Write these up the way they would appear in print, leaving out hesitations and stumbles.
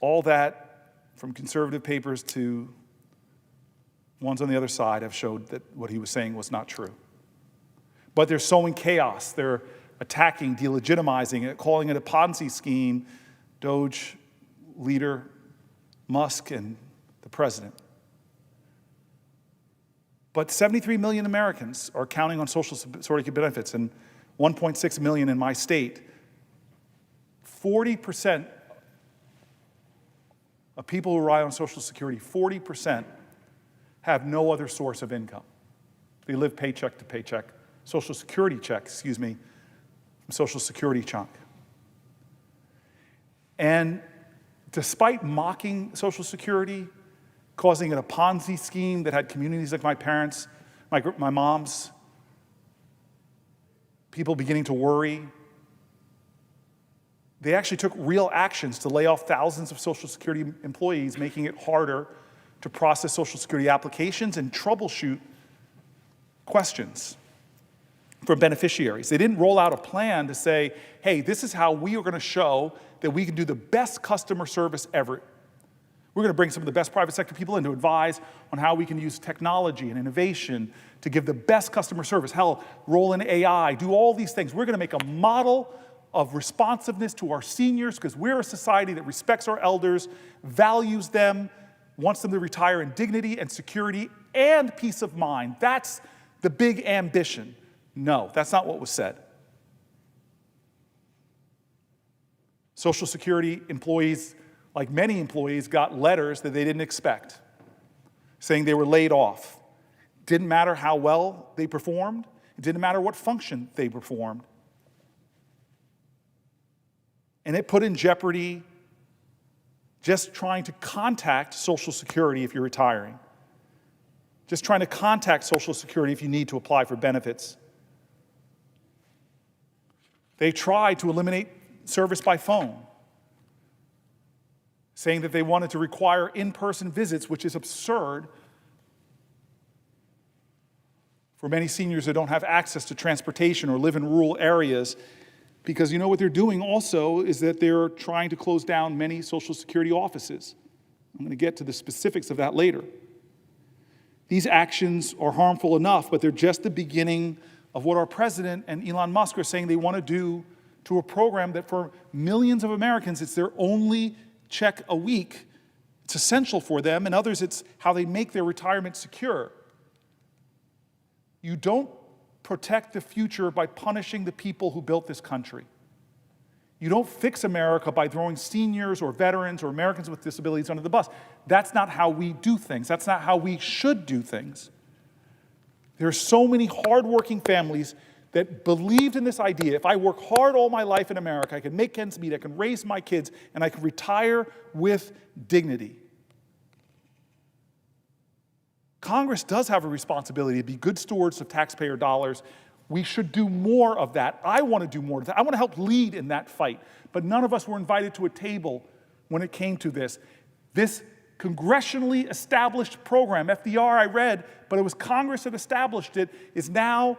all that, from conservative papers to ones on the other side, have showed that what he was saying was not true. But they're sowing chaos. They're attacking, delegitimizing it, calling it a Ponzi scheme, Doge leader Musk and the president. But 73 million Americans are counting on Social Security benefits, and 1.6 million in my state. 40% of people who rely on Social Security, 40% have no other source of income. They live paycheck to paycheck. Social Security check, from Social Security chunk. And despite mocking Social Security, causing it a Ponzi scheme that had communities like my parents, my mom's, people beginning to worry, they actually took real actions to lay off thousands of Social Security employees, making it harder to process Social Security applications and troubleshoot questions for beneficiaries. They didn't roll out a plan to say, hey, this is how we are going to show that we can do the best customer service ever. We're going to bring some of the best private sector people in to advise on how we can use technology and innovation to give the best customer service. Hell, roll in AI, do all these things. We're going to make a model of responsiveness to our seniors because we're a society that respects our elders, values them, wants them to retire in dignity and security and peace of mind. That's the big ambition. No, that's not what was said. Social Security employees, like many employees, got letters that they didn't expect, saying they were laid off. Didn't matter how well they performed. It didn't matter what function they performed. And it put in jeopardy just trying to contact Social Security if you're retiring. Just trying to contact Social Security if you need to apply for benefits. They tried to eliminate service by phone, saying that they wanted to require in-person visits, which is absurd for many seniors that don't have access to transportation or live in rural areas, because you know what they're doing also is that they're trying to close down many Social Security offices. I'm going to get to the specifics of that later. These actions are harmful enough, but they're just the beginning of what our president and Elon Musk are saying they want to do to a program that for millions of Americans, it's their only check a week. It's essential for them, and others, it's how they make their retirement secure. You don't protect the future by punishing the people who built this country. You don't fix America by throwing seniors or veterans or Americans with disabilities under the bus. That's not how we do things. That's not how we should do things. There are so many hardworking families that believed in this idea. If I work hard all my life in America, I can make ends meet, I can raise my kids, and I can retire with dignity. Congress does have a responsibility to be good stewards of taxpayer dollars. We should do more of that. I want to do more of that. I want to help lead in that fight. But none of us were invited to a table when it came to this. This congressionally established program, FDR I read, but it was Congress that established it, is now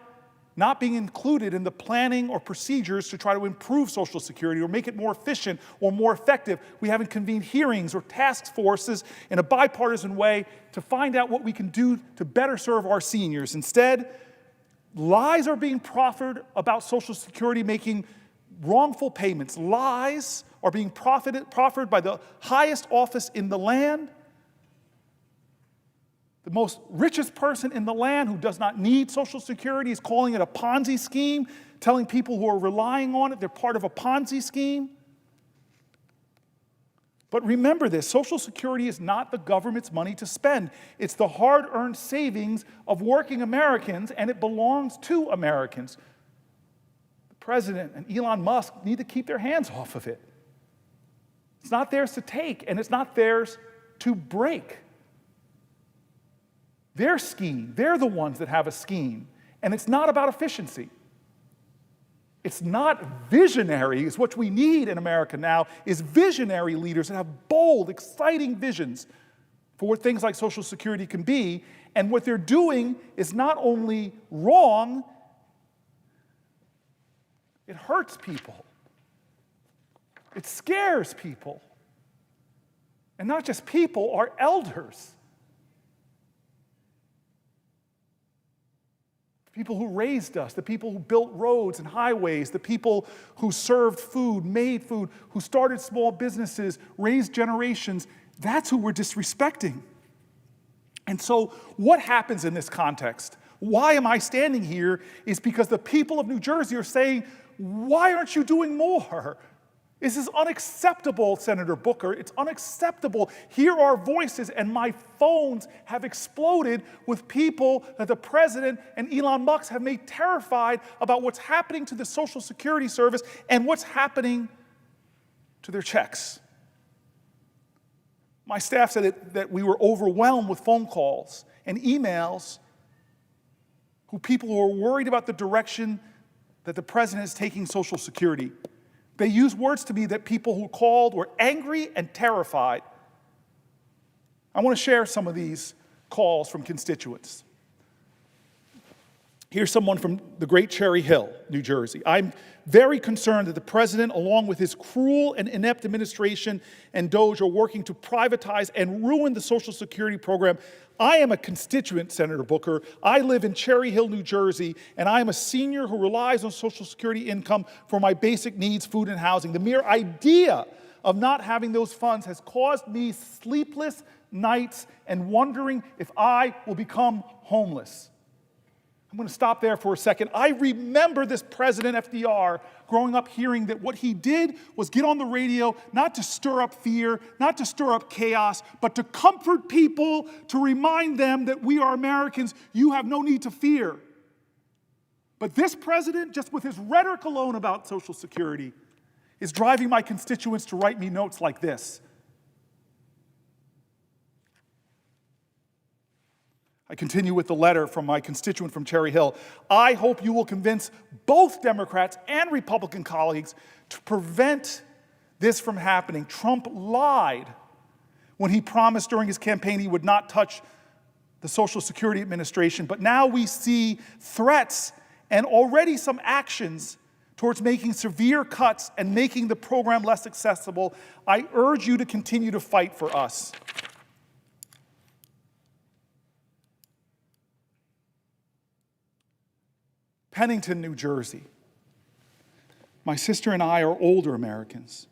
not being included in the planning or procedures to try to improve Social Security or make it more efficient or more effective. We haven't convened hearings or task forces in a bipartisan way to find out what we can do to better serve our seniors. Instead, lies are being proffered about Social Security making wrongful payments. Lies are being proffered by the highest office in the land, the most richest person in the land who does not need Social Security is calling it a Ponzi scheme, telling people who are relying on it they're part of a Ponzi scheme. But remember this, Social Security is not the government's money to spend. It's the hard-earned savings of working Americans, and it belongs to Americans. The president and Elon Musk need to keep their hands off of it. It's not theirs to take, and it's not theirs to break. Their scheme, they're the ones that have a scheme, and it's not about efficiency. It's not visionary, is what we need in America now, is visionary leaders that have bold, exciting visions for what things like Social Security can be, and what they're doing is not only wrong, it hurts people. It scares people. And not just people, our elders. The people who raised us, the people who built roads and highways, the people who served food, made food, who started small businesses, raised generations. That's who we're disrespecting. And so what happens in this context? Why am I standing here? Is because the people of New Jersey are saying, why aren't you doing more? This is unacceptable, Senator Booker. It's unacceptable. Here are voices, and my phones have exploded with people that the president and Elon Musk have made terrified about what's happening to the Social Security service and what's happening to their checks. My staff said that we were overwhelmed with phone calls and emails who people who are worried about the direction that the president is taking Social Security. They used words to me that people who called were angry and terrified. I want to share some of these calls from constituents. Here's someone from the Great Cherry Hill, New Jersey. I'm very concerned that the president, along with his cruel and inept administration and DOJ, are working to privatize and ruin the Social Security program. I am a constituent, Senator Booker. I live in Cherry Hill, New Jersey, and I am a senior who relies on Social Security income for my basic needs, food and housing. The mere idea of not having those funds has caused me sleepless nights and wondering if I will become homeless. I'm going to stop there for a second. I remember this President FDR growing up hearing that what he did was get on the radio not to stir up fear, not to stir up chaos, but to comfort people, to remind them that we are Americans, you have no need to fear. But this president, just with his rhetoric alone about Social Security, is driving my constituents to write me notes like this. I continue with the letter from my constituent from Cherry Hill. I hope you will convince both Democrats and Republican colleagues to prevent this from happening. Trump lied when he promised during his campaign he would not touch the Social Security Administration, but now we see threats and already some actions towards making severe cuts and making the program less accessible. I urge you to continue to fight for us. Pennington, New Jersey. My sister and I are older Americans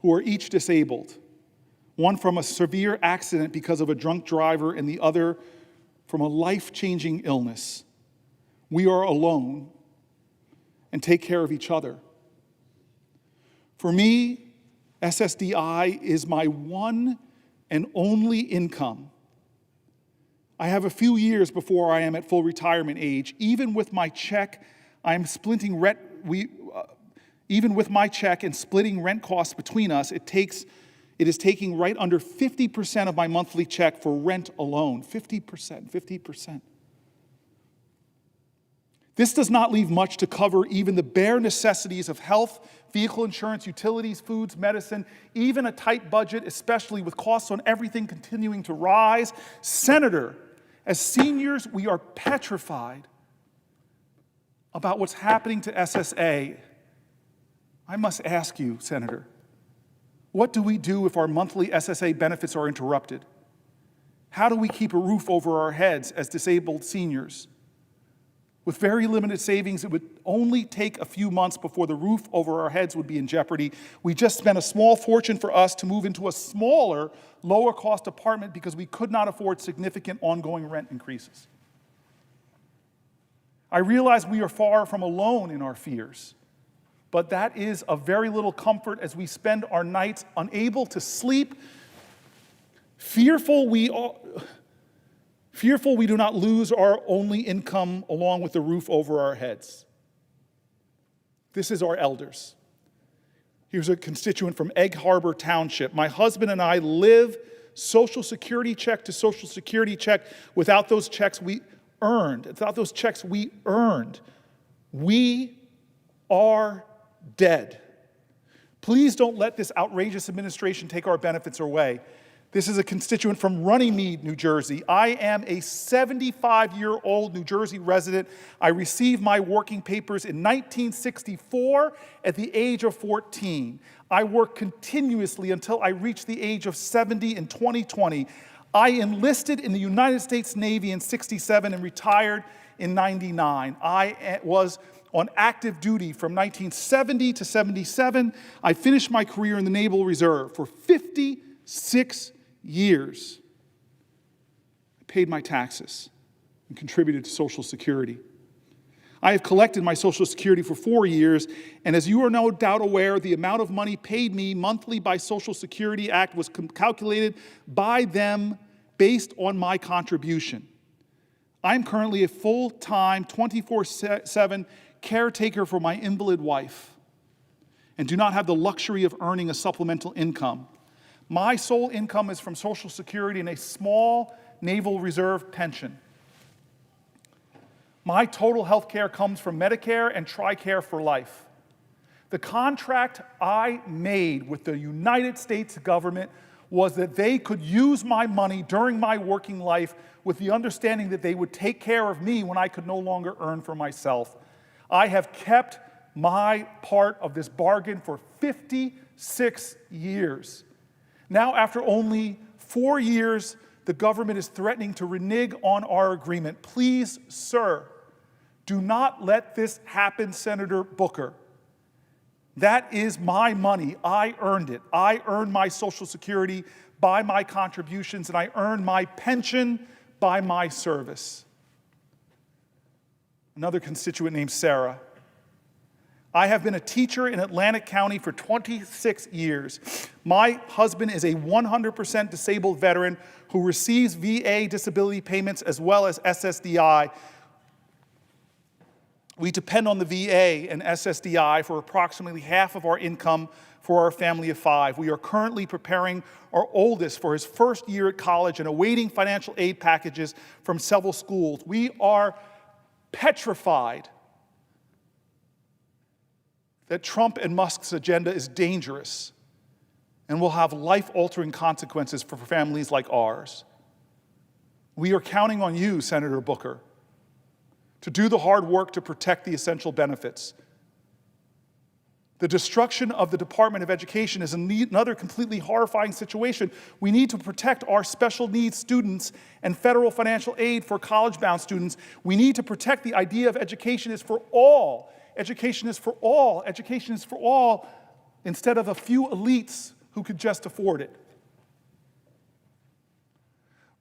who are each disabled, one from a severe accident because of a drunk driver and the other from a life-changing illness. We are alone and take care of each other. For me, SSDI is my one and only income. I have a few years before I am at full retirement age. Even with my check, even with my check and splitting rent costs between us, it is taking right under 50% of my monthly check for rent alone. 50%. This does not leave much to cover even the bare necessities of health, vehicle insurance, utilities, foods, medicine, even a tight budget, especially with costs on everything continuing to rise. Senator, as seniors, we are petrified about what's happening to SSA. I must ask you, Senator, what do we do if our monthly SSA benefits are interrupted? How do we keep a roof over our heads as disabled seniors? With very limited savings, it would only take a few months before the roof over our heads would be in jeopardy. We just spent a small fortune for us to move into a smaller, lower-cost apartment because we could not afford significant ongoing rent increases. I realize we are far from alone in our fears, but that is of very little comfort as we spend our nights unable to sleep, fearful we do not lose our only income along with the roof over our heads. This is our elders. Here's a constituent from Egg Harbor Township. My husband and I live Social Security check to Social Security check. Without those checks we earned, we are dead. Please don't let this outrageous administration take our benefits away. This is a constituent from Runnymede, New Jersey. I am a 75-year-old New Jersey resident. I received my working papers in 1964 at the age of 14. I worked continuously until I reached the age of 70 in 2020. I enlisted in the United States Navy in 67 and retired in 99. I was on active duty from 1970 to 77. I finished my career in the Naval Reserve for 56 years. I paid my taxes and contributed to Social Security. I have collected my Social Security for 4 years, and as you are no doubt aware, the amount of money paid me monthly by Social Security Act was calculated by them based on my contribution. I'm currently a full-time, 24/7 caretaker for my invalid wife and do not have the luxury of earning a supplemental income. My sole income is from Social Security and a small Naval Reserve pension. My total health care comes from Medicare and TRICARE for life. The contract I made with the United States government was that they could use my money during my working life with the understanding that they would take care of me when I could no longer earn for myself. I have kept my part of this bargain for 56 years. Now, after only 4 years, the government is threatening to renege on our agreement. Please, sir, do not let this happen, Senator Booker. That is my money. I earned it. I earned my Social Security by my contributions, and I earned my pension by my service. Another constituent named Sarah. I have been a teacher in Atlantic County for 26 years. My husband is a 100% disabled veteran who receives VA disability payments as well as SSDI. We depend on the VA and SSDI for approximately half of our income for our family of 5. We are currently preparing our oldest for his first year at college and awaiting financial aid packages from several schools. We are petrified that Trump and Musk's agenda is dangerous and will have life-altering consequences for families like ours. We are counting on you, Senator Booker, to do the hard work to protect the essential benefits. The destruction of the Department of Education is another completely horrifying situation. We need to protect our special needs students and federal financial aid for college-bound students. We need to protect the idea of education is for all. Education is for all. Education is for all instead of a few elites who could just afford it.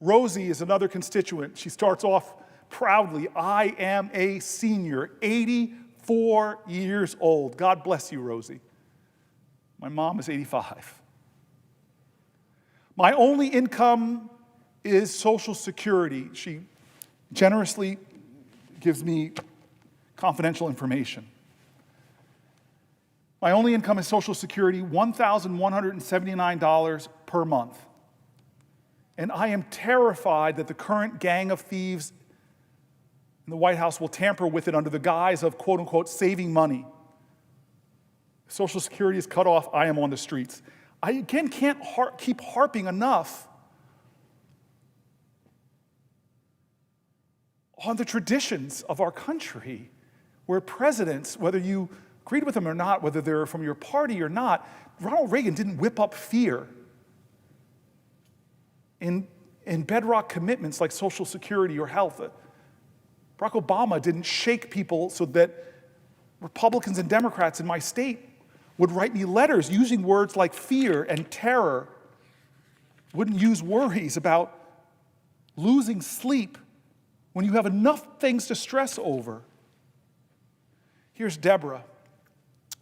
Rosie is another constituent. She starts off proudly, I am a senior, 84 years old. God bless you, Rosie. My mom is 85. My only income is Social Security. She generously gives me confidential information. My only income is Social Security, $1,179 per month. And I am terrified that the current gang of thieves in the White House will tamper with it under the guise of, quote unquote, saving money. Social Security is cut off, I am on the streets. I again can't keep harping enough on the traditions of our country, where presidents, whether you agreed with them or not, whether they're from your party or not, Ronald Reagan didn't whip up fear in bedrock commitments like Social Security or health. Barack Obama didn't shake people so that Republicans and Democrats in my state would write me letters using words like fear and terror, wouldn't use worries about losing sleep when you have enough things to stress over. Here's Deborah.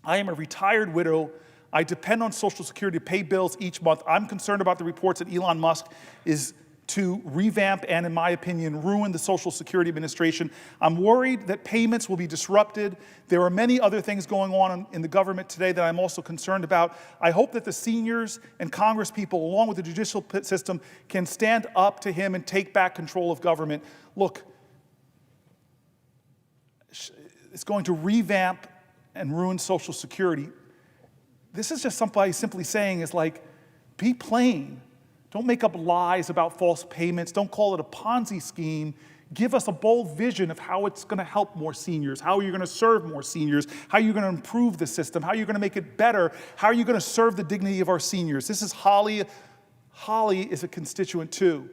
I am a retired widow. I depend on Social Security to pay bills each month. I'm concerned about the reports that Elon Musk is to revamp and, in my opinion, ruin the Social Security Administration. I'm worried that payments will be disrupted. There are many other things going on in the government today that I'm also concerned about. I hope that the seniors and Congress people, along with the judicial system, can stand up to him and take back control of government. Look, it's going to revamp and ruin Social Security. This is just somebody simply saying is like, be plain. Don't make up lies about false payments. Don't call it a Ponzi scheme. Give us a bold vision of how it's going to help more seniors, how you're going to serve more seniors, how you're going to improve the system, how you're going to make it better, how are you going to serve the dignity of our seniors. This is Holly. Holly is a constituent too.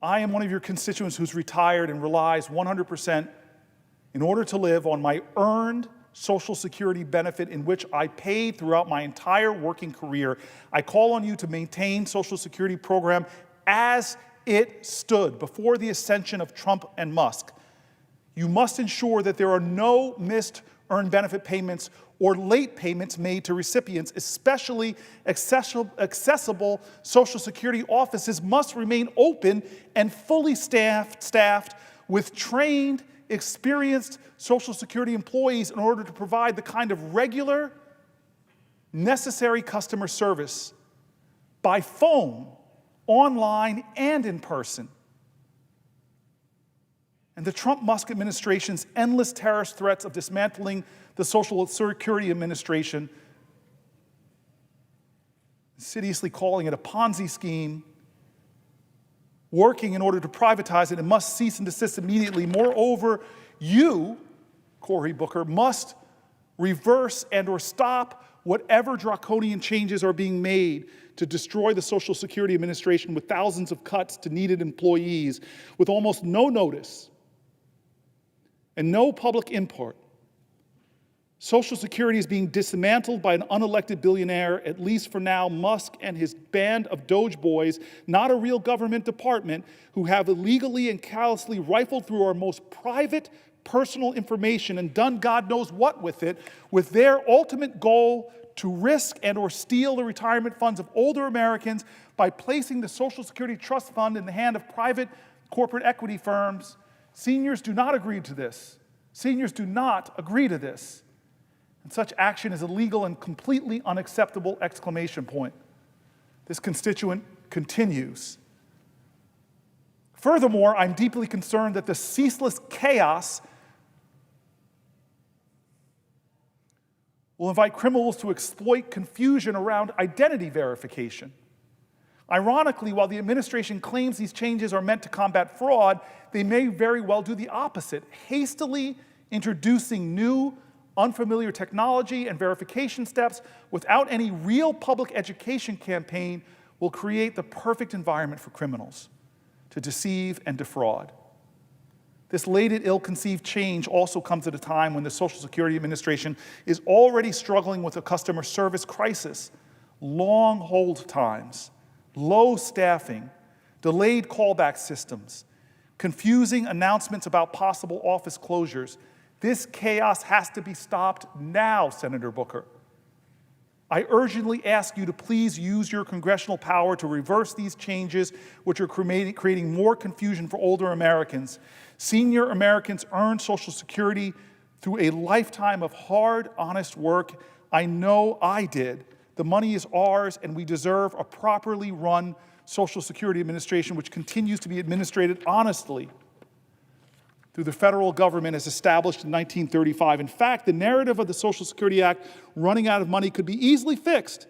I am one of your constituents who's retired and relies 100% in order to live on my earned Social Security benefit in which I paid throughout my entire working career. I call on you to maintain Social Security program as it stood before the ascension of Trump and Musk. You must ensure that there are no missed earned benefit payments or late payments made to recipients, especially accessible Social Security offices must remain open and fully staffed with trained, experienced Social Security employees in order to provide the kind of regular, necessary customer service by phone, online, and in person. And the Trump-Musk administration's endless terrorist threats of dismantling the Social Security Administration, insidiously calling it a Ponzi scheme, working in order to privatize it, and must cease and desist immediately. Moreover, you, Cory Booker, must reverse and or stop whatever draconian changes are being made to destroy the Social Security Administration with thousands of cuts to needed employees with almost no notice and no public input. Social Security is being dismantled by an unelected billionaire, at least for now. Musk and his band of Doge boys, not a real government department, who have illegally and callously rifled through our most private, personal information and done God knows what with it, with their ultimate goal to risk and or steal the retirement funds of older Americans by placing the Social Security Trust Fund in the hand of private corporate equity firms. Seniors do not agree to this. Seniors do not agree to this. And such action is illegal and completely unacceptable, exclamation point. This constituent continues. Furthermore, I'm deeply concerned that the ceaseless chaos will invite criminals to exploit confusion around identity verification. Ironically, while the administration claims these changes are meant to combat fraud, they may very well do the opposite, hastily introducing new, unfamiliar technology and verification steps without any real public education campaign will create the perfect environment for criminals to deceive and defraud. This latent, ill-conceived change also comes at a time when the Social Security Administration is already struggling with a customer service crisis, long hold times, low staffing, delayed callback systems, confusing announcements about possible office closures. This chaos has to be stopped now, Senator Booker. I urgently ask you to please use your congressional power to reverse these changes, which are creating more confusion for older Americans. Senior Americans earn Social Security through a lifetime of hard, honest work. I know I did. The money is ours, and we deserve a properly run Social Security Administration, which continues to be administered honestly through the federal government as established in 1935. In fact, the narrative of the Social Security Act running out of money could be easily fixed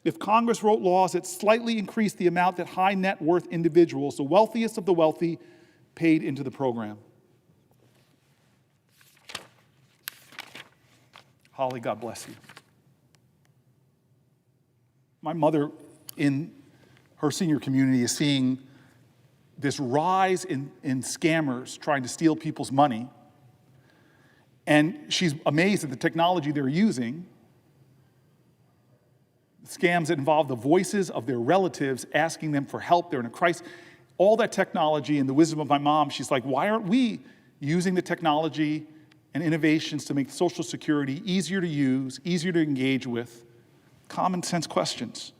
if Congress wrote laws that slightly increased the amount that high net worth individuals, the wealthiest of the wealthy, paid into the program. Holly, God bless you. My mother in her senior community is seeing this rise in scammers trying to steal people's money. And she's amazed at the technology they're using. Scams that involve the voices of their relatives asking them for help. They're in a crisis. All that technology and the wisdom of my mom, she's like, why aren't we using the technology and innovations to make Social Security easier to use, easier to engage with? Common sense questions.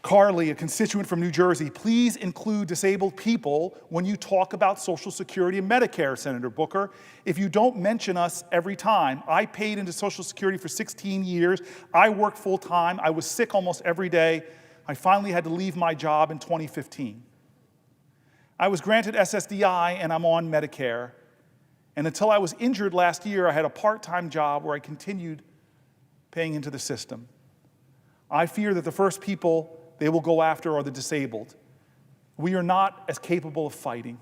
Carly, a constituent from New Jersey, please include disabled people when you talk about Social Security and Medicare, Senator Booker. If you don't mention us every time, I paid into Social Security for 16 years. I worked full time. I was sick almost every day. I finally had to leave my job in 2015. I was granted SSDI and I'm on Medicare. And until I was injured last year, I had a part-time job where I continued paying into the system. I fear that the first people they will go after are the disabled. We are not as capable of fighting.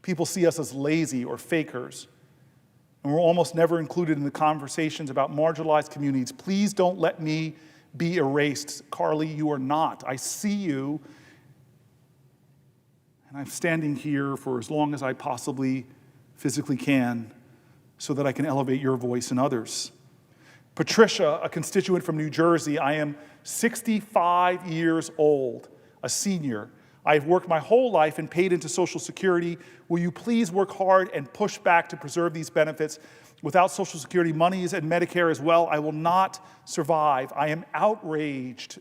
People see us as lazy or fakers, and we're almost never included in the conversations about marginalized communities. Please don't let me be erased. Carly, you are not. I see you, and I'm standing here for as long as I possibly physically can so that I can elevate your voice and others. Patricia, a constituent from New Jersey, I am 65 years old, a senior. I've worked my whole life and paid into Social Security. Will you please work hard and push back to preserve these benefits? Without Social Security monies and Medicare as well, I will not survive. I am outraged,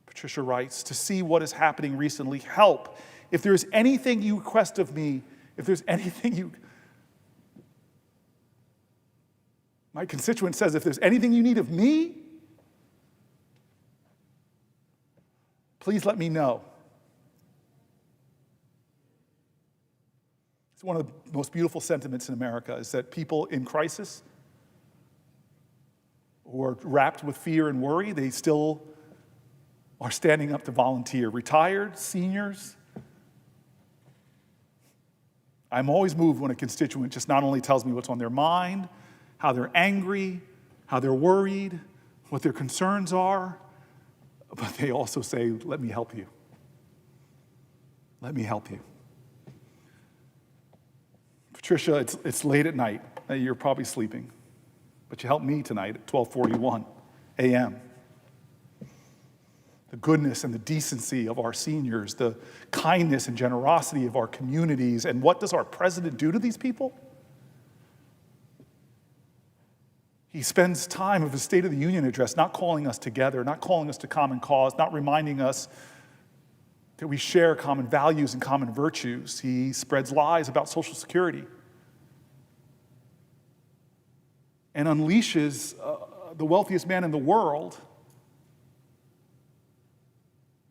Patricia writes, to see what is happening recently. Help. If there is anything you request of me, if there's anything you... My constituent says, if there's anything you need of me, please let me know. It's one of the most beautiful sentiments in America is that people in crisis who are wrapped with fear and worry, they still are standing up to volunteer. Retired, seniors. I'm always moved when a constituent just not only tells me what's on their mind, how they're angry, how they're worried, what their concerns are, but they also say, let me help you. Let me help you. Patricia, it's late at night. You're probably sleeping, but you helped me tonight at 12:41 a.m. The goodness and the decency of our seniors, the kindness and generosity of our communities, and what does our president do to these people? He spends time of his State of the Union address not calling us together, not calling us to common cause, not reminding us that we share common values and common virtues. He spreads lies about Social Security and unleashes the wealthiest man in the world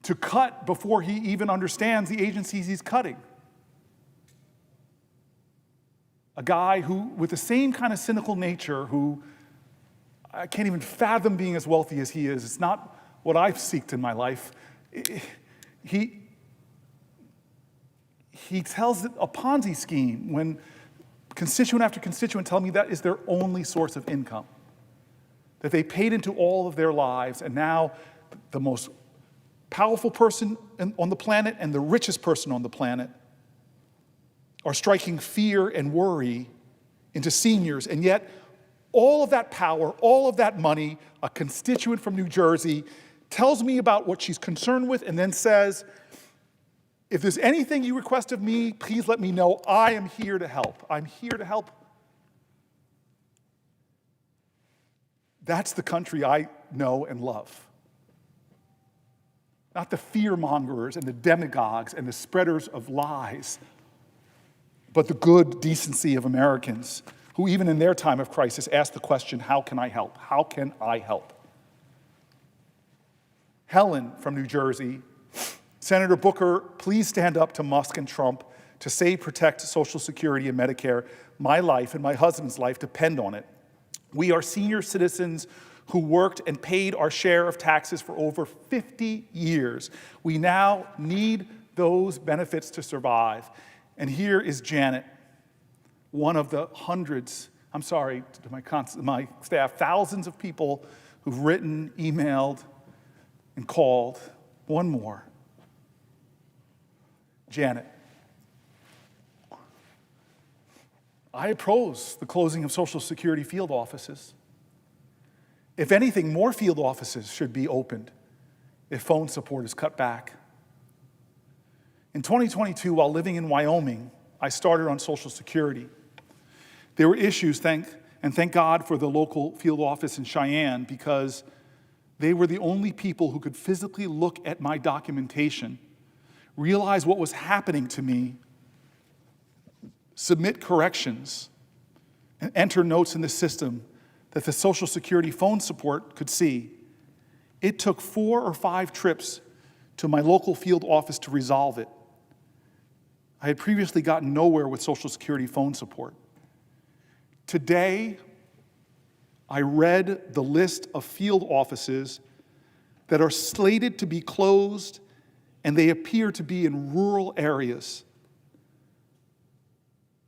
to cut before he even understands the agencies he's cutting. A guy who, with the same kind of cynical nature, who I can't even fathom being as wealthy as he is. It's not what I've seeked in my life. He tells a Ponzi scheme when constituent after constituent tell me that is their only source of income. That they paid into all of their lives, and now the most powerful person on the planet and the richest person on the planet are striking fear and worry into seniors, and yet all of that power, all of that money, a constituent from New Jersey tells me about what she's concerned with and then says, if there's anything you request of me, please let me know. I am here to help. I'm here to help. That's the country I know and love. Not the fear-mongers and the demagogues and the spreaders of lies, but the good decency of Americans who even in their time of crisis ask the question, how can I help? How can I help? Helen from New Jersey, Senator Booker, please stand up to Musk and Trump to save, protect Social Security and Medicare. My life and my husband's life depend on it. We are senior citizens who worked and paid our share of taxes for over 50 years. We now need those benefits to survive. And here is Janet, one of the hundreds, I'm sorry to my staff, thousands of people who've written, emailed, and called. One more. Janet. I oppose the closing of Social Security field offices. If anything, more field offices should be opened if phone support is cut back. In 2022, while living in Wyoming, I started on Social Security. There were issues, thank God for the local field office in Cheyenne, because they were the only people who could physically look at my documentation, realize what was happening to me, submit corrections, and enter notes in the system that the Social Security phone support could see. It took 4 or 5 trips to my local field office to resolve it. I had previously gotten nowhere with Social Security phone support. Today, I read the list of field offices that are slated to be closed, and they appear to be in rural areas.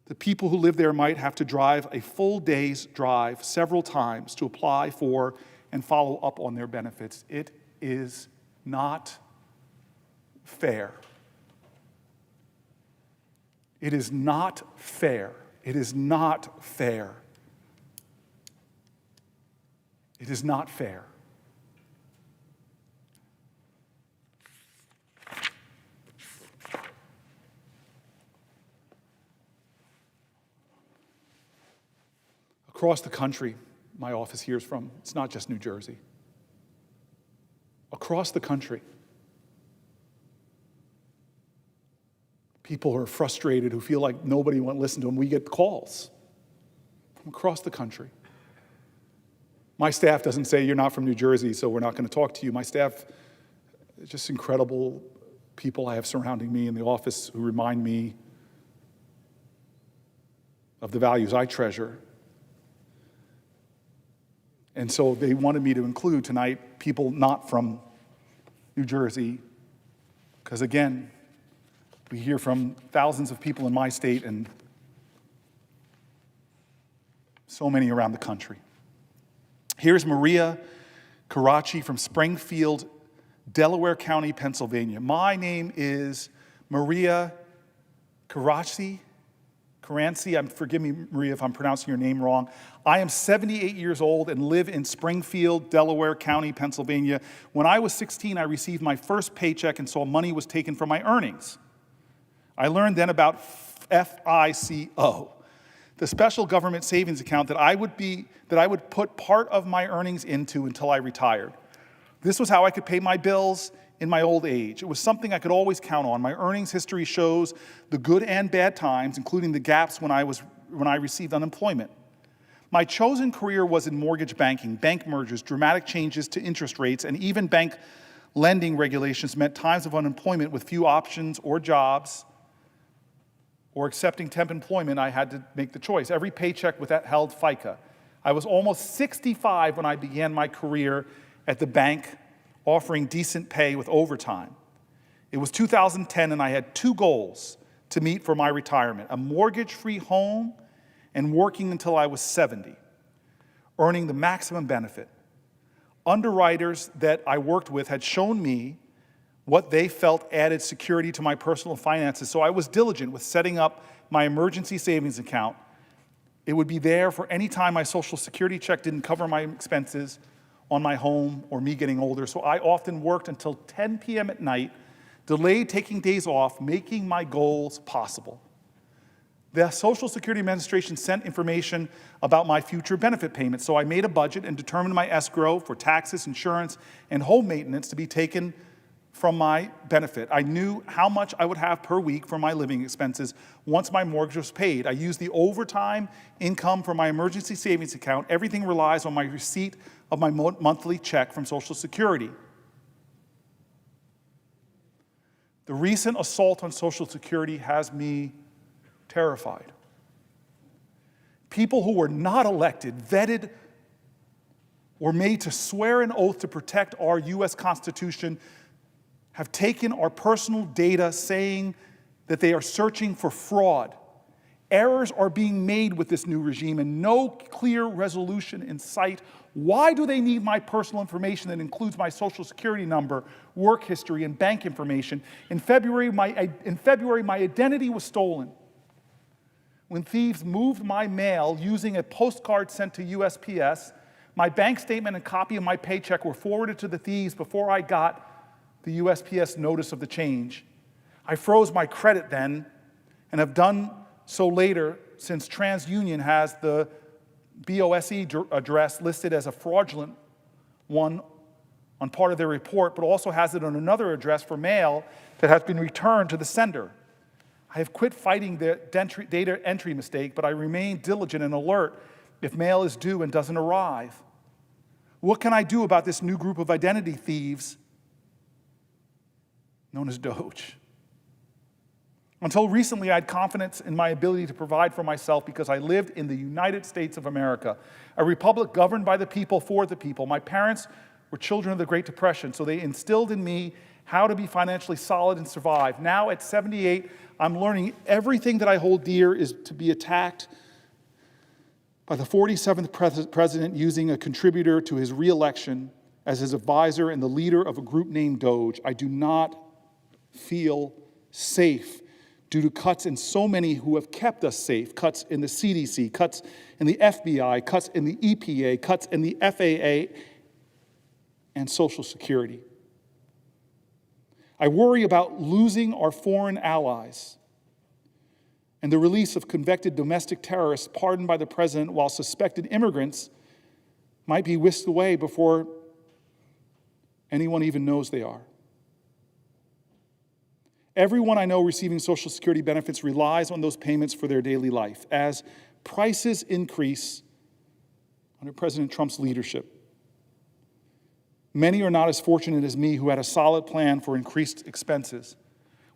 The people who live there might have to drive a full day's drive several times to apply for and follow up on their benefits. It is not fair. It is not fair. It is not fair. It is not fair. Across the country, my office hears from, it's not just New Jersey. Across the country, people who are frustrated, who feel like nobody won't listen to them. We get calls from across the country. My staff doesn't say, you're not from New Jersey, so we're not going to talk to you. My staff, just incredible people I have surrounding me in the office who remind me of the values I treasure. And so they wanted me to include tonight people not from New Jersey, because again, we hear from thousands of people in my state and so many around the country. Here's Maria Karachi from Springfield, Delaware County, Pennsylvania. My name is Maria Karachi. Forgive me, Maria, if I'm pronouncing your name wrong. I am 78 years old and live in Springfield, Delaware County, Pennsylvania. When I was 16, I received my first paycheck and saw money was taken from my earnings. I learned then about FICO, the special government savings account that I would put part of my earnings into until I retired. This was how I could pay my bills in my old age. It was something I could always count on. My earnings history shows the good and bad times, including the gaps when I received unemployment. My chosen career was in mortgage banking. Bank mergers, dramatic changes to interest rates, and even bank lending regulations meant times of unemployment with few options or jobs, or accepting temp employment. I had to make the choice. Every paycheck with that held FICA. I was almost 65 when I began my career at the bank, offering decent pay with overtime. It was 2010, and I had two goals to meet for my retirement: a mortgage-free home and working until I was 70, earning the maximum benefit. Underwriters that I worked with had shown me what they felt added security to my personal finances, so I was diligent with setting up my emergency savings account. It would be there for any time my Social Security check didn't cover my expenses on my home or me getting older, so I often worked until 10 p.m. at night, delayed taking days off, making my goals possible. The Social Security Administration sent information about my future benefit payments, so I made a budget and determined my escrow for taxes, insurance, and home maintenance to be taken from my benefit. I knew how much I would have per week for my living expenses once my mortgage was paid. I used the overtime income from my emergency savings account. Everything relies on my receipt of my monthly check from Social Security. The recent assault on Social Security has me terrified. People who were not elected, vetted, or made to swear an oath to protect our U.S. Constitution have taken our personal data, saying that they are searching for fraud. Errors are being made with this new regime and no clear resolution in sight. Why do they need my personal information that includes my Social Security number, work history, and bank information? In February, my identity was stolen when thieves moved my mail using a postcard sent to USPS. My bank statement and copy of my paycheck were forwarded to the thieves before I got the USPS notice of the change. I froze my credit then and have done so later, since TransUnion has the BOSE address listed as a fraudulent one on part of their report, but also has it on another address for mail that has been returned to the sender. I have quit fighting the data entry mistake, but I remain diligent and alert if mail is due and doesn't arrive. What can I do about this new group of identity thieves known as Doge? Until recently, I had confidence in my ability to provide for myself because I lived in the United States of America, a republic governed by the people for the people. My parents were children of the Great Depression, so they instilled in me how to be financially solid and survive. Now at 78, I'm learning everything that I hold dear is to be attacked by the 47th president using a contributor to his re-election as his advisor and the leader of a group named Doge. I do not feel safe due to cuts in so many who have kept us safe, cuts in the CDC, cuts in the FBI, cuts in the EPA, cuts in the FAA, and Social Security. I worry about losing our foreign allies and the release of convicted domestic terrorists pardoned by the president while suspected immigrants might be whisked away before anyone even knows they are. Everyone I know receiving Social Security benefits relies on those payments for their daily life. As prices increase under President Trump's leadership, many are not as fortunate as me who had a solid plan for increased expenses.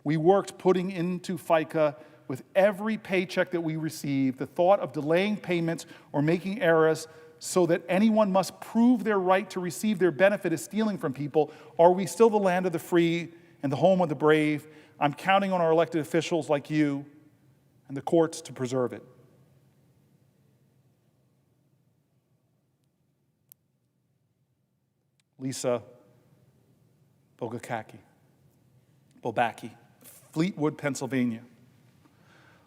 We worked putting into FICA with every paycheck that we received, the thought of delaying payments or making errors so that anyone must prove their right to receive their benefit is stealing from people. Are we still the land of the free and the home of the brave? I'm counting on our elected officials like you and the courts to preserve it. Lisa Bogacaki, Fleetwood, Pennsylvania.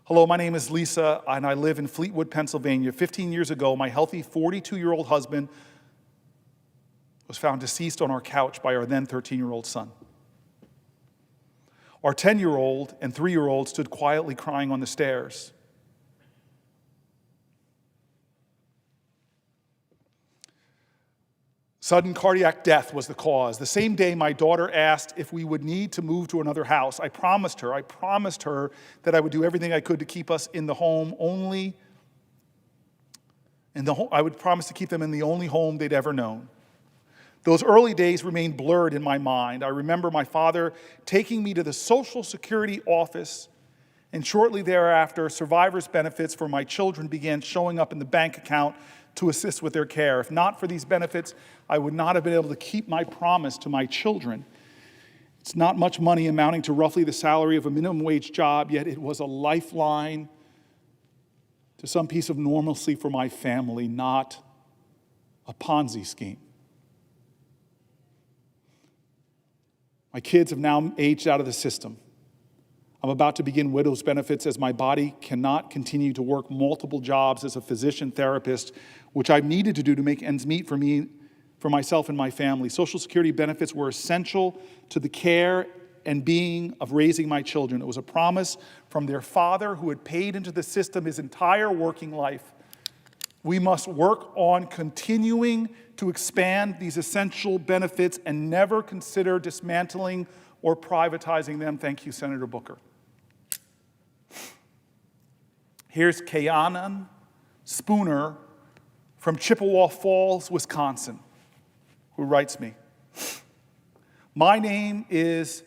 Hello, my name is Lisa, and I live in Fleetwood, Pennsylvania. 15 years ago, my healthy 42-year-old husband was found deceased on our couch by our then 13-year-old son. Our 10-year-old and 3-year-old stood quietly crying on the stairs. Sudden cardiac death was the cause. The same day, my daughter asked if we would need to move to another house. I promised her that I would do everything I could to keep us in the home I would promise to keep them in the only home they'd ever known. Those early days remain blurred in my mind. I remember my father taking me to the Social Security office, and shortly thereafter, survivors' benefits for my children began showing up in the bank account to assist with their care. If not for these benefits, I would not have been able to keep my promise to my children. It's not much money, amounting to roughly the salary of a minimum wage job, yet it was a lifeline to some piece of normalcy for my family, not a Ponzi scheme. My kids have now aged out of the system. I'm about to begin widow's benefits as my body cannot continue to work multiple jobs as a physician therapist, which I needed to do to make ends meet for myself and my family. Social Security benefits were essential to the care and being of raising my children. It was a promise from their father who had paid into the system his entire working life. We must work on continuing to expand these essential benefits and never consider dismantling or privatizing them. Thank you, Senator Booker. Here's Kayanan Spooner from Chippewa Falls, Wisconsin, who writes me. My name is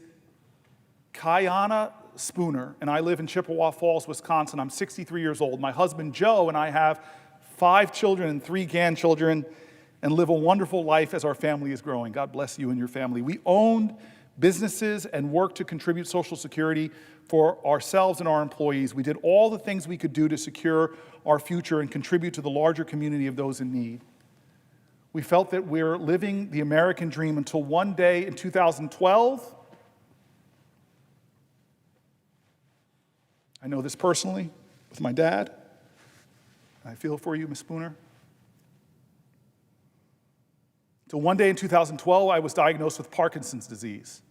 Kayana Spooner, and I live in Chippewa Falls, Wisconsin. I'm 63 years old. My husband, Joe, and I have 5 children and 3 grandchildren and live a wonderful life as our family is growing. God bless you and your family. We owned businesses and worked to contribute Social Security for ourselves and our employees. We did all the things we could do to secure our future and contribute to the larger community of those in need. We felt that we were living the American dream until one day in 2012, I know this personally with my dad. I feel for you, Ms. Spooner. So one day in 2012, I was diagnosed with Parkinson's disease.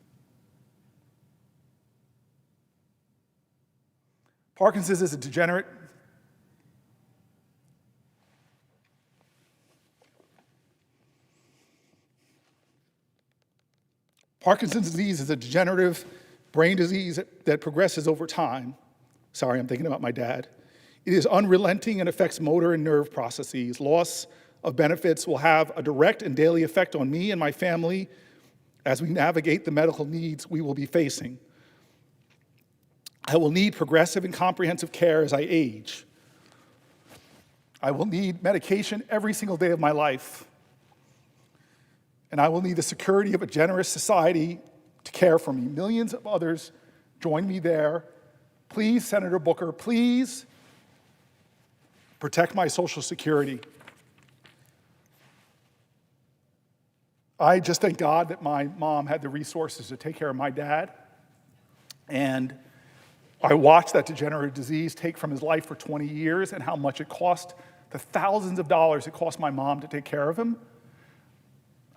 Parkinson's is a degenerate Parkinson's disease is a degenerative brain disease that progresses over time. Sorry, I'm thinking about my dad. It is unrelenting and affects motor and nerve processes. Loss of benefits will have a direct and daily effect on me and my family as we navigate the medical needs we will be facing. I will need progressive and comprehensive care as I age. I will need medication every single day of my life. And I will need the security of a generous society to care for me. Millions of others join me there. Please, Senator Booker, please protect my Social Security. I just thank God that my mom had the resources to take care of my dad. And I watched that degenerative disease take from his life for 20 years and how much it cost, the thousands of dollars it cost my mom to take care of him.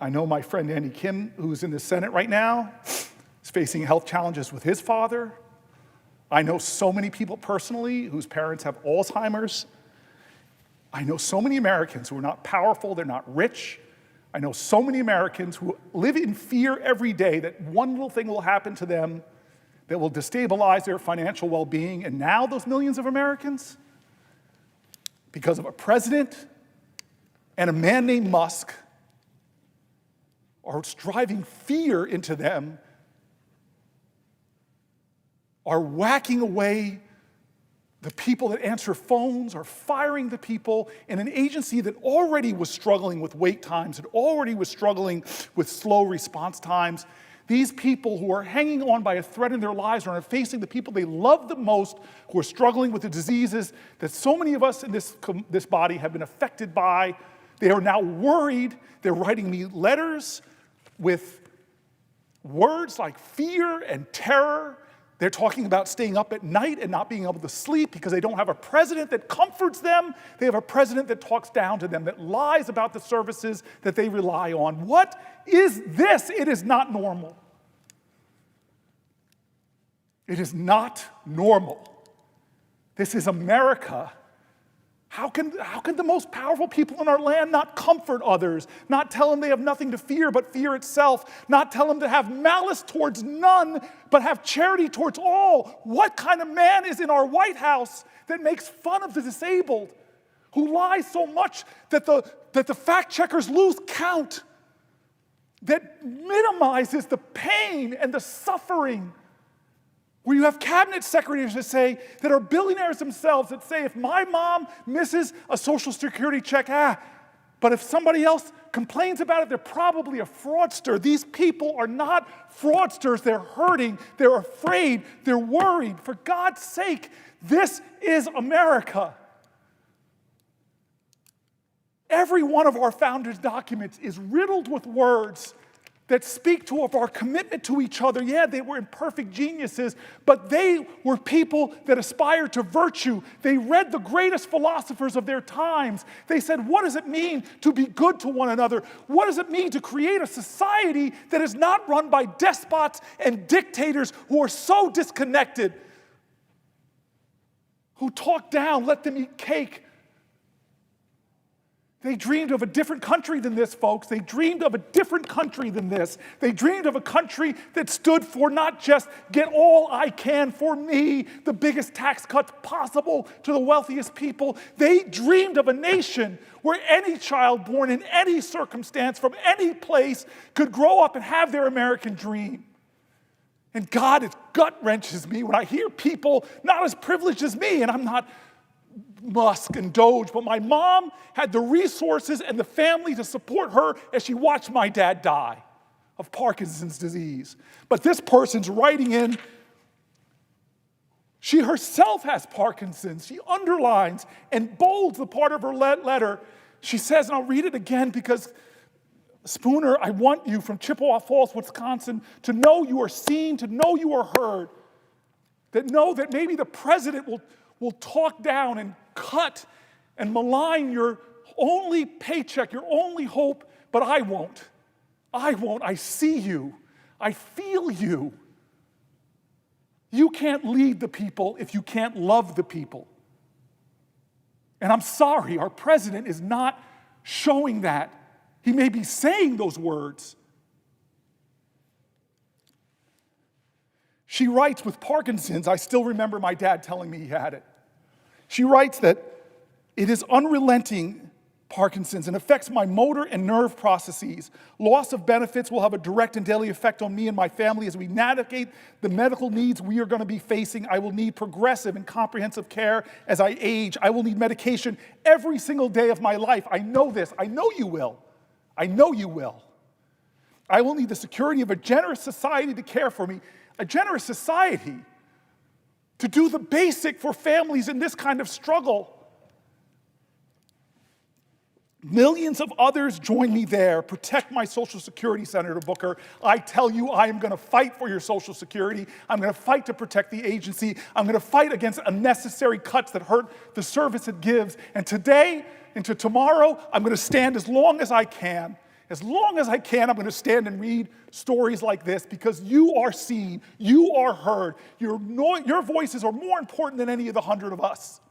I know my friend Andy Kim, who's in the Senate right now, is facing health challenges with his father. I know so many people personally whose parents have Alzheimer's. I know so many Americans who are not powerful, they're not rich. I know so many Americans who live in fear every day that one little thing will happen to them that will destabilize their financial well-being. And now those millions of Americans, because of a president and a man named Musk, are driving fear into them, are whacking away the people that answer phones, are firing the people in an agency that already was struggling with wait times, that already was struggling with slow response times. These people who are hanging on by a thread in their lives are facing the people they love the most, who are struggling with the diseases that so many of us in this body have been affected by. They are now worried. They're writing me letters with words like fear and terror. They're talking about staying up at night and not being able to sleep because they don't have a president that comforts them. They have a president that talks down to them, that lies about the services that they rely on. What is this? It is not normal. It is not normal. This is America. How can the most powerful people in our land not comfort others, not tell them they have nothing to fear but fear itself, not tell them to have malice towards none but have charity towards all? What kind of man is in our White House that makes fun of the disabled, who lies so much that the fact checkers lose count, that minimizes the pain and the suffering? Where you have cabinet secretaries that are billionaires themselves that say, if my mom misses a Social Security check, but if somebody else complains about it, they're probably a fraudster. These people are not fraudsters. They're hurting. They're afraid. They're worried. For God's sake, this is America. Every one of our founders' documents is riddled with words that speak of our commitment to each other. Yeah, they were imperfect geniuses, but they were people that aspired to virtue. They read the greatest philosophers of their times. They said, what does it mean to be good to one another? What does it mean to create a society that is not run by despots and dictators who are so disconnected, who talk down, let them eat cake? They dreamed of a different country than this, folks. They dreamed of a different country than this. They dreamed of a country that stood for not just get all I can for me, the biggest tax cuts possible to the wealthiest people. They dreamed of a nation where any child born in any circumstance from any place could grow up and have their American dream. And God, it gut wrenches me when I hear people not as privileged as me, and I'm not Musk and Doge, but my mom had the resources and the family to support her as she watched my dad die of Parkinson's disease. But this person's writing in, she herself has Parkinson's. She underlines and bolds the part of her letter. She says, and I'll read it again because, Spooner, I want you from Chippewa Falls, Wisconsin, to know you are seen, to know you are heard, that know that maybe the president will talk down and cut and malign your only paycheck, your only hope, but I won't. I won't. I see you. I feel you. You can't lead the people if you can't love the people. And I'm sorry, our president is not showing that. He may be saying those words. She writes, with Parkinson's, I still remember my dad telling me he had it. She writes that it is unrelenting Parkinson's, and affects my motor and nerve processes. Loss of benefits will have a direct and daily effect on me and my family as we navigate the medical needs we are going to be facing. I will need progressive and comprehensive care as I age. I will need medication every single day of my life. I know this. I know you will. I know you will. I will need the security of a generous society to care for me. A generous society to do the basic for families in this kind of struggle. Millions of others join me there. Protect my Social Security, Senator Booker. I tell you, I am going to fight for your Social Security. I'm going to fight to protect the agency. I'm going to fight against unnecessary cuts that hurt the service it gives. And today into tomorrow, I'm going to stand as long as I can. As long as I can, I'm going to stand and read stories like this because you are seen, you are heard. Your voices are more important than any of the 100 of us.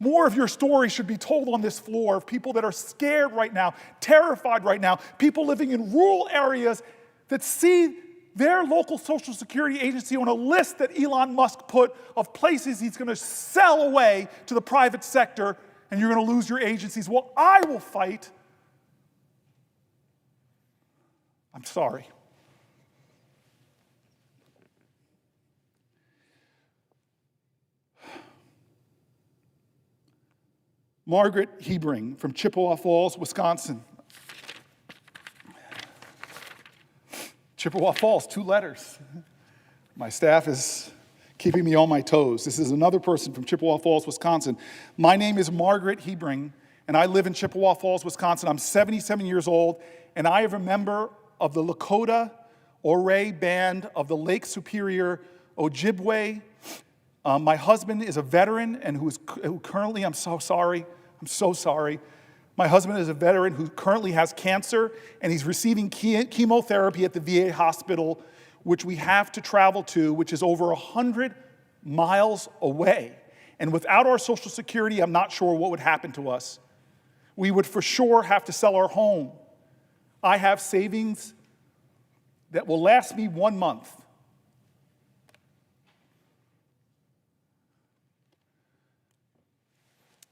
More of your stories should be told on this floor of people that are scared right now, terrified right now, people living in rural areas that see their local Social Security agency on a list that Elon Musk put of places he's going to sell away to the private sector, and you're going to lose your agencies. Well, I will fight. I'm sorry. Margaret Hebring from Chippewa Falls, Wisconsin. Chippewa Falls, 2 letters. My staff is keeping me on my toes. This is another person from Chippewa Falls, Wisconsin. My name is Margaret Hebring, and I live in Chippewa Falls, Wisconsin. I'm 77 years old, and I am a member of the Lakota Ouray Band of the Lake Superior Ojibwe. My husband is a veteran and who currently, I'm so sorry. My husband is a veteran who currently has cancer and he's receiving chemotherapy at the VA hospital, which we have to travel to, which is over 100 miles away. And without our Social Security, I'm not sure what would happen to us. We would for sure have to sell our home. I have savings that will last me 1 month.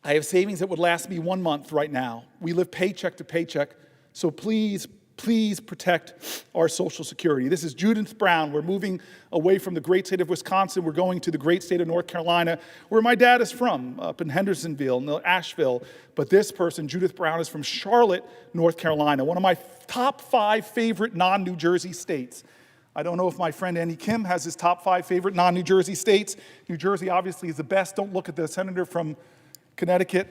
I have savings that would last me 1 month right now. We live paycheck to paycheck, so please, please protect our Social Security. This is Judith Brown. We're moving away from the great state of Wisconsin. We're going to the great state of North Carolina, where my dad is from, up in Hendersonville, Asheville. But this person, Judith Brown, is from Charlotte, North Carolina, one of my top 5 favorite non-New Jersey states. I don't know if my friend Andy Kim has his top 5 favorite non-New Jersey states. New Jersey obviously is the best. Don't look at the senator from Connecticut,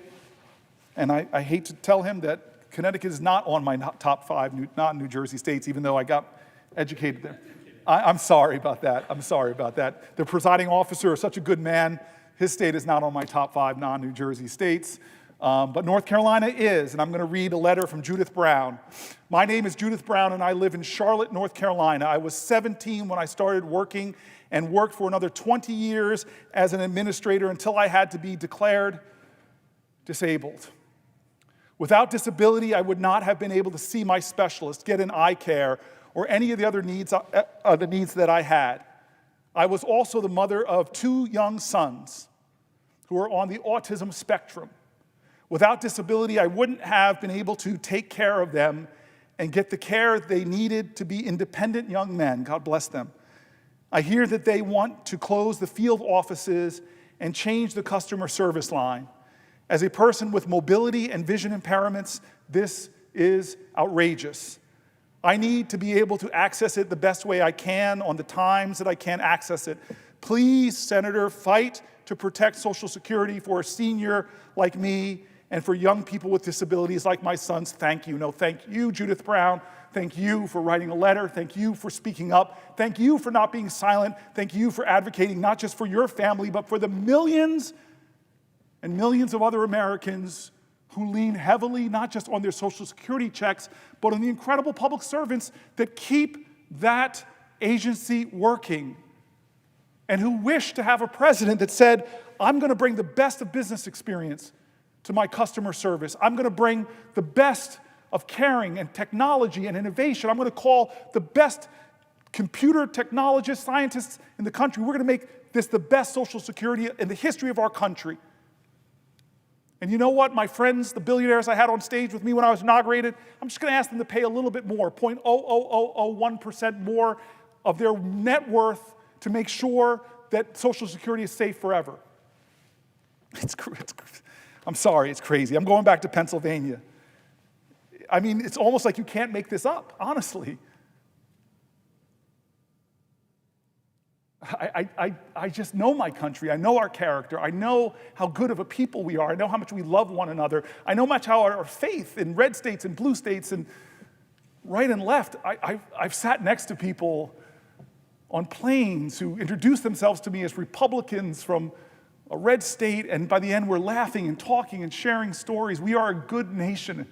and I hate to tell him that Connecticut is not on my top 5 non-New Jersey states, even though I got educated there. I'm sorry about that. I'm sorry about that. The presiding officer is such a good man. His state is not on my top 5 non-New Jersey states, but North Carolina is, and I'm going to read a letter from Judith Brown. My name is Judith Brown, and I live in Charlotte, North Carolina. I was 17 when I started working and worked for another 20 years as an administrator until I had to be declared disabled. Without disability, I would not have been able to see my specialist, get an eye care, or any of the other needs that I had. I was also the mother of 2 young sons who are on the autism spectrum. Without disability, I wouldn't have been able to take care of them and get the care they needed to be independent young men. God bless them. I hear that they want to close the field offices and change the customer service line. As a person with mobility and vision impairments, this is outrageous. I need to be able to access it the best way I can on the times that I can access it. Please, Senator, fight to protect Social Security for a senior like me and for young people with disabilities like my sons. Thank you. No, thank you, Judith Brown. Thank you for writing a letter. Thank you for speaking up. Thank you for not being silent. Thank you for advocating not just for your family, but for the millions and millions of other Americans who lean heavily not just on their Social Security checks, but on the incredible public servants that keep that agency working, and who wish to have a president that said, I'm going to bring the best of business experience to my customer service. I'm going to bring the best of caring and technology and innovation. I'm going to call the best computer technologists, scientists in the country. We're going to make this the best Social Security in the history of our country. And you know what? My friends, the billionaires I had on stage with me when I was inaugurated, I'm just going to ask them to pay a little bit more, 0.00001% more of their net worth to make sure that Social Security is safe forever. I'm sorry, it's crazy. I'm going back to Pennsylvania. I mean, it's almost like you can't make this up, honestly. I just know my country. I know our character. I know how good of a people we are. I know how much we love one another. I know much how our faith in red states and blue states and right and left. I've sat next to people on planes who introduced themselves to me as Republicans from a red state, and by the end we're laughing and talking and sharing stories. We are a good nation.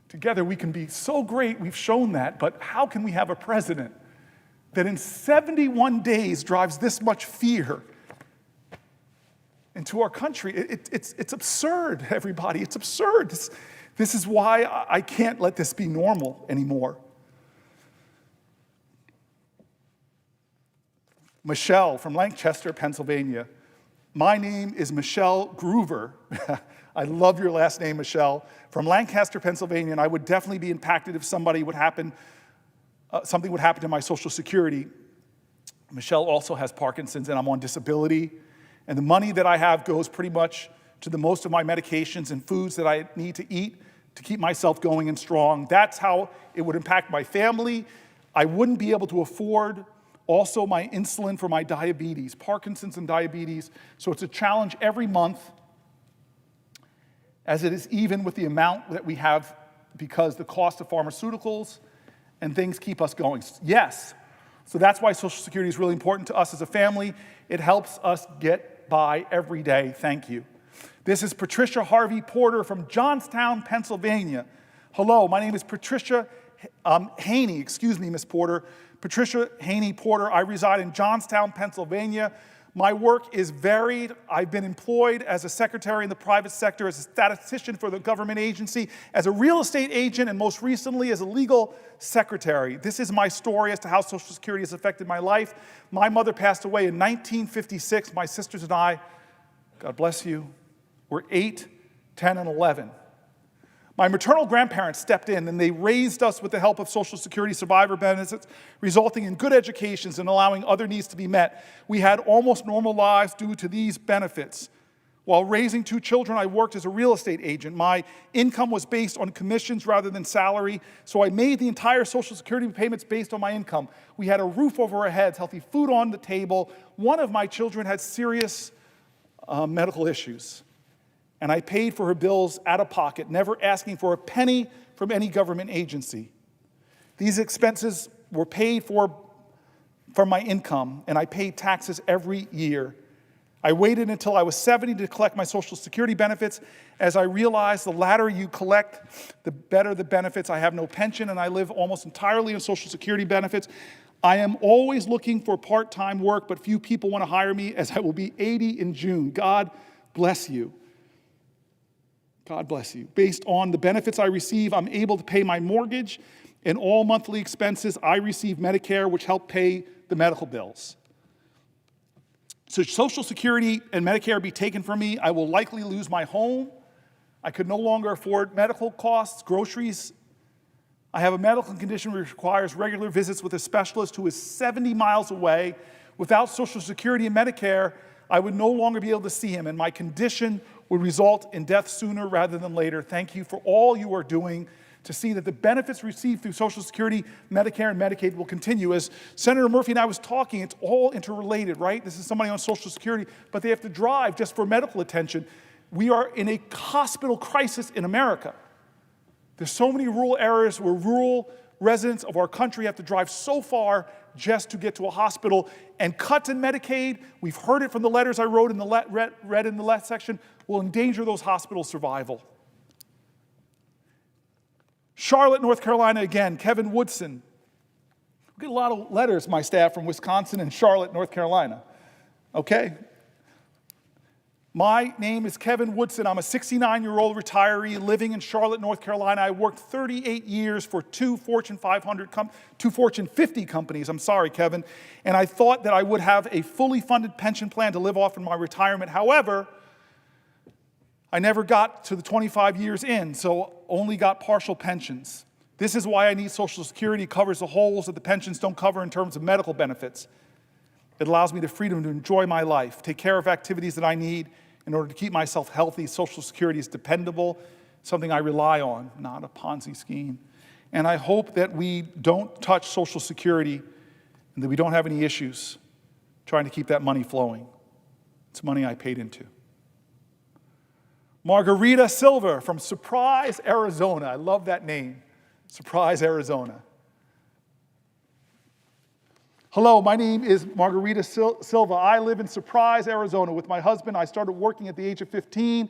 Together we can be so great, we've shown that, but how can we have a president that in 71 days drives this much fear into our country? It's absurd, everybody. It's absurd. This is why I can't let this be normal anymore. Michelle from Lancaster, Pennsylvania. My name is Michelle Groover. I love your last name, Michelle. From Lancaster, Pennsylvania, and I would definitely be impacted if something would happen to my Social Security. Michelle also has Parkinson's, and I'm on disability. And the money that I have goes pretty much to the most of my medications and foods that I need to eat to keep myself going and strong. That's how it would impact my family. I wouldn't be able to afford also my insulin for my diabetes, Parkinson's and diabetes. So it's a challenge every month, as it is even with the amount that we have, because the cost of pharmaceuticals and things keep us going. Yes, so that's why Social Security is really important to us as a family. It helps us get by every day. Thank you. This is Patricia Harvey Porter from Johnstown, Pennsylvania. Hello, my name is Patricia Haney, excuse me, Ms. Porter. Patricia Haney Porter. I reside in Johnstown, Pennsylvania. My work is varied. I've been employed as a secretary in the private sector, as a statistician for the government agency, as a real estate agent, and most recently as a legal secretary. This is my story as to how Social Security has affected my life. My mother passed away in 1956. My sisters and I, God bless you, were 8, 10, and 11. My maternal grandparents stepped in and they raised us with the help of Social Security survivor benefits, resulting in good educations and allowing other needs to be met. We had almost normal lives due to these benefits. While raising 2 children, I worked as a real estate agent. My income was based on commissions rather than salary, so I made the entire Social Security payments based on my income. We had a roof over our heads, healthy food on the table. One of my children had serious medical issues, and I paid for her bills out of pocket, never asking for a penny from any government agency. These expenses were paid for from my income, and I paid taxes every year. I waited until I was 70 to collect my Social Security benefits, as I realized the latter you collect, the better the benefits. I have no pension, and I live almost entirely on Social Security benefits. I am always looking for part-time work, but few people want to hire me, as I will be 80 in June. God bless you. God bless you. Based on the benefits I receive, I'm able to pay my mortgage and all monthly expenses. I receive Medicare, which help pay the medical bills. So Social Security and Medicare be taken from me, I will likely lose my home. I could no longer afford medical costs, groceries. I have a medical condition which requires regular visits with a specialist who is 70 miles away. Without Social Security and Medicare, I would no longer be able to see him, and my condition would result in death sooner rather than later. Thank you for all you are doing to see that the benefits received through Social Security, Medicare, and Medicaid will continue. As Senator Murphy and I was talking, it's all interrelated, right? This is somebody on Social Security, but they have to drive just for medical attention. We are in a hospital crisis in America. There's so many rural areas where rural residents of our country have to drive so far just to get to a hospital. And cuts in Medicaid, we've heard it from the letters I wrote in the read in the last section, will endanger those hospitals' survival. Charlotte, North Carolina, again, Kevin Woodson. We get a lot of letters, my staff, from Wisconsin and Charlotte, North Carolina. Okay? My name is Kevin Woodson. I'm a 69-year-old retiree living in Charlotte, North Carolina. I worked 38 years for 2 Fortune 50 companies. I'm sorry, Kevin. And I thought that I would have a fully funded pension plan to live off in my retirement. However, I never got to the 25 years in, so only got partial pensions. This is why I need Social Security. It covers the holes that the pensions don't cover in terms of medical benefits. It allows me the freedom to enjoy my life, take care of activities that I need in order to keep myself healthy. Social Security is dependable, something I rely on, not a Ponzi scheme. And I hope that we don't touch Social Security and that we don't have any issues trying to keep that money flowing. It's money I paid into. Margarita Silva from Surprise, Arizona. I love that name, Surprise, Arizona. Hello, my name is Margarita Silva. I live in Surprise, Arizona. With my husband, I started working at the age of 15,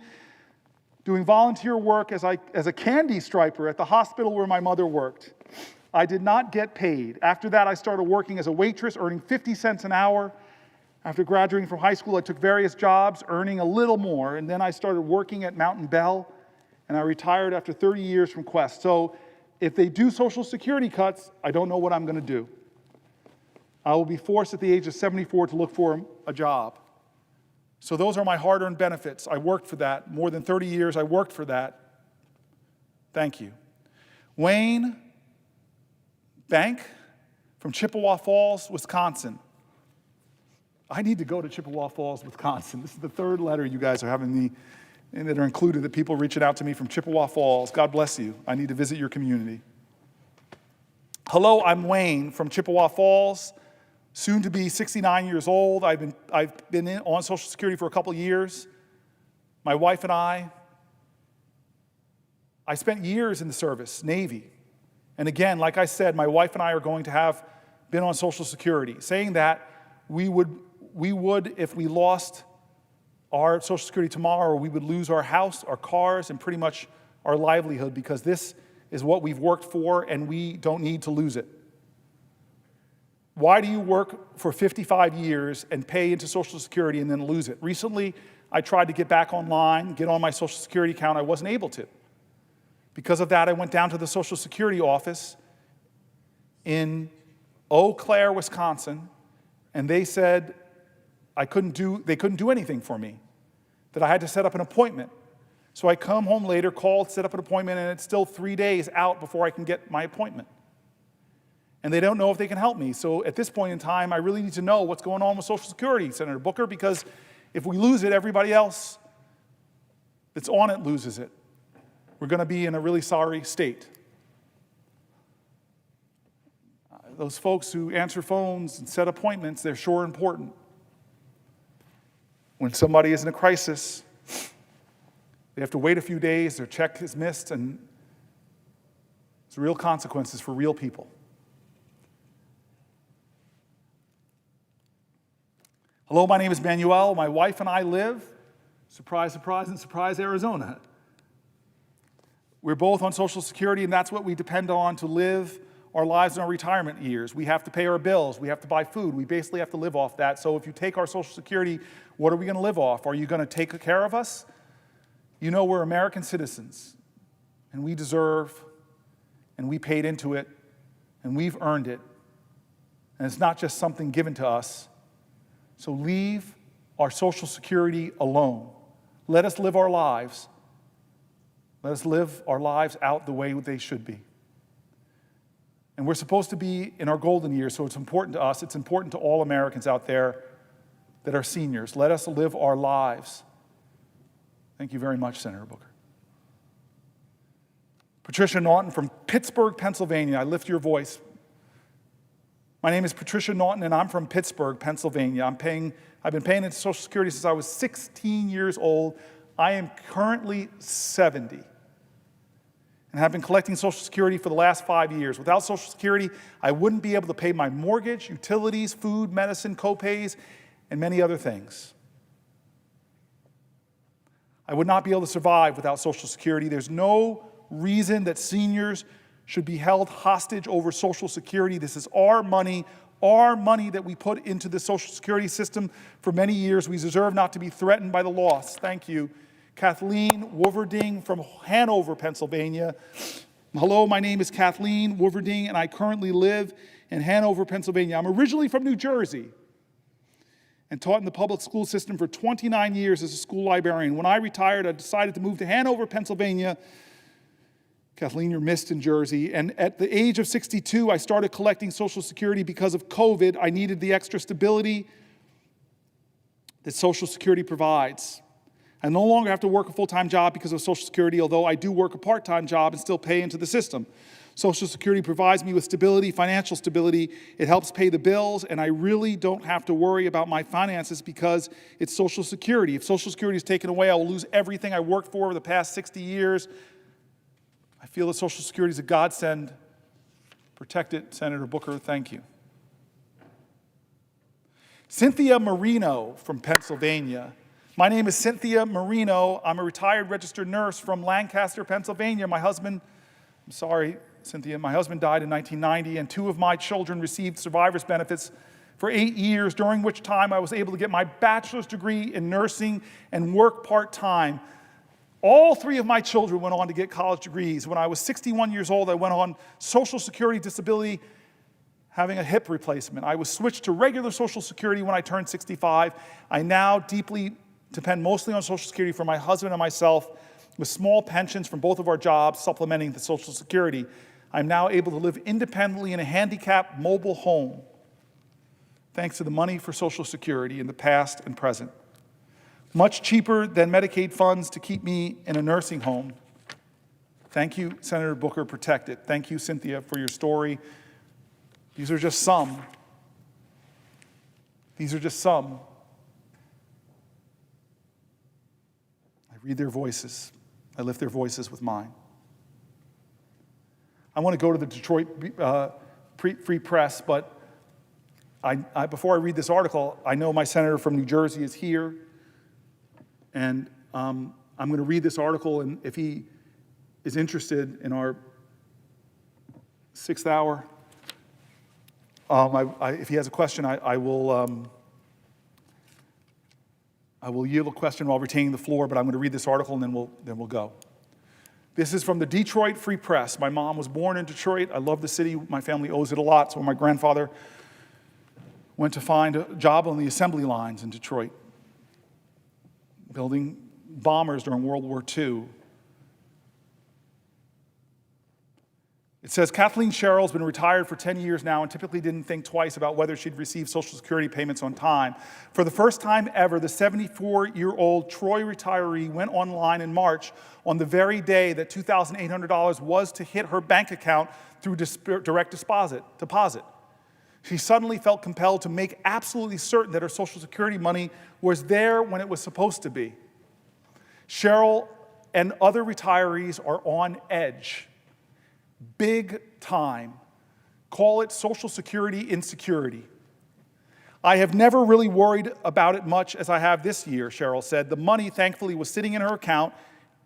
doing volunteer work as a candy striper at the hospital where my mother worked. I did not get paid. After that, I started working as a waitress, earning 50 cents an hour. After graduating from high school, I took various jobs, earning a little more, and then I started working at Mountain Bell, and I retired after 30 years from Quest. So if they do Social Security cuts, I don't know what I'm going to do. I will be forced at the age of 74 to look for a job. So those are my hard-earned benefits. I worked for that. More than 30 years, I worked for that. Thank you. Wayne Bank from Chippewa Falls, Wisconsin. I need to go to Chippewa Falls, Wisconsin. This is the third letter you guys are having me, and that are included, the people reaching out to me from Chippewa Falls. God bless you. I need to visit your community. Hello, I'm Wayne from Chippewa Falls, soon to be 69 years old. I've been on Social Security for a couple years. My wife and I spent years in the service, Navy. And again, like I said, my wife and I are going to have been on Social Security, saying that we would, if we lost our Social Security tomorrow, we would lose our house, our cars, and pretty much our livelihood, because this is what we've worked for and we don't need to lose it. Why do you work for 55 years and pay into Social Security and then lose it? Recently, I tried to get back online, get on my Social Security account. I wasn't able to. Because of that, I went down to the Social Security office in Eau Claire, Wisconsin, and they said they couldn't do anything for me, that I had to set up an appointment. So I come home later, call, set up an appointment, and it's still 3 days out before I can get my appointment. And they don't know if they can help me. So at this point in time, I really need to know what's going on with Social Security, Senator Booker, because if we lose it, everybody else that's on it loses it. We're going to be in a really sorry state. Those folks who answer phones and set appointments, they're sure important. When somebody is in a crisis, they have to wait a few days, their check is missed, and there's real consequences for real people. Hello, my name is Manuel. My wife and I live, surprise, surprise, in Surprise, Arizona. We're both on Social Security, and that's what we depend on to live our lives in our retirement years. We have to pay our bills. We have to buy food. We basically have to live off that. So if you take our Social Security, what are we going to live off? Are you going to take care of us? You know, we're American citizens, and we deserve, and we paid into it, and we've earned it. And it's not just something given to us. So leave our Social Security alone. Let us live our lives. Let us live our lives out the way they should be. And we're supposed to be in our golden years, so it's important to us. It's important to all Americans out there that are seniors. Let us live our lives. Thank you very much, Senator Booker. Patricia Naughton from Pittsburgh, Pennsylvania. I lift your voice. My name is Patricia Naughton, and I'm from Pittsburgh, Pennsylvania. I've been paying into Social Security since I was 16 years old. I am currently 70 and have been collecting Social Security for the last 5 years. Without Social Security, I wouldn't be able to pay my mortgage, utilities, food, medicine, co-pays, and many other things. I would not be able to survive without Social Security. There's no reason that seniors should be held hostage over Social Security. This is our money that we put into the Social Security system for many years. We deserve not to be threatened by the loss. Thank you. Kathleen Wolverding from Hanover, Pennsylvania. Hello, my name is Kathleen Wolverding, and I currently live in Hanover, Pennsylvania. I'm originally from New Jersey, and taught in the public school system for 29 years as a school librarian. When I retired, I decided to move to Hanover, Pennsylvania. Kathleen, you're missed in Jersey. And at the age of 62, I started collecting Social Security because of COVID. I needed the extra stability that Social Security provides. I no longer have to work a full-time job because of Social Security, although I do work a part-time job and still pay into the system. Social Security provides me with stability, financial stability. It helps pay the bills, and I really don't have to worry about my finances because it's Social Security. If Social Security is taken away, I will lose everything I worked for over the past 60 years. I feel that Social Security is a godsend. Protect it, Senator Booker. Thank you. Cynthia Marino from Pennsylvania. My name is Cynthia Marino. I'm a retired registered nurse from Lancaster, Pennsylvania. My husband died in 1990, and 2 of my children received survivor's benefits for 8 years, during which time I was able to get my bachelor's degree in nursing and work part-time. All 3 of my children went on to get college degrees. When I was 61 years old, I went on Social Security disability, having a hip replacement. I was switched to regular Social Security when I turned 65. I now deeply depend mostly on Social Security for my husband and myself, with small pensions from both of our jobs supplementing the Social Security. I'm now able to live independently in a handicapped mobile home, thanks to the money for Social Security in the past and present. Much cheaper than Medicaid funds to keep me in a nursing home. Thank you, Senator Booker. Protect it. Thank you, Cynthia, for your story. These are just some. These are just some. I read their voices. I lift their voices with mine. I want to go to the Detroit Free Press, but before I read this article, I know my senator from New Jersey is here, and I'm going to read this article, and if he is interested in our 6th hour, if he has a question, I will yield a question while retaining the floor, but I'm going to read this article and then we'll go. This is from the Detroit Free Press. My mom was born in Detroit. I love the city. My family owes it a lot. So when my grandfather went to find a job on the assembly lines in Detroit, building bombers during World War II. It says, Kathleen Sherrill's been retired for 10 years now and typically didn't think twice about whether she'd receive Social Security payments on time. For the first time ever, the 74-year-old Troy retiree went online in March on the very day that $2,800 was to hit her bank account through direct deposit. She suddenly felt compelled to make absolutely certain that her Social Security money was there when it was supposed to be. Cheryl and other retirees are on edge. Big time. Call it Social Security insecurity. I have never really worried about it much as I have this year, Cheryl said. The money, thankfully, was sitting in her account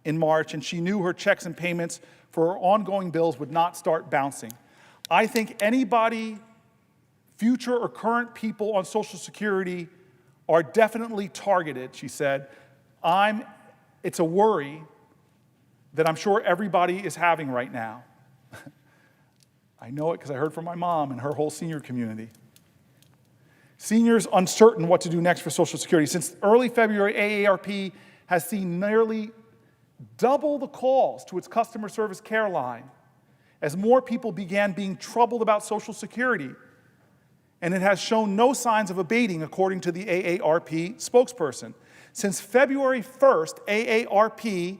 in March, and she knew her checks and payments for her ongoing bills would not start bouncing. I think anybody, future or current people on Social Security, are definitely targeted, she said. It's a worry that I'm sure everybody is having right now. I know it because I heard from my mom and her whole senior community. Seniors uncertain what to do next for Social Security. Since early February, AARP has seen nearly double the calls to its customer service care line as more people began being troubled about Social Security. And it has shown no signs of abating, according to the AARP spokesperson. Since February 1st, AARP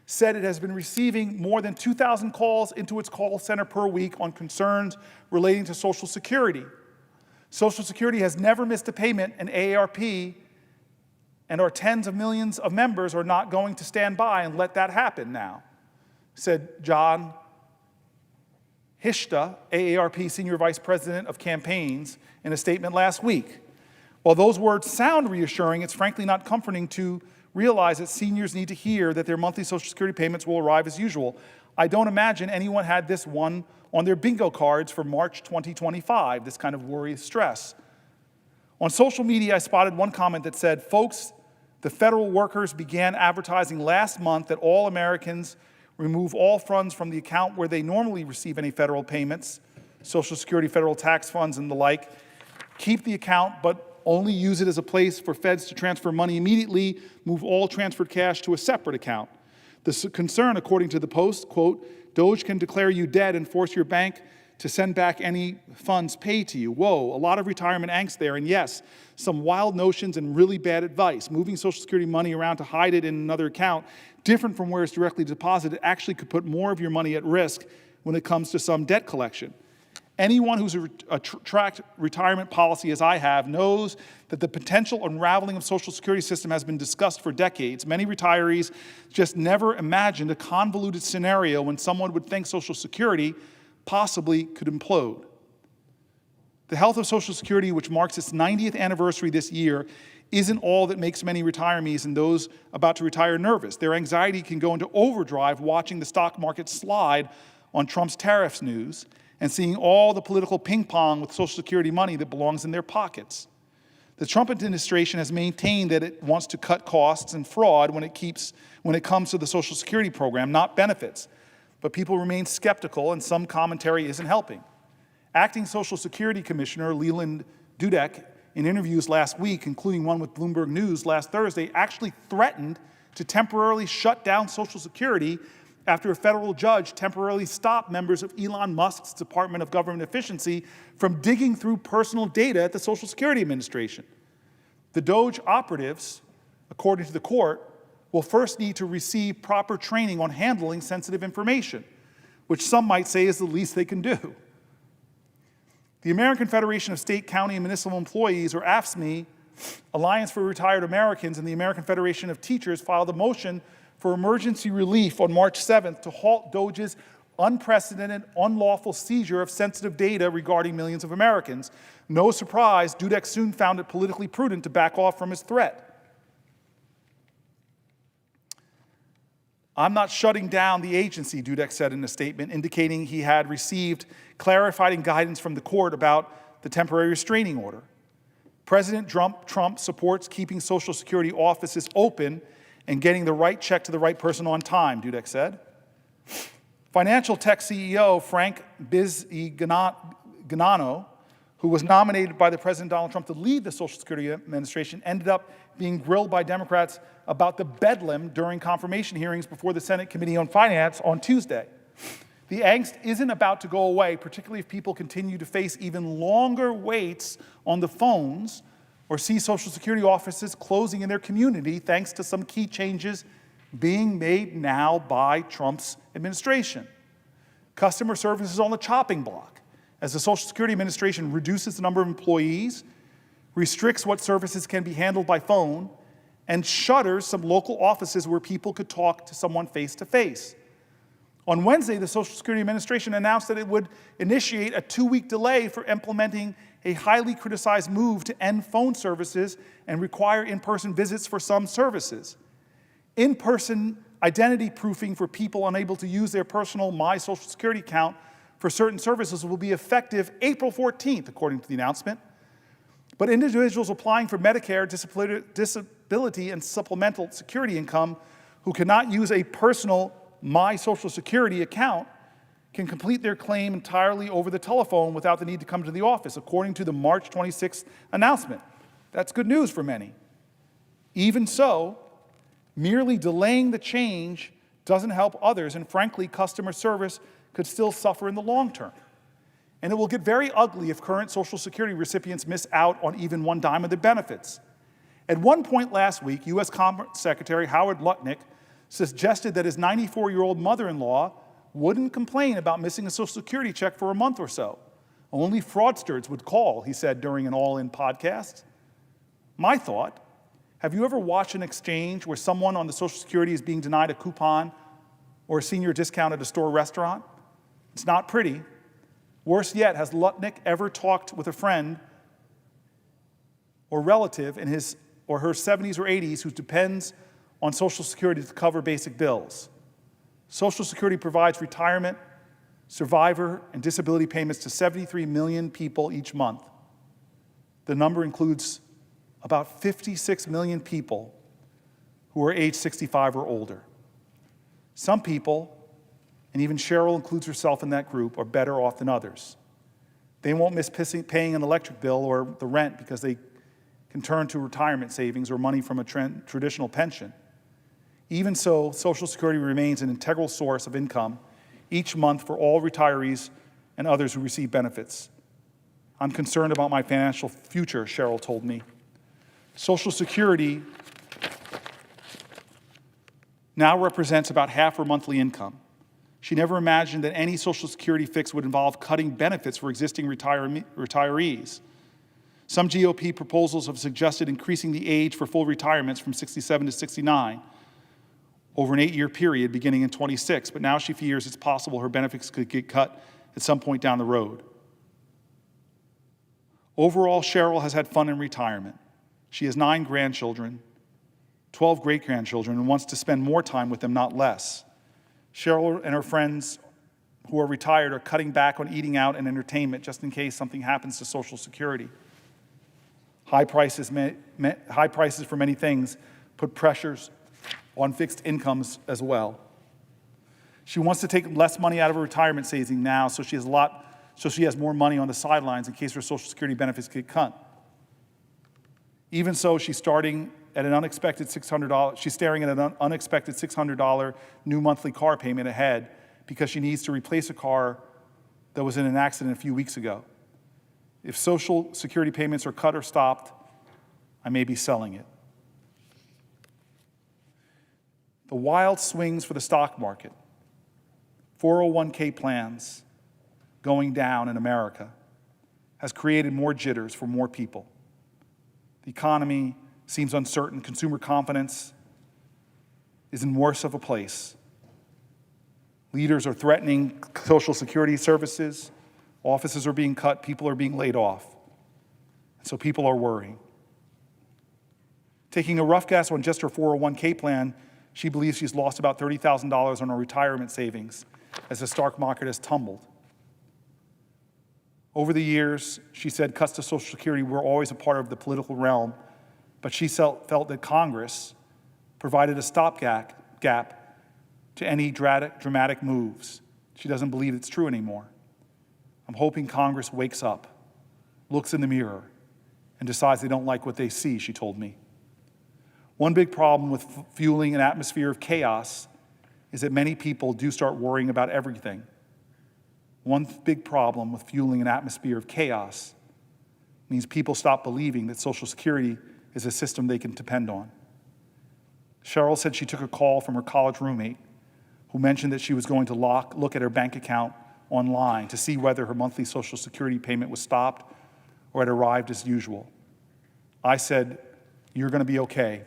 said it has been receiving more than 2,000 calls into its call center per week on concerns relating to Social Security. Social Security has never missed a payment, and AARP and our tens of millions of members are not going to stand by and let that happen now, said John Hishta, AARP Senior Vice President of Campaigns, in a statement last week. While those words sound reassuring, it's frankly not comforting to realize that seniors need to hear that their monthly Social Security payments will arrive as usual. I don't imagine anyone had this one on their bingo cards for March 2025, this kind of worry, stress. On social media, I spotted one comment that said, folks, the federal workers began advertising last month that all Americans remove all funds from the account where they normally receive any federal payments, Social Security, federal tax funds, and the like, keep the account, but only use it as a place for feds to transfer money immediately, move all transferred cash to a separate account. The concern, according to the Post, quote, Doge can declare you dead and force your bank to send back any funds paid to you. Whoa, a lot of retirement angst there, and yes, some wild notions and really bad advice. Moving Social Security money around to hide it in another account, different from where it's directly deposited, actually could put more of your money at risk when it comes to some debt collection. Anyone who's tracked retirement policy as I have knows that the potential unraveling of Social Security system has been discussed for decades. Many retirees just never imagined a convoluted scenario when someone would think Social Security possibly could implode. The health of Social Security, which marks its 90th anniversary this year, isn't all that makes many retirees and those about to retire nervous. Their anxiety can go into overdrive watching the stock market slide on Trump's tariffs news and seeing all the political ping pong with Social Security money that belongs in their pockets. The Trump administration has maintained that it wants to cut costs and fraud when it comes to the Social Security program, not benefits. But people remain skeptical, and some commentary isn't helping. Acting Social Security Commissioner Leland Dudek, in interviews last week, including one with Bloomberg News last Thursday, actually threatened to temporarily shut down Social Security after a federal judge temporarily stopped members of Elon Musk's Department of Government Efficiency from digging through personal data at the Social Security Administration. The Doge operatives, according to the court, will first need to receive proper training on handling sensitive information, which some might say is the least they can do. The American Federation of State, County, and Municipal Employees, or AFSCME, Alliance for Retired Americans, and the American Federation of Teachers filed a motion for emergency relief on March 7th to halt Doge's unprecedented, unlawful seizure of sensitive data regarding millions of Americans. No surprise, Dudek soon found it politically prudent to back off from his threat. I'm not shutting down the agency, Dudek said in a statement, indicating he had received clarifying guidance from the court about the temporary restraining order. President Trump supports keeping Social Security offices open and getting the right check to the right person on time, Dudek said. Financial tech CEO Frank Bisignano, who was nominated by the President Donald Trump to lead the Social Security Administration, ended up being grilled by Democrats about the bedlam during confirmation hearings before the Senate Committee on Finance on Tuesday. The angst isn't about to go away, particularly if people continue to face even longer waits on the phones or see Social Security offices closing in their community thanks to some key changes being made now by Trump's administration. Customer service is on the chopping block as the Social Security Administration reduces the number of employees, restricts what services can be handled by phone, and shutters some local offices where people could talk to someone face-to-face. On Wednesday, the Social Security Administration announced that it would initiate a 2-week delay for implementing a highly criticized move to end phone services and require in-person visits for some services. In-person identity proofing for people unable to use their personal My Social Security account for certain services will be effective April 14th, according to the announcement. But individuals applying for Medicare, disability, and supplemental security income who cannot use a personal My Social Security account can complete their claim entirely over the telephone without the need to come to the office, according to the March 26th announcement. That's good news for many. Even so, merely delaying the change doesn't help others, and frankly, customer service could still suffer in the long term. And it will get very ugly if current Social Security recipients miss out on even one dime of their benefits. At one point last week, US Commerce Secretary Howard Lutnick suggested that his 94-year-old mother-in-law wouldn't complain about missing a Social Security check for a month or so. Only fraudsters would call, he said during an All In podcast. My thought, have you ever watched an exchange where someone on the Social Security is being denied a coupon or a senior discount at a store restaurant? It's not pretty. Worse yet, has Lutnick ever talked with a friend or relative in his or her 70s or 80s who depends on Social Security to cover basic bills? Social Security provides retirement, survivor, and disability payments to 73 million people each month. The number includes about 56 million people who are age 65 or older. Some people, and even Cheryl includes herself in that group, are better off than others. They won't miss paying an electric bill or the rent because they can turn to retirement savings or money from a traditional pension. Even so, Social Security remains an integral source of income each month for all retirees and others who receive benefits. I'm concerned about my financial future, Cheryl told me. Social Security now represents about half her monthly income. She never imagined that any Social Security fix would involve cutting benefits for existing retirees. Some GOP proposals have suggested increasing the age for full retirements from 67 to 69 over an 8-year period beginning in 26, but now she fears it's possible her benefits could get cut at some point down the road. Overall, Cheryl has had fun in retirement. She has 9 grandchildren, 12 great-grandchildren, and wants to spend more time with them, not less. Cheryl and her friends who are retired are cutting back on eating out and entertainment just in case something happens to Social Security. High prices for many things put pressures on fixed incomes as well. She wants to take less money out of her retirement savings now so she has more money on the sidelines in case her Social Security benefits get cut. Even so, she's staring at an unexpected $600 new monthly car payment ahead because she needs to replace a car that was in an accident a few weeks ago. If Social Security payments are cut or stopped, I may be selling it. The wild swings for the stock market, 401k plans going down in America, has created more jitters for more people. The economy seems uncertain. Consumer confidence is in worse of a place. Leaders are threatening Social Security services. Offices are being cut. People are being laid off. And so people are worrying. Taking a rough guess on just her 401k plan, she believes she's lost about $30,000 on her retirement savings as the stock market has tumbled. Over the years, she said cuts to Social Security were always a part of the political realm, but she felt that Congress provided a stopgap to any dramatic moves. She doesn't believe it's true anymore. I'm hoping Congress wakes up, looks in the mirror, and decides they don't like what they see, she told me. One big problem with fueling an atmosphere of chaos is that many people do start worrying about everything. One big problem with fueling an atmosphere of chaos means people stop believing that Social Security is a system they can depend on. Cheryl said she took a call from her college roommate who mentioned that she was going to look at her bank account online to see whether her monthly Social Security payment was stopped or had arrived as usual. I said, "You're going to be okay.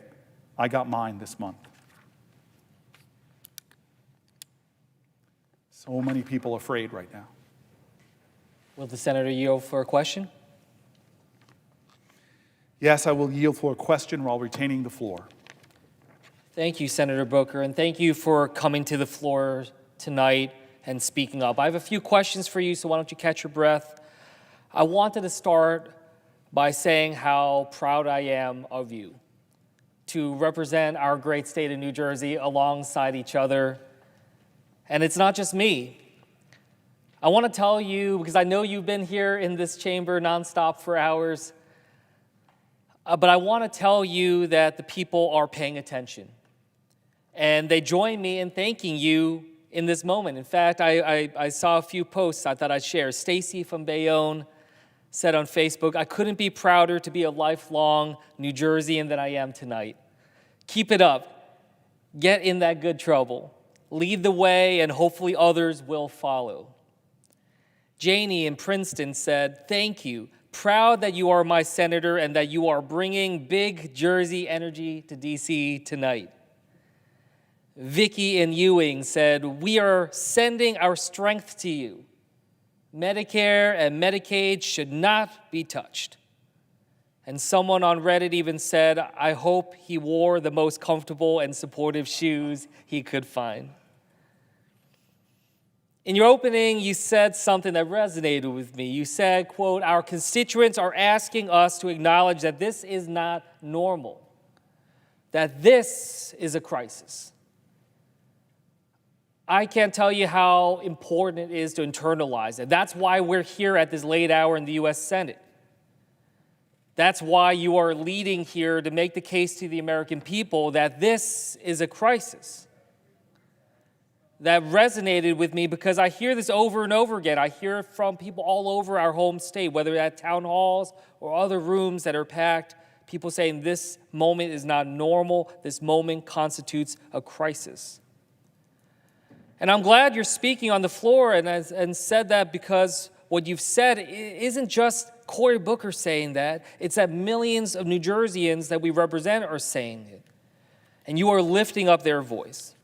I got mine this month." So many people afraid right now. Will the senator yield for a question? Yes, I will yield for a question while retaining the floor. Thank you, Senator Booker, and thank you for coming to the floor tonight and speaking up. I have a few questions for you, so why don't you catch your breath? I wanted to start by saying how proud I am of you to represent our great state of New Jersey alongside each other. And it's not just me. I want to tell you, because I know you've been here in this chamber nonstop for hours, but I want to tell you that the people are paying attention. And they join me in thanking you in this moment. In fact, I saw a few posts I thought I'd share. Stacy from Bayonne said on Facebook, "I couldn't be prouder to be a lifelong New Jerseyan than I am tonight. Keep it up. Get in that good trouble. Lead the way, and hopefully others will follow." Janie in Princeton said, "Thank you. Proud that you are my senator and that you are bringing big Jersey energy to DC tonight." Vicky in Ewing said, "We are sending our strength to you. Medicare and Medicaid should not be touched." And someone on Reddit even said, "I hope he wore the most comfortable and supportive shoes he could find." In your opening, you said something that resonated with me. You said, quote, "Our constituents are asking us to acknowledge that this is not normal, that this is a crisis." I can't tell you how important it is to internalize it. That's why we're here at this late hour in the U.S. Senate. That's why you are leading here to make the case to the American people that this is a crisis. That resonated with me because I hear this over and over again. I hear it from people all over our home state, whether at town halls or other rooms that are packed, people saying this moment is not normal, this moment constitutes a crisis. And I'm glad you're speaking on the floor and said that, because what you've said isn't just Cory Booker saying that, it's that millions of New Jerseyans that we represent are saying it. And you are lifting up their voice.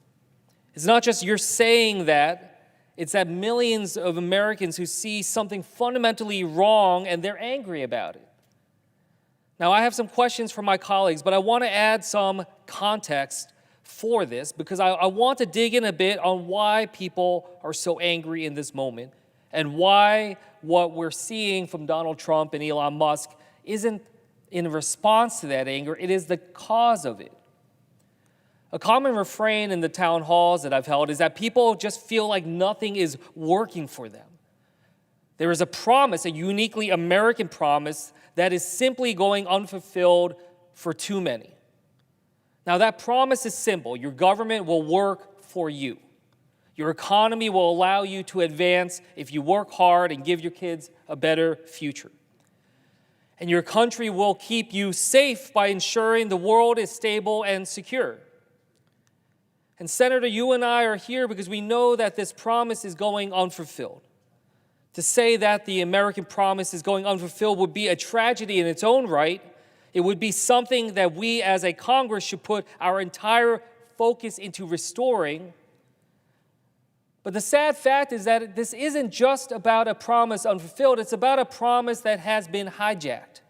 It's not just you're saying that, it's that millions of Americans who see something fundamentally wrong and they're angry about it. Now, I have some questions for my colleagues, but I want to add some context for this because I want to dig in a bit on why people are so angry in this moment and why what we're seeing from Donald Trump and Elon Musk isn't in response to that anger, it is the cause of it. A common refrain in the town halls that I've held is that people just feel like nothing is working for them. There is a promise, a uniquely American promise, that is simply going unfulfilled for too many. Now, that promise is simple. Your government will work for you. Your economy will allow you to advance if you work hard and give your kids a better future. And your country will keep you safe by ensuring the world is stable and secure. And Senator, you and I are here because we know that this promise is going unfulfilled. To say that the American promise is going unfulfilled would be a tragedy in its own right. It would be something that we as a Congress should put our entire focus into restoring. But the sad fact is that this isn't just about a promise unfulfilled. It's about a promise that has been hijacked.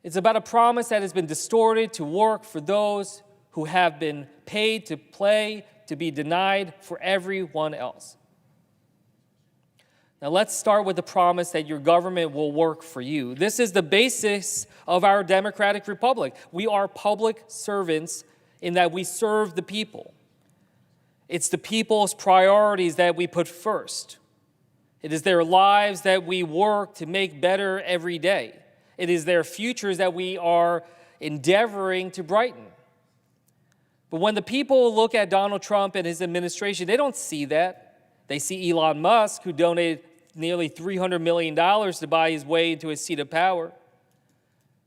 It's about a promise that has been distorted to work for those who have been paid to play, to be denied for everyone else. Now let's start with the promise that your government will work for you. This is the basis of our democratic republic. We are public servants in that we serve the people. It's the people's priorities that we put first. It is their lives that we work to make better every day. It is their futures that we are endeavoring to brighten. But when the people look at Donald Trump and his administration, they don't see that. They see Elon Musk, who donated nearly $300 million to buy his way into a seat of power.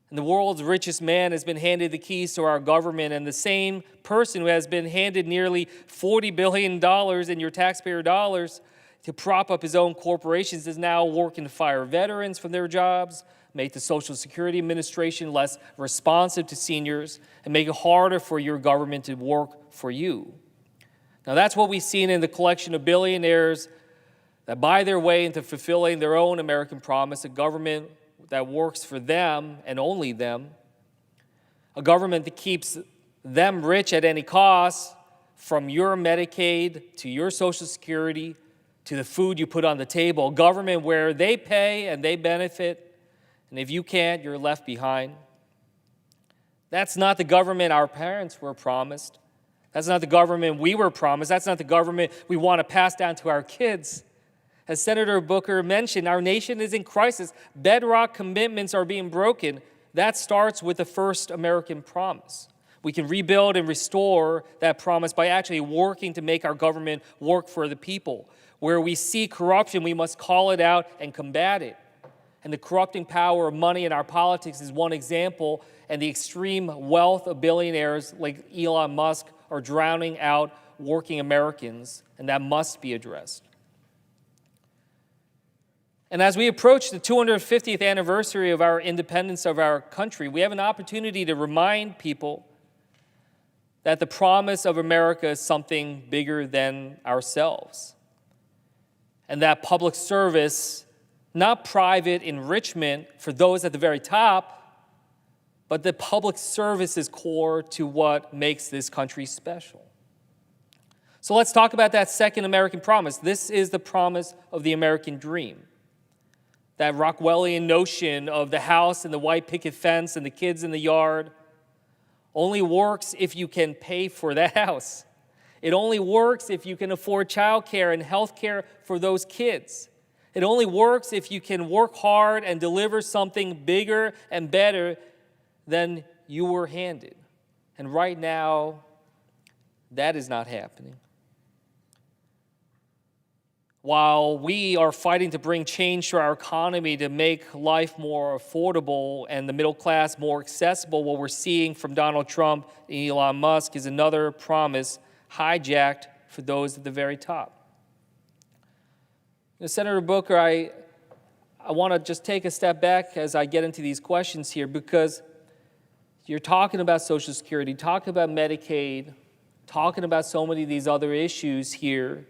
And the world's richest man has been handed the keys to our government, and the same person who has been handed nearly $40 billion in your taxpayer dollars to prop up his own corporations is now working to fire veterans from their jobs, make the Social Security Administration less responsive to seniors, and make it harder for your government to work for you. Now, that's what we've seen in the collection of billionaires that buy their way into fulfilling their own American promise, a government that works for them and only them, a government that keeps them rich at any cost, from your Medicaid to your Social Security to the food you put on the table, a government where they pay and they benefit, and if you can't, you're left behind. That's not the government our parents were promised. That's not the government we were promised. That's not the government we want to pass down to our kids. As Senator Booker mentioned, our nation is in crisis. Bedrock commitments are being broken. That starts with the first American promise. We can rebuild and restore that promise by actually working to make our government work for the people. Where we see corruption, we must call it out and combat it. And the corrupting power of money in our politics is one example, and the extreme wealth of billionaires like Elon Musk are drowning out working Americans, and that must be addressed. And as we approach the 250th anniversary of our independence of our country, we have an opportunity to remind people that the promise of America is something bigger than ourselves, and that public service, not private enrichment for those at the very top, but that public service is core to what makes this country special. So let's talk about that second American promise. This is the promise of the American dream. That Rockwellian notion of the house and the white picket fence and the kids in the yard only works if you can pay for that house. It only works if you can afford childcare and health care for those kids. It only works if you can work hard and deliver something bigger and better than you were handed. And right now, that is not happening. While we are fighting to bring change to our economy to make life more affordable and the middle class more accessible, what we're seeing from Donald Trump and Elon Musk is another promise hijacked for those at the very top. Now, Senator Booker, I want to just take a step back as I get into these questions here, because you're talking about Social Security, talking about Medicaid, talking about so many of these other issues here.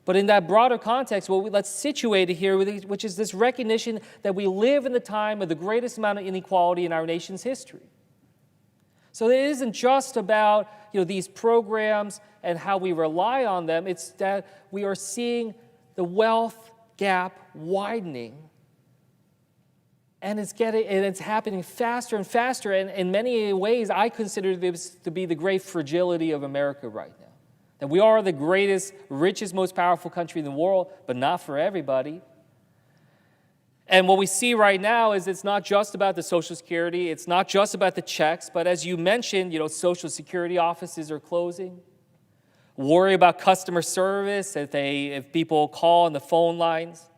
But in that broader context, let's situate it here, which is this recognition that we live in the time of the greatest amount of inequality in our nation's history. So it isn't just about these programs and how we rely on them. It's that we are seeing the wealth gap widening. And it's happening faster and faster. And in many ways, I consider this to be the great fragility of America right now. That we are the greatest, richest, most powerful country in the world, but not for everybody. And what we see right now is it's not just about the Social Security, it's not just about the checks, but as you mentioned, Social Security offices are closing. Worry about customer service if people call on the phone lines.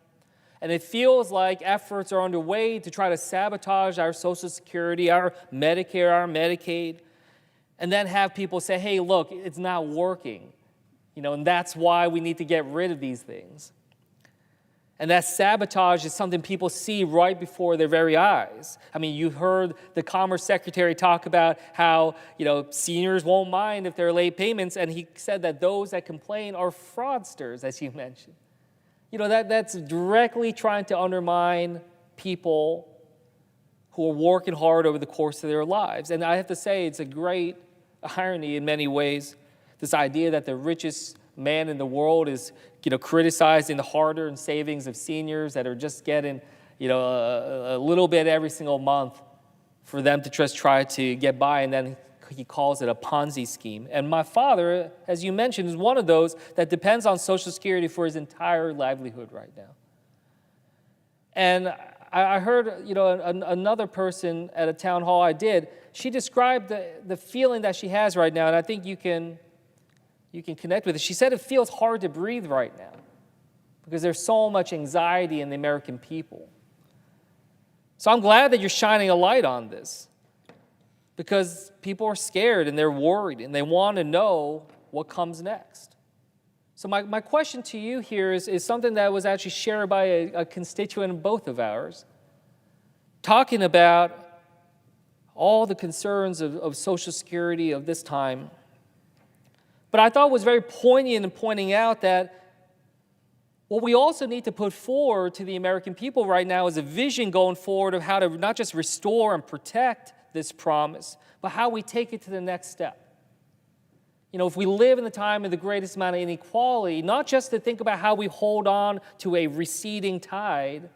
And it feels like efforts are underway to try to sabotage our Social Security, our Medicare, our Medicaid, and then have people say, hey, look, it's not working. And that's why we need to get rid of these things. And that sabotage is something people see right before their very eyes. I mean, you heard the Commerce Secretary talk about how, seniors won't mind if there are late payments, and he said that those that complain are fraudsters, as you mentioned. That's directly trying to undermine people who are working hard over the course of their lives. And I have to say, it's a great irony in many ways, this idea that the richest man in the world is, criticizing the hard-earned savings of seniors that are just getting, a little bit every single month for them to just try to get by, and then he calls it a Ponzi scheme. And my father, as you mentioned, is one of those that depends on Social Security for his entire livelihood right now. And I heard, another person at a town hall I did, she described the feeling that she has right now, and I think you can connect with it. She said it feels hard to breathe right now because there's so much anxiety in the American people. So I'm glad that you're shining a light on this, because people are scared and they're worried and they want to know what comes next. So my question to you here is something that was actually shared by a constituent of both of ours, talking about all the concerns of Social Security of this time. But I thought it was very poignant in pointing out that what we also need to put forward to the American people right now is a vision going forward of how to not just restore and protect this promise, but how we take it to the next step. If we live in the time of the greatest amount of inequality, not just to think about how we hold on to a receding tide,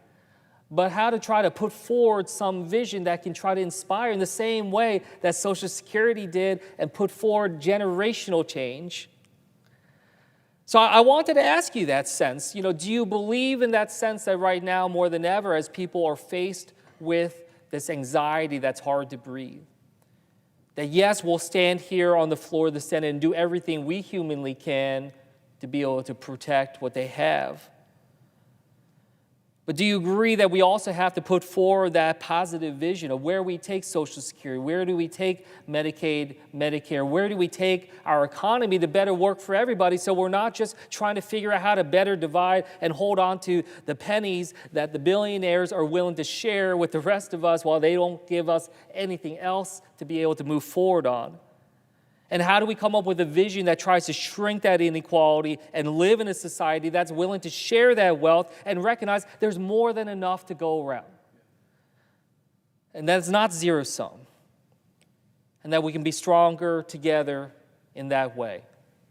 but how to try to put forward some vision that can try to inspire in the same way that Social Security did and put forward generational change. So I wanted to ask you that sense. Do you believe in that sense that right now, more than ever, as people are faced with this anxiety that's hard to breathe, that yes, we'll stand here on the floor of the Senate and do everything we humanly can to be able to protect what they have? But do you agree that we also have to put forward that positive vision of where we take Social Security, where do we take Medicaid, Medicare, where do we take our economy to better work for everybody, so we're not just trying to figure out how to better divide and hold on to the pennies that the billionaires are willing to share with the rest of us while they don't give us anything else to be able to move forward on? And how do we come up with a vision that tries to shrink that inequality and live in a society that's willing to share that wealth and recognize there's more than enough to go around? And that's not zero sum. And that we can be stronger together in that way.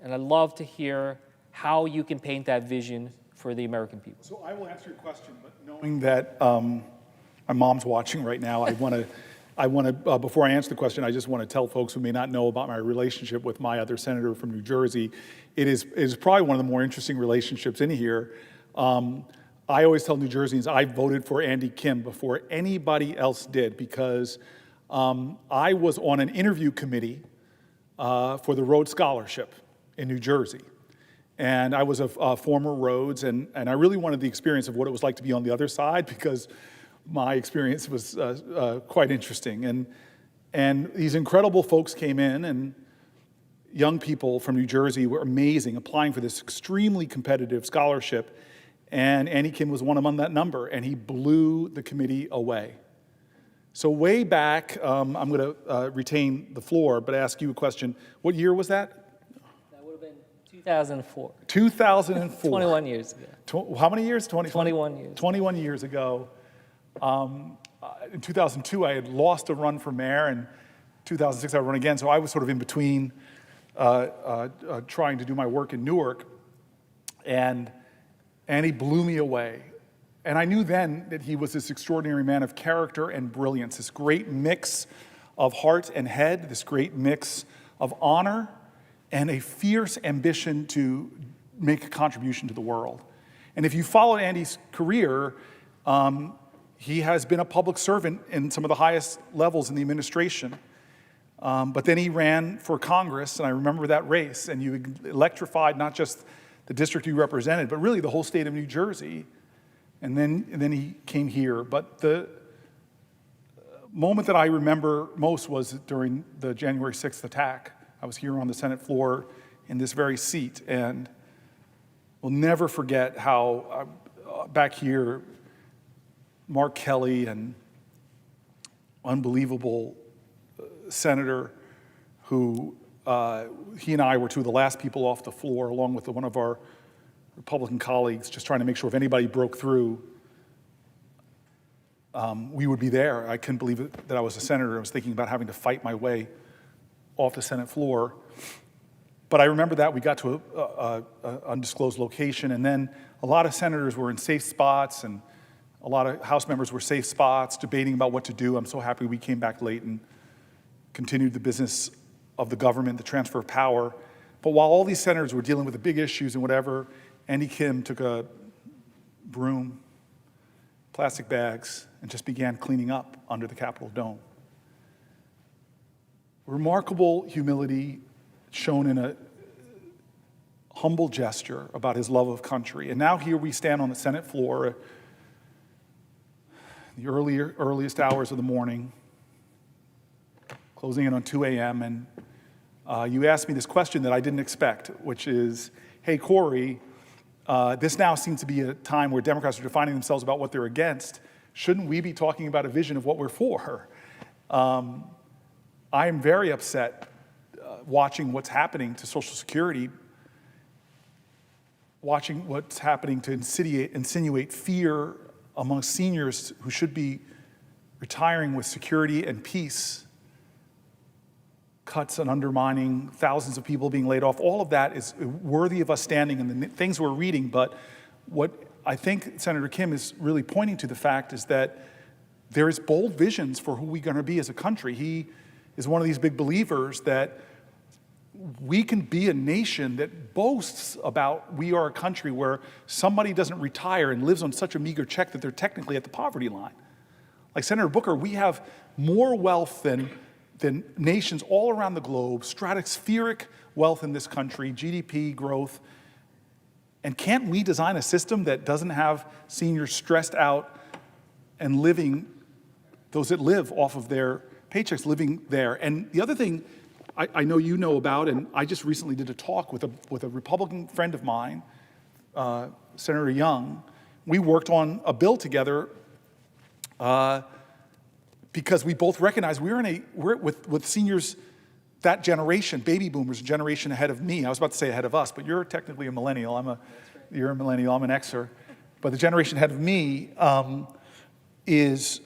And I'd love to hear how you can paint that vision for the American people. So I will answer your question, but knowing that my mom's watching right now, I want to, before I answer the question, I just want to tell folks who may not know about my relationship with my other senator from New Jersey. It is probably one of the more interesting relationships in here. I always tell New Jerseyans I voted for Andy Kim before anybody else did because I was on an interview committee for the Rhodes Scholarship in New Jersey. And I was a former Rhodes, and I really wanted the experience of what it was like to be on the other side because my experience was quite interesting. And these incredible folks came in, and young people from New Jersey were amazing, applying for this extremely competitive scholarship. And Andy Kim was one among that number, and he blew the committee away. So way back, I'm going to retain the floor, but ask you a question. What year was that? That would have been 2004. 2004. 21 years ago. How many years? 21 years. 21 years ago. In 2002, I had lost a run for mayor, and 2006 I run again, so I was sort of in between trying to do my work in Newark, and he blew me away. And I knew then that he was this extraordinary man of character and brilliance, this great mix of heart and head, this great mix of honor and a fierce ambition to make a contribution to the world. And if you followed Andy's career, he has been a public servant in some of the highest levels in the administration. But then he ran for Congress, and I remember that race, and you electrified not just the district you represented, but really the whole state of New Jersey. And then he came here. But the moment that I remember most was during the January 6th attack. I was here on the Senate floor in this very seat, and will never forget how back here, Mark Kelly, an unbelievable senator who, he and I were two of the last people off the floor, along with one of our Republican colleagues, just trying to make sure if anybody broke through, we would be there. I couldn't believe it, that I was a senator. I was thinking about having to fight my way off the Senate floor. But I remember that we got to an undisclosed location, and then a lot of senators were in safe spots, and a lot of House members were safe spots, debating about what to do. I'm so happy we came back late and continued the business of the government, the transfer of power. But while all these senators were dealing with the big issues and whatever, Andy Kim took a broom, plastic bags, and just began cleaning up under the Capitol dome. Remarkable humility shown in a humble gesture about his love of country. And now here we stand on the Senate floor, the earliest hours of the morning, closing in on 2 a.m., and you asked me this question that I didn't expect, which is, hey, Cory, this now seems to be a time where Democrats are defining themselves about what they're against. Shouldn't we be talking about a vision of what we're for? I am very upset watching what's happening to Social Security, watching what's happening to insinuate fear among seniors who should be retiring with security and peace, cuts and undermining, thousands of people being laid off. All of that is worthy of us standing in the things we're reading. But what I think Senator Kim is really pointing to the fact is that there is bold visions for who we're going to be as a country. He is one of these big believers that we can be a nation that boasts about we are a country where somebody doesn't retire and lives on such a meager check that they're technically at the poverty line. Like Senator Booker, we have more wealth than nations all around the globe, stratospheric wealth in this country, GDP growth. And can't we design a system that doesn't have seniors stressed out and living, those that live off of their paychecks, living there? And the other thing I know you know about, and I just recently did a talk with a Republican friend of mine, Senator Young. We worked on a bill together because we both recognize we're with seniors, that generation, baby boomers, a generation ahead of me. I was about to say ahead of us, but you're technically a millennial. You're a millennial, I'm an Xer. But the generation ahead of me is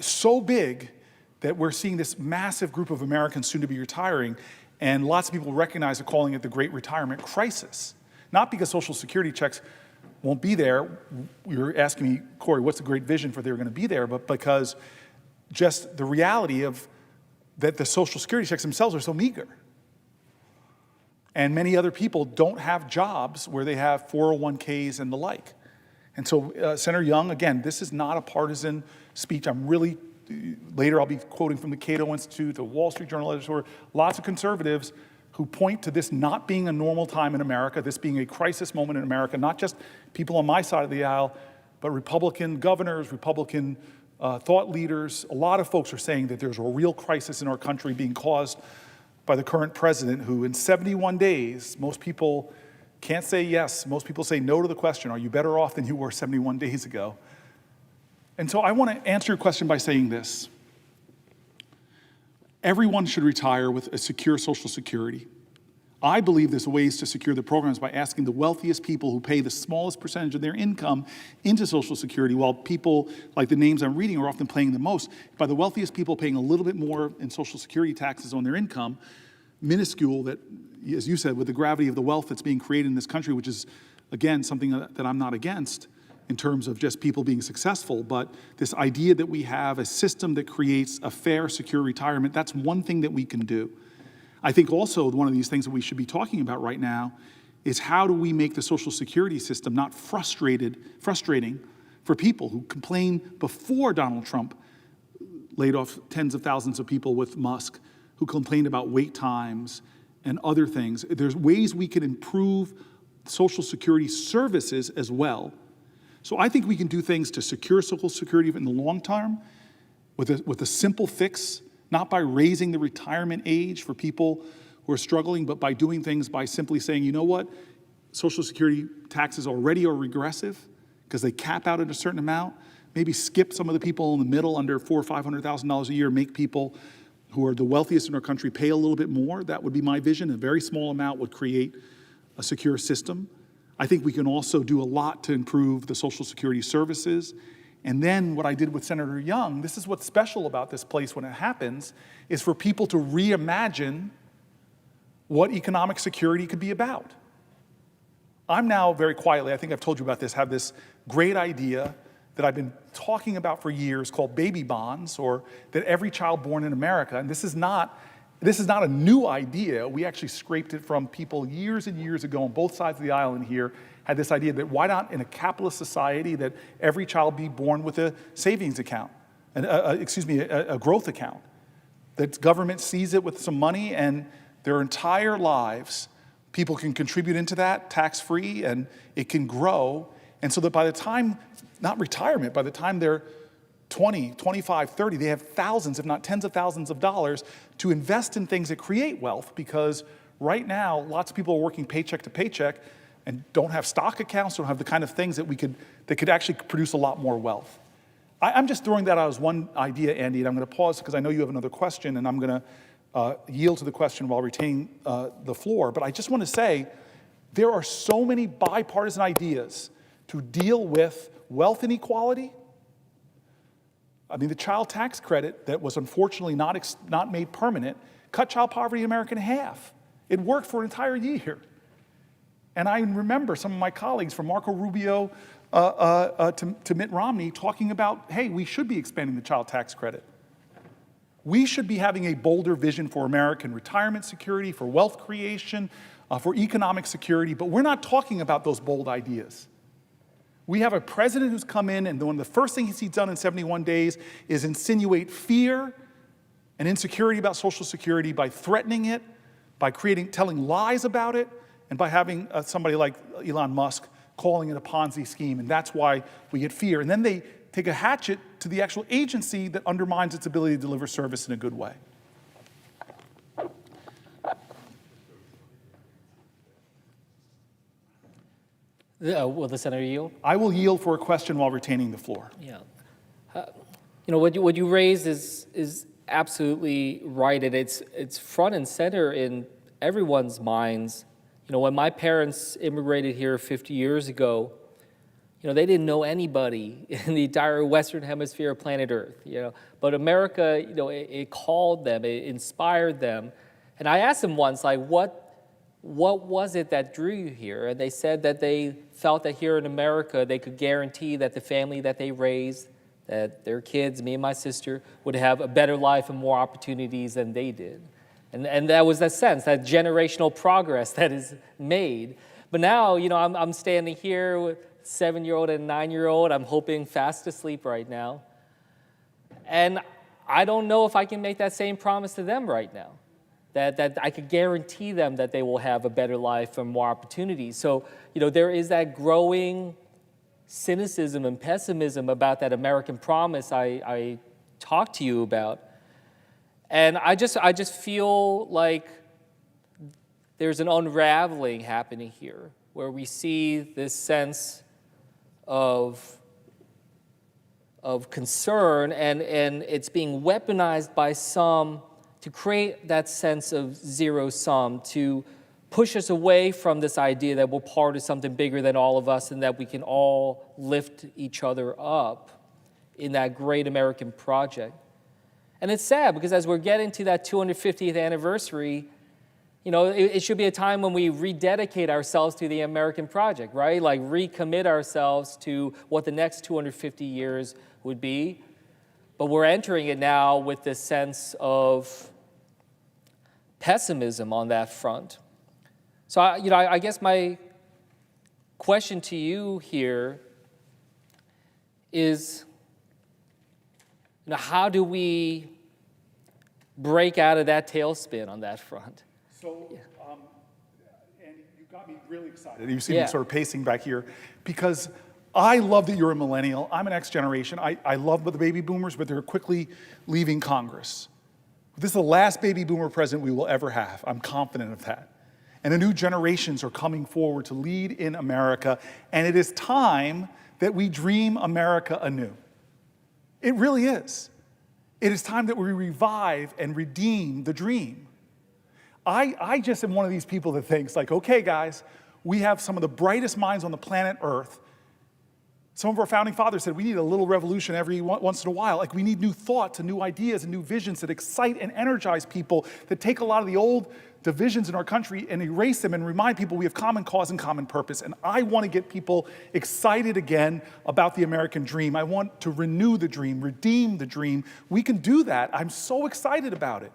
so big that we're seeing this massive group of Americans soon to be retiring, and lots of people recognize calling it the Great Retirement Crisis. Not because Social Security checks won't be there. You're asking me, Cory, what's the great vision for they're going to be there? But because just the reality of that the Social Security checks themselves are so meager. And many other people don't have jobs where they have 401ks and the like. And so Senator Young, again, this is not a partisan speech. Later I'll be quoting from the Cato Institute, the Wall Street Journal editor, lots of conservatives who point to this not being a normal time in America, this being a crisis moment in America, not just people on my side of the aisle, but Republican governors, Republican thought leaders. A lot of folks are saying that there's a real crisis in our country being caused by the current president, who in 71 days, most people can't say yes. Most people say no to the question, are you better off than you were 71 days ago? And so I want to answer your question by saying this. Everyone should retire with a secure Social Security. I believe there's ways to secure the programs by asking the wealthiest people who pay the smallest percentage of their income into Social Security, while people like the names I'm reading are often paying the most. By the wealthiest people paying a little bit more in Social Security taxes on their income, minuscule, that, as you said, with the gravity of the wealth that's being created in this country, which is, again, something that I'm not against in terms of just people being successful, but this idea that we have a system that creates a fair, secure retirement, that's one thing that we can do. I think also one of these things that we should be talking about right now is how do we make the Social Security system not frustrating for people who complained before Donald Trump laid off tens of thousands of people with Musk, who complained about wait times and other things. There's ways we can improve Social Security services as well. So I think we can do things to secure Social Security in the long term with a simple fix, not by raising the retirement age for people who are struggling, but by doing things by simply saying, you know what, Social Security taxes already are regressive because they cap out at a certain amount. Maybe skip some of the people in the middle under $400,000 or $500,000 a year, make people who are the wealthiest in our country pay a little bit more. That would be my vision. A very small amount would create a secure system. I think we can also do a lot to improve the Social Security services. And then what I did with Senator Young, this is what's special about this place when it happens, is for people to reimagine what economic security could be about. I'm now very quietly, I think I've told you about this, have this great idea that I've been talking about for years called baby bonds, or that every child born in America, and this is not a new idea. We actually scraped it from people years and years ago on both sides of the aisle in here, had this idea that why not in a capitalist society that every child be born with a savings account, a growth account. That government sees it with some money and their entire lives, people can contribute into that tax-free and it can grow. And so that by the time, not retirement, by the time they're 20, 25, 30, they have thousands, if not tens of thousands of dollars to invest in things that create wealth, because right now, lots of people are working paycheck to paycheck and don't have stock accounts, don't have the kind of things that could actually produce a lot more wealth. I'm just throwing that out as one idea, Andy, and I'm gonna pause because I know you have another question, and I'm gonna yield to the question while retaining the floor. But I just wanna say, there are so many bipartisan ideas to deal with wealth inequality. I mean, the child tax credit that was unfortunately not made permanent cut child poverty in America in half. It worked for an entire year. And I remember some of my colleagues, from Marco Rubio to Mitt Romney, talking about, hey, we should be expanding the child tax credit. We should be having a bolder vision for American retirement security, for wealth creation, for economic security, but we're not talking about those bold ideas. We have a president who's come in, and one of the first things he's done in 71 days is insinuate fear and insecurity about Social Security by threatening it, by telling lies about it, and by having somebody like Elon Musk calling it a Ponzi scheme, and that's why we get fear. And then they take a hatchet to the actual agency that undermines its ability to deliver service in a good way. Will the senator yield? I will yield for a question while retaining the floor. Yeah. What you raised is absolutely right, and it's front and center in everyone's minds. When my parents immigrated here 50 years ago, they didn't know anybody in the entire Western Hemisphere of planet Earth. But America, it called them, it inspired them, and I asked them once, like, what was it that drew you here? And they said that they felt that here in America, they could guarantee that the family that they raised, that their kids, me and my sister, would have a better life and more opportunities than they did. And that was that sense, that generational progress that is made. But now, I'm standing here with 7-year-old and 9-year-old, I'm hoping fast asleep right now. And I don't know if I can make that same promise to them right now, that I could guarantee them that they will have a better life and more opportunities. So, there is that growing cynicism and pessimism about that American promise I talked to you about. And I just feel like there's an unraveling happening here, where we see this sense of concern, and it's being weaponized by some to create that sense of zero sum, to push us away from this idea that we're part of something bigger than all of us and that we can all lift each other up in that great American project. And it's sad, because as we're getting to that 250th anniversary, it should be a time when we rededicate ourselves to the American project, right? Like recommit ourselves to what the next 250 years would be. But we're entering it now with this sense of pessimism on that front. So, I guess my question to you here is, how do we break out of that tailspin on that front? So, and you got me really excited. You see me sort of pacing back here, because I love that you're a millennial. I'm an X generation. I love the baby boomers, but they're quickly leaving Congress. This is the last baby boomer president we will ever have. I'm confident of that. And the new generations are coming forward to lead in America, and it is time that we dream America anew. It really is. It is time that we revive and redeem the dream. I just am one of these people that thinks, like, okay, guys, we have some of the brightest minds on the planet Earth. Some of our founding fathers said we need a little revolution every once in a while. Like, we need new thoughts and new ideas and new visions that excite and energize people, that take a lot of the old divisions in our country and erase them and remind people we have common cause and common purpose. And I want to get people excited again about the American dream. I want to renew the dream, redeem the dream. We can do that. I'm so excited about it.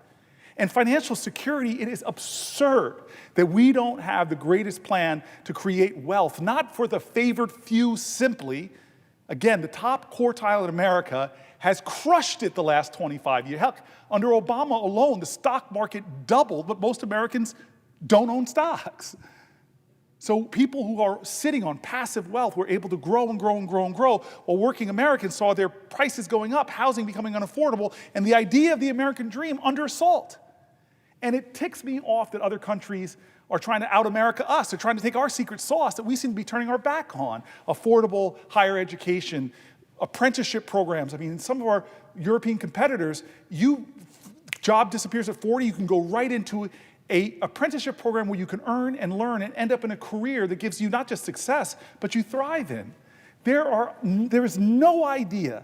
And financial security, it is absurd that we don't have the greatest plan to create wealth, not for the favored few simply. Again, the top quartile in America has crushed it the last 25 years. Heck, under Obama alone, the stock market doubled, but most Americans don't own stocks. So people who are sitting on passive wealth were able to grow and grow and grow and grow, while working Americans saw their prices going up, housing becoming unaffordable, and the idea of the American dream under assault. And it ticks me off that other countries are trying to out-America us. They're trying to take our secret sauce that we seem to be turning our back on. Affordable higher education, apprenticeship programs. I mean, some of our European competitors, job disappears at 40, you can go right into an apprenticeship program where you can earn and learn and end up in a career that gives you not just success, but you thrive in. There is no idea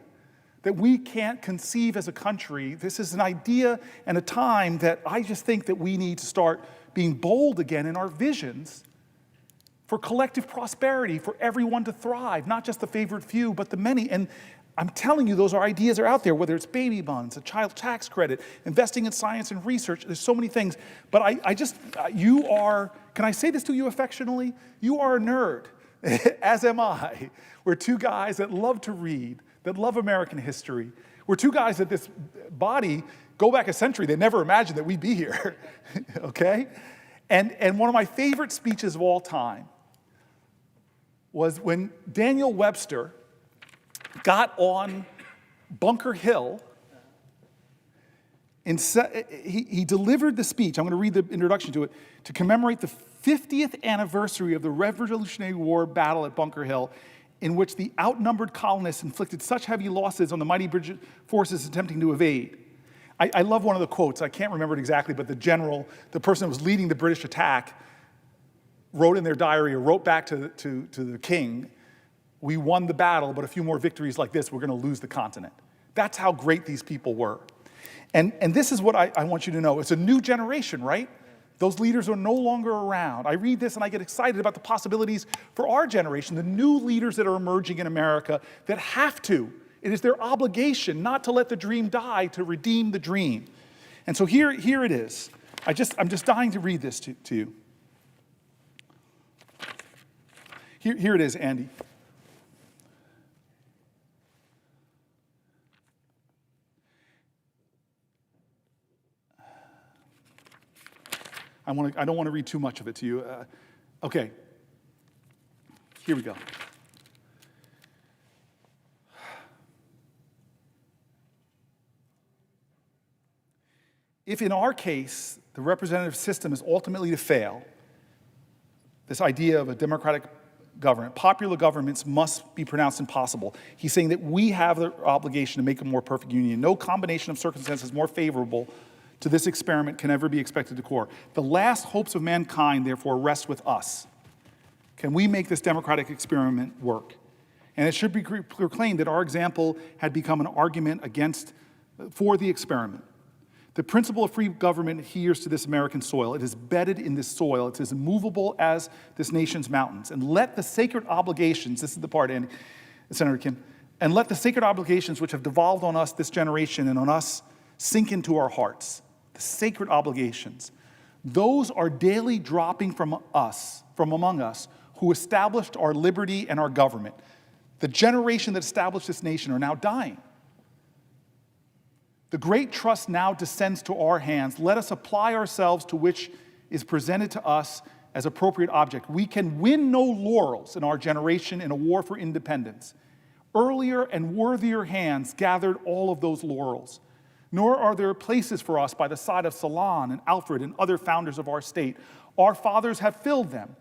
that we can't conceive as a country. This is an idea and a time that I just think that we need to start being bold again in our visions for collective prosperity, for everyone to thrive, not just the favored few, but the many. And I'm telling you, those ideas are out there, whether it's baby bonds, a child tax credit, investing in science and research. There's so many things. But can I say this to you affectionately? You are a nerd, as am I. We're two guys that love to read, that love American history. We're two guys that this body, go back a century, they never imagined that we'd be here, okay? And one of my favorite speeches of all time was when Daniel Webster got on Bunker Hill. He delivered the speech, I'm going to read the introduction to it, to commemorate the 50th anniversary of the Revolutionary War battle at Bunker Hill, in which the outnumbered colonists inflicted such heavy losses on the mighty British forces attempting to evade. I love one of the quotes. I can't remember it exactly, but the general, the person that was leading the British attack, wrote in their diary or wrote back to the king, "We won the battle, but a few more victories like this, we're going to lose the continent." That's how great these people were. And this is what I want you to know. It's a new generation, right? Those leaders are no longer around. I read this and I get excited about the possibilities for our generation, the new leaders that are emerging in America that have to. It is their obligation not to let the dream die, to redeem the dream. And so here it is. I'm just dying to read this to you. Here it is, Andy. I don't want to read too much of it to you. Okay, here we go. If in our case, the representative system is ultimately to fail, this idea of a democratic government, popular governments must be pronounced impossible. He's saying that we have the obligation to make a more perfect union. No combination of circumstances more favorable to this experiment can ever be expected to occur. The last hopes of mankind, therefore, rest with us. Can we make this democratic experiment work? And it should be proclaimed that our example had become an argument for the experiment. The principle of free government adheres to this American soil. It is bedded in this soil. It's as immovable as this nation's mountains. And let the sacred obligations, this is the part, Andy, Senator Kim, and let the sacred obligations which have devolved on us this generation and on us sink into our hearts. The sacred obligations. Those are daily dropping from among us, who established our liberty and our government. The generation that established this nation are now dying. The great trust now descends to our hands. Let us apply ourselves to which is presented to us as appropriate object. We can win no laurels in our generation in a war for independence. Earlier and worthier hands gathered all of those laurels. Nor are there places for us by the side of Solon and Alfred and other founders of our state. Our fathers have filled them.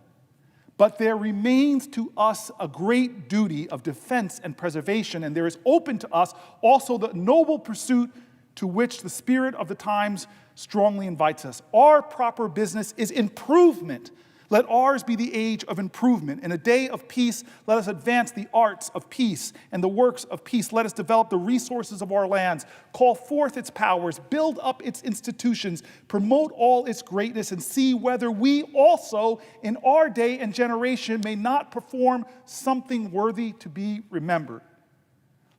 But there remains to us a great duty of defense and preservation, and there is open to us also the noble pursuit to which the spirit of the times strongly invites us. Our proper business is improvement. Let ours be the age of improvement. In a day of peace, let us advance the arts of peace and the works of peace. Let us develop the resources of our lands, call forth its powers, build up its institutions, promote all its greatness, and see whether we also in our day and generation may not perform something worthy to be remembered.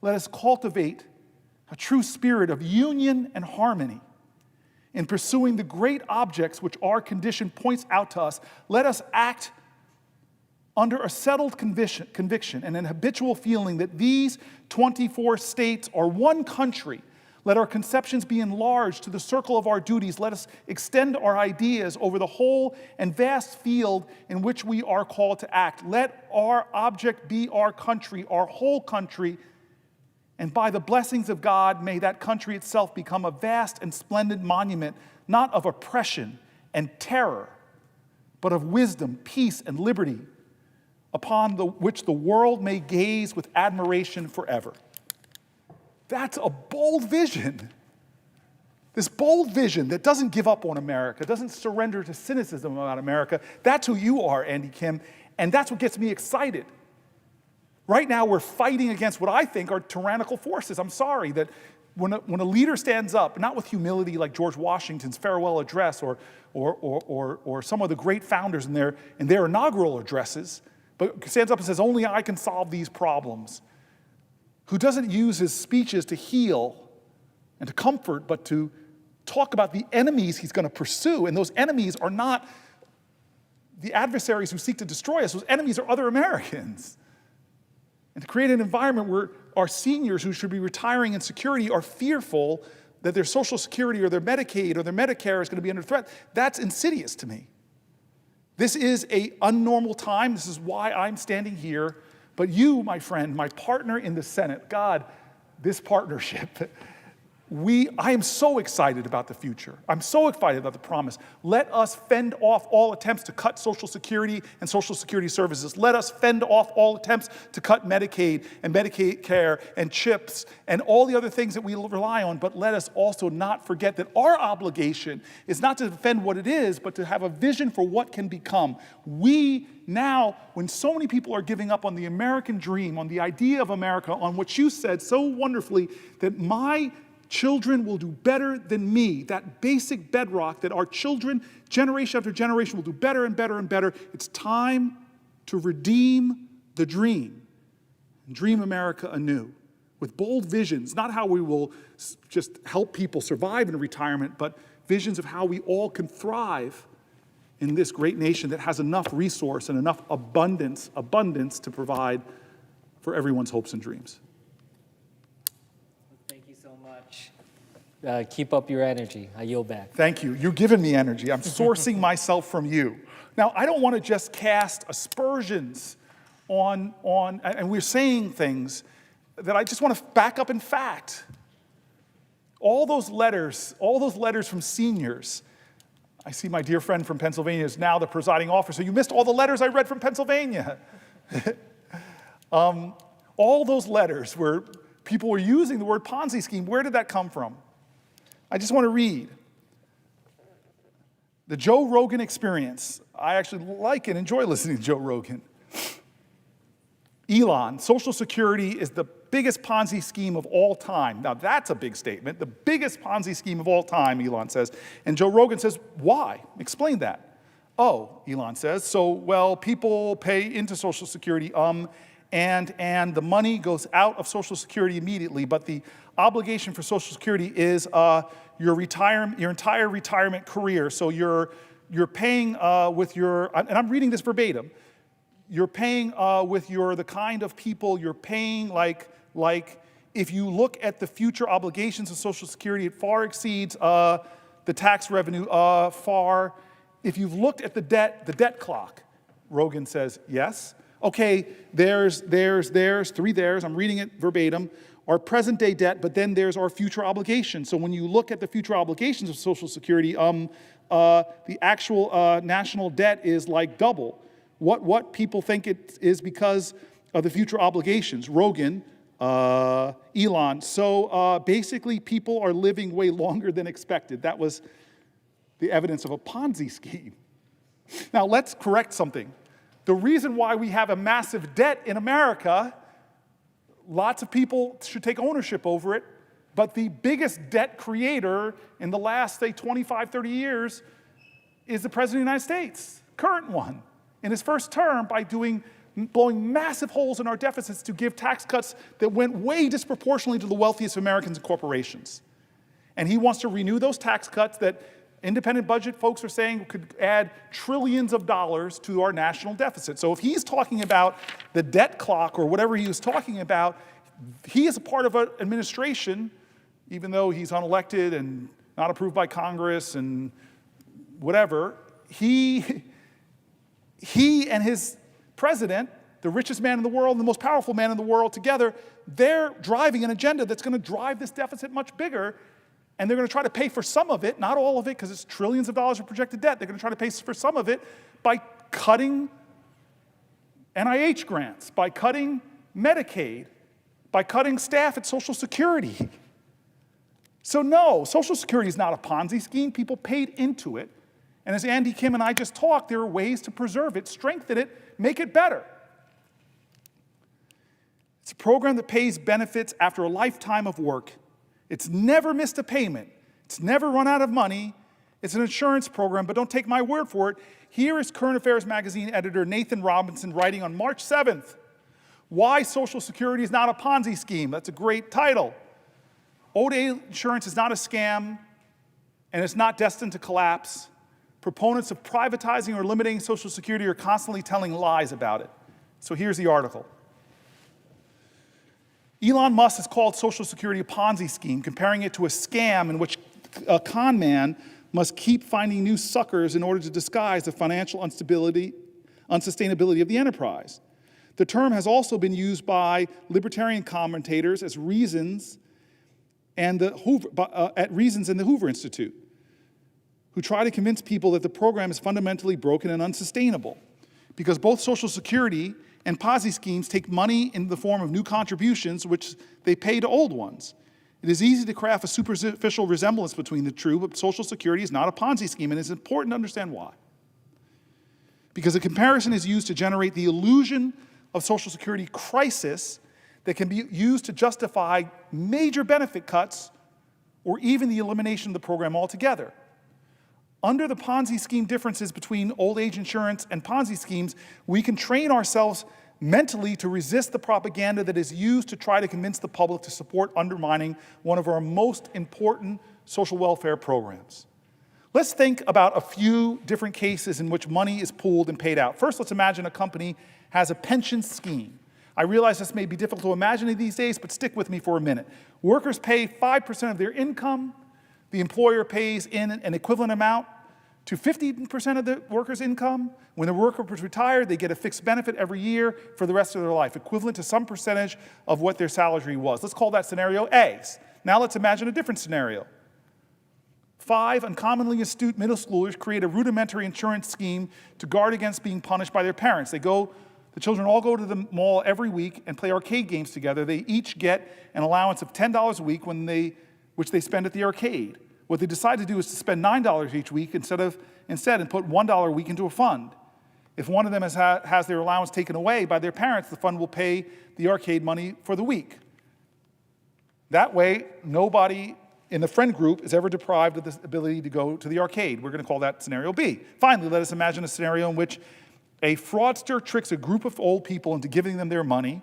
Let us cultivate a true spirit of union and harmony. In pursuing the great objects which our condition points out to us, let us act under a settled conviction and an habitual feeling that these 24 states are one country. Let our conceptions be enlarged to the circle of our duties. Let us extend our ideas over the whole and vast field in which we are called to act. Let our object be our country, our whole country. And by the blessings of God, may that country itself become a vast and splendid monument, not of oppression and terror, but of wisdom, peace, and liberty, upon which the world may gaze with admiration forever. That's a bold vision. This bold vision that doesn't give up on America, doesn't surrender to cynicism about America. That's who you are, Andy Kim, and that's what gets me excited. Right now, we're fighting against what I think are tyrannical forces. I'm sorry that when a leader stands up, not with humility like George Washington's farewell address or some of the great founders in their inaugural addresses, but stands up and says, only I can solve these problems, who doesn't use his speeches to heal and to comfort, but to talk about the enemies he's going to pursue. And those enemies are not the adversaries who seek to destroy us. Those enemies are other Americans. And to create an environment where our seniors who should be retiring in security are fearful that their Social Security or their Medicaid or their Medicare is going to be under threat, that's insidious to me. This is an unnormal time. This is why I'm standing here. But you, my friend, my partner in the Senate, God, this partnership, I am so excited about the future. I'm so excited about the promise. Let us fend off all attempts to cut Social Security and Social Security services. Let us fend off all attempts to cut Medicaid and Medicaid care and CHIPS and all the other things that we rely on. But let us also not forget that our obligation is not to defend what it is, but to have a vision for what can become. We now, when so many people are giving up on the American dream, on the idea of America, on what you said so wonderfully, that my children will do better than me, that basic bedrock that our children, generation after generation, will do better and better and better. It's time to redeem the dream and dream America anew with bold visions, not how we will just help people survive in retirement, but visions of how we all can thrive in this great nation that has enough resource and enough abundance to provide for everyone's hopes and dreams. Keep up your energy. I yield back. Thank you. You're giving me energy. I'm sourcing myself from you. Now, I don't want to just cast aspersions on, and we're saying things that I just want to back up in fact. All those letters from seniors. I see my dear friend from Pennsylvania is now the presiding officer. You missed all the letters I read from Pennsylvania. All those letters where people were using the word Ponzi scheme, where did that come from? I just want to read. The Joe Rogan Experience. I actually like and enjoy listening to Joe Rogan. Elon, Social Security is the biggest Ponzi scheme of all time. Now that's a big statement. The biggest Ponzi scheme of all time, Elon says. And Joe Rogan says, why? Explain that. Oh, Elon says, so, well, people pay into Social Security, and the money goes out of Social Security immediately, but the obligation for Social Security is your entire retirement career. So you're paying with your, and I'm reading this verbatim, you're paying with the kind of people you're paying, like if you look at the future obligations of Social Security, it far exceeds the tax revenue far. If you've looked at the debt clock, Rogan says, yes. Okay, there's 3 there's, I'm reading it verbatim, our present day debt, but then there's our future obligations. So when you look at the future obligations of Social Security, the actual national debt is like double what people think it is because of the future obligations. Rogan, Elon. So basically people are living way longer than expected. That was the evidence of a Ponzi scheme. Now let's correct something. The reason why we have a massive debt in America, lots of people should take ownership over it, but the biggest debt creator in the last, say, 25, 30 years is the President of the United States, current one, in his first term by blowing massive holes in our deficits to give tax cuts that went way disproportionately to the wealthiest Americans and corporations. And he wants to renew those tax cuts that independent budget folks are saying could add trillions of dollars to our national deficit. So if he's talking about the debt clock or whatever he was talking about, he is a part of an administration, even though he's unelected and not approved by Congress and whatever. He and his president, the richest man in the world and the most powerful man in the world together, they're driving an agenda that's going to drive this deficit much bigger. And they're going to try to pay for some of it, not all of it, because it's trillions of dollars of projected debt. They're going to try to pay for some of it by cutting NIH grants, by cutting Medicaid, by cutting staff at Social Security. So no, Social Security is not a Ponzi scheme. People paid into it. And as Andy Kim and I just talked, there are ways to preserve it, strengthen it, make it better. It's a program that pays benefits after a lifetime of work. It's never missed a payment. It's never run out of money. It's an insurance program, but don't take my word for it. Here is Current Affairs Magazine editor Nathan Robinson writing on March 7th, Why Social Security is Not a Ponzi Scheme. That's a great title. Old age insurance is not a scam, and it's not destined to collapse. Proponents of privatizing or eliminating Social Security are constantly telling lies about it. So here's the article. Elon Musk has called Social Security a Ponzi scheme, comparing it to a scam in which a con man must keep finding new suckers in order to disguise the financial unsustainability of the enterprise. The term has also been used by libertarian commentators as reasons and the Hoover Institute, who try to convince people that the program is fundamentally broken and unsustainable, because both Social Security and Ponzi schemes take money in the form of new contributions, which they pay to old ones. It is easy to craft a superficial resemblance between the two, but Social Security is not a Ponzi scheme, and it's important to understand why. Because the comparison is used to generate the illusion of Social Security crisis that can be used to justify major benefit cuts or even the elimination of the program altogether. Under the Ponzi scheme differences between old age insurance and Ponzi schemes, we can train ourselves mentally to resist the propaganda that is used to try to convince the public to support undermining one of our most important social welfare programs. Let's think about a few different cases in which money is pooled and paid out. First, let's imagine a company has a pension scheme. I realize this may be difficult to imagine these days, but stick with me for a minute. Workers pay 5% of their income The employer pays in an equivalent amount to 50% of the worker's income. When the worker was retired, they get a fixed benefit every year for the rest of their life, equivalent to some percentage of what their salary was. Let's call that scenario A. Now let's imagine a different scenario. 5 uncommonly astute middle schoolers create a rudimentary insurance scheme to guard against being punished by their parents. The children all go to the mall every week and play arcade games together. They each get an allowance of $10 a week which they spend at the arcade. What they decide to do is to spend $9 each week instead and put $1 a week into a fund. If one of them has their allowance taken away by their parents, the fund will pay the arcade money for the week. That way, nobody in the friend group is ever deprived of the ability to go to the arcade. We're going to call that scenario B. Finally, let us imagine a scenario in which a fraudster tricks a group of old people into giving them their money.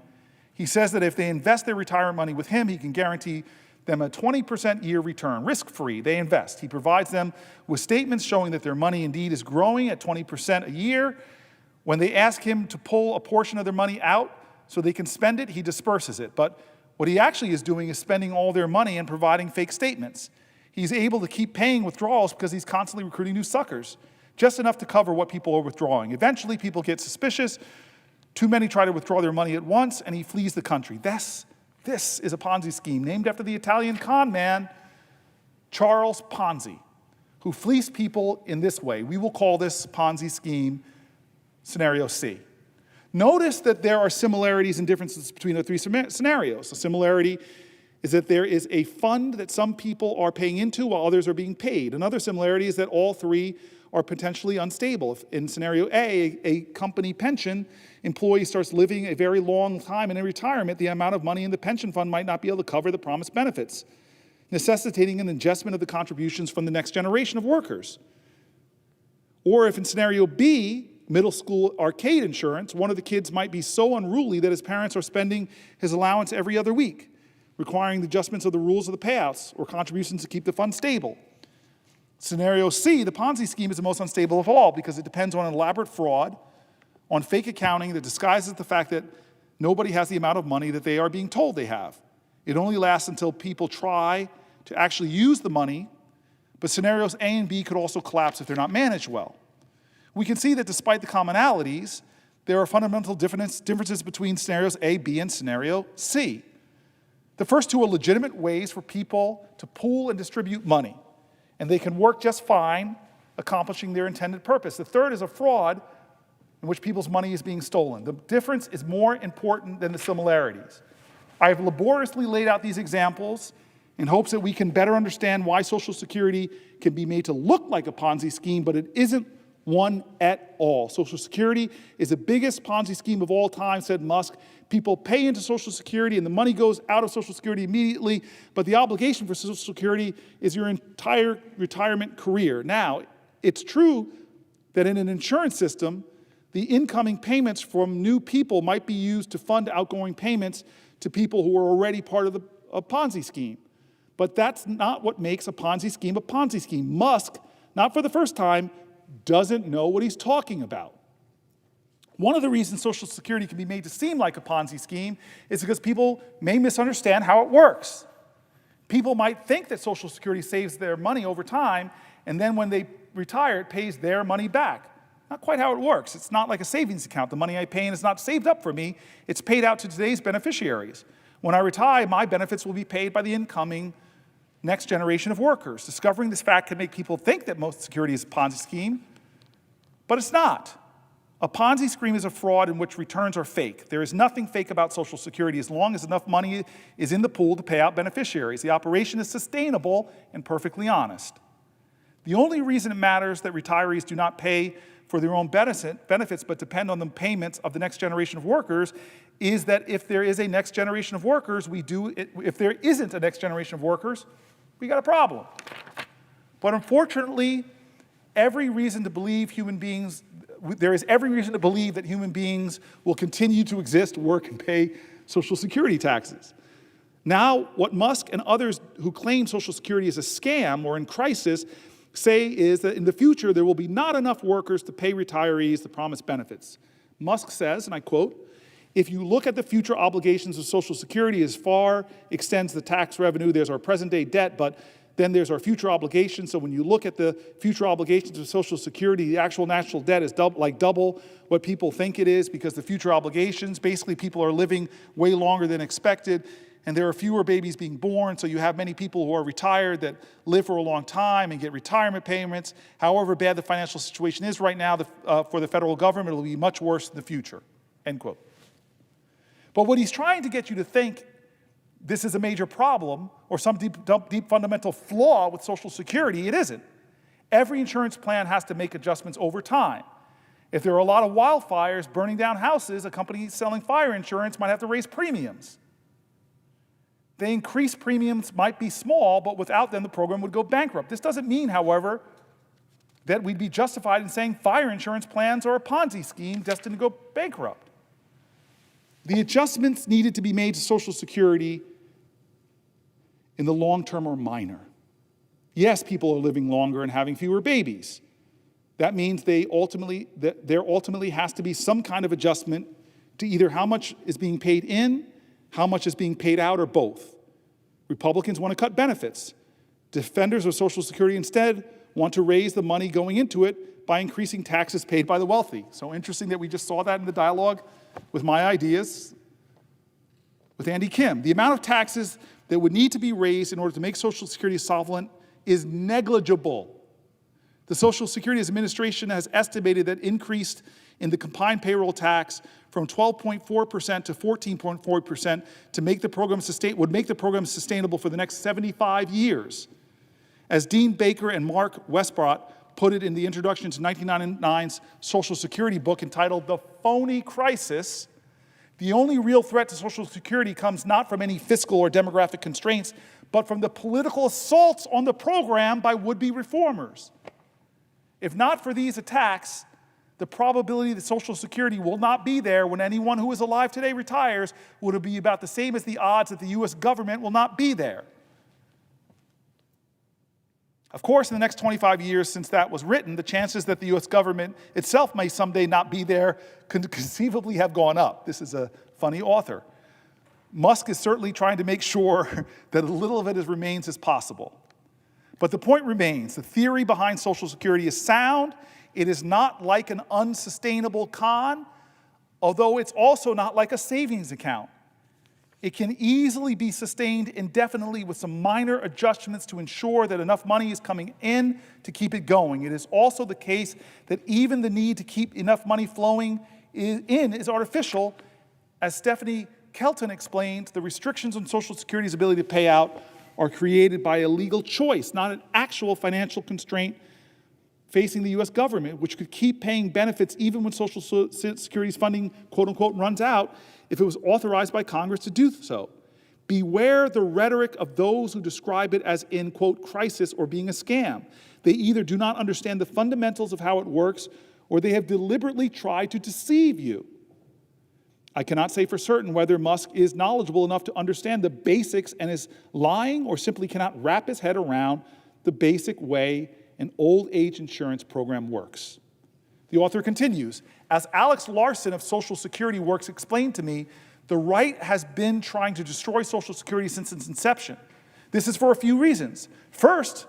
He says that if they invest their retirement money with him, he can guarantee them a 20% year return, risk-free. They invest. He provides them with statements showing that their money indeed is growing at 20% a year. When they ask him to pull a portion of their money out so they can spend it, he disperses it. But what he actually is doing is spending all their money and providing fake statements. He's able to keep paying withdrawals because he's constantly recruiting new suckers, just enough to cover what people are withdrawing. Eventually, people get suspicious. Too many try to withdraw their money at once, and he flees the country. This is a Ponzi scheme named after the Italian con man, Charles Ponzi, who fleeced people in this way. We will call this Ponzi scheme scenario C. Notice that there are similarities and differences between the three scenarios. The similarity is that there is a fund that some people are paying into while others are being paid. Another similarity is that all three are potentially unstable. If in scenario A company pension employee starts living a very long time in retirement, the amount of money in the pension fund might not be able to cover the promised benefits, necessitating an adjustment of the contributions from the next generation of workers. Or if in scenario B, middle school arcade insurance, one of the kids might be so unruly that his parents are spending his allowance every other week, requiring the adjustments of the rules of the payouts or contributions to keep the fund stable. Scenario C, the Ponzi scheme, is the most unstable of all because it depends on an elaborate fraud, on fake accounting that disguises the fact that nobody has the amount of money that they are being told they have. It only lasts until people try to actually use the money, but scenarios A and B could also collapse if they're not managed well. We can see that despite the commonalities, there are fundamental differences between scenarios A, B, and scenario C. The first two are legitimate ways for people to pool and distribute money, and they can work just fine, accomplishing their intended purpose. The third is a fraud in which people's money is being stolen. The difference is more important than the similarities. I have laboriously laid out these examples in hopes that we can better understand why Social Security can be made to look like a Ponzi scheme, but it isn't one at all. Social Security is the biggest Ponzi scheme of all time, said Musk. People pay into Social Security and the money goes out of Social Security immediately, but the obligation for Social Security is your entire retirement career. Now, it's true that in an insurance system, the incoming payments from new people might be used to fund outgoing payments to people who are already part of a Ponzi scheme. But that's not what makes a Ponzi scheme a Ponzi scheme. Musk, not for the first time, doesn't know what he's talking about. One of the reasons Social Security can be made to seem like a Ponzi scheme is because people may misunderstand how it works. People might think that Social Security saves their money over time, and then when they retire, it pays their money back. Not quite how it works. It's not like a savings account. The money I pay in is not saved up for me. It's paid out to today's beneficiaries. When I retire, my benefits will be paid by the incoming next generation of workers. Discovering this fact can make people think that most security is a Ponzi scheme, but it's not. A Ponzi scheme is a fraud in which returns are fake. There is nothing fake about Social Security as long as enough money is in the pool to pay out beneficiaries. The operation is sustainable and perfectly honest. The only reason it matters that retirees do not pay for their own benefits but depend on the payments of the next generation of workers is that if there is a next generation of workers, if there isn't a next generation of workers, we got a problem. But unfortunately, there is every reason to believe that human beings will continue to exist, work, and pay Social Security taxes. Now, what Musk and others who claim Social Security is a scam or in crisis say is that in the future there will be not enough workers to pay retirees the promised benefits. Musk says, and I quote, "If you look at the future obligations of Social Security as far extends the tax revenue, there's our present day debt, but Then there's our future obligations. So when you look at the future obligations of Social Security, the actual national debt is double what people think it is, because the future obligations, basically people are living way longer than expected, and there are fewer babies being born, so you have many people who are retired that live for a long time and get retirement payments. However bad the financial situation is right now for the federal government, it will be much worse in the future, end quote. But what he's trying to get you to think this is a major problem or some deep fundamental flaw with Social Security, it isn't. Every insurance plan has to make adjustments over time. If there are a lot of wildfires burning down houses, a company selling fire insurance might have to raise premiums. The increased premiums might be small, but without them, the program would go bankrupt. This doesn't mean, however, that we'd be justified in saying fire insurance plans are a Ponzi scheme destined to go bankrupt. The adjustments needed to be made to Social Security in the long term are minor. Yes, people are living longer and having fewer babies. That means there ultimately has to be some kind of adjustment to either how much is being paid in, how much is being paid out, or both. Republicans want to cut benefits. Defenders of Social Security instead want to raise the money going into it by increasing taxes paid by the wealthy. So interesting that we just saw that in the dialogue with my ideas with Andy Kim. The amount of taxes that would need to be raised in order to make Social Security solvent is negligible. The Social Security Administration has estimated that increase in the combined payroll tax from 12.4% to 14.4% to make the program would make the program sustainable for the next 75 years. As Dean Baker and Mark Westbrot put it in the introduction to 1999's Social Security book entitled The Phony Crisis, the only real threat to Social Security comes not from any fiscal or demographic constraints, but from the political assaults on the program by would-be reformers. If not for these attacks, the probability that Social Security will not be there when anyone who is alive today retires would be about the same as the odds that the US government will not be there. Of course, in the next 25 years since that was written, the chances that the US government itself may someday not be there could conceivably have gone up. This is a funny author. Musk is certainly trying to make sure that as little of it remains as possible. But the point remains, the theory behind Social Security is sound. It is not like an unsustainable con, although it's also not like a savings account. It can easily be sustained indefinitely with some minor adjustments to ensure that enough money is coming in to keep it going. It is also the case that even the need to keep enough money flowing in is artificial. As Stephanie Kelton explained, the restrictions on Social Security's ability to pay out are created by a legal choice, not an actual financial constraint facing the US government, which could keep paying benefits even when Social Security's funding, quote unquote, runs out if it was authorized by Congress to do so. Beware the rhetoric of those who describe it as in, quote, crisis or being a scam. They either do not understand the fundamentals of how it works, or they have deliberately tried to deceive you. I cannot say for certain whether Musk is knowledgeable enough to understand the basics and is lying, or simply cannot wrap his head around the basic way an old age insurance program works. The author continues, as Alex Larson of Social Security Works explained to me, the right has been trying to destroy Social Security since its inception. This is for a few reasons. First,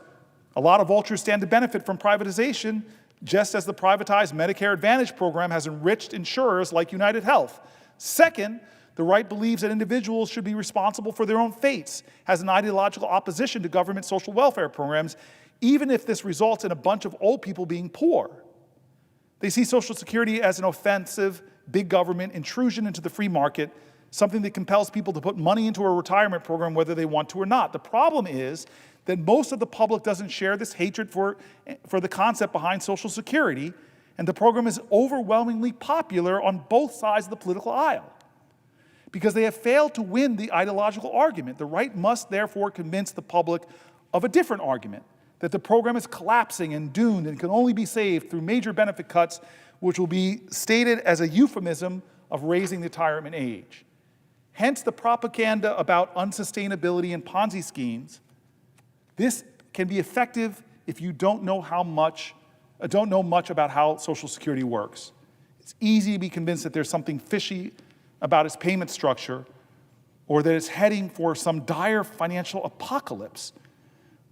a lot of vultures stand to benefit from privatization, just as the privatized Medicare Advantage program has enriched insurers like United Health. Second, the right believes that individuals should be responsible for their own fates, has an ideological opposition to government social welfare programs, even if this results in a bunch of old people being poor. They see Social Security as an offensive, big government intrusion into the free market, something that compels people to put money into a retirement program whether they want to or not. The problem is that most of the public doesn't share this hatred for the concept behind Social Security, and the program is overwhelmingly popular on both sides of the political aisle. Because they have failed to win the ideological argument, the right must therefore convince the public of a different argument, that the program is collapsing and doomed and can only be saved through major benefit cuts, which will be stated as a euphemism of raising the retirement age. Hence the propaganda about unsustainability and Ponzi schemes. This can be effective if you don't know much about how Social Security works. It's easy to be convinced that there's something fishy about its payment structure, or that it's heading for some dire financial apocalypse.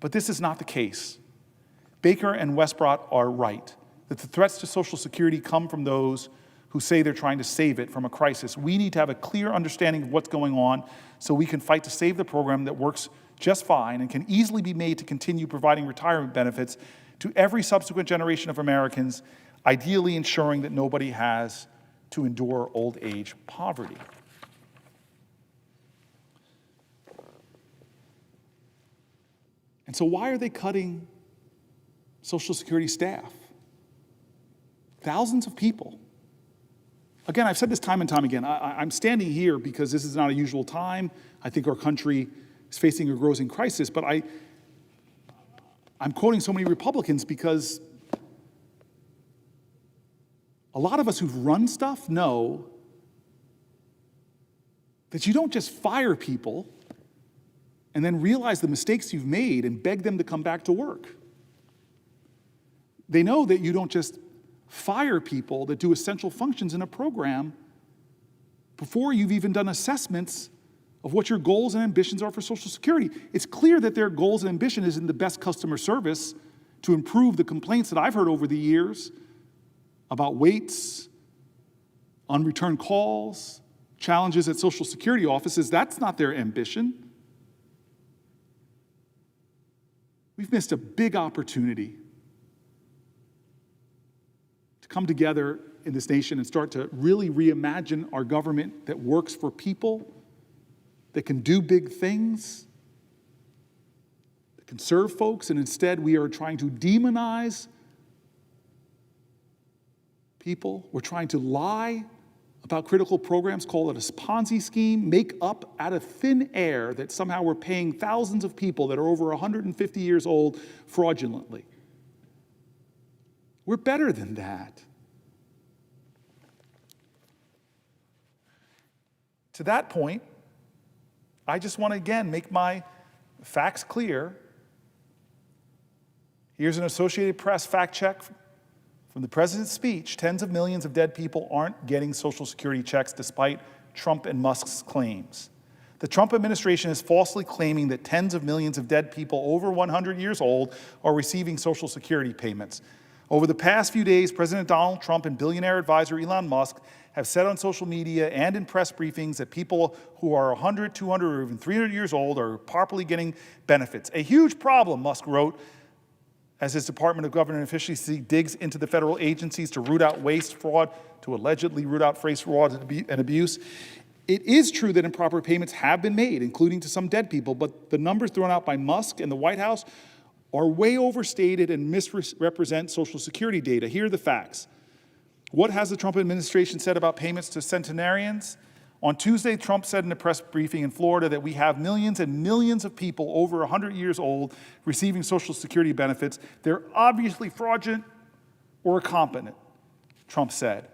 But this is not the case. Baker and Westbrot are right, that the threats to Social Security come from those who say they're trying to save it from a crisis. We need to have a clear understanding of what's going on so we can fight to save the program that works just fine and can easily be made to continue providing retirement benefits to every subsequent generation of Americans, ideally ensuring that nobody has to endure old age poverty. And so why are they cutting Social Security staff? Thousands of people. Again, I've said this time and time again. I'm standing here because this is not a usual time. I think our country is facing a growing crisis, but I'm quoting so many Republicans because a lot of us who've run stuff know that you don't just fire people and then realize the mistakes you've made and beg them to come back to work. They know that you don't just fire people that do essential functions in a program before you've even done assessments of what your goals and ambitions are for Social Security. It's clear that their goals and ambition is in the best customer service to improve the complaints that I've heard over the years about waits, unreturned calls, challenges at Social Security offices. That's not their ambition. We've missed a big opportunity to come together in this nation and start to really reimagine our government that works for people, that can do big things, that can serve folks, and instead we are trying to demonize people. We're trying to lie about critical programs, call it a Ponzi scheme, make up out of thin air that somehow we're paying thousands of people that are over 150 years old fraudulently. We're better than that. To that point, I just want to again make my facts clear. Here's an Associated Press fact check from the president's speech. Tens of millions of dead people aren't getting Social Security checks despite Trump and Musk's claims. The Trump administration is falsely claiming that tens of millions of dead people over 100 years old are receiving Social Security payments. Over the past few days, President Donald Trump and billionaire advisor Elon Musk have said on social media and in press briefings that people who are 100, 200, or even 300 years old are properly getting benefits. A huge problem, Musk wrote, as his Department of Government Efficiency digs into the federal agencies to root out waste, fraud, to allegedly root out waste, fraud, and abuse. It is true that improper payments have been made, including to some dead people, but the numbers thrown out by Musk and the White House are way overstated and misrepresent Social Security data. Here are the facts. What has the Trump administration said about payments to centenarians? On Tuesday, Trump said in a press briefing in Florida that we have millions and millions of people over 100 years old receiving Social Security benefits. They're obviously fraudulent or incompetent, Trump said.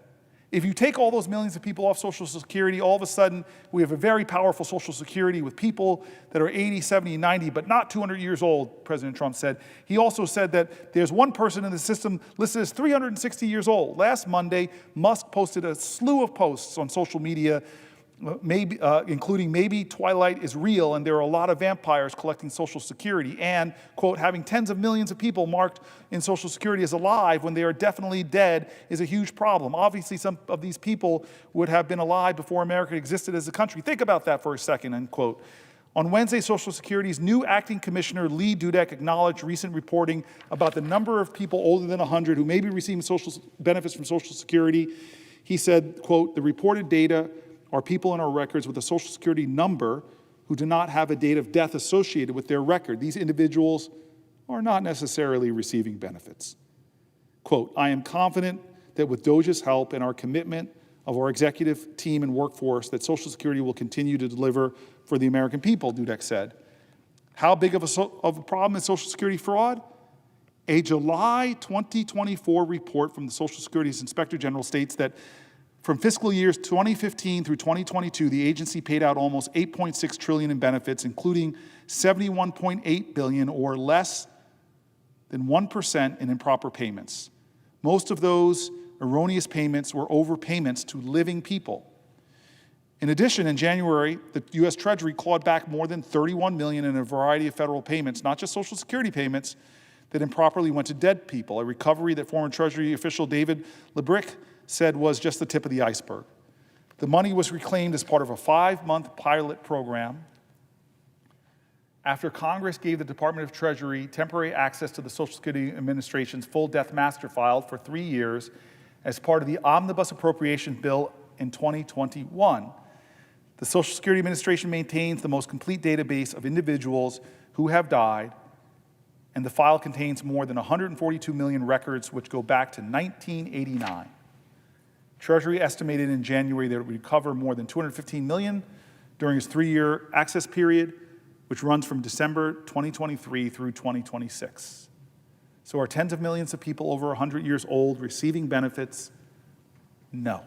If you take all those millions of people off Social Security, all of a sudden we have a very powerful Social Security with people that are 80, 70, 90, but not 200 years old, President Trump said. He also said that there's one person in the system listed as 360 years old. Last Monday, Musk posted a slew of posts on social media, including maybe Twilight is real and there are a lot of vampires collecting Social Security, and, quote, having tens of millions of people marked in Social Security as alive when they are definitely dead is a huge problem. Obviously, some of these people would have been alive before America existed as a country. Think about that for a second, end quote. On Wednesday, Social Security's new acting commissioner, Lee Dudek, acknowledged recent reporting about the number of people older than 100 who may be receiving social benefits from Social Security. He said, quote, the reported data are people in our records with a Social Security number who do not have a date of death associated with their record. These individuals are not necessarily receiving benefits. Quote, I am confident that with DOJ's help and our commitment of our executive team and workforce that Social Security will continue to deliver for the American people, Dudek said. How big of a problem is Social Security fraud? A July 2024 report from the Social Security's Inspector General states that from fiscal years 2015 through 2022, the agency paid out almost $8.6 trillion in benefits, including $71.8 billion or less than 1% in improper payments. Most of those erroneous payments were overpayments to living people. In addition, in January, the US Treasury clawed back more than $31 million in a variety of federal payments, not just Social Security payments, that improperly went to dead people, a recovery that former Treasury official David Lebrick said was just the tip of the iceberg. The money was reclaimed as part of a 5-month pilot program after Congress gave the Department of Treasury temporary access to the Social Security Administration's full death master file for 3 years as part of the Omnibus Appropriation Bill in 2021. The Social Security Administration maintains the most complete database of individuals who have died, and the file contains more than 142 million records which go back to 1989. Treasury estimated in January that it would recover more than $215 million during its 3-year access period, which runs from December 2023 through 2026. So are tens of millions of people over 100 years old receiving benefits? No.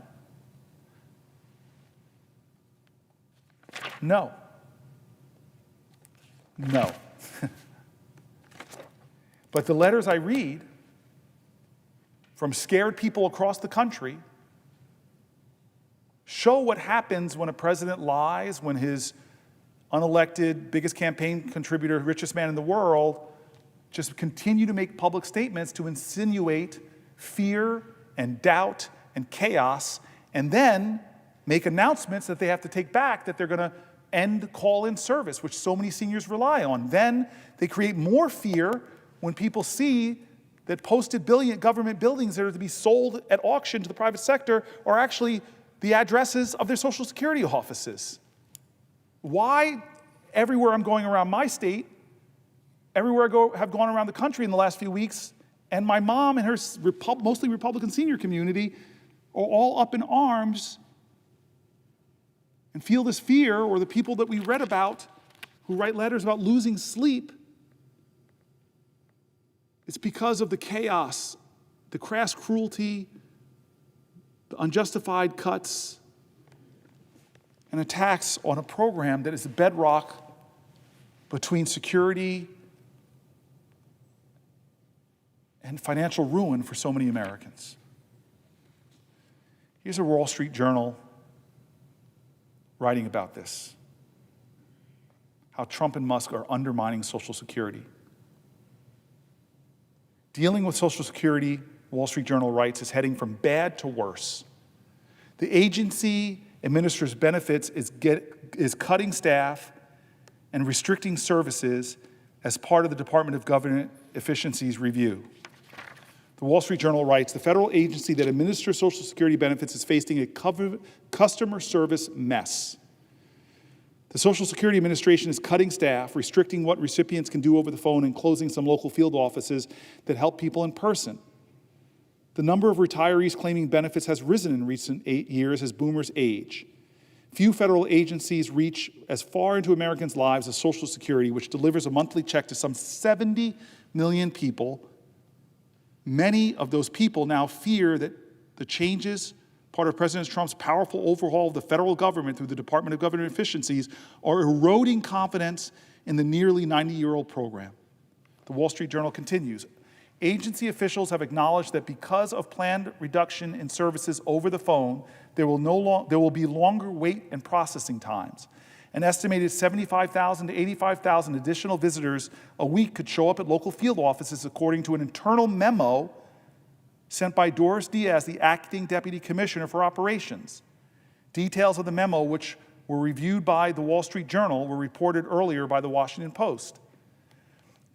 No. No. But the letters I read from scared people across the country show what happens when a president lies, when his unelected, biggest campaign contributor, richest man in the world, just continue to make public statements to insinuate fear and doubt and chaos, and then make announcements that they have to take back, that they're going to end call-in service, which so many seniors rely on. Then they create more fear when people see that posted government buildings that are to be sold at auction to the private sector are actually the addresses of their Social Security offices. Why, everywhere I'm going around my state, everywhere I have gone around the country in the last few weeks, and my mom and her mostly Republican senior community are all up in arms and feel this fear, or the people that we read about who write letters about losing sleep, it's because of the chaos, the crass cruelty, the unjustified cuts, and attacks on a program that is the bedrock between security and financial ruin for so many Americans. Here's a Wall Street Journal writing about this, how Trump and Musk are undermining Social Security. Dealing with Social Security, Wall Street Journal writes, is heading from bad to worse. The agency administers benefits is cutting staff and restricting services as part of the Department of Government Efficiency's review. The Wall Street Journal writes, the federal agency that administers Social Security benefits is facing a customer service mess. The Social Security Administration is cutting staff, restricting what recipients can do over the phone, and closing some local field offices that help people in person. The number of retirees claiming benefits has risen in recent years as boomers age. Few federal agencies reach as far into Americans' lives as Social Security, which delivers a monthly check to some 70 million people. Many of those people now fear that the changes, part of President Trump's powerful overhaul of the federal government through the Department of Government Efficiencies, are eroding confidence in the nearly 90-year-old program. The Wall Street Journal continues, agency officials have acknowledged that because of planned reduction in services over the phone, there will be longer wait and processing times. An estimated 75,000 to 85,000 additional visitors a week could show up at local field offices, according to an internal memo sent by Doris Diaz, the acting deputy commissioner for operations. Details of the memo, which were reviewed by the Wall Street Journal, were reported earlier by the Washington Post.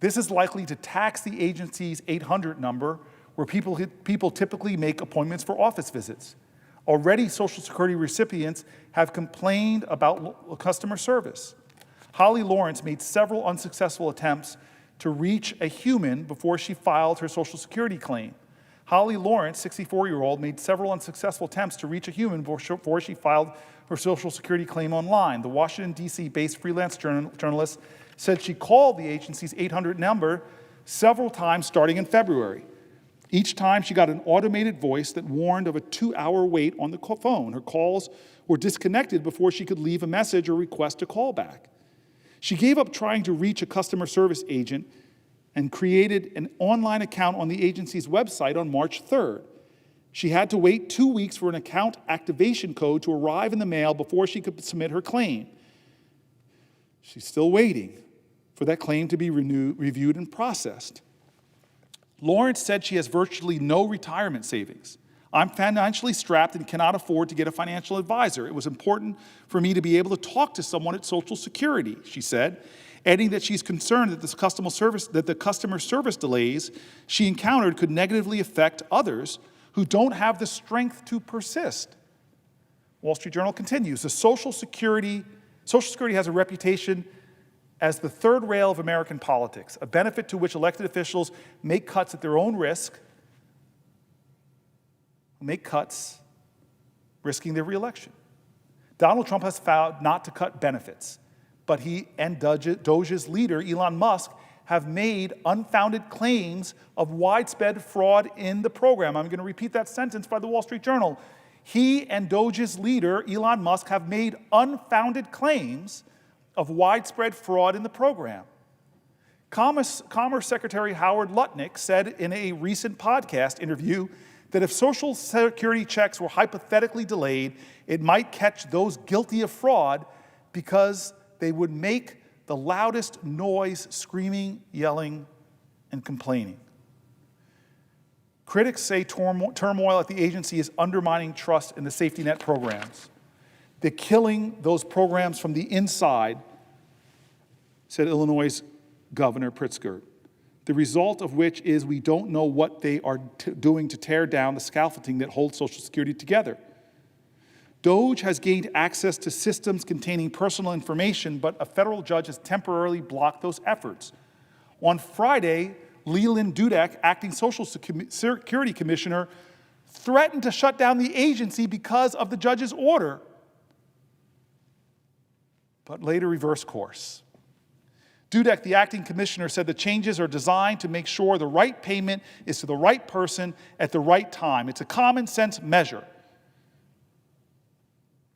This is likely to tax the agency's 800 number, where people typically make appointments for office visits. Already, Social Security recipients have complained about customer service. Holly Lawrence made several unsuccessful attempts to reach a human before she filed her Social Security claim. Holly Lawrence, 64-year-old, made several unsuccessful attempts to reach a human before she filed her Social Security claim online. The Washington, D.C.-based freelance journalist said she called the agency's 800 number several times starting in February. Each time she got an automated voice that warned of a 2-hour wait on the phone. Her calls were disconnected before she could leave a message or request a callback. She gave up trying to reach a customer service agent and created an online account on the agency's website on March 3rd. She had to wait 2 weeks for an account activation code to arrive in the mail before she could submit her claim. She's still waiting for that claim to be reviewed and processed. Lawrence said she has virtually no retirement savings. I'm financially strapped and cannot afford to get a financial advisor. It was important for me to be able to talk to someone at Social Security, she said, adding that she's concerned that the customer service delays she encountered could negatively affect others who don't have the strength to persist. Wall Street Journal continues, Social Security has a reputation as the third rail of American politics, a benefit to which elected officials make cuts at their own risk, risking their reelection. Donald Trump has vowed not to cut benefits, but he and Doge's leader, Elon Musk, have made unfounded claims of widespread fraud in the program. I'm going to repeat that sentence by the Wall Street Journal. He and Doge's leader, Elon Musk, have made unfounded claims of widespread fraud in the program. Commerce Secretary Howard Lutnick said in a recent podcast interview that if Social Security checks were hypothetically delayed, it might catch those guilty of fraud because they would make the loudest noise, screaming, yelling, and complaining. Critics say turmoil at the agency is undermining trust in the safety net programs. They're killing those programs from the inside, said Illinois' Governor Pritzker. The result of which is we don't know what they are doing to tear down the scaffolding that holds Social Security together. Doge has gained access to systems containing personal information, but a federal judge has temporarily blocked those efforts. On Friday, Leland Dudek, acting Social Security Commissioner, threatened to shut down the agency because of the judge's order, but later reversed course. Dudek, the acting commissioner, said the changes are designed to make sure the right payment is to the right person at the right time. It's a common sense measure.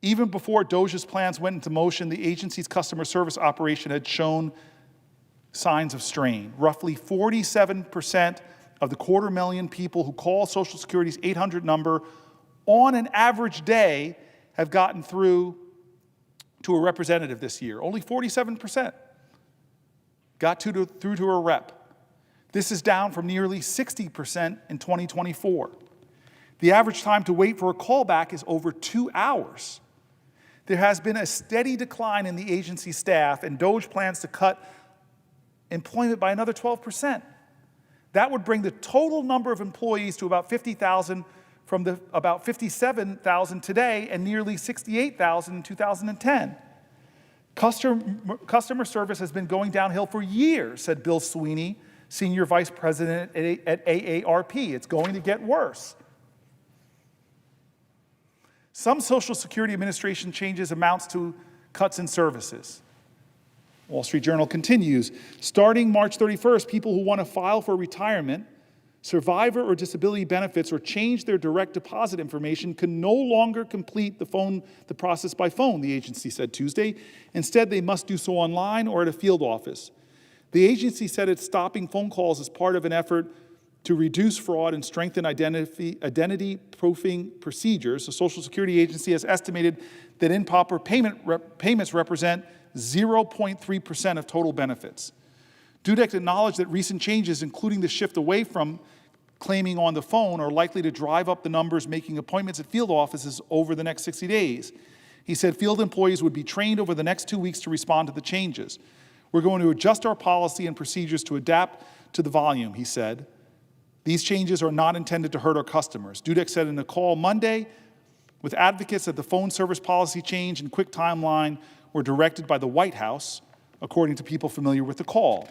Even before Doge's plans went into motion, the agency's customer service operation had shown signs of strain. Roughly 47% of the 250,000 people who call Social Security's 800 number on an average day have gotten through to a representative this year. Only 47% got through to a rep. This is down from nearly 60% in 2024. The average time to wait for a callback is over 2 hours. There has been a steady decline in the agency staff, and Doge plans to cut employment by another 12%. That would bring the total number of employees to about 50,000 from about 57,000 today and nearly 68,000 in 2010. Customer service has been going downhill for years, said Bill Sweeney, Senior Vice President at AARP. It's going to get worse. Some Social Security Administration changes amounts to cuts in services. Wall Street Journal continues, starting March 31st, people who want to file for retirement, survivor or disability benefits, or change their direct deposit information can no longer complete the process by phone, the agency said Tuesday. Instead, they must do so online or at a field office. The agency said it's stopping phone calls as part of an effort to reduce fraud and strengthen identity proofing procedures. The Social Security Agency has estimated that improper payments represent 0.3% of total benefits. Dudek acknowledged that recent changes, including the shift away from claiming on the phone, are likely to drive up the numbers making appointments at field offices over the next 60 days. He said field employees would be trained over the next 2 weeks to respond to the changes. We're going to adjust our policy and procedures to adapt to the volume, he said. These changes are not intended to hurt our customers. Dudek said in a call Monday with advocates that the phone service policy change and quick timeline were directed by the White House, according to people familiar with the call.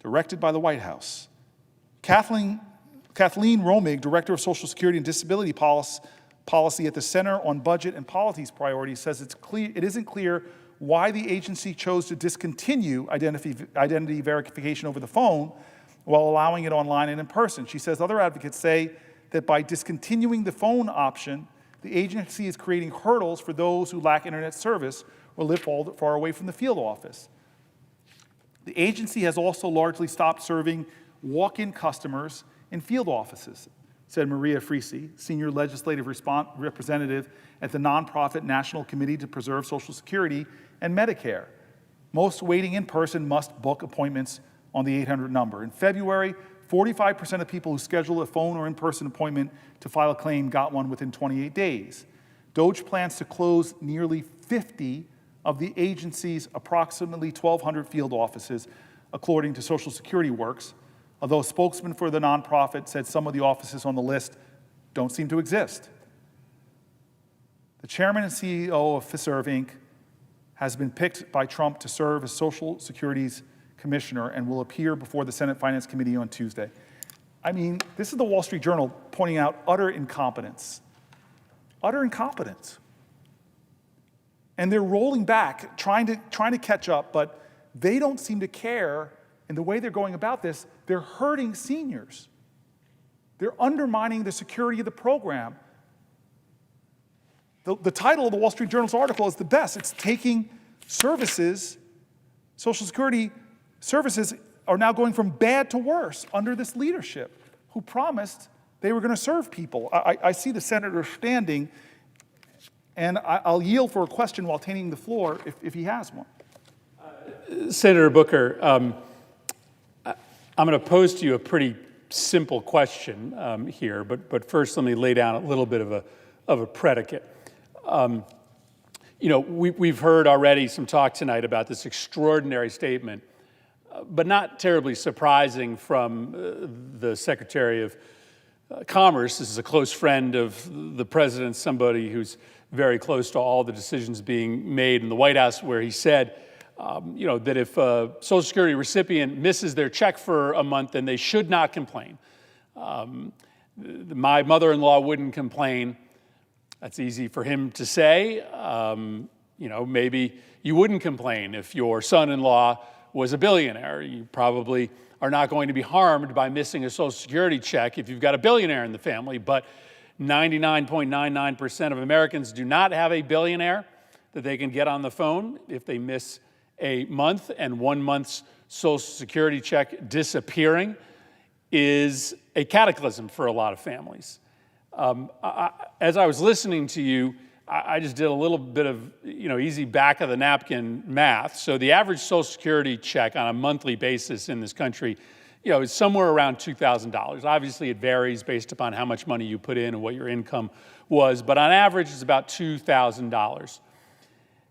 Directed by the White House. Kathleen Romig, Director of Social Security and Disability Policy at the Center on Budget and Policies Priorities, says it isn't clear why the agency chose to discontinue identity verification over the phone while allowing it online and in person. She says other advocates say that by discontinuing the phone option, the agency is creating hurdles for those who lack internet service or live far away from the field office. The agency has also largely stopped serving walk-in customers in field offices, said Maria Frisi, senior legislative representative at the nonprofit National Committee to Preserve Social Security and Medicare. Most waiting in person must book appointments on the 800 number. In February, 45% of people who scheduled a phone or in-person appointment to file a claim got one within 28 days. DOJ plans to close nearly 50 of the agency's approximately 1,200 field offices, according to Social Security Works, although a spokesman for the nonprofit said some of the offices on the list don't seem to exist. The chairman and CEO of Fiserv, Inc. has been picked by Trump to serve as Social Security's commissioner and will appear before the Senate Finance Committee on Tuesday. I mean, this is the Wall Street Journal pointing out utter incompetence. Utter incompetence. And they're rolling back, trying to catch up, but they don't seem to care in the way they're going about this. They're hurting seniors. They're undermining the security of the program. The title of the Wall Street Journal's article is the best. It's taking services, Social Security services are now going from bad to worse under this leadership who promised they were going to serve people. I see the senator standing, and I'll yield for a question while taking the floor if he has one. Senator Booker, I'm going to pose to you a pretty simple question here, but first let me lay down a little bit of a predicate. We've heard already some talk tonight about this extraordinary statement, but not terribly surprising from the Secretary of Commerce. This is a close friend of the president, somebody who's very close to all the decisions being made in the White House, where he said, that if a Social Security recipient misses their check for a month, then they should not complain. My mother-in-law wouldn't complain. That's easy for him to say. Maybe you wouldn't complain if your son-in-law was a billionaire. You probably are not going to be harmed by missing a Social Security check if you've got a billionaire in the family, but 99.99% of Americans do not have a billionaire that they can get on the phone if they miss a month, and 1 month's Social Security check disappearing is a cataclysm for a lot of families. As I was listening to you, I just did a little bit of easy back-of-the-napkin math. So the average Social Security check on a monthly basis in this country is somewhere around $2,000. Obviously, it varies based upon how much money you put in and what your income was, but on average, it's about $2,000.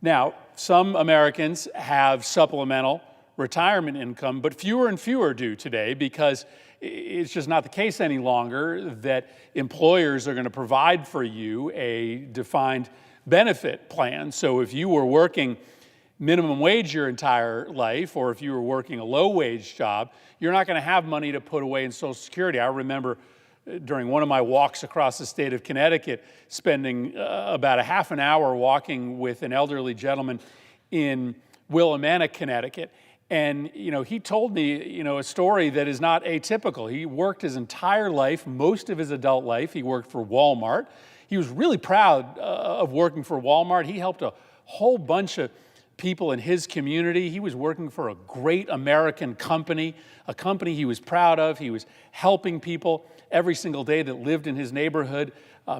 Now, some Americans have supplemental retirement income, but fewer and fewer do today because it's just not the case any longer that employers are going to provide for you a defined benefit plan. So if you were working minimum wage your entire life, or if you were working a low-wage job, you're not going to have money to put away in Social Security. I remember during one of my walks across the state of Connecticut, spending about a half an hour walking with an elderly gentleman in Willimantic, Connecticut. And, he told me, a story that is not atypical. He worked his entire life, most of his adult life, he worked for Walmart. He was really proud of working for Walmart. He helped a whole bunch of people in his community. He was working for a great American company, a company he was proud of. He was helping people every single day that lived in his neighborhood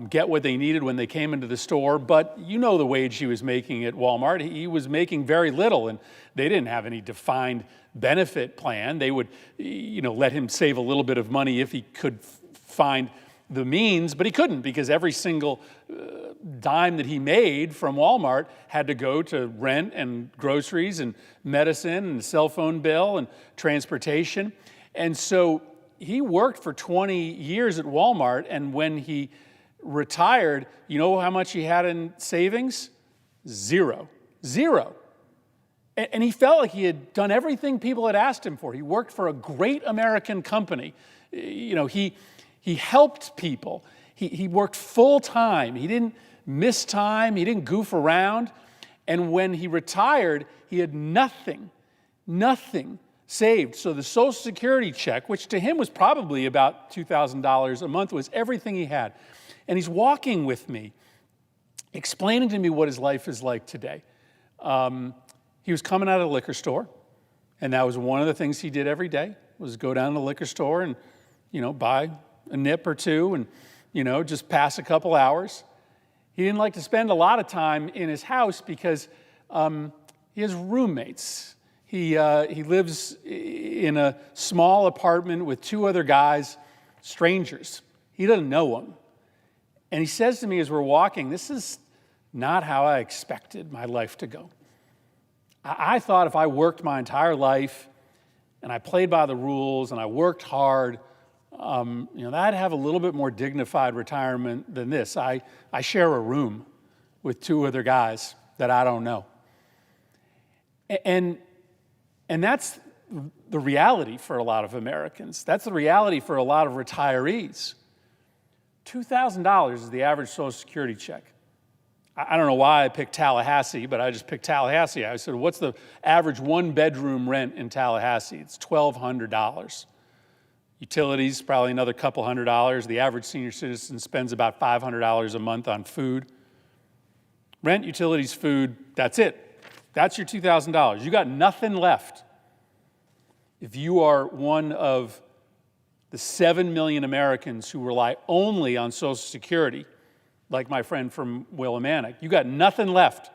get what they needed when they came into the store. But the wage he was making at Walmart. He was making very little, and they didn't have any defined benefit plan. They would, let him save a little bit of money if he could find the means, but he couldn't, because every single dime that he made from Walmart had to go to rent and groceries and medicine and cell phone bill and transportation. And so he worked for 20 years at Walmart, and when he retired, you know how much he had in savings? Zero. And he felt like he had done everything people had asked him for. He worked for a great American company. He helped people. He worked full time. He didn't miss time. He didn't goof around. And when he retired, he had nothing saved. So the Social Security check, which to him was probably about $2,000 a month, was everything he had. And he's walking with me, explaining to me what his life is like today. He was coming out of the liquor store, and that was one of the things he did every day, was go down to the liquor store and, buy a nip or two and, just pass a couple hours. He didn't like to spend a lot of time in his house because he has roommates. He lives in a small apartment with two other guys, strangers. He doesn't know them. And he says to me as we're walking, this is not how I expected my life to go. I thought if I worked my entire life and I played by the rules and I worked hard, I'd have a little bit more dignified retirement than this. I share a room with two other guys that I don't know. And that's the reality for a lot of Americans. That's the reality for a lot of retirees. $2,000 is the average Social Security check. I don't know why I picked Tallahassee, but I just picked Tallahassee. I said, what's the average one-bedroom rent in Tallahassee? It's $1,200. Utilities, probably another couple $100. The average senior citizen spends about $500 a month on food. Rent, utilities, food, that's it. That's your $2,000. You got nothing left. If you are one of the 7 million Americans who rely only on Social Security, like my friend from Willimantic, you got nothing left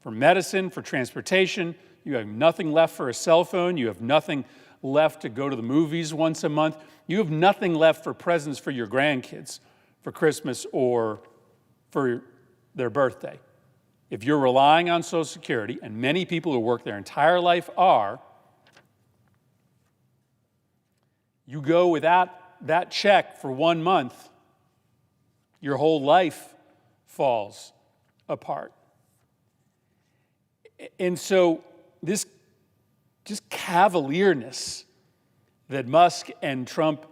for medicine, for transportation. You have nothing left for a cell phone. You have nothing left to go to the movies once a month. You have nothing left for presents for your grandkids for Christmas or for their birthday. If you're relying on Social Security, and many people who work their entire life are, you go without that check for 1 month, your whole life falls apart. And so this just cavalierness that Musk and Trump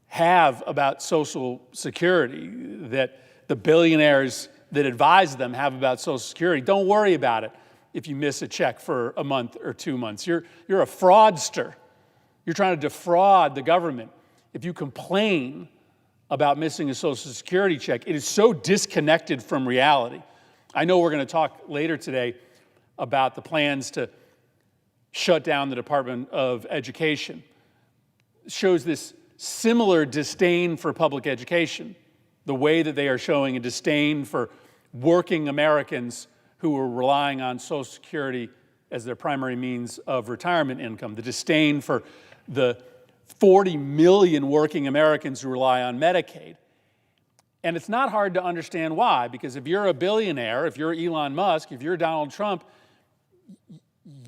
have about Social Security, that the billionaires that advise them have about Social Security, don't worry about it if you miss a check for a month or 2 months. You're a fraudster. You're trying to defraud the government. If you complain about missing a Social Security check, it is so disconnected from reality. I know we're going to talk later today about the plans to shut down the Department of Education. It shows this similar disdain for public education, the way that they are showing a disdain for working Americans who are relying on Social Security as their primary means of retirement income, the disdain for the 40 million working Americans who rely on Medicaid. And it's not hard to understand why, because if you're a billionaire, if you're Elon Musk, if you're Donald Trump,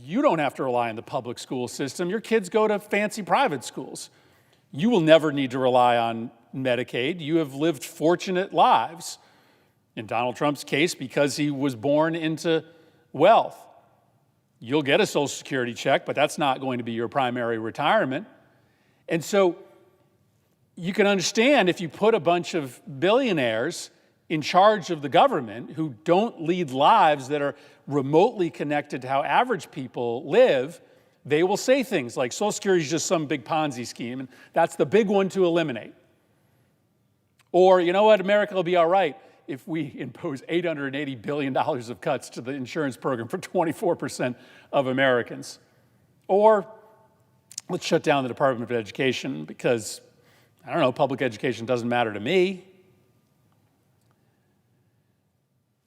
you don't have to rely on the public school system. Your kids go to fancy private schools. You will never need to rely on Medicaid. You have lived fortunate lives. In Donald Trump's case, because he was born into wealth. You'll get a Social Security check, but that's not going to be your primary retirement. And so you can understand if you put a bunch of billionaires in charge of the government who don't lead lives that are remotely connected to how average people live, they will say things like Social Security is just some big Ponzi scheme, and that's the big one to eliminate. Or, you know what, America will be all right if we impose $880 billion of cuts to the insurance program for 24% of Americans. Or let's shut down the Department of Education because, I don't know, public education doesn't matter to me.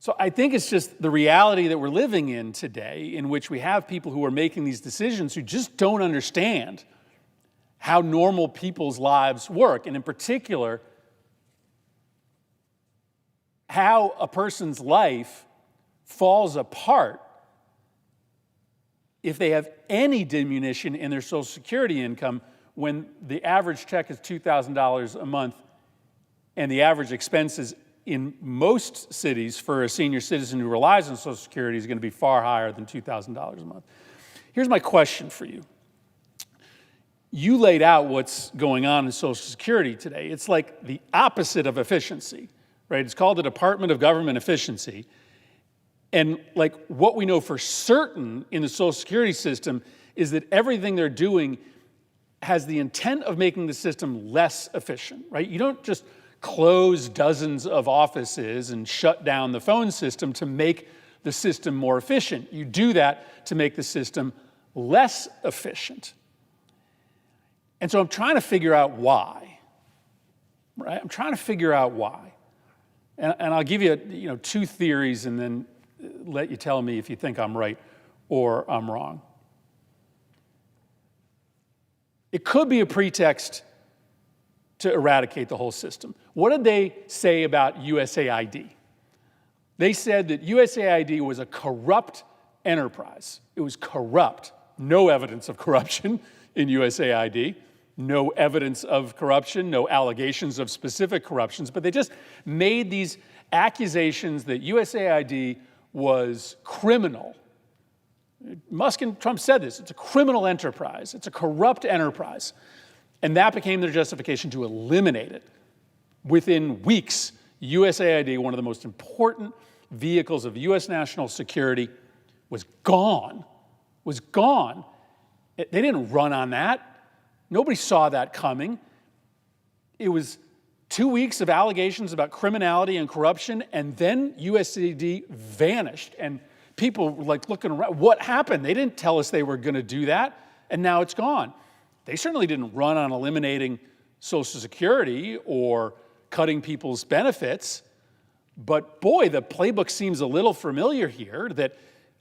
So I think it's just the reality that we're living in today, in which we have people who are making these decisions who just don't understand how normal people's lives work, and in particular, how a person's life falls apart if they have any diminution in their Social Security income when the average check is $2,000 a month and the average expenses in most cities for a senior citizen who relies on Social Security is going to be far higher than $2,000 a month. Here's my question for you. You laid out what's going on in Social Security today. It's like the opposite of efficiency. Right? It's called the Department of Government Efficiency. And like what we know for certain in the Social Security system is that everything they're doing has the intent of making the system less efficient, right? You don't just close dozens of offices and shut down the phone system to make the system more efficient. You do that to make the system less efficient. And so I'm trying to figure out why. right? I'm trying to figure out why. And I'll give you, two theories and then let you tell me if you think I'm right or I'm wrong. It could be a pretext to eradicate the whole system. What did they say about USAID? They said that USAID was a corrupt enterprise. It was corrupt. No evidence of corruption in USAID. No evidence of corruption, no allegations of specific corruptions, but they just made these accusations that USAID was criminal. Musk and Trump said this, it's a criminal enterprise, it's a corrupt enterprise. And that became their justification to eliminate it. Within weeks, USAID, one of the most important vehicles of US national security, was gone. Was gone. They didn't run on that. Nobody saw that coming. It was 2 weeks of allegations about criminality and corruption, and then USAID vanished. And people were like looking around, what happened? They didn't tell us they were going to do that, and now it's gone. They certainly didn't run on eliminating Social Security or cutting people's benefits. But boy, the playbook seems a little familiar here, that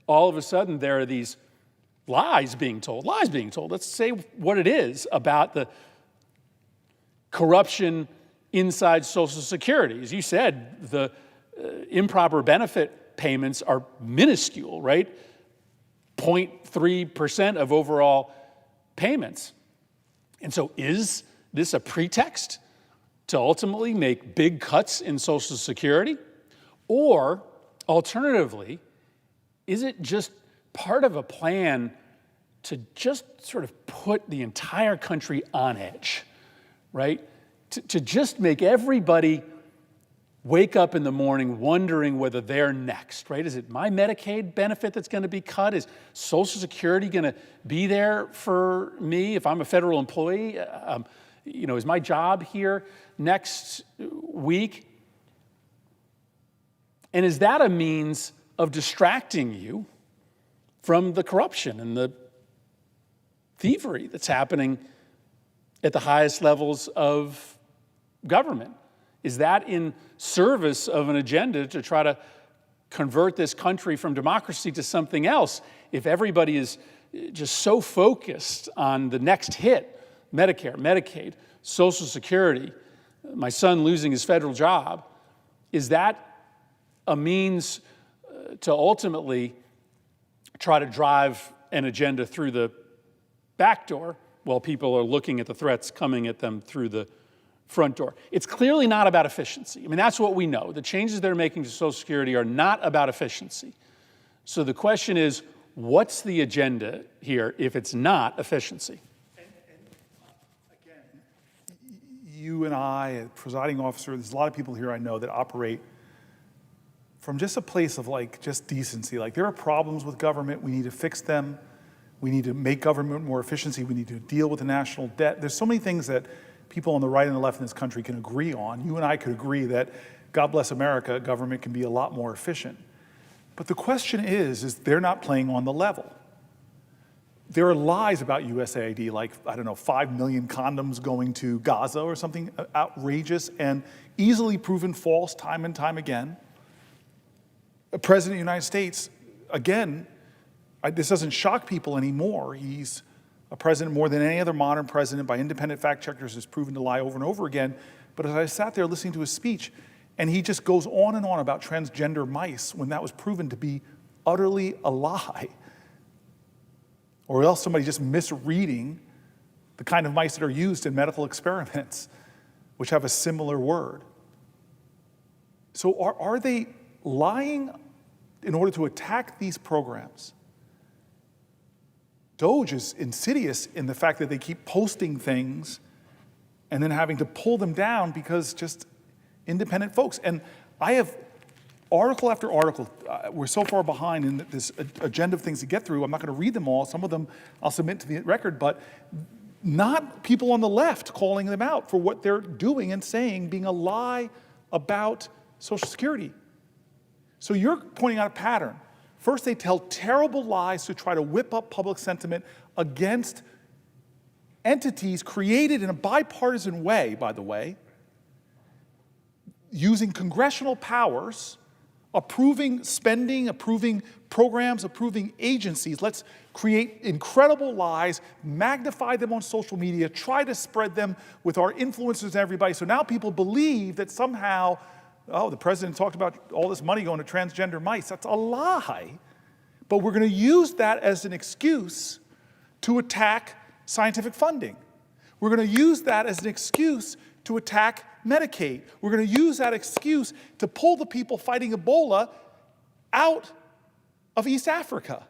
all of a sudden there are these lies being told. Let's say what it is about the corruption inside Social Security. As you said, the improper benefit payments are minuscule, right? 0.3% of overall payments. And so is this a pretext to ultimately make big cuts in Social Security? Or alternatively, is it just part of a plan to just sort of put the entire country on edge, right? To just make everybody wake up in the morning wondering whether they're next, right? Is it my Medicaid benefit that's going to be cut? Is Social Security going to be there for me if I'm a federal employee? Is my job here next week? And is that a means of distracting you from the corruption and the thievery that's happening at the highest levels of government? Is that in service of an agenda to try to convert this country from democracy to something else? If everybody is just so focused on the next hit, Medicare, Medicaid, Social Security, my son losing his federal job, is that a means to ultimately try to drive an agenda through the back door while people are looking at the threats coming at them through the front door? It's clearly not about efficiency. I mean, that's what we know. The changes they're making to Social Security are not about efficiency. So the question is, what's the agenda here if it's not efficiency? And again, you and I, a presiding officer, there's a lot of people here I know that operate from just a place of just decency. There are problems with government, we need to fix them. We need to make government more efficiency. We need to deal with the national debt. There's so many things that people on the right and the left in this country can agree on. You and I could agree that, God bless America, government can be a lot more efficient. But the question is they're not playing on the level. There are lies about USAID, 5 million condoms going to Gaza or something outrageous and easily proven false time and time again. The President of the United States, again, this doesn't shock people anymore. He's a president more than any other modern president by independent fact checkers has proven to lie over and over again. But as I sat there listening to his speech, and he just goes on and on about transgender mice when that was proven to be utterly a lie. Or else somebody just misreading the kind of mice that are used in medical experiments, which have a similar word. So are they lying in order to attack these programs? DOGE is insidious in the fact that they keep posting things and then having to pull them down because just independent folks. And I have article after article. We're so far behind in this agenda of things to get through. I'm not going to read them all. Some of them I'll submit to the record, but not people on the left calling them out for what they're doing and saying being a lie about Social Security. So you're pointing out a pattern. First, they tell terrible lies to try to whip up public sentiment against entities created in a bipartisan way, by the way, using congressional powers, approving spending, approving programs, approving agencies. Let's create incredible lies, magnify them on social media, try to spread them with our influencers and everybody. So now people believe that somehow, oh, the president talked about all this money going to transgender mice. That's a lie. But we're going to use that as an excuse to attack scientific funding. We're going to use that as an excuse to attack Medicaid. We're going to use that excuse to pull the people fighting Ebola out of East Africa.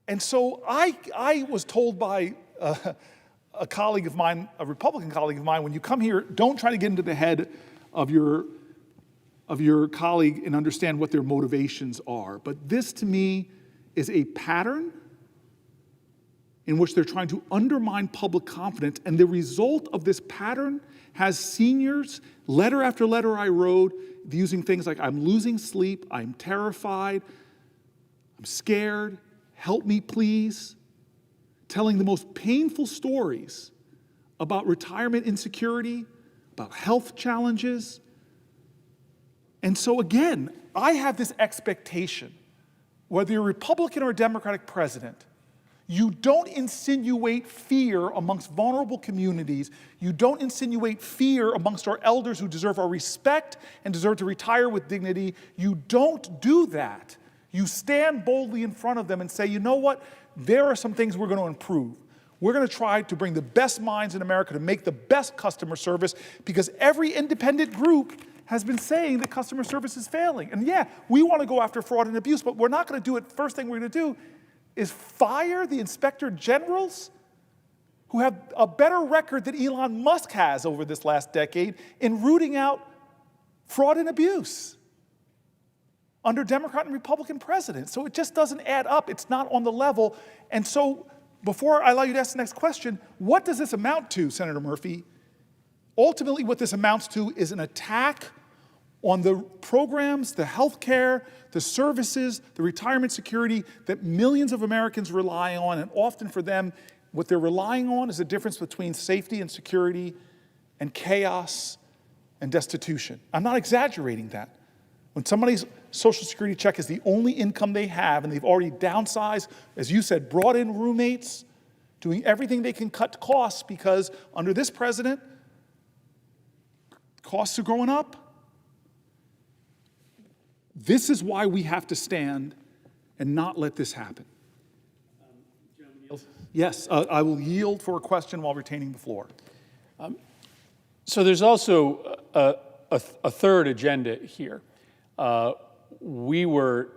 And so I was told by a colleague of mine, a Republican colleague of mine, when you come here, don't try to get into the head of your colleague and understand what their motivations are. But this, to me, is a pattern in which they're trying to undermine public confidence. And the result of this pattern has seniors, letter after letter I wrote, using things like, I'm losing sleep, I'm terrified, I'm scared, help me please, telling the most painful stories about retirement insecurity, about health challenges. And so again, I have this expectation, whether you're a Republican or a Democratic president, you don't insinuate fear amongst vulnerable communities. You don't insinuate fear amongst our elders who deserve our respect and deserve to retire with dignity. You don't do that. You stand boldly in front of them and say, you know what? There are some things we're going to improve. We're going to try to bring the best minds in America to make the best customer service, because every independent group has been saying that customer service is failing. And yeah, we want to go after fraud and abuse, but we're not going to do it. First thing we're going to do is fire the inspector generals who have a better record than Elon Musk has over this last decade in rooting out fraud and abuse under Democrat and Republican presidents. So it just doesn't add up. It's not on the level. And so before I allow you to ask the next question, what does this amount to, Senator Murphy? Ultimately, what this amounts to is an attack on the programs, the health care, the services, the retirement security that millions of Americans rely on. And often for them, what they're relying on is the difference between safety and security and chaos and destitution. I'm not exaggerating that. When somebody's Social Security check is the only income they have, and they've already downsized, as you said, brought in roommates, doing everything they can cut costs, because under this president, costs are going up. This is why we have to stand and not let this happen. Yes, I will yield for a question while retaining the floor. So there's also a third agenda here. We were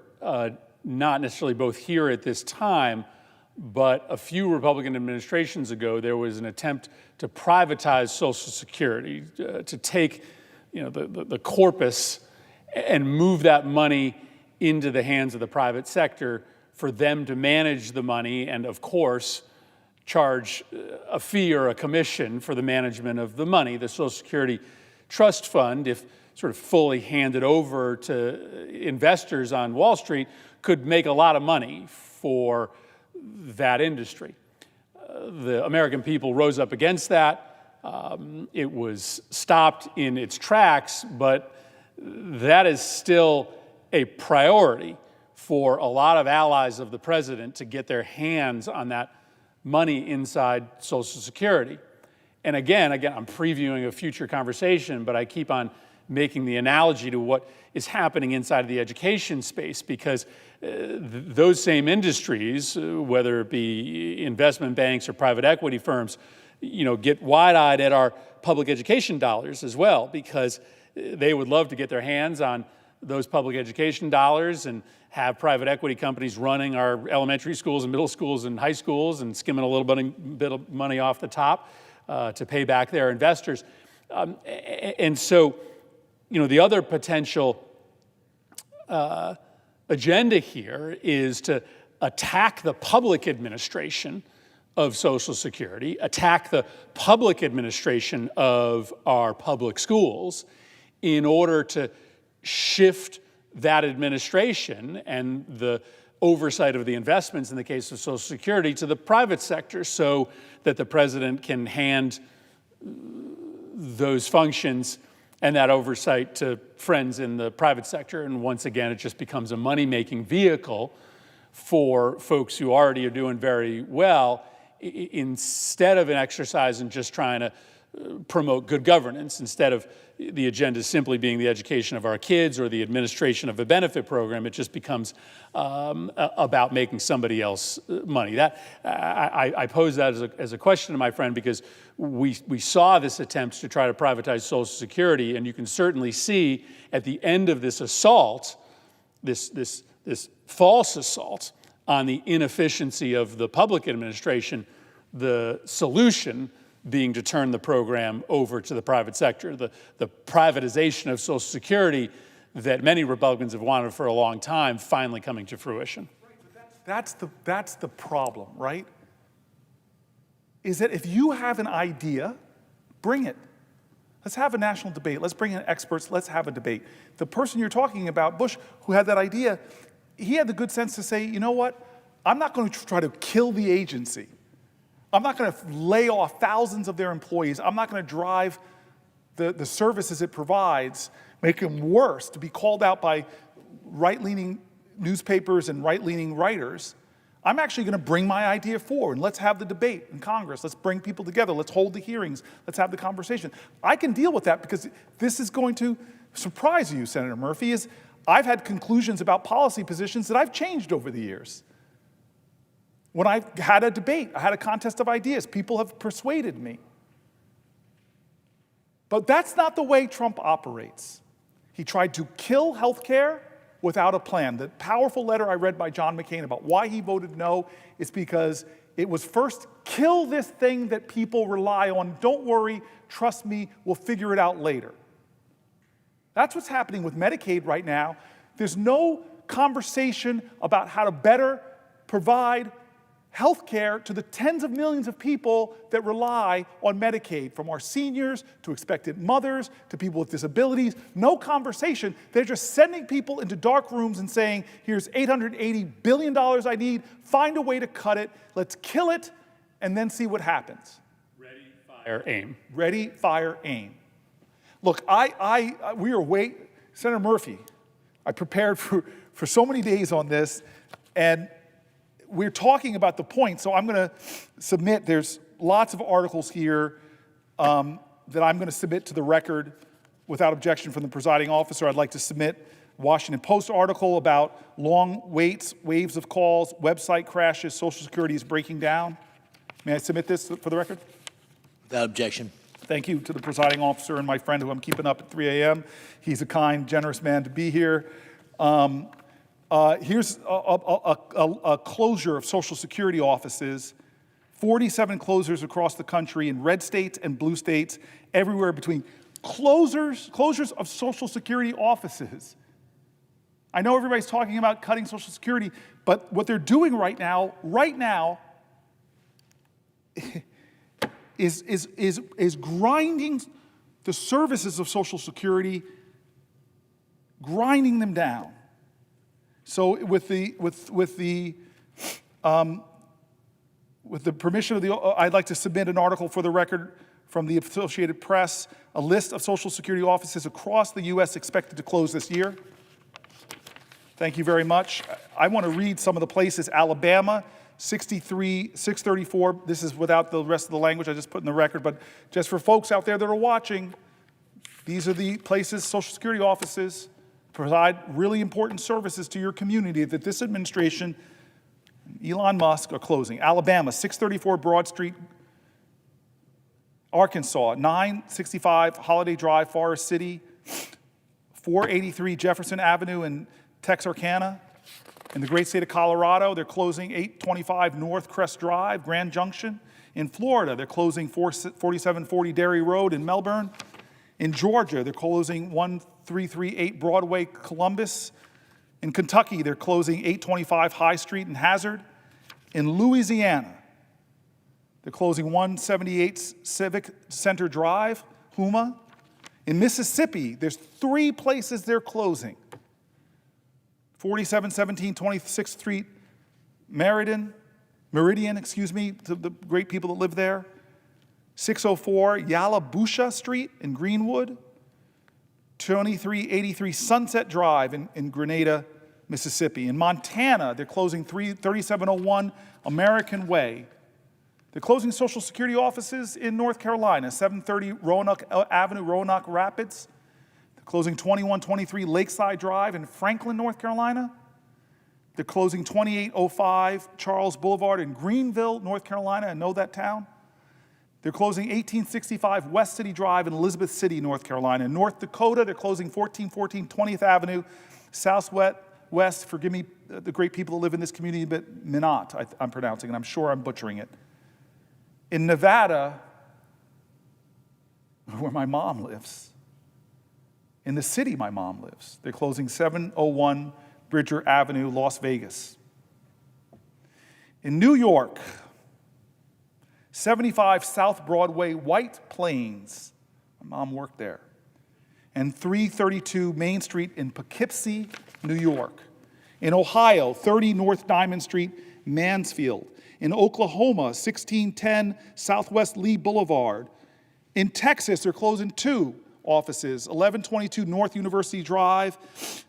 not necessarily both here at this time, but a few Republican administrations ago, there was an attempt to privatize Social Security, to take the corpus and move that money into the hands of the private sector for them to manage the money and, of course, charge a fee or a commission for the management of the money. The Social Security Trust Fund, if sort of fully handed over to investors on Wall Street, could make a lot of money for that industry. The American people rose up against that. It was stopped in its tracks, but that is still a priority for a lot of allies of the president to get their hands on that money inside Social Security. And again, I'm previewing a future conversation, but I keep on making the analogy to what is happening inside of the education space, because those same industries, whether it be investment banks or private equity firms, get wide-eyed at our public education dollars as well, because they would love to get their hands on those public education dollars and have private equity companies running our elementary schools and middle schools and high schools and skimming a little bit of money off the top to pay back their investors. And so, the other potential agenda here is to attack the public administration of Social Security, attack the public administration of our public schools, in order to shift that administration and the oversight of the investments in the case of Social Security to the private sector, so that the president can hand those functions and that oversight to friends in the private sector. And once again, it just becomes a money-making vehicle for folks who already are doing very well, instead of an exercise in just trying to promote good governance, instead of the agenda simply being the education of our kids or the administration of a benefit program. It just becomes about making somebody else money. That I pose that as a question to my friend, because we saw this attempt to try to privatize Social Security, and you can certainly see at the end of this assault, this false assault on the inefficiency of the public administration, the solution being to turn the program over to the private sector, the privatization of Social Security that many Republicans have wanted for a long time, finally coming to fruition. That's the problem, right? Is that if you have an idea, bring it. Let's have a national debate. Let's bring in experts. Let's have a debate. The person you're talking about, Bush, who had that idea, he had the good sense to say, you know what? I'm not going to try to kill the agency. I'm not going to lay off thousands of their employees. I'm not going to drive the services it provides, make them worse, to be called out by right-leaning newspapers and right-leaning writers. I'm actually going to bring my idea forward, and let's have the debate in Congress. Let's bring people together. Let's hold the hearings. Let's have the conversation. I can deal with that, because this is going to surprise you, Senator Murphy, is I've had conclusions about policy positions that I've changed over the years. When I had a debate, I had a contest of ideas, people have persuaded me. But that's not the way Trump operates. He tried to kill healthcare without a plan. The powerful letter I read by John McCain about why he voted no is because it was first, kill this thing that people rely on. Don't worry, trust me, we'll figure it out later. That's what's happening with Medicaid right now. There's no conversation about how to better provide health care to the tens of millions of people that rely on Medicaid, from our seniors to expectant mothers to people with disabilities. No conversation. They're just sending people into dark rooms and saying, here's $880 billion I need, find a way to cut it, let's kill it, and then see what happens. Ready, fire, aim. Ready, fire, aim. Look, Senator Murphy, I prepared for so many days on this, and we're talking about the point, so I'm going to submit, there's lots of articles here that I'm going to submit to the record without objection from the presiding officer. I'd like to submit Washington Post article about long waits, waves of calls, website crashes, Social Security is breaking down. May I submit this for the record? Without objection. Thank you to the presiding officer and my friend who I'm keeping up at 3 a.m. He's a kind, generous man to be here. Here's a closure of Social Security offices, 47 closures across the country in red states and blue states, everywhere between. Closures of Social Security offices. I know everybody's talking about cutting Social Security, but what they're doing right now is grinding the services of Social Security, grinding them down. So with the permission of I'd like to submit an article for the record from the Associated Press, a list of Social Security offices across the U.S. expected to close this year. Thank you very much. I want to read some of the places. Alabama, 634. This is without the rest of the language I just put in the record, but just for folks out there that are watching, these are the places, Social Security offices, provide really important services to your community that this administration, Elon Musk, are closing. Alabama, 634 Broad Street. Arkansas, 965 Holiday Drive, Forest City. 483 Jefferson Avenue in Texarkana. In the great state of Colorado, they're closing 825 North Crest Drive, Grand Junction. In Florida, they're closing 4740 Dairy Road in Melbourne. In Georgia, they're closing 1338 Broadway, Columbus. In Kentucky, they're closing 825 High Street in Hazard. In Louisiana, they're closing 178 Civic Center Drive, Houma. In Mississippi, there's 3 places they're closing. 4717 26th Street, Meridian, to the great people that live there. 604 Yalabusha Street in Greenwood. 2383 Sunset Drive in Grenada, Mississippi. In Montana, they're closing 3701 American Way. They're closing Social Security offices in North Carolina, 730 Roanoke Avenue, Roanoke Rapids. They're closing 2123 Lakeside Drive in Franklin, North Carolina. They're closing 2805 Charles Boulevard in Greenville, North Carolina. I know that town. They're closing 1865 West City Drive in Elizabeth City, North Carolina. In North Dakota, they're closing 1414 20th Avenue, Southwest, forgive me, the great people that live in this community, but Minot, I'm pronouncing, and I'm sure I'm butchering it. In Nevada, where my mom lives, in the city my mom lives, they're closing 701 Bridger Avenue, Las Vegas. In New York, 75 South Broadway, White Plains. My mom worked there. And 332 Main Street in Poughkeepsie, New York. In Ohio, 30 North Diamond Street, Mansfield. In Oklahoma, 1610 Southwest Lee Boulevard. In Texas, they're closing 2 offices, 1122 North University Drive.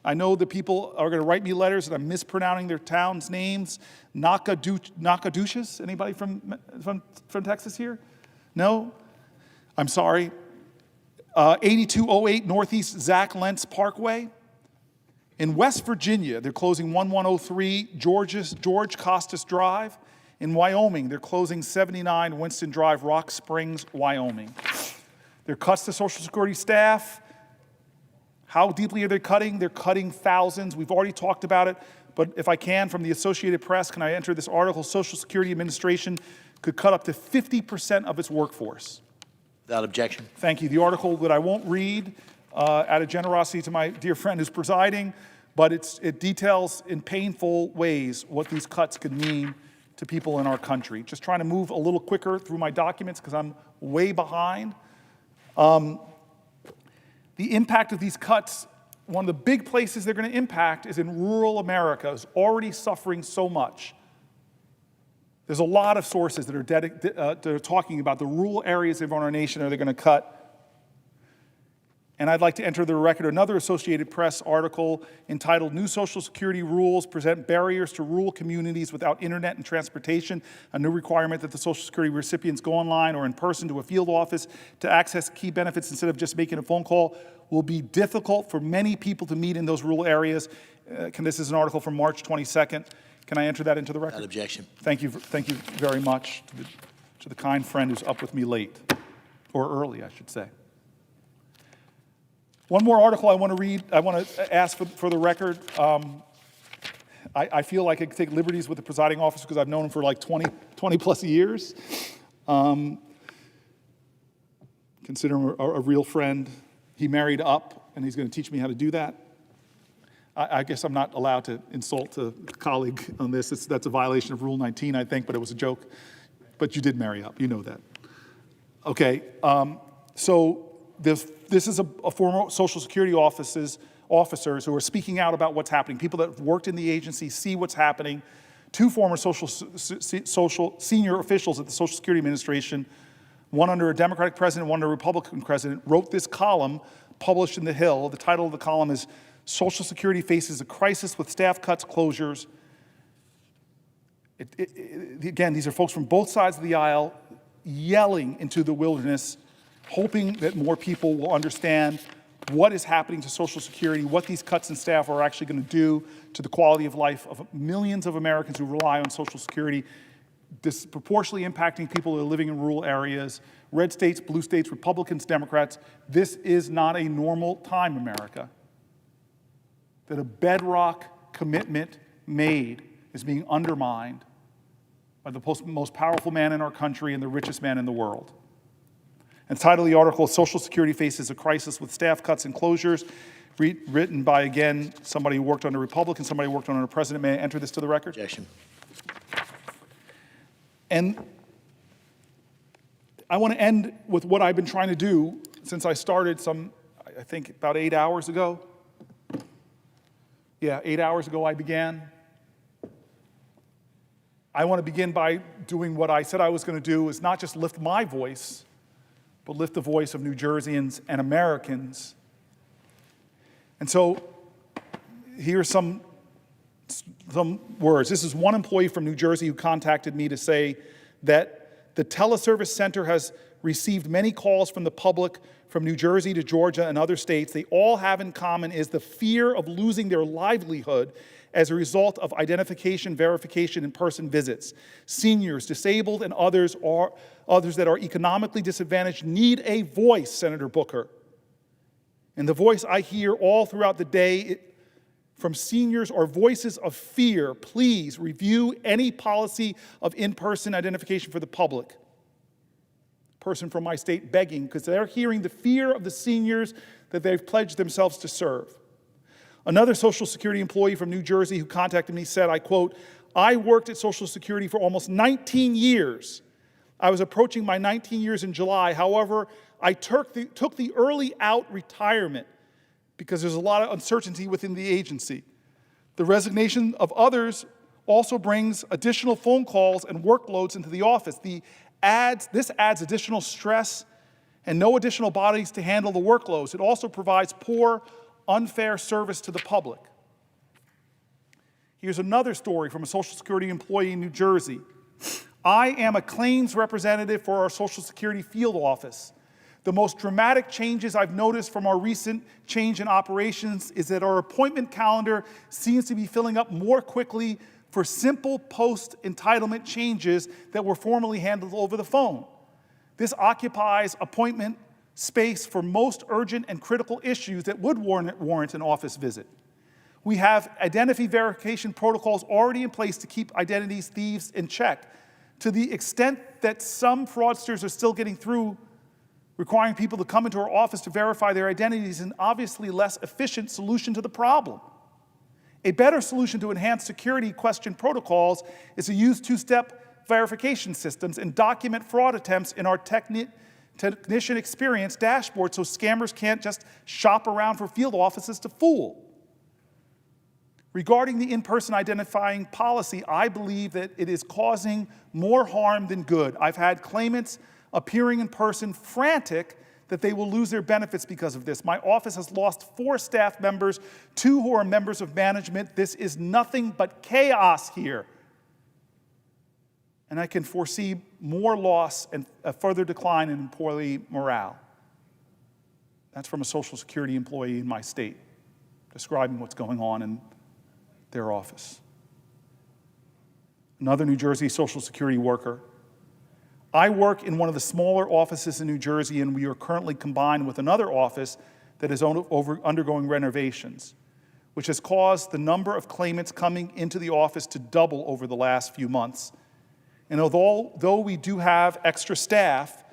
I know the people are going to write me letters and I'm mispronouncing their towns' names. Nacogdoches? Anybody from Texas here? No? I'm sorry. 8208 Northeast Zach Lentz Parkway. In West Virginia, they're closing 1103 George Costas Drive. In Wyoming, they're closing 79 Winston Drive, Rock Springs, Wyoming. Their cuts to Social Security staff, how deeply are they cutting? They're cutting thousands. We've already talked about it, but if I can, from the Associated Press, can I enter this article? Social Security Administration could cut up to 50% of its workforce. Without objection. Thank you. The article that I won't read out of generosity to my dear friend who's presiding, but it details in painful ways what these cuts could mean to people in our country. Just trying to move a little quicker through my documents because I'm way behind. The impact of these cuts, one of the big places they're going to impact is in rural America, is already suffering so much. There's a lot of sources that are talking about the rural areas of our nation are they going to cut. And I'd like to enter the record another Associated Press article entitled New Social Security Rules Present Barriers to Rural Communities Without Internet and Transportation, a new requirement that the Social Security recipients go online or in person to a field office to access key benefits instead of just making a phone call will be difficult for many people to meet in those rural areas. This is an article from March 22nd. Can I enter that into the record? Without objection. Thank you very much to the kind friend who's up with me late, or early, I should say. One more article I want to read, I want to ask for the record. I feel like I could take liberties with the presiding officer because I've known him for like 20 plus years. Consider him a real friend. He married up, and he's going to teach me how to do that. I guess I'm not allowed to insult a colleague on this. That's a violation of Rule 19, I think, but it was a joke. But you did marry up, you know that. Okay, so this is a former Social Security officers who are speaking out about what's happening. People that have worked in the agency see what's happening. 2 former senior officials at the Social Security Administration, one under a Democratic president, one under a Republican president, wrote this column published in The Hill. The title of the column is Social Security Faces a Crisis with Staff Cuts, Closures. Again, these are folks from both sides of the aisle yelling into the wilderness, hoping that more people will understand what is happening to Social Security, what these cuts in staff are actually going to do to the quality of life of millions of Americans who rely on Social Security, disproportionately impacting people who are living in rural areas, red states, blue states, Republicans, Democrats. This is not a normal time, America. That a bedrock commitment made is being undermined by the most powerful man in our country and the richest man in the world. And the title of the article, Social Security Faces a Crisis with Staff Cuts and Closures, written by, again, somebody who worked under a Republican, somebody who worked under a president. May I enter this to the record? Objection. And I want to end with what I've been trying to do since I started I think about 8 hours ago. Yeah, 8 hours ago I began. I want to begin by doing what I said I was going to do, is not just lift my voice, but lift the voice of New Jerseyans and Americans And so here's some words. This is one employee from New Jersey who contacted me to say that the teleservice center has received many calls from the public from New Jersey to Georgia and other states. They all have in common is the fear of losing their livelihood as a result of identification, verification, in-person visits. Seniors, disabled, and others that are economically disadvantaged need a voice, Senator Booker. And the voice I hear all throughout the day from seniors are voices of fear. Please review any policy of in-person identification for the public. Person from my state begging because they're hearing the fear of the seniors that they've pledged themselves to serve. Another Social Security employee from New Jersey who contacted me said, I quote, I worked at Social Security for almost 19 years. I was approaching my 19 years in July. However, I took the early out retirement because there's a lot of uncertainty within the agency. The resignation of others also brings additional phone calls and workloads into the office. This adds additional stress and no additional bodies to handle the workloads. It also provides poor, unfair service to the public. Here's another story from a Social Security employee in New Jersey. I am a claims representative for our Social Security field office. The most dramatic changes I've noticed from our recent change in operations is that our appointment calendar seems to be filling up more quickly for simple post-entitlement changes that were formerly handled over the phone. This occupies appointment space for most urgent and critical issues that would warrant an office visit. We have identity verification protocols already in place to keep identities, thieves in check. To the extent that some fraudsters are still getting through, requiring people to come into our office to verify their identities is an obviously less efficient solution to the problem. A better solution to enhance security question protocols is to use two-step verification systems and document fraud attempts in our technician experience dashboard so scammers can't just shop around for field offices to fool. Regarding the in-person identifying policy, I believe that it is causing more harm than good. I've had claimants appearing in person frantic that they will lose their benefits because of this. My office has lost 4 staff members, 2 who are members of management. This is nothing but chaos here. And I can foresee more loss and a further decline in employee morale. That's from a Social Security employee in my state, describing what's going on in their office. Another New Jersey Social Security worker. I work in one of the smaller offices in New Jersey, and we are currently combined with another office that is undergoing renovations, which has caused the number of claimants coming into the office to double over the last few months. And although we do have extra staff,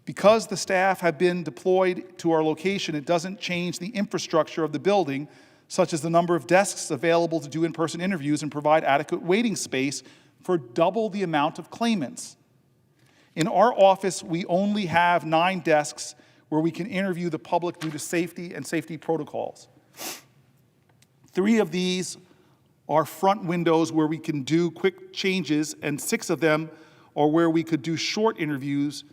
because the staff have been deployed to our location, it doesn't change the infrastructure of the building, such as the number of desks available to do in-person interviews and provide adequate waiting space for double the amount of claimants. In our office, we only have 9 desks where we can interview the public due to safety and safety protocols. 3 of these are front windows where we can do quick changes, and 6 of them are where we could do short interviews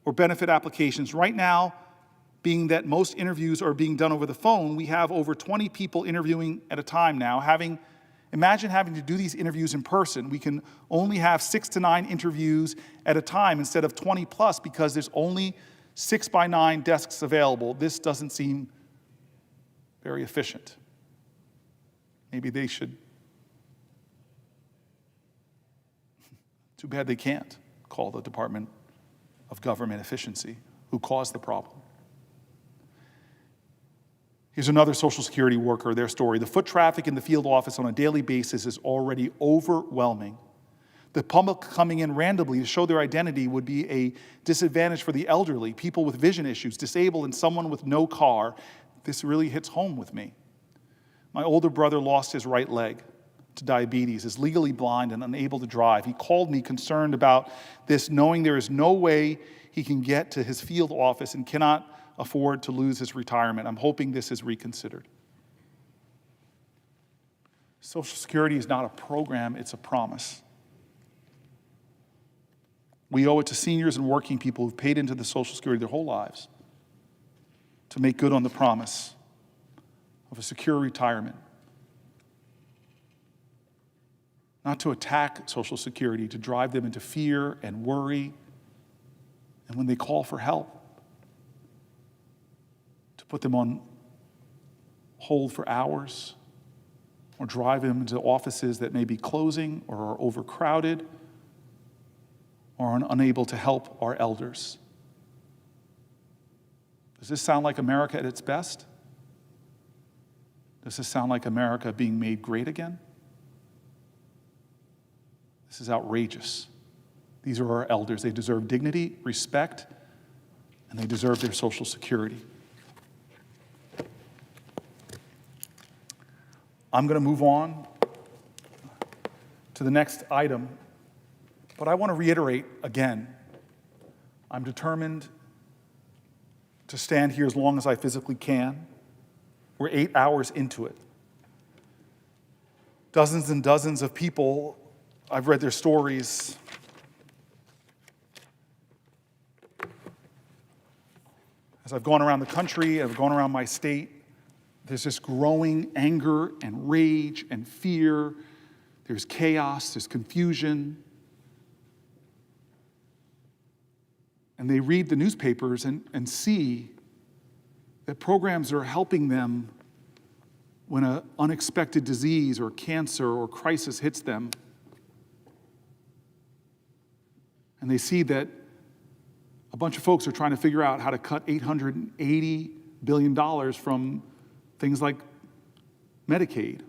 or benefit applications. Right now, being that most interviews are being done over the phone, we have over 20 people interviewing at a time now. Imagine having to do these interviews in person. We can only have 6 to 9 interviews at a time instead of 20 plus because there's only 6 by 9 desks available. This doesn't seem very efficient. Maybe they should. Too bad they can't call the Department of Government Efficiency, who caused the problem. Here's another Social Security worker, their story. The foot traffic in the field office on a daily basis is already overwhelming. The public coming in randomly to show their identity would be a disadvantage for the elderly, people with vision issues, disabled, and someone with no car. This really hits home with me. My older brother lost his right leg to diabetes, is legally blind and unable to drive. He called me concerned about this, knowing there is no way he can get to his field office and cannot afford to lose his retirement. I'm hoping this is reconsidered. Social Security is not a program, it's a promise. We owe it to seniors and working people who've paid into the Social Security their whole lives to make good on the promise of a secure retirement. Not to attack Social Security, to drive them into fear and worry, and when they call for help, to put them on hold for hours, or drive them into offices that may be closing or are overcrowded or are unable to help our elders. Does this sound like America at its best? Does this sound like America being made great again? This is outrageous. These are our elders. They deserve dignity, respect, and they deserve their Social Security. I'm going to move on to the next item, but I want to reiterate again, I'm determined to stand here as long as I physically can. We're 8 hours into it. Dozens and dozens of people, I've read their stories. As I've gone around the country, I've gone around my state, there's this growing anger and rage and fear. There's chaos, there's confusion. And they read the newspapers and see that programs are helping them when an unexpected disease or cancer or crisis hits them. And they see that a bunch of folks are trying to figure out how to cut $880 billion from things like Medicaid.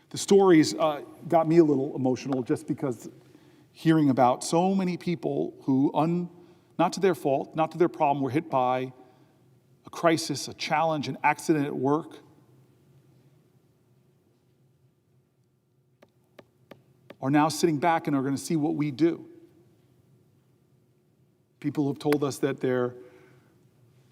The stories got me a little emotional just because hearing about so many people who, not to their fault, not to their problem, were hit by a crisis, a challenge, an accident at work. Are now sitting back and are going to see what we do. People have told us that their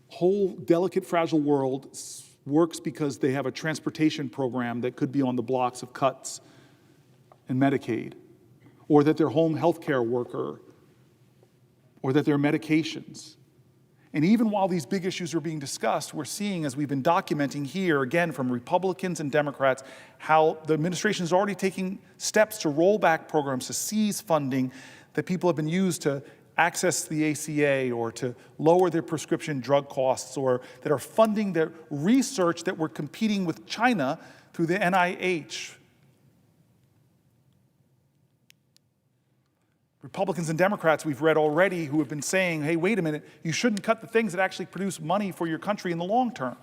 whole delicate, fragile world works because they have a transportation program that could be on the blocks of cuts in Medicaid, or that their home health care worker, or that their medications. And even while these big issues are being discussed, we're seeing, as we've been documenting here, again, from Republicans and Democrats, how the administration is already taking steps to roll back programs, to seize funding that people have been used to access the ACA or to lower their prescription drug costs, or that are funding their research that we're competing with China through the NIH. Republicans and Democrats we've read already who have been saying, hey, wait a minute, you shouldn't cut the things that actually produce money for your country in the long term.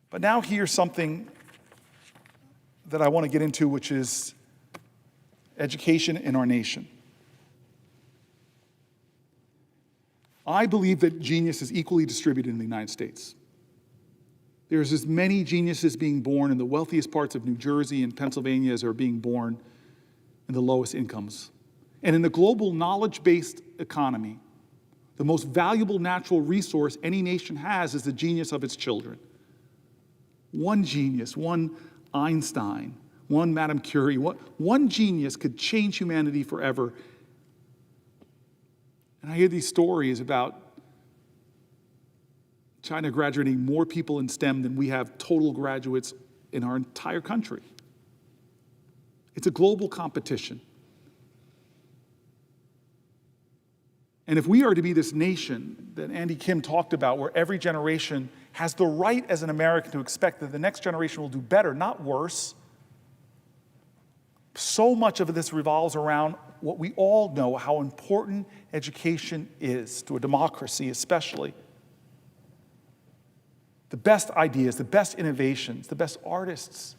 But now here's something that I want to get into, which is education in our nation. I believe that genius is equally distributed in the United States. There's as many geniuses being born in the wealthiest parts of New Jersey and Pennsylvania as are being born in the lowest incomes. And in the global knowledge-based economy, the most valuable natural resource any nation has is the genius of its children. One genius, one Einstein, one Madame Curie, one genius could change humanity forever. And I hear these stories about China graduating more people in STEM than we have total graduates in our entire country. It's a global competition. And if we are to be this nation that Andy Kim talked about, where every generation has the right as an American to expect that the next generation will do better, not worse, so much of this revolves around what we all know, how important education is to a democracy especially. The best ideas, the best innovations, the best artists,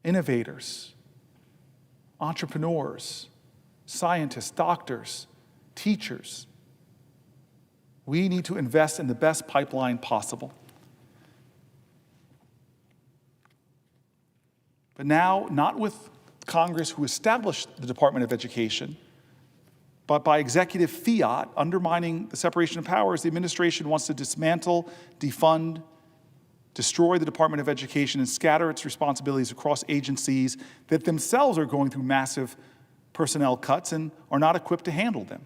innovators, entrepreneurs, scientists, doctors, teachers. We need to invest in the best pipeline possible. But now, not with Congress, who established the Department of Education, but by executive fiat, undermining the separation of powers, the administration wants to dismantle, defund, destroy the Department of Education and scatter its responsibilities across agencies that themselves are going through massive personnel cuts and are not equipped to handle them.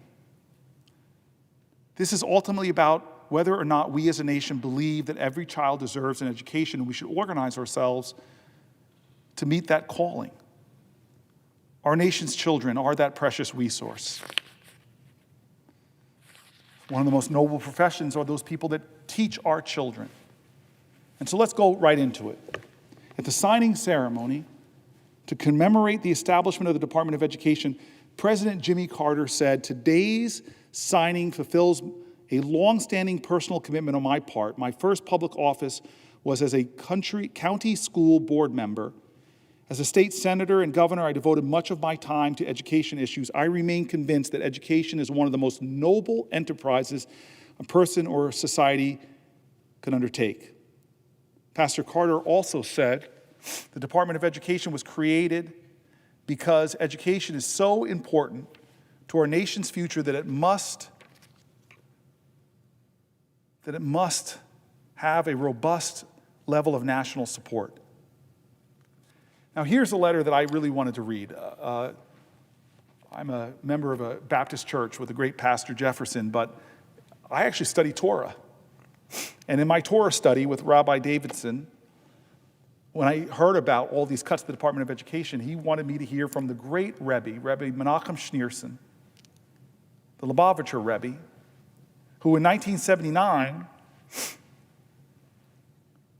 This is ultimately about whether or not we as a nation believe that every child deserves an education, and we should organize ourselves to meet that calling. Our nation's children are that precious resource. One of the most noble professions are those people that teach our children. And so let's go right into it. At the signing ceremony, to commemorate the establishment of the Department of Education, President Jimmy Carter said, "Today's signing fulfills a long-standing personal commitment on my part. My first public office was as a county school board member. As a state senator and governor, I devoted much of my time to education issues. I remain convinced that education is one of the most noble enterprises a person or a society can undertake." Pastor Carter also said, the Department of Education was created because education is so important to our nation's future that it must have a robust level of national support. Now, here's a letter that I really wanted to read. I'm a member of a Baptist church with a great pastor, Jefferson, but I actually study Torah. And in my Torah study with Rabbi Davidson, when I heard about all these cuts to the Department of Education, he wanted me to hear from the great Rebbe Menachem Schneerson, the Lubavitcher Rebbe, who in 1979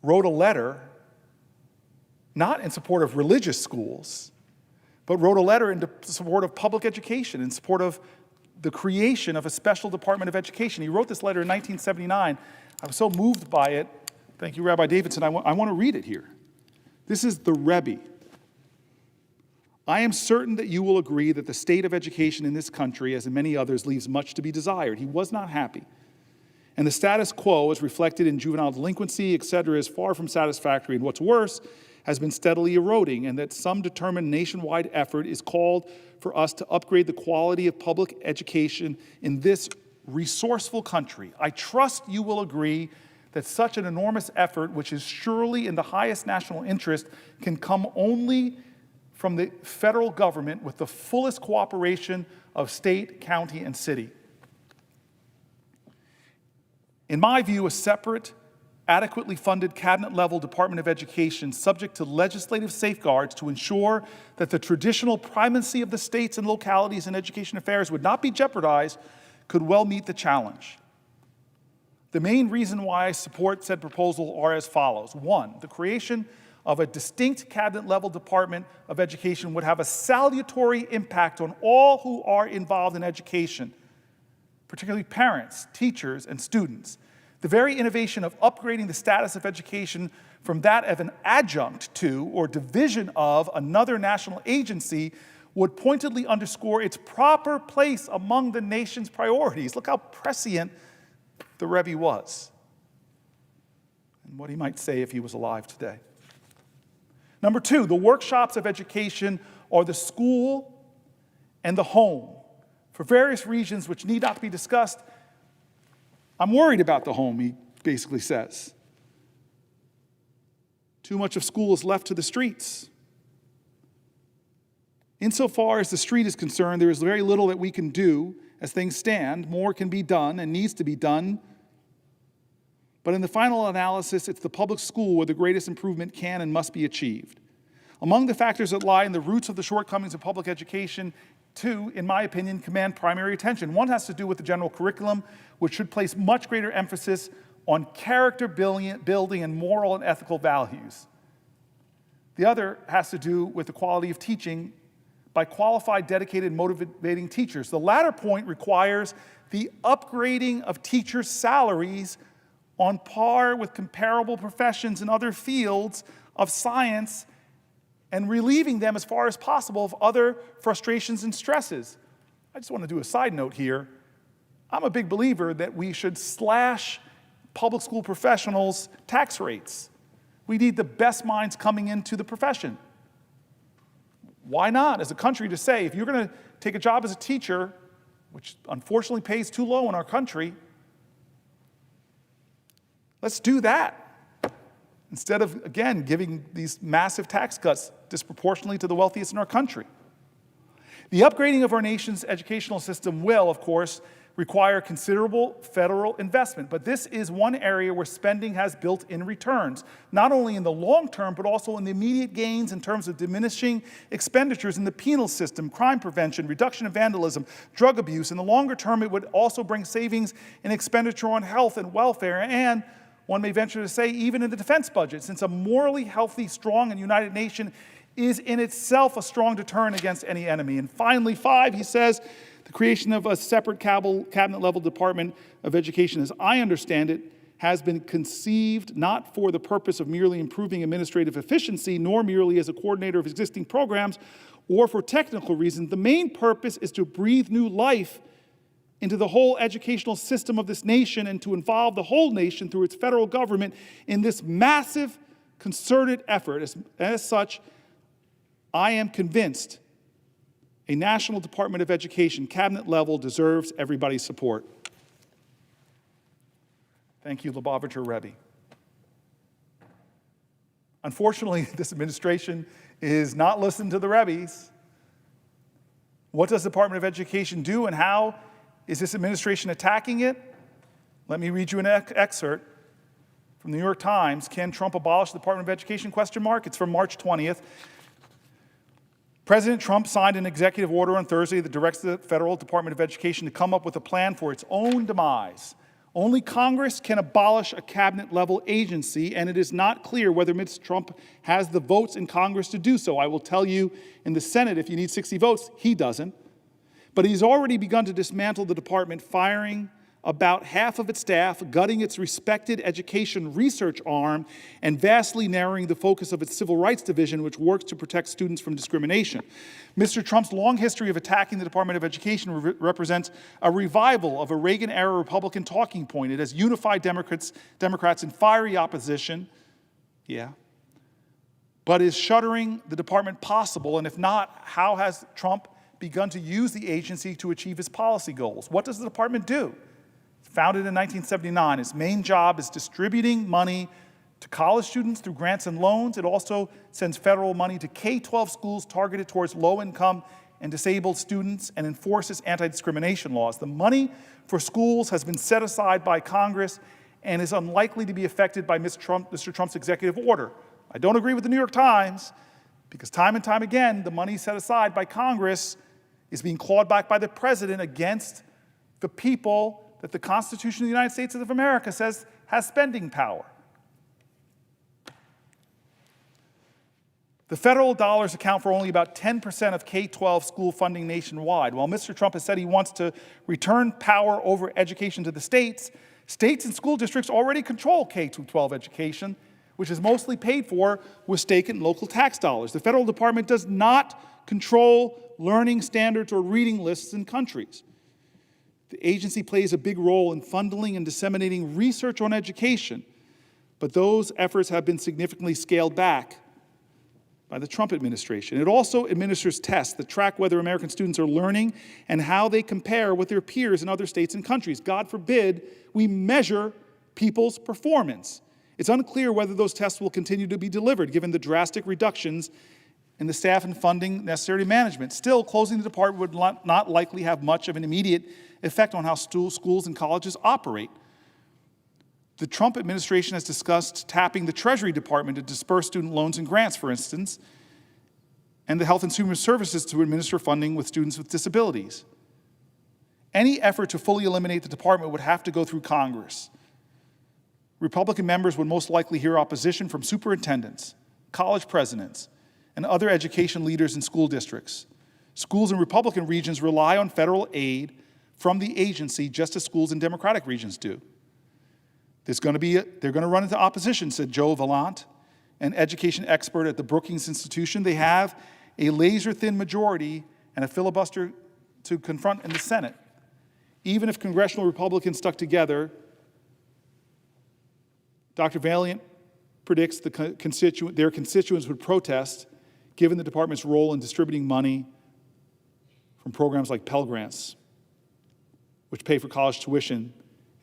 wrote a letter not in support of religious schools, but wrote a letter in support of public education, in support of the creation of a special Department of Education. He wrote this letter in 1979. I was so moved by it. Thank you, Rabbi Davidson. I want to read it here. This is the Rebbe. "I am certain that you will agree that the state of education in this country, as in many others, leaves much to be desired." He was not happy. "And the status quo, as reflected in juvenile delinquency, etc., is far from satisfactory, and what's worse, has been steadily eroding, and that some determined nationwide effort is called for us to upgrade the quality of public education in this resourceful country. I trust you will agree that such an enormous effort, which is surely in the highest national interest, can come only from the federal government with the fullest cooperation of state, county, and city. In my view, a separate, adequately funded cabinet-level Department of Education subject to legislative safeguards to ensure that the traditional primacy of the states and localities in education affairs would not be jeopardized could well meet the challenge. The main reason why I support said proposal are as follows. 1, the creation of a distinct cabinet-level Department of Education would have a salutary impact on all who are involved in education, particularly parents, teachers, and students. The very innovation of upgrading the status of education from that of an adjunct to or division of another national agency would pointedly underscore its proper place among the nation's priorities. Look how prescient the Rebbe was, and what he might say if he was alive today. Number 2, the workshops of education are the school and the home. For various reasons which need not be discussed, I'm worried about the home, he basically says. Too much of school is left to the streets. Insofar as the street is concerned, there is very little that we can do as things stand. More can be done and needs to be done. But in the final analysis, it's the public school where the greatest improvement can and must be achieved. Among the factors that lie in the roots of the shortcomings of public education, 2, in my opinion, command primary attention. One has to do with the general curriculum, which should place much greater emphasis on character building and moral and ethical values. The other has to do with the quality of teaching by qualified, dedicated, motivating teachers. The latter point requires the upgrading of teachers' salaries on par with comparable professions in other fields of science and relieving them as far as possible of other frustrations and stresses. I just want to do a side note here. I'm a big believer that we should slash public school professionals' tax rates. We need the best minds coming into the profession. Why not, as a country, to say, if you're going to take a job as a teacher, which unfortunately pays too low in our country, let's do that. Instead of, again, giving these massive tax cuts disproportionately to the wealthiest in our country. The upgrading of our nation's educational system will, of course, require considerable federal investment. But this is one area where spending has built-in returns, not only in the long term, but also in the immediate gains in terms of diminishing expenditures in the penal system, crime prevention, reduction of vandalism, drug abuse. In the longer term, it would also bring savings in expenditure on health and welfare, and one may venture to say even in the defense budget, since a morally healthy, strong, and united nation is in itself a strong deterrent against any enemy. And finally, 5, he says, the creation of a separate cabinet-level Department of Education, as I understand it, has been conceived not for the purpose of merely improving administrative efficiency, nor merely as a coordinator of existing programs, or for technical reasons. The main purpose is to breathe new life into the whole educational system of this nation and to involve the whole nation through its federal government in this massive concerted effort. As such, I am convinced a National Department of Education, cabinet level, deserves everybody's support. Thank you, Lubavitcher Rebbe. Unfortunately, this administration is not listening to the Rebbes. What does the Department of Education do, and how is this administration attacking it? Let me read you an excerpt from the New York Times. Can Trump abolish the Department of Education? ? It's from March 20th. President Trump signed an executive order on Thursday that directs the Federal Department of Education to come up with a plan for its own demise. Only Congress can abolish a cabinet-level agency, and it is not clear whether Mr. Trump has the votes in Congress to do so. I will tell you, in the Senate, if you need 60 votes, he doesn't. But he's already begun to dismantle the department, firing about half of its staff, gutting its respected education research arm, and vastly narrowing the focus of its civil rights division, which works to protect students from discrimination. Mr. Trump's long history of attacking the Department of Education represents a revival of a Reagan-era Republican talking point. It has unified Democrats in fiery opposition, but is shuttering the department possible, and if not, how has Trump begun to use the agency to achieve his policy goals? What does the department do? Founded in 1979, its main job is distributing money to college students through grants and loans. It also sends federal money to K-12 schools targeted towards low-income and disabled students and enforces anti-discrimination laws. The money for schools has been set aside by Congress and is unlikely to be affected by Mr. Trump's executive order. I don't agree with the New York Times because time and time again, the money set aside by Congress is being clawed back by the president against the people that the Constitution of the United States of America says has spending power. The federal dollars account for only about 10% of K-12 school funding nationwide. While Mr. Trump has said he wants to return power over education to the states, states and school districts already control K-12 education, which is mostly paid for with state and local tax dollars. The federal department does not control learning standards or reading lists in countries. The agency plays a big role in funding and disseminating research on education, but those efforts have been significantly scaled back by the Trump administration. It also administers tests that track whether American students are learning and how they compare with their peers in other states and countries. God forbid we measure people's performance. It's unclear whether those tests will continue to be delivered, given the drastic reductions in the staff and funding necessary to management. Still, closing the department would not likely have much of an immediate effect on how schools and colleges operate. The Trump administration has discussed tapping the Treasury Department to disperse student loans and grants, for instance, and the Health and Human Services to administer funding with students with disabilities. Any effort to fully eliminate the department would have to go through Congress. Republican members would most likely hear opposition from superintendents, college presidents, and other education leaders in school districts. Schools in Republican regions rely on federal aid from the agency just as schools in Democratic regions do. They're going to run into opposition, said Joe Vallant, an education expert at the Brookings Institution. They have a laser-thin majority and a filibuster to confront in the Senate. Even if congressional Republicans stuck together, Dr. Valiant predicts their constituents would protest, given the department's role in distributing money from programs like Pell Grants, which pay for college tuition,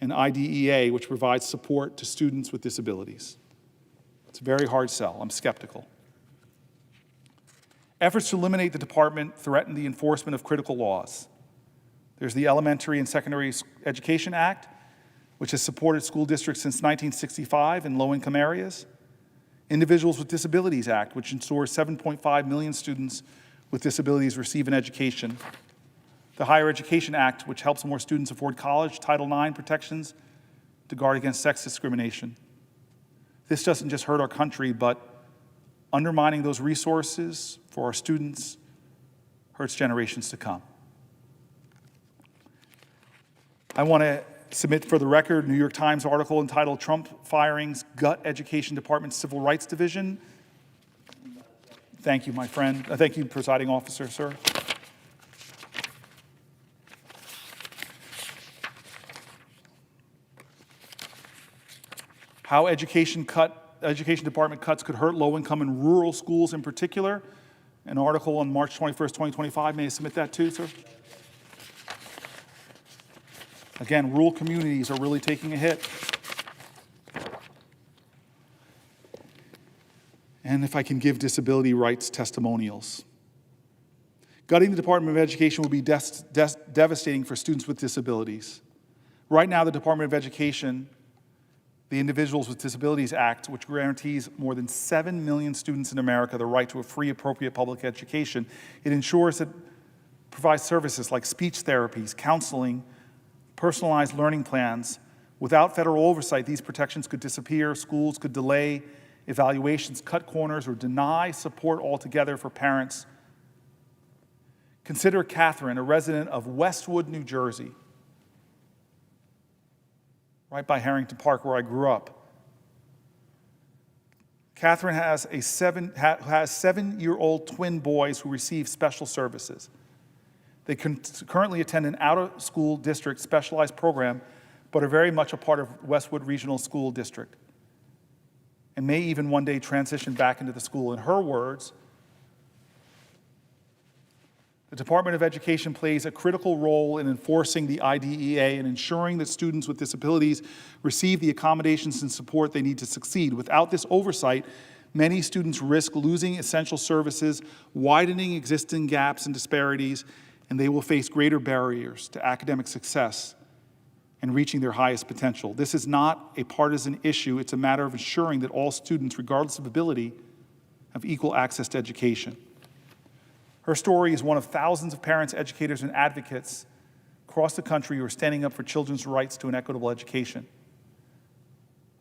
and IDEA, which provides support to students with disabilities. It's a very hard sell. I'm skeptical. Efforts to eliminate the department threaten the enforcement of critical laws. There's the Elementary and Secondary Education Act, which has supported school districts since 1965 in low-income areas. Individuals with Disabilities Act, which ensures 7.5 million students with disabilities receive an education. The Higher Education Act, which helps more students afford college. Title IX protections to guard against sex discrimination. This doesn't just hurt our country, but undermining those resources for our students hurts generations to come. I want to submit for the record a New York Times article entitled "Trump Firings Gut Education Department Civil Rights Division." Thank you, my friend. Thank you, presiding officer, sir. How education department cuts could hurt low-income and rural schools in particular. An article on March 21st, 2025. May I submit that too, sir? Again, rural communities are really taking a hit. And if I can give disability rights testimonials. Gutting the Department of Education will be devastating for students with disabilities. Right now, the Department of Education, the Individuals with Disabilities Act, which guarantees more than 7 million students in America the right to a free, appropriate public education, it ensures that it provides services like speech therapies, counseling, personalized learning plans. Without federal oversight, these protections could disappear, schools could delay evaluations, cut corners, or deny support altogether for parents. Consider Catherine, a resident of Westwood, New Jersey, right by Harrington Park, where I grew up. Catherine has 7-year-old twin boys who receive special services. They currently attend an out-of-school district specialized program, but are very much a part of Westwood Regional School District, and may even one day transition back into the school. In her words, the Department of Education plays a critical role in enforcing the IDEA and ensuring that students with disabilities receive the accommodations and support they need to succeed. Without this oversight, many students risk losing essential services, widening existing gaps and disparities, and they will face greater barriers to academic success and reaching their highest potential. This is not a partisan issue. It's a matter of ensuring that all students, regardless of ability, have equal access to education. Her story is one of thousands of parents, educators, and advocates across the country who are standing up for children's rights to an equitable education.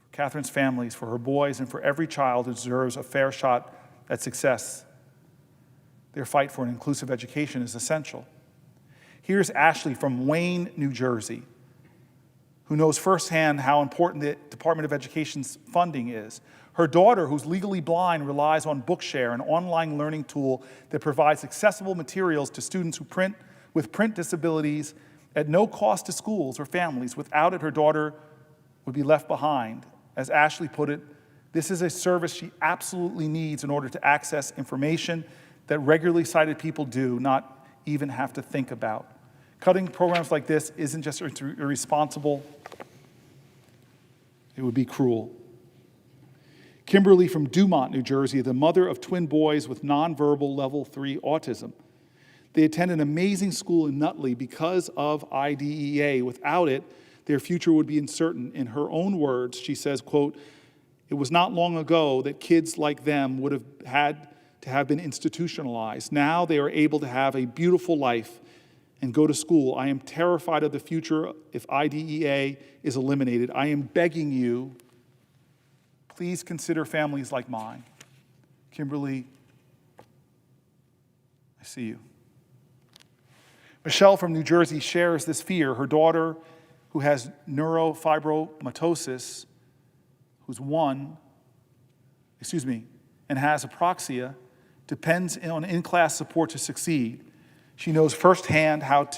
For Catherine's families, for her boys, and for every child who deserves a fair shot at success, their fight for an inclusive education is essential. Here's Ashley from Wayne, New Jersey, who knows firsthand how important the Department of Education's funding is. Her daughter, who's legally blind, relies on Bookshare, an online learning tool that provides accessible materials to students with print disabilities at no cost to schools or families. Without it, her daughter would be left behind. As Ashley put it, this is a service she absolutely needs in order to access information that regularly sighted people do not even have to think about. Cutting programs like this isn't just irresponsible, it would be cruel. Kimberly from Dumont, New Jersey, the mother of twin boys with nonverbal level 3 autism. They attend an amazing school in Nutley because of IDEA. Without it, their future would be uncertain. In her own words, she says, quote, "It was not long ago that kids like them would have had to have been institutionalized. Now they are able to have a beautiful life and go to school. I am terrified of the future if IDEA is eliminated. I am begging you, please consider families like mine." Kimberly, I see you. Michelle from New Jersey shares this fear. Her daughter, who has neurofibromatosis, and has apraxia, depends on in-class support to succeed. She knows firsthand how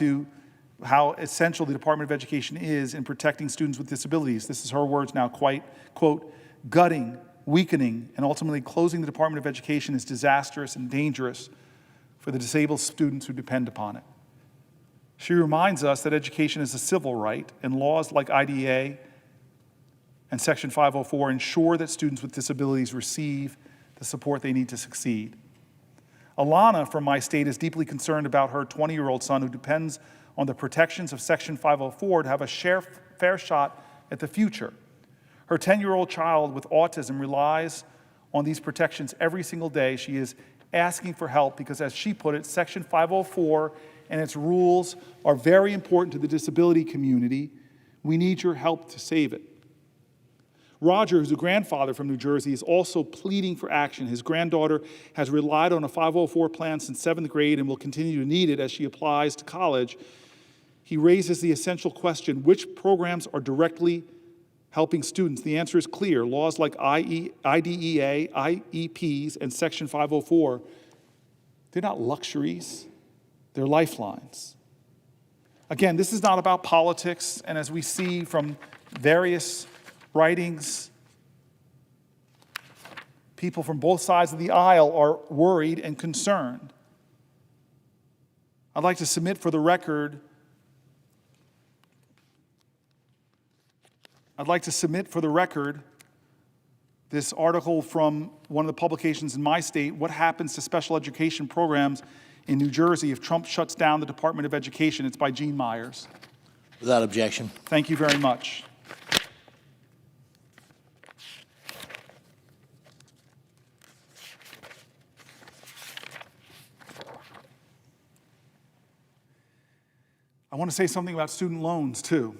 essential the Department of Education is in protecting students with disabilities. This is her words now, quite, quote, "Gutting, weakening, and ultimately closing the Department of Education is disastrous and dangerous for the disabled students who depend upon it." She reminds us that education is a civil right, and laws like IDEA and Section 504 ensure that students with disabilities receive the support they need to succeed. Alana from my state is deeply concerned about her 20-year-old son who depends on the protections of Section 504 to have a fair shot at the future. Her 10-year-old child with autism relies on these protections every single day. She is asking for help because, as she put it, Section 504 and its rules are very important to the disability community. We need your help to save it. Roger, who's a grandfather from New Jersey, is also pleading for action. His granddaughter has relied on a 504 plan since 7th grade and will continue to need it as she applies to college. He raises the essential question, which programs are directly helping students? The answer is clear. Laws like IDEA, IEPs, and Section 504, they're not luxuries, they're lifelines. Again, this is not about politics, and as we see from various writings, people from both sides of the aisle are worried and concerned. I'd like to submit for the record this article from one of the publications in my state, What Happens to Special Education Programs in New Jersey if Trump Shuts Down the Department of Education. It's by Gene Myers. Without objection. Thank you very much. I want to say something about student loans, too.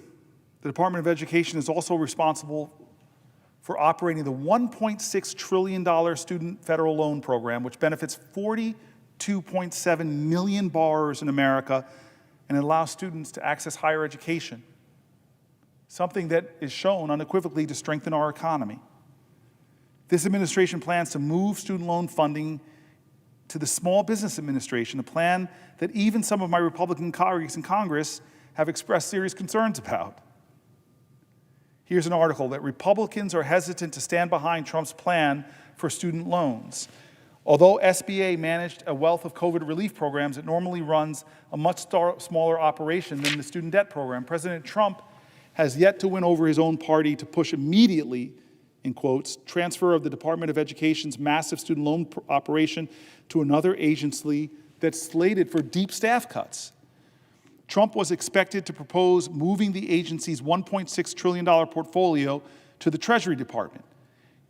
The Department of Education is also responsible for operating the $1.6 trillion student federal loan program, which benefits 42.7 million borrowers in America and allows students to access higher education, something that is shown unequivocally to strengthen our economy. This administration plans to move student loan funding to the Small Business Administration, a plan that even some of my Republican colleagues in Congress have expressed serious concerns about. Here's an article that Republicans are hesitant to stand behind Trump's plan for student loans. Although SBA managed a wealth of COVID relief programs, it normally runs a much smaller operation than the student debt program. President Trump has yet to win over his own party to push immediately, in quotes, transfer of the Department of Education's massive student loan operation to another agency that's slated for deep staff cuts. Trump was expected to propose moving the agency's $1.6 trillion portfolio to the Treasury Department,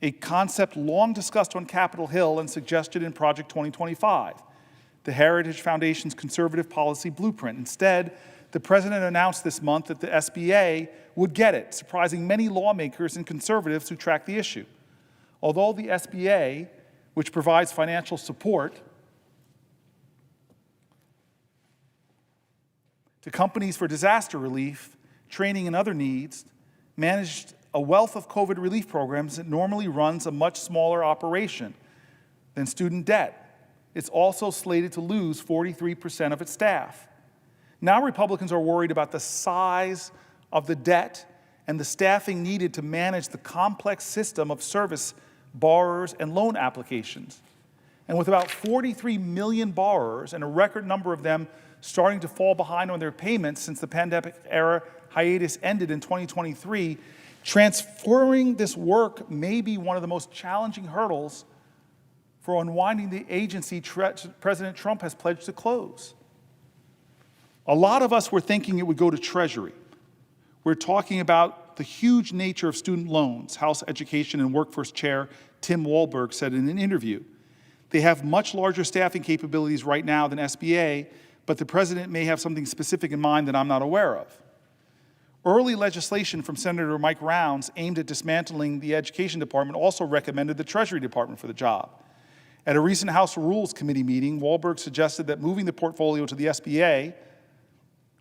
a concept long discussed on Capitol Hill and suggested in Project 2025, the Heritage Foundation's conservative policy blueprint. Instead, the president announced this month that the SBA would get it, surprising many lawmakers and conservatives who track the issue. Although the SBA, which provides financial support to companies for disaster relief, training, and other needs, managed a wealth of COVID relief programs, it normally runs a much smaller operation than student debt. It's also slated to lose 43% of its staff. Now Republicans are worried about the size of the debt and the staffing needed to manage the complex system of service borrowers and loan applications. And with about 43 million borrowers and a record number of them starting to fall behind on their payments since the pandemic-era hiatus ended in 2023, transferring this work may be one of the most challenging hurdles for unwinding the agency President Trump has pledged to close. A lot of us were thinking it would go to Treasury. We're talking about the huge nature of student loans, House Education and Workforce Chair Tim Walberg said in an interview. They have much larger staffing capabilities right now than SBA, but the president may have something specific in mind that I'm not aware of. Early legislation from Senator Mike Rounds aimed at dismantling the Education Department also recommended the Treasury Department for the job. At a recent House Rules Committee meeting, Walberg suggested that moving the portfolio to the SBA,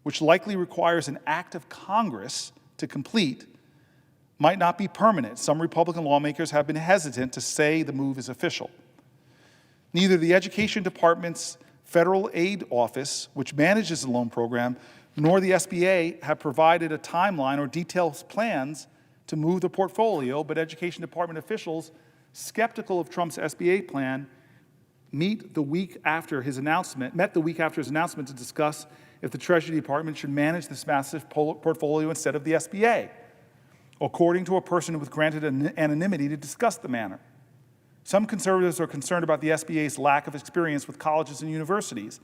which likely requires an act of Congress to complete, might not be permanent. Some Republican lawmakers have been hesitant to say the move is official. Neither the Education Department's Federal Aid Office, which manages the loan program, nor the SBA have provided a timeline or detailed plans to move the portfolio, but Education Department officials, skeptical of Trump's SBA plan, met the week after his announcement to discuss if the Treasury Department should manage this massive portfolio instead of the SBA, according to a person who was granted anonymity to discuss the matter. Some conservatives are concerned about the SBA's lack of experience with colleges and universities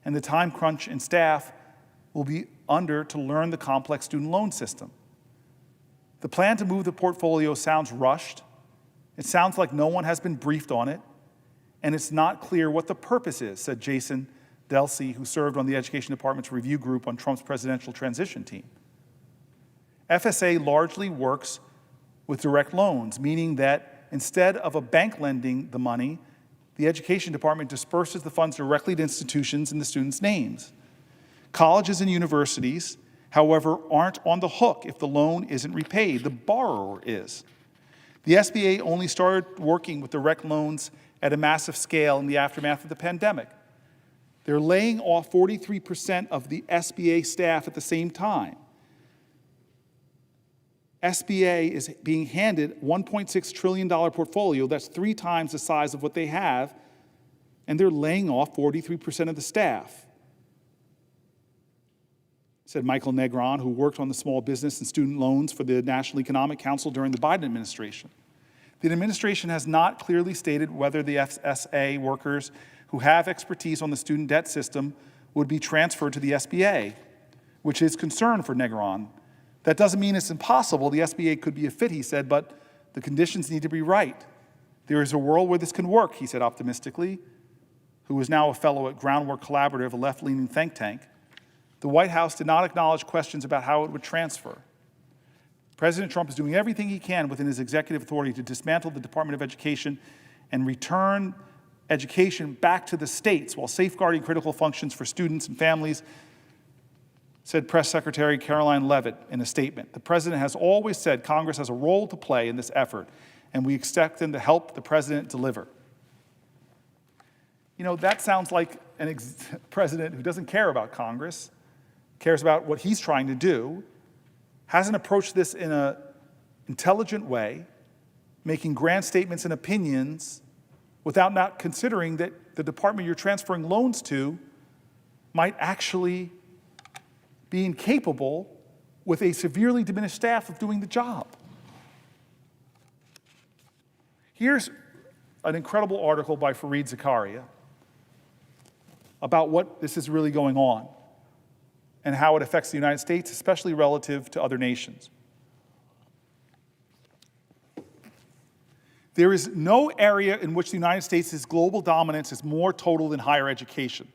and the time crunch and staff will be under to learn the complex student loan system. The plan to move the portfolio sounds rushed. It sounds like no one has been briefed on it, and it's not clear what the purpose is, said Jason Delsey, who served on the Education Department's review group on Trump's presidential transition team. FSA largely works with direct loans, meaning that instead of a bank lending the money, the Education Department disperses the funds directly to institutions in the students' names. Colleges and universities, however, aren't on the hook if the loan isn't repaid. The borrower is. The SBA only started working with direct loans at a massive scale in the aftermath of the pandemic. They're laying off 43% of the SBA staff at the same time. SBA is being handed $1.6 trillion portfolio. That's 3 times the size of what they have, and they're laying off 43% of the staff, said Michael Negron, who worked on the small business and student loans for the National Economic Council during the Biden administration. The administration has not clearly stated whether the FSA workers who have expertise on the student debt system would be transferred to the SBA, which is concern for Negron. That doesn't mean it's impossible. The SBA could be a fit, he said, but the conditions need to be right. There is a world where this can work, he said optimistically, who is now a fellow at Groundwork Collaborative, a left-leaning think tank. The White House did not acknowledge questions about how it would transfer. President Trump is doing everything he can within his executive authority to dismantle the Department of Education and return education back to the states while safeguarding critical functions for students and families, said Press Secretary Caroline Leavitt in a statement. The president has always said Congress has a role to play in this effort, and we expect them to help the president deliver. You know, that sounds like a president who doesn't care about Congress, cares about what he's trying to do, hasn't approached this in an intelligent way, making grand statements and opinions without not considering that the department you're transferring loans to might actually be incapable with a severely diminished staff of doing the job. Here's an incredible article by Fareed Zakaria about what this is really going on and how it affects the United States, especially relative to other nations. There is no area in which the United States' global dominance is more total than higher education.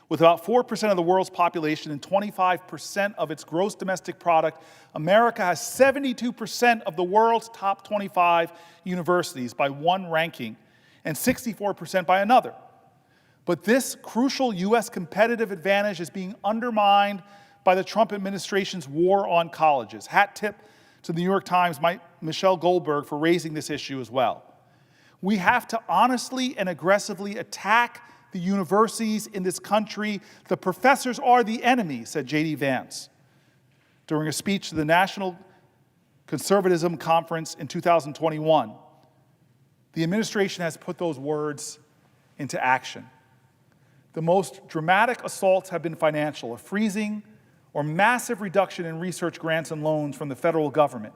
With about 4% of the world's population and 25% of its gross domestic product, America has 72% of the world's top 25 universities by one ranking and 64% by another. But this crucial U.S. competitive advantage is being undermined by the Trump administration's war on colleges. Hat tip to the New York Times' Michelle Goldberg for raising this issue as well. We have to honestly and aggressively attack the universities in this country. The professors are the enemy, said J.D. Vance during a speech to the National Conservatism Conference in 2021. The administration has put those words into action. The most dramatic assaults have been financial, a freezing or massive reduction in research grants and loans from the federal government.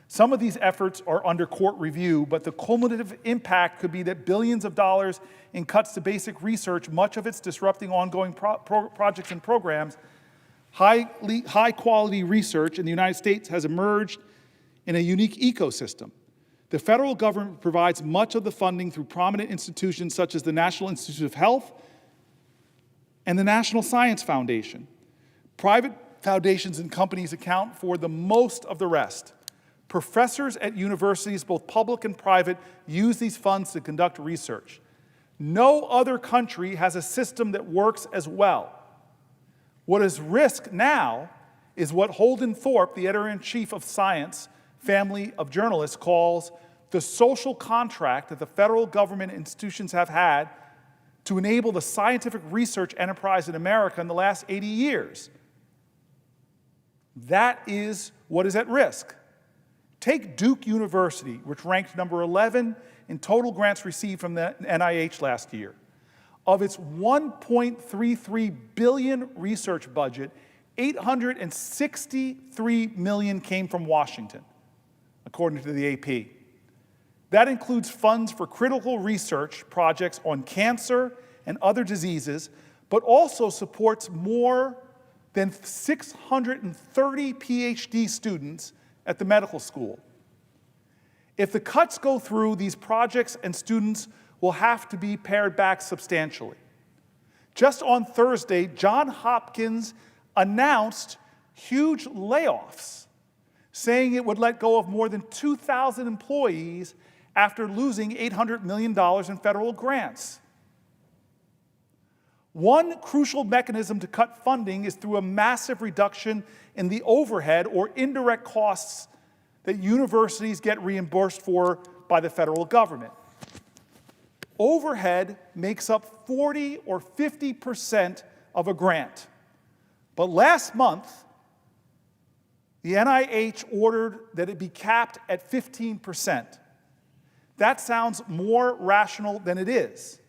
Some of these efforts are under court review, but the cumulative impact could be that billions of dollars in cuts to basic research, much of it's disrupting ongoing projects and programs. High-quality research in the United States has emerged in a unique ecosystem. The federal government provides much of the funding through prominent institutions such as the National Institute of Health and the National Science Foundation. Private foundations and companies account for the most of the rest. Professors at universities, both public and private, use these funds to conduct research. No other country has a system that works as well. What is at risk now is what Holden Thorpe, the editor-in-chief of Science, family of journalists, calls the social contract that the federal government institutions have had to enable the scientific research enterprise in America in the last 80 years. That is what is at risk. Take Duke University, which ranked number 11 in total grants received from the NIH last year. Of its $1.33 billion research budget, $863 million came from Washington, according to the AP. That includes funds for critical research projects on cancer and other diseases, but also supports more than 630 PhD students at the medical school. If the cuts go through, these projects and students will have to be pared back substantially. Just on Thursday, Johns Hopkins announced huge layoffs, saying it would let go of more than 2,000 employees after losing $800 million in federal grants. One crucial mechanism to cut funding is through a massive reduction in the overhead or indirect costs that universities get reimbursed for by the federal government. Overhead makes up 40 or 50% of a grant. But last month, the NIH ordered that it be capped at 15%. That sounds more rational than it is.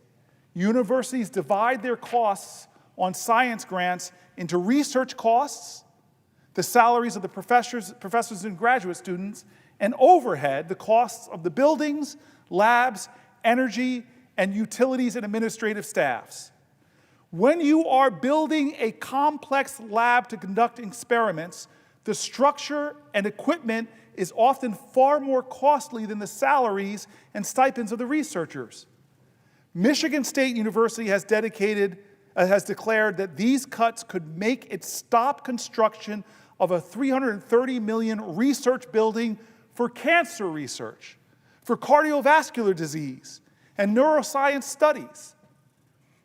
Universities divide their costs on science grants into research costs, the salaries of the professors and graduate students, and overhead, the costs of the buildings, labs, energy, and utilities and administrative staffs. When you are building a complex lab to conduct experiments, the structure and equipment is often far more costly than the salaries and stipends of the researchers. Michigan State University has declared that these cuts could make it stop construction of a $330 million research building for cancer research, for cardiovascular disease, and neuroscience studies.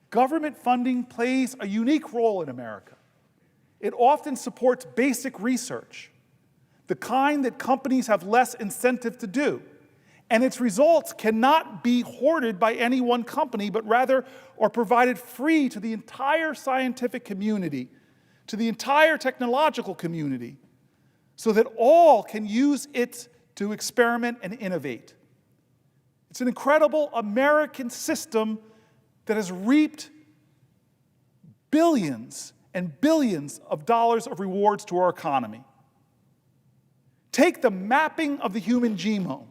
Government funding plays a unique role in America. It often supports basic research, the kind that companies have less incentive to do, and its results cannot be hoarded by any one company, but rather are provided free to the entire scientific community, to the entire technological community, so that all can use it to experiment and innovate. It's an incredible American system that has reaped billions and billions of dollars of rewards to our economy. Take the mapping of the human genome.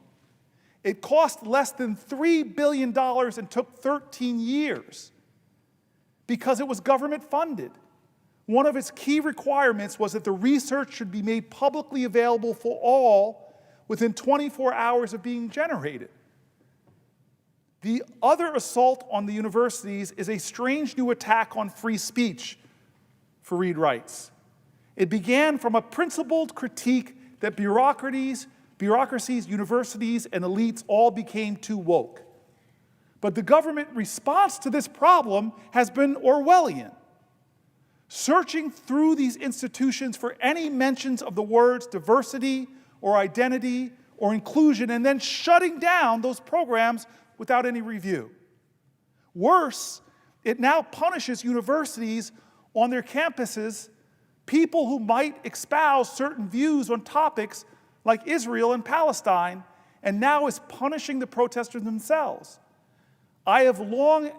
It cost less than $3 billion and took 13 years because it was government funded. One of its key requirements was that the research should be made publicly available for all within 24 hours of being generated. The other assault on the universities is a strange new attack on free speech for read writes. It began from a principled critique that bureaucracies, universities, and elites all became too woke. But the government response to this problem has been Orwellian. Searching through these institutions for any mentions of the words diversity or identity or inclusion, and then shutting down those programs without any review. Worse, it now punishes universities on their campuses, people who might espouse certain views on topics like Israel and Palestine, and now is punishing the protesters themselves. I have long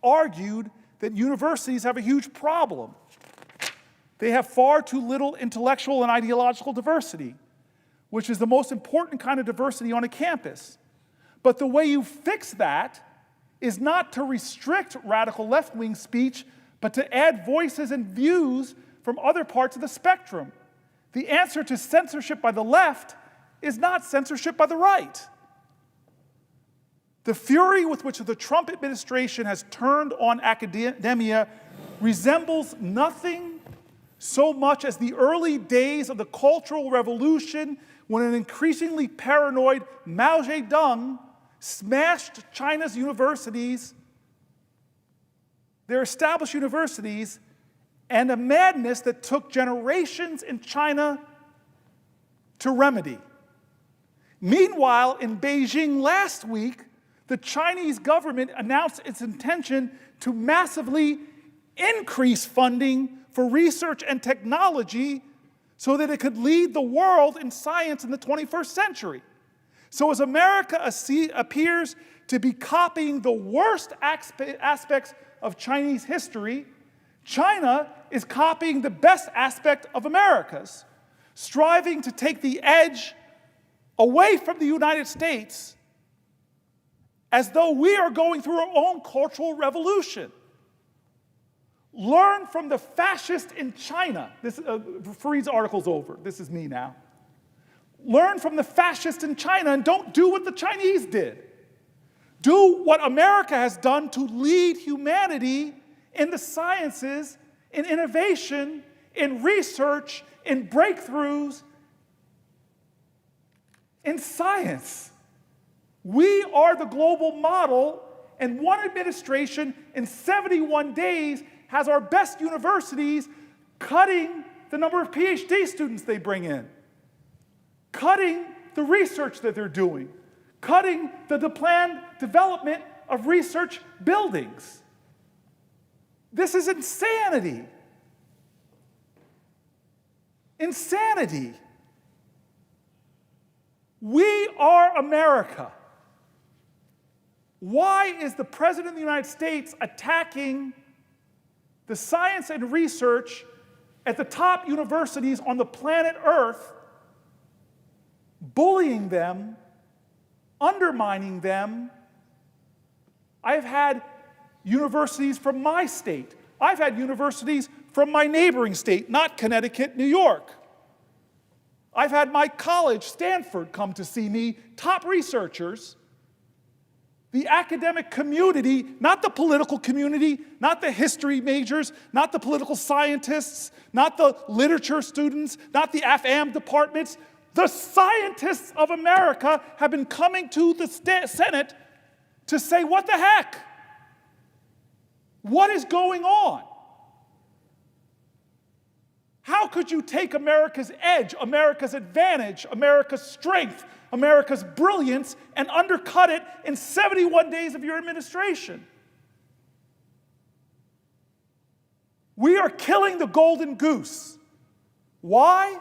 argued that universities have a huge problem. They have far too little intellectual and ideological diversity, which is the most important kind of diversity on a campus. But the way you fix that is not to restrict radical left-wing speech, but to add voices and views from other parts of the spectrum. The answer to censorship by the left is not censorship by the right. The fury with which the Trump administration has turned on academia resembles nothing so much as the early days of the Cultural Revolution, when an increasingly paranoid Mao Zedong smashed China's universities, their established universities, and a madness that took generations in China to remedy. Meanwhile, in Beijing last week, the Chinese government announced its intention to massively increase funding for research and technology so that it could lead the world in science in the 21st century. So as America appears to be copying the worst aspects of Chinese history, China is copying the best aspect of America's, striving to take the edge away from the United States as though we are going through our own cultural revolution. Learn from the fascist in China. This, Fareed's article's over. This is me now. Learn from the fascist in China and don't do what the Chinese did. Do what America has done to lead humanity in the sciences, in innovation, in research, in breakthroughs, in science. We are the global model, and one administration in 71 days has our best universities cutting the number of PhD students they bring in, cutting the research that they're doing, cutting the planned development of research buildings. This is insanity. Insanity. We are America. Why is the President of the United States attacking the science and research at the top universities on the planet Earth, bullying them, undermining them? I've had universities from my state. I've had universities from my neighboring state, not Connecticut, New York. I've had my college, Stanford, come to see me, top researchers. The academic community, not the political community, not the history majors, not the political scientists, not the literature students, not the AFAM departments. The scientists of America have been coming to the Senate to say, what the heck? What is going on? How could you take America's edge, America's advantage, America's strength, America's brilliance, and undercut it in 71 days of your administration? We are killing the golden goose. Why?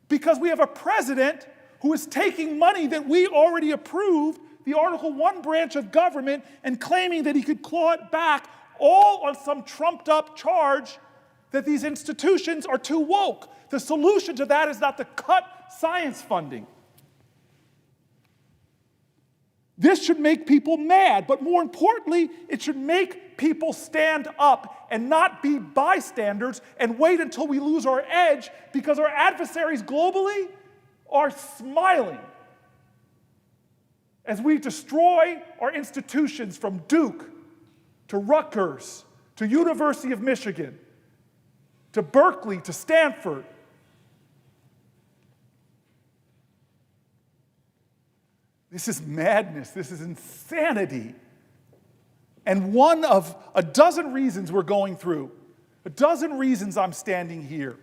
Because we have a president who is taking money that we already approved, the Article 1 branch of government, and claiming that he could claw it back, all on some trumped-up charge that these institutions are too woke. The solution to that is not to cut science funding. This should make people mad, but more importantly, it should make people stand up and not be bystanders and wait until we lose our edge because our adversaries globally are smiling as we destroy our institutions from Duke to Rutgers to University of Michigan to Berkeley to Stanford. This is madness. This is insanity. And one of a dozen reasons we're going through, a dozen reasons I'm standing here,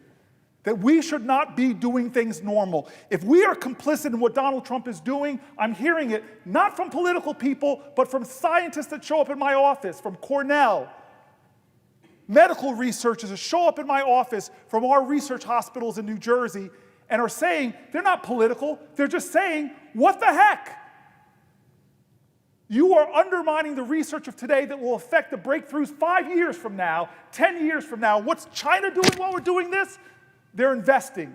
that we should not be doing things normal. If we are complicit in what Donald Trump is doing, I'm hearing it not from political people, but from scientists that show up in my office, from Cornell, medical researchers that show up in my office from our research hospitals in New Jersey and are saying, they're not political, they're just saying, what the heck? You are undermining the research of today that will affect the breakthroughs 5 years from now, 10 years from now. What's China doing while we're doing this? They're investing.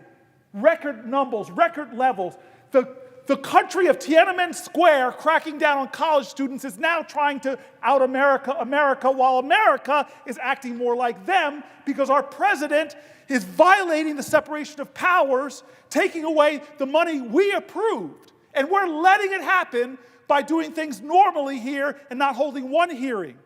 Record numbers, record levels. The country of Tiananmen Square cracking down on college students is now trying to out America, while America is acting more like them because our president is violating the separation of powers, taking away the money we approved. And we're letting it happen by doing things normally here and not holding one hearing.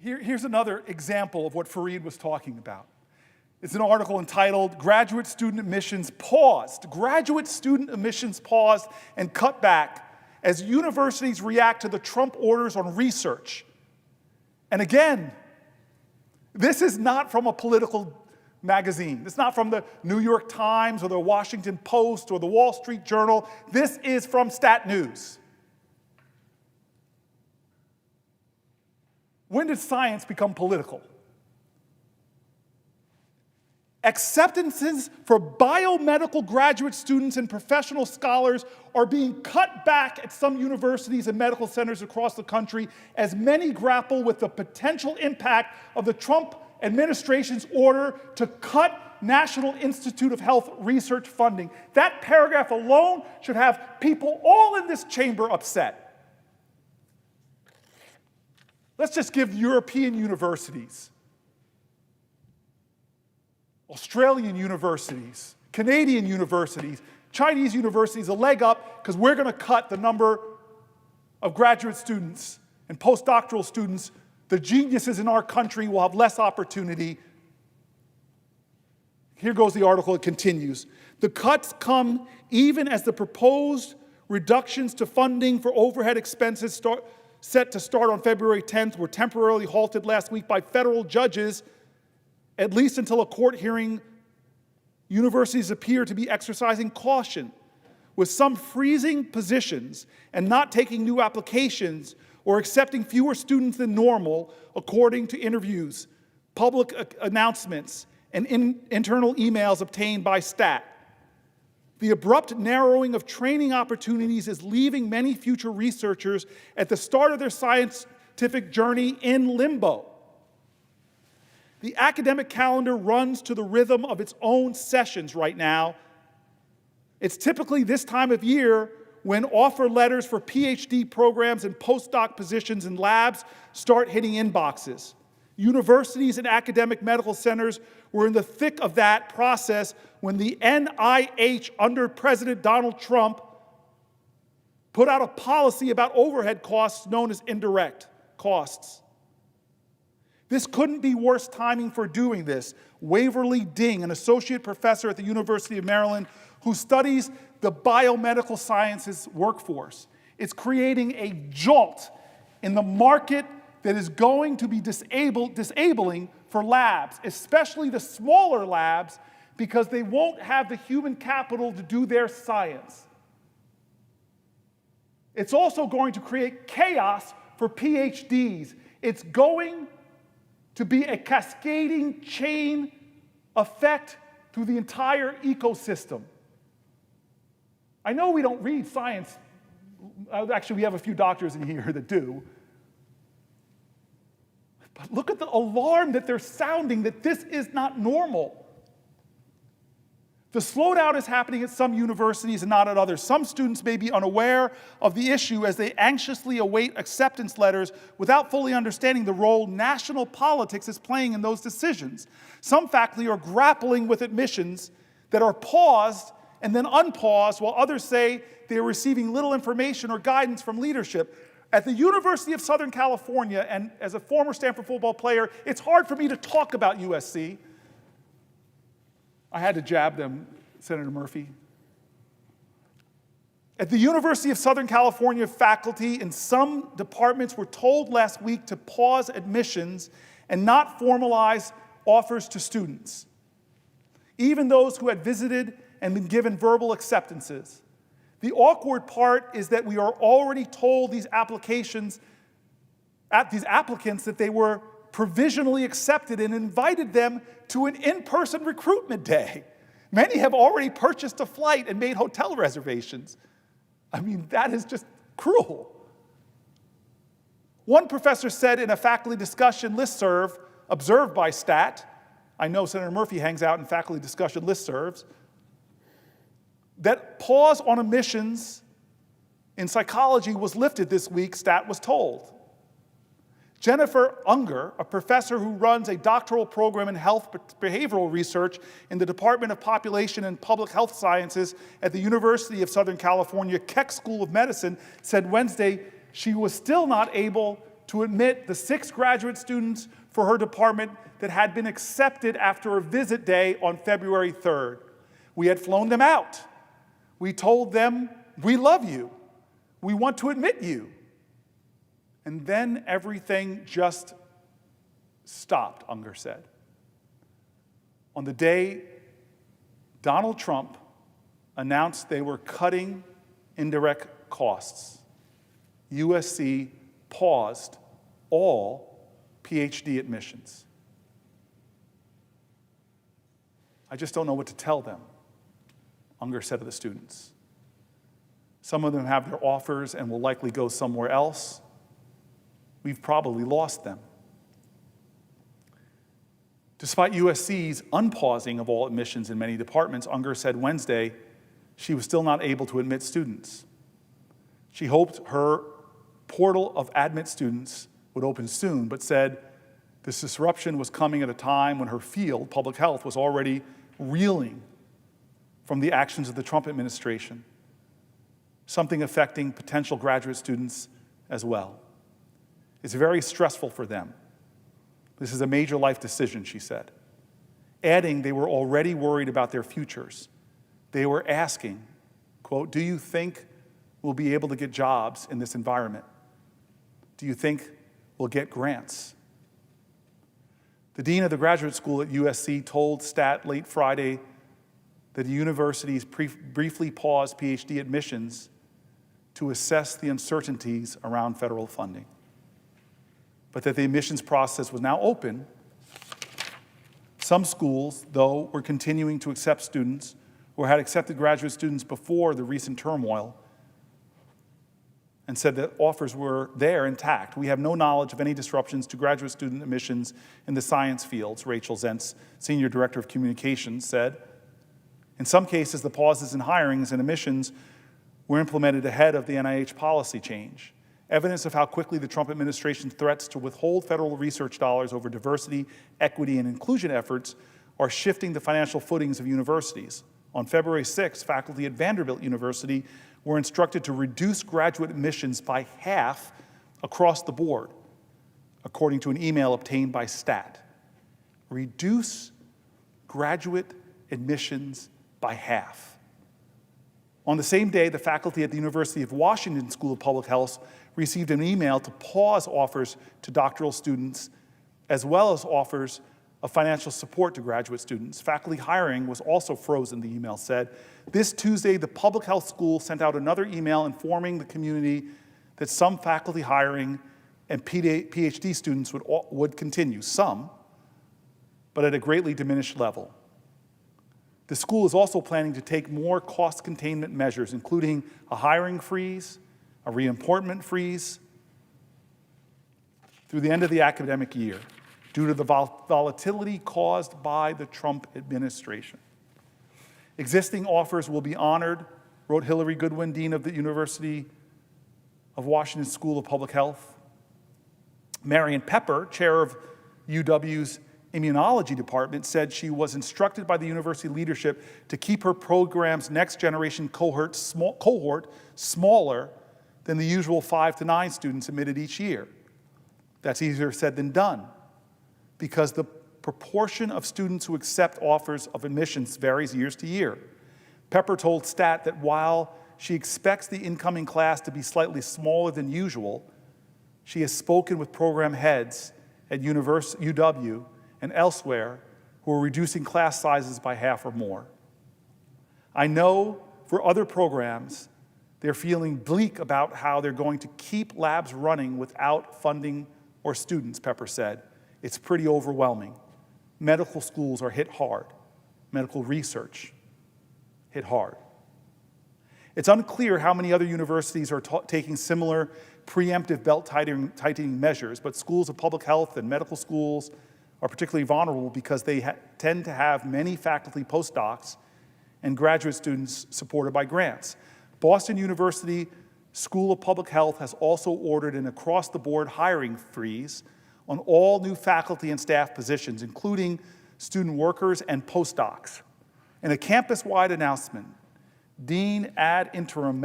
Here's another example of what Fareed was talking about. It's an article entitled, Graduate Student Admissions Paused. Graduate student admissions paused and cut back as universities react to the Trump orders on research. And again, this is not from a political magazine. It's not from the New York Times or the Washington Post or the Wall Street Journal. This is from Stat News. When did science become political? Acceptances for biomedical graduate students and professional scholars are being cut back at some universities and medical centers across the country as many grapple with the potential impact of the Trump administration's order to cut National Institute of Health research funding. That paragraph alone should have people all in this chamber upset. Let's just give European universities, Australian universities, Canadian universities, Chinese universities a leg up because we're going to cut the number of graduate students and postdoctoral students. The geniuses in our country will have less opportunity. Here goes the article, it continues. The cuts come even as the proposed reductions to funding for overhead expenses set to start on February 10th were temporarily halted last week by federal judges, at least until a court hearing. Universities appear to be exercising caution, with some freezing positions and not taking new applications or accepting fewer students than normal, according to interviews, public announcements, and internal emails obtained by STAT. The abrupt narrowing of training opportunities is leaving many future researchers at the start of their scientific journey in limbo. The academic calendar runs to the rhythm of its own sessions right now. It's typically this time of year when offer letters for PhD programs and postdoc positions in labs start hitting inboxes. Universities and academic medical centers were in the thick of that process when the NIH, under President Donald Trump, put out a policy about overhead costs known as indirect costs. This couldn't be worse timing for doing this. Waverly Ding, an associate professor at the University of Maryland who studies the biomedical sciences workforce, is creating a jolt in the market that is going to be disabling for labs, especially the smaller labs, because they won't have the human capital to do their science. It's also going to create chaos for PhDs. It's going to be a cascading chain effect through the entire ecosystem. I know we don't read science. Actually, we have a few doctors in here that do. But look at the alarm that they're sounding that this is not normal. The slowdown is happening at some universities and not at others. Some students may be unaware of the issue as they anxiously await acceptance letters without fully understanding the role national politics is playing in those decisions. Some faculty are grappling with admissions that are paused and then unpaused, while others say they are receiving little information or guidance from leadership. At the University of Southern California, and as a former Stanford football player, it's hard for me to talk about USC. I had to jab them, Senator Murphy. At the University of Southern California, faculty in some departments were told last week to pause admissions and not formalize offers to students, even those who had visited and been given verbal acceptances. The awkward part is that we are already told these applicants that they were provisionally accepted and invited them to an in-person recruitment day. Many have already purchased a flight and made hotel reservations. I mean, that is just cruel. One professor said in a faculty discussion listserv observed by STAT, I know Senator Murphy hangs out in faculty discussion listservs, that pause on admissions in psychology was lifted this week, STAT was told. Jennifer Unger, a professor who runs a doctoral program in health behavioral research in the Department of Population and Public Health Sciences at the University of Southern California Keck School of Medicine, said Wednesday she was still not able to admit the 6 graduate students for her department that had been accepted after a visit day on February 3rd. We had flown them out. We told them, we love you. We want to admit you. And then everything just stopped, Unger said. On the day Donald Trump announced they were cutting indirect costs, USC paused all PhD admissions. I just don't know what to tell them, Unger said to the students. Some of them have their offers and will likely go somewhere else. We've probably lost them. Despite USC's unpausing of all admissions in many departments, Unger said Wednesday she was still not able to admit students. She hoped her portal of admit students would open soon, but said this disruption was coming at a time when her field, public health, was already reeling from the actions of the Trump administration, something affecting potential graduate students as well. It's very stressful for them. This is a major life decision, she said. Adding, they were already worried about their futures. They were asking, quote, do you think we'll be able to get jobs in this environment? Do you think we'll get grants? The dean of the graduate school at USC told Stat late Friday that the universities briefly paused PhD admissions to assess the uncertainties around federal funding, but that the admissions process was now open. Some schools, though, were continuing to accept students or had accepted graduate students before the recent turmoil and said that offers were there intact. We have no knowledge of any disruptions to graduate student admissions in the science fields, Rachel Zentz, Senior Director of Communications, said. In some cases, the pauses in hirings and admissions were implemented ahead of the NIH policy change. Evidence of how quickly the Trump administration's threats to withhold federal research dollars over diversity, equity, and inclusion efforts are shifting the financial footings of universities. On February 6th, faculty at Vanderbilt University were instructed to reduce graduate admissions by half across the board, according to an email obtained by Stat. Reduce graduate admissions by half. On the same day, the faculty at the University of Washington School of Public Health received an email to pause offers to doctoral students, as well as offers of financial support to graduate students. Faculty hiring was also frozen, the email said. This Tuesday, the public health school sent out another email informing the community that some faculty hiring and PhD students would continue, some, but at a greatly diminished level. The school is also planning to take more cost containment measures, including a hiring freeze, a reappointment freeze, through the end of the academic year, due to the volatility caused by the Trump administration. Existing offers will be honored, wrote Hillary Goodwin, Dean of the University of Washington School of Public Health. Marion Pepper, chair of UW's Immunology Department, said she was instructed by the university leadership to keep her program's next generation cohort smaller than the usual 5 to 9 students admitted each year. That's easier said than done, because the proportion of students who accept offers of admissions varies years to year. Pepper told Stat that while she expects the incoming class to be slightly smaller than usual, she has spoken with program heads at UW and elsewhere who are reducing class sizes by half or more. I know for other programs, they're feeling bleak about how they're going to keep labs running without funding or students, Pepper said. It's pretty overwhelming. Medical schools are hit hard. Medical research hit hard. It's unclear how many other universities are taking similar preemptive belt-tightening measures, but schools of public health and medical schools are particularly vulnerable because they tend to have many faculty postdocs and graduate students supported by grants. Boston University School of Public Health has also ordered an across-the-board hiring freeze on all new faculty and staff positions, including student workers and postdocs. In a campus-wide announcement, Dean ad interim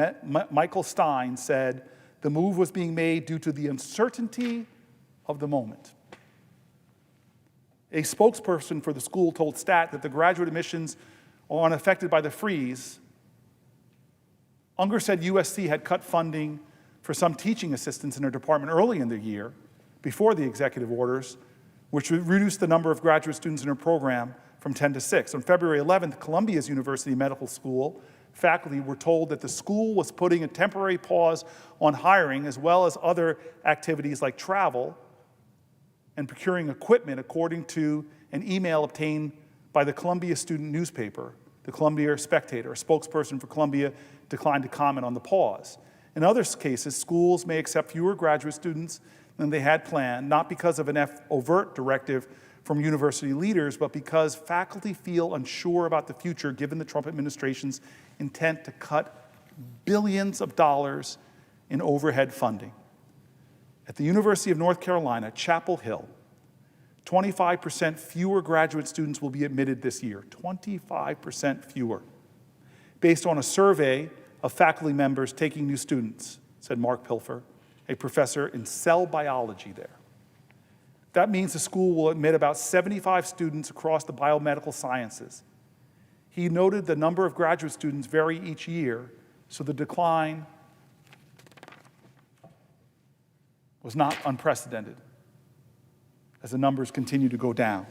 Michael Stein said the move was being made due to the uncertainty of the moment. A spokesperson for the school told Stat that the graduate admissions are unaffected by the freeze. Unger said USC had cut funding for some teaching assistants in her department early in the year, before the executive orders, which would reduce the number of graduate students in her program from 10 to 6. On February 11th, Columbia's University Medical School faculty were told that the school was putting a temporary pause on hiring, as well as other activities like travel and procuring equipment, according to an email obtained by the Columbia student newspaper, the Columbia Spectator. A spokesperson for Columbia declined to comment on the pause. In other cases, schools may accept fewer graduate students than they had planned, not because of an overt directive from university leaders, but because faculty feel unsure about the future given the Trump administration's intent to cut billions of dollars in overhead funding. At the University of North Carolina, Chapel Hill, 25% fewer graduate students will be admitted this year, 25% fewer, based on a survey of faculty members taking new students, said Mark Pilfer, a professor in cell biology there. That means the school will admit about 75 students across the biomedical sciences. He noted the number of graduate students vary each year, so the decline was not unprecedented as the numbers continue to go down.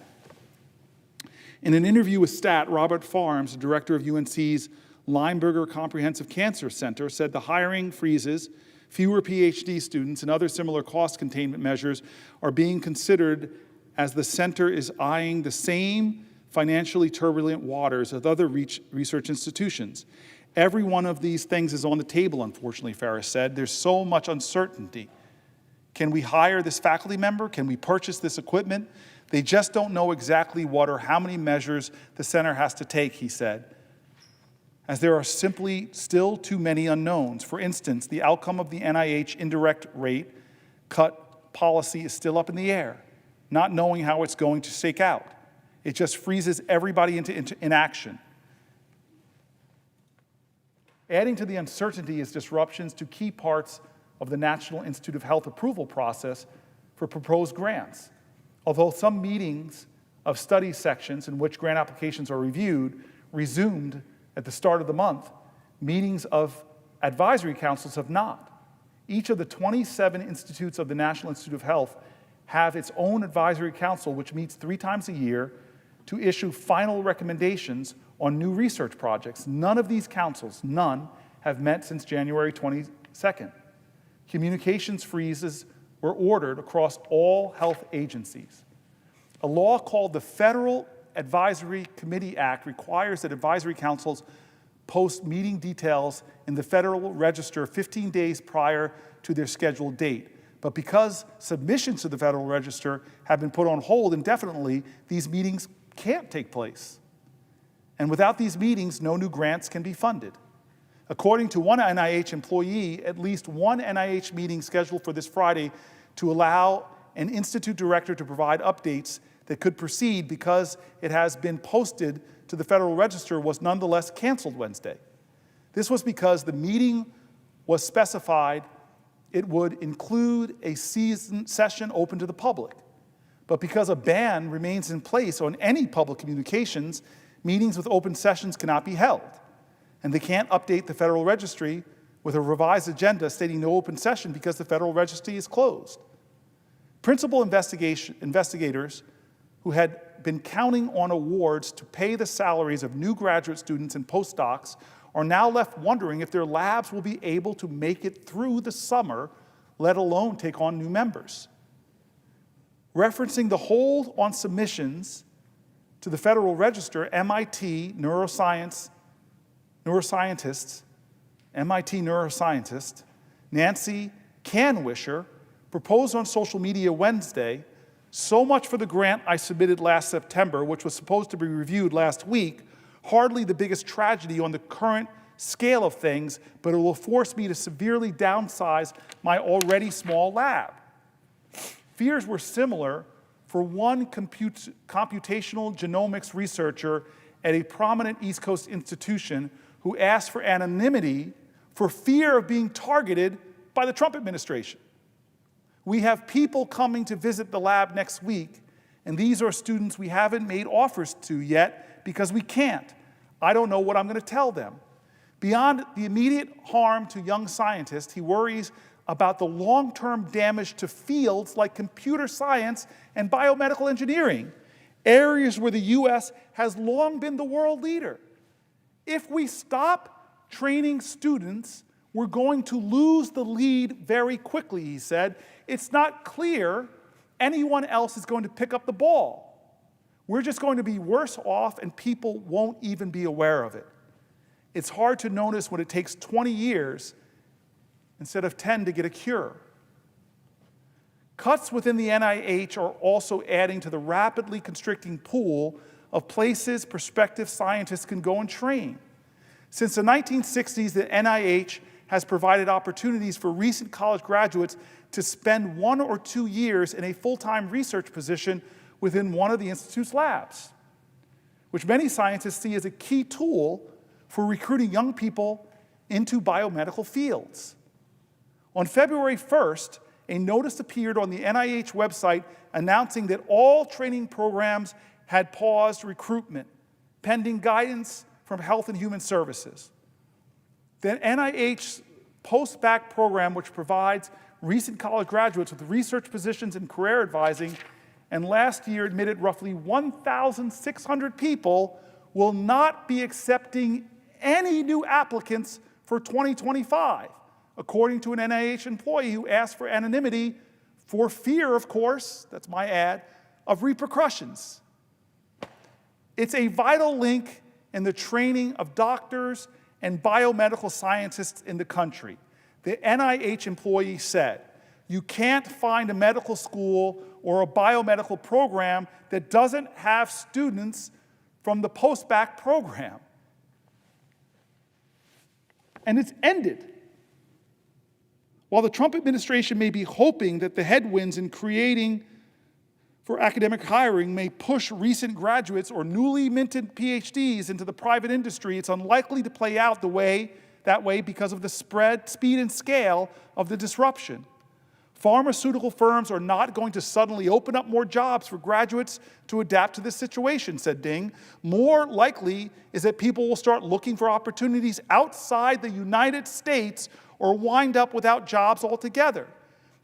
In an interview with Stat, Robert Farms, the director of UNC's Lineberger Comprehensive Cancer Center, said the hiring freezes, fewer PhD students, and other similar cost containment measures are being considered as the center is eyeing the same financially turbulent waters as other research institutions. Every one of these things is on the table, unfortunately, Ferris said. There's so much uncertainty. Can we hire this faculty member? Can we purchase this equipment? They just don't know exactly what or how many measures the center has to take, he said, as there are simply still too many unknowns. For instance, the outcome of the NIH indirect rate cut policy is still up in the air, not knowing how it's going to shake out. It just freezes everybody into inaction. Adding to the uncertainty is disruptions to key parts of the National Institute of Health approval process for proposed grants. Although some meetings of study sections in which grant applications are reviewed resumed at the start of the month, meetings of advisory councils have not. Each of the 27 institutes of the National Institute of Health have its own advisory council, which meets 3 times a year to issue final recommendations on new research projects. None of these councils, none, have met since January 22nd. Communications freezes were ordered across all health agencies. A law called the Federal Advisory Committee Act requires that advisory councils post meeting details in the Federal Register 15 days prior to their scheduled date. But because submissions to the Federal Register have been put on hold indefinitely, these meetings can't take place. And without these meetings, no new grants can be funded. According to one NIH employee, at least one NIH meeting scheduled for this Friday to allow an institute director to provide updates that could proceed because it has been posted to the Federal Register was nonetheless canceled Wednesday. This was because the meeting was specified it would include a session open to the public. But because a ban remains in place on any public communications, meetings with open sessions cannot be held. And they can't update the Federal Registry with a revised agenda stating no open session because the Federal Registry is closed. Principal investigators who had been counting on awards to pay the salaries of new graduate students and postdocs are now left wondering if their labs will be able to make it through the summer, let alone take on new members. Referencing the hold on submissions to the Federal Register, MIT neuroscientist Nancy Kanwisher proposed on social media Wednesday, "So much for the grant I submitted last September, which was supposed to be reviewed last week, hardly the biggest tragedy on the current scale of things, but it will force me to severely downsize my already small lab." Fears were similar for one computational genomics researcher at a prominent East Coast institution who asked for anonymity for fear of being targeted by the Trump administration. "We have people coming to visit the lab next week, and these are students we haven't made offers to yet because we can't. I don't know what I'm going to tell them." Beyond the immediate harm to young scientists, he worries about the long-term damage to fields like computer science and biomedical engineering, areas where the U.S. has long been the world leader. If we stop training students, we're going to lose the lead very quickly, he said. It's not clear anyone else is going to pick up the ball. we're just going to be worse off and people won't even be aware of it. It's hard to notice when it takes 20 years instead of 10 to get a cure. Cuts within the NIH are also adding to the rapidly constricting pool of places prospective scientists can go and train. Since the 1960s, the NIH has provided opportunities for recent college graduates to spend 1 or 2 years in a full-time research position within one of the Institute's labs, which many scientists see as a key tool for recruiting young people into biomedical fields. On February 1st, a notice appeared on the NIH website announcing that all training programs had paused recruitment, pending guidance from Health and Human Services. The NIH post-bac program, which provides recent college graduates with research positions in career advising, and last year admitted roughly 1,600 people, will not be accepting any new applicants for 2025, according to an NIH employee who asked for anonymity for fear, of course, that's my ad, of repercussions. It's a vital link in the training of doctors and biomedical scientists in the country. The NIH employee said, "You can't find a medical school or a biomedical program that doesn't have students from the post-bac program." And it's ended. While the Trump administration may be hoping that the headwinds in creating for academic hiring may push recent graduates or newly minted PhDs into the private industry, it's unlikely to play out that way because of the speed and scale of the disruption. Pharmaceutical firms are not going to suddenly open up more jobs for graduates to adapt to this situation, said Ding. More likely is that people will start looking for opportunities outside the United States or wind up without jobs altogether.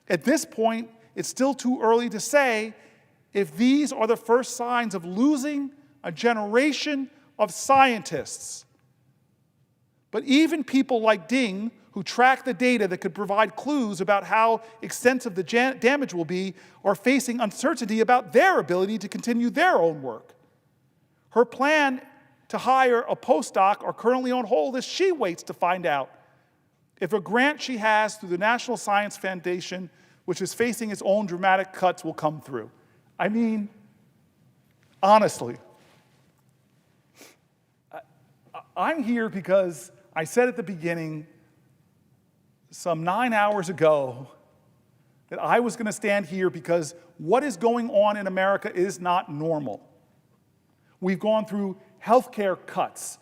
At this point, it's still too early to say if these are the first signs of losing a generation of scientists. But even people like Ding, who track the data that could provide clues about how extensive the damage will be, are facing uncertainty about their ability to continue their own work. Her plan to hire a postdoc are currently on hold as she waits to find out if a grant she has through the National Science Foundation, which is facing its own dramatic cuts, will come through. I mean, honestly, I'm here because I said at the beginning, some 9 hours ago, that I was going to stand here because what is going on in America is not normal. We've gone through healthcare cuts.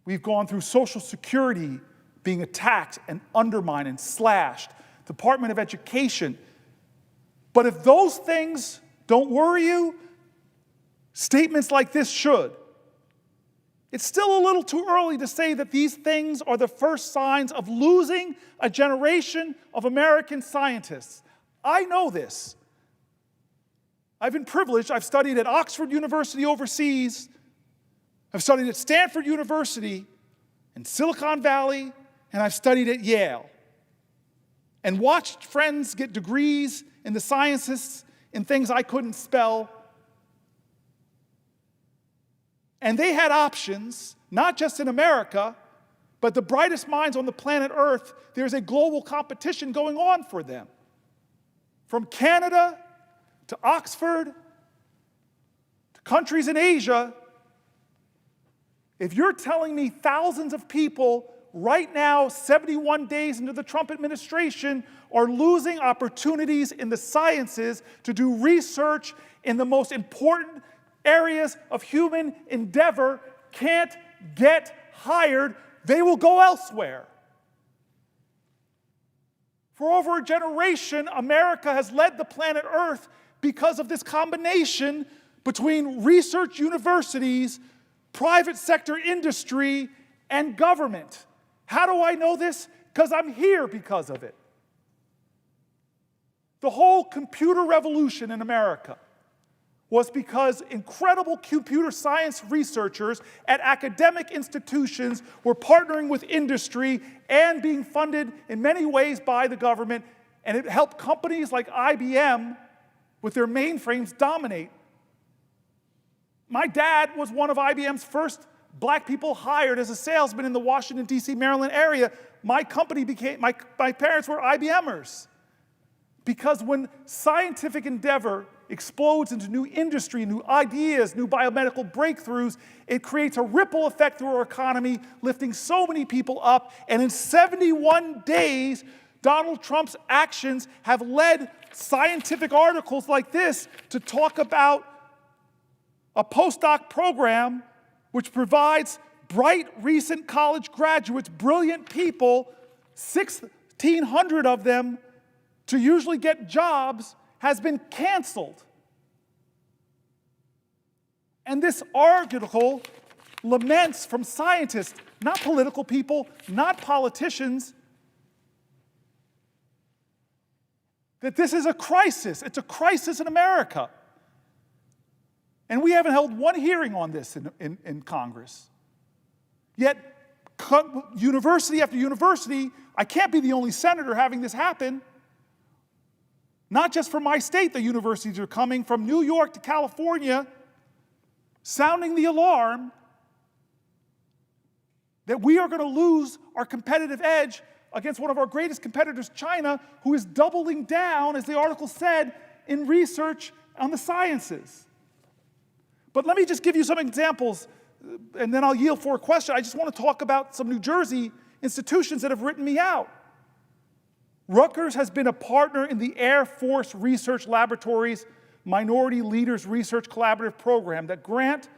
We've gone through Social Security being attacked and undermined and slashed, Department of Education. But if those things don't worry you, statements like this should. It's still a little too early to say that these things are the first signs of losing a generation of American scientists. I know this. I've been privileged. I've studied at Oxford University overseas. I've studied at Stanford University in Silicon Valley, and I've studied at Yale. And watched friends get degrees in the sciences in things I couldn't spell. And they had options, not just in America, but the brightest minds on the planet Earth. There's a global competition going on for them. From Canada to Oxford to countries in Asia. If you're telling me thousands of people right now, 71 days into the Trump administration, are losing opportunities in the sciences to do research in the most important areas of human endeavor, can't get hired, they will go elsewhere. For over a generation, America has led the planet Earth because of this combination between research universities, private sector industry, and government. How do I know this? Because I'm here because of it. The whole computer revolution in America was because incredible computer science researchers at academic institutions were partnering with industry and being funded in many ways by the government, and it helped companies like IBM with their mainframes dominate My dad was one of IBM's first black people hired as a salesman in the Washington, D.C., Maryland area. My company became, my parents were IBMers. Because when scientific endeavor explodes into new industry, new ideas, new biomedical breakthroughs, it creates a ripple effect through our economy, lifting so many people up. And in 71 days, Donald Trump's actions have led scientific articles like this to talk about a postdoc program which provides bright, recent college graduates, brilliant people, 1,600 of them, to usually get jobs, has been canceled. And this article laments from scientists, not political people, not politicians, that this is a crisis. It's a crisis in America. And we haven't held one hearing on this in Congress. Yet, university after university, I can't be the only senator having this happen. Not just from my state, the universities are coming, from New York to California, sounding the alarm that we are going to lose our competitive edge against one of our greatest competitors, China, who is doubling down, as the article said, in research on the sciences. But let me just give you some examples, and then I'll yield for a question. I just want to talk about some New Jersey institutions that have written me out. Rutgers has been a partner in the Air Force Research Laboratory's Minority Leaders Research Collaborative Program. That grant,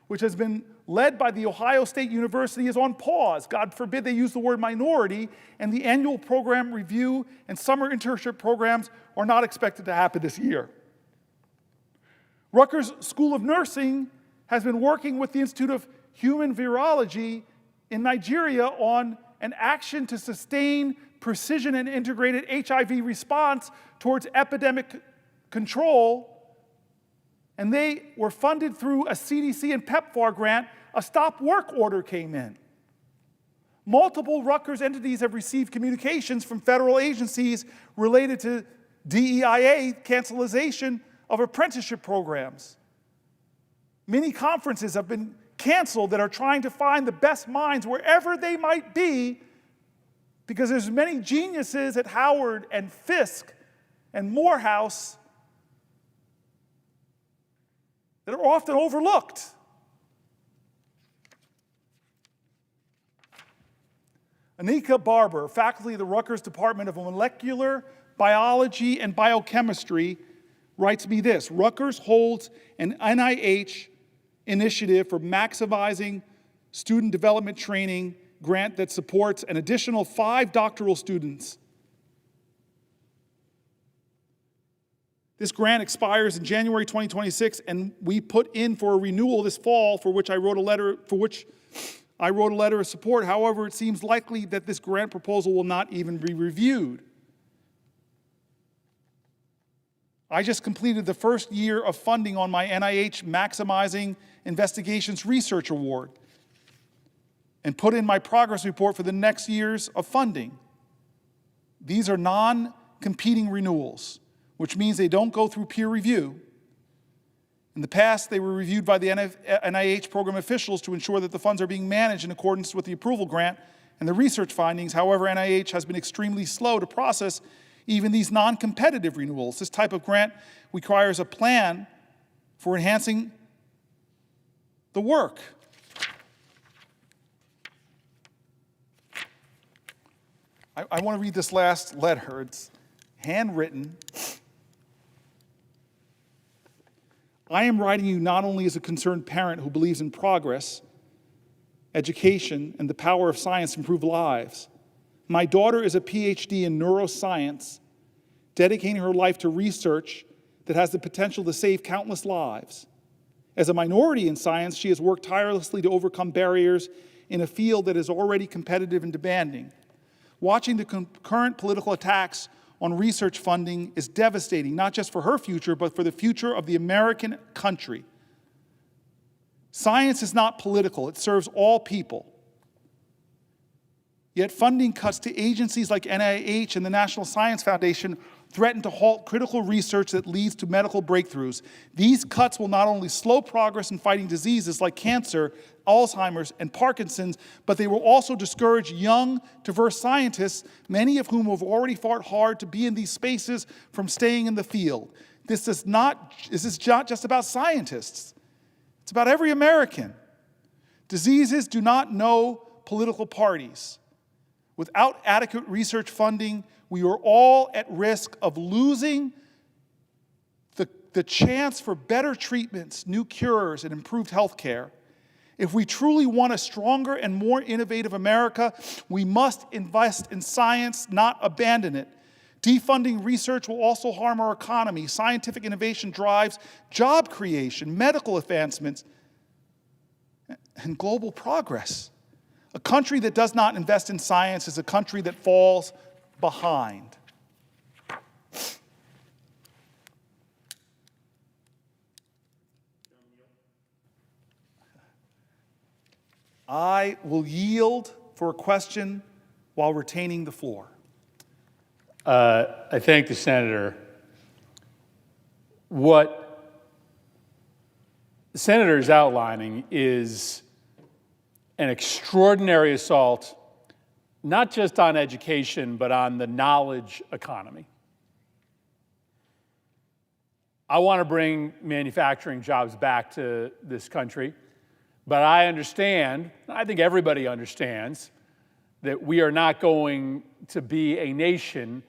which has been led by the Ohio State University, is on pause. God forbid they use the word minority, and the annual program review and summer internship programs are not expected to happen this year. Rutgers School of Nursing has been working with the Institute of Human Virology in Nigeria on an action to sustain precision and integrated HIV response towards epidemic control. And they were funded through a CDC and PEPFAR grant. A stop work order came in. Multiple Rutgers entities have received communications from federal agencies related to DEIA cancellation of apprenticeship programs. Many conferences have been canceled that are trying to find the best minds wherever they might be, because there's many geniuses at Howard and Fisk and Morehouse that are often overlooked. Anika Barber, faculty of the Rutgers Department of Molecular Biology and Biochemistry, writes me this: Rutgers holds an NIH initiative for maximizing student development training grant that supports an additional 5 doctoral students. This grant expires in January 2026, and we put in for a renewal this fall, for which I wrote a letter of support. However, it seems likely that this grant proposal will not even be reviewed. I just completed the first year of funding on my NIH Maximizing Investigations Research Award and put in my progress report for the next years of funding. These are non-competing renewals, which means they don't go through peer review. In the past, they were reviewed by the NIH program officials to ensure that the funds are being managed in accordance with the approval grant and the research findings. However, NIH has been extremely slow to process even these non-competitive renewals. This type of grant requires a plan for enhancing the work. I want to read this last letter. It's handwritten. I am writing you not only as a concerned parent who believes in progress, education, and the power of science to improve lives. My daughter is a PhD in neuroscience, dedicating her life to research that has the potential to save countless lives. As a minority in science, she has worked tirelessly to overcome barriers in a field that is already competitive and demanding. Watching the current political attacks on research funding is devastating, not just for her future, but for the future of the American country. Science is not political. It serves all people. Yet funding cuts to agencies like NIH and the National Science Foundation threaten to halt critical research that leads to medical breakthroughs. These cuts will not only slow progress in fighting diseases like cancer, Alzheimer's, and Parkinson's, but they will also discourage young, diverse scientists, many of whom have already fought hard to be in these spaces, from staying in the field. This is not just about scientists. It's about every American. Diseases do not know political parties. Without adequate research funding, we are all at risk of losing the chance for better treatments, new cures, and improved health care. If we truly want a stronger and more innovative America, we must invest in science, not abandon it. Defunding research will also harm our economy. Scientific innovation drives job creation, medical advancements, and global progress. A country that does not invest in science is a country that falls behind. I will yield for a question while retaining the floor. I thank the senator. What the senator is outlining is an extraordinary assault, not just on education, but on the knowledge economy. I want to bring manufacturing jobs back to this country, but I understand, I think everybody understands, that we are not going to be a nation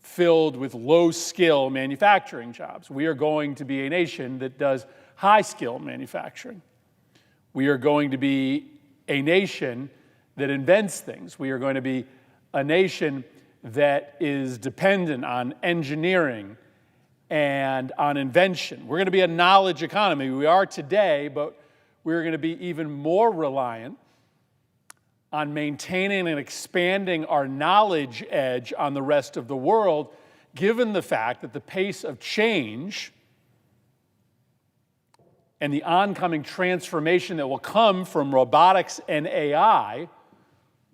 filled with low-skill manufacturing jobs. We are going to be a nation that does high-skill manufacturing. We are going to be a nation that invents things. We are going to be a nation that is dependent on engineering and on invention. We're going to be a knowledge economy. We are today, but we're going to be even more reliant on maintaining and expanding our knowledge edge on the rest of the world, given the fact that the pace of change and the oncoming transformation that will come from robotics and AI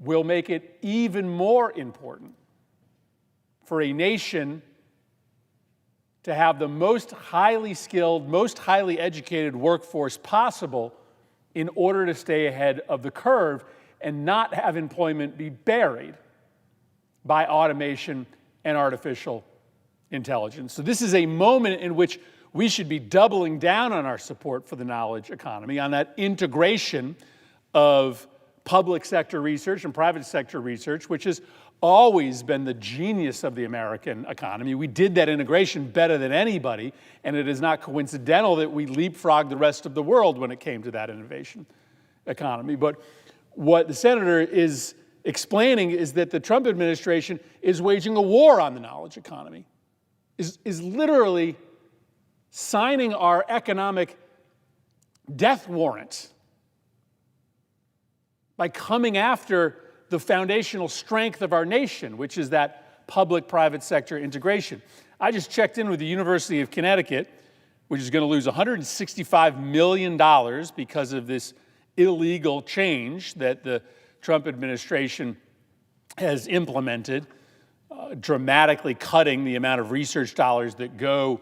will make it even more important for a nation to have the most highly skilled, most highly educated workforce possible in order to stay ahead of the curve and not have employment be buried by automation and artificial intelligence. So this is a moment in which we should be doubling down on our support for the knowledge economy, on that integration of public sector research and private sector research, which has always been the genius of the American economy. We did that integration better than anybody, and it is not coincidental that we leapfrogged the rest of the world when it came to that innovation economy. But what the senator is explaining is that the Trump administration is waging a war on the knowledge economy, is literally signing our economic death warrant by coming after the foundational strength of our nation, which is that public-private sector integration. I just checked in with the University of Connecticut, which is going to lose $165 million because of this illegal change that the Trump administration has implemented, dramatically cutting the amount of research dollars that go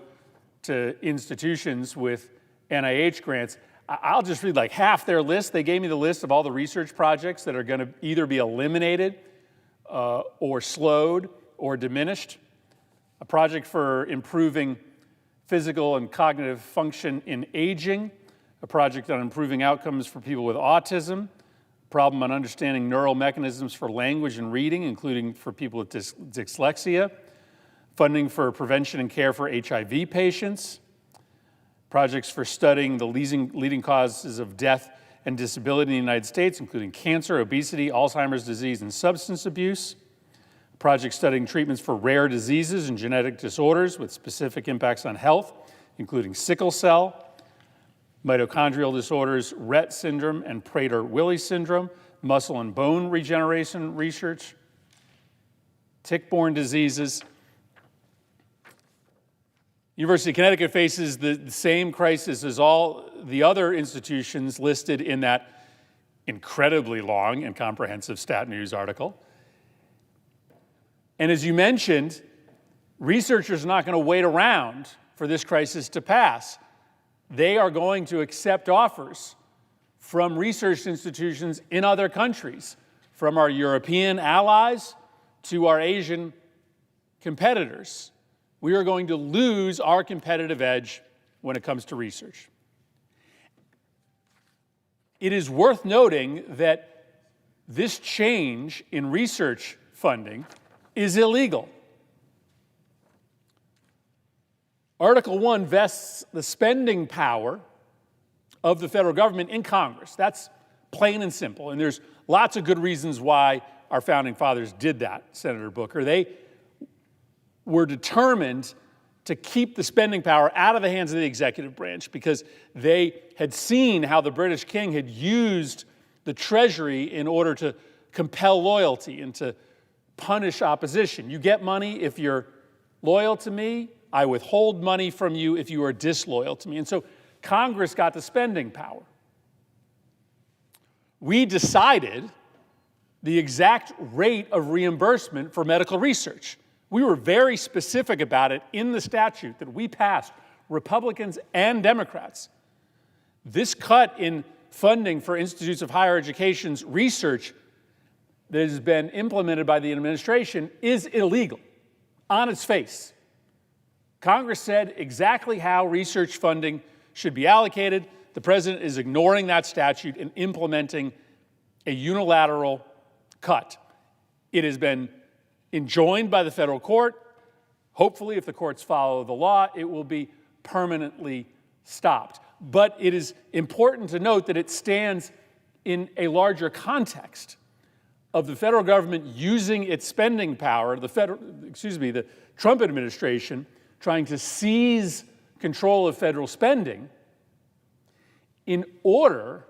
to institutions with NIH grants. I'll just read like half their list. They gave me the list of all the research projects that are going to either be eliminated or slowed or diminished. A project for improving physical and cognitive function in aging, a project on improving outcomes for people with autism, a problem on understanding neural mechanisms for language and reading, including for people with dyslexia, funding for prevention and care for HIV patients, projects for studying the leading causes of death and disability in the United States, including cancer, obesity, Alzheimer's disease, and substance abuse, projects studying treatments for rare diseases and genetic disorders with specific impacts on health, including sickle cell, mitochondrial disorders, Rett syndrome, and Prader-Willi syndrome, muscle and bone regeneration research, tick-borne diseases. University of Connecticut faces the same crisis as all the other institutions listed in that incredibly long and comprehensive Stat News article. And as you mentioned, researchers are not going to wait around for this crisis to pass. They are going to accept offers from research institutions in other countries, from our European allies to our Asian competitors. We are going to lose our competitive edge when it comes to research. It is worth noting that this change in research funding is illegal. Article 1 vests the spending power of the federal government in Congress. That's plain and simple, and there's lots of good reasons why our founding fathers did that, Senator Booker. They were determined to keep the spending power out of the hands of the executive branch because they had seen how the British king had used the Treasury in order to compel loyalty and to punish opposition. You get money if you're loyal to me. I withhold money from you if you are disloyal to me. And so Congress got the spending power. We decided the exact rate of reimbursement for medical research. We were very specific about it in the statute that we passed, Republicans and Democrats. This cut in funding for institutes of higher education's research that has been implemented by the administration is illegal on its face. Congress said exactly how research funding should be allocated. The president is ignoring that statute and implementing a unilateral cut. It has been enjoined by the federal court. Hopefully, if the courts follow the law, it will be permanently stopped. But it is important to note that it stands in a larger context of the federal government using its spending power, the Trump administration trying to seize control of federal spending in order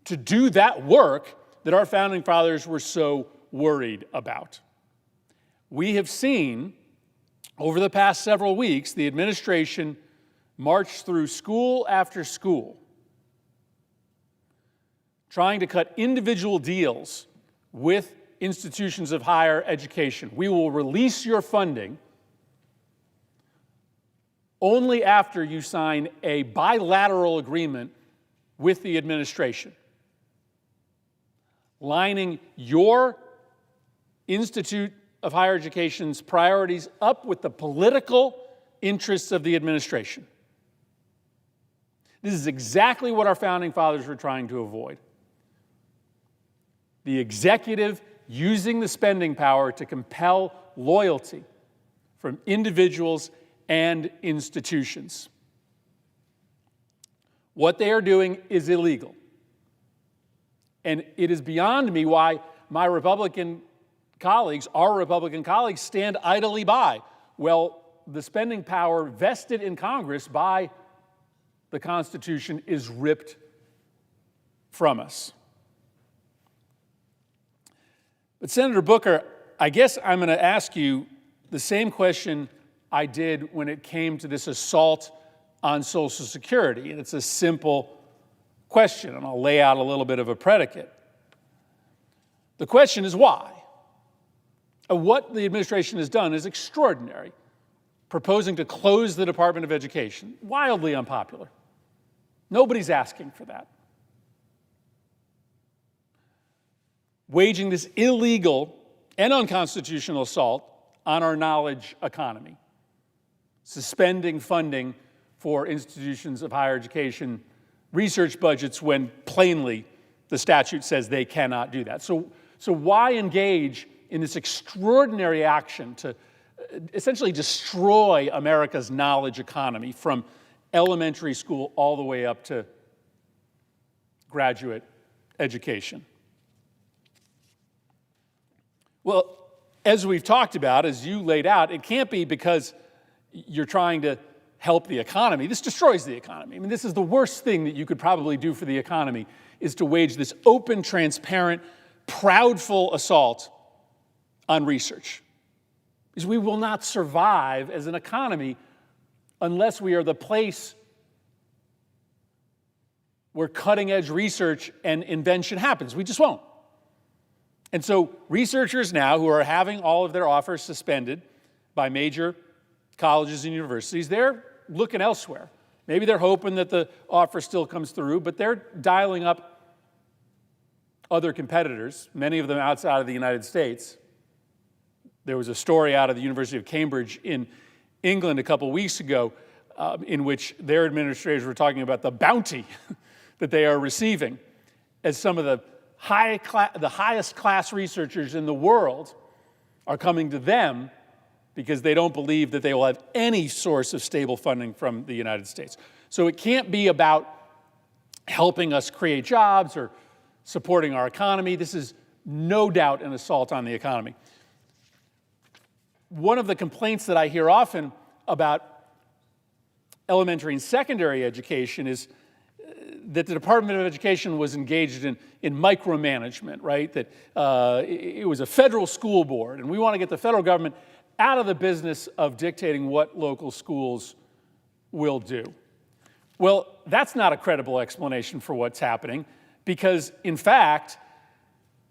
to do that work that our founding fathers were so worried about. We have seen over the past several weeks the administration march through school after school, trying to cut individual deals with institutions of higher education. We will release your funding only after you sign a bilateral agreement with the administration, lining your institute of higher education's priorities up with the political interests of the administration. This is exactly what our founding fathers were trying to avoid. The executive using the spending power to compel loyalty from individuals and institutions. What they are doing is illegal. And it is beyond me why my Republican colleagues, our Republican colleagues, stand idly by. Well, the spending power vested in Congress by the Constitution is ripped from us. But Senator Booker, I guess I'm going to ask you the same question I did when it came to this assault on Social Security. And it's a simple question, and I'll lay out a little bit of a predicate. The question is why? What the administration has done is extraordinary. Proposing to close the Department of Education, wildly unpopular. Nobody's asking for that. Waging this illegal and unconstitutional assault on our knowledge economy. Suspending funding for institutions of higher education research budgets when plainly the statute says they cannot do that. So why engage in this extraordinary action to essentially destroy America's knowledge economy from elementary school all the way up to graduate education? Well, as we've talked about, as you laid out, it can't be because you're trying to help the economy. This destroys the economy. I mean, this is the worst thing that you could probably do for the economy, is to wage this open, transparent, proudful assault on research. Because we will not survive as an economy unless we are the place where cutting-edge research and invention happens. We just won't. And so researchers now who are having all of their offers suspended by major colleges and universities, they're looking elsewhere. Maybe they're hoping that the offer still comes through, but they're dialing up other competitors, many of them outside of the United States. There was a story out of the University of Cambridge in England a couple weeks ago in which their administrators were talking about the bounty that they are receiving as some of the highest class researchers in the world are coming to them because they don't believe that they will have any source of stable funding from the United States. So it can't be about helping us create jobs or supporting our economy. This is no doubt an assault on the economy. One of the complaints that I hear often about elementary and secondary education is that the Department of Education was engaged in micromanagement, right? That it was a federal school board, and we want to get the federal government out of the business of dictating what local schools will do. Well, that's not a credible explanation for what's happening, because in fact,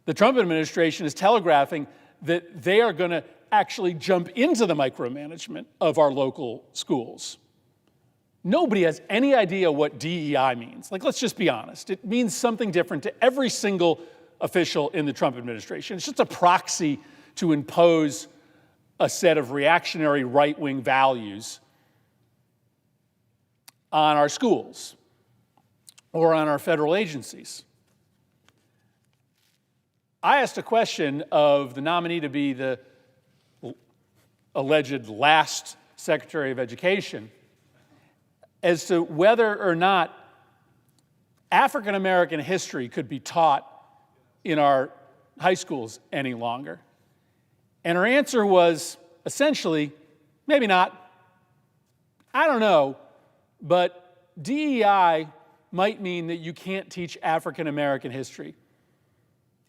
the Trump administration is telegraphing that they are going to actually jump into the micromanagement of our local schools. Nobody has any idea what DEI means. Like, let's just be honest. It means something different to every single official in the Trump administration. It's just a proxy to impose a set of reactionary right-wing values on our schools or on our federal agencies. I asked a question of the nominee to be the alleged last Secretary of Education as to whether or not African-American history could be taught in our high schools any longer. And her answer was essentially, maybe not. I don't know, but DEI might mean that you can't teach African-American history.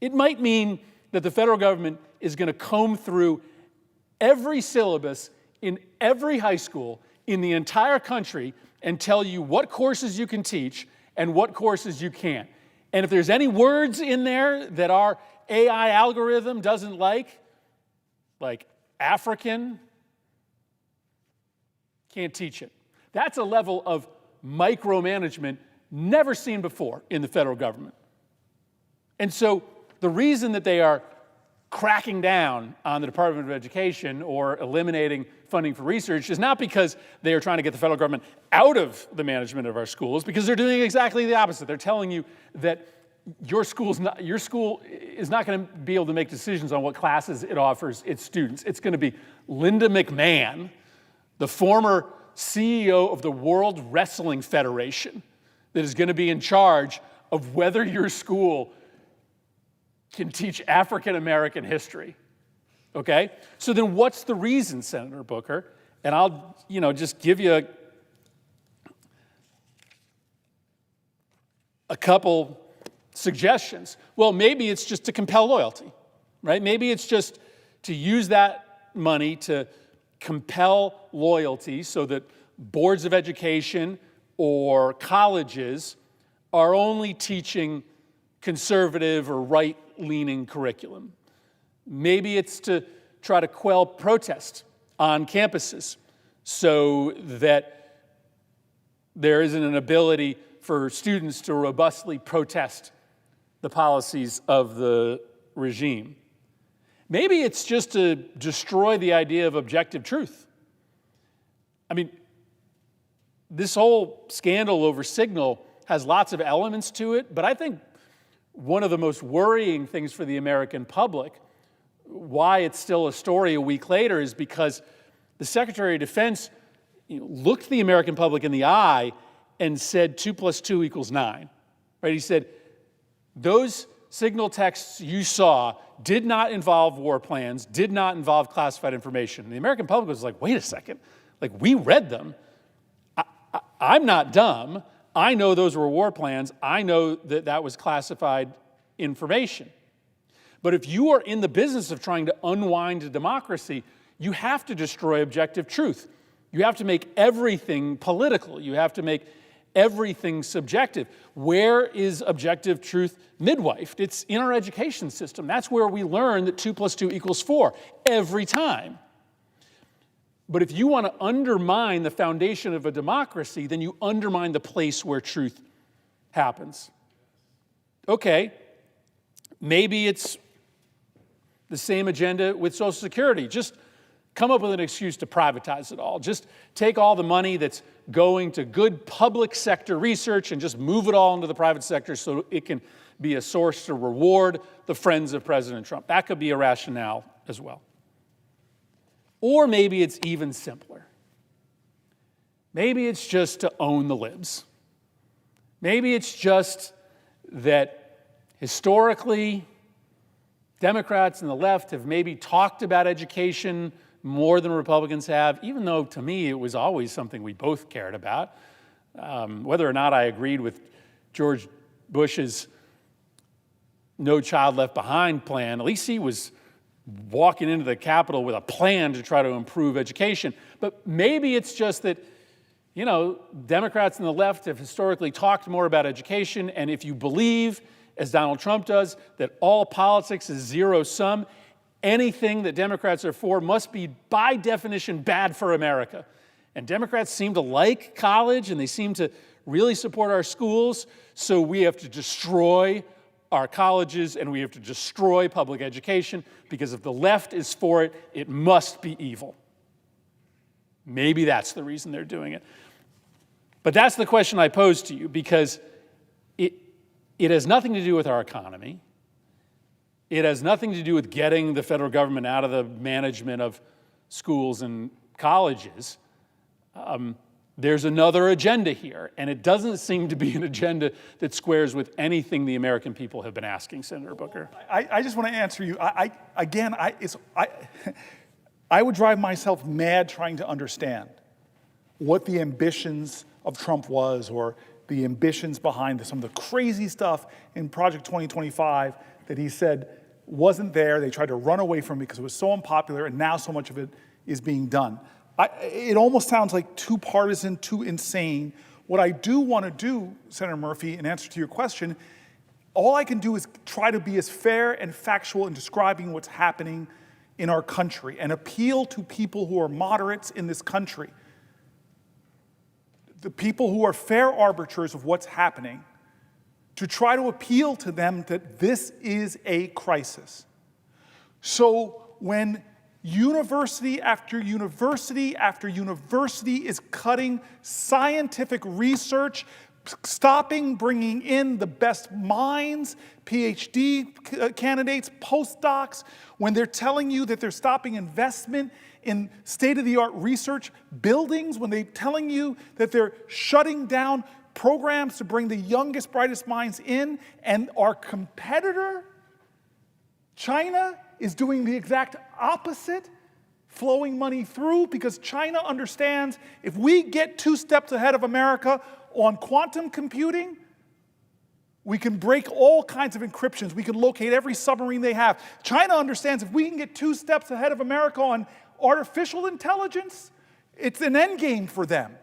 It might mean that the federal government is going to comb through every syllabus in every high school in the entire country and tell you what courses you can teach and what courses you can't. And if there's any words in there that our AI algorithm doesn't like African, can't teach it. That's a level of micromanagement never seen before in the federal government. And so the reason that they are cracking down on the Department of Education or eliminating funding for research is not because they are trying to get the federal government out of the management of our schools, because they're doing exactly the opposite. They're telling you that your school is not going to be able to make decisions on what classes it offers its students. It's going to be Linda McMahon, the former CEO of the World Wrestling Federation, that is going to be in charge of whether your school can teach African-American history. Okay? So then what's the reason, Senator Booker? And I'll, just give you a couple suggestions. Well, maybe it's just to compel loyalty, right? Maybe it's just to use that money to compel loyalty so that boards of education or colleges are only teaching conservative or right-leaning curriculum. Maybe it's to try to quell protest on campuses so that there isn't an ability for students to robustly protest the policies of the regime. Maybe it's just to destroy the idea of objective truth. I mean, this whole scandal over Signal has lots of elements to it, but I think one of the most worrying things for the American public, why it's still a story a week later, is because the Secretary of Defense looked the American public in the eye and said 2 + 2 = 9. Right? He said, those Signal texts you saw did not involve war plans, did not involve classified information. And the American public was like, wait a second, we read them. I'm not dumb. I know those were war plans. I know that that was classified information. But if you are in the business of trying to unwind a democracy, you have to destroy objective truth. You have to make everything political. You have to make everything subjective. Where is objective truth midwifed? It's in our education system. That's where we learn that 2 + 2 = 4 every time. But if you want to undermine the foundation of a democracy, then you undermine the place where truth happens. Okay, maybe it's the same agenda with Social Security. Just come up with an excuse to privatize it all. Just take all the money that's going to good public sector research and just move it all into the private sector so it can be a source to reward the friends of President Trump. That could be a rationale as well. Or maybe it's even simpler. Maybe it's just to own the libs. Maybe it's just that historically, Democrats and the left have maybe talked about education more than Republicans have, even though to me it was always something we both cared about. Whether or not I agreed with George Bush's No Child Left Behind plan, at least he was walking into the Capitol with a plan to try to improve education. But maybe it's just that, you know, Democrats and the left have historically talked more about education, and if you believe, as Donald Trump does, that all politics is zero-sum, anything that Democrats are for must be, by definition, bad for America. And Democrats seem to like college, and they seem to really support our schools, so we have to destroy our colleges, and we have to destroy public education, because if the left is for it, it must be evil. Maybe that's the reason they're doing it. But that's the question I pose to you, because it has nothing to do with our economy. It has nothing to do with getting the federal government out of the management of schools and colleges. There's another agenda here, and it doesn't seem to be an agenda that squares with anything the American people have been asking, Senator Booker. I just want to answer you. I would drive myself mad trying to understand what the ambitions of Trump was, or the ambitions behind some of the crazy stuff in Project 2025 that he said wasn't there. They tried to run away from it because it was so unpopular, and now so much of it is being done. It almost sounds like too partisan, too insane. What I do want to do, Senator Murphy, in answer to your question, all I can do is try to be as fair and factual in describing what's happening in our country and appeal to people who are moderates in this country, the people who are fair arbiters of what's happening, to try to appeal to them that this is a crisis. So when university after university after university is cutting scientific research, stopping bringing in the best minds, PhD candidates, postdocs, when they're telling you that they're stopping investment in state-of-the-art research buildings, when they're telling you that they're shutting down programs to bring the youngest, brightest minds in, and our competitor, China, is doing the exact opposite, flowing money through, because China understands if we get 2 steps ahead of America on quantum computing, we can break all kinds of encryptions. We can locate every submarine they have. China understands if we can get 2 steps ahead of America on artificial intelligence, it's an end game for them.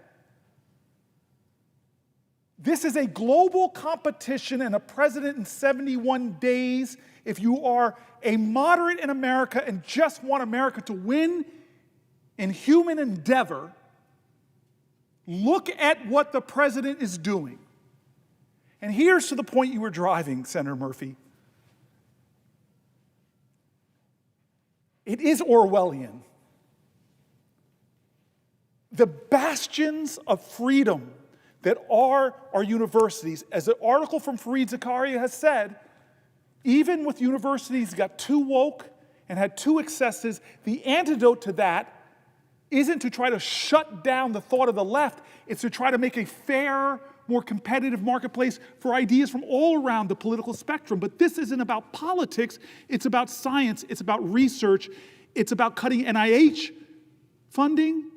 This is a global competition, and a president in 71 days, if you are a moderate in America and just want America to win in human endeavor, look at what the president is doing. And here's to the point you were driving, Senator Murphy. It is Orwellian. The bastions of freedom that are our universities, as an article from Fareed Zakaria has said, even with universities that got too woke and had too excesses, the antidote to that isn't to try to shut down the thought of the left, it's to try to make a fair, more competitive marketplace for ideas from all around the political spectrum. But this isn't about politics, it's about science, it's about research, it's about cutting NIH funding,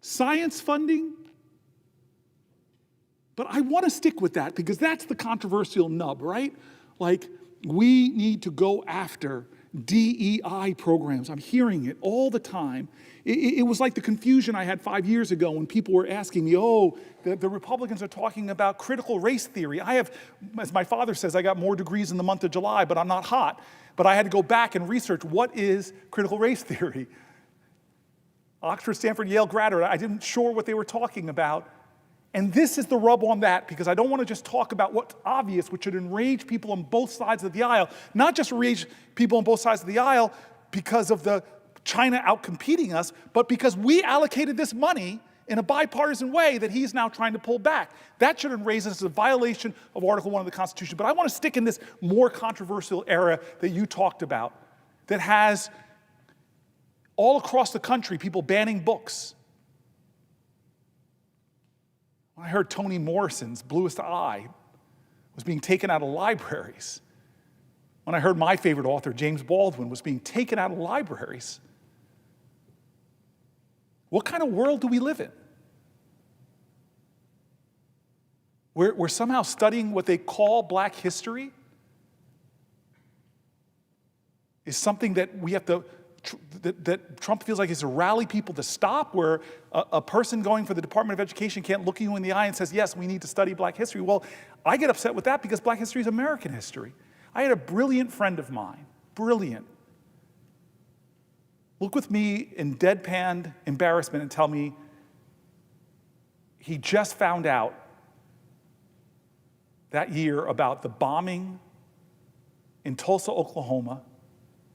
science funding. But I want to stick with that because that's the controversial nub, right? Like, we need to go after DEI programs. I'm hearing it all the time. It was like the confusion I had 5 years ago when people were asking me, the Republicans are talking about critical race theory. I have, as my father says, I got more degrees in the month of July, but I'm not hot. But I had to go back and research what is critical race theory. Oxford, Stanford, Yale graduate, I didn't sure what they were talking about. And this is the rub on that, because I don't want to just talk about what's obvious, which should enrage people on both sides of the aisle, not just enrage people on both sides of the aisle because of the China outcompeting us, but because we allocated this money in a bipartisan way that he's now trying to pull back. That should enrage us as a violation of Article 1 of the Constitution. But I want to stick in this more controversial era that you talked about, that has all across the country people banning books. When I heard Toni Morrison's Bluest Eye was being taken out of libraries, when I heard my favorite author, James Baldwin, was being taken out of libraries, what kind of world do we live in? We're somehow studying what they call Black history is something that we have to, that Trump feels like is to rally people to stop, where a person going for the Department of Education can't look you in the eye and says, yes, we need to study Black history. Well, I get upset with that because Black history is American history. I had a brilliant friend of mine, brilliant, look with me in deadpan embarrassment and tell me he just found out that year about the bombing in Tulsa, Oklahoma,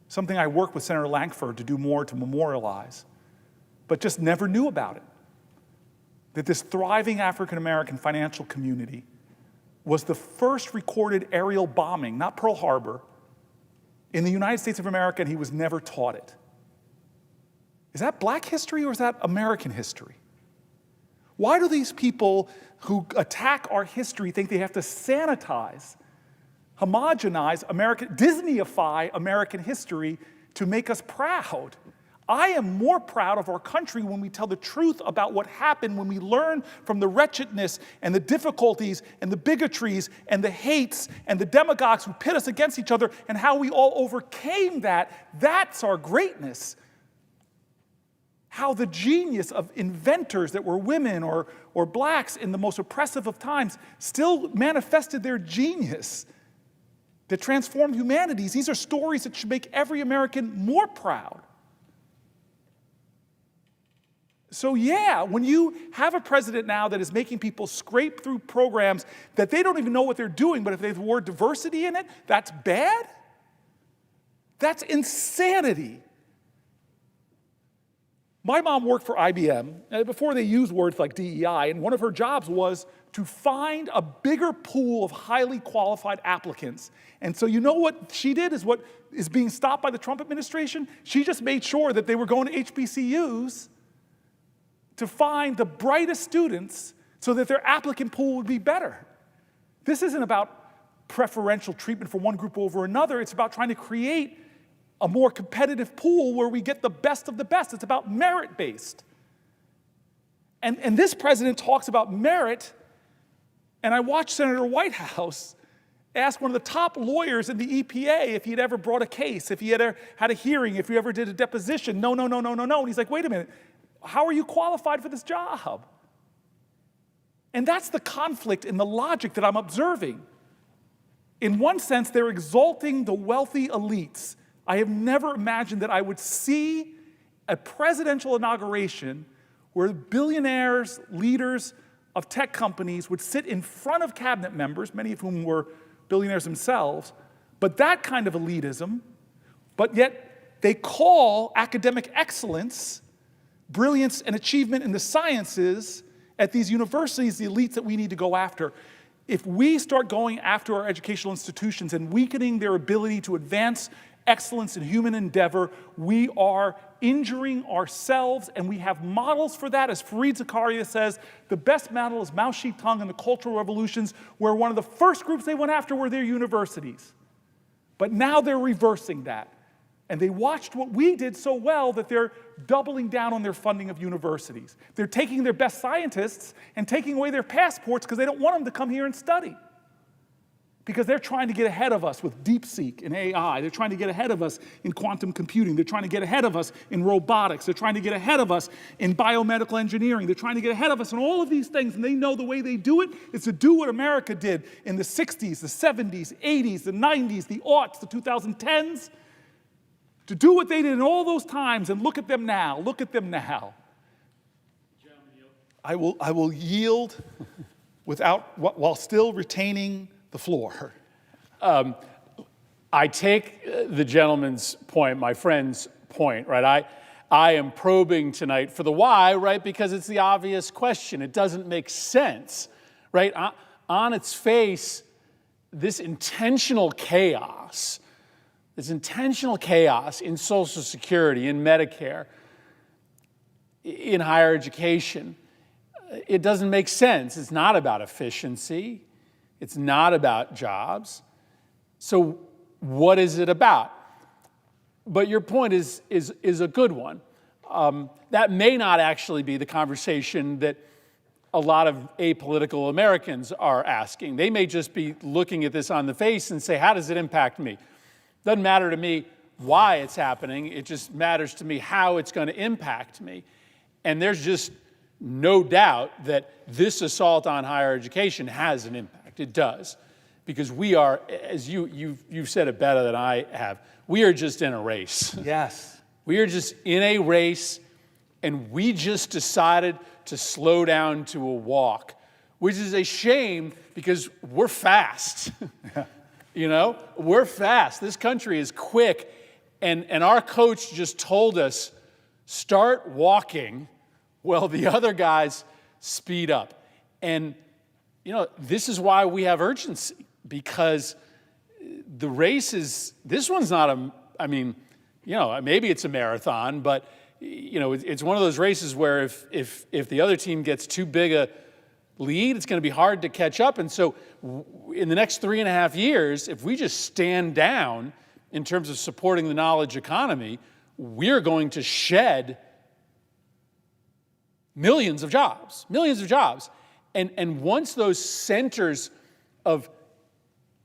something I worked with Senator Lankford to do more to memorialize, but just never knew about it. That this thriving African-American financial community was the first recorded aerial bombing, not Pearl Harbor, in the United States of America, and he was never taught it. Is that Black history or is that American history? Why do these people who attack our history think they have to sanitize, homogenize American, Disneyify American history to make us proud? I am more proud of our country when we tell the truth about what happened, when we learn from the wretchedness and the difficulties and the bigotries and the hates and the demagogues who pit us against each other and how we all overcame that. That's our greatness. How the genius of inventors that were women or Blacks in the most oppressive of times still manifested their genius that transformed humanities. These are stories that should make every American more proud. So yeah, when you have a president now that is making people scrape through programs that they don't even know what they're doing, but if they have the word diversity in it, that's bad? That's insanity. My mom worked for IBM before they used words like DEI, and one of her jobs was to find a bigger pool of highly qualified applicants. And so you know what she did is what is being stopped by the Trump administration? She just made sure that they were going to HBCUs to find the brightest students so that their applicant pool would be better. This isn't about preferential treatment for one group over another. It's about trying to create a more competitive pool where we get the best of the best. It's about merit-based. And this president talks about merit, and I watched Senator Whitehouse ask one of the top lawyers in the EPA if he had ever brought a case, if he had ever had a hearing, if he ever did a deposition. No. And he's like, wait a minute, how are you qualified for this job? And that's the conflict in the logic that I'm observing. In one sense, they're exalting the wealthy elites. I have never imagined that I would see a presidential inauguration where billionaires, leaders of tech companies would sit in front of cabinet members, many of whom were billionaires themselves, but that kind of elitism, but yet they call academic excellence, brilliance and achievement in the sciences at these universities the elites that we need to go after. If we start going after our educational institutions and weakening their ability to advance excellence in human endeavor, we are injuring ourselves, and we have models for that. As Fareed Zakaria says, the best model is Mao Zedong and the Cultural Revolutions, where one of the first groups they went after were their universities. But now they're reversing that. And they watched what we did so well that they're doubling down on their funding of universities. They're taking their best scientists and taking away their passports because they don't want them to come here and study. because they're trying to get ahead of us with DeepSeek and AI. They're trying to get ahead of us in quantum computing. They're trying to get ahead of us in robotics. They're trying to get ahead of us in biomedical engineering. They're trying to get ahead of us in all of these things, and they know the way they do it is to do what America did in the 60s, the 70s, 80s, the 90s, the aughts, the 2010s, to do what they did in all those times, and look at them now. Look at them now. I will yield while still retaining the floor. I take the gentleman's point, my friend's point, right? I am probing tonight for the why, right? Because it's the obvious question. It doesn't make sense, right? On its face, this intentional chaos in Social Security, in Medicare, in higher education, it doesn't make sense. It's not about efficiency. It's not about jobs. So what is it about? But your point is a good one. That may not actually be the conversation that a lot of apolitical Americans are asking. They may just be looking at this on the face and say, how does it impact me? Doesn't matter to me why it's happening. It just matters to me how it's going to impact me. And there's just no doubt that this assault on higher education has an impact. It does, because we are, as you've said it better than I have, we are just in a race. Yes. We are just in a race, and we just decided to slow down to a walk, which is a shame because we're fast. You know, we're fast. This country is quick, and our coach just told us, start walking while the other guys speed up. And you know, this is why we have urgency, because the race is, this one's not I mean, you know, maybe it's a marathon, but, you know, it's one of those races where if the other team gets too big a lead, it's going to be hard to catch up. And so in the next 3.5 years, if we just stand down in terms of supporting the knowledge economy, we're going to shed millions of jobs. And once those centers of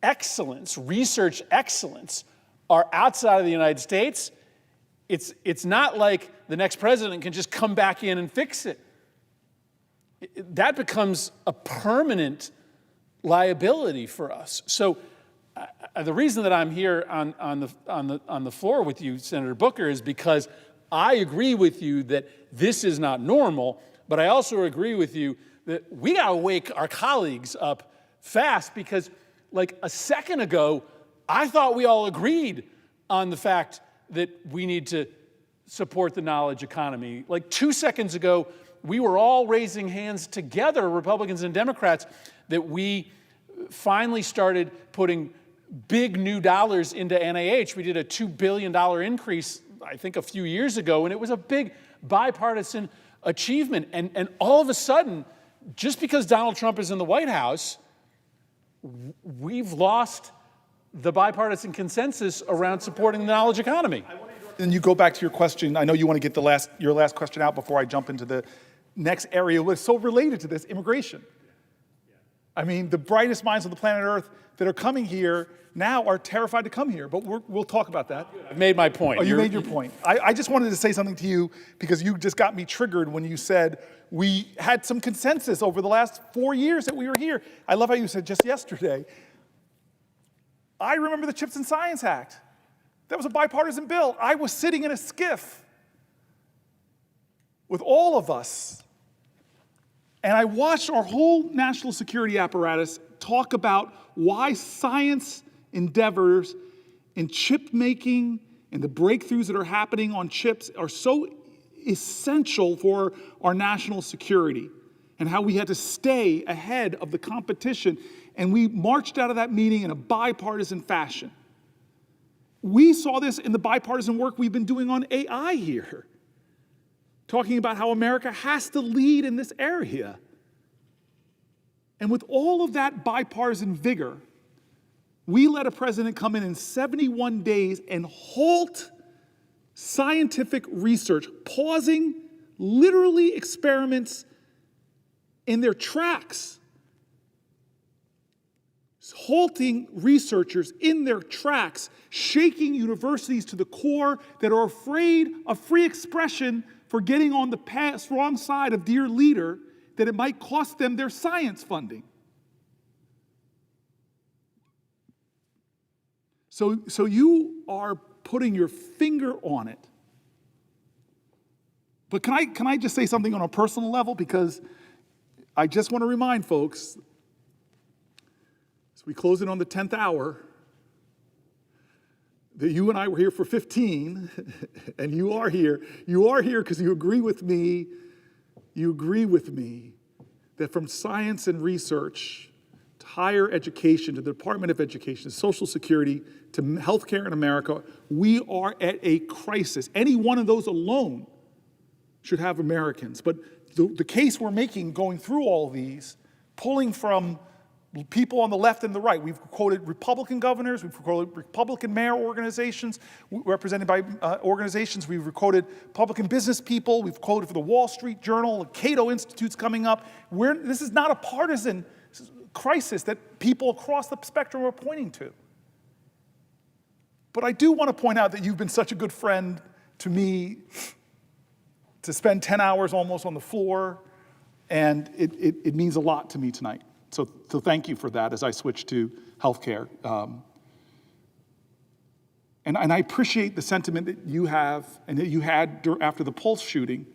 excellence, research excellence, are outside of the United States, it's not like the next president can just come back in and fix it. That becomes a permanent liability for us. So the reason that I'm here on the floor with you, Senator Booker, is because I agree with you that this is not normal, but I also agree with you that we got to wake our colleagues up fast, because like a second ago, I thought we all agreed on the fact that we need to support the knowledge economy. Like 2 seconds ago, we were all raising hands together, Republicans and Democrats, that we finally started putting big new dollars into NIH. We did a $2 billion increase, I think, a few years ago, and it was a big bipartisan achievement. And all of a sudden, just because Donald Trump is in the White House, we've lost the bipartisan consensus around supporting the knowledge economy. And you go back to your question. I know you want to get your last question out before I jump into the next area that's so related to this, immigration. I mean, the brightest minds on the planet Earth that are coming here now are terrified to come here, but we'll talk about that. I've made my point. Oh, you made your point. I just wanted to say something to you because you just got me triggered when you said we had some consensus over the last 4 years that we were here. I love how you said just yesterday. I remember the CHIPS and Science Act. That was a bipartisan bill. I was sitting in a skiff with all of us, and I watched our whole national security apparatus talk about why science endeavors in chip making and the breakthroughs that are happening on chips are so essential for our national security, and how we had to stay ahead of the competition. And we marched out of that meeting in a bipartisan fashion. We saw this in the bipartisan work we've been doing on AI here, talking about how America has to lead in this area. And with all of that bipartisan vigor, we let a president come in 71 days and halt scientific research, pausing literally experiments in their tracks, halting researchers in their tracks, shaking universities to the core that are afraid of free expression for getting on the wrong side of dear leader, that it might cost them their science funding. So you are putting your finger on it. But can I just say something on a personal level? Because I just want to remind folks, as we close in on the 10th hour, that you and I were here for 15, and you are here. You are here because you agree with me. You agree with me that from science and research to higher education, to the Department of Education, to Social Security, to healthcare in America, we are at a crisis. Any one of those alone should have Americans. But the case we're making going through all these, pulling from people on the left and the right. We've quoted Republican governors, we've quoted Republican mayor organizations, represented by organizations, we've quoted Republican business people, we've quoted for the Wall Street Journal, the Cato Institute's coming up. This is not a partisan crisis that people across the spectrum are pointing to. But I do want to point out that you've been such a good friend to me to spend 10 hours almost on the floor, and it means a lot to me tonight. So thank you for that as I switch to healthcare. And I appreciate the sentiment that you have and that you had after the Pulse shooting,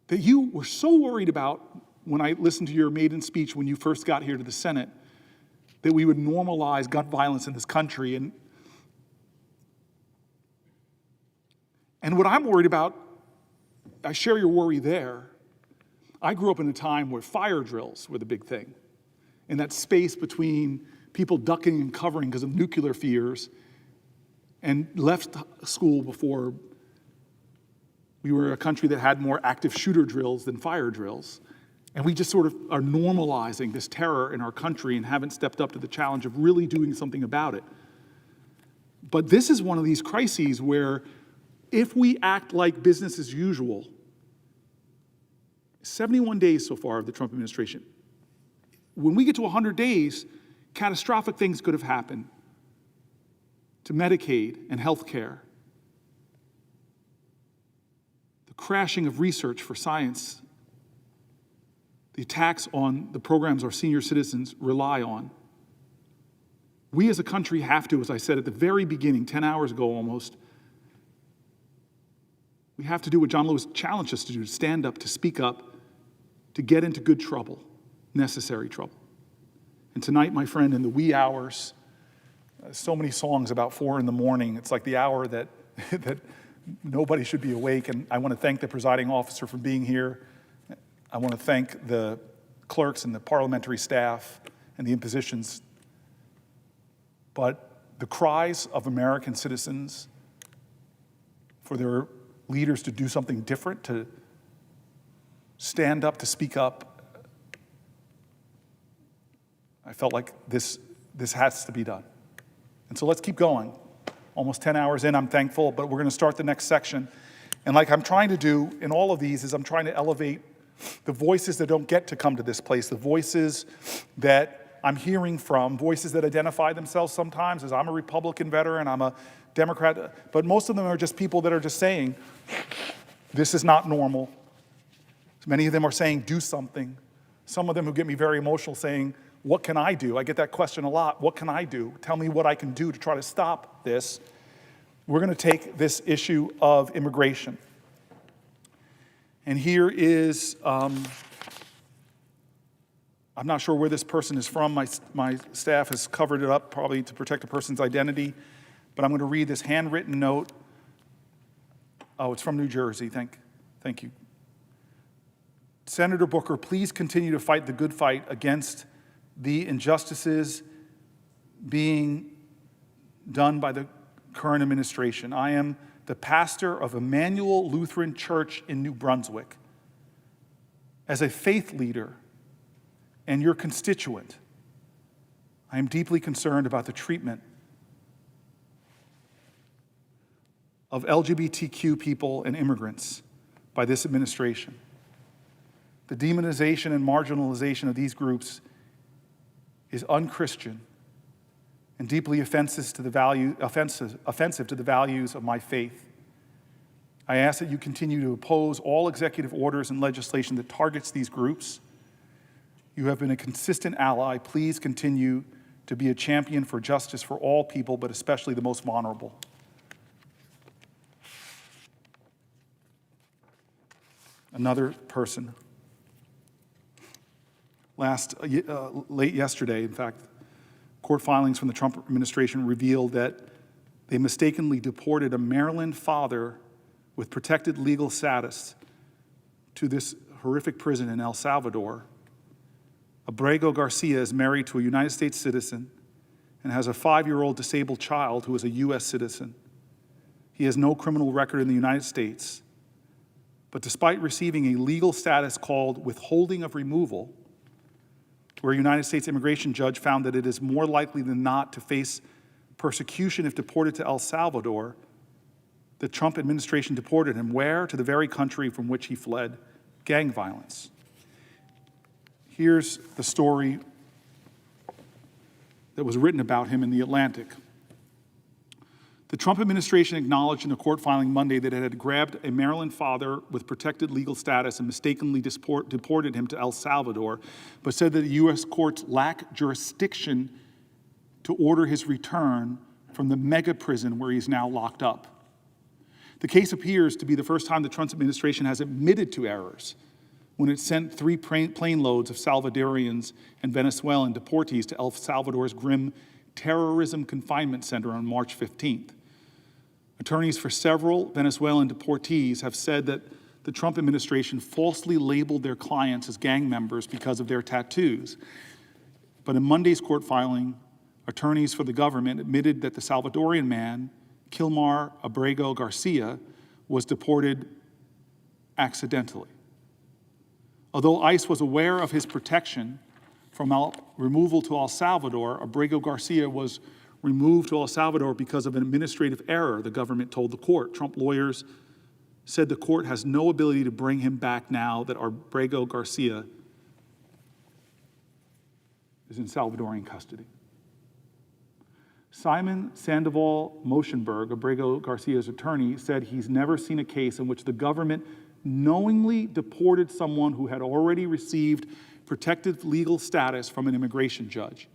that you were so worried about when I listened to your maiden speech when you first got here to the Senate, that we would normalize gun violence in this country. And what I'm worried about, I share your worry there. I grew up in a time where fire drills were the big thing. In that space between people ducking and covering because of nuclear fears, and left school before we were a country that had more active shooter drills than fire drills. And we just sort of are normalizing this terror in our country and haven't stepped up to the challenge of really doing something about it. But this is one of these crises where if we act like business as usual, 71 days so far of the Trump administration. When we get to 100 days, catastrophic things could have happened to Medicaid and healthcare. The crashing of research for science, the attacks on the programs our senior citizens rely on. We as a country have to, as I said at the very beginning, 10 hours ago almost, we have to do what John Lewis challenged us to do, to stand up, to speak up, to get into good trouble, necessary trouble. And tonight, my friend, in the wee hours, so many songs about 4 a.m, it's like the hour that nobody should be awake. And I want to thank the presiding officer for being here. I want to thank the clerks and the parliamentary staff and the impositions. But the cries of American citizens for their leaders to do something different, to stand up, to speak up, I felt like this has to be done. And so let's keep going. Almost 10 hours in, I'm thankful, but we're going to start the next section. And like I'm trying to do in all of these is I'm trying to elevate the voices that don't get to come to this place, the voices that I'm hearing from, voices that identify themselves sometimes as I'm a Republican veteran, I'm a Democrat, but most of them are just people that are just saying, this is not normal. Many of them are saying, do something. Some of them who get me very emotional saying, what can I do? I get that question a lot. What can I do? Tell me what I can do to try to stop this. We're going to take this issue of immigration. And here is, I'm not sure where this person is from. My staff has covered it up probably to protect a person's identity. But I'm going to read this handwritten note. Oh, it's from New Jersey. Thank you. Senator Booker, please continue to fight the good fight against the injustices being done by the current administration. I am the pastor of Emmanuel Lutheran Church in New Brunswick. As a faith leader and your constituent, I am deeply concerned about the treatment of LGBTQ people and immigrants by this administration. The demonization and marginalization of these groups is unchristian and deeply offensive to the values of my faith. I ask that you continue to oppose all executive orders and legislation that targets these groups. You have been a consistent ally. Please continue to be a champion for justice for all people, but especially the most vulnerable. Another person. Late yesterday, in fact, court filings from the Trump administration revealed that they mistakenly deported a Maryland father with protected legal status to this horrific prison in El Salvador. Abrego Garcia is married to a United States citizen and has a 5-year-old disabled child who is a U.S. citizen. He has no criminal record in the United States, but despite receiving a legal status called withholding of removal, where a United States immigration judge found that it is more likely than not to face persecution if deported to El Salvador, the Trump administration deported him where? To the very country from which he fled gang violence. Here's the story that was written about him in The Atlantic. The Trump administration acknowledged in a court filing Monday that it had grabbed a Maryland father with protected legal status and mistakenly deported him to El Salvador, but said that the U.S. courts lack jurisdiction to order his return from the mega prison where he's now locked up. The case appears to be the first time the Trump administration has admitted to errors when it sent 3 plane loads of Salvadorians and Venezuelan deportees to El Salvador's grim terrorism confinement center on March 15th. Attorneys for several Venezuelan deportees have said that the Trump administration falsely labeled their clients as gang members because of their tattoos. But in Monday's court filing, attorneys for the government admitted that the Salvadorian man, Kilmar Abrego Garcia, was deported accidentally. Although ICE was aware of his protection from removal to El Salvador, Abrego Garcia was removed to El Salvador because of an administrative error, the government told the court. Trump lawyers said the court has no ability to bring him back now that Abrego Garcia is in Salvadorian custody. Simon Sandoval Moshenberg, Abrego Garcia's attorney, said he's never seen a case in which the government knowingly deported someone who had already received protected legal status from an immigration judge.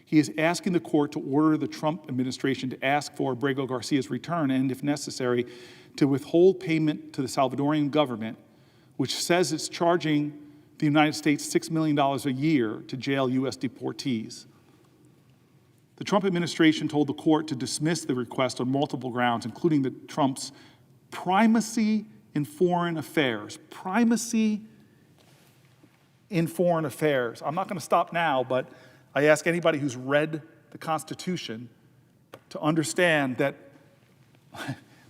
He is asking the court to order the Trump administration to ask for Abrego Garcia's return and, if necessary, to withhold payment to the Salvadorian government, which says it's charging the United States $6 million a year to jail U.S. deportees. The Trump administration told the court to dismiss the request on multiple grounds, including the Trump's primacy in foreign affairs. Primacy in foreign affairs. I'm not going to stop now, but I ask anybody who's read the Constitution to understand that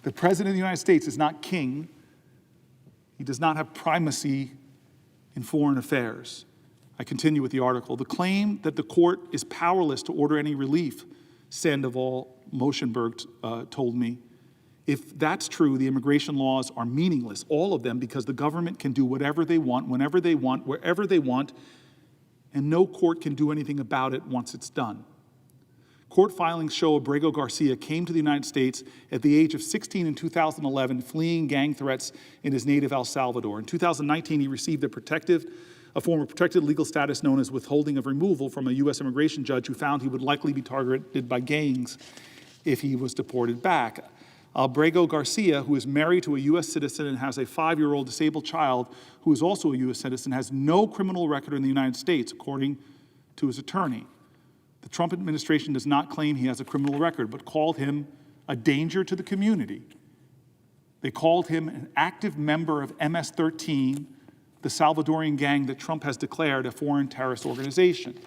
the President of the United States is not king. He does not have primacy in foreign affairs. I continue with the article. The claim that the court is powerless to order any relief, Sandoval Moshenberg told me, if that's true, the immigration laws are meaningless, all of them, because the government can do whatever they want, whenever they want, wherever they want, and no court can do anything about it once it's done. Court filings show Abrego Garcia came to the United States at the age of 16 in 2011, fleeing gang threats in his native El Salvador. In 2019, he received a form of protected legal status known as withholding of removal from a U.S. immigration judge who found he would likely be targeted by gangs if he was deported back. Abrego Garcia, who is married to a U.S. citizen and has a 5-year-old disabled child who is also a U.S. citizen, has no criminal record in the United States, according to his attorney. The Trump administration does not claim he has a criminal record, but called him a danger to the community. They called him an active member of MS-13, the Salvadorian gang that Trump has declared a foreign terrorist organization.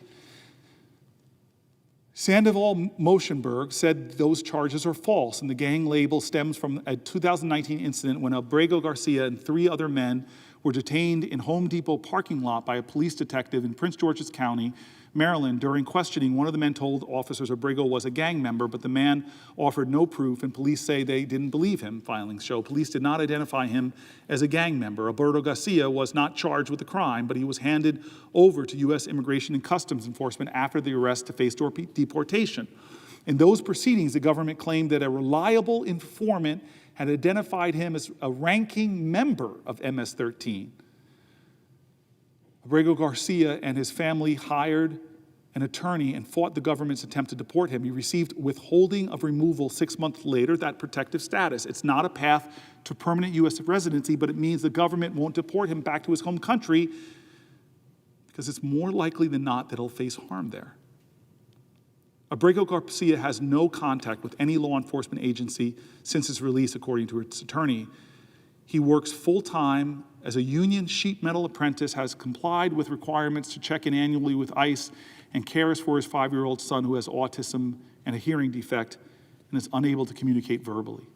Sandoval Moshenberg said those charges are false, and the gang label stems from a 2019 incident when Abrego Garcia and 3 other men were detained in Home Depot parking lot by a police detective in Prince George's County Maryland. During questioning, one of the men told officers Abrego was a gang member, but the man offered no proof, and police say they didn't believe him. Filings show police did not identify him as a gang member. Alberto Garcia was not charged with the crime, but he was handed over to U.S. Immigration and Customs Enforcement after the arrest to face deportation. In those proceedings, the government claimed that a reliable informant had identified him as a ranking member of MS-13. Abrego Garcia and his family hired an attorney and fought the government's attempt to deport him. He received withholding of removal 6 months later, that protective status. It's not a path to permanent U.S. residency, but it means the government won't deport him back to his home country because it's more likely than not that he'll face harm there. Abrego Garcia has no contact with any law enforcement agency since his release, according to its attorney. He works full-time as a union sheet metal apprentice, has complied with requirements to check in annually with ICE, and cares for his 5-year-old son who has autism and a hearing defect and is unable to communicate verbally.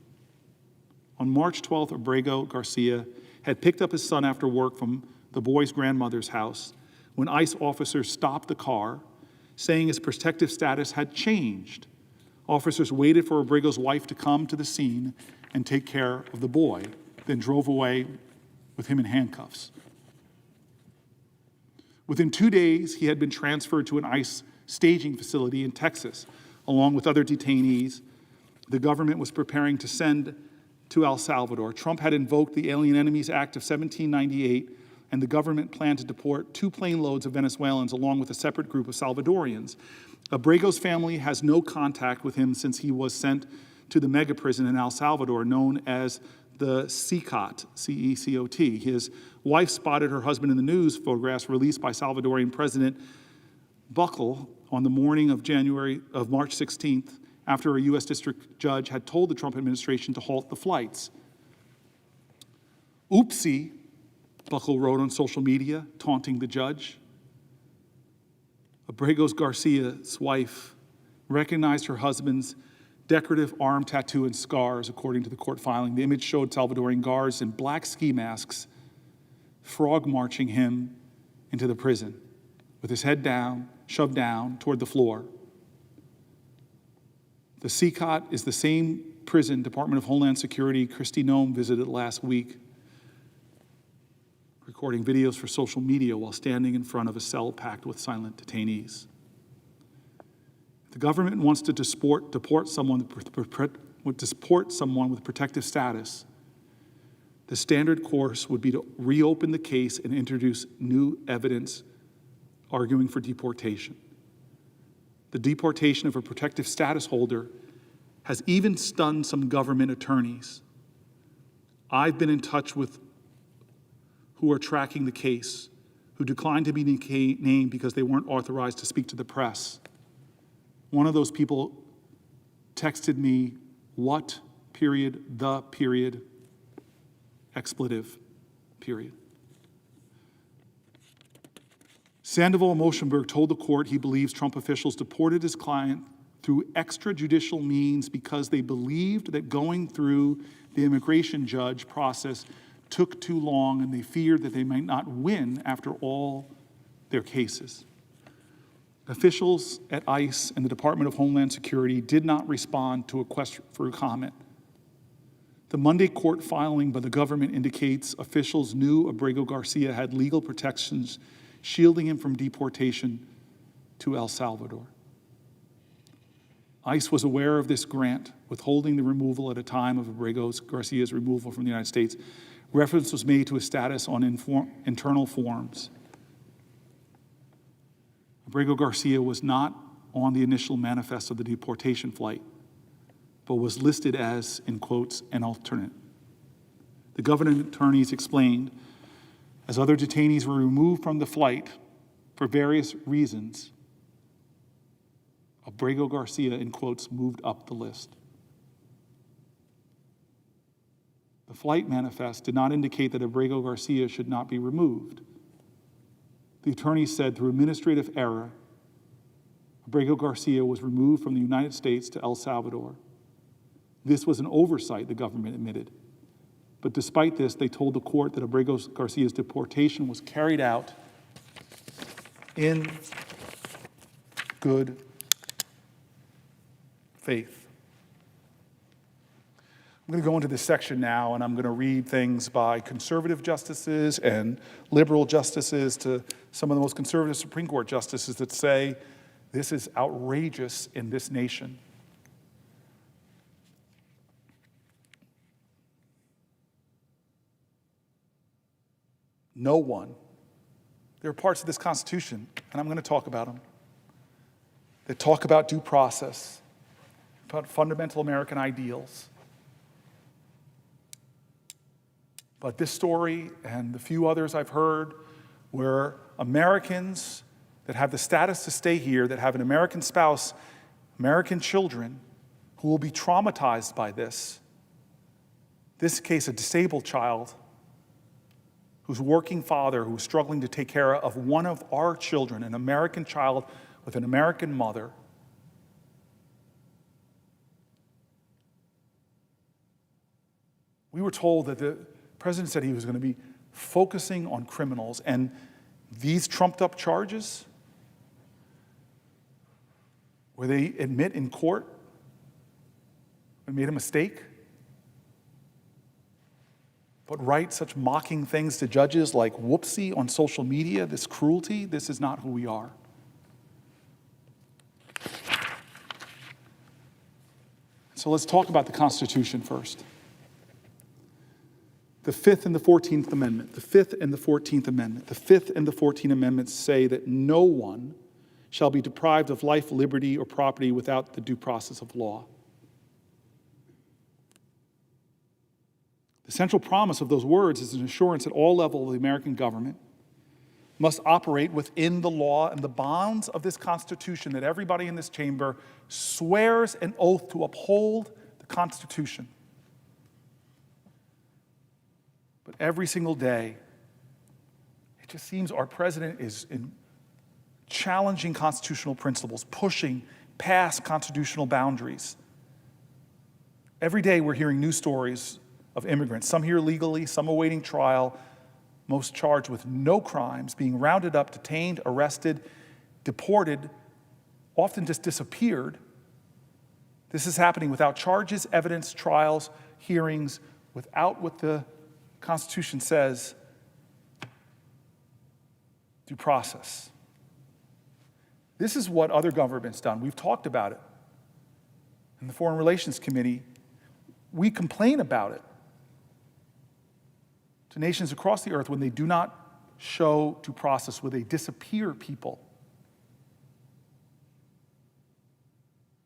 On March 12th, Abrego Garcia had picked up his son after work from the boy's grandmother's house when ICE officers stopped the car, saying his protective status had changed. Officers waited for Abrego's wife to come to the scene and take care of the boy, then drove away with him in handcuffs. Within 2 days, he had been transferred to an ICE staging facility in Texas, along with other detainees the government was preparing to send to El Salvador. Trump had invoked the Alien Enemies Act of 1798, and the government planned to deport 2 plane loads of Venezuelans along with a separate group of Salvadorians. Abrego's family has no contact with him since he was sent to the mega prison in El Salvador known as the CECOT, C-E-C-O-T. His wife spotted her husband in the news photographs released by Salvadorian President Buckle on the morning of March 16th, after a U.S. district judge had told the Trump administration to halt the flights. Oopsie, Buckle wrote on social media, taunting the judge. Abrego Garcia's wife recognized her husband's decorative arm tattoo and scars, according to the court filing. The image showed Salvadorian guards in black ski masks frog marching him into the prison with his head down, shoved down toward the floor. The CECOT is the same prison Department of Homeland Security Kristi Noem visited last week, recording videos for social media while standing in front of a cell packed with silent detainees. If the government wants to deport someone with protective status, the standard course would be to reopen the case and introduce new evidence arguing for deportation. The deportation of a protective status holder has even stunned some government attorneys. I've been in touch with who are tracking the case, who declined to be named because they weren't authorized to speak to the press. One of those people texted me, what, period, the, period, expletive, period. Sandoval Moshenberg told the court he believes Trump officials deported his client through extrajudicial means because they believed that going through the immigration judge process took too long and they feared that they might not win after all their cases. Officials at ICE and the Department of Homeland Security did not respond to a question for a comment. The Monday court filing by the government indicates officials knew Abrego Garcia had legal protections shielding him from deportation to El Salvador. ICE was aware of this grant, withholding the removal at a time of Abrego Garcia's removal from the United States. Reference was made to his status on internal forms. Abrego Garcia was not on the initial manifest of the deportation flight, but was listed as, in quotes, an alternate. The government attorneys explained, as other detainees were removed from the flight for various reasons, Abrego Garcia, in quotes, moved up the list. The flight manifest did not indicate that Abrego Garcia should not be removed. The attorney said through administrative error, Abrego Garcia was removed from the United States to El Salvador. This was an oversight, the government admitted. But despite this, they told the court that Abrego Garcia's deportation was carried out in good faith. I'm going to go into this section now, and I'm going to read things by conservative justices and liberal justices to some of the most conservative Supreme Court justices that say this is outrageous in this nation. No one. There are parts of this Constitution, and I'm going to talk about them, that talk about due process, about fundamental American ideals. But this story and the few others I've heard where Americans that have the status to stay here, that have an American spouse, American children, who will be traumatized by this case, a disabled child, whose working father, who's struggling to take care of one of our children, an American child with an American mother. We were told that the president said he was going to be focusing on criminals, and these trumped up charges, where they admit in court we made a mistake, but write such mocking things to judges like whoopsie on social media, this cruelty, this is not who we are. So let's talk about the Constitution first. The Fifth and the 14th Amendment, the Fifth and the 14th Amendment. The Fifth and the 14th Amendments say that no one shall be deprived of life, liberty, or property without the due process of law. The central promise of those words is an assurance that all levels of the American government must operate within the law and the bounds of this Constitution, that everybody in this chamber swears an oath to uphold the Constitution. But every single day, it just seems our president is challenging constitutional principles, pushing past constitutional boundaries. Every day we're hearing news stories of immigrants, some here legally, some awaiting trial, most charged with no crimes, being rounded up, detained, arrested, deported, often just disappeared. This is happening without charges, evidence, trials, hearings, without what the Constitution says, due process. This is what other governments done. We've talked about it. In the Foreign Relations Committee, we complain about it to nations across the earth when they do not show due process, where they disappear people.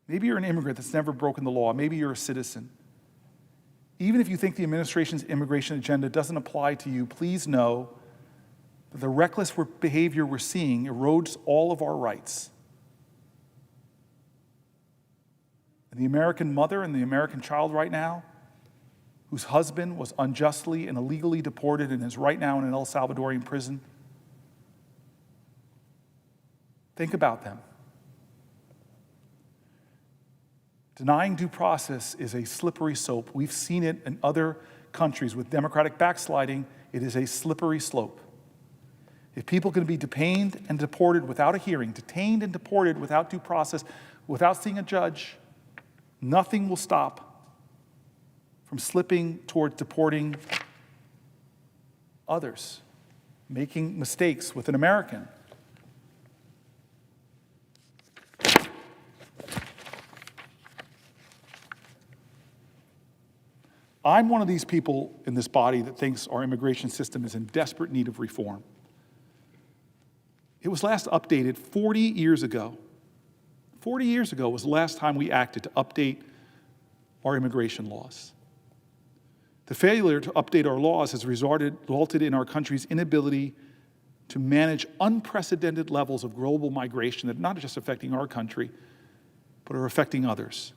Maybe you're an immigrant that's never broken the law. Maybe you're a citizen. Even if you think the administration's immigration agenda doesn't apply to you, please know that the reckless behavior we're seeing erodes all of our rights. And the American mother and the American child right now, whose husband was unjustly and illegally deported and is right now in an El Salvadorian prison, think about them. Denying due process is a slippery slope. We've seen it in other countries with democratic backsliding. It is a slippery slope. If people can be detained and deported without a hearing, detained and deported without due process, without seeing a judge, nothing will stop from slipping towards deporting others, making mistakes with an American. I'm one of these people in this body that thinks our immigration system is in desperate need of reform. It was last updated 40 years ago. 40 years ago was the last time we acted to update our immigration laws. The failure to update our laws has resulted in our country's inability to manage unprecedented levels of global migration that are not just affecting our country, but are affecting others.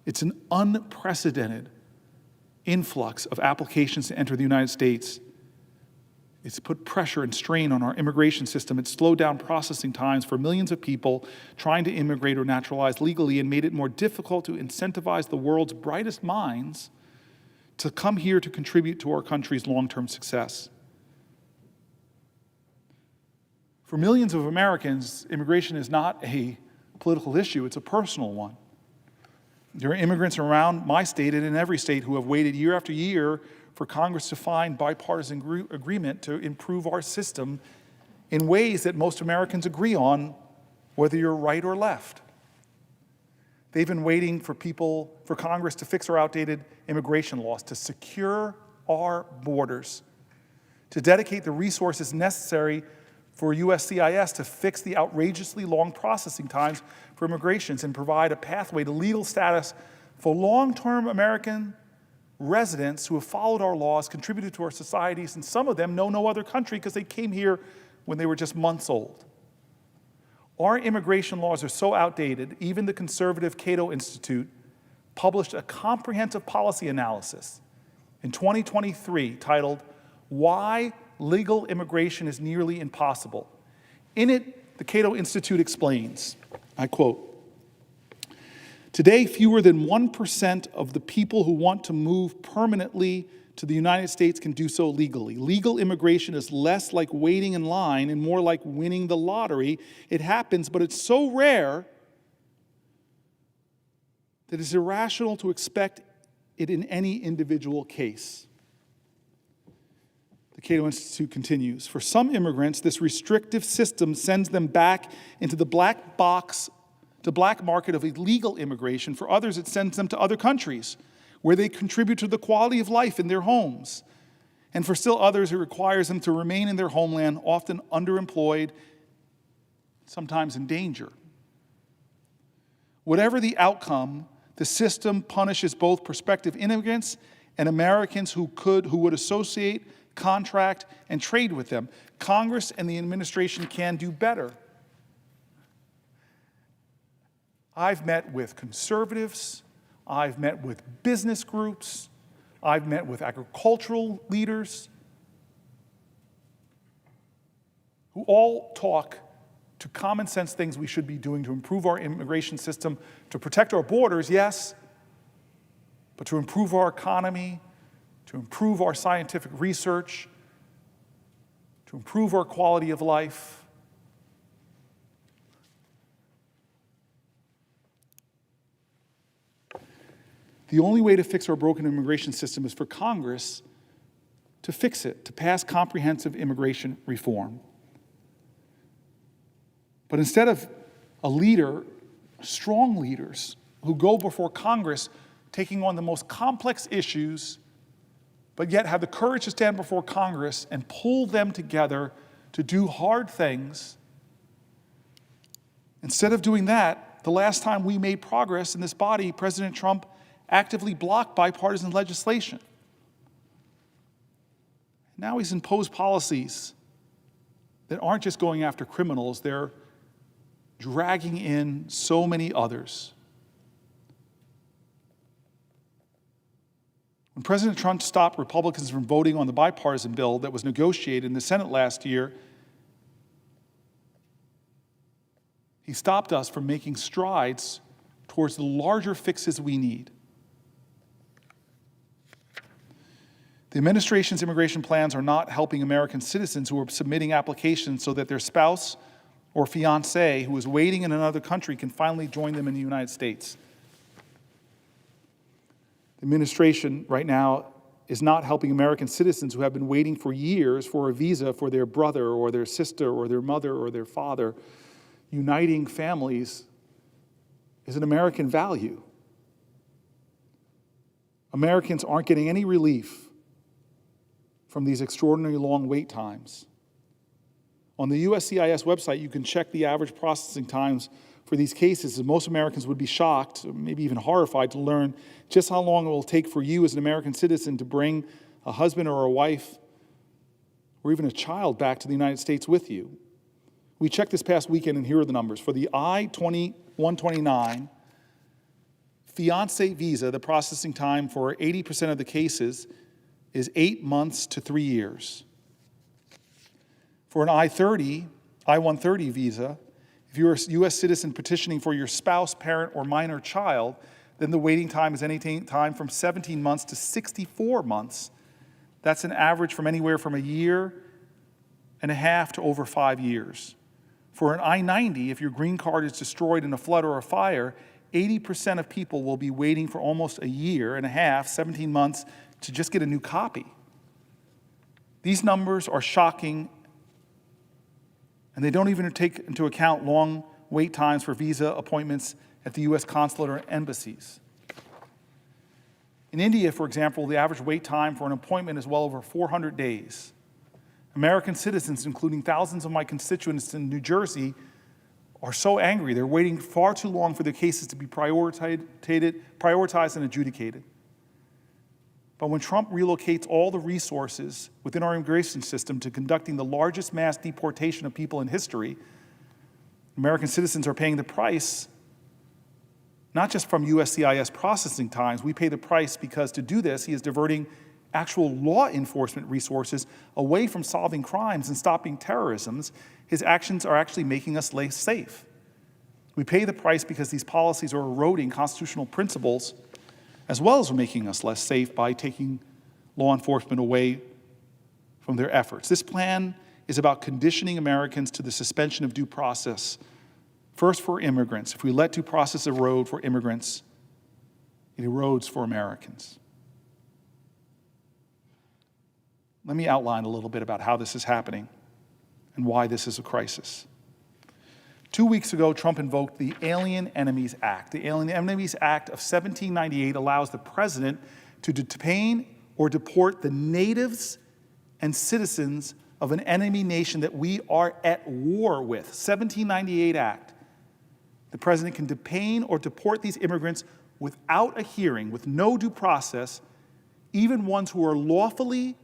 It's an unprecedented influx of applications to enter the United States. It's put pressure and strain on our immigration system. It's slowed down processing times for millions of people trying to immigrate or naturalize legally and made it more difficult to incentivize the world's brightest minds to come here to contribute to our country's long-term success. For millions of Americans, immigration is not a political issue, it's a personal one. There are immigrants around my state and in every state who have waited year after year for Congress to find bipartisan agreement to improve our system in ways that most Americans agree on, whether you're right or left. They've been waiting for Congress to fix our outdated immigration laws, to secure our borders, to dedicate the resources necessary for USCIS to fix the outrageously long processing times for immigrations and provide a pathway to legal status for long-term American residents who have followed our laws, contributed to our societies, and some of them know no other country because they came here when they were just months old. Our immigration laws are so outdated, even the conservative Cato Institute published a comprehensive policy analysis in 2023 titled, "Why Legal Immigration is Nearly Impossible." In it, the Cato Institute explains, I quote, "Today, fewer than 1% of the people who want to move permanently to the United States can do so legally. Legal immigration is less like waiting in line and more like winning the lottery. It happens, but it's so rare that it's irrational to expect it in any individual case." The Cato Institute continues, "For some immigrants, this restrictive system sends them back into the black market of illegal immigration. For others, it sends them to other countries where they contribute to the quality of life in their homes. And for still others, it requires them to remain in their homeland, often underemployed, sometimes in danger. Whatever the outcome, the system punishes both prospective immigrants and Americans who would associate, contract, and trade with them. Congress and the administration can do better." I've met with conservatives, I've met with business groups, I've met with agricultural leaders who all talk to common sense things we should be doing to improve our immigration system, to protect our borders, yes, but to improve our economy, to improve our scientific research, to improve our quality of life. The only way to fix our broken immigration system is for Congress to fix it, to pass comprehensive immigration reform. But instead of a leader, strong leaders who go before Congress taking on the most complex issues, but yet have the courage to stand before Congress and pull them together to do hard things, instead of doing that, the last time we made progress in this body, President Trump actively blocked bipartisan legislation. Now he's imposed policies that aren't just going after criminals, they're dragging in so many others. When President Trump stopped Republicans from voting on the bipartisan bill that was negotiated in the Senate last year, he stopped us from making strides towards the larger fixes we need. The administration's immigration plans are not helping American citizens who are submitting applications so that their spouse or fiancé who is waiting in another country can finally join them in the United States. The administration right now is not helping American citizens who have been waiting for years for a visa for their brother or their sister or their mother or their father. Uniting families is an American value. Americans aren't getting any relief from these extraordinarily long wait times. On the USCIS website, you can check the average processing times for these cases, and most Americans would be shocked, maybe even horrified, to learn just how long it will take for you as an American citizen to bring a husband or a wife or even a child back to the United States with you. We checked this past weekend, and here are the numbers. For the I-129 fiancé visa, the processing time for 80% of the cases is 8 months to 3 years. For an I-130 visa, if you're a U.S. citizen petitioning for your spouse, parent, or minor child, then the waiting time is any time from 17 months to 64 months. That's an average from anywhere from a year and a half to over 5 years. For an I-90, if your green card is destroyed in a flood or a fire, 80% of people will be waiting for almost a year and a half, 17 months, to just get a new copy. These numbers are shocking, and they don't even take into account long wait times for visa appointments at the US consulate or embassies. In India, for example, the average wait time for an appointment is well over 400 days. American citizens, including thousands of my constituents in New Jersey, are so angry. They're waiting far too long for their cases to be prioritized and adjudicated. But when Trump relocates all the resources within our immigration system to conducting the largest mass deportation of people in history, American citizens are paying the price, not just from USCIS processing times. We pay the price because to do this, he is diverting actual law enforcement resources away from solving crimes and stopping terrorism. His actions are actually making us less safe. We pay the price because these policies are eroding constitutional principles, as well as making us less safe by taking law enforcement away from their efforts. This plan is about conditioning Americans to the suspension of due process. First, for immigrants. If we let due process erode for immigrants, it erodes for Americans. Let me outline a little bit about how this is happening and why this is a crisis. 2 weeks ago, Trump invoked the Alien Enemies Act. The Alien Enemies Act of 1798 allows the president to detain or deport the natives and citizens of an enemy nation that we are at war with. 1798 Act. The president can detain or deport these immigrants without a hearing, with no due process, even ones who are lawfully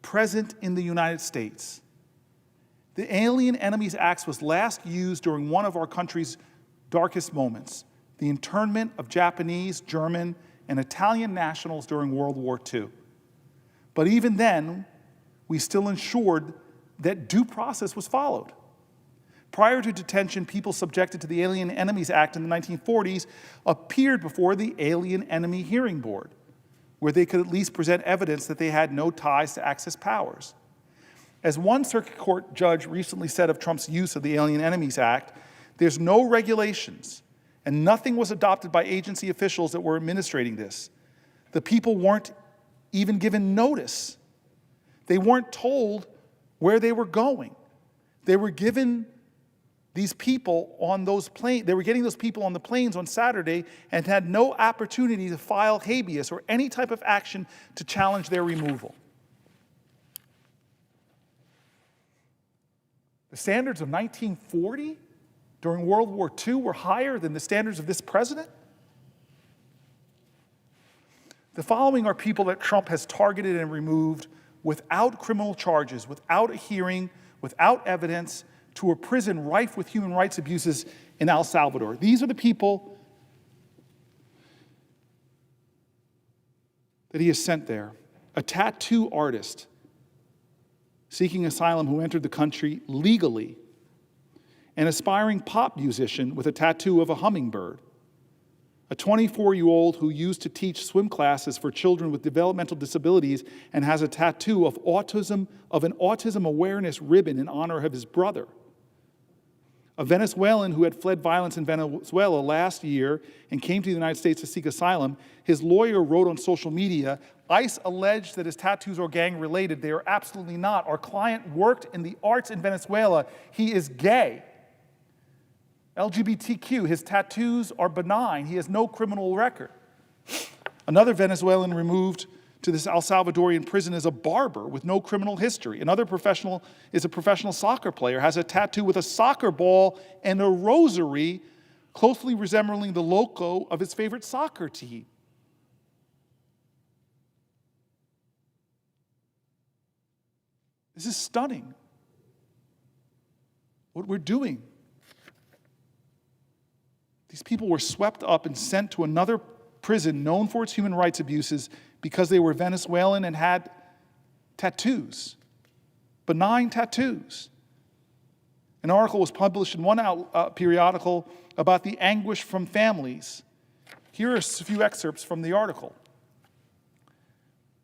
present in the United States. The Alien Enemies Act was last used during one of our country's darkest moments, the internment of Japanese, German, and Italian nationals during World War II. But even then, we still ensured that due process was followed. Prior to detention, people subjected to the Alien Enemies Act in the 1940s appeared before the Alien Enemy Hearing Board, where they could at least present evidence that they had no ties to Axis powers. As one circuit court judge recently said of Trump's use of the Alien Enemies Act, there's no regulations, and nothing was adopted by agency officials that were administrating this. The people weren't even given notice. They weren't told where they were going. They were given these people on those planes, they were getting those people on the planes on Saturday and had no opportunity to file habeas or any type of action to challenge their removal. The standards of 1940 during World War II were higher than the standards of this president? The following are people that Trump has targeted and removed without criminal charges, without a hearing, without evidence, to a prison rife with human rights abuses in El Salvador. These are the people that he has sent there. A tattoo artist seeking asylum who entered the country legally, an aspiring pop musician with a tattoo of a hummingbird, a 24-year-old who used to teach swim classes for children with developmental disabilities and has a tattoo of an autism awareness ribbon in honor of his brother, a Venezuelan who had fled violence in Venezuela last year and came to the United States to seek asylum. His lawyer wrote on social media, ICE alleged that his tattoos are gang-related. They are absolutely not. Our client worked in the arts in Venezuela. He is gay. LGBTQ, his tattoos are benign. He has no criminal record. Another Venezuelan removed to this El Salvadorian prison is a barber with no criminal history. Another professional is a professional soccer player, has a tattoo with a soccer ball and a rosary closely resembling the logo of his favorite soccer team. This is stunning, what we're doing. These people were swept up and sent to another prison known for its human rights abuses because they were Venezuelan and had tattoos, benign tattoos. An article was published in one periodical about the anguish from families. Here are a few excerpts from the article.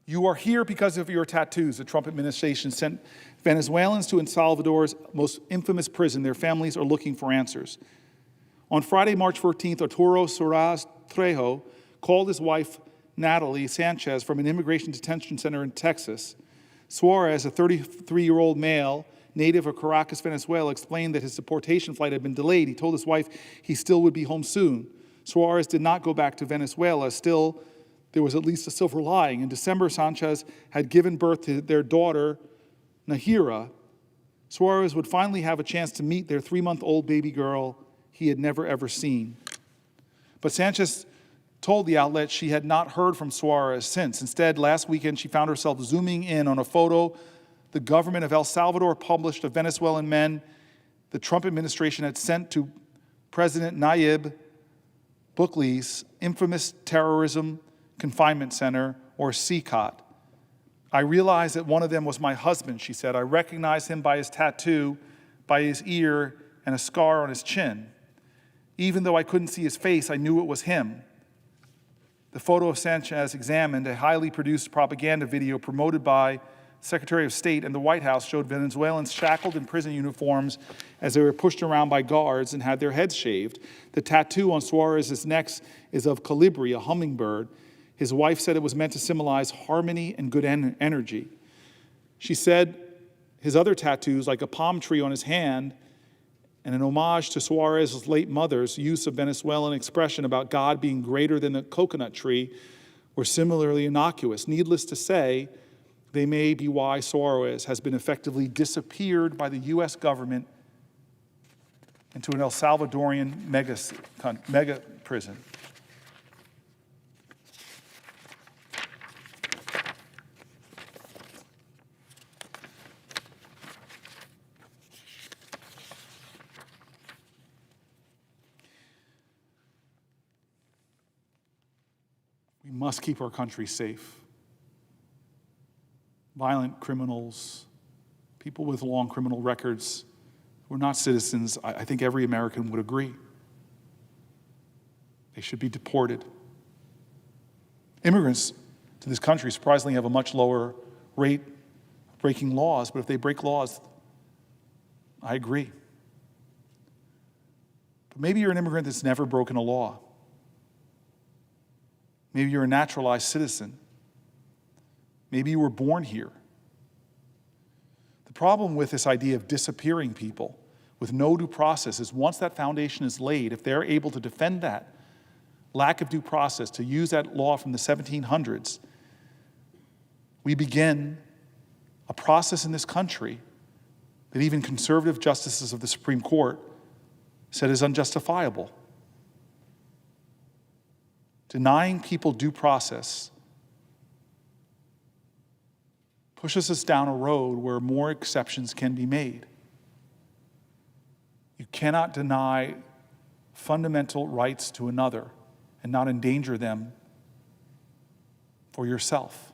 You are here because of your tattoos. The Trump administration sent Venezuelans to El Salvador's most infamous prison. Their families are looking for answers. On Friday, March 14th, Arturo Soares Trejo called his wife, Natalie Sanchez, from an immigration detention center in Texas. Suarez, a 33-year-old male, native of Caracas, Venezuela, explained that his deportation flight had been delayed. He told his wife he still would be home soon. Suarez did not go back to Venezuela. Still, there was at least a silver lining. In December, Sanchez had given birth to their daughter, Nahira. Suarez would finally have a chance to meet their 3-month-old baby girl he had never, ever seen. But Sanchez told the outlet she had not heard from Suarez since. Instead, last weekend, she found herself zooming in on a photo the government of El Salvador published of Venezuelan men the Trump administration had sent to President Nayib Bukele's infamous terrorism confinement center, or CCOT. I realized that one of them was my husband, she said. I recognized him by his tattoo, by his ear, and a scar on his chin. Even though I couldn't see his face, I knew it was him. The photo of Sanchez examined, a highly produced propaganda video promoted by Secretary of State and the White House, showed Venezuelans shackled in prison uniforms as they were pushed around by guards and had their heads shaved. The tattoo on Suarez's neck is of Colibri, a hummingbird. His wife said it was meant to symbolize harmony and good energy. She said his other tattoos, like a palm tree on his hand and an homage to Suarez's late mother's use of Venezuelan expression about God being greater than the coconut tree, were similarly innocuous. Needless to say, they may be why Suarez has been effectively disappeared by the US government into an El Salvadorian mega prison. We must keep our country safe. Violent criminals, people with long criminal records who are not citizens, I think every American would agree. They should be deported. Immigrants to this country surprisingly have a much lower rate of breaking laws, but if they break laws, I agree. But maybe you're an immigrant that's never broken a law. Maybe you're a naturalized citizen. Maybe you were born here. The problem with this idea of disappearing people with no due process is once that foundation is laid, if they're able to defend that lack of due process, to use that law from the 1700s, we begin a process in this country that even conservative justices of the Supreme Court said is unjustifiable. Denying people due process pushes us down a road where more exceptions can be made. You cannot deny fundamental rights to another and not endanger them for yourself.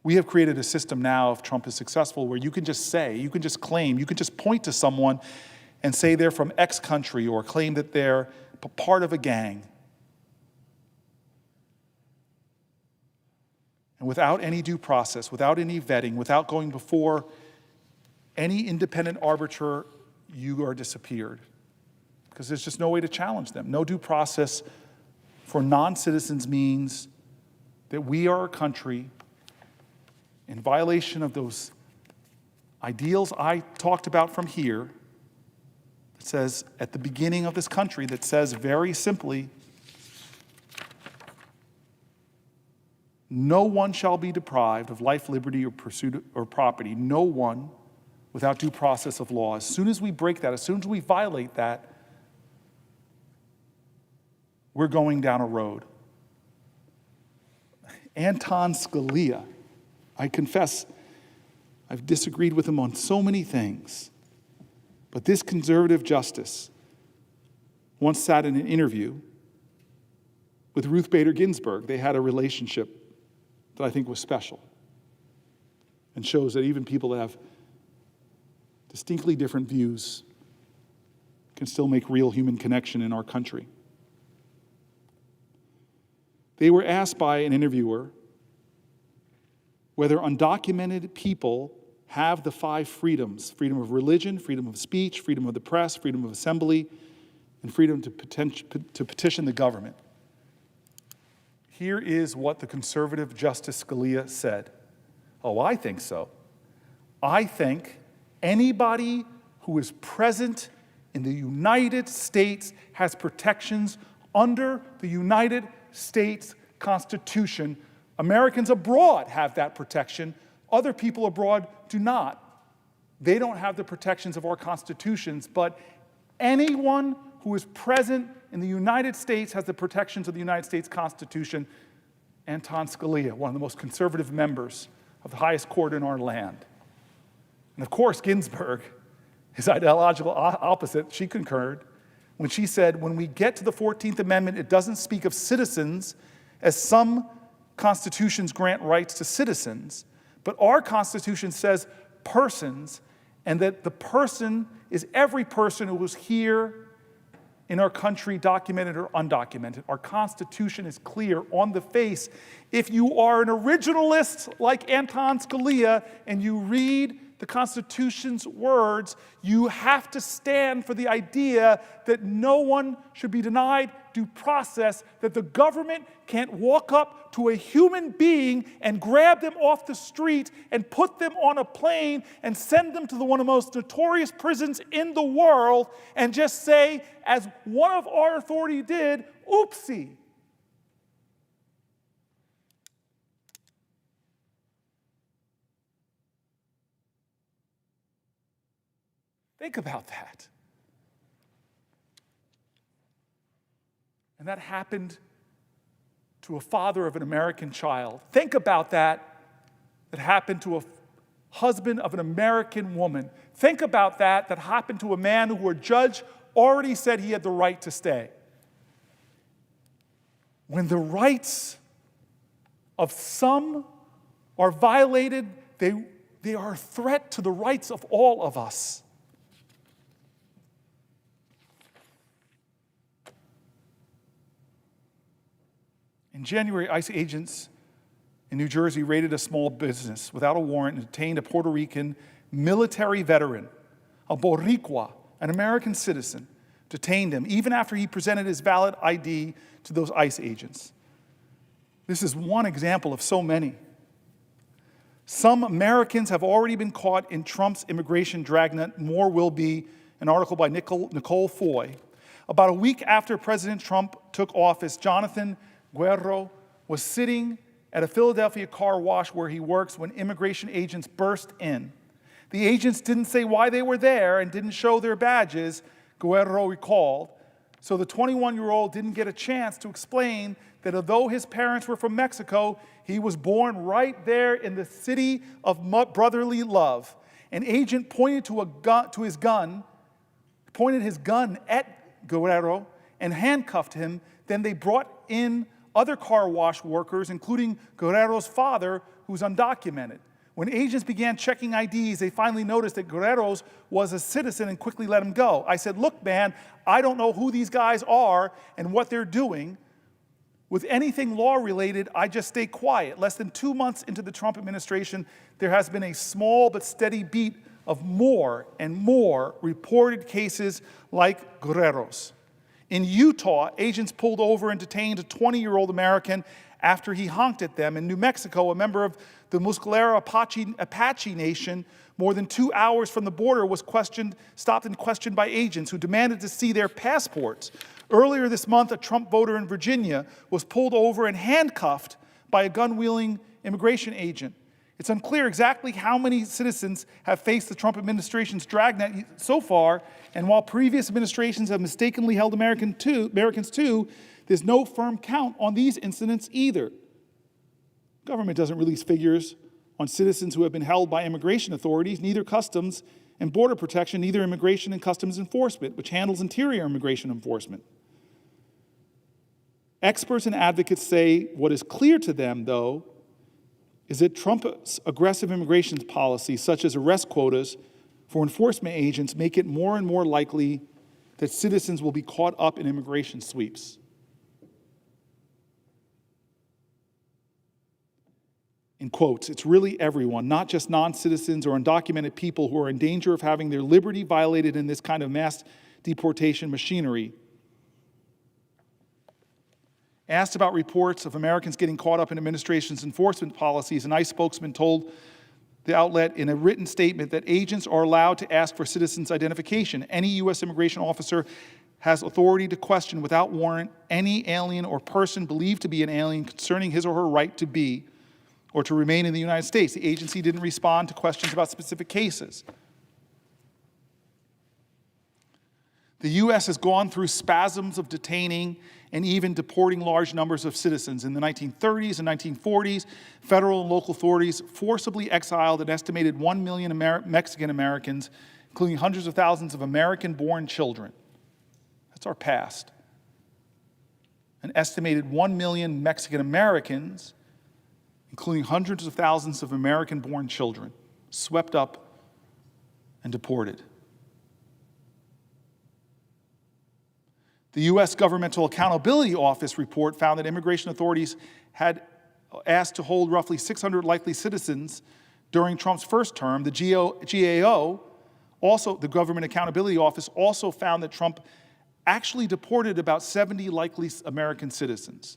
We have created a system now, if Trump is successful, where you can just say, you can just claim, you can just point to someone and say they're from X country or claim that they're part of a gang. And without any due process, without any vetting, without going before any independent arbiter, you are disappeared. Because there's just no way to challenge them. No due process for non-citizens means that we are a country in violation of those ideals I talked about from here, that says at the beginning of this country, that says very simply, no one shall be deprived of life, liberty, or pursuit or property. No one without due process of law. As soon as we break that, as soon as we violate that, we're going down a road. Anton Scalia, I confess, I've disagreed with him on so many things, but this conservative justice once sat in an interview with Ruth Bader Ginsburg. They had a relationship that I think was special and shows that even people that have distinctly different views can still make real human connection in our country. They were asked by an interviewer whether undocumented people have the 5 freedoms: freedom of religion, freedom of speech, freedom of the press, freedom of assembly, and freedom to petition the government. Here is what the conservative Justice Scalia said. Oh, I think so. I think anybody who is present in the United States has protections under the United States Constitution. Americans abroad have that protection. Other people abroad do not. They don't have the protections of our constitutions, but anyone who is present in the United States has the protections of the United States Constitution. Anton Scalia, one of the most conservative members of the highest court in our land. And of course, Ginsburg, his ideological opposite, she concurred when she said, when we get to the 14th Amendment, it doesn't speak of citizens as some constitutions grant rights to citizens, but our Constitution says persons, and that the person is every person who was here in our country, documented or undocumented. Our Constitution is clear on the face. If you are an originalist like Anton Scalia and you read the Constitution's words, you have to stand for the idea that no one should be denied due process, that the government can't walk up to a human being and grab them off the street and put them on a plane and send them to one of the most notorious prisons in the world and just say, as one of our authority did, oopsie. Think about that. And that happened to a father of an American child. Think about that. That happened to a husband of an American woman. Think about that. That happened to a man who a judge already said he had the right to stay. When the rights of some are violated, they are a threat to the rights of all of us. In January, ICE agents in New Jersey raided a small business without a warrant and detained a Puerto Rican military veteran, a Boricua, an American citizen, detained him even after he presented his valid ID to those ICE agents. This is one example of so many. Some Americans have already been caught in Trump's immigration dragnet. More will be. An article by Nicole Foy. About a week after President Trump took office, Jonathan Guerrero was sitting at a Philadelphia car wash where he works when immigration agents burst in. The agents didn't say why they were there and didn't show their badges, Guerrero recalled. So the 21-year-old didn't get a chance to explain that although his parents were from Mexico, he was born right there in the city of brotherly love. An agent pointed his gun at Guerrero and handcuffed him. Then they brought in other car wash workers, including Guerrero's father, who's undocumented. When agents began checking IDs, they finally noticed that Guerrero's was a citizen and quickly let him go. I said, look, man, I don't know who these guys are and what they're doing. With anything law-related, I just stay quiet. Less than 2 months into the Trump administration, there has been a small but steady beat of more and more reported cases like Guerrero's. In Utah, agents pulled over and detained a 20-year-old American after he honked at them. In New Mexico, a member of the Muscalera Apache Nation, more than 2 hours from the border, was stopped and questioned by agents who demanded to see their passports. Earlier this month, a Trump voter in Virginia was pulled over and handcuffed by a gun-wielding immigration agent. It's unclear exactly how many citizens have faced the Trump administration's dragnet so far, and while previous administrations have mistakenly held Americans too, there's no firm count on these incidents either. Government doesn't release figures on citizens who have been held by immigration authorities, neither Customs and Border Protection, neither Immigration and Customs Enforcement, which handles interior immigration enforcement. Experts and advocates say what is clear to them, though, is that Trump's aggressive immigration policies, such as arrest quotas for enforcement agents, make it more and more likely that citizens will be caught up in immigration sweeps. in quotes, it's really everyone, not just non-citizens or undocumented people who are in danger of having their liberty violated in this kind of mass deportation machinery. Asked about reports of Americans getting caught up in administration's enforcement policies, an ICE spokesman told the outlet in a written statement that agents are allowed to ask for citizens' identification. Any U.S. immigration officer has authority to question without warrant any alien or person believed to be an alien concerning his or her right to be or to remain in the United States. The agency didn't respond to questions about specific cases. The U.S. has gone through spasms of detaining and even deporting large numbers of citizens. In the 1930s and 1940s, federal and local authorities forcibly exiled an estimated 1 million Mexican Americans, including hundreds of thousands of American-born children. That's our past. An estimated 1 million Mexican Americans, including hundreds of thousands of American-born children, swept up and deported. The U.S. Governmental Accountability Office report found that immigration authorities had asked to hold roughly 600 likely citizens during Trump's first term. The GAO, also the Government Accountability Office, also found that Trump actually deported about 70 likely American citizens.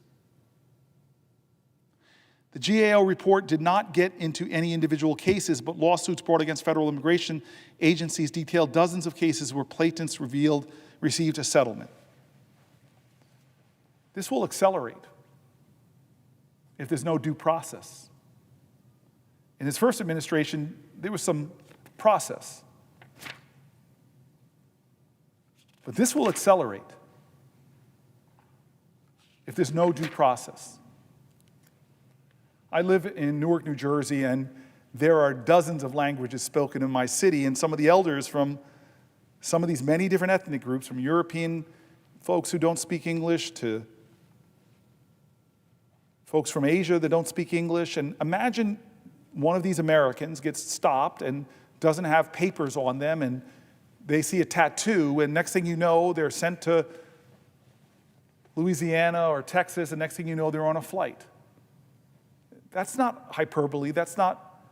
The GAO report did not get into any individual cases, but lawsuits brought against federal immigration agencies detailed dozens of cases where plaintiffs received a settlement. This will accelerate if there's no due process. In his first administration, there was some process. But this will accelerate if there's no due process. I live in Newark, New Jersey, and there are dozens of languages spoken in my city, and some of the elders from some of these many different ethnic groups, from European folks who don't speak English to folks from Asia that don't speak English. And imagine one of these Americans gets stopped and doesn't have papers on them, and they see a tattoo, and next thing you know, they're sent to Louisiana or Texas, and next thing you know, they're on a flight. That's not hyperbole. That's not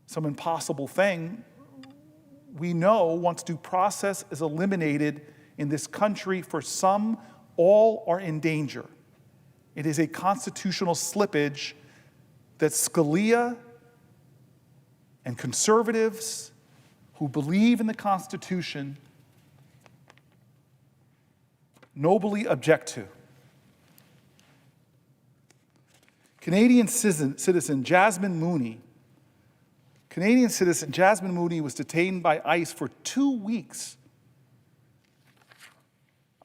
some impossible thing. We know once due process is eliminated in this country, for some, all are in danger. It is a constitutional slippage that Scalia and conservatives who believe in the Constitution nobly object to. Canadian citizen Jasmine Mooney was detained by ICE for 2 weeks.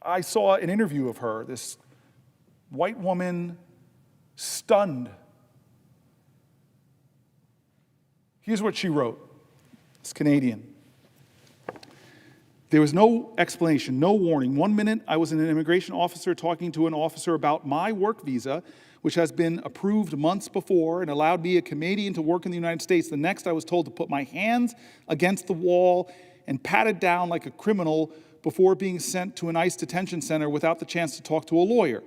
I saw an interview of her, this white woman, stunned. Here's what she wrote. It's Canadian. There was no explanation, no warning. 1 minute, I was an immigration officer talking to an officer about my work visa, which has been approved months before and allowed me, a Canadian, to work in the United States. The next, I was told to put my hands against the wall and patted down like a criminal before being sent to an ICE detention center without the chance to talk to a lawyer.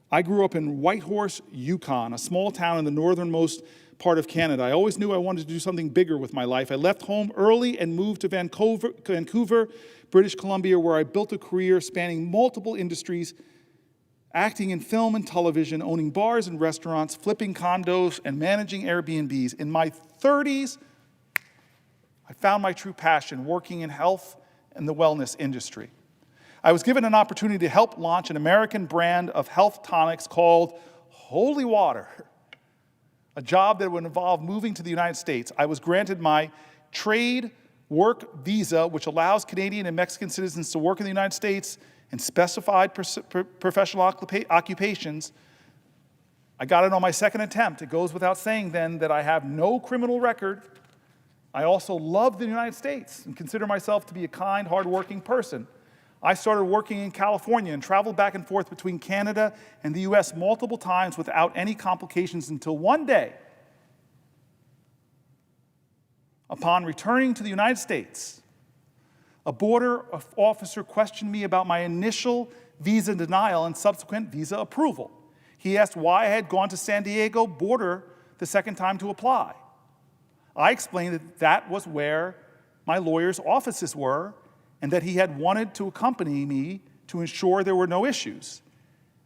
I grew up in Whitehorse, Yukon, a small town in the northernmost part of Canada. I always knew I wanted to do something bigger with my life. I left home early and moved to Vancouver, British Columbia, where I built a career spanning multiple industries, acting in film and television, owning bars and restaurants, flipping condos, and managing Airbnbs. In my 30s, I found my true passion, working in health and the wellness industry. I was given an opportunity to help launch an American brand of health tonics called Holy Water, a job that would involve moving to the United States. I was granted my trade work visa, which allows Canadian and Mexican citizens to work in the United States in specified professional occupations. I got it on my second attempt. It goes without saying then that I have no criminal record. I also love the United States and consider myself to be a kind, hardworking person. I started working in California and traveled back and forth between Canada and the US multiple times without any complications until one day, upon returning to the United States, a border officer questioned me about my initial visa denial and subsequent visa approval. He asked why I had gone to San Diego border the second time to apply. I explained that that was where my lawyer's offices were and that he had wanted to accompany me to ensure there were no issues.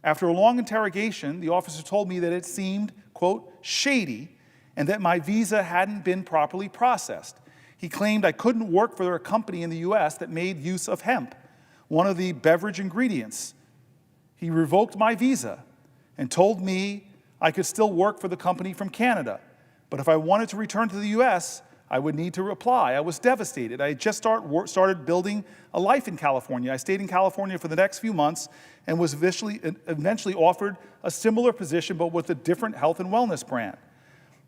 After a long interrogation, the officer told me that it seemed, quote, shady, and that my visa hadn't been properly processed. He claimed I couldn't work for a company in the US that made use of hemp, one of the beverage ingredients. He revoked my visa and told me I could still work for the company from Canada, but if I wanted to return to the US, I would need to apply. I was devastated. I had just started building a life in California. I stayed in California for the next few months and was eventually offered a similar position, but with a different health and wellness brand.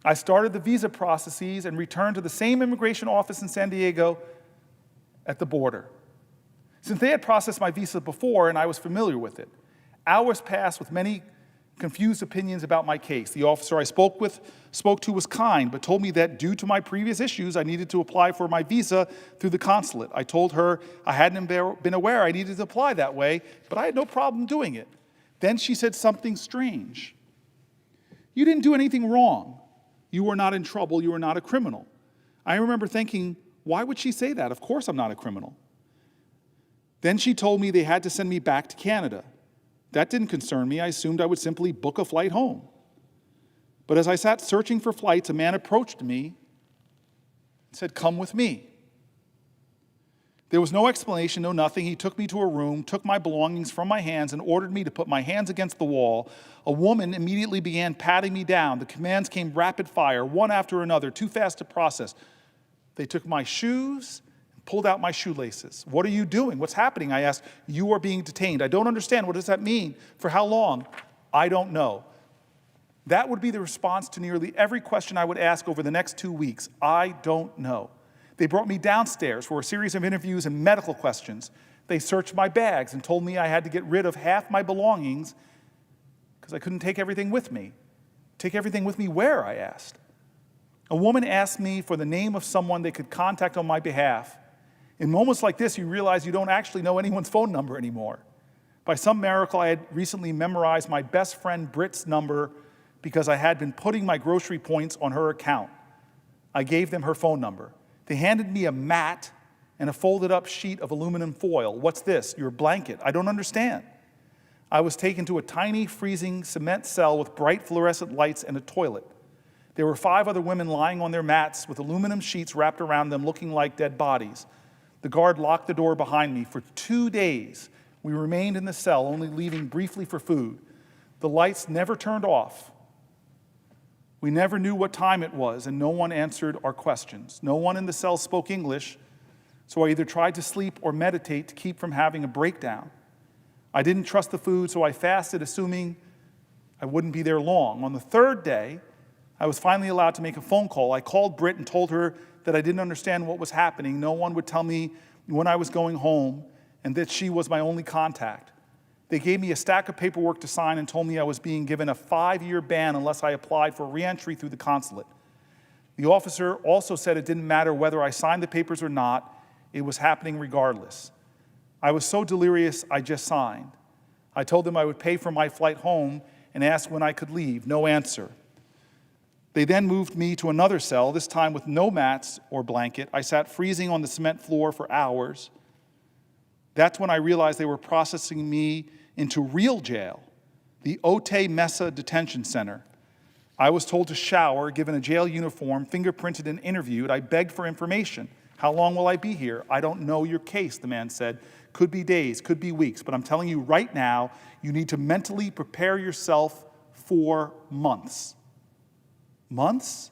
I started the visa processes and returned to the same immigration office in San Diego at the border. Since they had processed my visa before and I was familiar with it, hours passed with many confused opinions about my case. The officer I spoke to was kind, but told me that due to my previous issues, I needed to apply for my visa through the consulate. I told her I hadn't been aware I needed to apply that way, but I had no problem doing it. Then she said something strange. You didn't do anything wrong. You were not in trouble. You were not a criminal. I remember thinking, why would she say that? Of course I'm not a criminal. Then she told me they had to send me back to Canada. That didn't concern me. I assumed I would simply book a flight home. But as I sat searching for flights, a man approached me and said, come with me. There was no explanation, no nothing. He took me to a room, took my belongings from my hands, and ordered me to put my hands against the wall. A woman immediately began patting me down. The commands came rapid fire, one after another, too fast to process. They took my shoes, pulled out my shoelaces. What are you doing? What's happening? I asked. You are being detained. I don't understand. What does that mean? For how long? I don't know. That would be the response to nearly every question I would ask over the next 2 weeks. I don't know. They brought me downstairs for a series of interviews and medical questions. They searched my bags and told me I had to get rid of half my belongings because I couldn't take everything with me. Take everything with me where? I asked. A woman asked me for the name of someone they could contact on my behalf. In moments like this, you realize you don't actually know anyone's phone number anymore. By some miracle, I had recently memorized my best friend Britt's number because I had been putting my grocery points on her account. I gave them her phone number. They handed me a mat and a folded up sheet of aluminum foil. What's this? Your blanket. I don't understand. I was taken to a tiny freezing cement cell with bright fluorescent lights and a toilet. There were 5 other women lying on their mats with aluminum sheets wrapped around them looking like dead bodies. The guard locked the door behind me. For 2 days, we remained in the cell, only leaving briefly for food. The lights never turned off. We never knew what time it was, and no one answered our questions. No one in the cell spoke English, so I either tried to sleep or meditate to keep from having a breakdown. I didn't trust the food, so I fasted, assuming I wouldn't be there long. On the 3rd day, I was finally allowed to make a phone call. I called Britt and told her that I didn't understand what was happening. No one would tell me when I was going home, and that she was my only contact. They gave me a stack of paperwork to sign and told me I was being given a 5-year ban unless I applied for re-entry through the consulate. The officer also said it didn't matter whether I signed the papers or not, it was happening regardless. I was so delirious, I just signed. I told them I would pay for my flight home and asked when I could leave. No answer. They then moved me to another cell, this time with no mats or blanket. I sat freezing on the cement floor for hours. That's when I realized they were processing me into real jail, the Otay Mesa Detention Center. I was told to shower, given a jail uniform, fingerprinted and interviewed. I begged for information. How long will I be here? I don't know your case, the man said. Could be days, could be weeks, but I'm telling you right now, you need to mentally prepare yourself for months. Months?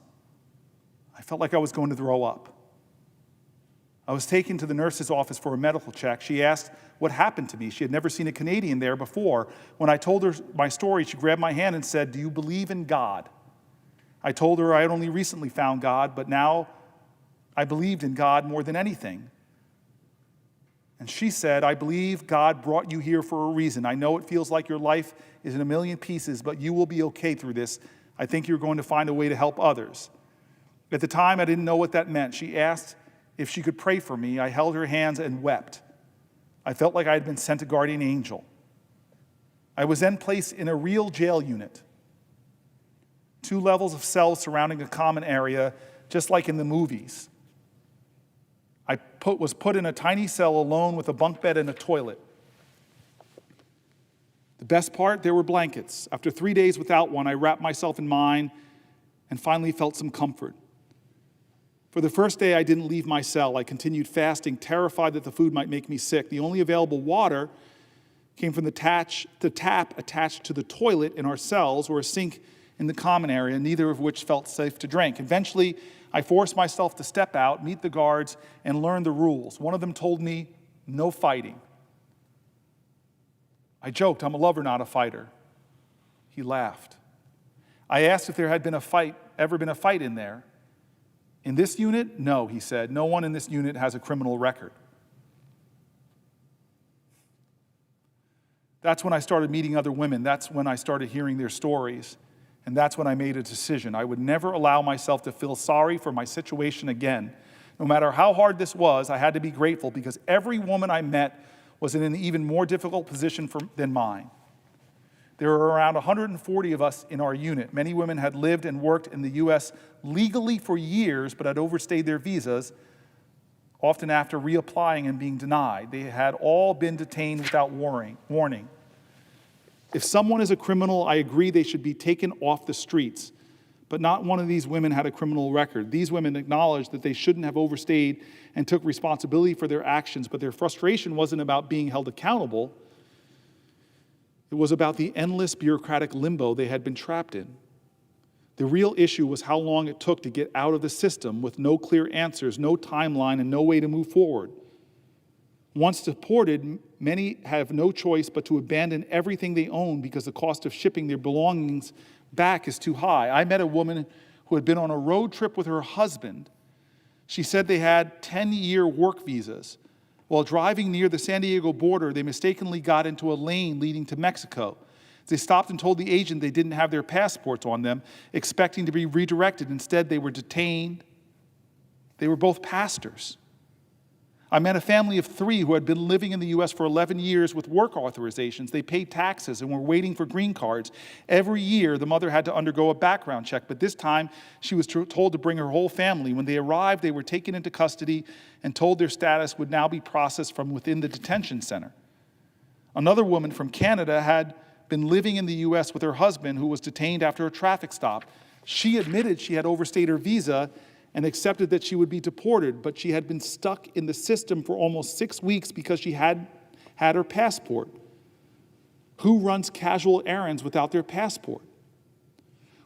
I felt like I was going to throw up. I was taken to the nurse's office for a medical check. She asked what happened to me. She had never seen a Canadian there before. When I told her my story, she grabbed my hand and said, "Do you believe in God?" I told her I had only recently found God, but now I believed in God more than anything. And she said, "I believe God brought you here for a reason. I know it feels like your life is in a million pieces, but you will be okay through this. I think you're going to find a way to help others." At the time, I didn't know what that meant. She asked if she could pray for me. I held her hands and wept. I felt like I had been sent a guardian angel. I was then placed in a real jail unit. 2 levels of cells surrounding a common area, just like in the movies. I was put in a tiny cell alone with a bunk bed and a toilet. The best part, there were blankets. After 3 days without one, I wrapped myself in mine and finally felt some comfort. For the first day, I didn't leave my cell. I continued fasting, terrified that the food might make me sick. The only available water came from the tap attached to the toilet in our cells or a sink in the common area, neither of which felt safe to drink. Eventually, I forced myself to step out, meet the guards, and learn the rules. One of them told me, no fighting. I joked, I'm a lover, not a fighter. He laughed. I asked if there had ever been a fight in there. In this unit? No, he said. No one in this unit has a criminal record. That's when I started meeting other women. That's when I started hearing their stories. And that's when I made a decision. I would never allow myself to feel sorry for my situation again. No matter how hard this was, I had to be grateful because every woman I met was in an even more difficult position than mine. There were around 140 of us in our unit. Many women had lived and worked in the US legally for years, but had overstayed their visas, often after reapplying and being denied. They had all been detained without warning. If someone is a criminal, I agree they should be taken off the streets. But not one of these women had a criminal record. These women acknowledged that they shouldn't have overstayed and took responsibility for their actions, but their frustration wasn't about being held accountable. It was about the endless bureaucratic limbo they had been trapped in. The real issue was how long it took to get out of the system with no clear answers, no timeline, and no way to move forward. Once deported, many have no choice but to abandon everything they own because the cost of shipping their belongings back is too high. I met a woman who had been on a road trip with her husband. She said they had 10-year work visas. While driving near the San Diego border, they mistakenly got into a lane leading to Mexico. They stopped and told the agent they didn't have their passports on them, expecting to be redirected. Instead, they were detained. They were both pastors. I met a family of 3 who had been living in the US for 11 years with work authorizations. They paid taxes and were waiting for green cards. Every year, the mother had to undergo a background check, but this time she was told to bring her whole family. When they arrived, they were taken into custody and told their status would now be processed from within the detention center. Another woman from Canada had been living in the US with her husband, who was detained after a traffic stop. She admitted she had overstayed her visa and accepted that she would be deported, but she had been stuck in the system for almost 6 weeks because she had her passport. Who runs casual errands without their passport?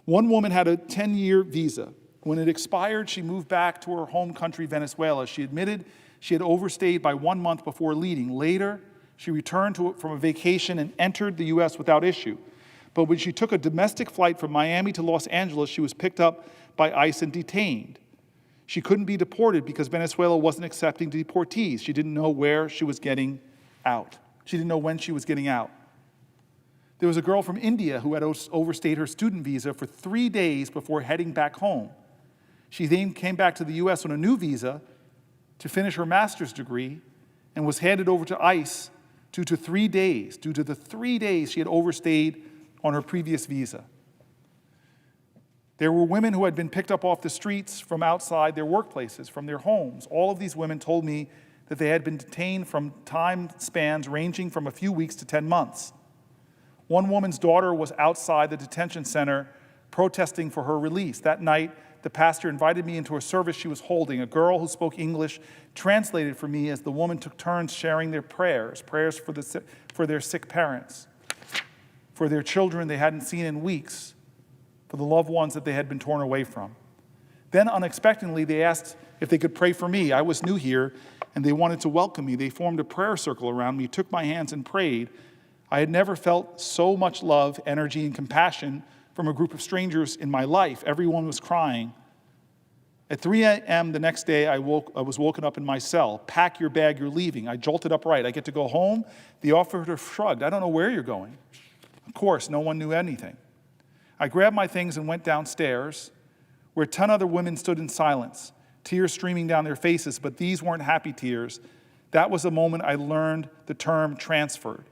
One woman had a 10-year visa. When it expired, she moved back to her home country, Venezuela. She admitted she had overstayed by 1 month before leaving. Later, she returned from a vacation and entered the US without issue. But when she took a domestic flight from Miami to Los Angeles, she was picked up by ICE and detained. She couldn't be deported because Venezuela wasn't accepting deportees. She didn't know where she was getting out. She didn't know when she was getting out. There was a girl from India who had overstayed her student visa for 3 days before heading back home. She then came back to the US on a new visa to finish her master's degree and was handed over to ICE due to the 3 days she had overstayed on her previous visa. There were women who had been picked up off the streets from outside their workplaces, from their homes. All of these women told me that they had been detained from time spans ranging from a few weeks to 10 months. One woman's daughter was outside the detention center protesting for her release. That night, the pastor invited me into a service she was holding. A girl who spoke English translated for me as the woman took turns sharing their prayers for their sick parents, for their children they hadn't seen in weeks, for the loved ones that they had been torn away from. Then unexpectedly, they asked if they could pray for me. I was new here, and they wanted to welcome me. They formed a prayer circle around me, took my hands and prayed. I had never felt so much love, energy, and compassion from a group of strangers in my life. Everyone was crying. At 3 a.m. the next day, I was woken up in my cell. Pack your bag, you're leaving. I jolted upright. I get to go home. The operator shrugged. I don't know where you're going. Of course, no one knew anything. I grabbed my things and went downstairs, where 10 other women stood in silence, tears streaming down their faces, but these weren't happy tears. That was the moment I learned the term transferred.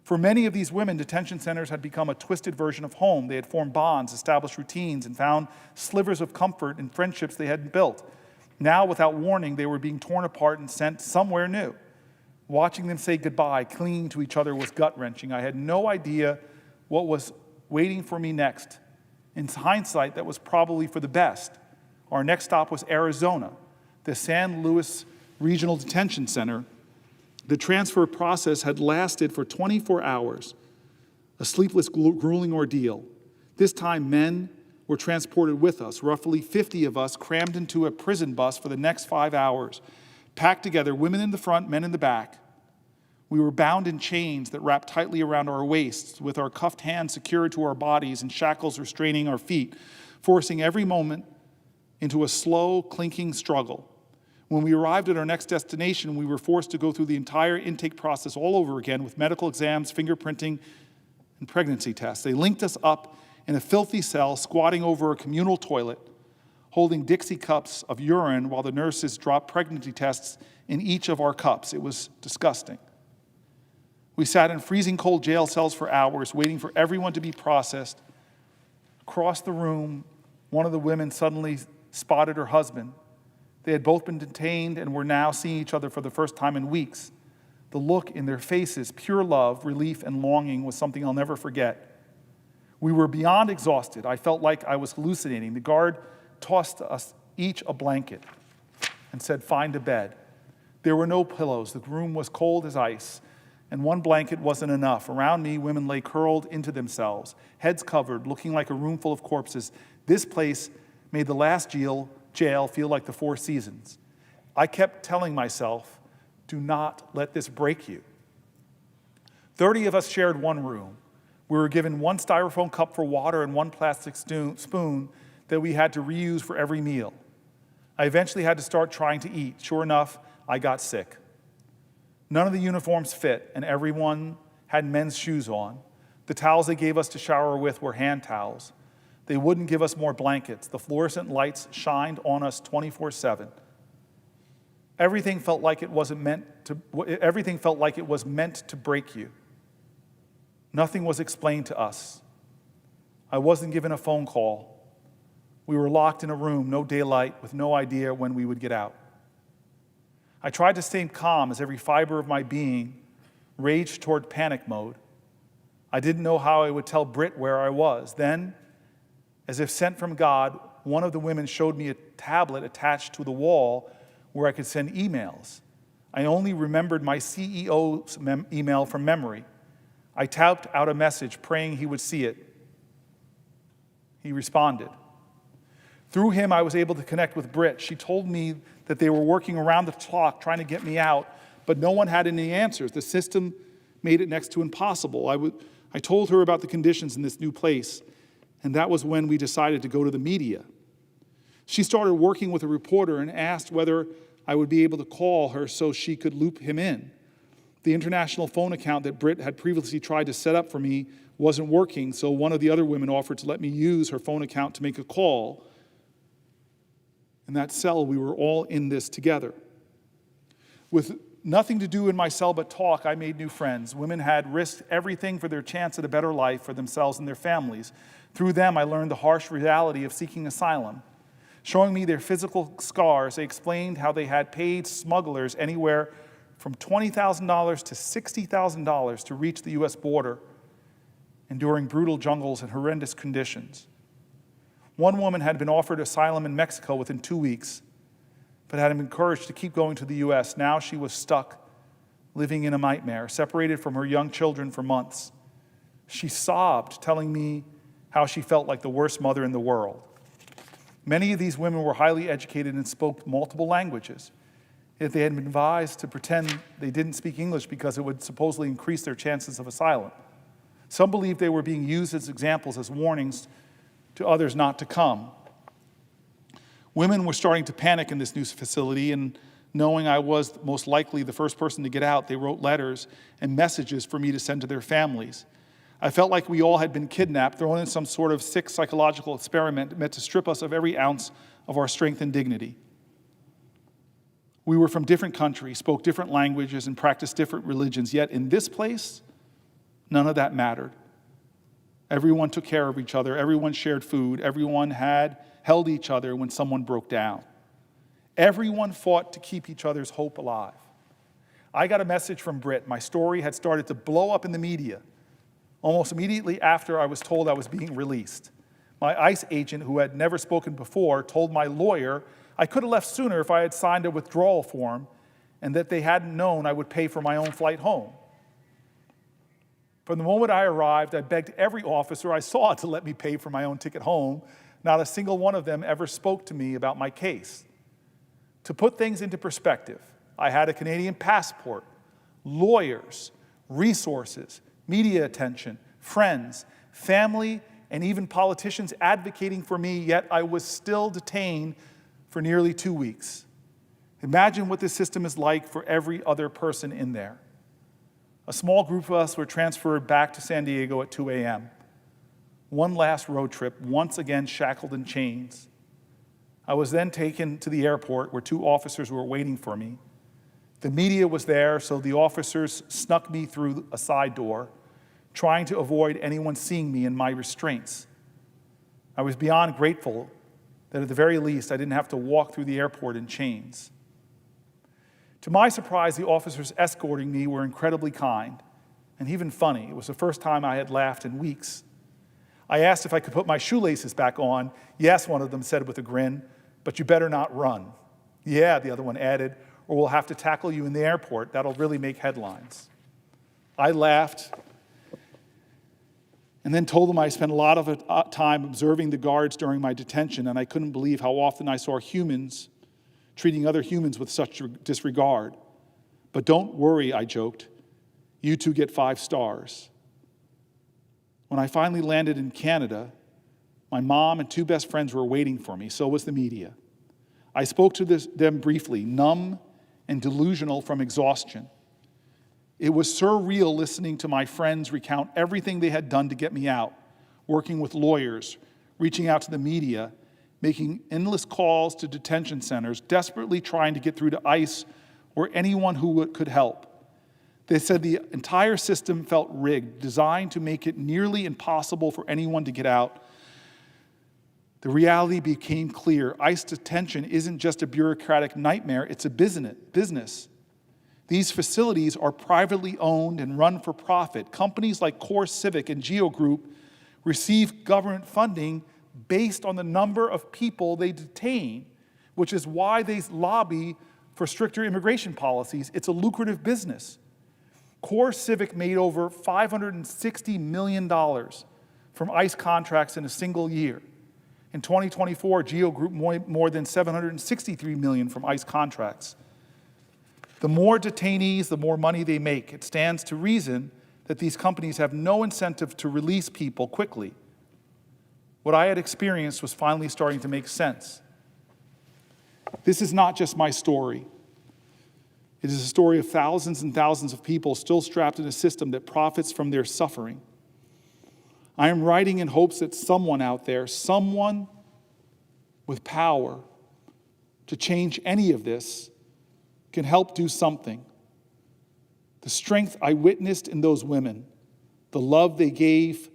For many of these women, detention centers had become a twisted version of home. They had formed bonds, established routines, and found slivers of comfort in friendships they hadn't built. Now, without warning, they were being torn apart and sent somewhere new. Watching them say goodbye, clinging to each other was gut-wrenching. I had no idea what was waiting for me next. In hindsight, that was probably for the best. Our next stop was Arizona, the San Luis Regional Detention Center. The transfer process had lasted for 24 hours, a sleepless, grueling ordeal. This time, men were transported with us, roughly 50 of us crammed into a prison bus for the next 5 hours, packed together, women in the front, men in the back. We were bound in chains that wrapped tightly around our waists, with our cuffed hands secured to our bodies and shackles restraining our feet, forcing every moment into a slow, clinking struggle. When we arrived at our next destination, we were forced to go through the entire intake process all over again with medical exams, fingerprinting, and pregnancy tests. They linked us up in a filthy cell, squatting over a communal toilet, holding Dixie cups of urine while the nurses dropped pregnancy tests in each of our cups. It was disgusting. We sat in freezing cold jail cells for hours, waiting for everyone to be processed. Across the room, one of the women suddenly spotted her husband. They had both been detained and were now seeing each other for the first time in weeks. The look in their faces, pure love, relief, and longing, was something I'll never forget. We were beyond exhausted. I felt like I was hallucinating. The guard tossed us each a blanket and said, "Find a bed." There were no pillows. The room was cold as ice, and one blanket wasn't enough. Around me, women lay curled into themselves, heads covered, looking like a room full of corpses. This place made the last jail feel like the Four Seasons. I kept telling myself, do not let this break you. 30 of us shared one room. We were given one styrofoam cup for water and one plastic spoon that we had to reuse for every meal. I eventually had to start trying to eat. Sure enough, I got sick. None of the uniforms fit, and everyone had men's shoes on. The towels they gave us to shower with were hand towels. They wouldn't give us more blankets. The fluorescent lights shined on us 24/7. Everything felt like it was meant to break you. Nothing was explained to us. I wasn't given a phone call. We were locked in a room, no daylight, with no idea when we would get out. I tried to stay calm as every fiber of my being raged toward panic mode. I didn't know how I would tell Britt where I was. Then, as if sent from God, one of the women showed me a tablet attached to the wall where I could send emails. I only remembered my CEO's email from memory. I typed out a message praying he would see it. He responded. Through him, I was able to connect with Britt. She told me that they were working around the clock trying to get me out, but no one had any answers. The system made it next to impossible. I told her about the conditions in this new place, and that was when we decided to go to the media. She started working with a reporter and asked whether I would be able to call her so she could loop him in. The international phone account that Britt had previously tried to set up for me wasn't working, so one of the other women offered to let me use her phone account to make a call. In that cell, we were all in this together. With nothing to do in my cell but talk, I made new friends. Women had risked everything for their chance at a better life for themselves and their families. Through them, I learned the harsh reality of seeking asylum. Showing me their physical scars, they explained how they had paid smugglers anywhere from $20,000 to $60,000 to reach the U.S. border, enduring brutal jungles and horrendous conditions. One woman had been offered asylum in Mexico within 2 weeks, but had been encouraged to keep going to the U.S. Now she was stuck, living in a nightmare, separated from her young children for months. She sobbed, telling me how she felt like the worst mother in the world. Many of these women were highly educated and spoke multiple languages. Yet they had been advised to pretend they didn't speak English because it would supposedly increase their chances of asylum. Some believed they were being used as examples, as warnings to others not to come. Women were starting to panic in this new facility, and knowing I was most likely the first person to get out, they wrote letters and messages for me to send to their families. I felt like we all had been kidnapped, thrown in some sort of sick psychological experiment meant to strip us of every ounce of our strength and dignity. We were from different countries, spoke different languages, and practiced different religions, yet in this place, None of that mattered. Everyone took care of each other. Everyone shared food. Everyone held each other when someone broke down. Everyone fought to keep each other's hope alive. I got a message from Britt. My story had started to blow up in the media almost immediately after I was told I was being released. My ICE agent, who had never spoken before, told my lawyer I could have left sooner if I had signed a withdrawal form and that they hadn't known I would pay for my own flight home. From the moment I arrived, I begged every officer I saw to let me pay for my own ticket home. Not a single one of them ever spoke to me about my case. To put things into perspective, I had a Canadian passport, lawyers, resources, media attention, friends, family, and even politicians advocating for me, yet I was still detained for nearly 2 weeks. Imagine what this system is like for every other person in there. A small group of us were transferred back to San Diego at 2 a.m. One last road trip, once again shackled in chains. I was then taken to the airport where 2 officers were waiting for me. The media was there, so the officers snuck me through a side door, trying to avoid anyone seeing me in my restraints. I was beyond grateful that at the very least I didn't have to walk through the airport in chains. To my surprise, the officers escorting me were incredibly kind and even funny. It was the first time I had laughed in weeks. I asked if I could put my shoelaces back on. Yes, one of them said with a grin, but you better not run. Yeah, the other one added, or we'll have to tackle you in the airport. That'll really make headlines. I laughed and then told them I spent a lot of time observing the guards during my detention, and I couldn't believe how often I saw humans treating other humans with such disregard. But don't worry, I joked. You two get 5 stars. When I finally landed in Canada, my mom and 2 best friends were waiting for me, so was the media. I spoke to them briefly, numb and delusional from exhaustion. It was surreal listening to my friends recount everything they had done to get me out, working with lawyers, reaching out to the media, making endless calls to detention centers, desperately trying to get through to ICE or anyone who could help. They said the entire system felt rigged, designed to make it nearly impossible for anyone to get out. The reality became clear. ICE detention isn't just a bureaucratic nightmare, it's a business. These facilities are privately owned and run for profit. Companies like Core Civic and Geo Group receive government funding based on the number of people they detain, which is why they lobby for stricter immigration policies. It's a lucrative business. Core Civic made over $560 million from ICE contracts in a single year. In 2024, Geo Group more than $763 million from ICE contracts. The more detainees, the more money they make. It stands to reason that these companies have no incentive to release people quickly. What I had experienced was finally starting to make sense. This is not just my story. It is a story of thousands and thousands of people still strapped in a system that profits from their suffering. I am writing in hopes that someone out there, someone with power to change any of this, can help do something. The strength I witnessed in those women, the love they gave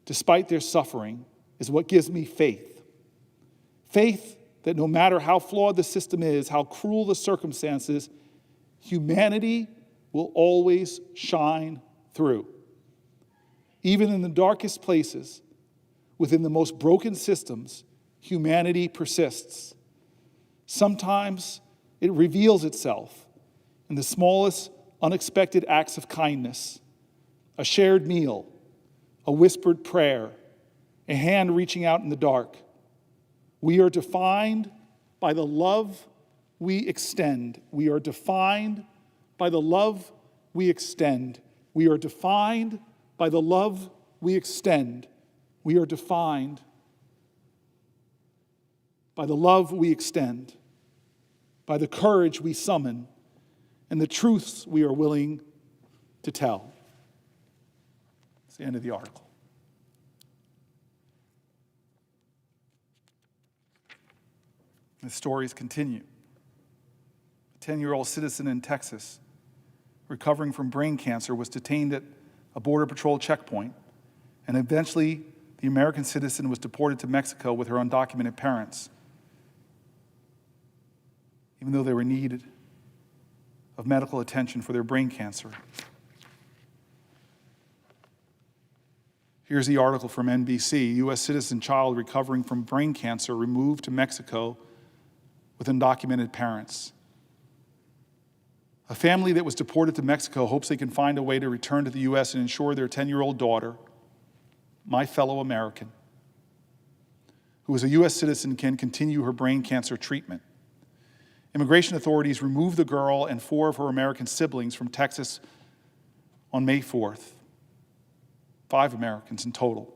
despite their suffering, is what gives me faith. Faith that no matter how flawed the system is, how cruel the circumstances, humanity will always shine through. Even in the darkest places, within the most broken systems, humanity persists. Sometimes it reveals itself in the smallest, unexpected acts of kindness, a shared meal, a whispered prayer, a hand reaching out in the dark. We are defined by the love we extend. We are defined by the love we extend. We are defined by the love we extend. We are defined by the love we extend, by the courage we summon, and the truths we are willing to tell. It's the end of the article. The stories continue. A 10-year-old citizen in Texas, recovering from brain cancer, was detained at a Border Patrol checkpoint, and eventually the American citizen was deported to Mexico with her undocumented parents, even though they were in need of medical attention for their brain cancer. Here's the article from NBC. U.S. citizen child recovering from brain cancer removed to Mexico with undocumented parents. A family that was deported to Mexico hopes they can find a way to return to the U.S. and ensure their 10-year-old daughter, my fellow American, who is a U.S. citizen, can continue her brain cancer treatment. Immigration authorities removed the girl and 4 of her American siblings from Texas on May 4th. 5 Americans in total.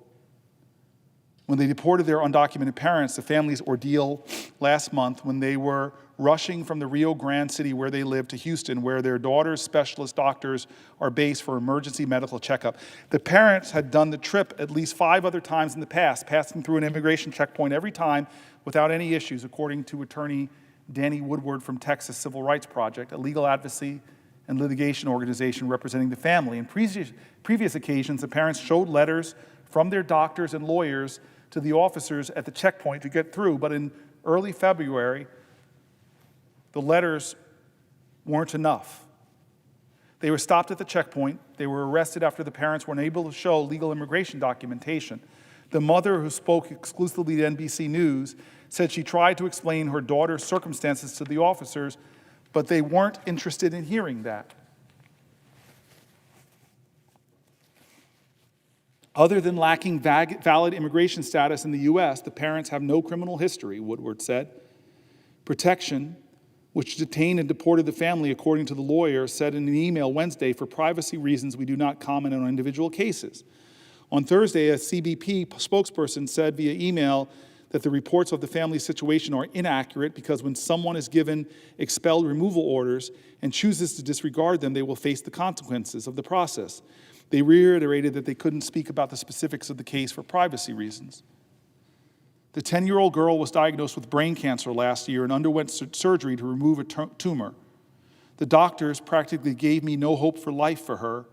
When they deported their undocumented parents, the family's ordeal last month when they were rushing from the Rio Grande City where they live to Houston, where their daughter's specialist doctors are based for emergency medical checkup. The parents had done the trip at least 5 other times in the past, passing through an immigration checkpoint every time without any issues, according to attorney Danny Woodward from Texas Civil Rights Project, a legal advocacy and litigation organization representing the family. In previous occasions, the parents showed letters from their doctors and lawyers to the officers at the checkpoint to get through, but in early February, the letters weren't enough. They were stopped at the checkpoint. They were arrested after the parents were unable to show legal immigration documentation. The mother, who spoke exclusively to NBC News, said she tried to explain her daughter's circumstances to the officers, but they weren't interested in hearing that. Other than lacking valid immigration status in the U.S., the parents have no criminal history, Woodward said. Protection, which detained and deported the family, according to the lawyer, said in an email Wednesday, for privacy reasons, we do not comment on individual cases. On Thursday, a CBP spokesperson said via email that the reports of the family's situation are inaccurate because when someone is given expelled removal orders and chooses to disregard them, they will face the consequences of the process. They reiterated that they couldn't speak about the specifics of the case for privacy reasons. The 10-year-old girl was diagnosed with brain cancer last year and underwent surgery to remove a tumor. The doctors practically gave me no hope for life for her,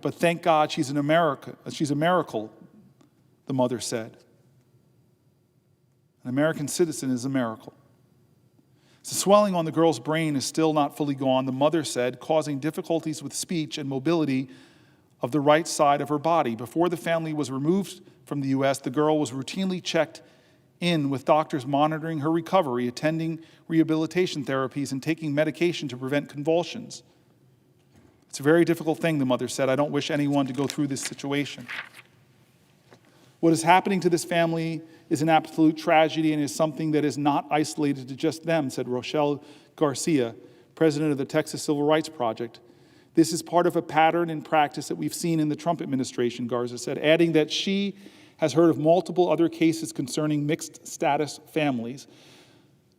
but thank God she's a miracle, the mother said. An American citizen is a miracle. The swelling on the girl's brain is still not fully gone, the mother said, causing difficulties with speech and mobility of the right side of her body. Before the family was removed from the U.S., the girl was routinely checked in with doctors monitoring her recovery, attending rehabilitation therapies, and taking medication to prevent convulsions. It's a very difficult thing, the mother said. I don't wish anyone to go through this situation. What is happening to this family is an absolute tragedy and is something that is not isolated to just them, said Rochelle Garcia, president of the Texas Civil Rights Project. This is part of a pattern and practice that we've seen in the Trump administration, Garza said, adding that she has heard of multiple other cases concerning mixed status families.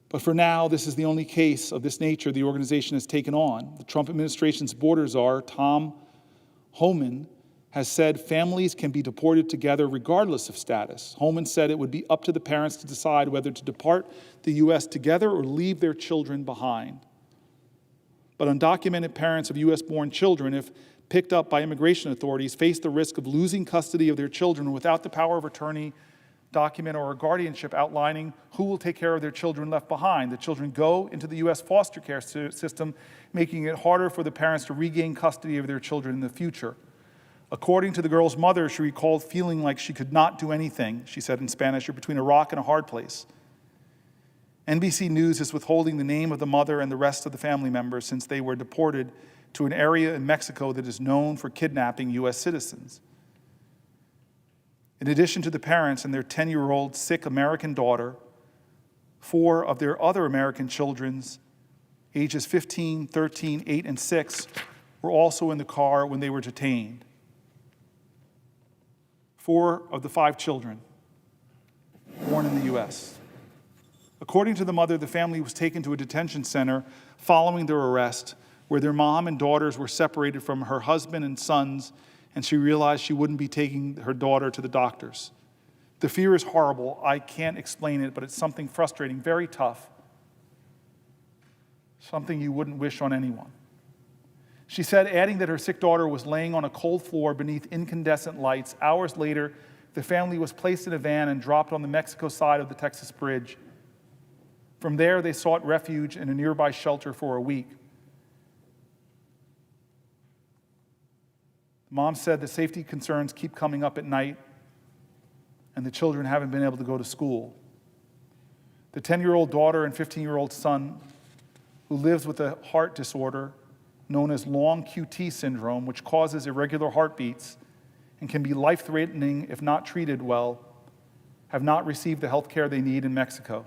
But for now, this is the only case of this nature the organization has taken on. The Trump administration's border czar, Tom Homan, has said families can be deported together regardless of status. Homan said it would be up to the parents to decide whether to depart the U.S. together or leave their children behind. But undocumented parents of U.S.-born children, if picked up by immigration authorities, face the risk of losing custody of their children without the power of attorney, document, or a guardianship outlining who will take care of their children left behind. The children go into the U.S. foster care system, making it harder for the parents to regain custody of their children in the future. According to the girl's mother, she recalled feeling like she could not do anything. She said in Spanish, "You're between a rock and a hard place." NBC News is withholding the name of the mother and the rest of the family members since they were deported to an area in Mexico that is known for kidnapping U.S. citizens. In addition to the parents and their 10-year-old sick American daughter, 4 of their other American children, ages 15, 13, 8, and 6, were also in the car when they were detained. 4 of the 5 children born in the U.S. According to the mother, the family was taken to a detention center following their arrest, where their mom and daughters were separated from her husband and sons, and she realized she wouldn't be taking her daughter to the doctors. The fear is horrible. I can't explain it, but it's something frustrating, very tough, something you wouldn't wish on anyone. She said, adding that her sick daughter was laying on a cold floor beneath incandescent lights. Hours later, the family was placed in a van and dropped on the Mexico side of the Texas bridge. From there, they sought refuge in a nearby shelter for a week. Mom said the safety concerns keep coming up at night, and the children haven't been able to go to school. The 10-year-old daughter and 15-year-old son, who lives with a heart disorder known as long QT syndrome, which causes irregular heartbeats and can be life-threatening if not treated well, have not received the health care they need in Mexico.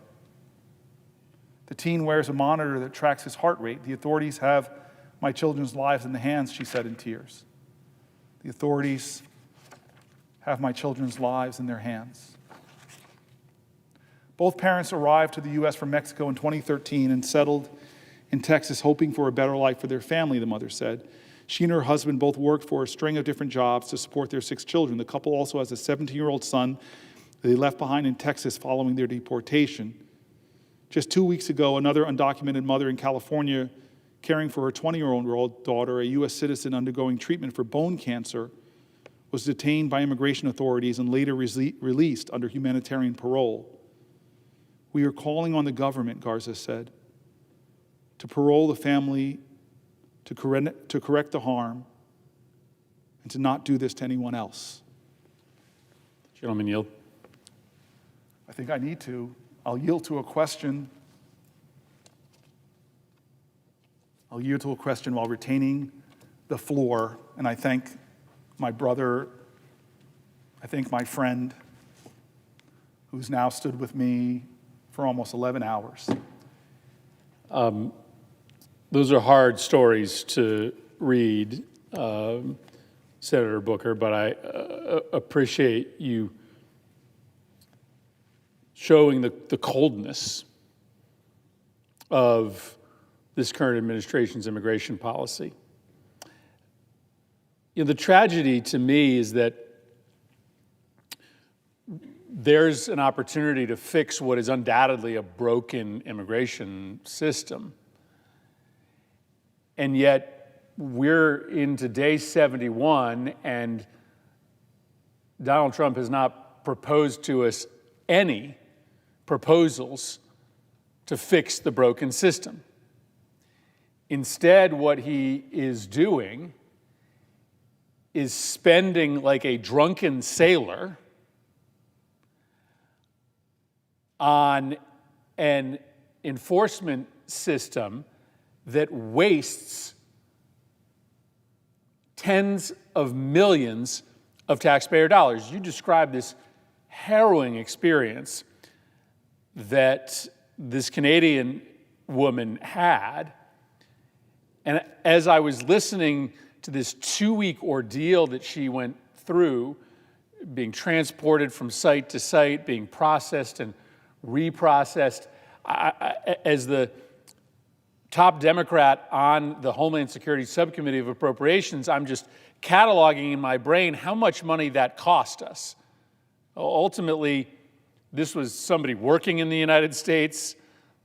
The teen wears a monitor that tracks his heart rate. The authorities have my children's lives in the hands, she said in tears. The authorities have my children's lives in their hands. Both parents arrived to the U.S. from Mexico in 2013 and settled in Texas, hoping for a better life for their family, the mother said. She and her husband both worked for a string of different jobs to support their 6 children. The couple also has a 17-year-old son that they left behind in Texas following their deportation. Just 2 weeks ago, another undocumented mother in California, caring for her 20-year-old daughter, a U.S. citizen undergoing treatment for bone cancer, was detained by immigration authorities and later released under humanitarian parole. We are calling on the government, Garza said, to parole the family, to correct the harm, and to not do this to anyone else. Gentlemen, yield. I think I need to. I'll yield to a question. I'll yield to a question while retaining the floor, and I thank my brother, I thank my friend, who's now stood with me for almost 11 hours. Those are hard stories to read, Senator Booker, but I appreciate you showing the coldness of this current administration's immigration policy. You know, the tragedy to me is that there's an opportunity to fix what is undoubtedly a broken immigration system. And yet, we're into day 71, and Donald Trump has not proposed to us any proposals to fix the broken system. Instead, what he is doing is spending like a drunken sailor on an enforcement system that wastes tens of millions of taxpayer dollars. You described this harrowing experience that this Canadian woman had. And as I was listening to this 2-week ordeal that she went through, being transported from site to site, being processed and reprocessed, as the top Democrat on the Homeland Security Subcommittee of Appropriations, I'm just cataloging in my brain how much money that cost us. Ultimately, this was somebody working in the United States.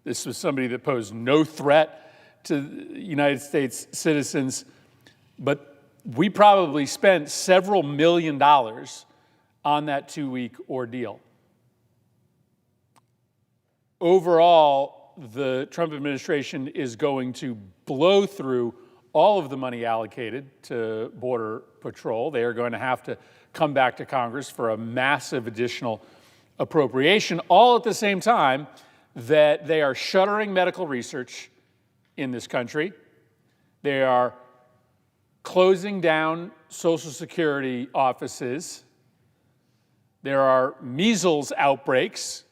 This was somebody that posed no threat to United States citizens. But we probably spent several $1 million on that 2-week ordeal. Overall, the Trump administration is going to blow through all of the money allocated to Border Patrol. They are going to have to come back to Congress for a massive additional appropriation, all at the same time that they are shuttering medical research in this country. They are closing down Social Security offices. There are measles outbreaks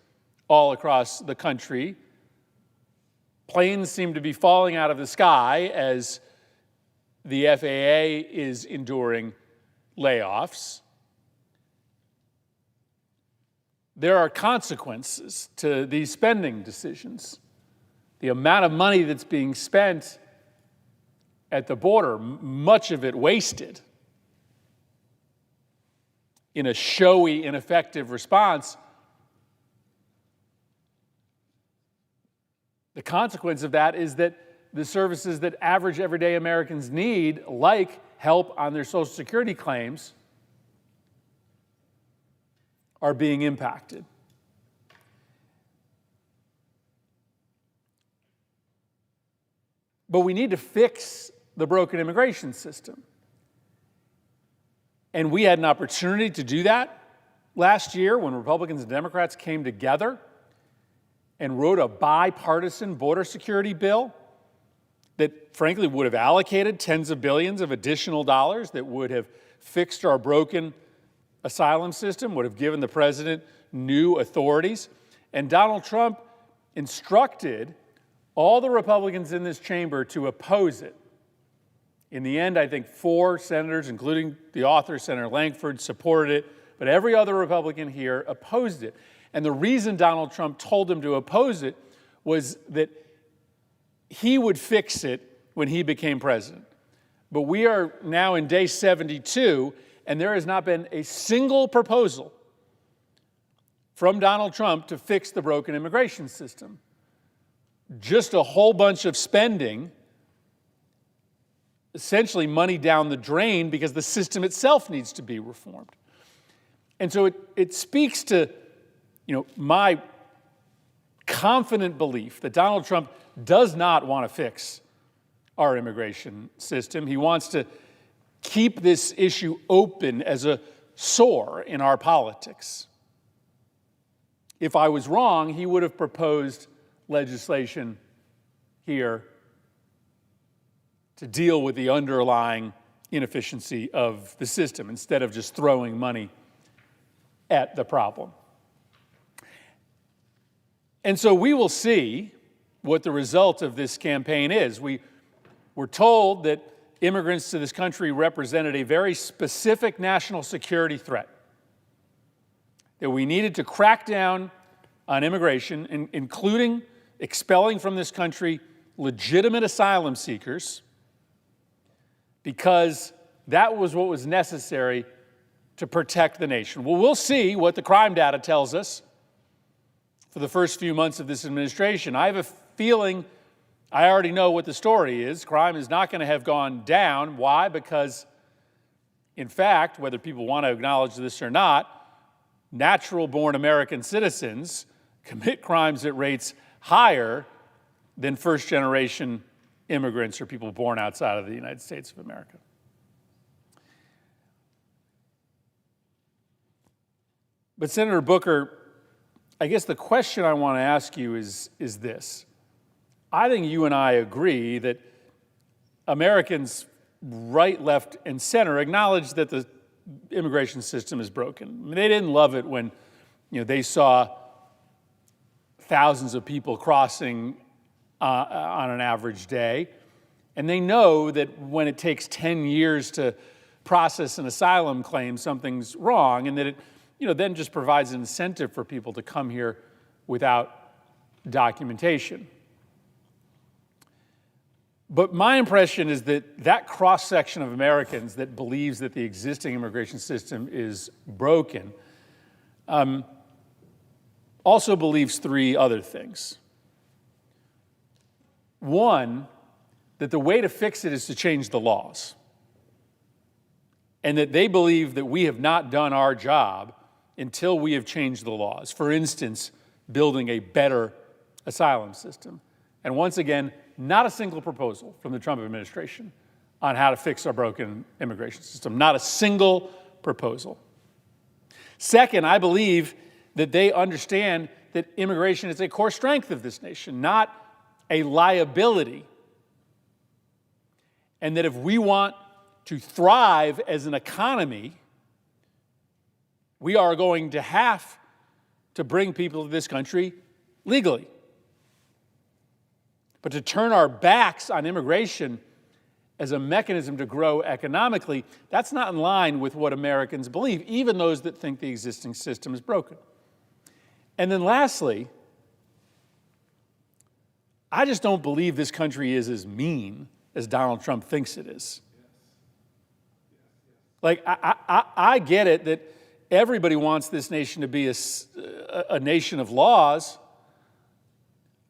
all across the country. Planes seem to be falling out of the sky as the FAA is enduring layoffs. There are consequences to these spending decisions. The amount of money that's being spent at the border, much of it wasted in a showy, ineffective response. The consequence of that is that the services that average everyday Americans need, like help on their Social Security claims, are being impacted. But we need to fix the broken immigration system. And we had an opportunity to do that last year when Republicans and Democrats came together and wrote a bipartisan border security bill that frankly would have allocated tens of billions of additional dollars, that would have fixed our broken asylum system, would have given the president new authorities. And Donald Trump instructed all the Republicans in this chamber to oppose it. In the end, I think 4 senators, including the author, Senator Langford, supported it, but every other Republican here opposed it. And the reason Donald Trump told them to oppose it was that he would fix it when he became president. But we are now in day 72, and there has not been a single proposal from Donald Trump to fix the broken immigration system. Just a whole bunch of spending, essentially money down the drain, because the system itself needs to be reformed. And so it speaks to, my confident belief that Donald Trump does not want to fix our immigration system. He wants to keep this issue open as a sore in our politics. If I was wrong, he would have proposed legislation here to deal with the underlying inefficiency of the system instead of just throwing money at the problem. And so we will see what the result of this campaign is. We were told that immigrants to this country represented a very specific national security threat, that we needed to crack down on immigration, including expelling from this country legitimate asylum seekers, because that was what was necessary to protect the nation. Well, we'll see what the crime data tells us for the first few months of this administration. I have a feeling I already know what the story is. Crime is not going to have gone down. Why? Because, in fact, whether people want to acknowledge this or not, natural-born American citizens commit crimes at rates higher than first-generation immigrants or people born outside of the United States of America. But Senator Booker, I guess the question I want to ask you is this. I think you and I agree that Americans, right, left, and center, acknowledge that the immigration system is broken. I mean, they didn't love it when they saw thousands of people crossing on an average day. And they know that when it takes 10 years to process an asylum claim, something's wrong, and that it then just provides an incentive for people to come here without documentation. But my impression is that that cross-section of Americans that believes that the existing immigration system is broken also believes 3 other things. One, that the way to fix it is to change the laws, and that they believe that we have not done our job until we have changed the laws. For instance, building a better asylum system. And once again, not a single proposal from the Trump administration on how to fix our broken immigration system. Not a single proposal. Second, I believe that they understand that immigration is a core strength of this nation, not a liability. And that if we want to thrive as an economy, we are going to have to bring people to this country legally. But to turn our backs on immigration as a mechanism to grow economically, that's not in line with what Americans believe, even those that think the existing system is broken. And then lastly, I just don't believe this country is as mean as Donald Trump thinks it is. Like, I get it that everybody wants this nation to be a nation of laws,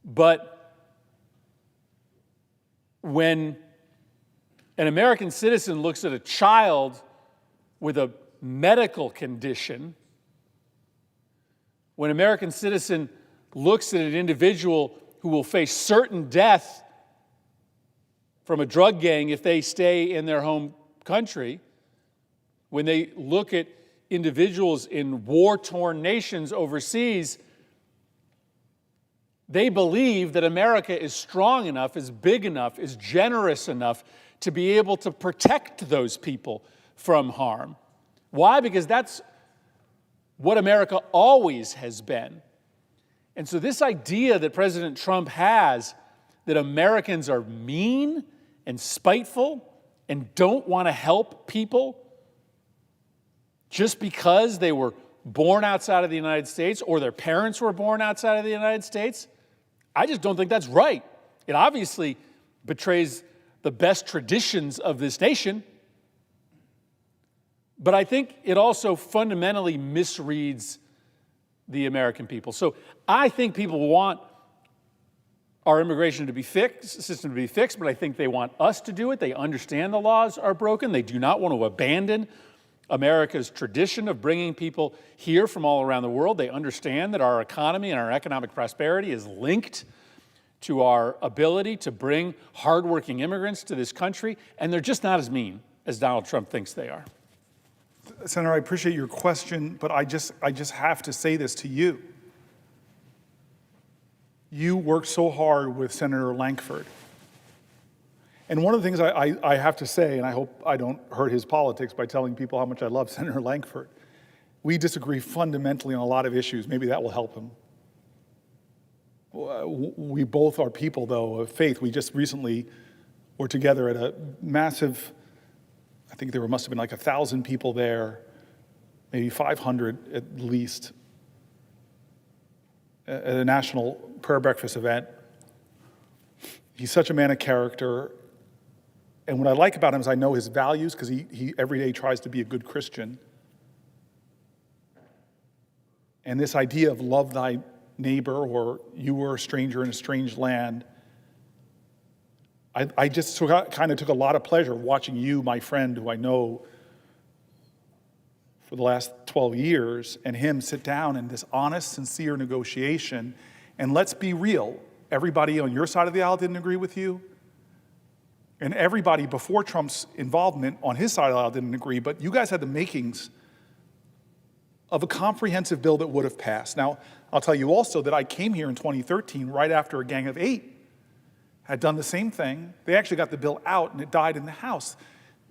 but when an American citizen looks at a child with a medical condition, when an American citizen looks at an individual who will face certain death from a drug gang if they stay in their home country, when they look at individuals in war-torn nations overseas, they believe that America is strong enough, is big enough, is generous enough to be able to protect those people from harm. Why? Because that's what America always has been. And so this idea that President Trump has that Americans are mean and spiteful and don't want to help people just because they were born outside of the United States or their parents were born outside of the United States, I just don't think that's right. It obviously betrays the best traditions of this nation, but I think it also fundamentally misreads the American people. So I think people want our immigration to be fixed, system to be fixed, but I think they want us to do it. They understand the laws are broken. They do not want to abandon America's tradition of bringing people here from all around the world. They understand that our economy and our economic prosperity is linked to our ability to bring hardworking immigrants to this country, and they're just not as mean as Donald Trump thinks they are. Senator, I appreciate your question, but I just have to say this to you. You worked so hard with Senator Lankford. And one of the things I have to say, and I hope I don't hurt his politics by telling people how much I love Senator Lankford, we disagree fundamentally on a lot of issues. Maybe that will help him. We both are people, though, of faith. We just recently were together at a massive, I think there must have been like 1,000 people there, maybe 500 at least, at a national prayer breakfast event. He's such a man of character. And what I like about him is I know his values because he every day tries to be a good Christian. And this idea of love thy neighbor, or you were a stranger in a strange land, I just kind of took a lot of pleasure watching you, my friend, who I know for the last 12 years, and him sit down in this honest, sincere negotiation. And let's be real, everybody on your side of the aisle didn't agree with you. And everybody before Trump's involvement on his side of the aisle didn't agree, but you guys had the makings of a comprehensive bill that would have passed. Now, I'll tell you also that I came here in 2013 right after a Gang of 8 had done the same thing. They actually got the bill out and it died in the House.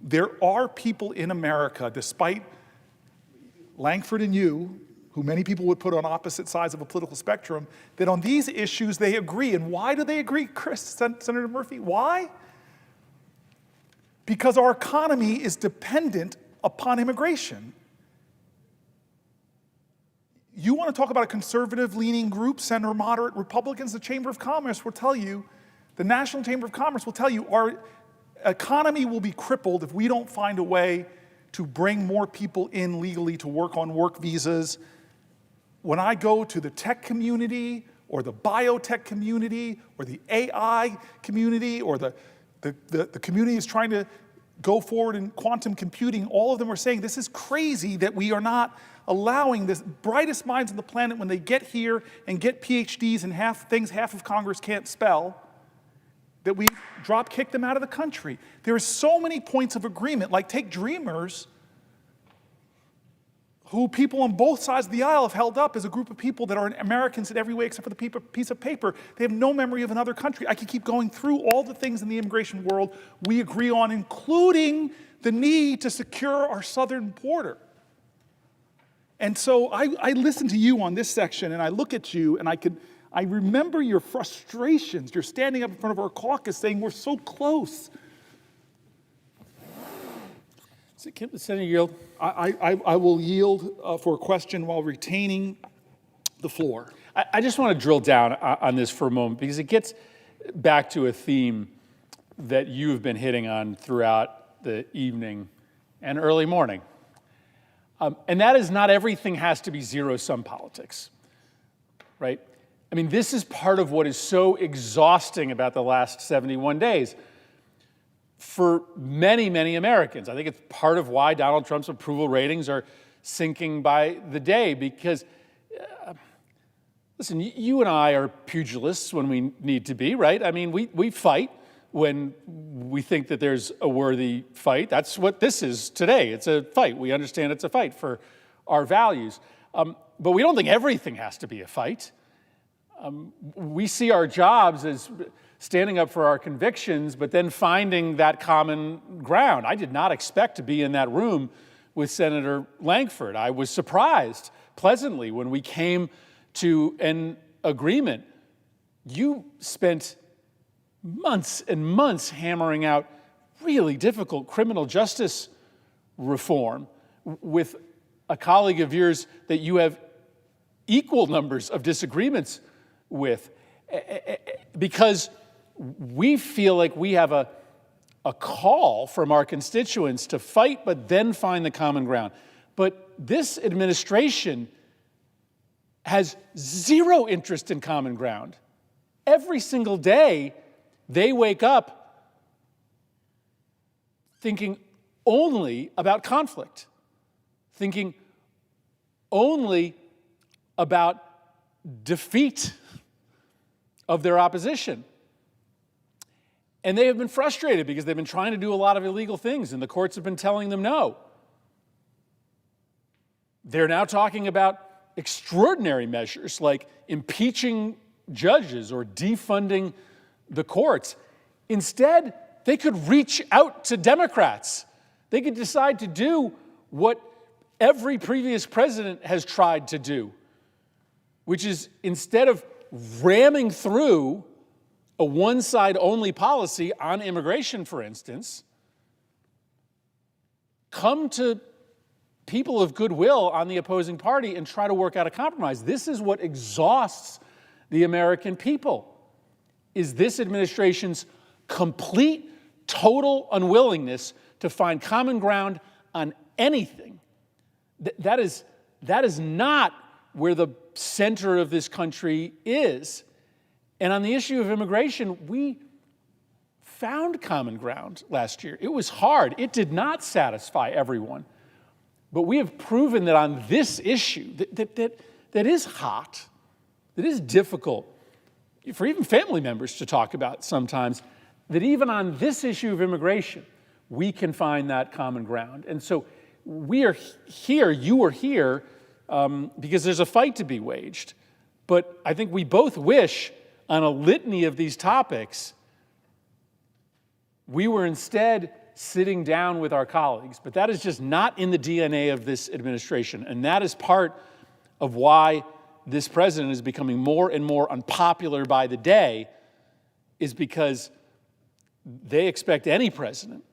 There are people in America, despite Lankford and you, who many people would put on opposite sides of a political spectrum, that on these issues they agree. And why do they agree, Senator Murphy? Why? Because our economy is dependent upon immigration. You want to talk about a conservative-leaning group, center moderate Republicans, the Chamber of Commerce will tell you, the National Chamber of Commerce will tell you, our economy will be crippled if we don't find a way to bring more people in legally to work on work visas. When I go to the tech community or the biotech community or the AI community or the community is trying to go forward in quantum computing, all of them are saying this is crazy that we are not allowing the brightest minds on the planet, when they get here and get PhDs in half of Congress can't spell, that we drop kick them out of the country. There are so many points of agreement, like take Dreamers, who people on both sides of the aisle have held up as a group of people that are Americans in every way except for the piece of paper. They have no memory of another country. I could keep going through all the things in the immigration world we agree on, including the need to secure our southern border. And so I listen to you on this section, and I look at you, and I remember your frustrations. You're standing up in front of our caucus saying, we're so close. Senator, yield. I will yield for a question while retaining the floor. I just want to drill down on this for a moment, because it gets back to a theme that you have been hitting on throughout the evening and early morning. And that is, not everything has to be zero-sum politics, right? I mean, this is part of what is so exhausting about the last 71 days. for many, many Americans. I think it's part of why Donald Trump's approval ratings are sinking by the day, because, listen, you and I are pugilists when we need to be, right? I mean, we fight when we think that there's a worthy fight. That's what this is today. It's a fight. We understand it's a fight for our values. But we don't think everything has to be a fight. We see our jobs as standing up for our convictions, but then finding that common ground. I did not expect to be in that room with Senator Lankford. I was surprised pleasantly when we came to an agreement. You spent months and months hammering out really difficult criminal justice reform with a colleague of yours that you have equal numbers of disagreements with, because we feel like we have a call from our constituents to fight, but then find the common ground. But this administration has zero interest in common ground. Every single day, they wake up thinking only about conflict, thinking only about defeat of their opposition. And they have been frustrated because they've been trying to do a lot of illegal things, and the courts have been telling them no. They're now talking about extraordinary measures like impeaching judges or defunding the courts. Instead, they could reach out to Democrats. They could decide to do what every previous president has tried to do, which is, instead of ramming through a one-side-only policy on immigration, for instance, come to people of goodwill on the opposing party and try to work out a compromise. This is what exhausts the American people, is this administration's complete, total unwillingness to find common ground on anything. That is not where the center of this country is. And on the issue of immigration, we found common ground last year. It was hard. It did not satisfy everyone. But we have proven that on this issue, that is hot, that is difficult for even family members to talk about sometimes, that even on this issue of immigration, we can find that common ground. And so we are here, you are here, because there's a fight to be waged. But I think we both wish, on a litany of these topics, we were instead sitting down with our colleagues. But that is just not in the DNA of this administration. And that is part of why this president is becoming more and more unpopular by the day, is because they expect any president,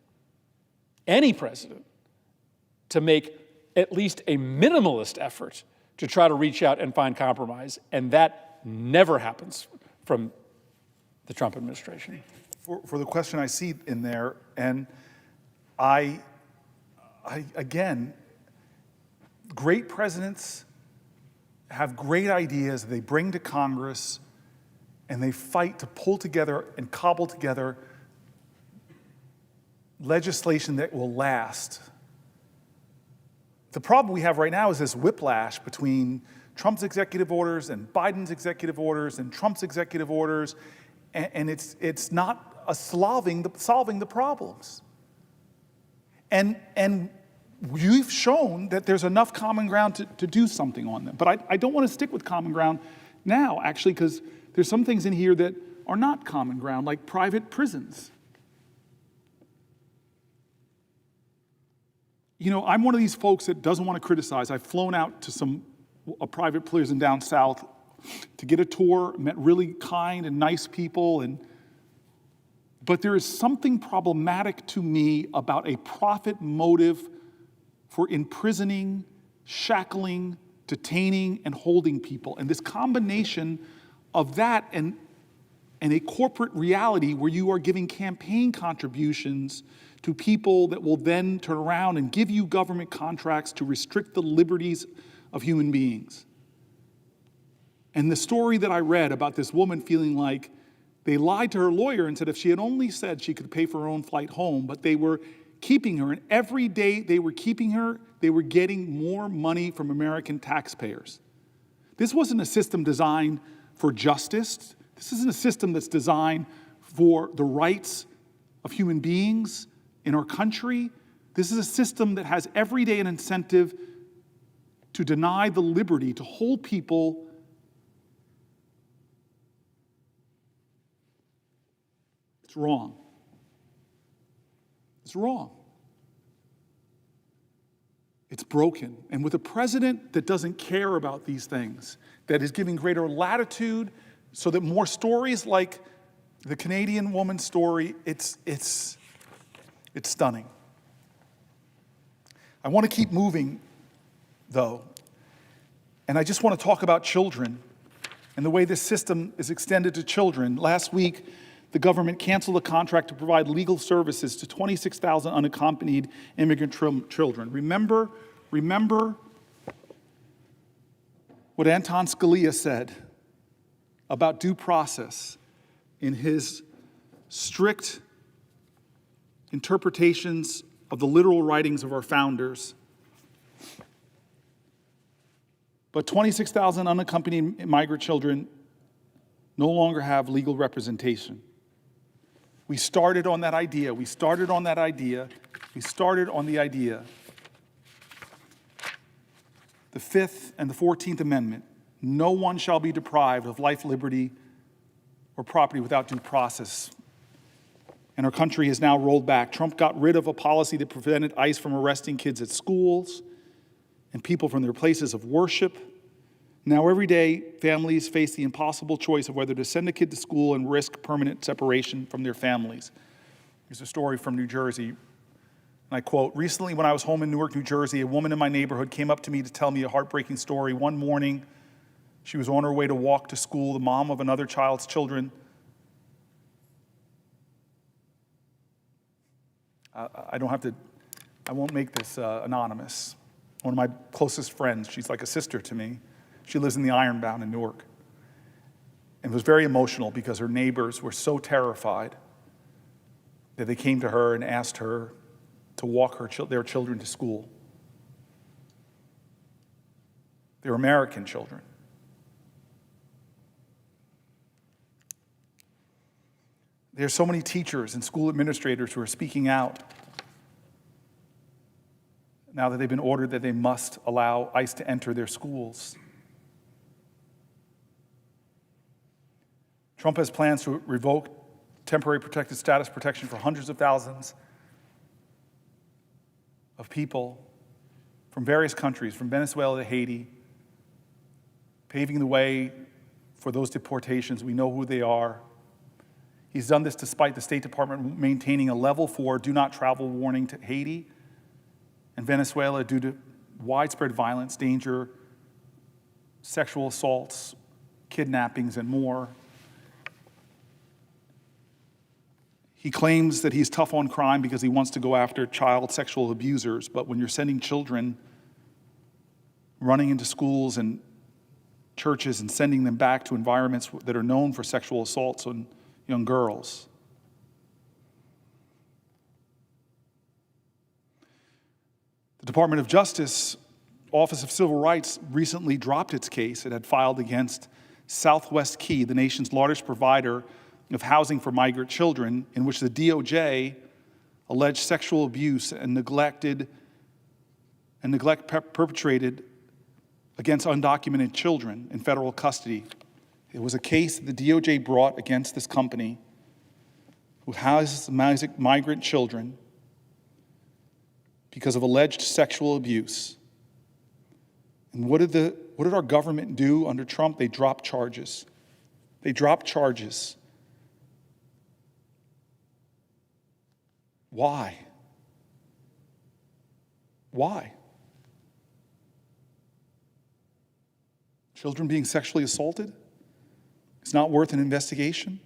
to make at least a minimalist effort to try to reach out and find compromise. And that never happens from the Trump administration. For the question I see in there, and I again, great presidents have great ideas that they bring to Congress, and they fight to pull together and cobble together legislation that will last. The problem we have right now is this whiplash between Trump's executive orders and Biden's executive orders and Trump's executive orders, and it's not solving the problems. And you've shown that there's enough common ground to do something on them. But I don't want to stick with common ground now, actually, because there's some things in here that are not common ground, like private prisons. You know, I'm one of these folks that doesn't want to criticize. I've flown out to a private prison down south to get a tour, met really kind and nice people, but there is something problematic to me about a profit motive for imprisoning, shackling, detaining, and holding people. And this combination of that and a corporate reality where you are giving campaign contributions to people that will then turn around and give you government contracts to restrict the liberties of human beings. And the story that I read about this woman feeling like They lied to her lawyer and said if she had only said she could pay for her own flight home, but they were keeping her, and every day they were keeping her, they were getting more money from American taxpayers. This wasn't a system designed for justice. This isn't a system that's designed for the rights of human beings in our country. This is a system that has every day an incentive to deny the liberty, to hold people It's wrong. It's wrong. It's broken. And with a president that doesn't care about these things, that is giving greater latitude so that more stories like the Canadian woman's story, it's stunning. I want to keep moving, though. And I just want to talk about children and the way this system is extended to children. Last week, the government canceled a contract to provide legal services to 26,000 unaccompanied immigrant children. Remember what Anton Scalia said about due process in his strict interpretations of the literal writings of our founders. But 26,000 unaccompanied migrant children no longer have legal representation. We started on that idea. We started on the idea. The Fifth and the 14th Amendment, no one shall be deprived of life, liberty, or property without due process. And our country has now rolled back. Trump got rid of a policy that prevented ICE from arresting kids at schools and people from their places of worship. Now, every day, families face the impossible choice of whether to send a kid to school and risk permanent separation from their families. Here's a story from New Jersey. And I quote, "Recently, when I was home in Newark, New Jersey, a woman in my neighborhood came up to me to tell me a heartbreaking story. One morning, she was on her way to walk to school, the mom of another child's children. I won't make this anonymous. One of my closest friends, she's like a sister to me. She lives in the Ironbound in Newark. And it was very emotional because her neighbors were so terrified that they came to her and asked her to walk their children to school. They're American children. There's so many teachers and school administrators who are speaking out now that they've been ordered that they must allow ICE to enter their schools. Trump has plans to revoke temporary protected status protection for hundreds of thousands of people from various countries, from Venezuela to Haiti, paving the way for those deportations. We know who they are. He's done this despite the State Department maintaining a level 4 do not travel warning to Haiti and Venezuela due to widespread violence, danger, sexual assaults, kidnappings, and more. He claims that he's tough on crime because he wants to go after child sexual abusers, but when you're sending children running into schools and churches and sending them back to environments that are known for sexual assaults on young girls. The Department of Justice, Office of Civil Rights, recently dropped its case it had filed against Southwest Key, the nation's largest provider of housing for migrant children, in which the DOJ alleged sexual abuse and neglect perpetrated against undocumented children in federal custody. It was a case that the DOJ brought against this company who houses migrant children because of alleged sexual abuse. And what did our government do under Trump? They dropped charges. Why? Children being sexually assaulted is not worth an investigation?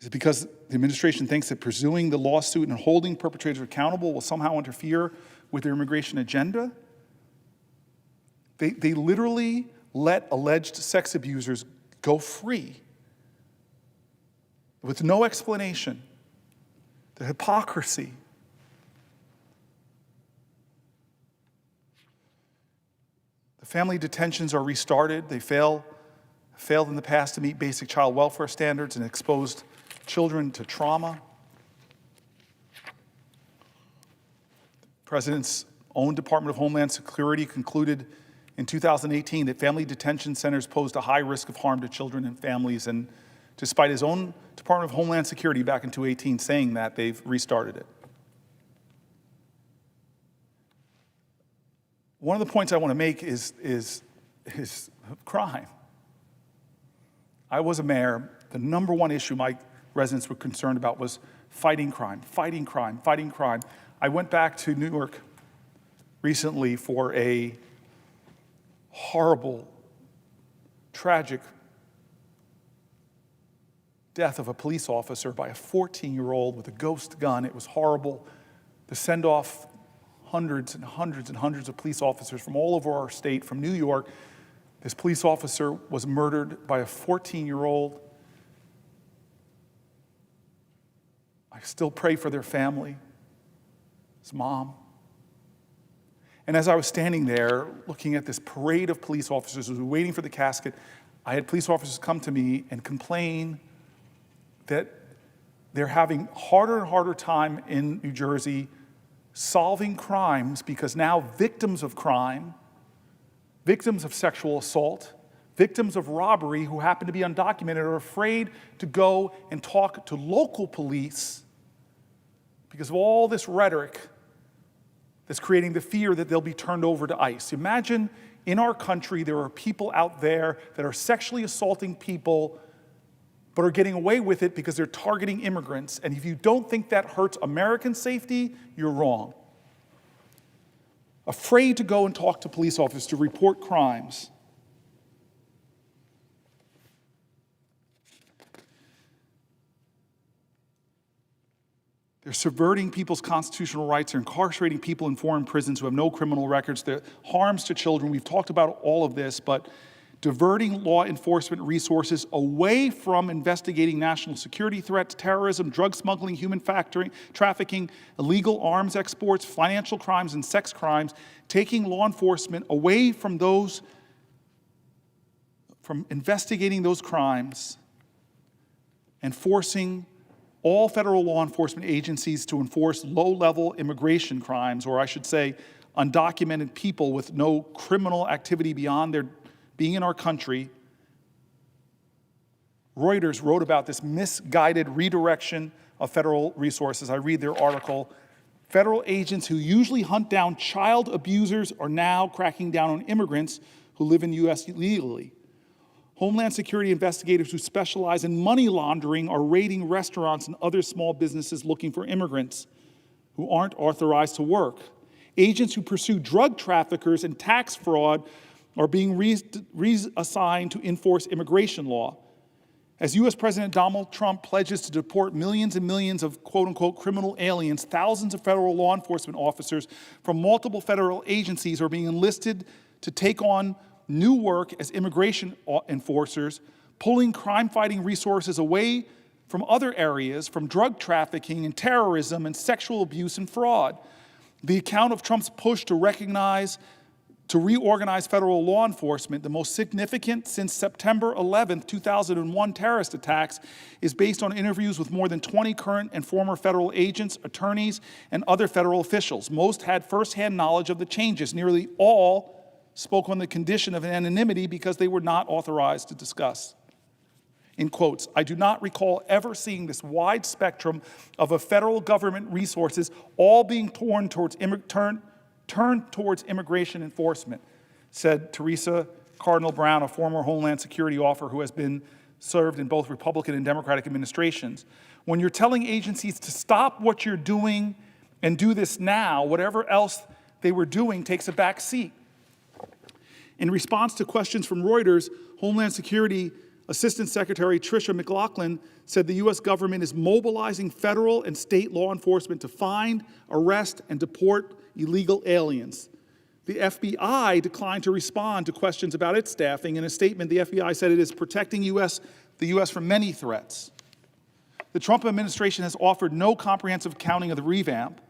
Is it because the administration thinks that pursuing the lawsuit and holding perpetrators accountable will somehow interfere with their immigration agenda? They literally let alleged sex abusers go free with no explanation. The hypocrisy. The family detentions are restarted. They failed in the past to meet basic child welfare standards and exposed children to trauma. The President's own Department of Homeland Security concluded in 2018 that family detention centers posed a high risk of harm to children and families, and despite his own Department of Homeland Security back in 2018 saying that, they've restarted it. One of the points I want to make is crime. I was a mayor. The number one issue my residents were concerned about was fighting crime, fighting crime, fighting crime. I went back to New York recently for a horrible, tragic death of a police officer by a 14-year-old with a ghost gun. It was horrible to send off hundreds and hundreds and hundreds of police officers from all over our state, from New York. This police officer was murdered by a 14-year-old. I still pray for their family, his mom. And as I was standing there looking at this parade of police officers who were waiting for the casket, I had police officers come to me and complain that they're having harder and harder time in New Jersey solving crimes because now victims of crime, victims of sexual assault, victims of robbery who happen to be undocumented are afraid to go and talk to local police because of all this rhetoric that's creating the fear that they'll be turned over to ICE. Imagine in our country there are people out there that are sexually assaulting people but are getting away with it because they're targeting immigrants. And if you don't think that hurts American safety, you're wrong. Afraid to go and talk to police officers to report crimes. They're subverting people's constitutional rights. They're incarcerating people in foreign prisons who have no criminal records. They're harms to children. We've talked about all of this, but diverting law enforcement resources away from investigating national security threats, terrorism, drug smuggling, human trafficking, illegal arms exports, financial crimes, and sex crimes, taking law enforcement away from investigating those crimes and forcing all federal law enforcement agencies to enforce low-level immigration crimes, or I should say, undocumented people with no criminal activity beyond their being in our country. Reuters wrote about this misguided redirection of federal resources. I read their article. Federal agents who usually hunt down child abusers are now cracking down on immigrants who live in the U.S. illegally. Homeland Security investigators who specialize in money laundering are raiding restaurants and other small businesses looking for immigrants who aren't authorized to work. Agents who pursue drug traffickers and tax fraud are being reassigned to enforce immigration law. As U.S. President Donald Trump pledges to deport millions and millions of quote-unquote criminal aliens, thousands of federal law enforcement officers from multiple federal agencies are being enlisted to take on new work as immigration enforcers, pulling crime-fighting resources away from other areas, from drug trafficking and terrorism and sexual abuse and fraud. The account of Trump's push to reorganize federal law enforcement, the most significant since September 11, 2001 terrorist attacks, is based on interviews with more than 20 current and former federal agents, attorneys, and other federal officials. Most had firsthand knowledge of the changes. Nearly all spoke on the condition of anonymity because they were not authorized to discuss. In quotes, I do not recall ever seeing this wide spectrum of a federal government resources all being turned towards immigration enforcement, said Teresa Cardinal Brown, a former Homeland Security officer who has been served in both Republican and Democratic administrations. When you're telling agencies to stop what you're doing and do this now, whatever else they were doing takes a back seat. In response to questions from Reuters, Homeland Security Assistant Secretary Tricia McLaughlin said the U.S. government is mobilizing federal and state law enforcement to find, arrest, and deport illegal aliens. The FBI declined to respond to questions about its staffing. In a statement, the FBI said it is protecting the U.S. from many threats. The Trump administration has offered no comprehensive accounting of the revamp,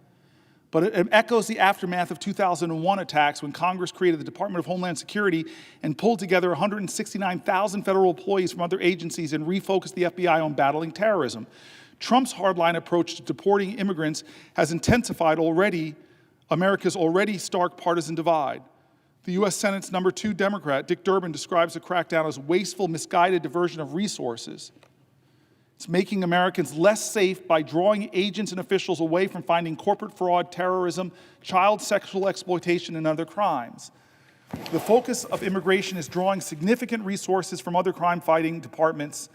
but it echoes the aftermath of 2001 attacks when Congress created the Department of Homeland Security and pulled together 169,000 federal employees from other agencies and refocused the FBI on battling terrorism. Trump's hardline approach to deporting immigrants has intensified America's already stark partisan divide. The U.S. Senate's number 2 Democrat, Dick Durbin, describes the crackdown as wasteful, misguided diversion of resources. It's making Americans less safe by drawing agents and officials away from fighting corporate fraud, terrorism, child sexual exploitation, and other crimes. The focus of immigration is drawing significant resources from other crime-fighting departments,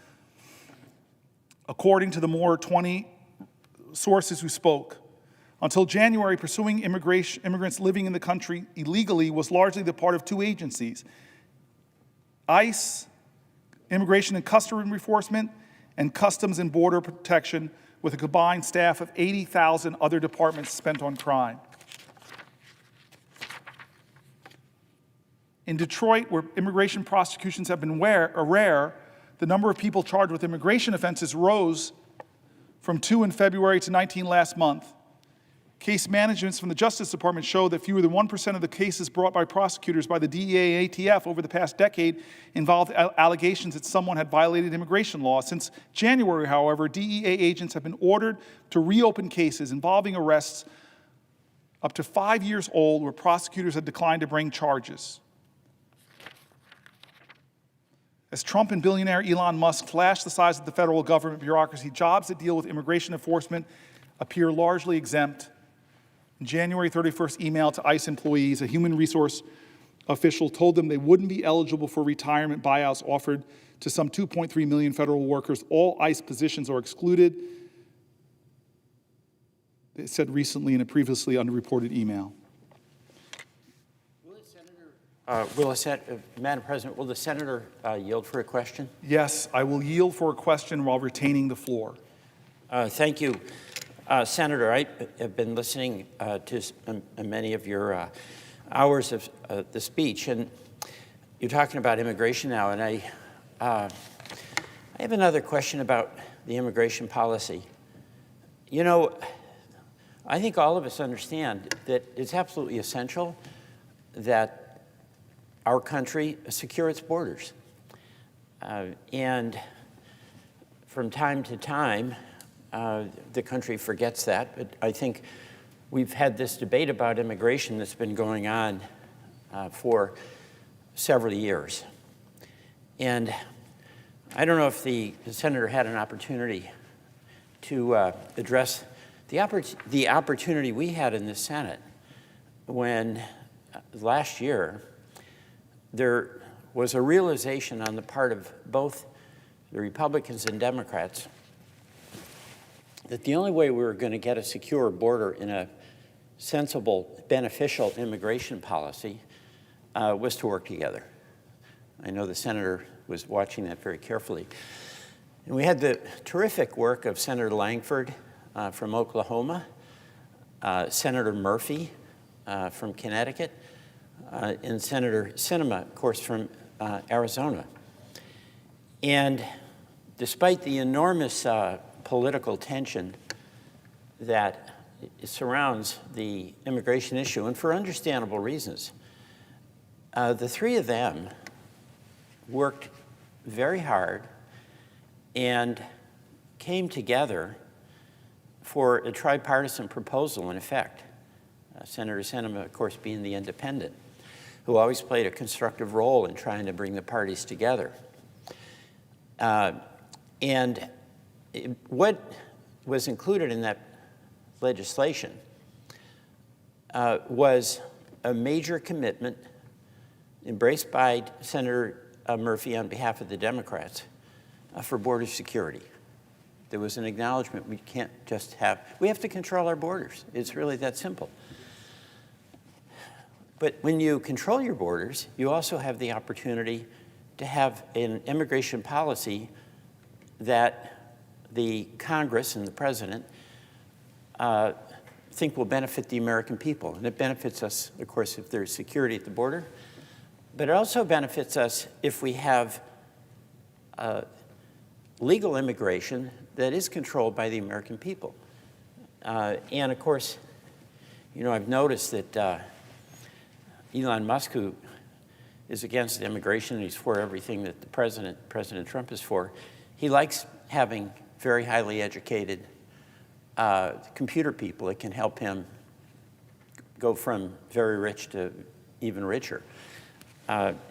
according to the more 20 sources who spoke. Until January, pursuing immigrants living in the country illegally was largely the part of 2 agencies: ICE, Immigration and Customs Enforcement, and Customs and Border Protection, with a combined staff of 80,000 other departments spent on crime. In Detroit, where immigration prosecutions have been rare, the number of people charged with immigration offenses rose from 2 in February to 19 last month. Case managements from the Justice Department show that fewer than 1% of the cases brought by prosecutors by the DEA and ATF over the past decade involved allegations that someone had violated immigration law. Since January, however, DEA agents have been ordered to reopen cases involving arrests up to 5 years old where prosecutors had declined to bring charges. As Trump and billionaire Elon Musk flash the size of the federal government bureaucracy, jobs that deal with immigration enforcement appear largely exempt. In January 31st email to ICE employees, a human resource official told them they wouldn't be eligible for retirement buyouts offered to some 2.3 million federal workers. All ICE positions are excluded, they said recently in a previously underreported email. Madam President, will the senator yield for a question? Yes, I will yield for a question while retaining the floor. Thank you. Senator, I have been listening to many of your hours of the speech, and you're talking about immigration now, and I have another question about the immigration policy. You know, I think all of us understand that it's absolutely essential that our country secure its borders. And from time to time, the country forgets that, but I think we've had this debate about immigration that's been going on for several years. And I don't know if the senator had an opportunity to address the opportunity we had in the Senate when last year there was a realization on the part of both the Republicans and Democrats that the only way we were going to get a secure border in a sensible, beneficial immigration policy was to work together. I know the senator was watching that very carefully. And we had the terrific work of Senator Langford from Oklahoma, Senator Murphy from Connecticut, and Senator Sinema, of course, from Arizona. And despite the enormous political tension that surrounds the immigration issue, and for understandable reasons, the three of them worked very hard and came together for a tripartisan proposal, in effect. Senator Sinema, of course, being the independent, who always played a constructive role in trying to bring the parties together. And what was included in that legislation was a major commitment embraced by Senator Murphy on behalf of the Democrats for border security. There was an acknowledgement we can't just we have to control our borders. It's really that simple. But when you control your borders, you also have the opportunity to have an immigration policy that the Congress and the President think will benefit the American people. And it benefits us, of course, if there's security at the border. But it also benefits us if we have legal immigration that is controlled by the American people. And of course, you know, I've noticed that Elon Musk, who is against immigration, and he's for everything that the President Trump is for, he likes having very highly educated computer people that can help him go from very rich to even richer.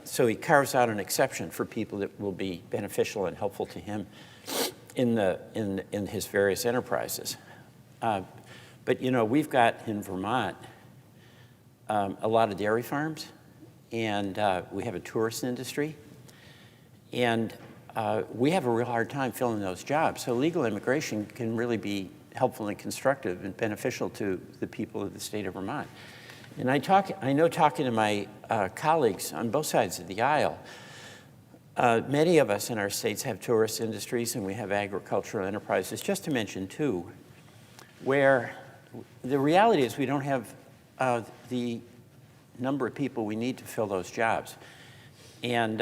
So he carves out an exception for people that will be beneficial and helpful to him in his various enterprises. But you know, we've got in Vermont a lot of dairy farms, and we have a tourist industry, and we have a real hard time filling those jobs. So legal immigration can really be helpful and constructive and beneficial to the people of the state of Vermont. And I know talking to my colleagues on both sides of the aisle, many of us in our states have tourist industries and we have agricultural enterprises, just to mention two, where the reality is we don't have the number of people we need to fill those jobs. And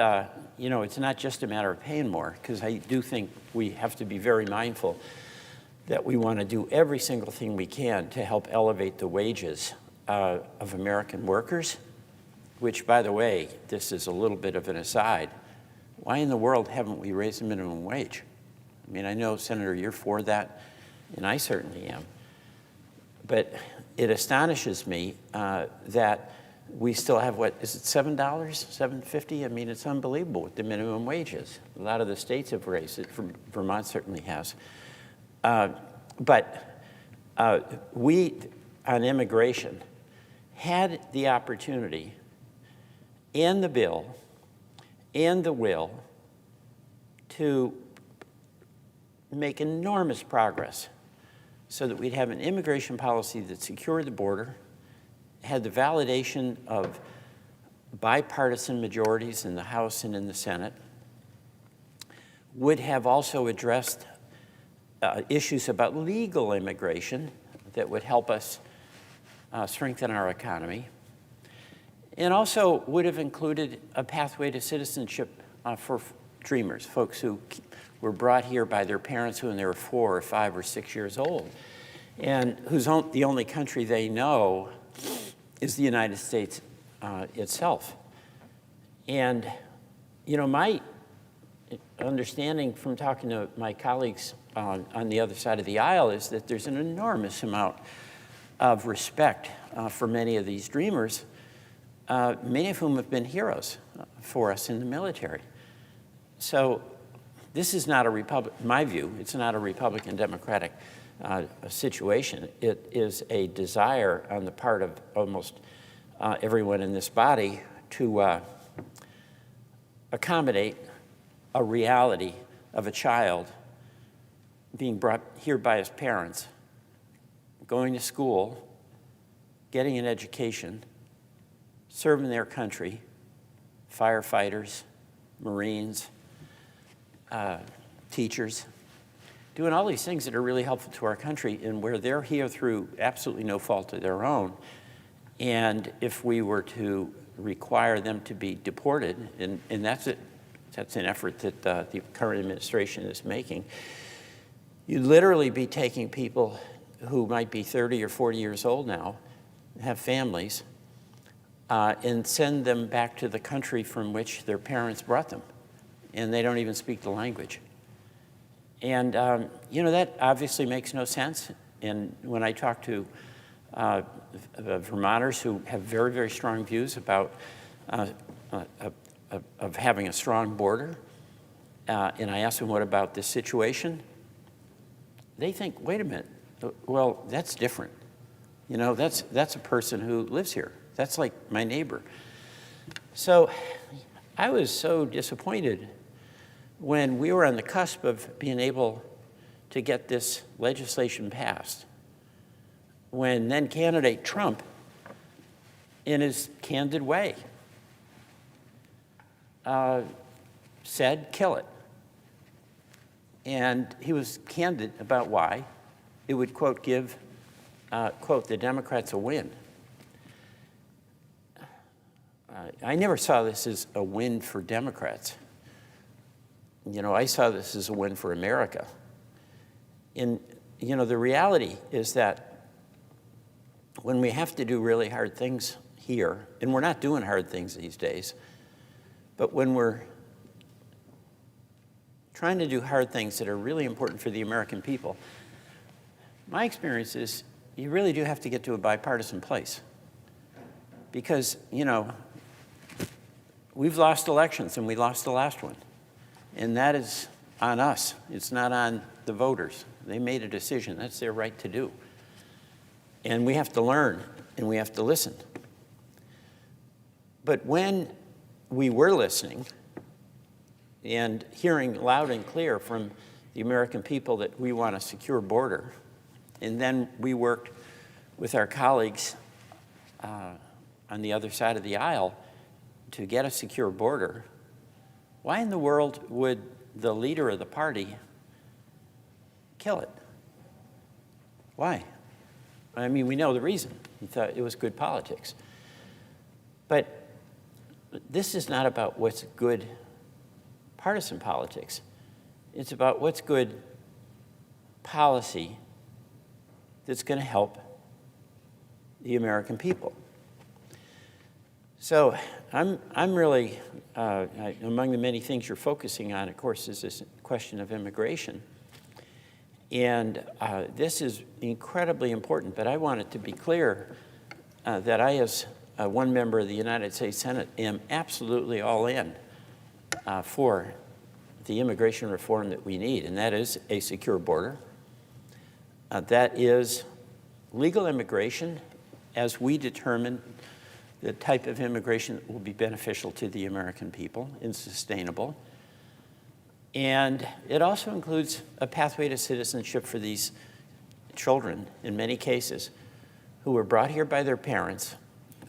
you know, it's not just a matter of paying more, because I do think we have to be very mindful that we want to do every single thing we can to help elevate the wages of American workers, which, by the way, this is a little bit of an aside. Why in the world haven't we raised the minimum wage? I mean, I know, Senator, you're for that, and I certainly am. But it astonishes me that we still have, what, is it $7, $7.50? I mean, it's unbelievable what the minimum wage is. A lot of the states have raised it. Vermont certainly has. But we, on immigration, had the opportunity and the bill and the will to make enormous progress so that we'd have an immigration policy that secured the border, had the validation of bipartisan majorities in the House and in the Senate, would have also addressed issues about legal immigration that would help us strengthen our economy, and also would have included a pathway to citizenship for dreamers, folks who were brought here by their parents when they were 4 or 5 or 6 years old, and whose the only country they know is the United States itself. And you know, my understanding from talking to my colleagues on the other side of the aisle is that there's an enormous amount of respect for many of these dreamers, many of whom have been heroes for us in the military. So this is not in my view, it's not a Republican-Democratic situation. It is a desire on the part of almost everyone in this body to accommodate a reality of a child being brought here by his parents, going to school, getting an education, serving their country, firefighters, Marines, teachers, doing all these things that are really helpful to our country and where they're here through absolutely no fault of their own. And if we were to require them to be deported, and that's an effort that the current administration is making, you'd literally be taking people who might be 30 or 40 years old now, have families, and send them back to the country from which their parents brought them, and they don't even speak the language. And you know, that obviously makes no sense. And when I talk to Vermonters who have very, very strong views about of having a strong border, and I ask them, what about this situation? They think, wait a minute, well, that's different. You know, that's a person who lives here. That's like my neighbor. So I was so disappointed when we were on the cusp of being able to get this legislation passed, when then candidate Trump, in his candid way, said, kill it. And he was candid about why. It would, quote, give quote, the Democrats will win. I never saw this as a win for Democrats. I saw this as a win for America. And, the reality is that when we have to do really hard things here, and we're not doing hard things these days, but when we're trying to do hard things that are really important for the American people, my experience is you really do have to get to a bipartisan place. Because, we've lost elections, and we lost the last one. And that is on us. It's not on the voters. They made a decision. That's their right to do. And we have to learn, and we have to listen. But when we were listening and hearing loud and clear from the American people that we want a secure border, and then we worked with our colleagues on the other side of the aisle to get a secure border, why in the world would the leader of the party kill it? Why? I mean, we know the reason. He thought it was good politics. But this is not about what's good partisan politics. It's about what's good policy that's going to help the American people. So I'm really, among the many things you're focusing on, of course, is this question of immigration. And this is incredibly important, but I want it to be clear that I, as one member of the United States Senate, am absolutely all in for the immigration reform that we need, and that is a secure border. That is legal immigration as we determine the type of immigration that will be beneficial to the American people and sustainable. And it also includes a pathway to citizenship for these children, in many cases, who were brought here by their parents,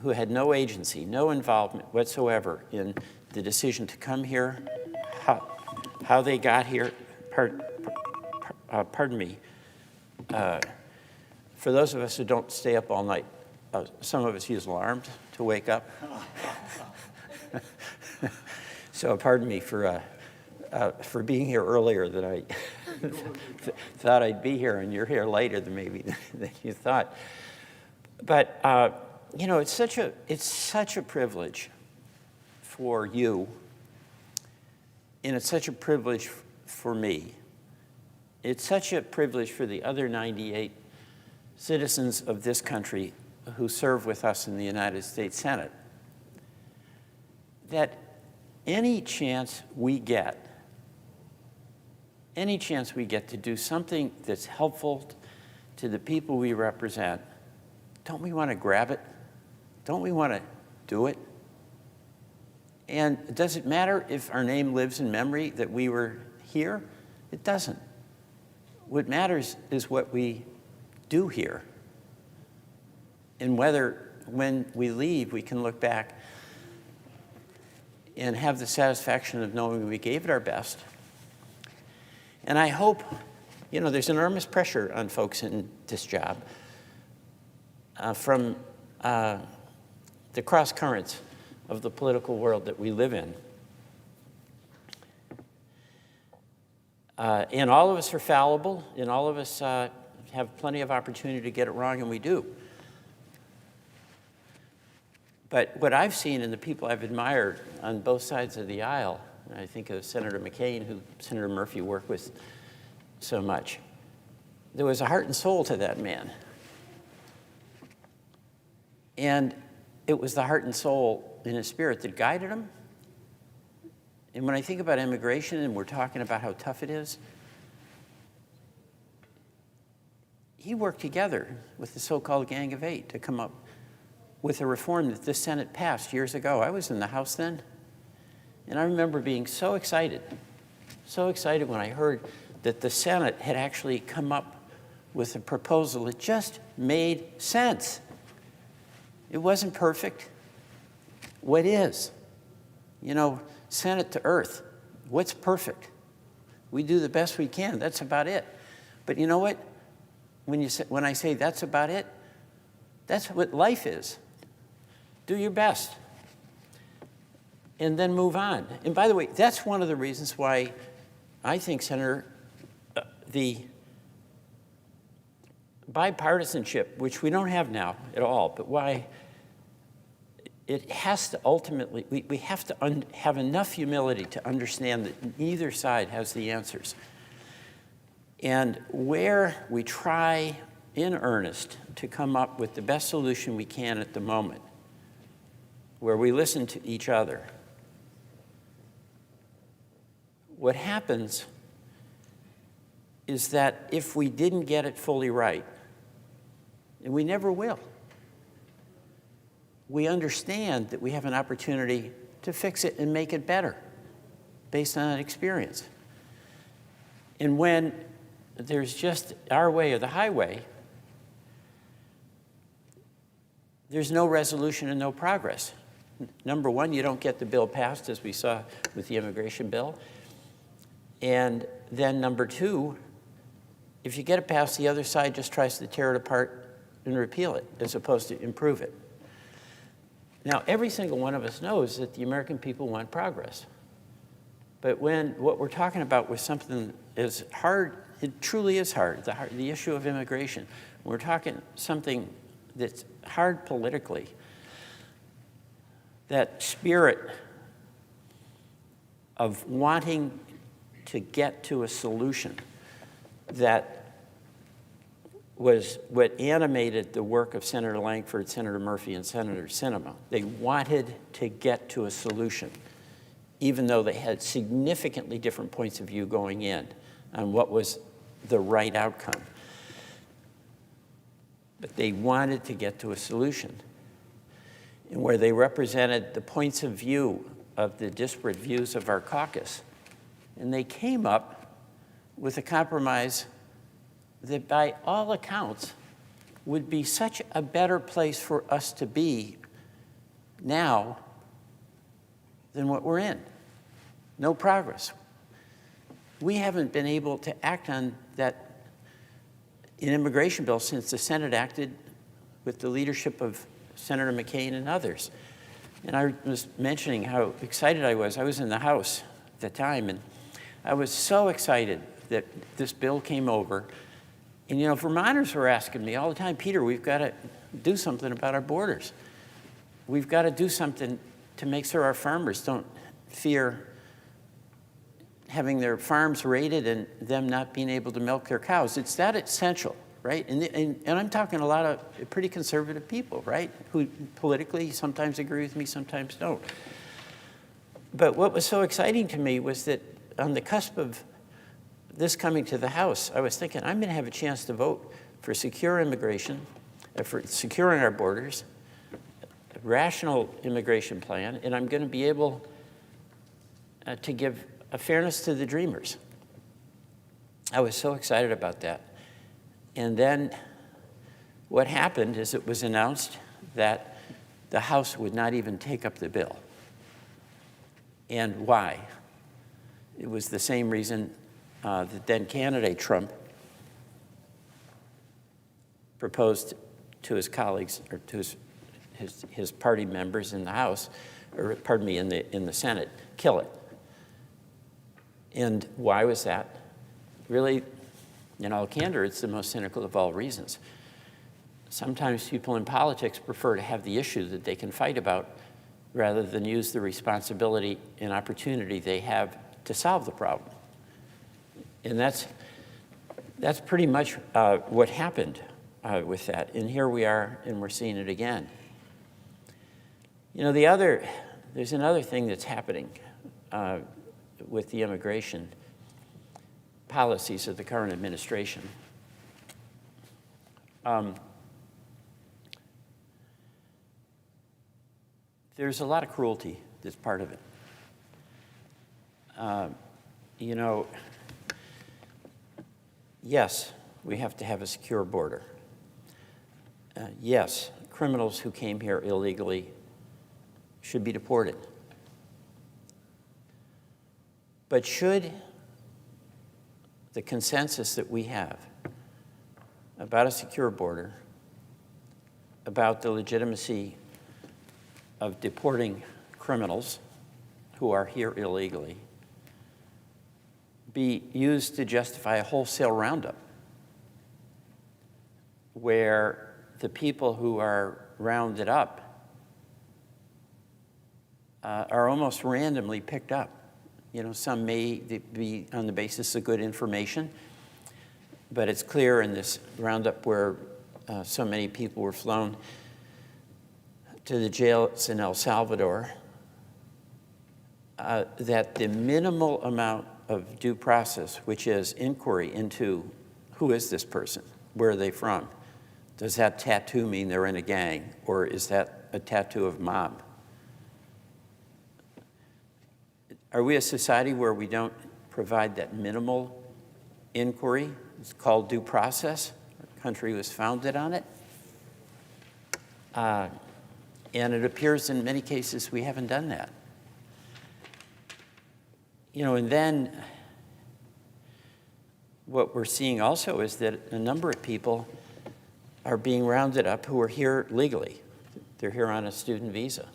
who had no agency, no involvement whatsoever in the decision to come here, how they got here. Pardon me. For those of us who don't stay up all night, some of us use alarms to wake up. So pardon me for being here earlier than I thought I'd be here, and you're here later than maybe than you thought. But it's such a privilege for you, and it's such a privilege for me. It's such a privilege for the other 98 citizens of this country who serve with us in the United States Senate, that any chance we get to do something that's helpful to the people we represent, don't we want to grab it? Don't we want to do it? And does it matter if our name lives in memory that we were here? It doesn't. What matters is what we do here. And whether, when we leave, we can look back and have the satisfaction of knowing we gave it our best. And I hope, there's enormous pressure on folks in this job from the cross currents of the political world that we live in. And all of us are fallible, and all of us have plenty of opportunity to get it wrong, and we do. But what I've seen in the people I've admired on both sides of the aisle, and I think of Senator McCain, who Senator Murphy worked with so much, there was a heart and soul to that man. And it was the heart and soul in his spirit that guided him. And when I think about immigration, and we're talking about how tough it is, he worked together with the so-called Gang of Eight to come up with a reform that the Senate passed years ago. I was in the House then, and I remember being so excited when I heard that the Senate had actually come up with a proposal that just made sense. It wasn't perfect. What is? Senate to earth. What's perfect? We do the best we can. That's about it. But you know what? when I say that's about it, that's what life is. Do your best. And then move on. And by the way, that's one of the reasons why I think, Senator, the bipartisanship, which we don't have now at all, but why it has to ultimately, we have to have enough humility to understand that neither side has the answers. And where we try in earnest to come up with the best solution we can at the moment, where we listen to each other, what happens is that if we didn't get it fully right, and we never will, we understand that we have an opportunity to fix it and make it better based on experience. And when there's just our way or the highway, there's no resolution and no progress. Number one, you don't get the bill passed, as we saw with the immigration bill. And then number two, if you get it passed, the other side just tries to tear it apart and repeal it, as opposed to improve it. Now, every single one of us knows that the American people want progress. But when what we're talking about was something as hard, it truly is hard, the issue of immigration. We're talking something that's hard politically. That spirit of wanting to get to a solution that was what animated the work of Senator Langford, Senator Murphy, and Senator Sinema. They wanted to get to a solution, even though they had significantly different points of view going in on what was the right outcome. But they wanted to get to a solution, and where they represented the points of view of the disparate views of our caucus. And they came up with a compromise that by all accounts would be such a better place for us to be now than what we're in. No progress. We haven't been able to act on that immigration bill since the Senate acted with the leadership of Senator McCain and others. And I was mentioning how excited I was. I was in the House at the time, and I was so excited that this bill came over. And, you know, Vermonters were asking me all the time, Peter, we've got to do something about our borders. We've got to do something to make sure our farmers don't fear having their farms raided and them not being able to milk their cows. It's that essential, right? And I'm talking a lot of pretty conservative people, right, who politically sometimes agree with me, sometimes don't. But what was so exciting to me was that on the cusp of this coming to the House, I was thinking, I'm going to have a chance to vote for secure immigration, for securing our borders, a rational immigration plan, and I'm going to be able to give a fairness to the dreamers. I was so excited about that. And then what happened is it was announced that the House would not even take up the bill. And why? It was the same reason that then candidate Trump proposed to his colleagues, or to his party members in the House, or pardon me, in the Senate, kill it. And why was that? Really, in all candor, it's the most cynical of all reasons. Sometimes people in politics prefer to have the issue that they can fight about rather than use the responsibility and opportunity they have to solve the problem. And that's pretty much what happened with that. And here we are, and we're seeing it again. You know, there's another thing that's happening with the immigration policies of the current administration. There's a lot of cruelty that's part of it. You know, yes, we have to have a secure border. Yes, criminals who came here illegally should be deported. But should the consensus that we have about a secure border, about the legitimacy of deporting criminals who are here illegally, be used to justify a wholesale roundup where the people who are rounded up are almost randomly picked up. You know, some may be on the basis of good information, but it's clear in this roundup where so many people were flown to the jails in El Salvador that the minimal amount of due process, which is inquiry into who is this person, where are they from, does that tattoo mean they're in a gang, or is that a tattoo of mob? Are we a society where we don't provide that minimal inquiry? It's called due process. Our country was founded on it. And it appears in many cases we haven't done that. You know, and then what we're seeing also is that a number of people are being rounded up who are here legally. They're here on a student visa.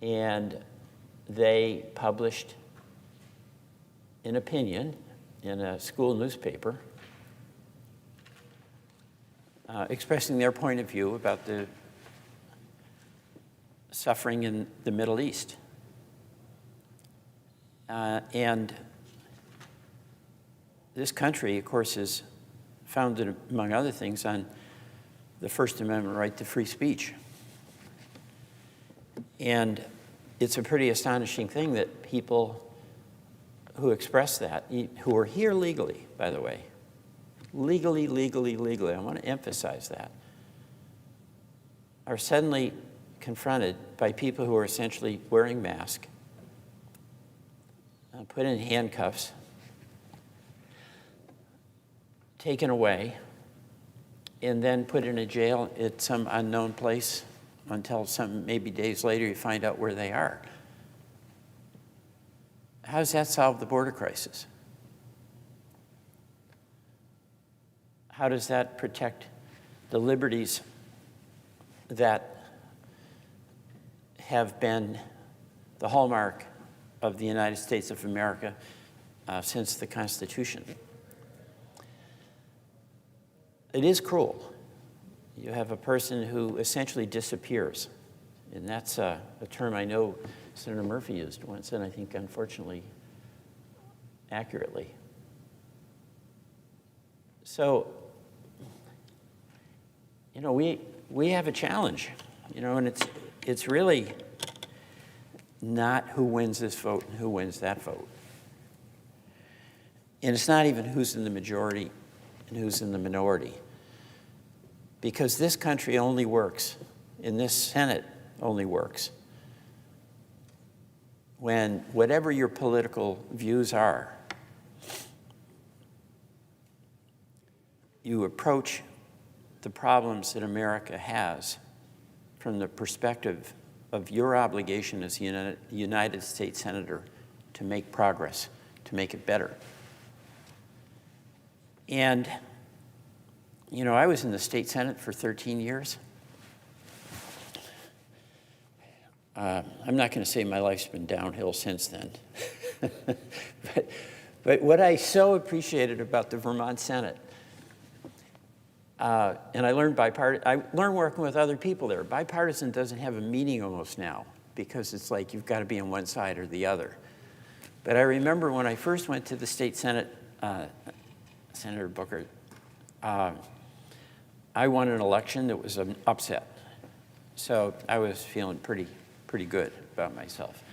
And they published an opinion in a school newspaper expressing their point of view about the suffering in the Middle East. And this country, of course, is founded, among other things, on the First Amendment right to free speech. And it's a pretty astonishing thing that people who express that, who are here legally, by the way, legally, I want to emphasize that, are suddenly confronted by people who are essentially wearing masks, put in handcuffs, taken away, and then put in a jail at some unknown place until maybe days later you find out where they are. How does that solve the border crisis? How does that protect the liberties that have been the hallmark of the United States of America since the Constitution? It is cruel. You have a person who essentially disappears. And that's a term I know Senator Murphy used once, and I think, unfortunately, accurately. So, you know, we have a challenge, you know, and it's really not who wins this vote and who wins that vote. And it's not even who's in the majority and who's in the minority. Because this country only works, and this Senate only works, when whatever your political views are, you approach the problems that America has from the perspective of your obligation as a United States Senator to make progress, to make it better. And you know, I was in the state Senate for 13 years. I'm not going to say my life's been downhill since then. but what I so appreciated about the Vermont Senate, and I learned working with other people there. Bipartisan doesn't have a meaning almost now because it's like you've got to be on one side or the other. But I remember when I first went to the state Senate, Senator Booker, I won an election that was an upset. So I was feeling pretty good about myself.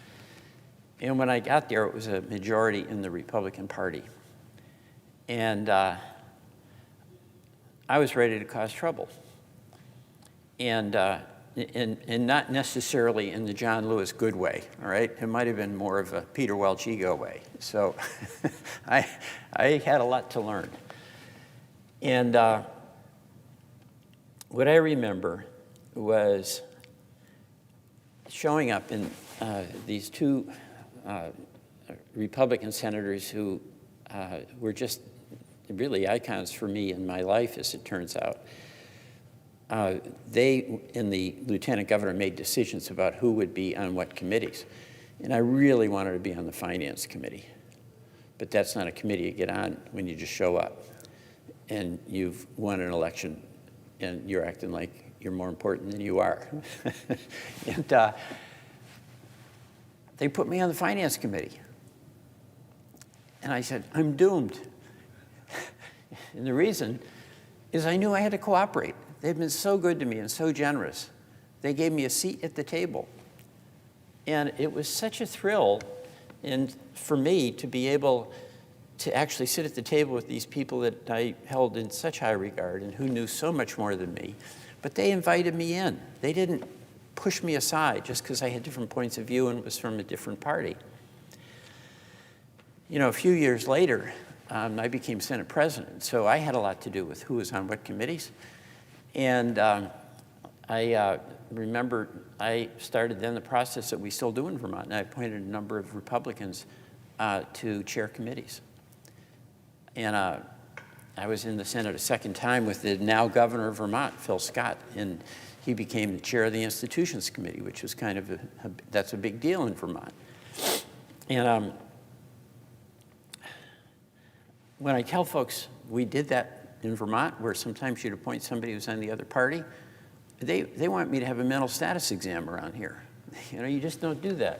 And when I got there, it was a majority in the Republican Party. And I was ready to cause trouble. And not necessarily in the John Lewis good way, all right? It might have been more of a Peter Welch ego way. So I had a lot to learn. And what I remember was showing up in these two Republican senators who were just really icons for me in my life, as it turns out. They, in the lieutenant governor, made decisions about who would be on what committees. And I really wanted to be on the finance committee. But that's not a committee you get on when you just show up and you've won an election and you're acting like you're more important than you are. And they put me on the finance committee. And I said, I'm doomed. And the reason is I knew I had to cooperate. They've been so good to me and so generous. They gave me a seat at the table. And it was such a thrill and for me to be able to actually sit at the table with these people that I held in such high regard and who knew so much more than me. But they invited me in. They didn't push me aside just because I had different points of view and was from a different party. You know, a few years later, I became Senate president, so I had a lot to do with who was on what committees. And I remember I started then the process that we still do in Vermont, and I appointed a number of Republicans to chair committees. And I was in the Senate a second time with the now governor of Vermont, Phil Scott, and he became the chair of the Institutions Committee, which was kind of that's a big deal in Vermont. And when I tell folks we did that in Vermont, where sometimes you'd appoint somebody who's on the other party, they want me to have a mental status exam around here. You know, you just don't do that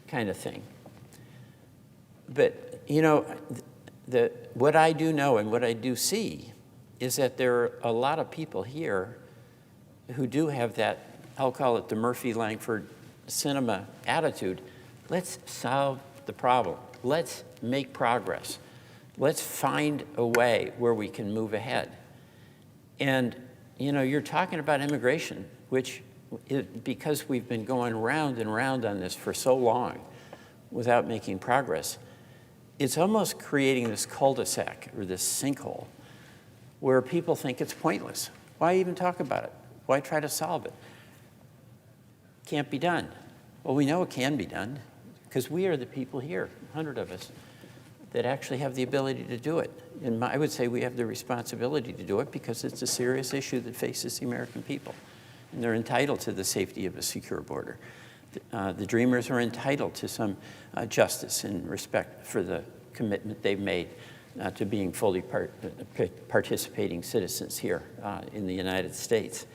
kind of thing. But, you know, what I do know and what I do see is that there are a lot of people here who do have that, I'll call it the Murphy-Langford cinema attitude. Let's solve the problem. Let's make progress. Let's find a way where we can move ahead. And, you know, you're talking about immigration, which, because we've been going round and round on this for so long without making progress, it's almost creating this cul-de-sac or this sinkhole where people think it's pointless. Why even talk about it? Why try to solve it? Can't be done. Well, we know it can be done because we are the people here, 100 of us, that actually have the ability to do it. And I would say we have the responsibility to do it because it's a serious issue that faces the American people. And they're entitled to the safety of a secure border. The Dreamers are entitled to some justice and respect for the commitment they've made to being fully participating citizens here in the United States.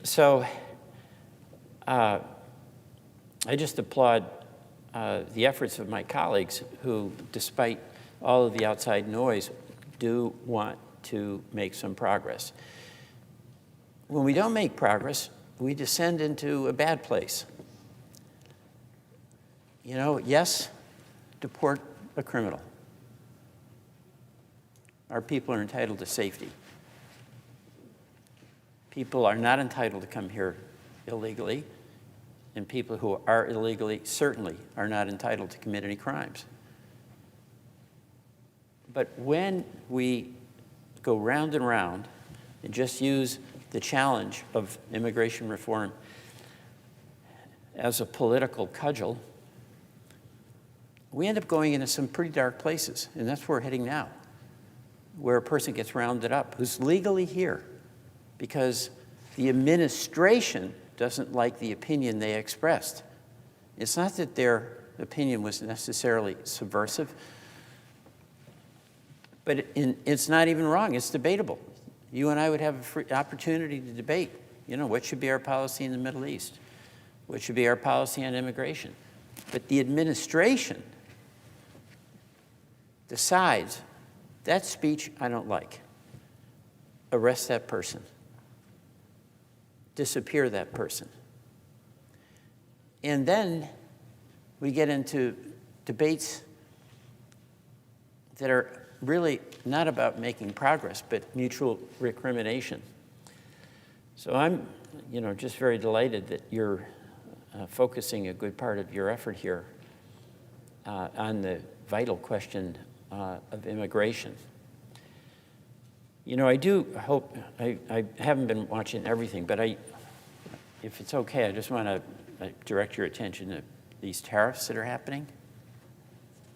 So I just applaud the efforts of my colleagues who, despite all of the outside noise, do want to make some progress. When we don't make progress, we descend into a bad place. You know, yes, deport a criminal. Our people are entitled to safety. People are not entitled to come here illegally, and people who are illegally certainly are not entitled to commit any crimes. But when we go round and round and just use the challenge of immigration reform as a political cudgel, we end up going into some pretty dark places, and that's where we're heading now, where a person gets rounded up who's legally here because the administration doesn't like the opinion they expressed. It's not that their opinion was necessarily subversive, but it's not even wrong. It's debatable. You and I would have a free opportunity to debate, you know, what should be our policy in the Middle East? What should be our policy on immigration? But the administration decides that speech I don't like. Arrest that person. Disappear that person. And then we get into debates that are really not about making progress, but mutual recrimination. So I'm, you know, just very delighted that you're focusing a good part of your effort here on the vital question of immigration. You know, I do hope, I haven't been watching everything, but if it's okay, I just want to direct your attention to these tariffs that are happening.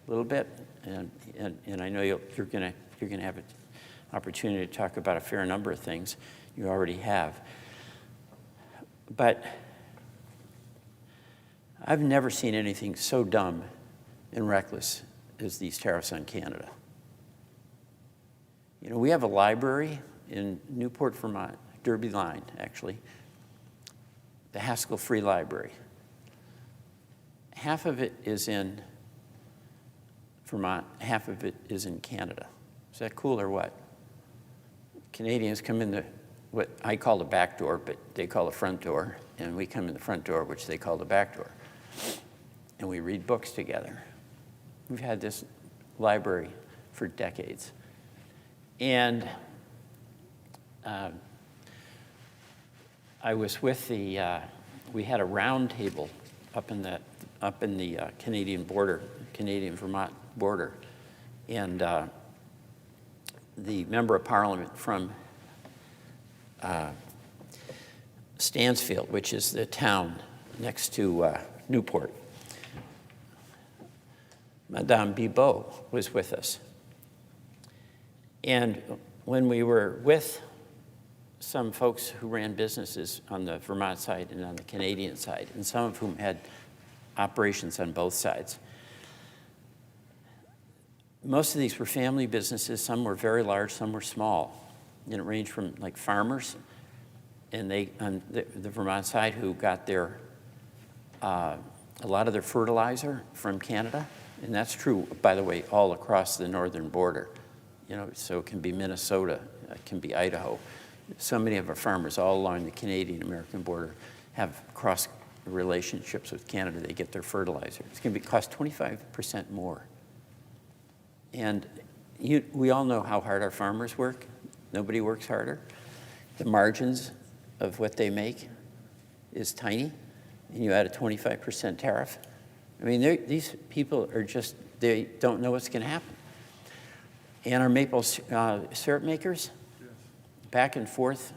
a little bit, and I know you're going to have an opportunity to talk about a fair number of things. You already have. But I've never seen anything so dumb and reckless as these tariffs on Canada. You know, we have a library in Newport, Vermont, Derby Line, actually, the Haskell Free Library. Half of it is in Vermont, half of it is in Canada. Is that cool or what? Canadians come in what I call the back door, but they call the front door, and we come in the front door, which they call the back door. And we read books together. We've had this library for decades. And I was with we had a round table up in the Canadian border, Canadian-Vermont border. And the member of parliament from Stansfield, which is the town next to Newport, Madame Bibeau was with us. And when we were with some folks who ran businesses on the Vermont side and on the Canadian side, and some of whom had operations on both sides, most of these were family businesses. Some were very large, some were small. And it ranged from like farmers, and they on the Vermont side who got their a lot of their fertilizer from Canada, and that's true, by the way, all across the northern border. You know, so it can be Minnesota, it can be Idaho. So many of our farmers all along the Canadian-American border have cross relationships with Canada. They get their fertilizer. It's going to cost 25% more. And we all know how hard our farmers work. Nobody works harder. The margins of what they make is tiny, and you add a 25% tariff. I mean, these people are just, they don't know what's going to happen. And our maple syrup makers, back and forth,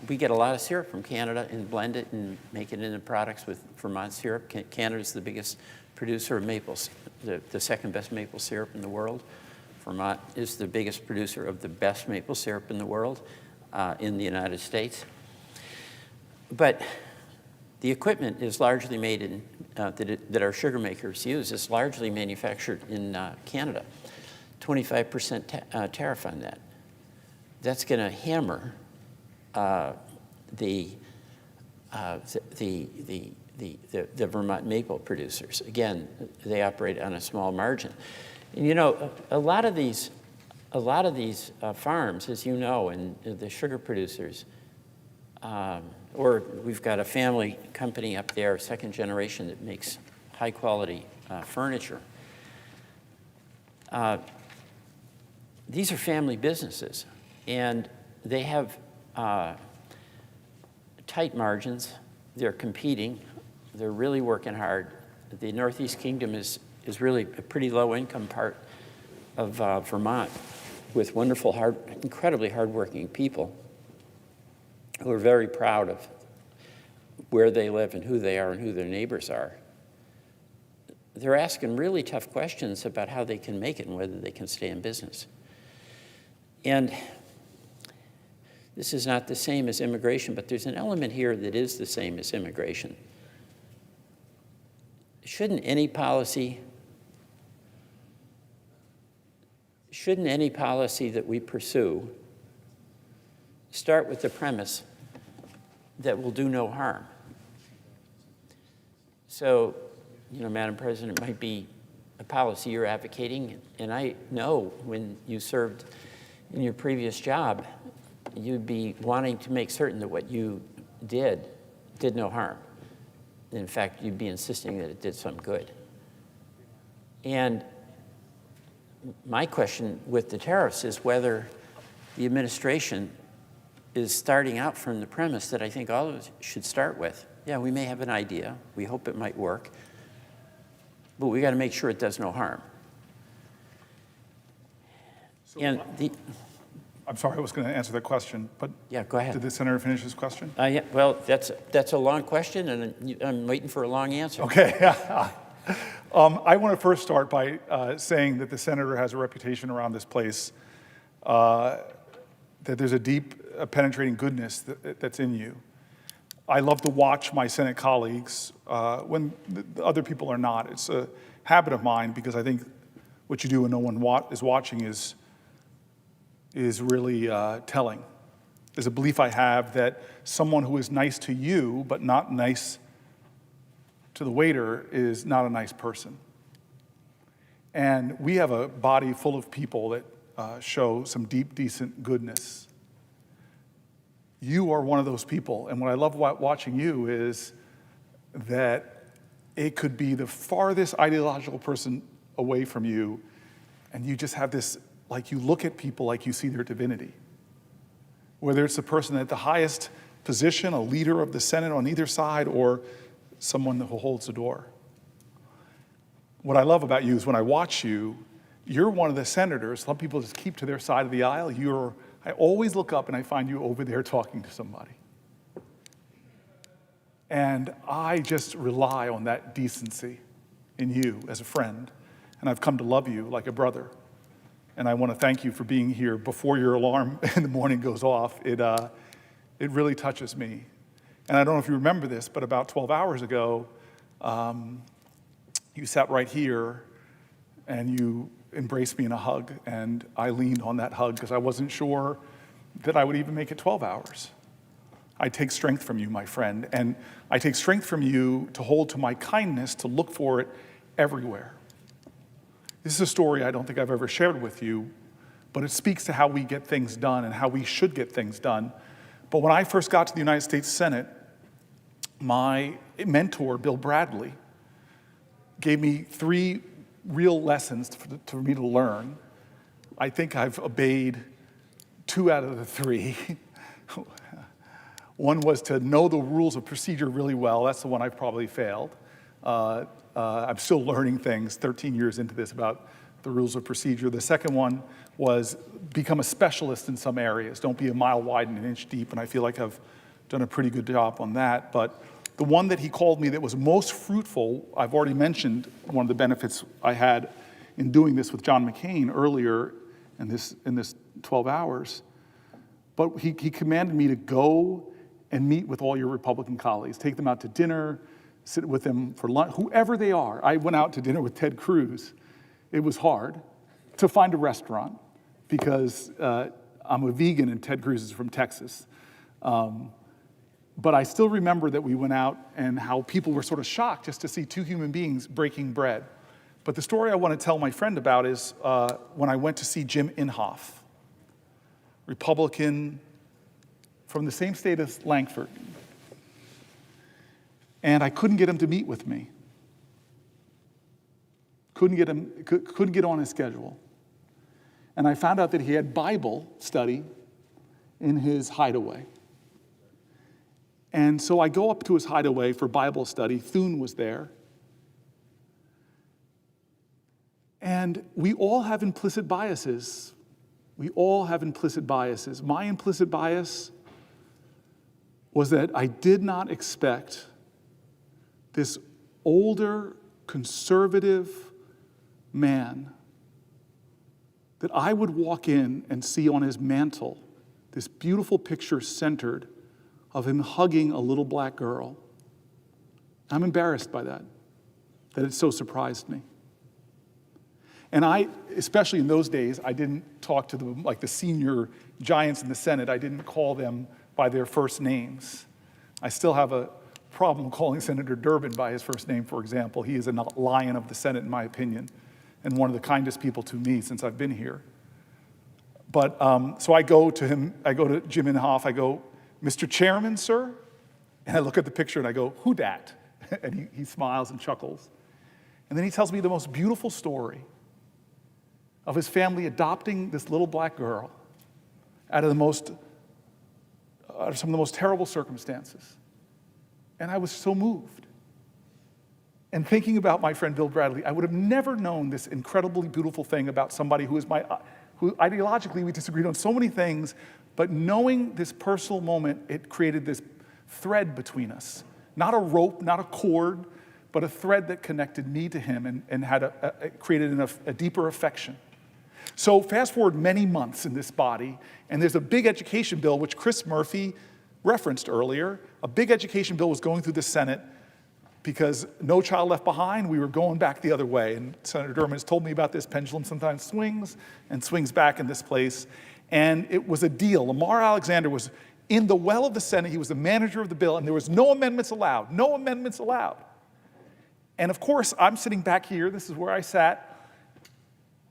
we get a lot of syrup from Canada and blend it and make it into products with Vermont syrup. Canada's the biggest producer of maples, the second best maple syrup in the world. Vermont is the biggest producer of the best maple syrup in the world in the United States. But the equipment is largely made in, that our sugar makers use is largely manufactured in Canada. 25% tariff on that. That's going to hammer the Vermont maple producers. Again, they operate on a small margin. And you know, a lot of these farms, as you know, and the sugar producers, or we've got a family company up there, second generation, that makes high quality furniture. These are family businesses, and they have tight margins. They're competing. They're really working hard. The Northeast Kingdom is really a pretty low-income part of Vermont, with wonderful, incredibly hardworking people who are very proud of where they live and who they are and who their neighbors are. They're asking really tough questions about how they can make it and whether they can stay in business. And this is not the same as immigration, but there's an element here that is the same as immigration. Shouldn't any policy that we pursue start with the premise that will do no harm? So, you know, Madam President, it might be a policy you're advocating, and I know when you served in your previous job, you'd be wanting to make certain that what you did no harm. In fact, you'd be insisting that it did some good. And my question with the tariffs is whether the administration is starting out from the premise that I think all of us should start with. Yeah, we may have an idea. We hope it might work. But we got to make sure it does no harm. I'm sorry, I was going to answer that question, but yeah, go ahead. Did the senator finish his question? Yeah, well, that's a long question, and I'm waiting for a long answer. Okay. I want to first start by saying that the senator has a reputation around this place, that there's a deep, penetrating goodness that's in you. I love to watch my Senate colleagues when the other people are not. It's a habit of mine because I think what you do when no one is watching is really telling. There's a belief I have that someone who is nice to you but not nice to the waiter is not a nice person. And we have a body full of people that show some deep, decent goodness. You are one of those people, and what I love watching you is that it could be the farthest ideological person away from you, and you just have this, like you look at people like you see their divinity. Whether it's the person at the highest position, a leader of the Senate on either side, or someone who holds the door. What I love about you is when I watch you, you're one of the senators. Some people just keep to their side of the aisle. I always look up and I find you over there talking to somebody. And I just rely on that decency in you as a friend. And I've come to love you like a brother. And I want to thank you for being here before your alarm in the morning goes off. It really touches me. And I don't know if you remember this, but about 12 hours ago, you sat right here and you embraced me in a hug. And I leaned on that hug because I wasn't sure that I would even make it 12 hours. I take strength from you, my friend. And I take strength from you to hold to my kindness, to look for it everywhere. This is a story I don't think I've ever shared with you, but it speaks to how we get things done and how we should get things done. But when I first got to the United States Senate, my mentor, Bill Bradley, gave me 3 real lessons for me to learn. I think I've obeyed 2 out of the 3. One was to know the rules of procedure really well. That's the one I've probably failed. I'm still learning things 13 years into this about the rules of procedure. The second one was become a specialist in some areas. Don't be a mile wide and an inch deep, and I feel like I've done a pretty good job on that. But the one that he called me that was most fruitful, I've already mentioned one of the benefits I had in doing this with John McCain earlier in this 12 hours. But he commanded me to go and meet with all your Republican colleagues, take them out to dinner, sit with them for lunch, whoever they are. I went out to dinner with Ted Cruz. It was hard to find a restaurant because I'm a vegan and Ted Cruz is from Texas. But I still remember that we went out and how people were sort of shocked just to see 2 human beings breaking bread. But the story I want to tell my friend about is when I went to see Jim Inhofe, Republican from the same state as Langford. And I couldn't get him to meet with me. Couldn't get on his schedule. And I found out that he had Bible study in his hideaway. And so I go up to his hideaway for Bible study. Thune was there. And we all have implicit biases. We all have implicit biases. My implicit bias was that I did not expect this older, conservative man that I would walk in and see on his mantle this beautiful picture centered of him hugging a little black girl. I'm embarrassed by that it so surprised me. And I, especially in those days, I didn't talk to the senior giants in the Senate. I didn't call them by their first names. I still have a problem calling Senator Durbin by his first name, for example. He is a lion of the Senate, in my opinion, and one of the kindest people to me since I've been here. But so I go to him, I go to Jim Inhofe, I go, "Mr. Chairman, sir?" And I look at the picture and I go, "Who dat?" And he smiles and chuckles. And then he tells me the most beautiful story of his family adopting this little black girl out of some of the most terrible circumstances. And I was so moved. And thinking about my friend Bill Bradley, I would have never known this incredibly beautiful thing about somebody who ideologically we disagreed on so many things, but knowing this personal moment, it created this thread between us. Not a rope, not a cord, but a thread that connected me to him and had created a deeper affection. So fast forward many months in this body, and there's a big education bill, which Chris Murphy referenced earlier. A big education bill was going through the Senate because No Child Left Behind, we were going back the other way. And Senator Durbin has told me about this. Pendulum sometimes swings and swings back in this place. And it was a deal. Lamar Alexander was in the well of the Senate. He was the manager of the bill, and there was no amendments allowed. No amendments allowed. And of course, I'm sitting back here. This is where I sat.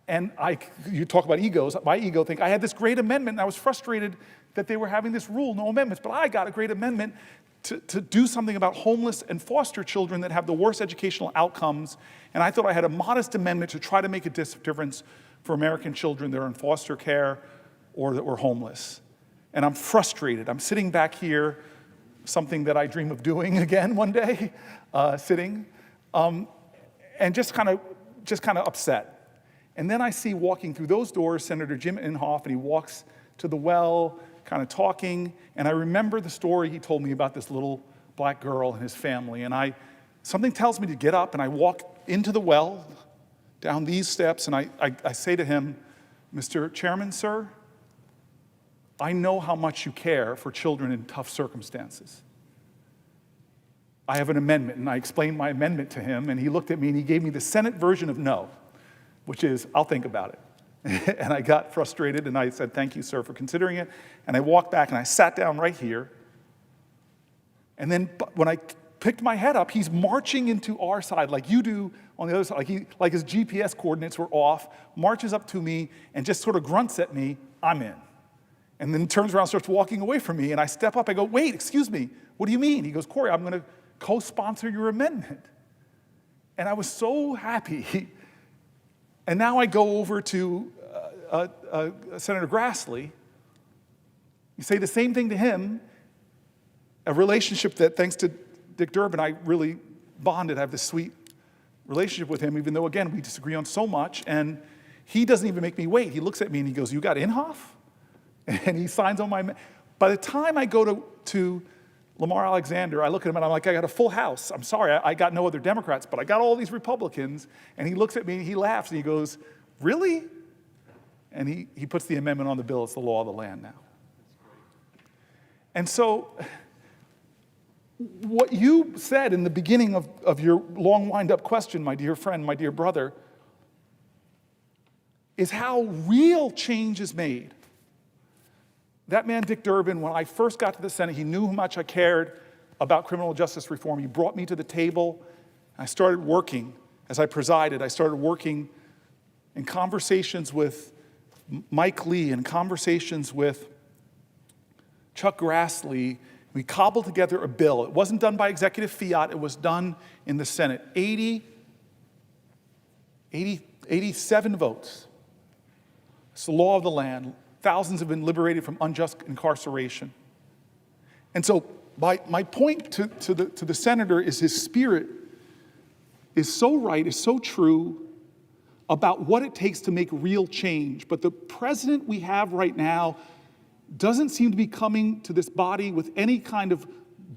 And you talk about egos. My ego think I had this great amendment, and I was frustrated that they were having this rule, no amendments. But I got a great amendment to do something about homeless and foster children that have the worst educational outcomes. And I thought I had a modest amendment to try to make a difference for American children that are in foster care or that were homeless. And I'm frustrated. I'm sitting back here, something that I dream of doing again one day, sitting, and just kind of upset. And then I see walking through those doors Senator Jim Inhofe, and he walks to the well, kind of talking, and I remember the story he told me about this little black girl and his family, and something tells me to get up, and I walk into the well, down these steps, and I say to him, Mr. Chairman, sir, I know how much you care for children in tough circumstances. I have an amendment, and I explained my amendment to him, and he looked at me and he gave me the Senate version of no, which is, I'll think about it. And I got frustrated, and I said, thank you, sir, for considering it. And I walked back, and I sat down right here. And then when I picked my head up, he's marching into our side like you do on the other side. Like his GPS coordinates were off, marches up to me, and just sort of grunts at me, I'm in. And then turns around and starts walking away from me, and I step up, I go, wait, excuse me, what do you mean? He goes, Cory, I'm going to co-sponsor your amendment. And I was so happy. And now I go over to Senator Grassley. You say the same thing to him, a relationship that, thanks to Dick Durbin, I really bonded. I have this sweet relationship with him, even though, again, we disagree on so much. And he doesn't even make me wait. He looks at me and he goes, you got Inhofe? And he signs on my... By the time I go to Lamar Alexander, I look at him and I'm like, I got a full house. I'm sorry, I got no other Democrats, but I got all these Republicans. And he looks at me and he laughs and he goes, really? And he puts the amendment on the bill. It's the law of the land now. And so what you said in the beginning of your long wind-up question, my dear friend, my dear brother, is how real change is made. That man, Dick Durbin, when I first got to the Senate, he knew how much I cared about criminal justice reform. He brought me to the table. I started working. As I presided, I started working in conversations with Mike Lee and conversations with Chuck Grassley. We cobbled together a bill. It wasn't done by executive fiat. It was done in the Senate. 87 votes. It's the law of the land. Thousands have been liberated from unjust incarceration. And so my point to the senator is his spirit is so right, is so true about what it takes to make real change. But the president we have right now doesn't seem to be coming to this body with any kind of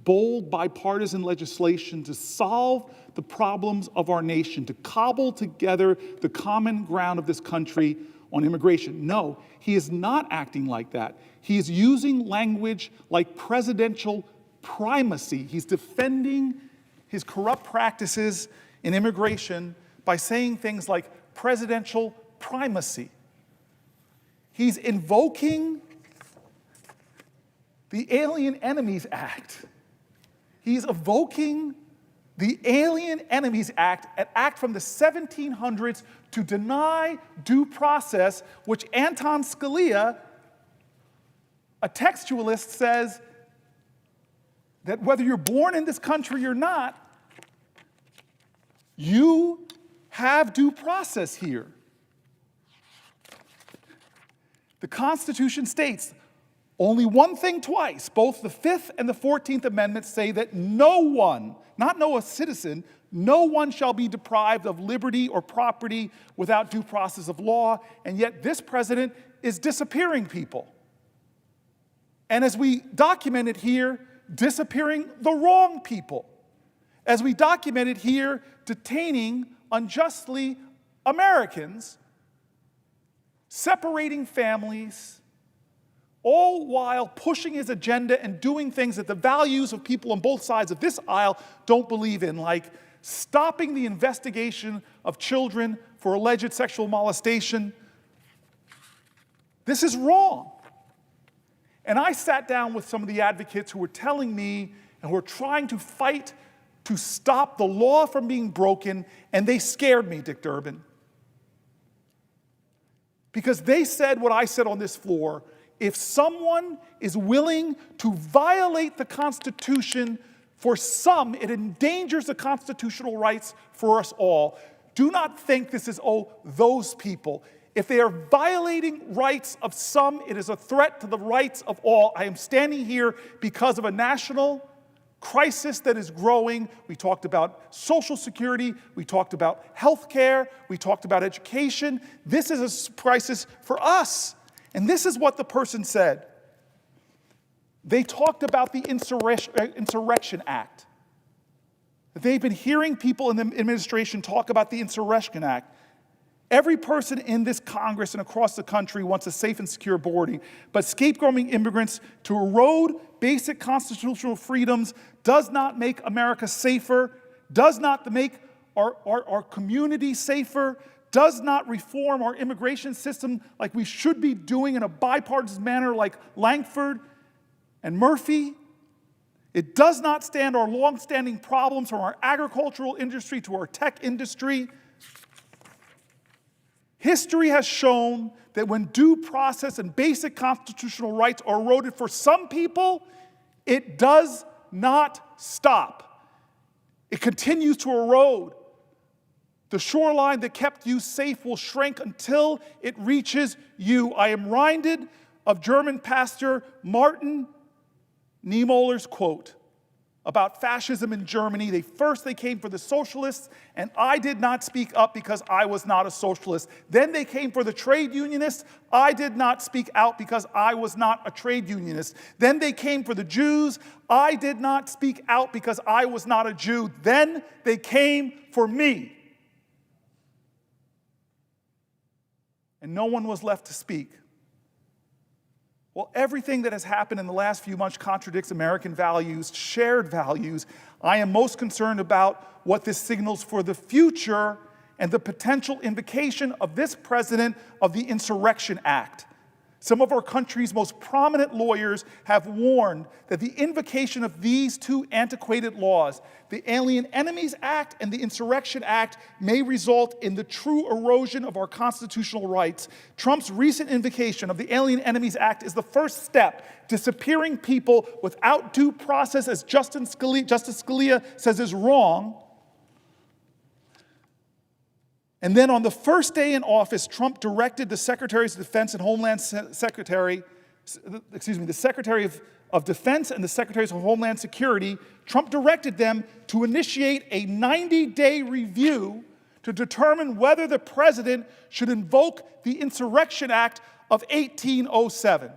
bold bipartisan legislation to solve the problems of our nation, to cobble together the common ground of this country on immigration. No, he is not acting like that. He is using language like presidential primacy. He's defending his corrupt practices in immigration by saying things like presidential primacy. He's invoking the Alien Enemies Act. He's evoking the Alien Enemies Act, an act from the 1700s to deny due process, which Anton Scalia, a textualist, says that whether you're born in this country or not, you have due process here. The Constitution states only one thing twice. Both the 5th and the 14th Amendments say that no one, not no citizen, no one shall be deprived of liberty or property without due process of law, and yet this president is disappearing people. And as we documented here, disappearing the wrong people. as we documented here, detaining unjustly Americans, separating families, all while pushing his agenda and doing things that the values of people on both sides of this aisle don't believe in, like stopping the investigation of children for alleged sexual molestation. This is wrong. And I sat down with some of the advocates who were telling me and who were trying to fight to stop the law from being broken, and they scared me, Dick Durbin. Because they said what I said on this floor: if someone is willing to violate the Constitution for some, it endangers the constitutional rights for us all. Do not think this is, those people. If they are violating rights of some, it is a threat to the rights of all. I am standing here because of a national crisis that is growing. We talked about Social Security, we talked about health care, we talked about education. This is a crisis for us. And this is what the person said. They talked about the Insurrection Act. They've been hearing people in the administration talk about the Insurrection Act. Every person in this Congress and across the country wants a safe and secure border, but scapegoating immigrants to erode basic constitutional freedoms does not make America safer, does not make our community safer, does not reform our immigration system like we should be doing in a bipartisan manner like Lankford and Murphy. It does not stand our long-standing problems from our agricultural industry to our tech industry. History has shown that when due process and basic constitutional rights are eroded for some people, it does not stop. It continues to erode. The shoreline that kept you safe will shrink until it reaches you. I am reminded of German pastor Martin Niemöller's quote about fascism in Germany. They came for the socialists, and I did not speak up because I was not a socialist. Then they came for the trade unionists. I did not speak out because I was not a trade unionist. Then they came for the Jews. I did not speak out because I was not a Jew. Then they came for me. And no one was left to speak. Well, everything that has happened in the last few months contradicts American values, shared values. I am most concerned about what this signals for the future and the potential invocation of this president of the Insurrection Act. Some of our country's most prominent lawyers have warned that the invocation of these two antiquated laws, the Alien Enemies Act and the Insurrection Act, may result in the true erosion of our constitutional rights. Trump's recent invocation of the Alien Enemies Act is the first step, disappearing people without due process, as Justice Scalia says is wrong. And then on the first day in office, Trump directed the Secretaries of Defense and Homeland Secretary, the Secretary of Defense and the Secretaries of Homeland Security, Trump directed them to initiate a 90-day review to determine whether the president should invoke the Insurrection Act of 1807.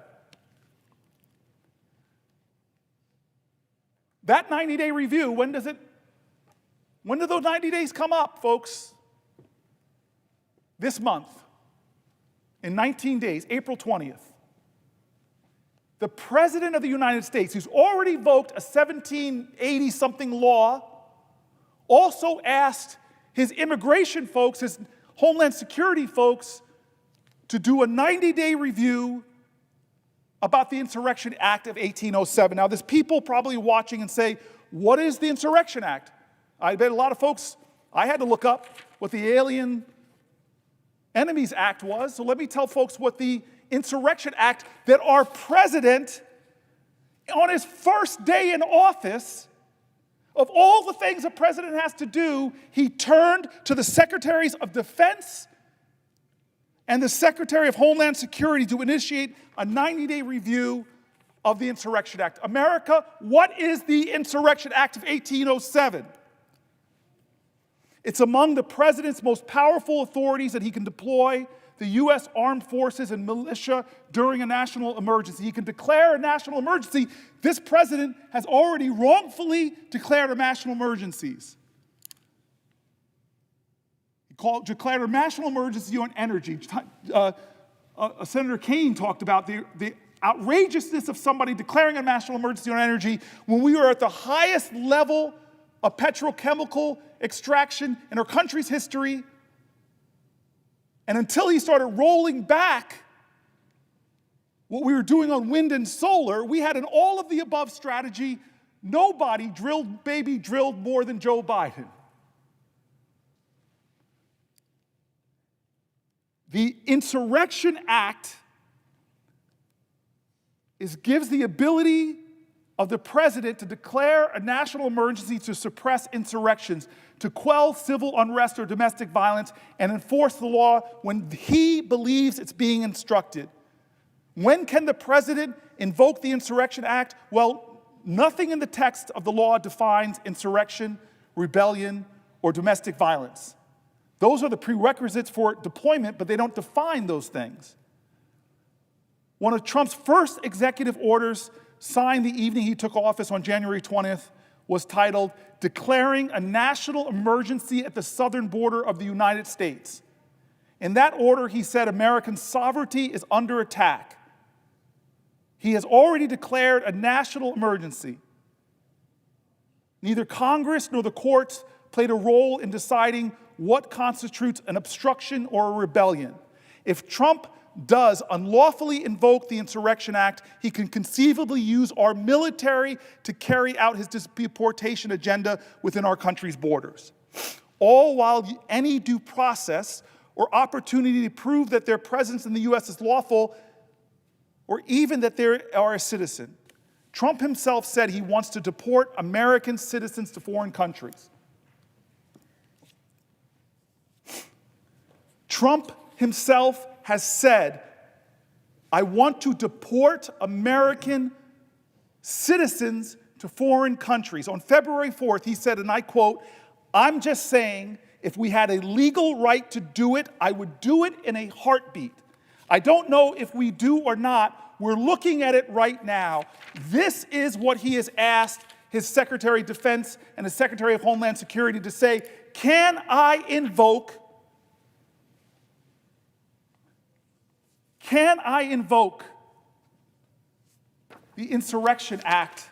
That 90-day review, when do those 90 days come up, folks? This month, in 19 days, April 20th, the President of the United States, who's already invoked a 1780-something law, also asked his immigration folks, his Homeland Security folks, to do a 90-day review about the Insurrection Act of 1807. Now, there's people probably watching and say, what is the Insurrection Act? I bet a lot of folks, I had to look up what the Alien Enemies Act was. So let me tell folks what the Insurrection Act that our president, on his first day in office, of all the things a president has to do, he turned to the Secretaries of Defense and the Secretary of Homeland Security to initiate a 90-day review of the Insurrection Act. America, what is the Insurrection Act of 1807? It's among the president's most powerful authorities that he can deploy. the U.S. armed forces and militia during a national emergency. He can declare a national emergency. This president has already wrongfully declared a national emergencies. He declared a national emergency on energy. Senator Kaine talked about the outrageousness of somebody declaring a national emergency on energy when we were at the highest level of petrochemical extraction in our country's history. And until he started rolling back what we were doing on wind and solar, we had an all-of-the-above strategy. Nobody drilled more than Joe Biden. The Insurrection Act gives the ability of the president to declare a national emergency to suppress insurrections, to quell civil unrest or domestic violence, and enforce the law when he believes it's being instructed. When can the president invoke the Insurrection Act? Well, nothing in the text of the law defines insurrection, rebellion, or domestic violence. Those are the prerequisites for deployment, but they don't define those things. One of Trump's first executive orders, signed the evening he took office on January 20th, was titled, Declaring a National Emergency at the Southern Border of the United States. In that order, he said American sovereignty is under attack. He has already declared a national emergency. Neither Congress nor the courts played a role in deciding what constitutes an obstruction or a rebellion. If Trump does unlawfully invoke the Insurrection Act, he can conceivably use our military to carry out his deportation agenda within our country's borders. All while any due process or opportunity to prove that their presence in the U.S. is lawful, or even that they are a citizen. Trump himself said he wants to deport American citizens to foreign countries. Trump himself has said, I want to deport American citizens to foreign countries. On February 4th, he said, and I quote, I'm just saying, if we had a legal right to do it, I would do it in a heartbeat. I don't know if we do or not. We're looking at it right now. This is what he has asked his Secretary of Defense and his Secretary of Homeland Security to say, can I invoke the Insurrection Act?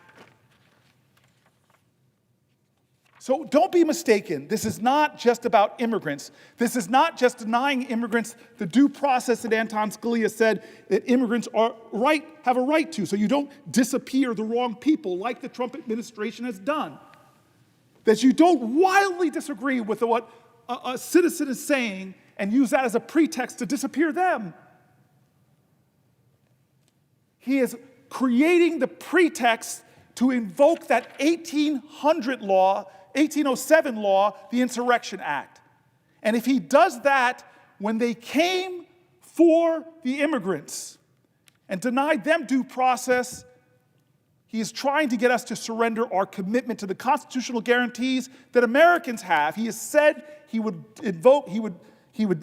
So don't be mistaken. This is not just about immigrants. This is not just denying immigrants the due process that Anton Scalia said that immigrants have a right to, so you don't disappear the wrong people like the Trump administration has done. That you don't wildly disagree with what a citizen is saying and use that as a pretext to disappear them. He is creating the pretext to invoke that 1807 law, the Insurrection Act. And if he does that when they came for the immigrants and denied them due process, he is trying to get us to surrender our commitment to the constitutional guarantees that Americans have. He has said he would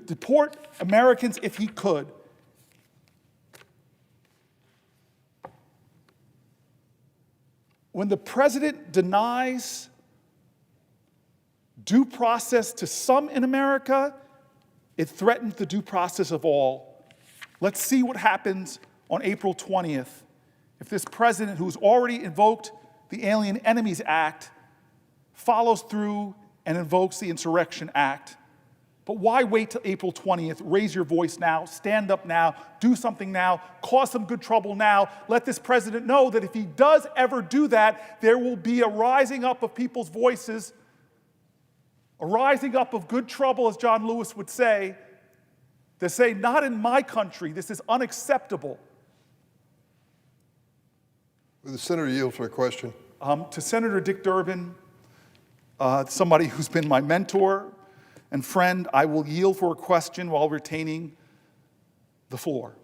deport Americans if he could. When the president denies due process to some in America, it threatens the due process of all. Let's see what happens on April 20th if this president, who's already invoked the Alien Enemies Act, follows through and invokes the Insurrection Act. But why wait till April 20th? Raise your voice now, stand up now, do something now, cause some good trouble now. Let this president know that if he does ever do that, there will be a rising up of people's voices, a rising up of good trouble, as John Lewis would say, to say, not in my country, this is unacceptable. Will the senator yield for a question? To Senator Dick Durbin, somebody who's been my mentor and friend, I will yield for a question while retaining the floor.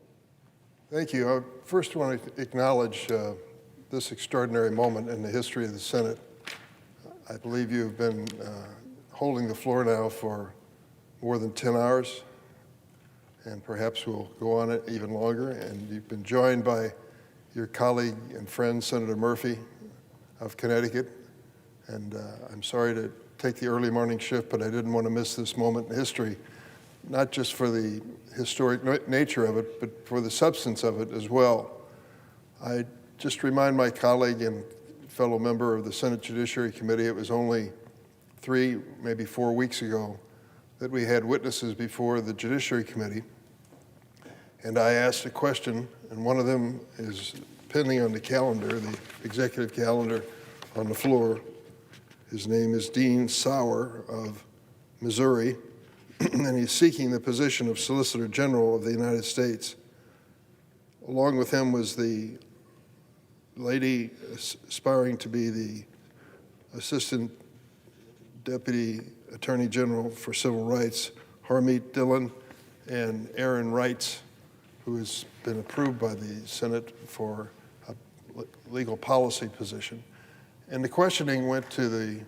Thank you. I first want to acknowledge this extraordinary moment in the history of the Senate. I believe you've been holding the floor now for more than 10 hours. and perhaps we'll go on it even longer. And you've been joined by your colleague and friend, Senator Murphy of Connecticut. And I'm sorry to take the early morning shift, but I didn't want to miss this moment in history, not just for the historic nature of it, but for the substance of it as well. I just remind my colleague and fellow member of the Senate Judiciary Committee, it was only 3, maybe 4 weeks ago that we had witnesses before the Judiciary Committee, and I asked a question, and one of them is pending on the calendar, the executive calendar on the floor. His name is Dean Sauer of Missouri, and he's seeking the position of Solicitor General of the United States. Along with him was the lady aspiring to be the Assistant Deputy Attorney General for Civil Rights, Harmeet Dillon, and Aaron Reitz, who has been approved by the Senate for a legal policy position. And the questioning went to the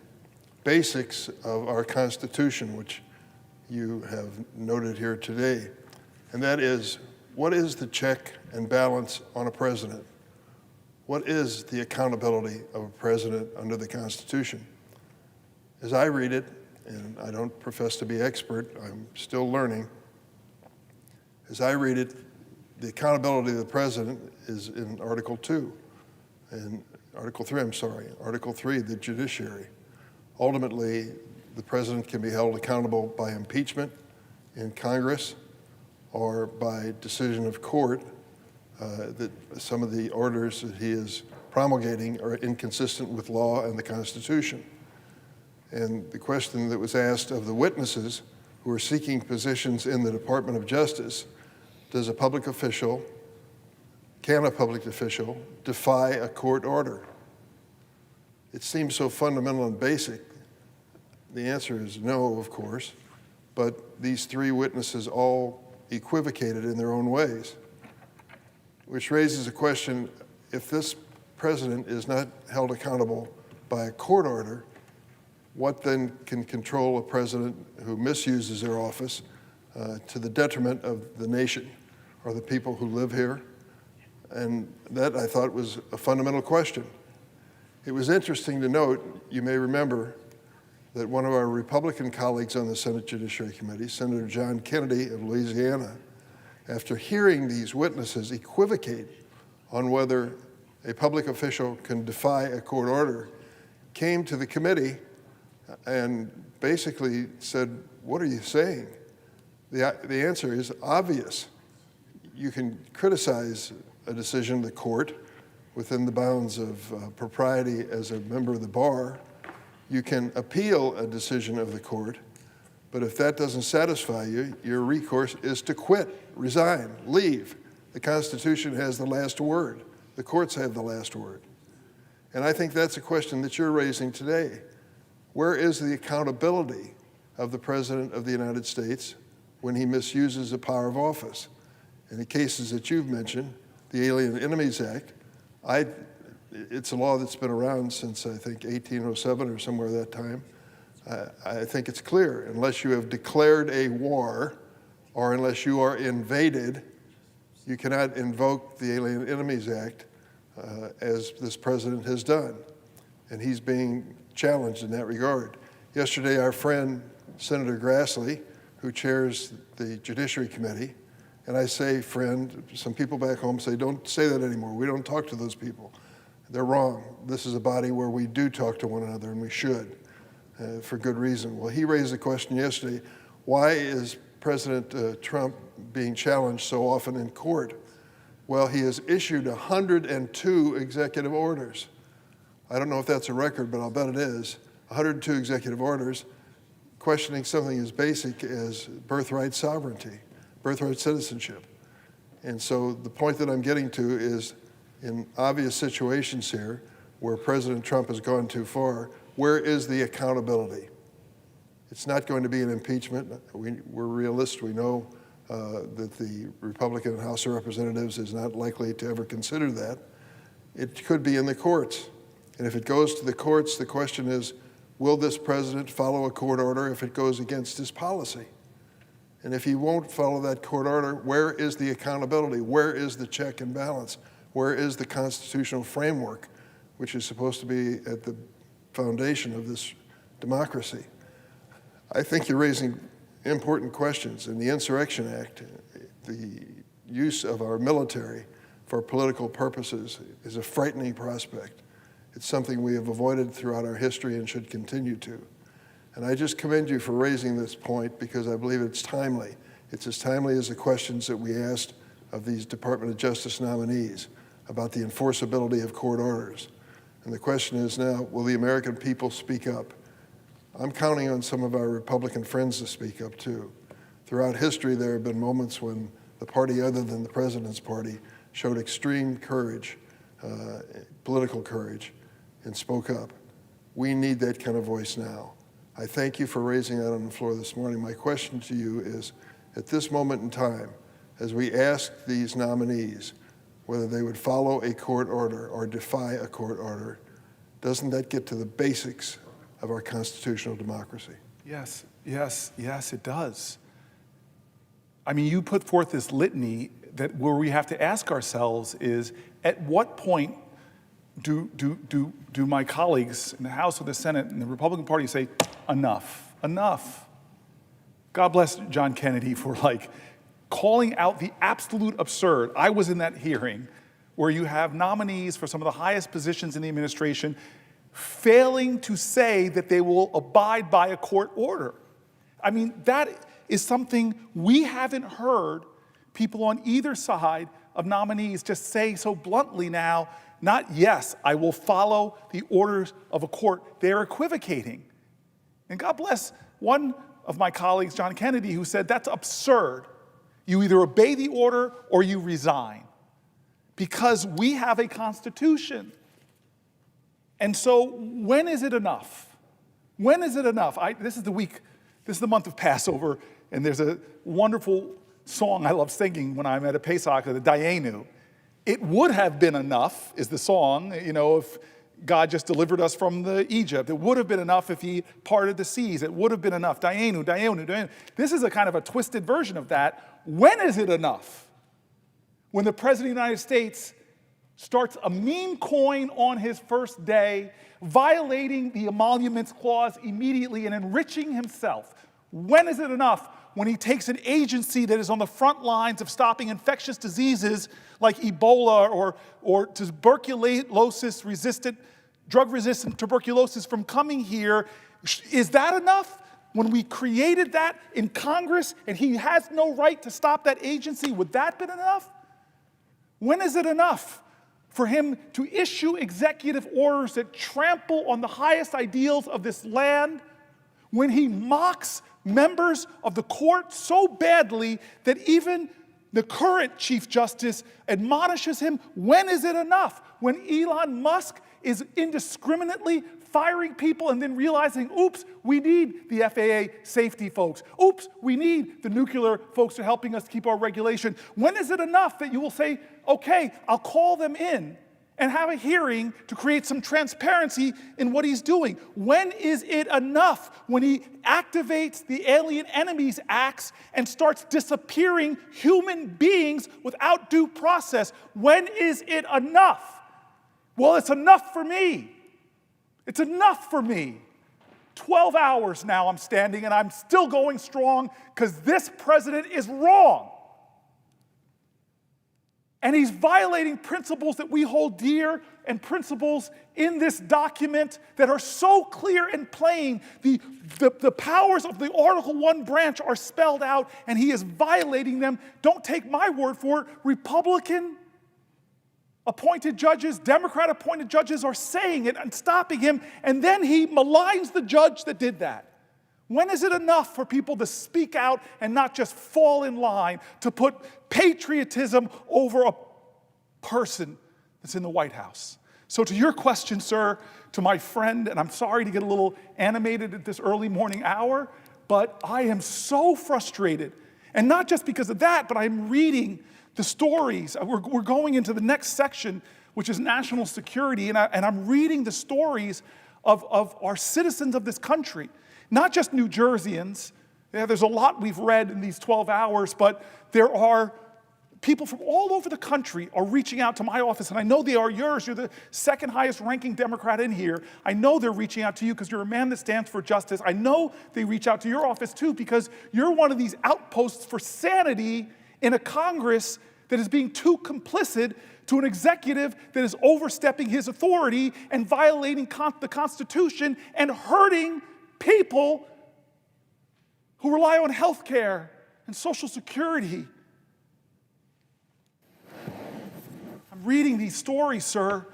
basics of our Constitution, which you have noted here today. And that is, what is the check and balance on a president? What is the accountability of a president under the Constitution? As I read it, and I don't profess to be expert, I'm still learning. As I read it, the accountability of the president is in Article 2, and Article 3, Article 3, the judiciary. Ultimately, the president can be held accountable by impeachment in Congress or by decision of court that some of the orders that he is promulgating are inconsistent with law and the Constitution. And the question that was asked of the witnesses who are seeking positions in the Department of Justice, can a public official defy a court order? It seems so fundamental and basic. The answer is no, of course, but these 3 witnesses all equivocated in their own ways, which raises a question: if this president is not held accountable by a court order, what then can control a president who misuses their office to the detriment of the nation or the people who live here? And that, I thought, was a fundamental question. It was interesting to note, you may remember, that one of our Republican colleagues on the Senate Judiciary Committee, Senator John Kennedy of Louisiana, after hearing these witnesses equivocate on whether a public official can defy a court order, came to the committee and basically said, "What are you saying?" The answer is obvious. You can criticize a decision of the court within the bounds of propriety as a member of the bar. You can appeal a decision of the court, but if that doesn't satisfy you, your recourse is to quit, resign, leave. The Constitution has the last word. The courts have the last word. And I think that's a question that you're raising today. Where is the accountability of the President of the United States when he misuses the power of office? In the cases that you've mentioned, the Alien Enemies Act, it's a law that's been around since, I think, 1807 or somewhere that time. I think it's clear, unless you have declared a war or unless you are invaded, you cannot invoke the Alien Enemies Act as this president has done. And he's being challenged in that regard. Yesterday, our friend, Senator Grassley, who chairs the Judiciary Committee, and I say friend, some people back home say, don't say that anymore. We don't talk to those people. They're wrong. This is a body where we do talk to one another, and we should, for good reason. Well, he raised the question yesterday, why is President Trump being challenged so often in court? Well, he has issued 102 executive orders. I don't know if that's a record, but I'll bet it is. 102 executive orders questioning something as basic as birthright sovereignty, birthright citizenship. And so the point that I'm getting to is, in obvious situations here where President Trump has gone too far, where is the accountability? It's not going to be an impeachment. We're realists. We know that the Republican House of Representatives is not likely to ever consider that. It could be in the courts. And if it goes to the courts, the question is, will this president follow a court order if it goes against his policy? And if he won't follow that court order, where is the accountability? Where is the check and balance? Where is the constitutional framework, which is supposed to be at the foundation of this democracy? I think you're raising important questions. In the Insurrection Act, the use of our military for political purposes is a frightening prospect. It's something we have avoided throughout our history and should continue to. And I just commend you for raising this point because I believe it's timely. It's as timely as the questions that we asked of these Department of Justice nominees about the enforceability of court orders. And the question is now, will the American people speak up? I'm counting on some of our Republican friends to speak up too. Throughout history, there have been moments when the party other than the president's party showed extreme courage, political courage, and spoke up. We need that kind of voice now. I thank you for raising that on the floor this morning. My question to you is, at this moment in time, as we ask these nominees whether they would follow a court order or defy a court order, doesn't that get to the basics of our constitutional democracy? Yes, yes, yes, it does. I mean, you put forth this litany that where we have to ask ourselves is, at what point do my colleagues in the House or the Senate and the Republican Party say, enough, enough? God bless John Kennedy for calling out the absolute absurd. I was in that hearing where you have nominees for some of the highest positions in the administration failing to say that they will abide by a court order. I mean, that is something we haven't heard people on either side of nominees just say so bluntly now, not yes, I will follow the orders of a court. They're equivocating. And God bless one of my colleagues, John Kennedy, who said, that's absurd. You either obey the order or you resign, because we have a constitution. And so when is it enough? When is it enough? This is the month of Passover, and there's a wonderful song I love singing when I'm at a Pesach, the Dayenu. It would have been enough, is the song, if God just delivered us from Egypt. It would have been enough if he parted the seas. It would have been enough. Dayenu, Dayenu, Dayenu. This is a kind of a twisted version of that. When is it enough? When the President of the United States starts a meme coin on his first day, violating the emoluments clause immediately and enriching himself. When is it enough? When he takes an agency that is on the front lines of stopping infectious diseases like Ebola or tuberculosis-resistant, drug-resistant tuberculosis from coming here. Is that enough? When we created that in Congress and he has no right to stop that agency, would that have been enough? When is it enough for him to issue executive orders that trample on the highest ideals of this land? When he mocks members of the court so badly that even the current Chief Justice admonishes him? When is it enough? When Elon Musk is indiscriminately firing people and then realizing, oops, we need the FAA safety folks. Oops, we need the nuclear folks who are helping us keep our regulation. When is it enough that you will say, okay, I'll call them in and have a hearing to create some transparency in what he's doing? When is it enough when he activates the Alien Enemies Acts and starts disappearing human beings without due process? When is it enough? Well, it's enough for me. It's enough for me. 12 hours now I'm standing and I'm still going strong because this president is wrong. And he's violating principles that we hold dear and principles in this document that are so clear and plain. The powers of the Article 1 branch are spelled out and he is violating them. Don't take my word for it. Republican appointed judges, Democrat appointed judges are saying it and stopping him, and then he maligns the judge that did that. When is it enough for people to speak out and not just fall in line, to put patriotism over a person that's in the White House? So to your question, sir, to my friend, and I'm sorry to get a little animated at this early morning hour, but I am so frustrated. And not just because of that, but I'm reading the stories. We're going into the next section, which is national security, and I'm reading the stories of our citizens of this country. Not just New Jerseyans, Yeah, there's a lot we've read in these 12 hours, but there are people from all over the country are reaching out to my office, and I know they are yours. You're the second highest ranking Democrat in here. I know they're reaching out to you because you're a man that stands for justice. I know they reach out to your office too because you're one of these outposts for sanity in a Congress that is being too complicit to an executive that is overstepping his authority and violating the Constitution and hurting people who rely on health care and Social Security. I'm reading these stories, sir,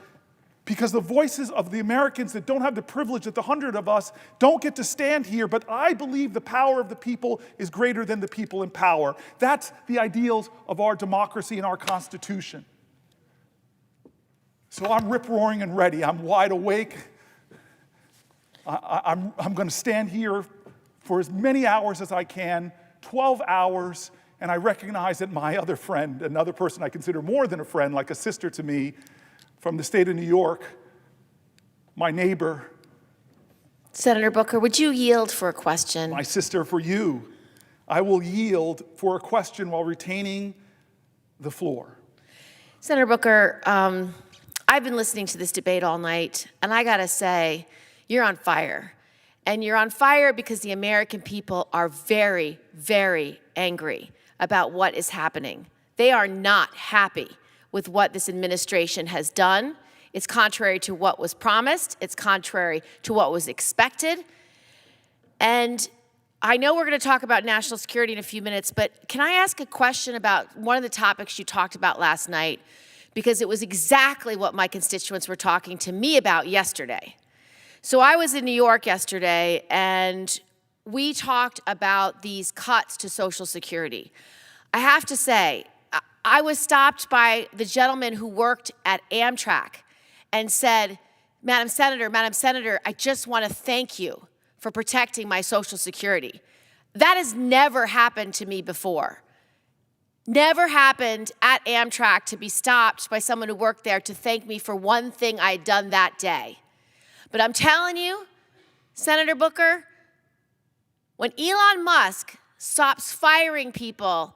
because the voices of the Americans that don't have the privilege that the 100 of us don't get to stand here, but I believe the power of the people is greater than the people in power. That's the ideals of our democracy and our Constitution. So I'm rip-roaring and ready. I'm wide awake. I'm going to stand here for as many hours as I can, 12 hours, and I recognize that my other friend, another person I consider more than a friend, like a sister to me, from the state of New York, my neighbor. Senator Booker, would you yield for a question? My sister, for you, I will yield for a question while retaining the floor. Senator Booker, I've been listening to this debate all night, and I gotta say, you're on fire. And you're on fire because the American people are very, very angry about what is happening. They are not happy with what this administration has done. It's contrary to what was promised. It's contrary to what was expected. And I know we're going to talk about national security in a few minutes, but can I ask a question about one of the topics you talked about last night? Because it was exactly what my constituents were talking to me about yesterday. So I was in New York yesterday, and we talked about these cuts to Social Security. I have to say, I was stopped by the gentleman who worked at Amtrak and said, Madam Senator, I just want to thank you for protecting my Social Security. That has never happened to me before. Never happened at Amtrak to be stopped by someone who worked there to thank me for one thing I had done that day. But I'm telling you, Senator Booker, when Elon Musk starts firing people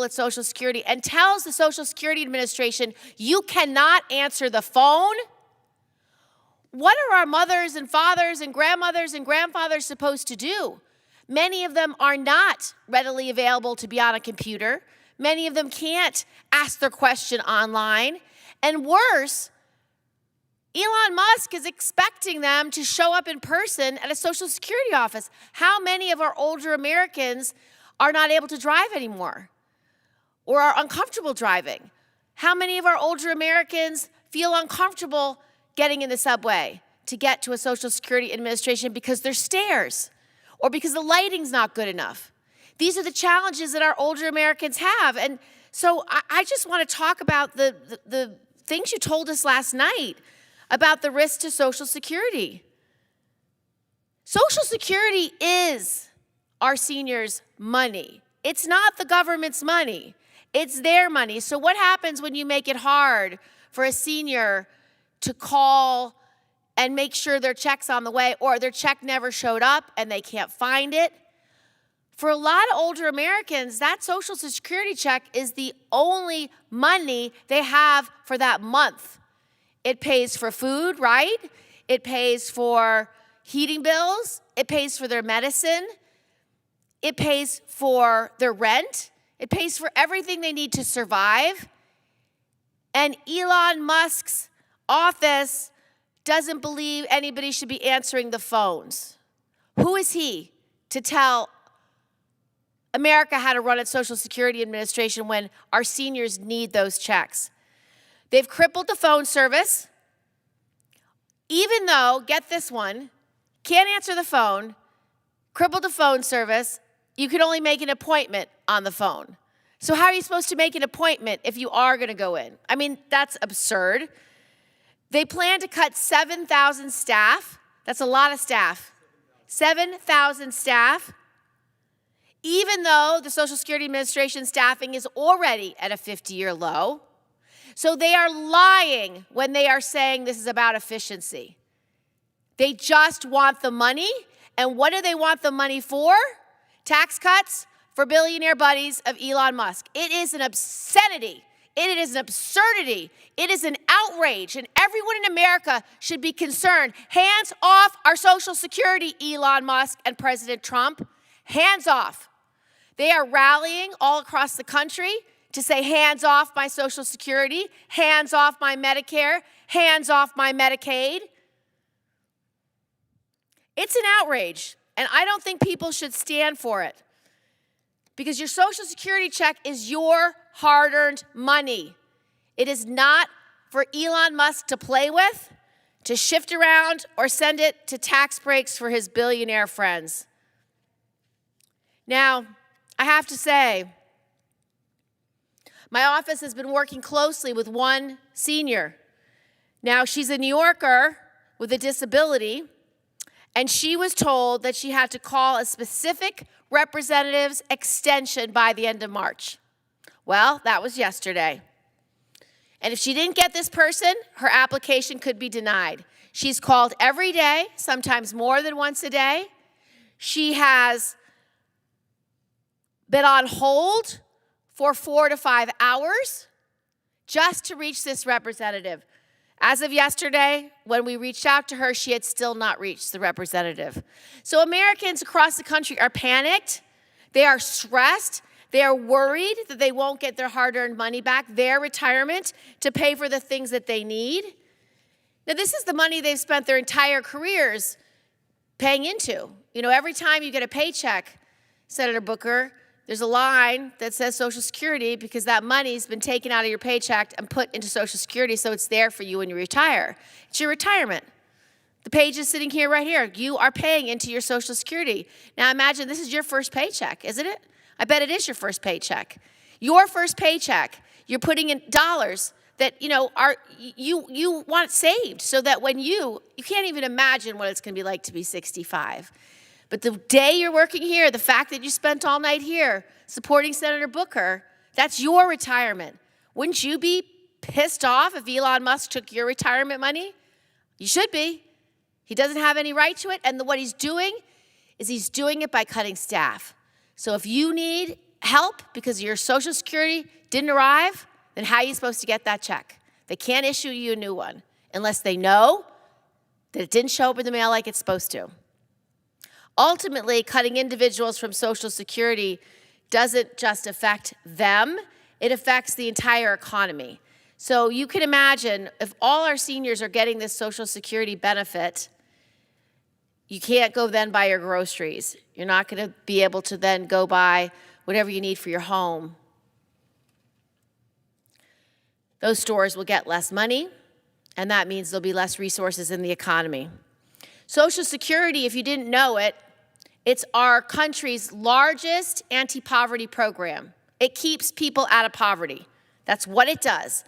at Social Security and tells the Social Security Administration, you cannot answer the phone, what are our mothers and fathers and grandmothers and grandfathers supposed to do? Many of them are not readily available to be on a computer. Many of them can't ask their question online. And worse, Elon Musk is expecting them to show up in person at a Social Security office. How many of our older Americans are not able to drive anymore or are uncomfortable driving? How many of our older Americans feel uncomfortable getting in the subway to get to a Social Security Administration because there's stairs or because the lighting's not good enough? These are the challenges that our older Americans have. And so I just want to talk about the things you told us last night about the risk to Social Security. Social Security is our seniors' money. It's not the government's money. It's their money. So what happens when you make it hard for a senior to call and make sure their check's on the way, or their check never showed up and they can't find it? For a lot of older Americans, that Social Security check is the only money they have for that month. It pays for food, right? It pays for heating bills. It pays for their medicine. It pays for their rent. It pays for everything they need to survive. And Elon Musk's office doesn't believe anybody should be answering the phones. Who is he to tell America how to run its Social Security Administration when our seniors need those checks? They've crippled the phone service, even though, get this one, can't answer the phone, crippled the phone service, you can only make an appointment on the phone. So how are you supposed to make an appointment if you are going to go in? I mean, that's absurd. They plan to cut 7,000 staff. That's a lot of staff. 7,000 staff, even though the Social Security Administration staffing is already at a 50-year low. So they are lying when they are saying this is about efficiency. They just want the money. And what do they want the money for? tax cuts for billionaire buddies of Elon Musk. It is an obscenity. It is an absurdity. It is an outrage, and everyone in America should be concerned. Hands off our Social Security, Elon Musk and President Trump. Hands off. They are rallying all across the country to say, hands off my Social Security, hands off my Medicare, hands off my Medicaid. It's an outrage, and I don't think people should stand for it. Because your Social Security check is your hard-earned money. It is not for Elon Musk to play with, to shift around, or send it to tax breaks for his billionaire friends. Now, I have to say, my office has been working closely with one senior. Now, she's a New Yorker with a disability, and she was told that she had to call a specific representative's extension by the end of March. Well, that was yesterday. And if she didn't get this person, her application could be denied. She's called every day, sometimes more than once a day. She has been on hold for 4 to 5 hours just to reach this representative. As of yesterday, when we reached out to her, she had still not reached the representative. So Americans across the country are panicked. They are stressed. They are worried that they won't get their hard-earned money back, their retirement, to pay for the things that they need. Now, this is the money they've spent their entire careers paying into. You know, every time you get a paycheck, Senator Booker, there's a line that says Social Security because that money's been taken out of your paycheck and put into Social Security, so it's there for you when you retire. It's your retirement. The page is sitting here right here. You are paying into your Social Security. Now imagine this is your first paycheck, isn't it? I bet it is your first paycheck. Your first paycheck, you're putting in dollars that, you know, you want saved so that when you can't even imagine what it's going to be like to be 65. But the day you're working here, the fact that you spent all night here supporting Senator Booker, that's your retirement. Wouldn't you be pissed off if Elon Musk took your retirement money? You should be. He doesn't have any right to it, and what he's doing is he's doing it by cutting staff. So if you need help because your Social Security didn't arrive, then how are you supposed to get that check? They can't issue you a new one unless they know that it didn't show up in the mail like it's supposed to. Ultimately, cutting individuals from Social Security doesn't just affect them, it affects the entire economy. So you can imagine if all our seniors are getting this Social Security benefit, you can't go then buy your groceries. You're not going to be able to then go buy whatever you need for your home. Those stores will get less money, and that means there'll be less resources in the economy. Social Security, if you didn't know it, it's our country's largest anti-poverty program. It keeps people out of poverty. That's what it does.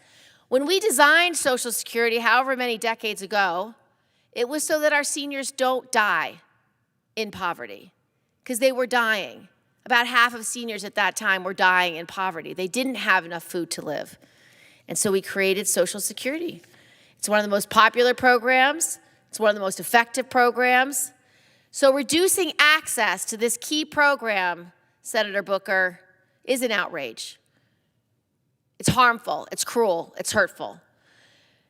When we designed Social Security, however many decades ago, it was so that our seniors don't die in poverty, because they were dying. About half of seniors at that time were dying in poverty. They didn't have enough food to live. And so we created Social Security. It's one of the most popular programs. It's one of the most effective programs. So reducing access to this key program, Senator Booker, is an outrage. It's harmful, it's cruel, it's hurtful.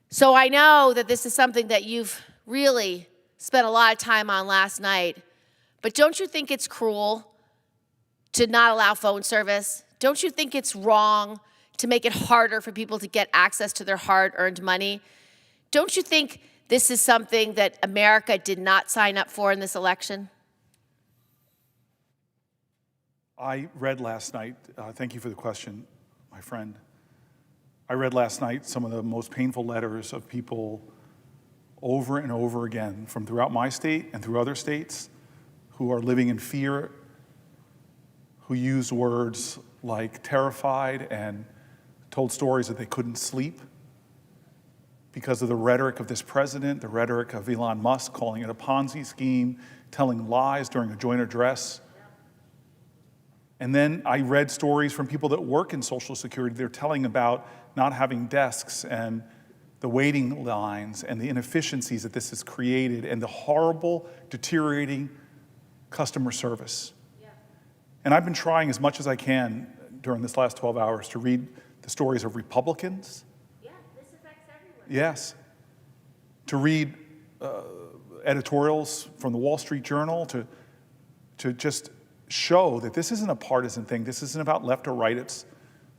So I know that this is something that you've really spent a lot of time on last night, but don't you think it's cruel to not allow phone service? Don't you think it's wrong to make it harder for people to get access to their hard-earned money? Don't you think this is something that America did not sign up for in this election? I read last night, thank you for the question, my friend. I read last night some of the most painful letters of people over and over again from throughout my state and through other states who are living in fear, who used words like terrified and told stories that they couldn't sleep because of the rhetoric of this president, the rhetoric of Elon Musk calling it a Ponzi scheme, telling lies during a joint address. And then I read stories from people that work in Social Security. They're telling about not having desks and the waiting lines and the inefficiencies that this has created and the horrible, deteriorating customer service. Yeah. And I've been trying as much as I can during this last 12 hours to read the stories of Republicans. Yeah, this affects everyone. Yes. To read editorials from the Wall Street Journal, to just show that this isn't a partisan thing. This isn't about left or right. It's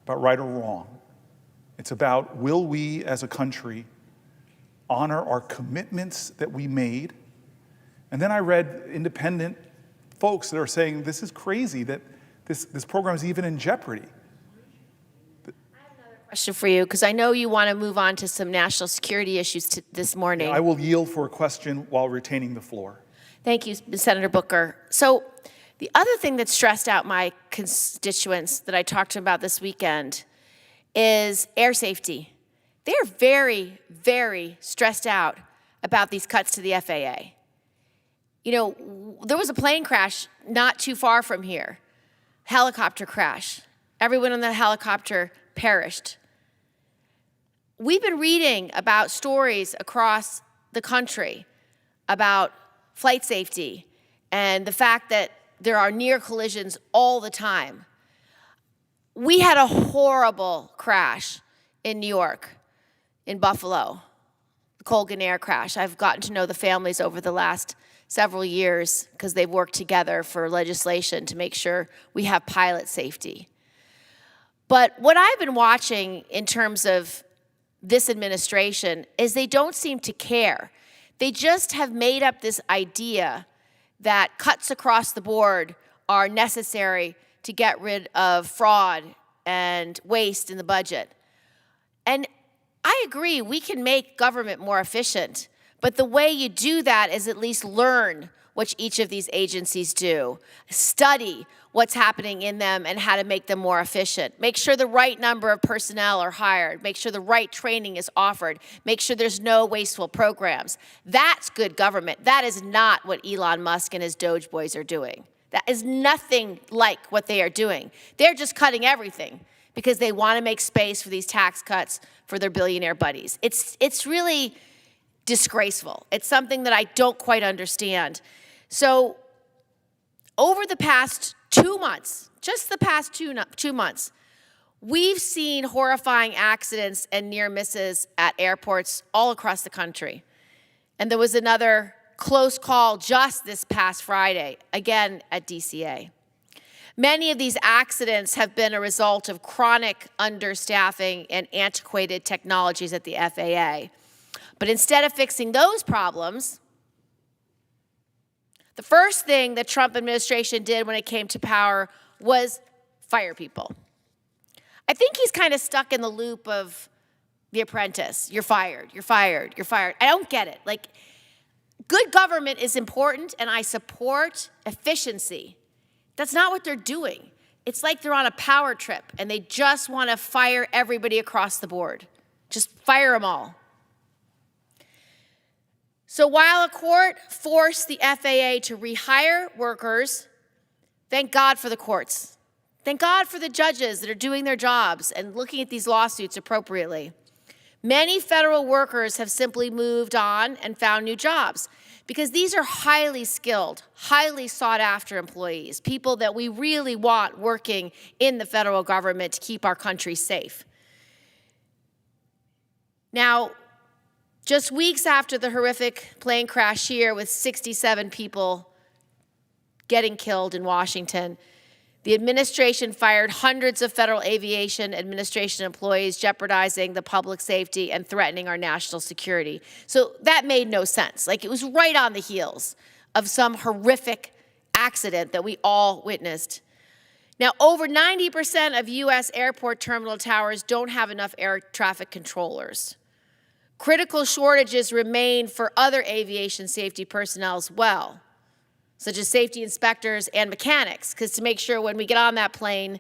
about right or wrong. It's about, will we as a country honor our commitments that we made? And then I read independent folks that are saying this is crazy, that this program is even in jeopardy. Question for you, because I know you want to move on to some national security issues this morning. I will yield for a question while retaining the floor. Thank you, Senator Booker. So the other thing that stressed out my constituents that I talked to about this weekend is air safety. They're very, very stressed out about these cuts to the FAA. You know, there was a plane crash not too far from here, helicopter crash. Everyone on the helicopter perished. We've been reading about stories across the country about flight safety and the fact that there are near collisions all the time. We had a horrible crash in New York, in Buffalo, the Colgan Air crash. I've gotten to know the families over the last several years because they've worked together for legislation to make sure we have pilot safety. But what I've been watching in terms of this administration is they don't seem to care. They just have made up this idea that cuts across the board are necessary to get rid of fraud and waste in the budget. And I agree, we can make government more efficient, but the way you do that is at least learn what each of these agencies do. Study what's happening in them and how to make them more efficient. Make sure the right number of personnel are hired. Make sure the right training is offered. Make sure there's no wasteful programs. That's good government. That is not what Elon Musk and his Doge boys are doing. That is nothing like what they are doing. They're just cutting everything because they want to make space for these tax cuts for their billionaire buddies. It's really disgraceful. It's something that I don't quite understand. So over the past 2 months, just the past two months, we've seen horrifying accidents and near misses at airports all across the country. And there was another close call just this past Friday, again at DCA. Many of these accidents have been a result of chronic understaffing and antiquated technologies at the FAA. But instead of fixing those problems, the first thing the Trump administration did when it came to power was fire people. I think he's kind of stuck in the loop of The Apprentice. You're fired, you're fired, you're fired. I don't get it. Like, good government is important, and I support efficiency. That's not what they're doing. It's like they're on a power trip, and they just want to fire everybody across the board. Just fire them all. So while a court forced the FAA to rehire workers, thank God for the courts. Thank God for the judges that are doing their jobs and looking at these lawsuits appropriately. Many federal workers have simply moved on and found new jobs because these are highly skilled, highly sought after employees, people that we really want working in the federal government to keep our country safe. Now, just weeks after the horrific plane crash here with 67 people getting killed in Washington, the administration fired hundreds of Federal Aviation Administration employees, jeopardizing the public safety and threatening our national security. So that made no sense. Like, it was right on the heels of some horrific accident that we all witnessed. Now, over 90% of U.S. airport terminal towers don't have enough air traffic controllers. Critical shortages remain for other aviation safety personnel as well, such as safety inspectors and mechanics, because to make sure when we get on that plane,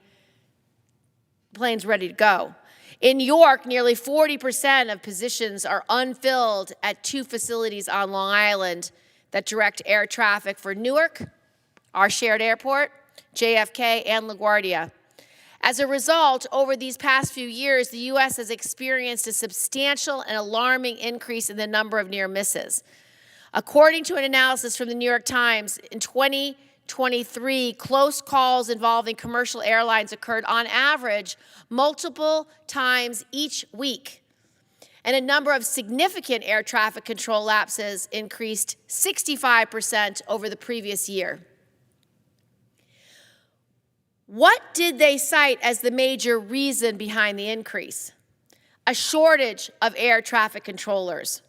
the plane's ready to go. In New York, nearly 40% of positions are unfilled at 2 facilities on Long Island that direct air traffic for Newark, our shared airport, JFK, and LaGuardia. As a result, over these past few years, the U.S. has experienced a substantial and alarming increase in the number of near misses. According to an analysis from the New York Times, in 2020, 2023, close calls involving commercial airlines occurred on average multiple times each week. And a number of significant air traffic control lapses increased 65% over the previous year. What did they cite as the major reason behind the increase? A shortage of air traffic controllers.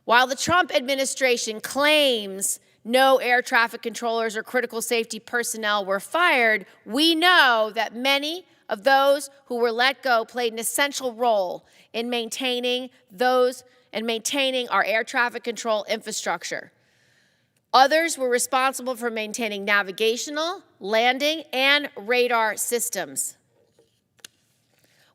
While the Trump administration claims no air traffic controllers or critical safety personnel were fired, we know that many of those who were let go played an essential role in maintaining our air traffic control infrastructure. Others were responsible for maintaining navigational, landing, and radar systems.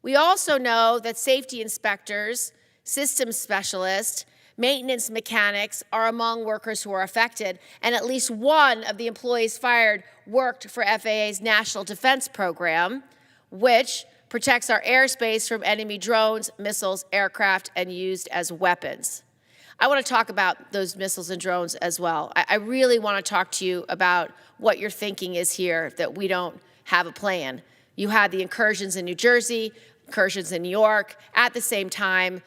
We also know that safety inspectors, systems specialists, maintenance mechanics are among workers who are affected, and at least one of the employees fired worked for FAA's National Defense Program, which protects our airspace from enemy drones, missiles, aircraft, and used as weapons. I want to talk about those missiles and drones as well. I really want to talk to you about what your thinking is here, that we don't have a plan. You had the incursions in New Jersey, incursions in New York at the same time,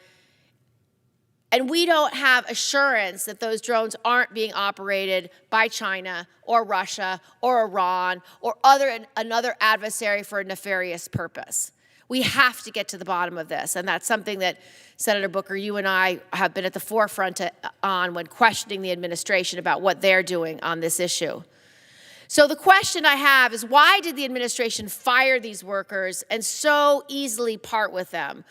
and we don't have assurance that those drones aren't being operated by China or Russia or Iran or another adversary for a nefarious purpose. We have to get to the bottom of this, and that's something that, Senator Booker, you and I have been at the forefront on when questioning the administration about what they're doing on this issue. So the question I have is, why did the administration fire these workers and so easily part with them?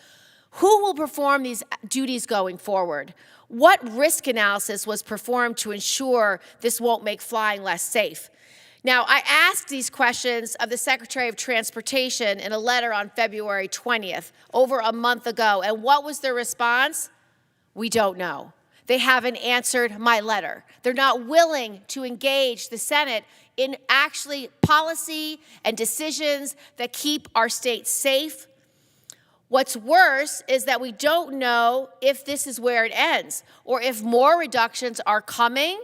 Who will perform these duties going forward? What risk analysis was performed to ensure this won't make flying less safe? Now, I asked these questions of the Secretary of Transportation in a letter on February 20th, over a month ago, and what was their response? We don't know. They haven't answered my letter. They're not willing to engage the Senate in actually policy and decisions that keep our state safe. What's worse is that we don't know if this is where it ends, or if more reductions are coming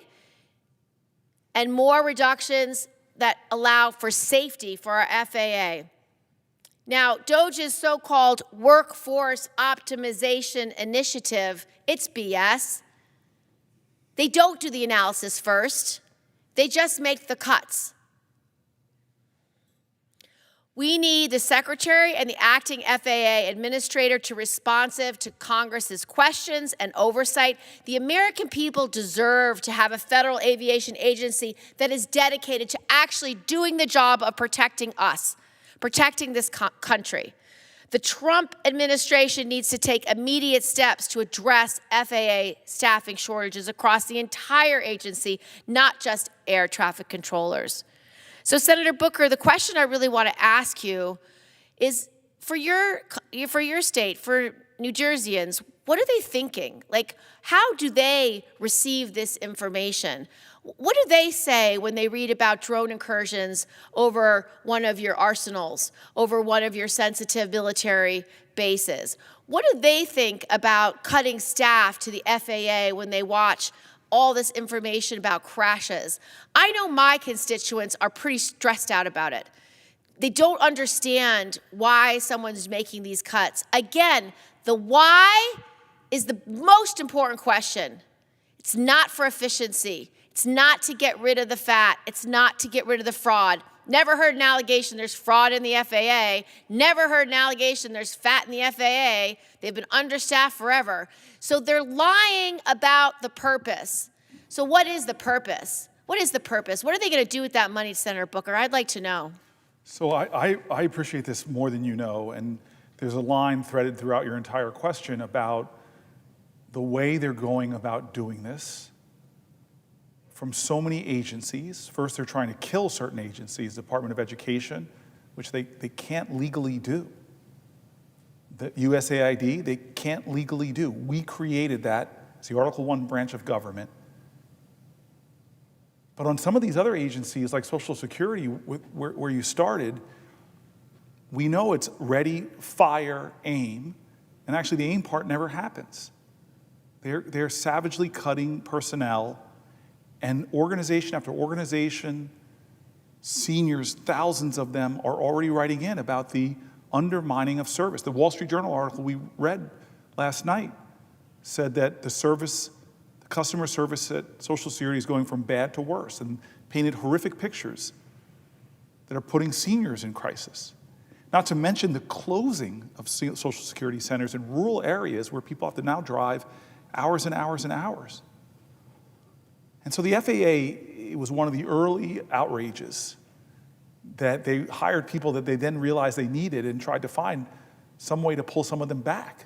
and more reductions that allow for safety for our FAA. Now, DOGE's so-called workforce optimization initiative, it's BS. They don't do the analysis first. They just make the cuts. We need the Secretary and the acting FAA administrator to be responsive to Congress's questions and oversight. The American people deserve to have a federal aviation agency that is dedicated to actually doing the job of protecting us, protecting this country. The Trump administration needs to take immediate steps to address FAA staffing shortages across the entire agency, not just air traffic controllers. So, Senator Booker, the question I really want to ask you is, for your state, for New Jerseyans, what are they thinking? Like, how do they receive this information? What do they say when they read about drone incursions over one of your arsenals, over one of your sensitive military bases? What do they think about cutting staff to the FAA when they watch all this information about crashes? I know my constituents are pretty stressed out about it. They don't understand why someone's making these cuts. Again, the why is the most important question. It's not for efficiency. It's not to get rid of the fat. It's not to get rid of the fraud. Never heard an allegation there's fraud in the FAA. Never heard an allegation there's fat in the FAA. They've been understaffed forever. So they're lying about the purpose. So what is the purpose? What is the purpose? What are they going to do with that money, Senator Booker? I'd like to know. So I appreciate this more than you know, and there's a line threaded throughout your entire question about the way they're going about doing this from so many agencies. First, they're trying to kill certain agencies, Department of Education, which they can't legally do. The USAID, they can't legally do. We created that as the Article I branch of government. But on some of these other agencies, like Social Security, where you started, we know it's ready, fire, aim, and actually the aim part never happens. They're savagely cutting personnel, and organization after organization Seniors, thousands of them, are already writing in about the undermining of service. The Wall Street Journal article we read last night said that the customer service at Social Security is going from bad to worse, and painted horrific pictures that are putting seniors in crisis. Not to mention the closing of Social Security centers in rural areas where people have to now drive hours and hours and hours. And so the FAA, it was one of the early outrages that they hired people that they then realized they needed and tried to find some way to pull some of them back.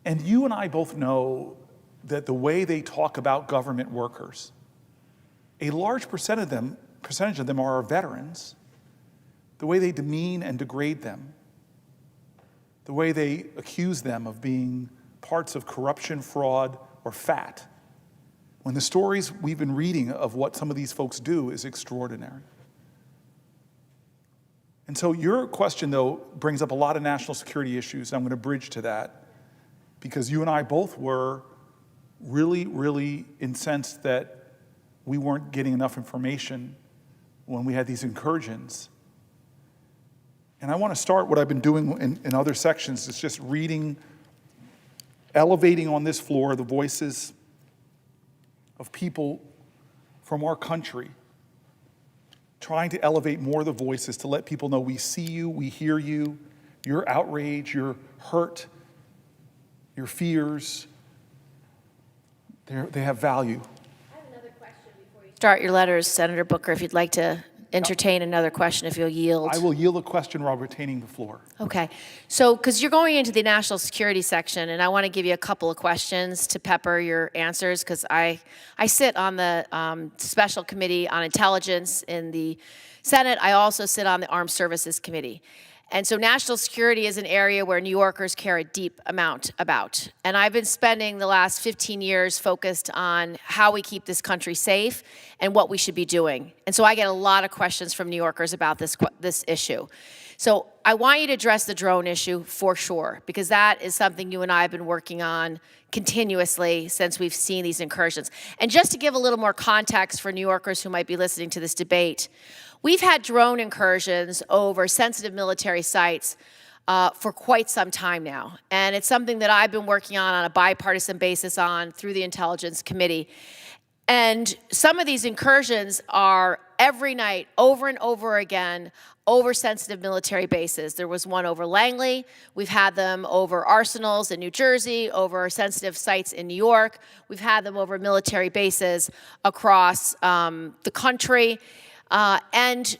And you and I both know that the way they talk about government workers, a large percentage of them are our veterans, the way they demean and degrade them, the way they accuse them of being parts of corruption, fraud, or fat, when the stories we've been reading of what some of these folks do is extraordinary. And so your question, though, brings up a lot of national security issues. I'm going to bridge to that because you and I both were really, really incensed that we weren't getting enough information when we had these incursions. And I want to start what I've been doing in other sections, is just reading, elevating on this floor the voices of people from our country, trying to elevate more of the voices to let people know we see you, we hear you, your outrage, your hurt, your fears, they have value. I have another question before you start your letters, Senator Booker, if you'd like to entertain another question, if you'll yield. I will yield a question while retaining the floor. Okay. So, because you're going into the national security section, and I want to give you a couple of questions to pepper your answers, because I sit on the Special Committee on Intelligence in the Senate. I also sit on the Armed Services Committee. And so national security is an area where New Yorkers care a deep amount about. And I've been spending the last 15 years focused on how we keep this country safe and what we should be doing. And so I get a lot of questions from New Yorkers about this issue. So I want you to address the drone issue for sure, because that is something you and I have been working on continuously since we've seen these incursions. And just to give a little more context for New Yorkers who might be listening to this debate, we've had drone incursions over sensitive military sites for quite some time now. And it's something that I've been working on a bipartisan basis through the Intelligence Committee. And some of these incursions are every night, over and over again, over sensitive military bases. There was one over Langley. We've had them over arsenals in New Jersey, over sensitive sites in New York. We've had them over military bases across the country. And,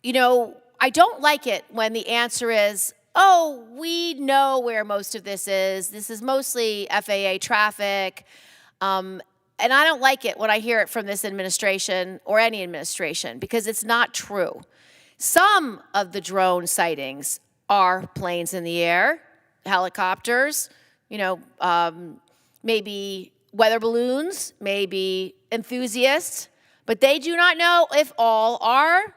you know, I don't like it when the answer is, oh, we know where most of this is. This is mostly FAA traffic. And I don't like it when I hear it from this administration or any administration, because it's not true. Some of the drone sightings are planes in the air, helicopters, you know, maybe weather balloons, maybe enthusiasts, but they do not know if all are.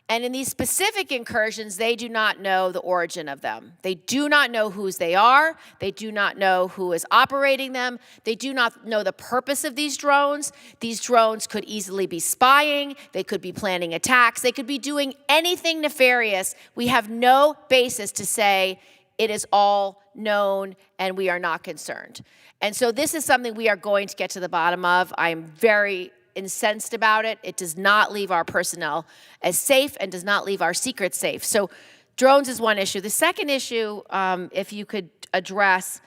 And in these specific incursions, they do not know the origin of them. They do not know whose they are. They do not know who is operating them. They do not know the purpose of these drones. These drones could easily be spying. They could be planning attacks. They could be doing anything nefarious. We have no basis to say it is all known and we are not concerned. And so this is something we are going to get to the bottom of. I am very incensed about it. It does not leave our personnel as safe and does not leave our secrets safe. So drones is one issue. The second issue, if you could address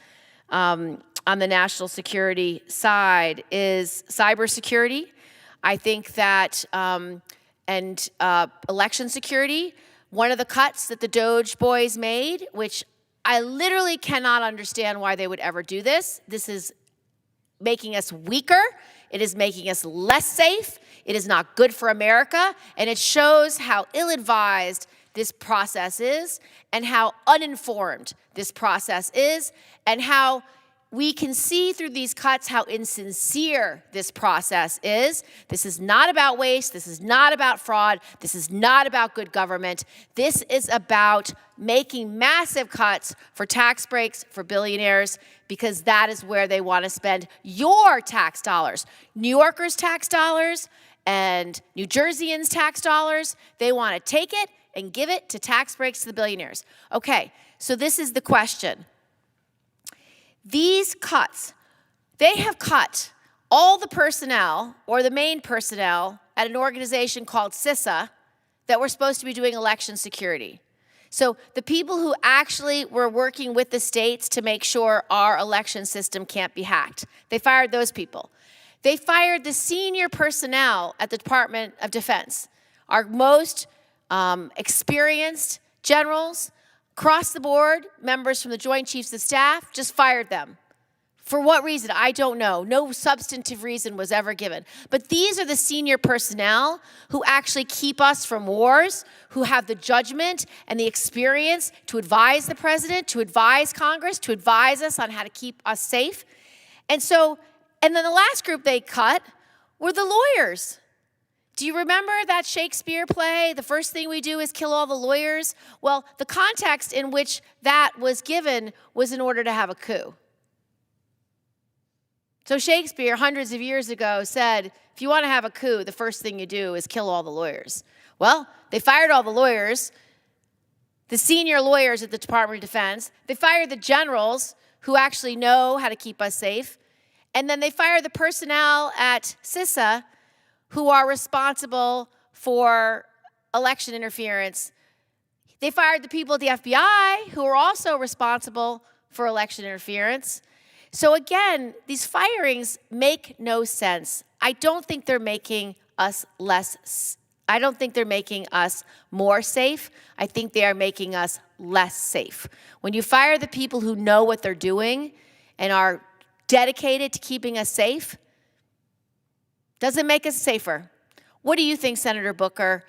on the national security side, is cybersecurity. I think that, and election security, one of the cuts that the Doge boys made, which I literally cannot understand why they would ever do this. This is making us weaker. It is making us less safe. It is not good for America. And it shows how ill-advised this process is and how uninformed this process is and how we can see through these cuts how insincere this process is. This is not about waste. This is not about fraud. This is not about good government. This is about making massive cuts for tax breaks for billionaires, because that is where they want to spend your tax dollars, New Yorkers' tax dollars, and New Jerseyans' tax dollars. They want to take it and give it to tax breaks to the billionaires. Okay, so this is the question. These cuts, they have cut all the personnel, or the main personnel, at an organization called CISA that were supposed to be doing election security. So the people who actually were working with the states to make sure our election system can't be hacked, they fired those people. They fired the senior personnel at the Department of Defense, our most experienced generals, across the board, members from the Joint Chiefs of Staff, just fired them. For what reason? I don't know. No substantive reason was ever given. But these are the senior personnel who actually keep us from wars, who have the judgment and the experience to advise the president, to advise Congress, to advise us on how to keep us safe. And then the last group they cut were the lawyers. Do you remember that Shakespeare play, The First Thing We Do is Kill All the Lawyers? Well, the context in which that was given was in order to have a coup. So Shakespeare, hundreds of years ago, said, if you want to have a coup, the first thing you do is kill all the lawyers. Well, they fired all the lawyers, the senior lawyers at the Department of Defense. They fired the generals who actually know how to keep us safe. And then they fired the personnel at CISA who are responsible for election interference. They fired the people at the FBI who are also responsible for election interference. So again, these firings make no sense. I don't think they're making us I don't think they're making us more safe. I think they are making us less safe. When you fire the people who know what they're doing and are dedicated to keeping us safe, doesn't make us safer. What do you think, Senator Booker,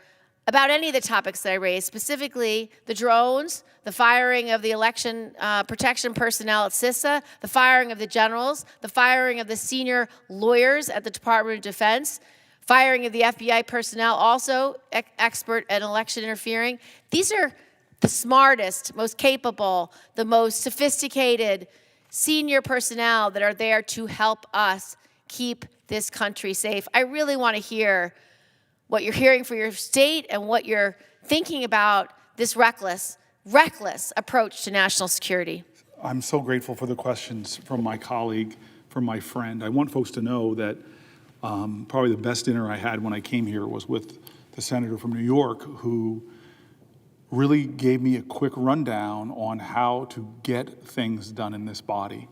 about any of the topics that I raised, specifically the drones, the firing of the election protection personnel at CISA, the firing of the generals, the firing of the senior lawyers at the Department of Defense, firing of the FBI personnel, also expert at election interfering? These are the smartest, most capable, the most sophisticated senior personnel that are there to help us keep this country safe. I really want to hear what you're hearing for your state and what you're thinking about this reckless approach to national security. I'm so grateful for the questions from my colleague, from my friend. I want folks to know that probably the best dinner I had when I came here was with the senator from New York, who really gave me a quick rundown on how to get things done in this body.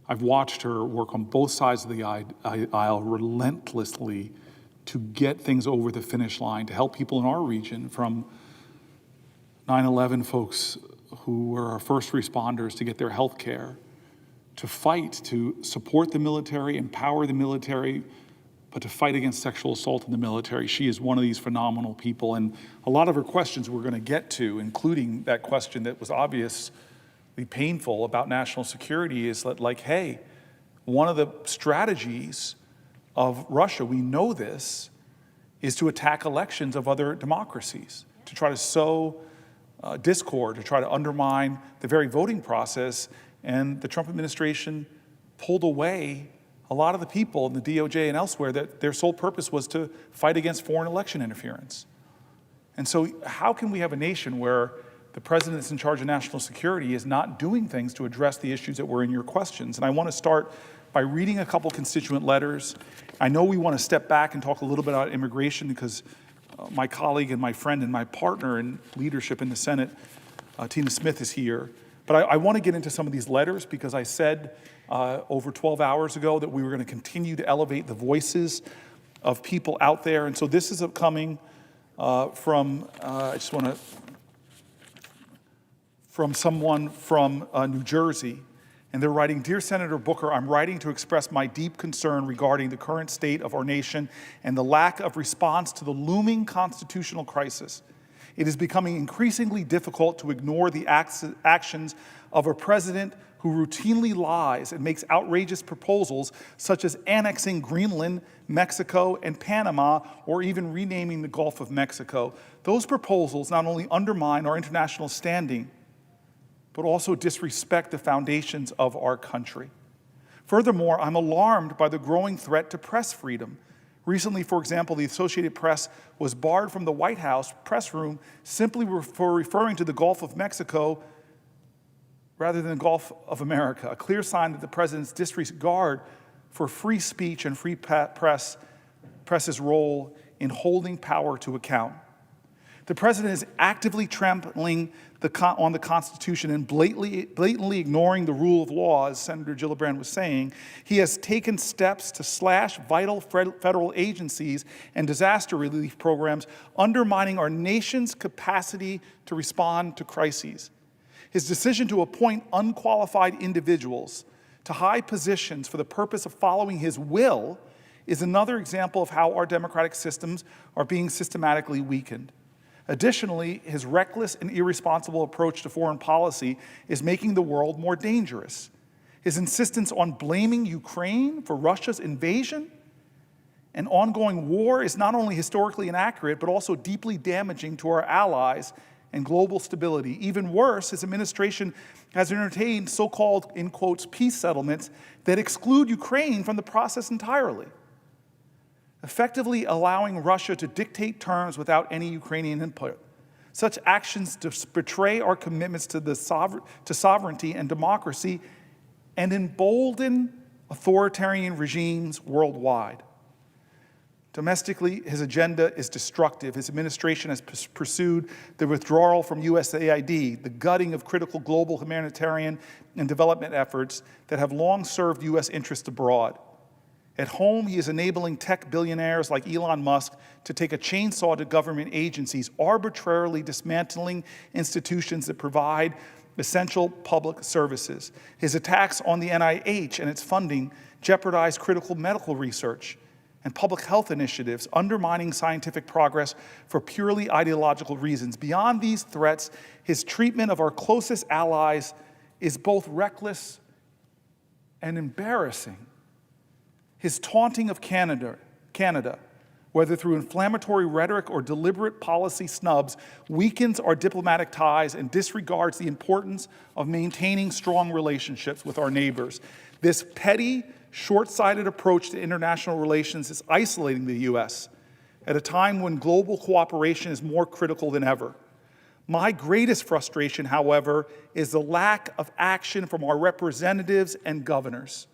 I've watched her work on both sides of the aisle relentlessly to get things over the finish line, to help people in our region, from 9/11 folks who were our first responders, to get their health care, to fight, to support the military, empower the military, but to fight against sexual assault in the military. She is one of these phenomenal people. And a lot of her questions we're going to get to, including that question that was obviously painful about national security, is that, like, hey, one of the strategies of Russia, we know this, is to attack elections of other democracies, to try to sow discord, to try to undermine the very voting process. And the Trump administration pulled away a lot of the people in the DOJ and elsewhere that their sole purpose was to fight against foreign election interference. And so how can we have a nation where the president that's in charge of national security is not doing things to address the issues that were in your questions? And I want to start by reading a couple constituent letters. I know we want to step back and talk a little bit about immigration because my colleague and my friend and my partner in leadership in the Senate, Tina Smith, is here. But I want to get into some of these letters because I said over 12 hours ago that we were going to continue to elevate the voices of people out there. And so this is coming from someone from New Jersey. And they're writing, "Dear Senator Booker, I'm writing to express my deep concern regarding the current state of our nation and the lack of response to the looming constitutional crisis. It is becoming increasingly difficult to ignore the actions of a president who routinely lies and makes outrageous proposals such as annexing Greenland, Mexico, and Panama, or even renaming the Gulf of Mexico. Those proposals not only undermine our international standing, but also disrespect the foundations of our country. Furthermore, I'm alarmed by the growing threat to press freedom. Recently, for example, the Associated Press was barred from the White House press room simply for referring to the Gulf of Mexico rather than the Gulf of America, a clear sign that the president's disregard for free speech and free press's role in holding power to account. The president is actively trampling on the Constitution and blatantly ignoring the rule of law, as Senator Gillibrand was saying. He has taken steps to slash vital federal agencies and disaster relief programs, undermining our nation's capacity to respond to crises. His decision to appoint unqualified individuals to high positions for the purpose of following his will is another example of how our democratic systems are being systematically weakened. Additionally, his reckless and irresponsible approach to foreign policy is making the world more dangerous. His insistence on blaming Ukraine for Russia's invasion and ongoing war is not only historically inaccurate, but also deeply damaging to our allies and global stability. Even worse, his administration has entertained so-called, in quotes, peace settlements that exclude Ukraine from the process entirely, effectively allowing Russia to dictate terms without any Ukrainian input. Such actions betray our commitments to sovereignty and democracy and embolden authoritarian regimes worldwide. Domestically, his agenda is destructive. His administration has pursued the withdrawal from USAID, the gutting of critical global humanitarian and development efforts that have long served U.S. interests abroad. At home, he is enabling tech billionaires like Elon Musk to take a chainsaw to government agencies, arbitrarily dismantling institutions that provide essential public services. His attacks on the NIH and its funding jeopardize critical medical research and public health initiatives, undermining scientific progress for purely ideological reasons. Beyond these threats, his treatment of our closest allies is both reckless and embarrassing. His taunting of Canada, whether through inflammatory rhetoric or deliberate policy snubs, weakens our diplomatic ties and disregards the importance of maintaining strong relationships with our neighbors. This petty, short-sighted approach to international relations is isolating the U.S. at a time when global cooperation is more critical than ever. My greatest frustration, however, is the lack of action from our representatives and governors.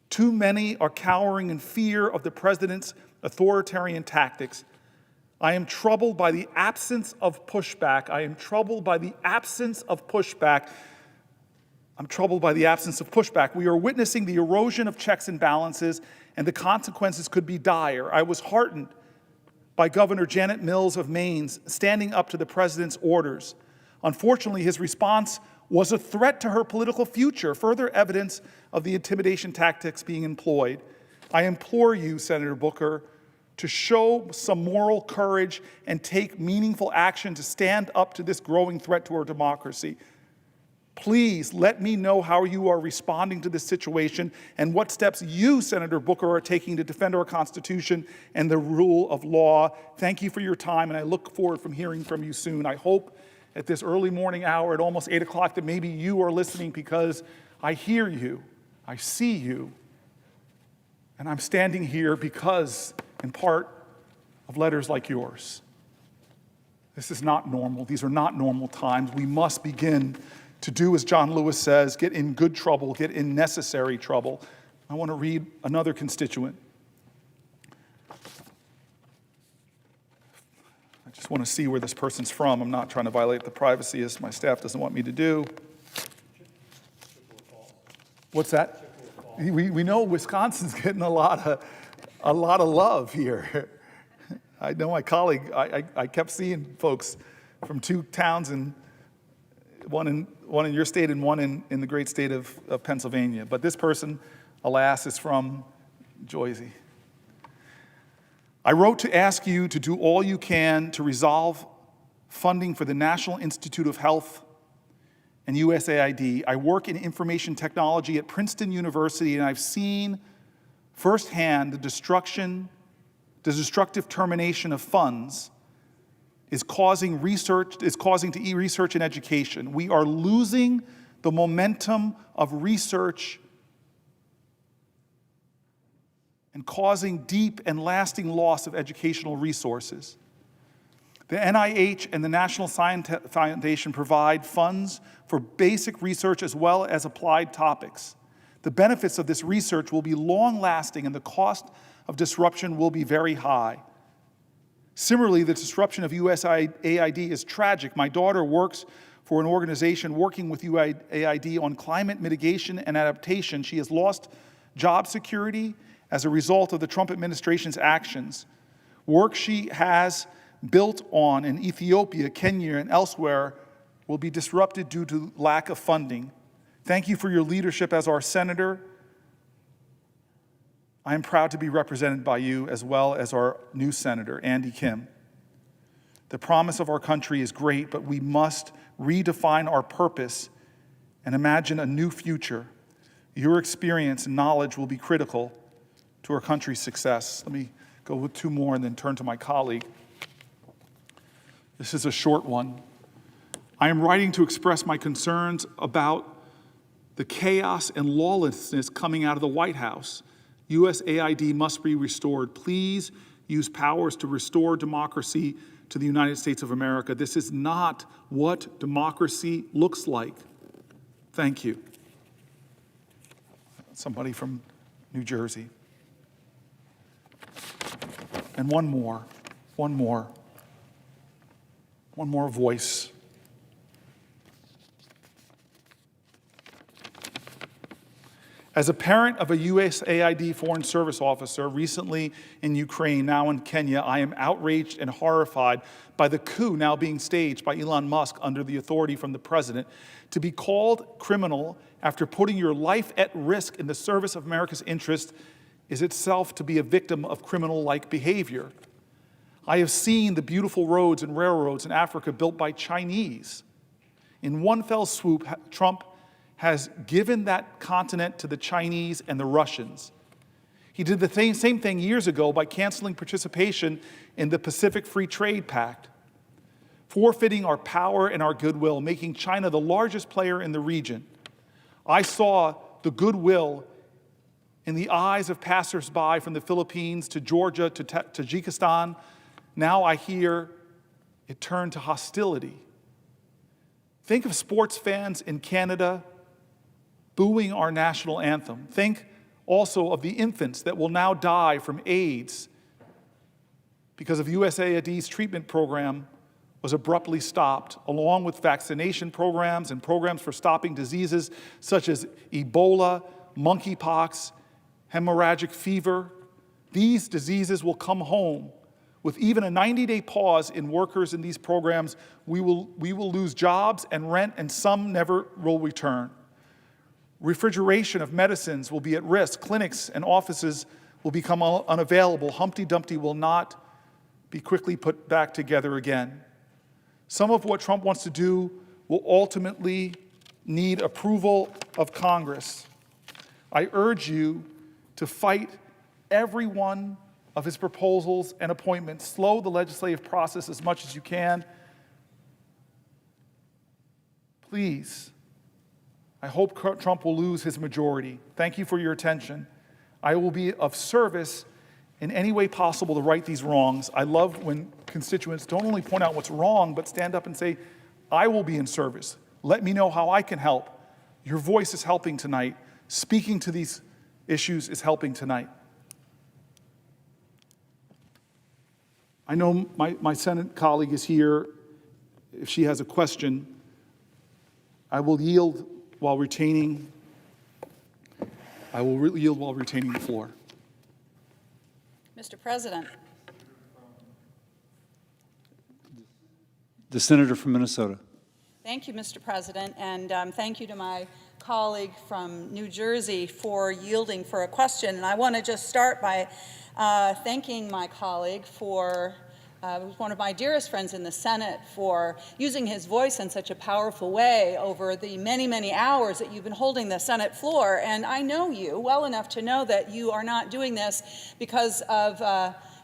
Too many are cowering in fear of the president's authoritarian tactics. I am troubled by the absence of pushback. We are witnessing the erosion of checks and balances, and the consequences could be dire. I was heartened by Governor Janet Mills of Maine standing up to the president's orders. Unfortunately, his response was a threat to her political future, further evidence of the intimidation tactics being employed. I implore you, Senator Booker, to show some moral courage and take meaningful action to stand up to this growing threat to our democracy. Please let me know how you are responding to this situation and what steps you, Senator Booker, are taking to defend our Constitution and the rule of law. Thank you for your time, and I look forward from hearing from you soon. I hope at this early morning hour at almost 8 o'clock that maybe you are listening, because I hear you, I see you, and I'm standing here because, in part, of letters like yours. This is not normal. These are not normal times. We must begin to do as John Lewis says, get in good trouble, get in necessary trouble. I want to read another constituent. I just want to see where this person's from. I'm not trying to violate the privacy as my staff doesn't want me to do. What's that? We know Wisconsin's getting a lot of love here. I know my colleague, I kept seeing folks from two towns, and one in your state and one in the great state of Pennsylvania. But this person, alas, is from Jersey. I wrote to ask you to do all you can to resolve funding for the National Institute of Health and USAID. I work in information technology at Princeton University, and I've seen firsthand the destructive termination of funds is causing to research and education. We are losing the momentum of research and causing deep and lasting loss of educational resources. The NIH and the National Science Foundation provide funds for basic research as well as applied topics. The benefits of this research will be long-lasting and the cost of disruption will be very high. Similarly, the disruption of USAID is tragic. My daughter works for an organization working with USAID on climate mitigation and adaptation. She has lost job security as a result of the Trump administration's actions. Work she has built on in Ethiopia, Kenya, and elsewhere will be disrupted due to lack of funding. Thank you for your leadership as our senator. I am proud to be represented by you as well as our new senator, Andy Kim. The promise of our country is great, but we must redefine our purpose and imagine a new future. Your experience and knowledge will be critical to our country's success. Let me go with two more and then turn to my colleague. This is a short one. I am writing to express my concerns about the chaos and lawlessness coming out of the White House. USAID must be restored. Please use powers to restore democracy to the United States of America. This is not what democracy looks like. Thank you. Somebody from New Jersey. And one more voice. As a parent of a USAID Foreign Service officer recently in Ukraine, now in Kenya, I am outraged and horrified by the coup now being staged by Elon Musk under the authority from the president. To be called criminal after putting your life at risk in the service of America's interest is itself to be a victim of criminal-like behavior. I have seen the beautiful roads and railroads in Africa built by Chinese. In one fell swoop, Trump has given that continent to the Chinese and the Russians. He did the same thing years ago by canceling participation in the Pacific Free Trade Pact, forfeiting our power and our goodwill, making China the largest player in the region. I saw the goodwill in the eyes of passersby from the Philippines to Georgia to Tajikistan. Now I hear it turned to hostility. Think of sports fans in Canada booing our national anthem. Think also of the infants that will now die from AIDS because of USAID's treatment program was abruptly stopped, along with vaccination programs and programs for stopping diseases such as Ebola, monkeypox, hemorrhagic fever. These diseases will come home. With even a 90-day pause in workers in these programs, we will lose jobs and rent, and some never will return. Refrigeration of medicines will be at risk. Clinics and offices will become unavailable. Humpty Dumpty will not be quickly put back together again. Some of what Trump wants to do will ultimately need approval of Congress. I urge you to fight every one of his proposals and appointments. Slow the legislative process as much as you can. Please. I hope Trump will lose his majority. Thank you for your attention. I will be of service in any way possible to right these wrongs. I love when constituents don't only point out what's wrong, but stand up and say, I will be in service. Let me know how I can help. Your voice is helping tonight. Speaking to these issues is helping tonight. I know my Senate colleague is here. If she has a question, I will yield while retaining the floor. Mr. President. The senator from Minnesota. Thank you, Mr. President, and thank you to my colleague from New Jersey for yielding for a question. And I want to just start by thanking my colleague for one of my dearest friends in the Senate for using his voice in such a powerful way over the many, many hours that you've been holding the Senate floor. And I know you well enough to know that you are not doing this because of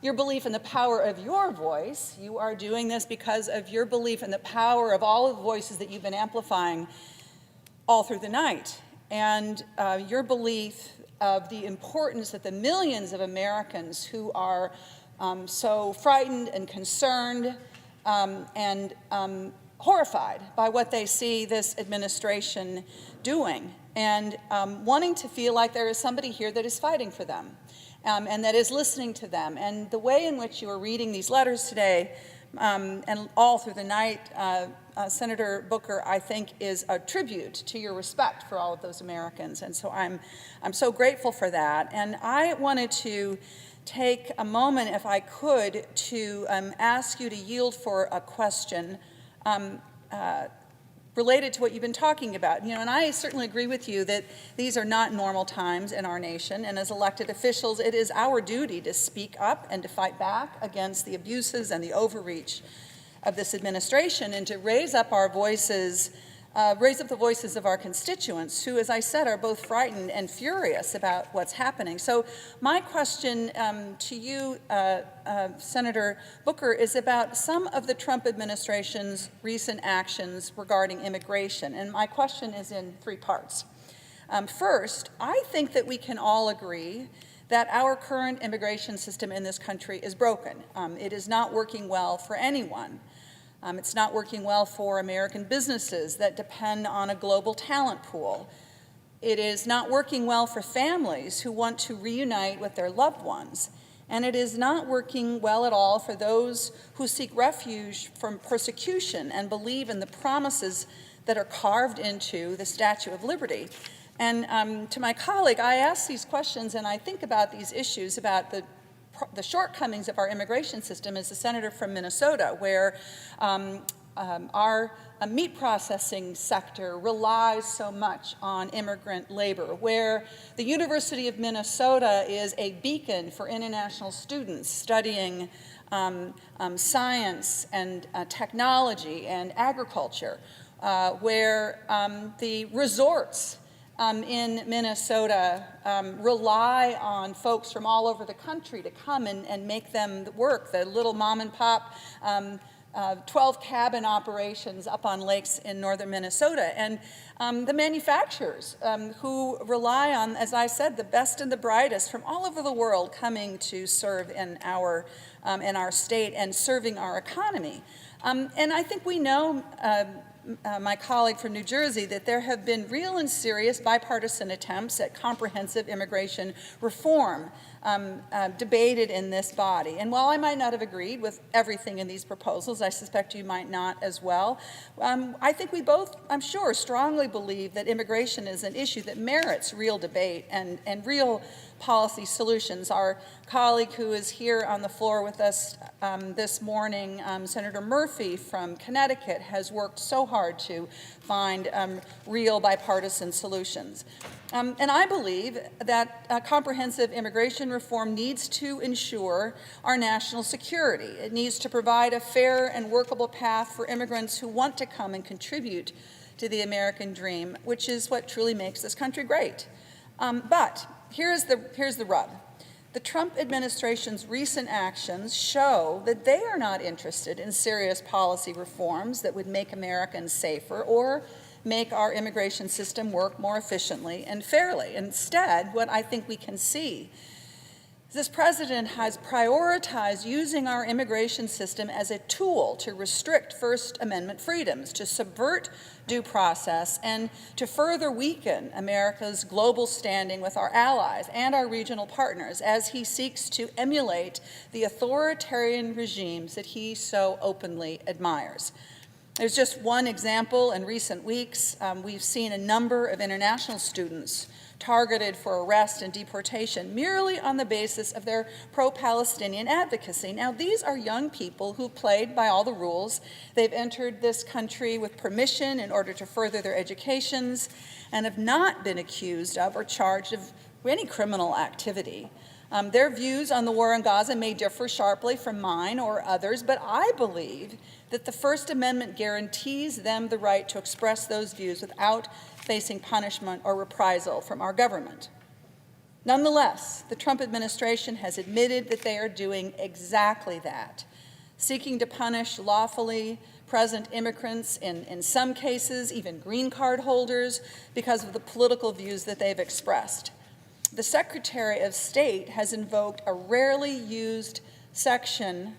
your belief in the power of your voice. You are doing this because of your belief in the power of all of the voices that you've been amplifying all through the night. And your belief of the importance that the millions of Americans who are so frightened and concerned and horrified by what they see this administration doing, and wanting to feel like there is somebody here that is fighting for them and that is listening to them. And the way in which you are reading these letters today and all through the night, Senator Booker, I think is a tribute to your respect for all of those Americans. And so I'm so grateful for that. And I wanted to take a moment, if I could, to ask you to yield for a question related to what you've been talking about. You know, and I certainly agree with you that these are not normal times in our nation, and as elected officials, it is our duty to speak up and to fight back against the abuses and the overreach of this administration, and to raise up our voices, raise up the voices of our constituents who, as I said, are both frightened and furious about what's happening. So my question to you, Senator Booker, is about some of the Trump administration's recent actions regarding immigration. And my question is in three parts. First, I think that we can all agree that our current immigration system in this country is broken. It is not working well for anyone. It's not working well for American businesses that depend on a global talent pool. It is not working well for families who want to reunite with their loved ones. And it is not working well at all for those who seek refuge from persecution and believe in the promises that are carved into the Statue of Liberty. And to my colleague, I ask these questions and I think about these issues, about the shortcomings of our immigration system as a senator from Minnesota, where our meat processing sector relies so much on immigrant labor, where the University of Minnesota is a beacon for international students studying science and technology and agriculture, where the resorts in Minnesota rely on folks from all over the country to come and make them work. The little mom and pop 12 cabin operations up on lakes in northern Minnesota. And the manufacturers who rely on, as I said, the best and the brightest from all over the world coming to serve in our state and serving our economy. And I think we know, my colleague from New Jersey, that there have been real and serious bipartisan attempts at comprehensive immigration reform debated in this body. And while I might not have agreed with everything in these proposals, I suspect you might not as well, I think we both, I'm sure, strongly believe that immigration is an issue that merits real debate and real policy solutions. Our colleague who is here on the floor with us this morning, Senator Murphy from Connecticut, has worked so hard to find real bipartisan solutions. And I believe that comprehensive immigration reform needs to ensure our national security. It needs to provide a fair and workable path for immigrants who want to come and contribute to the American dream, which is what truly makes this country great. But here's the rub. The Trump administration's recent actions show that they are not interested in serious policy reforms that would make Americans safer or make our immigration system work more efficiently and fairly. Instead, what I think we can see is this president has prioritized using our immigration system as a tool to restrict First Amendment freedoms, to subvert due process, and to further weaken America's global standing with our allies and our regional partners as he seeks to emulate the authoritarian regimes that he so openly admires. There's just one example. In recent weeks, we've seen a number of international students targeted for arrest and deportation merely on the basis of their pro-Palestinian advocacy. Now, these are young people who played by all the rules. They've entered this country with permission in order to further their educations and have not been accused of or charged of any criminal activity. Their views on the war in Gaza may differ sharply from mine or others, but I believe that the First Amendment guarantees them the right to express those views without facing punishment or reprisal from our government. Nonetheless, the Trump administration has admitted that they are doing exactly that, seeking to punish lawfully present immigrants, in some cases even green card holders, because of the political views that they've expressed. the Secretary of State has invoked a rarely used section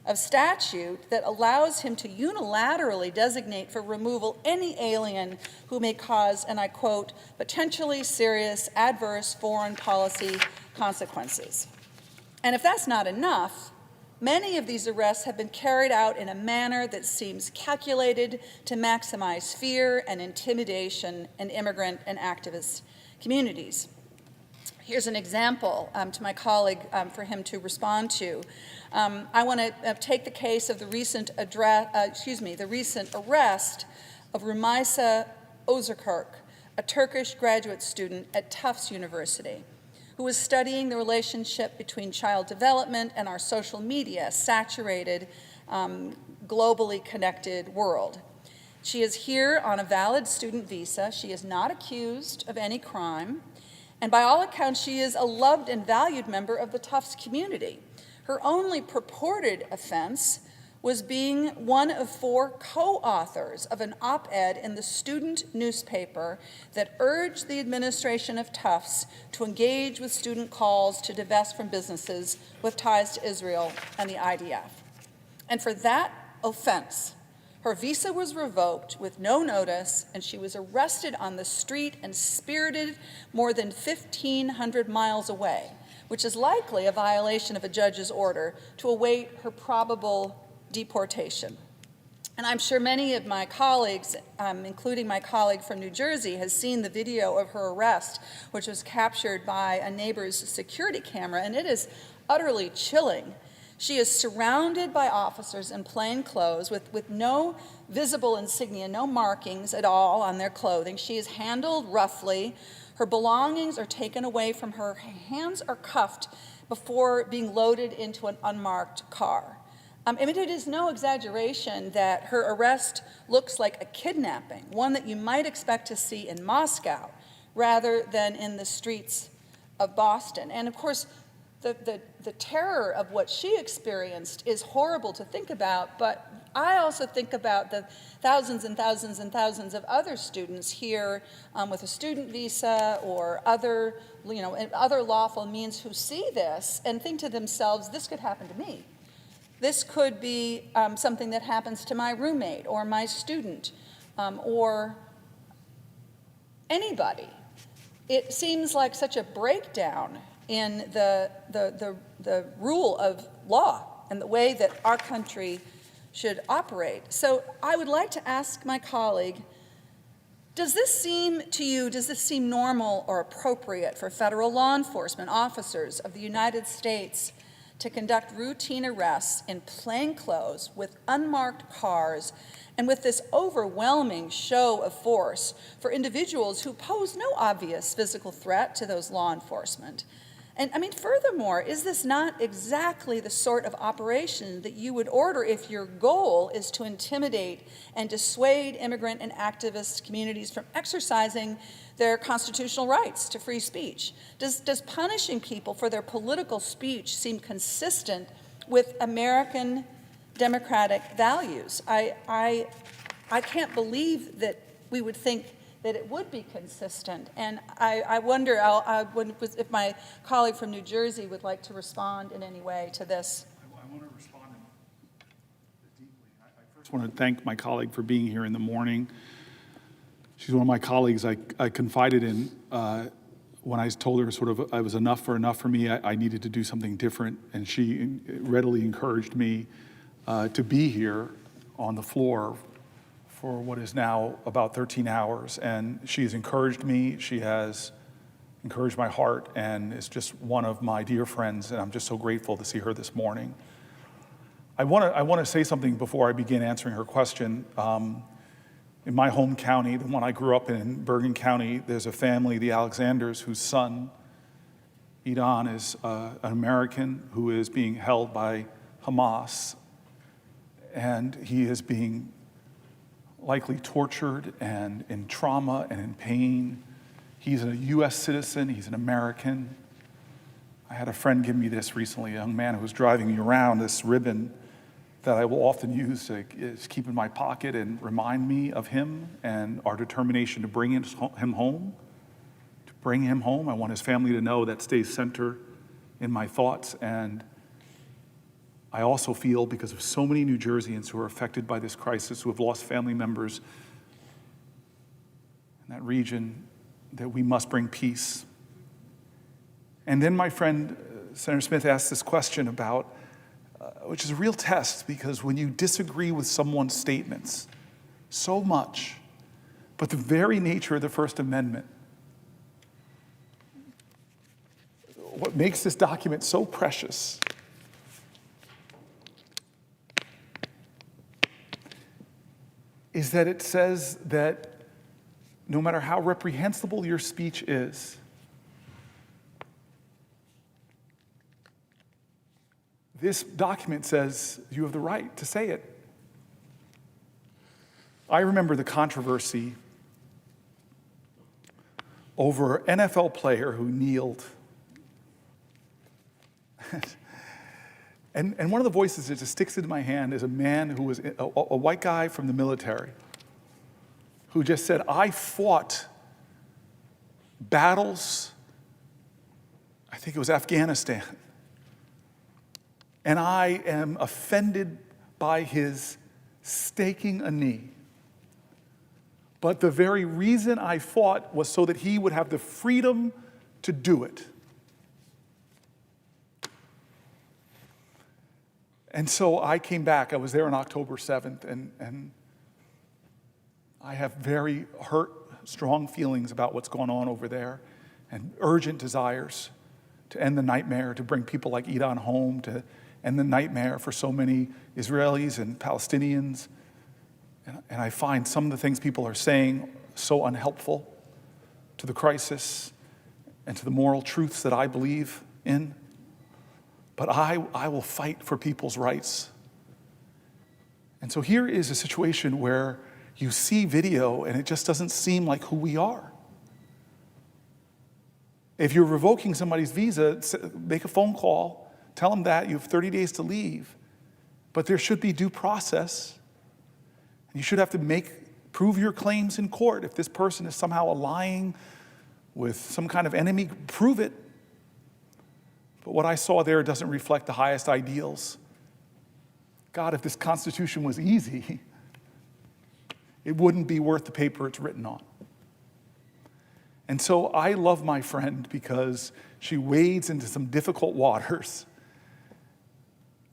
of statute that allows him to unilaterally designate for removal any alien who may cause, and I quote, potentially serious adverse foreign policy consequences. And if that's not enough, many of these arrests have been carried out in a manner that seems calculated to maximize fear and intimidation in immigrant and activist communities. Here's an example to my colleague for him to respond to. I want to take the case of the recent arrest of Rumaysa Özerkök, a Turkish graduate student at Tufts University, who was studying the relationship between child development and our social media saturated, globally connected world. She is here on a valid student visa. She is not accused of any crime. And by all accounts, she is a loved and valued member of the Tufts community. Her only purported offense was being one of 4 co-authors of an op-ed in the student newspaper that urged the administration of Tufts to engage with student calls to divest from businesses with ties to Israel and the IDF. And for that offense, her visa was revoked with no notice, and she was arrested on the street and spirited more than 1,500 miles away, which is likely a violation of a judge's order to await her probable deportation. And I'm sure many of my colleagues, including my colleague from New Jersey, has seen the video of her arrest, which was captured by a neighbor's security camera, and it is utterly chilling. She is surrounded by officers in plain clothes with no visible insignia, no markings at all on their clothing. She is handled roughly. Her belongings are taken away from her. Her hands are cuffed before being loaded into an unmarked car. I mean, it is no exaggeration that her arrest looks like a kidnapping, one that you might expect to see in Moscow rather than in the streets of Boston. And of course, the terror of what she experienced is horrible to think about, but I also think about the thousands and thousands and thousands of other students here with a student visa or other lawful means who see this and think to themselves, this could happen to me. This could be something that happens to my roommate or my student or anybody. It seems like such a breakdown in the rule of law and the way that our country should operate. So I would like to ask my colleague, does this seem normal or appropriate for federal law enforcement officers of the United States to conduct routine arrests in plain clothes with unmarked cars and with this overwhelming show of force for individuals who pose no obvious physical threat to those law enforcement? And I mean, furthermore, is this not exactly the sort of operation that you would order if your goal is to intimidate and dissuade immigrant and activist communities from exercising their constitutional rights to free speech? Does punishing people for their political speech seem consistent with American democratic values? I can't believe that we would think that it would be consistent. And I wonder if my colleague from New Jersey would like to respond in any way to this. I want to respond deeply. I first want to thank my colleague for being here in the morning. She's one of my colleagues I confided in when I told her sort of I was enough for me. I needed to do something different, and she readily encouraged me to be here on the floor for what is now about 13 hours. And she has encouraged me, she has encouraged my heart, and is just one of my dear friends, and I'm just so grateful to see her this morning. I want to say something before I begin answering her question. In my home county, the one I grew up in, Bergen County, there's a family, the Alexanders, whose son, Idan, is an American who is being held by Hamas, and he is being likely tortured and in trauma and in pain. He's a US citizen, he's an American. I had a friend give me this recently, a young man who was driving me around, this ribbon that I will often use to keep in my pocket and remind me of him and our determination to bring him home, to bring him home. I want his family to know that stays center in my thoughts. And I also feel, because of so many New Jerseyans who are affected by this crisis, who have lost family members in that region, that we must bring peace. And then my friend, Senator Smith, asked this question about, which is a real test, because when you disagree with someone's statements so much, but the very nature of the First Amendment, what makes this document so precious is that it says that no matter how reprehensible your speech is, this document says you have the right to say it. I remember the controversy over an NFL player who kneeled. And one of the voices that just sticks into my hand is a man who was a white guy from the military who just said, I fought battles, I think it was Afghanistan, and I am offended by his staking a knee. But the very reason I fought was so that he would have the freedom to do it. And so I came back. I was there on October 7th, and I have very hurt, strong feelings about what's going on over there, and urgent desires to end the nightmare, to bring people like Idan home, to end the nightmare for so many Israelis and Palestinians. And I find some of the things people are saying so unhelpful to the crisis and to the moral truths that I believe in. But I will fight for people's rights. And so here is a situation where you see video and it just doesn't seem like who we are. If you're revoking somebody's visa, make a phone call, tell them that you have 30 days to leave. But there should be due process. You should have to prove your claims in court. If this person is somehow allying with some kind of enemy, prove it. But what I saw there doesn't reflect the highest ideals. God, if this Constitution was easy, it wouldn't be worth the paper it's written on. And so I love my friend because she wades into some difficult waters,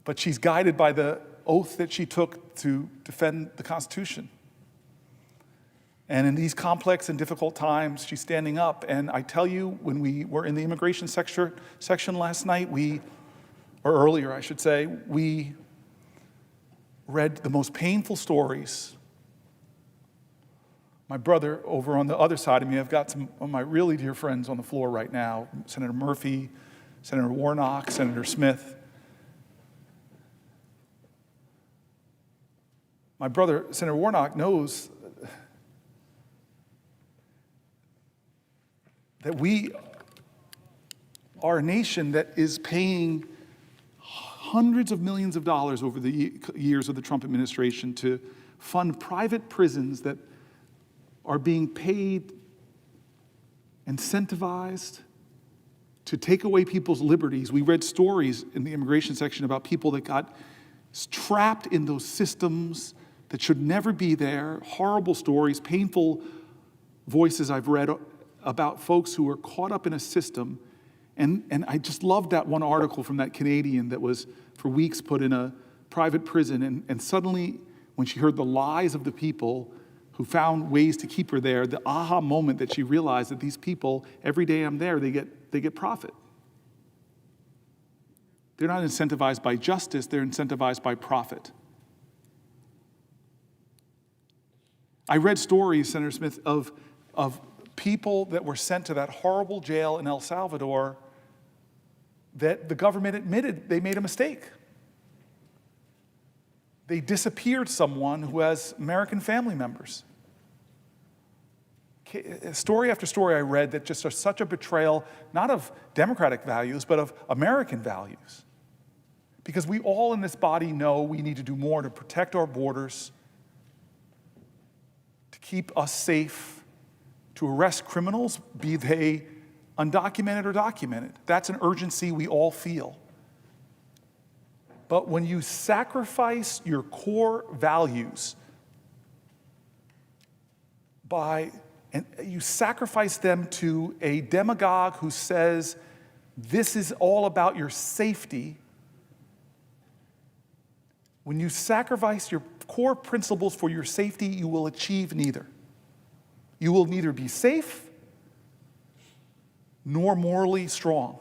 but she's guided by the oath that she took to defend the Constitution. And in these complex and difficult times, she's standing up. And I tell you, when we were in the immigration section last night, or earlier, I should say, we read the most painful stories. My brother over on the other side of me, I've got some of my really dear friends on the floor right now, Senator Murphy, Senator Warnock, Senator Smith. My brother, Senator Warnock, knows that we are a nation that is paying hundreds of millions of dollars over the years of the Trump administration to fund private prisons that are being paid, incentivized to take away people's liberties. We read stories in the immigration section about people that got trapped in those systems that should never be there, horrible stories, painful voices I've read about folks who are caught up in a system. And I just loved that one article from that Canadian that was for weeks put in a private prison. And suddenly, when she heard the lies of the people who found ways to keep her there, the aha moment that she realized that these people, every day I'm there, they get profit. They're not incentivized by justice, they're incentivized by profit. I read stories, Senator Smith, of people that were sent to that horrible jail in El Salvador that the government admitted they made a mistake. They disappeared someone who has American family members. Story after story I read that just are such a betrayal, not of democratic values, but of American values. Because we all in this body know we need to do more to protect our borders, to keep us safe, to arrest criminals, be they undocumented or documented. That's an urgency we all feel. But when you sacrifice your core values and you sacrifice them to a demagogue who says, this is all about your safety, when you sacrifice your core principles for your safety, you will achieve neither. You will neither be safe nor morally strong.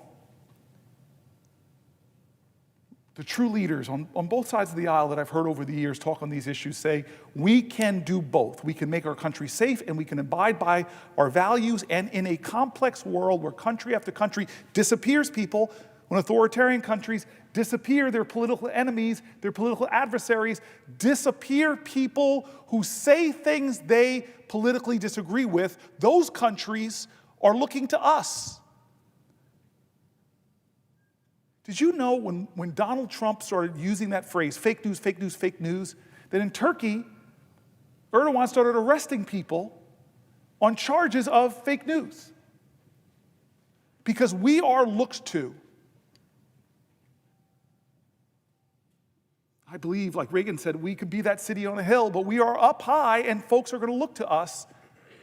The true leaders on both sides of the aisle that I've heard over the years talk on these issues say, we can do both. We can make our country safe and we can abide by our values. And in a complex world where country after country disappears people, when authoritarian countries disappear their political enemies, their political adversaries, disappear people who say things they politically disagree with, those countries are looking to us. Did you know when Donald Trump started using that phrase, fake news, fake news, fake news, that in Turkey, Erdogan started arresting people on charges of fake news? Because we are looked to. I believe, like Reagan said, we could be that city on a hill, but we are up high and folks are going to look to us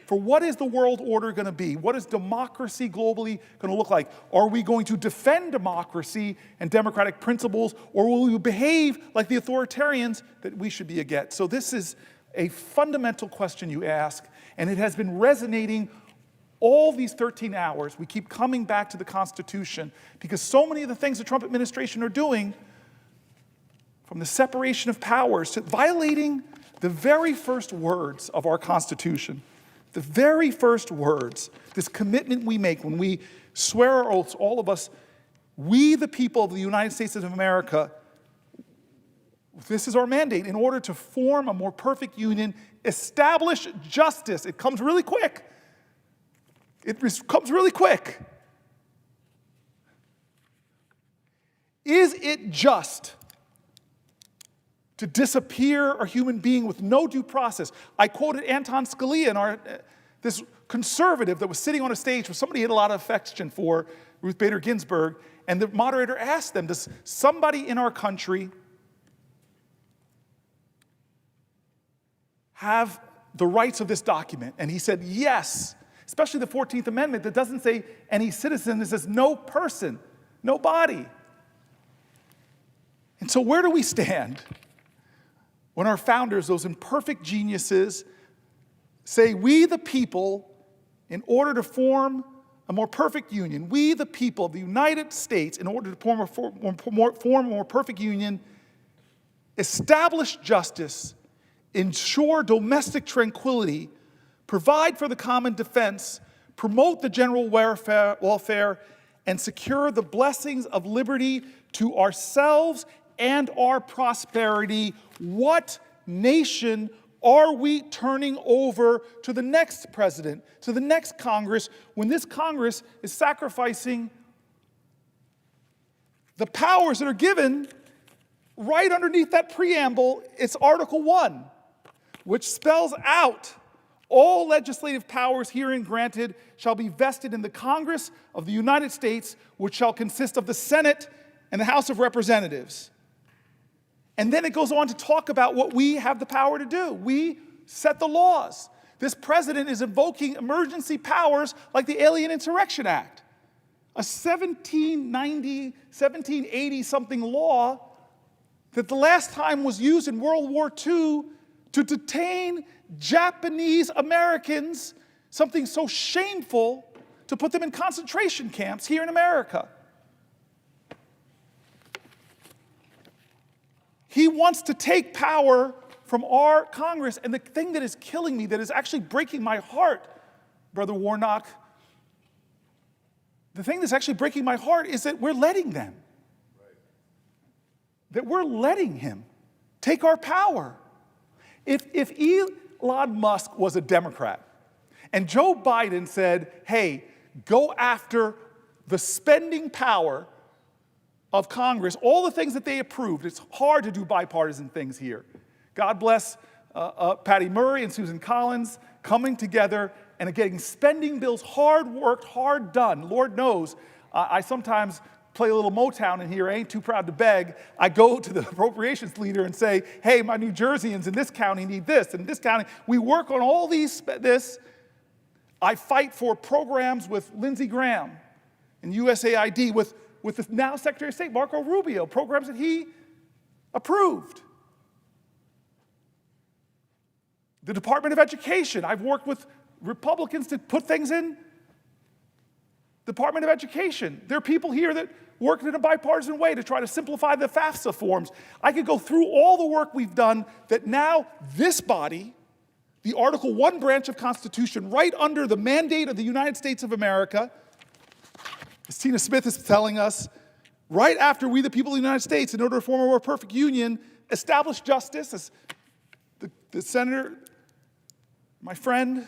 for what is the world order going to be? What is democracy globally going to look like? Are we going to defend democracy and democratic principles, or will we behave like the authoritarians that we should be against? So this is a fundamental question you ask, and it has been resonating all these 13 hours. We keep coming back to the Constitution because so many of the things the Trump administration are doing, from the separation of powers to violating the very first words of our Constitution, the very first words, this commitment we make when we swear our oaths, all of us, we the people of the United States of America, this is our mandate, in order to form a more perfect union, establish justice. It comes really quick. It comes really quick. Is it just to disappear a human being with no due process? I quoted Anton Scalia, this conservative that was sitting on a stage where somebody had a lot of affection for, Ruth Bader Ginsburg, and the moderator asked them, does somebody in our country have the rights of this document? And he said, yes, especially the 14th Amendment that doesn't say any citizen, it says no person, no body. And so where do we stand when our founders, those imperfect geniuses, say, we the people, in order to form a more perfect union, we the people of the United States, in order to form a more perfect union, establish justice, ensure domestic tranquility, provide for the common defense, promote the general welfare, and secure the blessings of liberty to ourselves and our prosperity. What nation are we turning over to the next president, to the next Congress, when this Congress is sacrificing the powers that are given right underneath that preamble? It's Article 1, which spells out all legislative powers herein granted shall be vested in the Congress of the United States, which shall consist of the Senate and the House of Representatives. And then it goes on to talk about what we have the power to do. We set the laws. This president is invoking emergency powers like the Alien Insurrection Act, a 1790, 1780-something law that the last time was used in World War II to detain Japanese Americans, something so shameful, to put them in concentration camps here in America. He wants to take power from our Congress. And the thing that is killing me, that is actually breaking my heart, Brother Warnock, the thing that's actually breaking my heart is that we're letting them. That we're letting him take our power. If Elon Musk was a Democrat and Joe Biden said, hey, go after the spending power of Congress, all the things that they approved. It's hard to do bipartisan things here. God bless Patty Murray and Susan Collins coming together and getting spending bills, hard worked, hard done. Lord knows, I sometimes play a little Motown in here, I ain't too proud to beg. I go to the appropriations leader and say, hey, my New Jerseyans in this county need this, and this county. We work on all this. I fight for programs with Lindsey Graham and USAID, with the now Secretary of State, Marco Rubio, programs that he approved. The Department of Education, I've worked with Republicans to put things in Department of Education. There are people here that worked in a bipartisan way to try to simplify the FAFSA forms. I could go through all the work we've done that now this body, the Article 1 branch of Constitution, right under the mandate of the United States of America, as Tina Smith is telling us, right after we, the people of the United States, in order to form a more perfect union, establish justice, as the senator, my friend.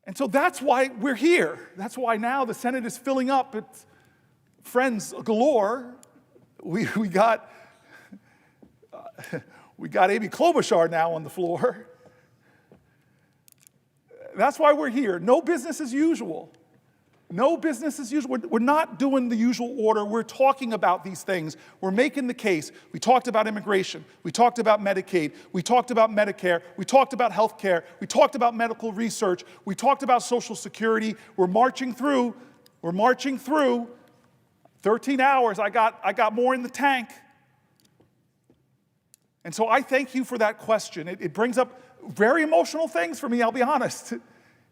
And so that's why we're here. That's why now the Senate is filling up. It's friends galore. We got Amy Klobuchar now on the floor. That's why we're here. No business as usual. No business as usual. We're not doing the usual order. We're talking about these things. We're making the case. We talked about immigration. We talked about Medicaid. We talked about Medicare. We talked about health care. We talked about medical research. We talked about Social Security. We're marching through. 13 hours. I got more in the tank. And so I thank you for that question. It brings up very emotional things for me, I'll be honest.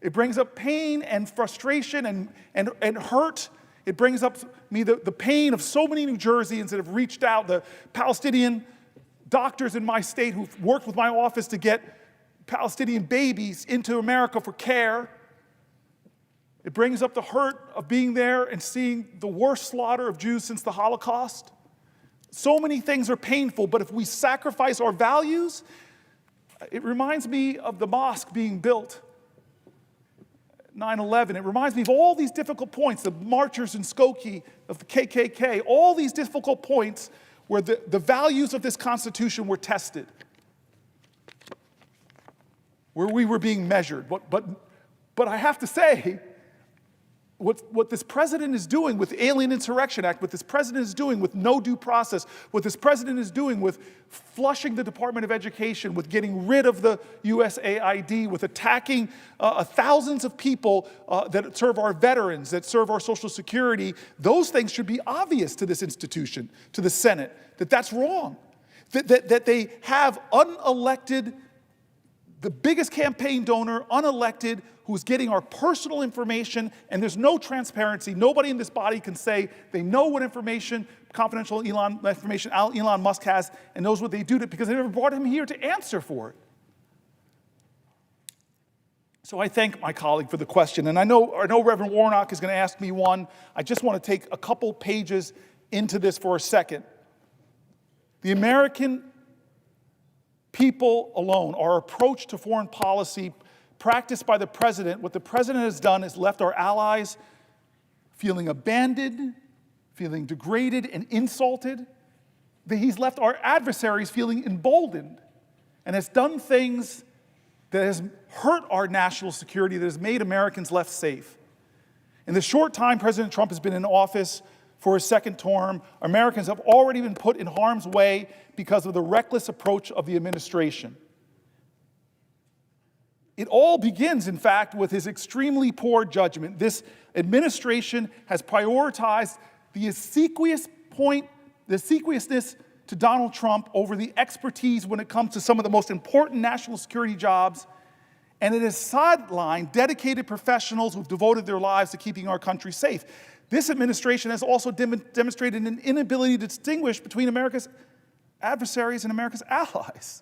It brings up pain and frustration and hurt. It brings up me the pain of so many New Jerseyans that have reached out, the Palestinian doctors in my state who've worked with my office to get Palestinian babies into America for care. It brings up the hurt of being there and seeing the worst slaughter of Jews since the Holocaust. So many things are painful, but if we sacrifice our values, it reminds me of the mosque being built, 9/11. It reminds me of all these difficult points, the marchers in Skokie of the KKK, all these difficult points where the values of this Constitution were tested, where we were being measured. But I have to say, what this president is doing with the Alien Insurrection Act, what this president is doing with no due process, what this president is doing with flushing the Department of Education, with getting rid of the USAID, with attacking thousands of people that serve our veterans, that serve our Social Security, those things should be obvious to this institution, to the Senate, that that's wrong. That they have unelected, the biggest campaign donor, unelected, who's getting our personal information, and there's no transparency. Nobody in this body can say they know what information, confidential information Elon Musk has, and knows what they do to it, because they never brought him here to answer for it. So I thank my colleague for the question, and I know Reverend Warnock is going to ask me one. I just want to take a couple pages into this for a second. The American people alone, our approach to foreign policy practiced by the president, what the president has done is left our allies feeling abandoned, feeling degraded and insulted. He's left our adversaries feeling emboldened, and has done things that has hurt our national security, that has made Americans less safe. In the short time President Trump has been in office for his second term, Americans have already been put in harm's way because of the reckless approach of the administration. It all begins, in fact, with his extremely poor judgment. This administration has prioritized the obsequiousness to Donald Trump over the expertise when it comes to some of the most important national security jobs, and it has sidelined dedicated professionals who've devoted their lives to keeping our country safe. This administration has also demonstrated an inability to distinguish between America's adversaries and America's allies,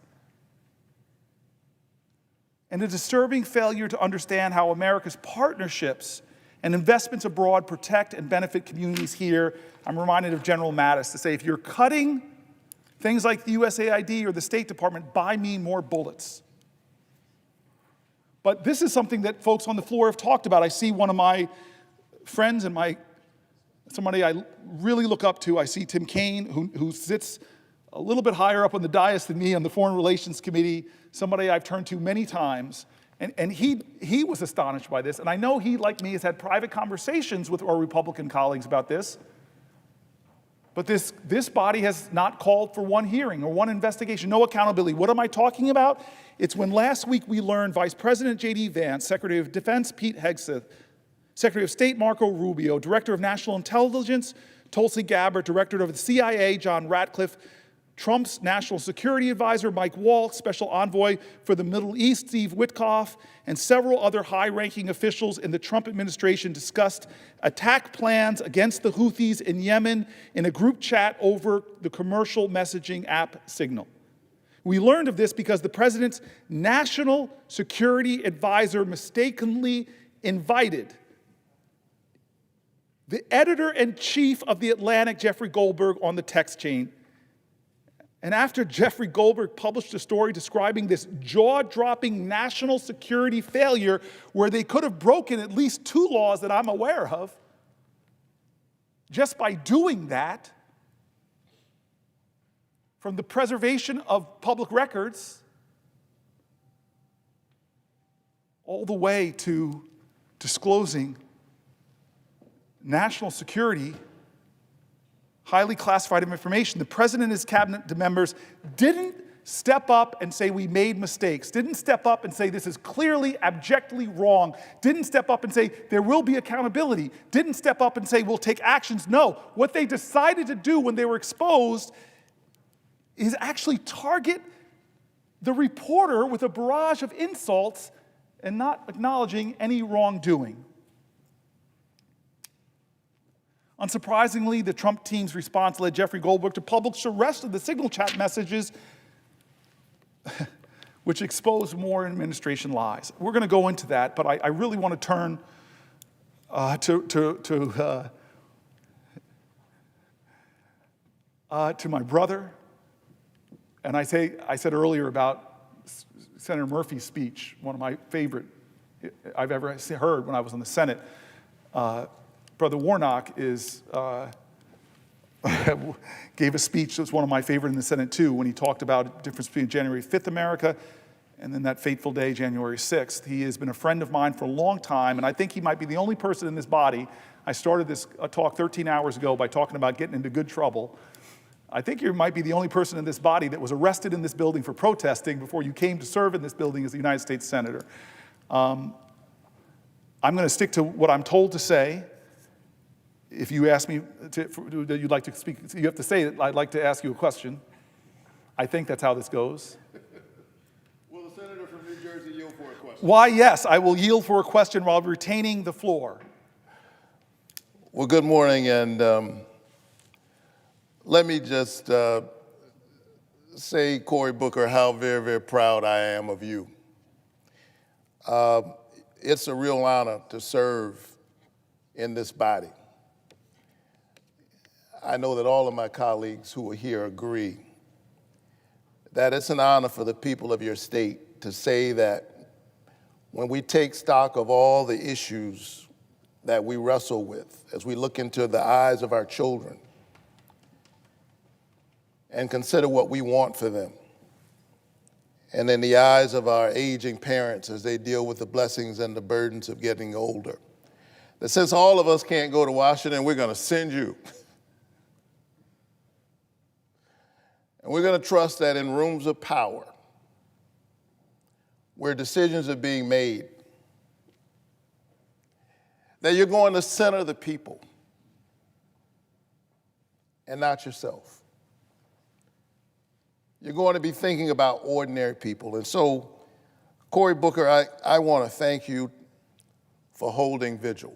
and a disturbing failure to understand how America's partnerships and investments abroad protect and benefit communities here. I'm reminded of General Mattis to say, if you're cutting things like the USAID or the State Department, buy me more bullets. But this is something that folks on the floor have talked about. I see one of my friends and somebody I really look up to. I see Tim Kaine, who sits a little bit higher up on the dais than me on the Foreign Relations Committee, somebody I've turned to many times, and he was astonished by this, and I know he, like me, has had private conversations with our Republican colleagues about this, but this body has not called for one hearing or one investigation, no accountability. What am I talking about? It's when last week we learned Vice President J.D. Vance, Secretary of Defense Pete Hegseth, Secretary of State Marco Rubio, Director of National Intelligence Tulsi Gabbard, Director of the CIA John Ratcliffe, Trump's National Security Advisor Mike Waltz, Special Envoy for the Middle East Steve Witkoff, and several other high-ranking officials in the Trump administration discussed attack plans against the Houthis in Yemen in a group chat over the commercial messaging app Signal. We learned of this because the president's National Security Advisor mistakenly invited the editor-in-chief of The Atlantic, Jeffrey Goldberg, on the text chain. And after Jeffrey Goldberg published a story describing this jaw-dropping national security failure where they could have broken at least 2 laws that I'm aware of, just by doing that, from the preservation of public records all the way to disclosing national security, highly classified information. The president and his cabinet members didn't step up and say we made mistakes, didn't step up and say this is clearly, abjectly wrong, didn't step up and say there will be accountability, didn't step up and say we'll take actions. No, what they decided to do when they were exposed is actually target the reporter with a barrage of insults and not acknowledging any wrongdoing. Unsurprisingly, the Trump team's response led Jeffrey Goldberg to publish the rest of the Signal chat messages, which exposed more administration lies. We're going to go into that, but I really want to turn to my brother. And I said earlier about Senator Murphy's speech, one of my favorite I've ever heard when I was in the Senate. Brother Warnock gave a speech that was one of my favorite in the Senate too, when he talked about the difference between January 5th America and then that fateful day, January 6th. He has been a friend of mine for a long time, and I think he might be the only person in this body. I started this talk 13 hours ago by talking about getting into good trouble. I think you might be the only person in this body that was arrested in this building for protesting before you came to serve in this building as a United States Senator. I'm going to stick to what I'm told to say. If you ask me that you'd like to speak, you have to say that I'd like to ask you a question. I think that's how this goes. Will the senator from New Jersey yield for a question? Why, yes, I will yield for a question while retaining the floor. Well, good morning, and let me just say, Cory Booker, how very, very proud I am of you. It's a real honor to serve in this body. I know that all of my colleagues who are here agree that it's an honor for the people of your state to say that when we take stock of all the issues that we wrestle with as we look into the eyes of our children and consider what we want for them, and in the eyes of our aging parents as they deal with the blessings and the burdens of getting older, that since all of us can't go to Washington, we're going to send you. And we're going to trust that in rooms of power, where decisions are being made, that you're going to center the people and not yourself. You're going to be thinking about ordinary people. And so, Cory Booker, I want to thank you for holding vigil.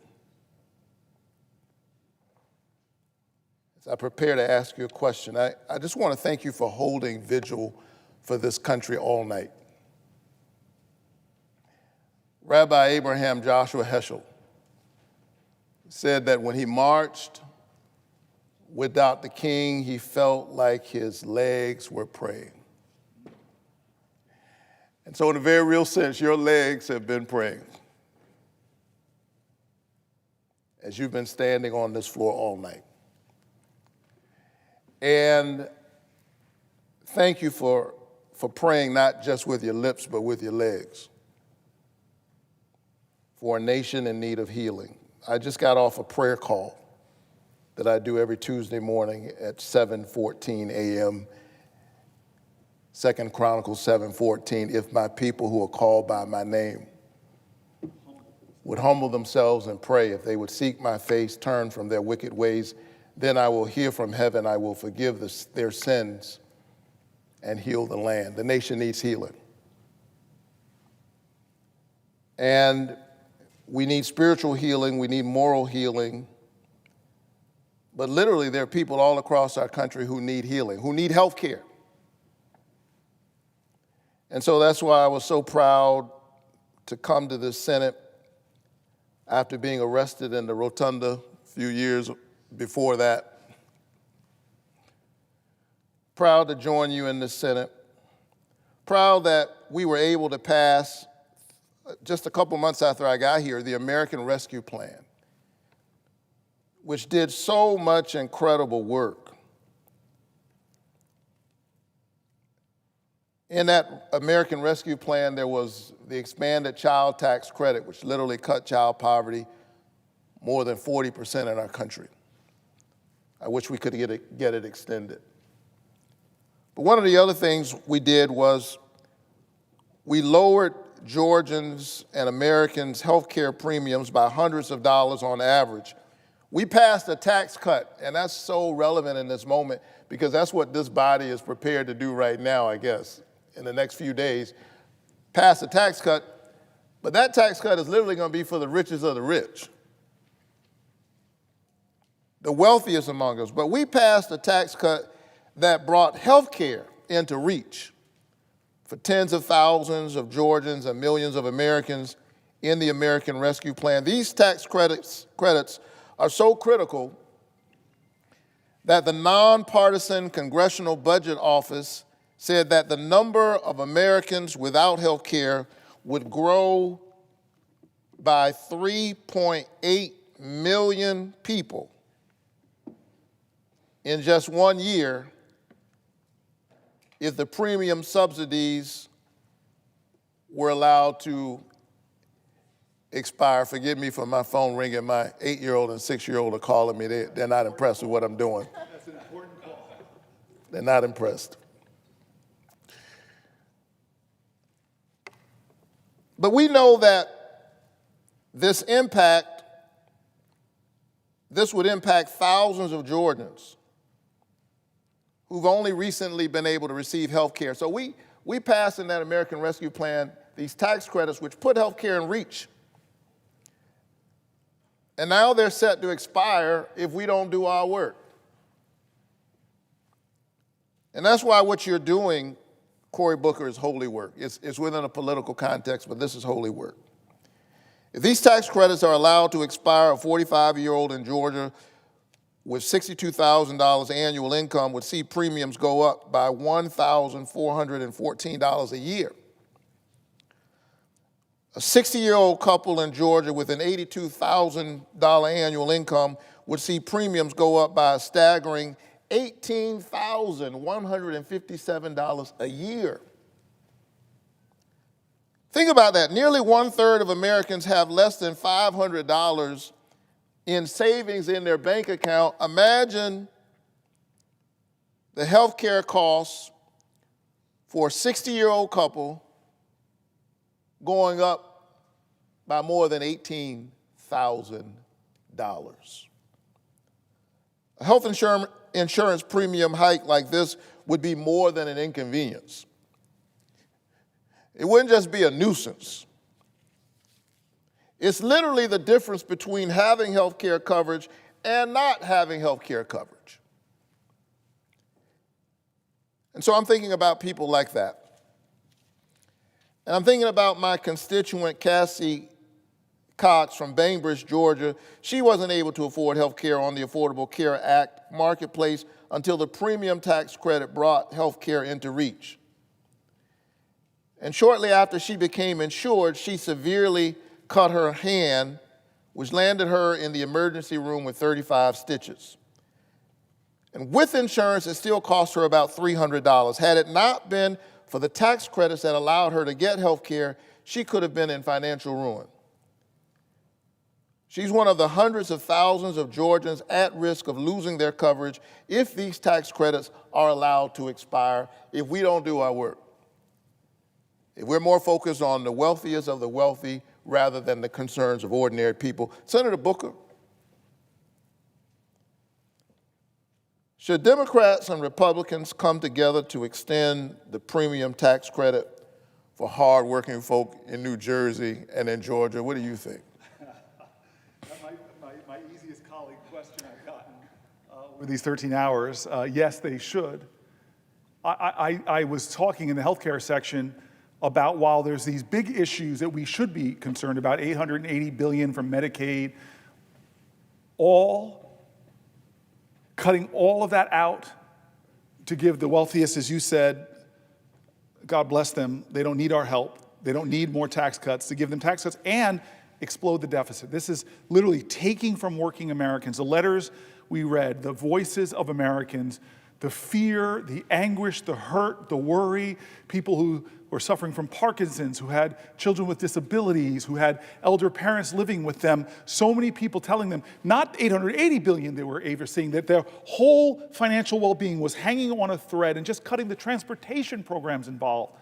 As I prepare to ask you a question, I just want to thank you for holding vigil for this country all night. Rabbi Abraham Joshua Heschel said that when he marched without the king, he felt like his legs were praying. And so in a very real sense, your legs have been praying as you've been standing on this floor all night. And thank you for for praying not just with your lips, but with your legs for a nation in need of healing. I just got off a prayer call that I do every Tuesday morning at 7:14 a.m., 2 Chronicles 7:14, if my people who are called by my name would humble themselves and pray, if they would seek my face, turn from their wicked ways, then I will hear from heaven, I will forgive their sins and heal the land. The nation needs healing. And we need spiritual healing, we need moral healing, but literally there are people all across our country who need healing, who need health care. And so that's why I was so proud to come to this Senate after being arrested in the Rotunda a few years before that. Proud to join you in the Senate. Proud that we were able to pass, just a couple months after I got here, the American Rescue Plan, which did so much incredible work. In that American Rescue Plan, there was the expanded child tax credit, which literally cut child poverty more than 40% in our country. I wish we could get it extended. But one of the other things we did was we lowered Georgians and Americans' health care premiums by hundreds of dollars on average. We passed a tax cut, and that's so relevant in this moment because that's what this body is prepared to do right now, I guess, in the next few days. Pass a tax cut, but that tax cut is literally going to be for the richest of the rich, the wealthiest among us. But we passed a tax cut that brought health care into reach for tens of thousands of Georgians and millions of Americans in the American Rescue Plan. These tax credits are so critical that the nonpartisan Congressional Budget Office said that the number of Americans without health care would grow by 3.8 million people in just 1 year if the premium subsidies were allowed to expire. Forgive me for my phone ringing. My 8-year-old and 6-year-old are calling me. They're not impressed with what I'm doing. That's an important call. They're not impressed. But we know that this would impact thousands of Georgians who've only recently been able to receive health care. So we passed in that American Rescue Plan these tax credits which put health care in reach. And now they're set to expire if we don't do our work. And that's why what you're doing, Cory Booker, is holy work. It's within a political context, but this is holy work. If these tax credits are allowed to expire, a 45-year-old in Georgia with $62,000 annual income would see premiums go up by $1,414 a year. A 60-year-old couple in Georgia with an $82,000 annual income would see premiums go up by a staggering $18,157 a year. Think about that. Nearly 1/3 of Americans have less than $500 in savings in their bank account. Imagine the health care costs for a 60-year-old couple going up by more than $18,000. A health insurance premium hike like this would be more than an inconvenience. It wouldn't just be a nuisance. It's literally the difference between having health care coverage and not having health care coverage. And so I'm thinking about people like that. And I'm thinking about my constituent, Cassie Cox from Bainbridge, Georgia. She wasn't able to afford health care on the Affordable Care Act marketplace until the premium tax credit brought health care into reach. And shortly after she became insured, she severely cut her hand, which landed her in the emergency room with 35 stitches. And with insurance, it still cost her about $300. Had it not been for the tax credits that allowed her to get health care, she could have been in financial ruin. She's one of the hundreds of thousands of Georgians at risk of losing their coverage if these tax credits are allowed to expire, if we don't do our work. If we're more focused on the wealthiest of the wealthy rather than the concerns of ordinary people. Senator Booker, should Democrats and Republicans come together to extend the premium tax credit for hardworking folk in New Jersey and in Georgia? What do you think? My easiest colleague question I've gotten over these 13 hours. Yes, they should. I was talking in the healthcare section about while there's these big issues that we should be concerned about, $880 billion from Medicaid, cutting all of that out to give the wealthiest, as you said, God bless them, they don't need our help. They don't need more tax cuts, to give them tax cuts and explode the deficit. This is literally taking from working Americans, the letters we read, the voices of Americans, the fear, the anguish, the hurt, the worry, people who were suffering from Parkinson's, who had children with disabilities, who had elder parents living with them, so many people telling them, not $880 billion they were saying, that their whole financial well-being was hanging on a thread and just cutting the transportation programs involved.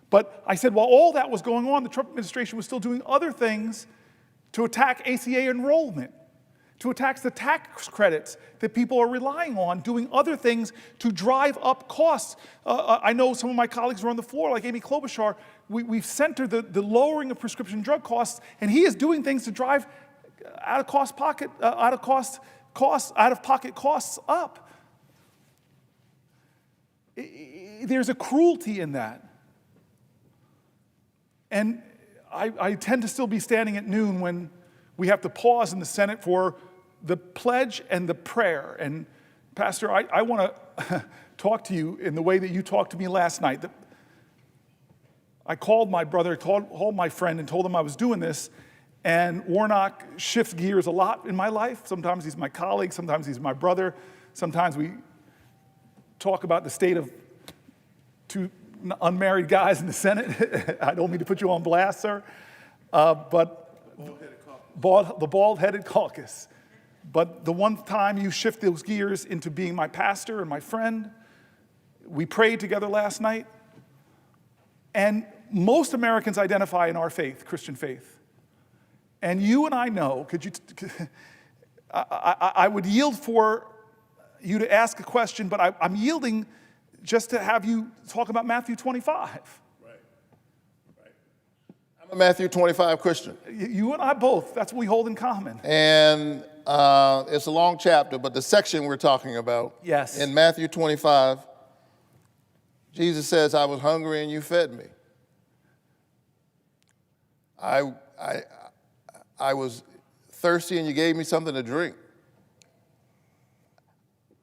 But I said, while all that was going on, the Trump administration was still doing other things to attack ACA enrollment, to attack the tax credits that people are relying on, doing other things to drive up costs. I know some of my colleagues are on the floor, like Amy Klobuchar. We've centered the lowering of prescription drug costs, and he is doing things to drive out-of-pocket costs up. There's a cruelty in that. And I tend to still be standing at noon when we have to pause in the Senate for the pledge and the prayer. And Pastor, I want to talk to you in the way that you talked to me last night. I called my brother, called my friend and told him I was doing this. And Warnock shifts gears a lot in my life. Sometimes he's my colleague, sometimes he's my brother. Sometimes we talk about the state of two unmarried guys in the Senate. I don't mean to put you on blast, sir. But the bald-headed caucus. But the one time you shift those gears into being my pastor and my friend, we prayed together last night. And most Americans identify in our faith, Christian faith. And you and I know, I would yield for you to ask a question, but I'm yielding just to have you talk about Matthew 25. Right. I'm a Matthew 25 Christian. You and I both, that's what we hold in common. And it's a long chapter, but the section we're talking about, yes, in Matthew 25, Jesus says, I was hungry and you fed me. I was thirsty and you gave me something to drink.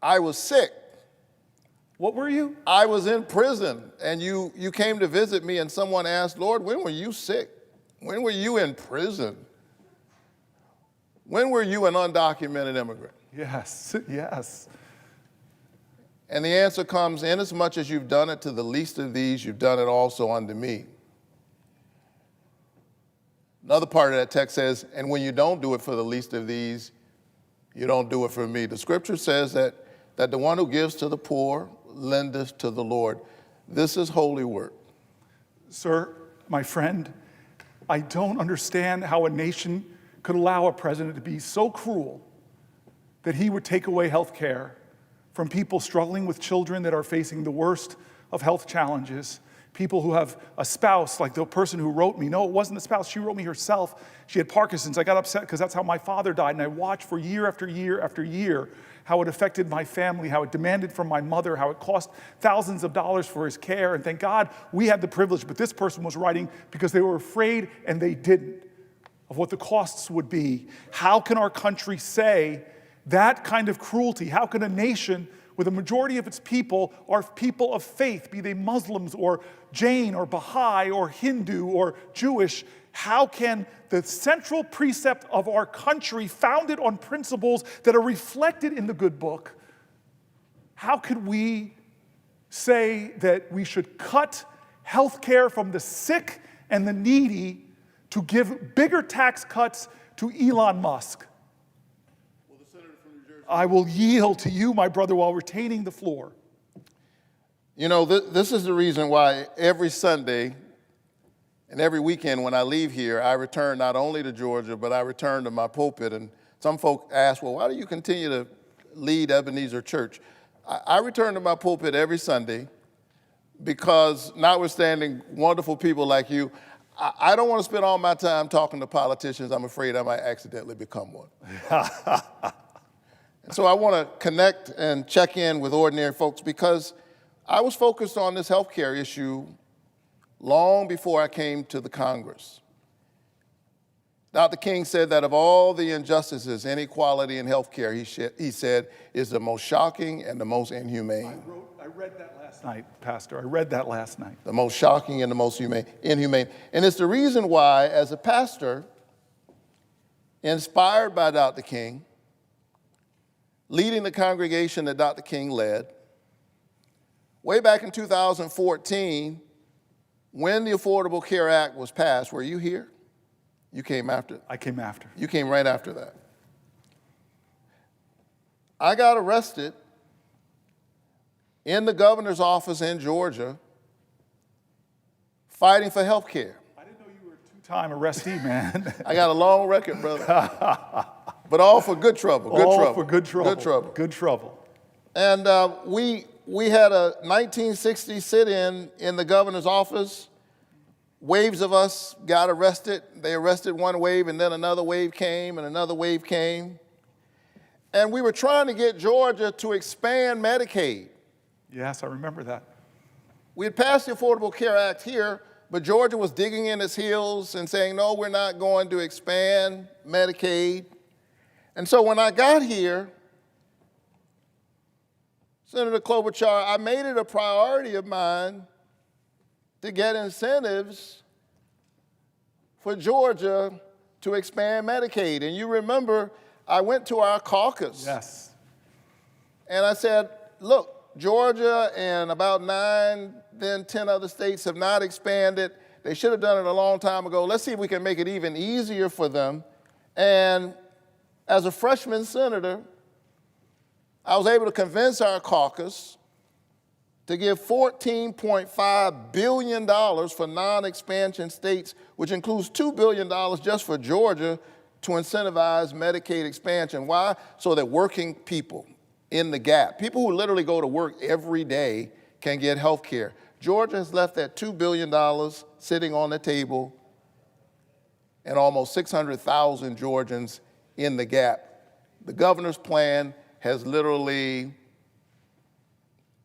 I was sick. What were you? I was in prison, and you came to visit me, and someone asked, Lord, when were you sick? When were you in prison? When were you an undocumented immigrant? Yes, yes. And the answer comes, inasmuch as you've done it to the least of these, you've done it also unto me. Another part of that text says, and when you don't do it for the least of these, you don't do it for me. The scripture says that the one who gives to the poor lendeth to the Lord. This is holy work. Sir, my friend, I don't understand how a nation could allow a president to be so cruel that he would take away health care from people struggling with children that are facing the worst of health challenges, people who have a spouse, like the person who wrote me. No, it wasn't the spouse. She wrote me herself. She had Parkinson's. I got upset because that's how my father died, and I watched for year after year after year how it affected my family, how it demanded from my mother, how it cost thousands of dollars for his care. And thank God we had the privilege, but this person was writing because they were afraid and they didn't, of what the costs would be. How can our country say that kind of cruelty? How can a nation with a majority of its people are people of faith, be they Muslims or Jain or Baha'i or Hindu or Jewish, how can the central precept of our country, founded on principles that are reflected in the good book, how could we say that we should cut health care from the sick and the needy to give bigger tax cuts to Elon Musk? Well, the senator from New Jersey. I will yield to you, my brother, while retaining the floor. You know, this is the reason why every Sunday and every weekend when I leave here, I return not only to Georgia, but I return to my pulpit. And some folk ask, well, why do you continue to lead Ebenezer Church? I return to my pulpit every Sunday because, notwithstanding wonderful people like you, I don't want to spend all my time talking to politicians. I'm afraid I might accidentally become one. And so I want to connect and check in with ordinary folks because I was focused on this healthcare issue long before I came to the Congress. Dr. King said that of all the injustices, inequality in healthcare, he said, is the most shocking and the most inhumane. I read that last night, Pastor. I read that last night. The most shocking and the most inhumane. And it's the reason why, as a pastor, inspired by Dr. King, leading the congregation that Dr. King led, way back in 2014, when the Affordable Care Act was passed, were you here? You came after it. I came after. You came right after that. I got arrested in the governor's office in Georgia fighting for health care. I didn't know you were a two-time arrestee, man. I got a long record, brother. But all for good trouble. Good All trouble. for good trouble. Good trouble. Good trouble. And we had a 1960 sit-in in the governor's office. Waves of us got arrested. They arrested one wave, and then another wave came, and another wave came. And we were trying to get Georgia to expand Medicaid. Yes, I remember that. We had passed the Affordable Care Act here, but Georgia was digging in its heels and saying, no, we're not going to expand Medicaid. And so when I got here, Senator Klobuchar, I made it a priority of mine to get incentives for Georgia to expand Medicaid. And you remember, I went to our caucus. Yes. And I said, look, Georgia and about 9, then 10 other states have not expanded. They should have done it a long time ago. Let's see if we can make it even easier for them. And as a freshman senator, I was able to convince our caucus to give $14.5 billion for non-expansion states, which includes $2 billion just for Georgia, to incentivize Medicaid expansion. Why? So that working people in the gap, people who literally go to work every day, can get health care. Georgia has left that $2 billion sitting on the table and almost 600,000 Georgians in the gap. The governor's plan has literally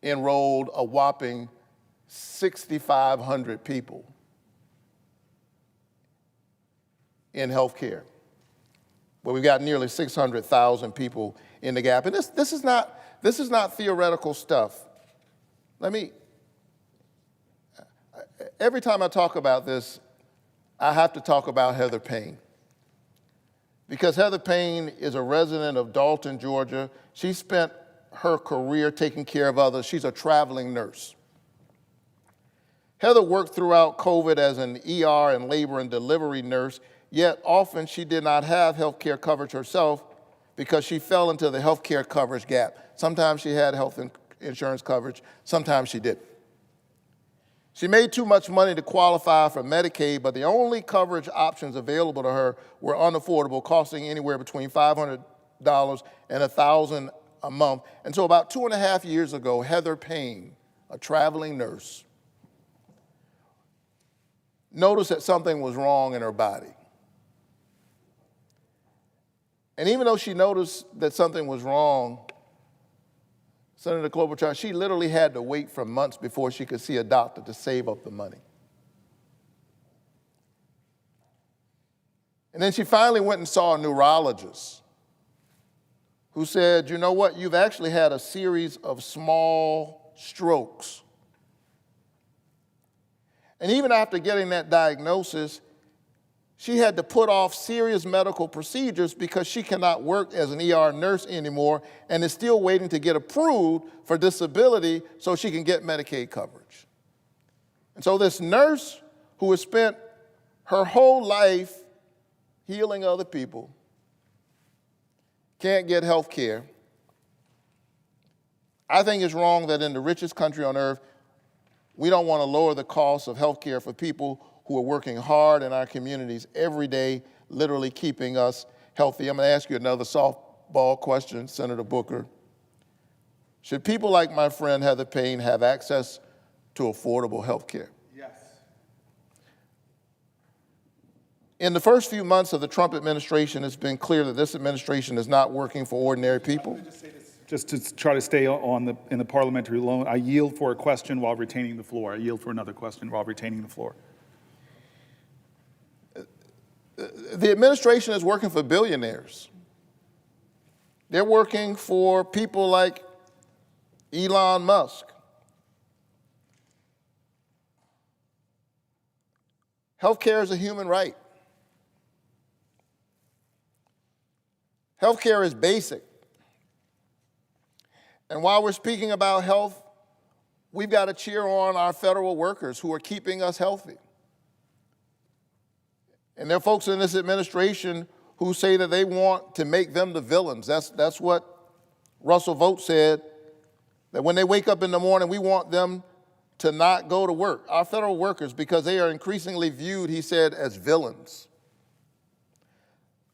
enrolled a whopping 6,500 people in health care. But we've got nearly 600,000 people in the gap. And this is not theoretical stuff. Every time I talk about this, I have to talk about Heather Payne. Because Heather Payne is a resident of Dalton, Georgia. She spent her career taking care of others. She's a traveling nurse. Heather worked throughout COVID as an ER and labor and delivery nurse, yet often she did not have health care coverage herself because she fell into the health care coverage gap. Sometimes she had health insurance coverage, sometimes she didn't. She made too much money to qualify for Medicaid, but the only coverage options available to her were unaffordable, costing anywhere between $500 and $1,000 a month. And so about 2.5 years ago, Heather Payne, a traveling nurse, noticed that something was wrong in her body. And even though she noticed that something was wrong, Senator Klobuchar, she literally had to wait for months before she could see a doctor to save up the money. And then she finally went and saw a neurologist who said, you know what, you've actually had a series of small strokes. And even after getting that diagnosis, She had to put off serious medical procedures because she cannot work as an ER nurse anymore and is still waiting to get approved for disability so she can get Medicaid coverage. And so this nurse who has spent her whole life healing other people can't get health care. I think it's wrong that in the richest country on earth, we don't want to lower the cost of health care for people who are working hard in our communities every day, literally keeping us healthy. I'm going to ask you another softball question, Senator Booker. Should people like my friend Heather Payne have access to affordable health care? Yes. In the first few months of the Trump administration, it's been clear that this administration is not working for ordinary people. Just to try to stay in the parliamentary zone, I yield for a question while retaining the floor. I yield for another question while retaining the floor. The administration is working for billionaires. They're working for people like Elon Musk. Healthcare is a human right. Healthcare is basic. And while we're speaking about health, we've got to cheer on our federal workers who are keeping us healthy. And there are folks in this administration who say that they want to make them the villains. That's what Russell Vought said, that when they wake up in the morning, we want them to not go to work. Our federal workers, because they are increasingly viewed, he said, as villains.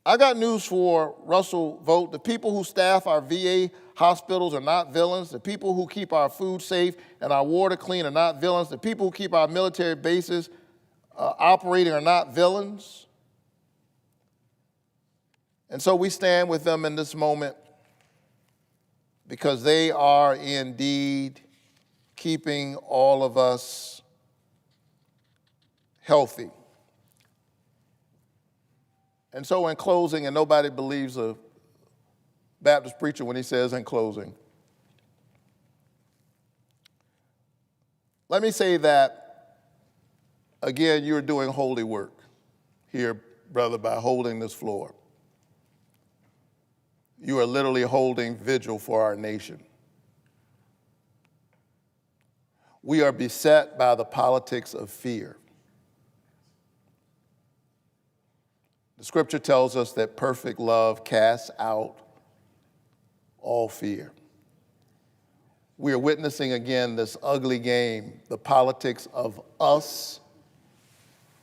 I got news for Russell Vought. The people who staff our VA hospitals are not villains. The people who keep our food safe and our water clean are not villains. The people who keep our military bases operating are not villains. And so we stand with them in this moment because they are indeed keeping all of us healthy. And so in closing, and nobody believes a Baptist preacher when he says in closing, let me say that, again, you're doing holy work here, brother, by holding this floor. You are literally holding vigil for our nation. We are beset by the politics of fear. The scripture tells us that perfect love casts out all fear. We are witnessing again this ugly game, the politics of us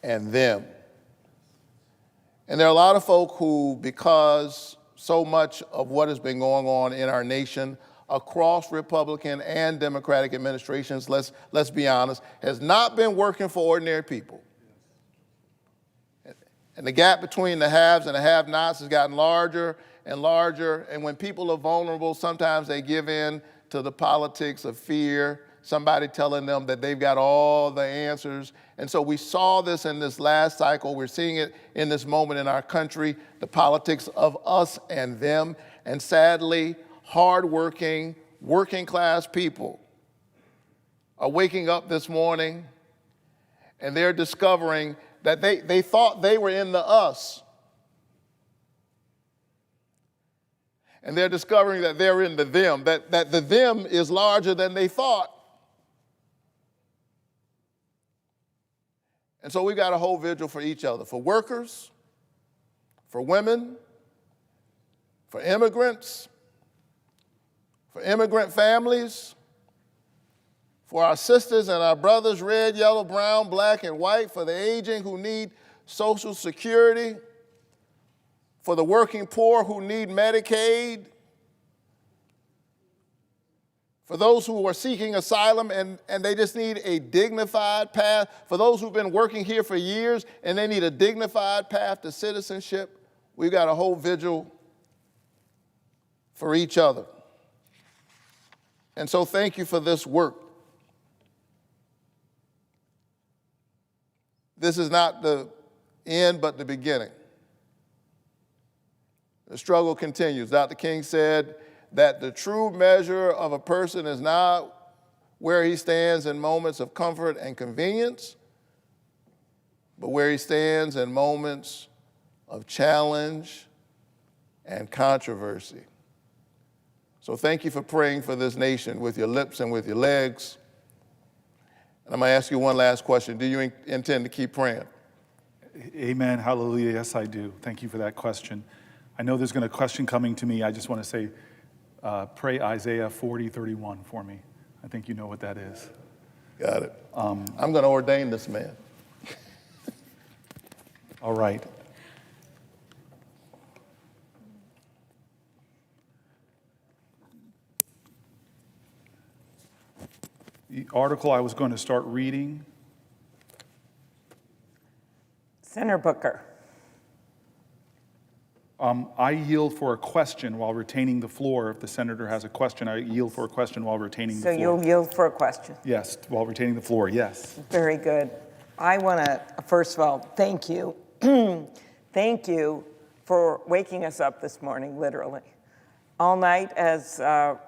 and them. And there are a lot of folk who, because so much of what has been going on in our nation across Republican and Democratic administrations, let's be honest, has not been working for ordinary people. And the gap between the haves and the have-nots has gotten larger and larger. And when people are vulnerable, sometimes they give in to the politics of fear, somebody telling them that they've got all the answers. And so we saw this in this last cycle. We're seeing it in this moment in our country, the politics of us and them. And sadly, hardworking, working-class people are waking up this morning and they're discovering that they thought they were in the us. And they're discovering that they're in the them, that the them is larger than they thought. And so we've got to hold vigil for each other, for workers, for women, for immigrants, for immigrant families, for our sisters and our brothers, red, yellow, brown, black, and white, for the aging who need Social Security, for the working poor who need Medicaid, for those who are seeking asylum and they just need a dignified path, for those who've been working here for years and they need a dignified path to citizenship. We've got to hold vigil for each other. And so thank you for this work. This is not the end, but the beginning. The struggle continues. Dr. King said that the true measure of a person is not where he stands in moments of comfort and convenience, but where he stands in moments of challenge and controversy. So thank you for praying for this nation with your lips and with your legs. And I'm going to ask you one last question. Do you intend to keep praying? Amen, hallelujah, yes I do. Thank you for that question. I know there's a question coming to me. I just want to say, pray Isaiah 40:31 for me. I think you know what that is. Got it. I'm going to ordain this man. All right. The article I was going to start reading. Senator Booker. I yield for a question while retaining the floor. If the senator has a question, I yield for a question while retaining the floor. So you'll yield for a question? Yes, while retaining the floor, yes. Very good. I want to, first of all, thank you. Thank you for waking us up this morning, literally. All night, as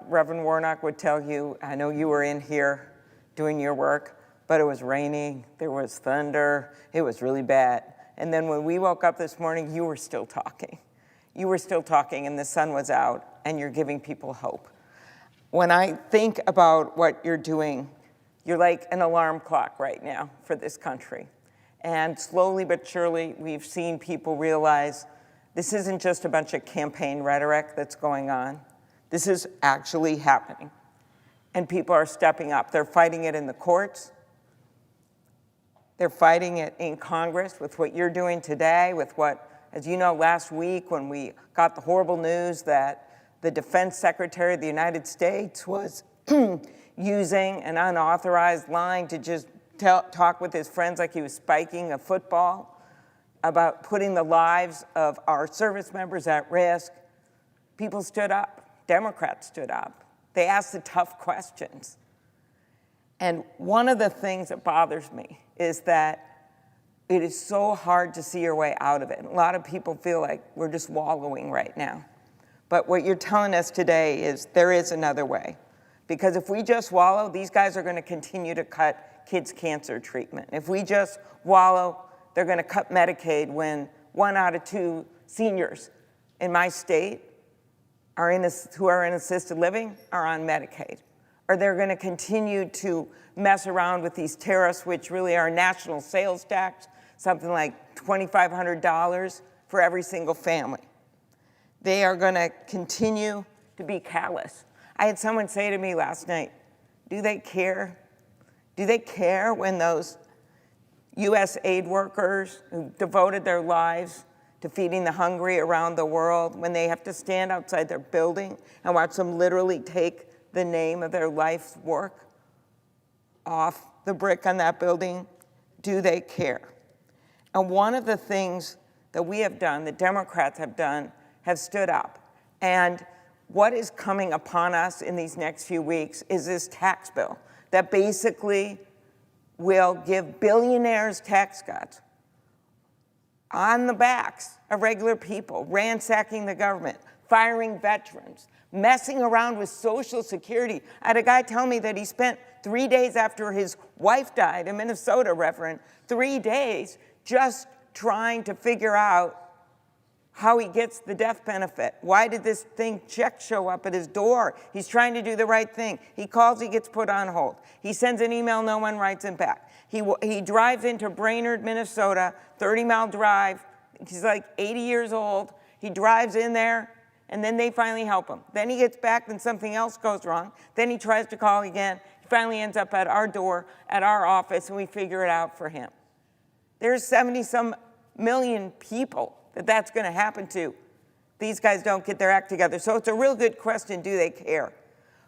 Reverend Warnock would tell you, I know you were in here doing your work, but it was raining, there was thunder, it was really bad. And then when we woke up this morning, you were still talking. You were still talking and the sun was out and you're giving people hope. When I think about what you're doing, you're like an alarm clock right now for this country. And slowly but surely, we've seen people realize this isn't just a bunch of campaign rhetoric that's going on. This is actually happening. And people are stepping up. They're fighting it in the courts. They're fighting it in Congress with what you're doing today, with what, as you know, last week when we got the horrible news that the Defense Secretary of the United States was using an unauthorized line to just talk with his friends like he was spiking a football about putting the lives of our service members at risk. People stood up. Democrats stood up. They asked the tough questions. And one of the things that bothers me is that it is so hard to see your way out of it. A lot of people feel like we're just wallowing right now. But what you're telling us today is there is another way. Because if we just wallow, these guys are going to continue to cut kids' cancer treatment. If we just wallow, they're going to cut Medicaid when 1 out of 2 seniors in my state who are in assisted living are on Medicaid. Or they're going to continue to mess around with these tariffs, which really are national sales tax, something like $2,500 for every single family. They are going to continue to be callous. I had someone say to me last night, do they care? Do they care when those US aid workers who devoted their lives to feeding the hungry around the world, when they have to stand outside their building and watch them literally take the name of their life's work off the brick on that building? Do they care? And one of the things that we have done, the Democrats have done, have stood up. And what is coming upon us in these next few weeks is this tax bill that basically will give billionaires tax cuts on the backs of regular people, ransacking the government, firing veterans, messing around with Social Security. I had a guy tell me that he spent 3 days after his wife died in Minnesota, Reverend, 3 days just trying to figure out how he gets the death benefit. Why did this check show up at his door? He's trying to do the right thing. He calls, he gets put on hold. He sends an email, no one writes him back. He drives into Brainerd, Minnesota, 30-mile drive. He's like 80 years old. He drives in there, and then they finally help him. Then he gets back, then something else goes wrong. Then he tries to call again. He finally ends up at our door, at our office, and we figure it out for him. There's 70-some million people that's going to happen to. These guys don't get their act together. So it's a real good question, do they care?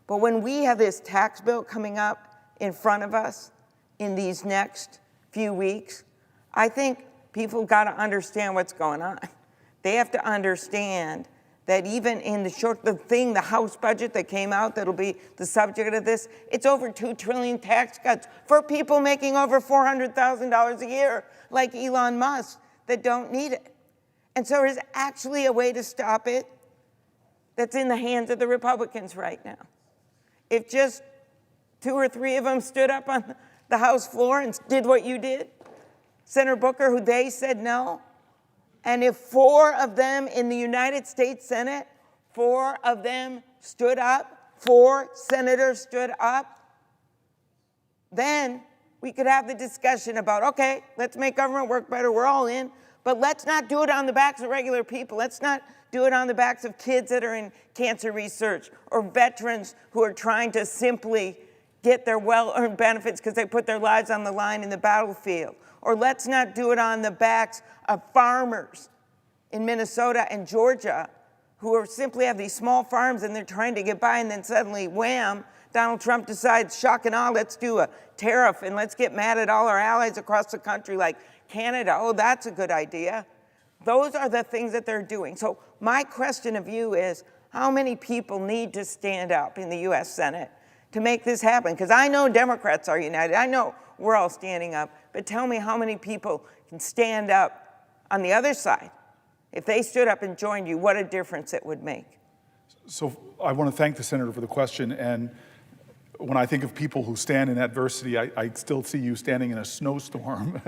But when we have this tax bill coming up in front of us in these next few weeks, I think people got to understand what's going on. They have to understand that even in the House budget that came out that'll be the subject of this, it's over $2 trillion tax cuts for people making over $400,000 a year, like Elon Musk, that don't need it. And so there's actually a way to stop it that's in the hands of the Republicans right now. If just 2 or 3 of them stood up on the House floor and did what you did, Senator Booker, who they said no? And if 4 of them in the United States Senate, 4 of them stood up, 4 senators stood up, then we could have the discussion about, okay, let's make government work better, we're all in, but let's not do it on the backs of regular people. Let's not do it on the backs of kids that are in cancer research or veterans who are trying to simply get their well-earned benefits because they put their lives on the line in the battlefield. Or let's not do it on the backs of farmers in Minnesota and Georgia who are simply have these small farms and they're trying to get by, and then suddenly, wham, Donald Trump decides, shock and awe, let's do a tariff and let's get mad at all our allies across the country like Canada. Oh, that's a good idea. Those are the things that they're doing. So my question of you is, how many people need to stand up in the US Senate to make this happen? Because I know Democrats are united. I know we're all standing up. But tell me how many people can stand up on the other side. If they stood up and joined you, what a difference it would make. So I want to thank the senator for the question. And when I think of people who stand in adversity, I still see you standing in a snowstorm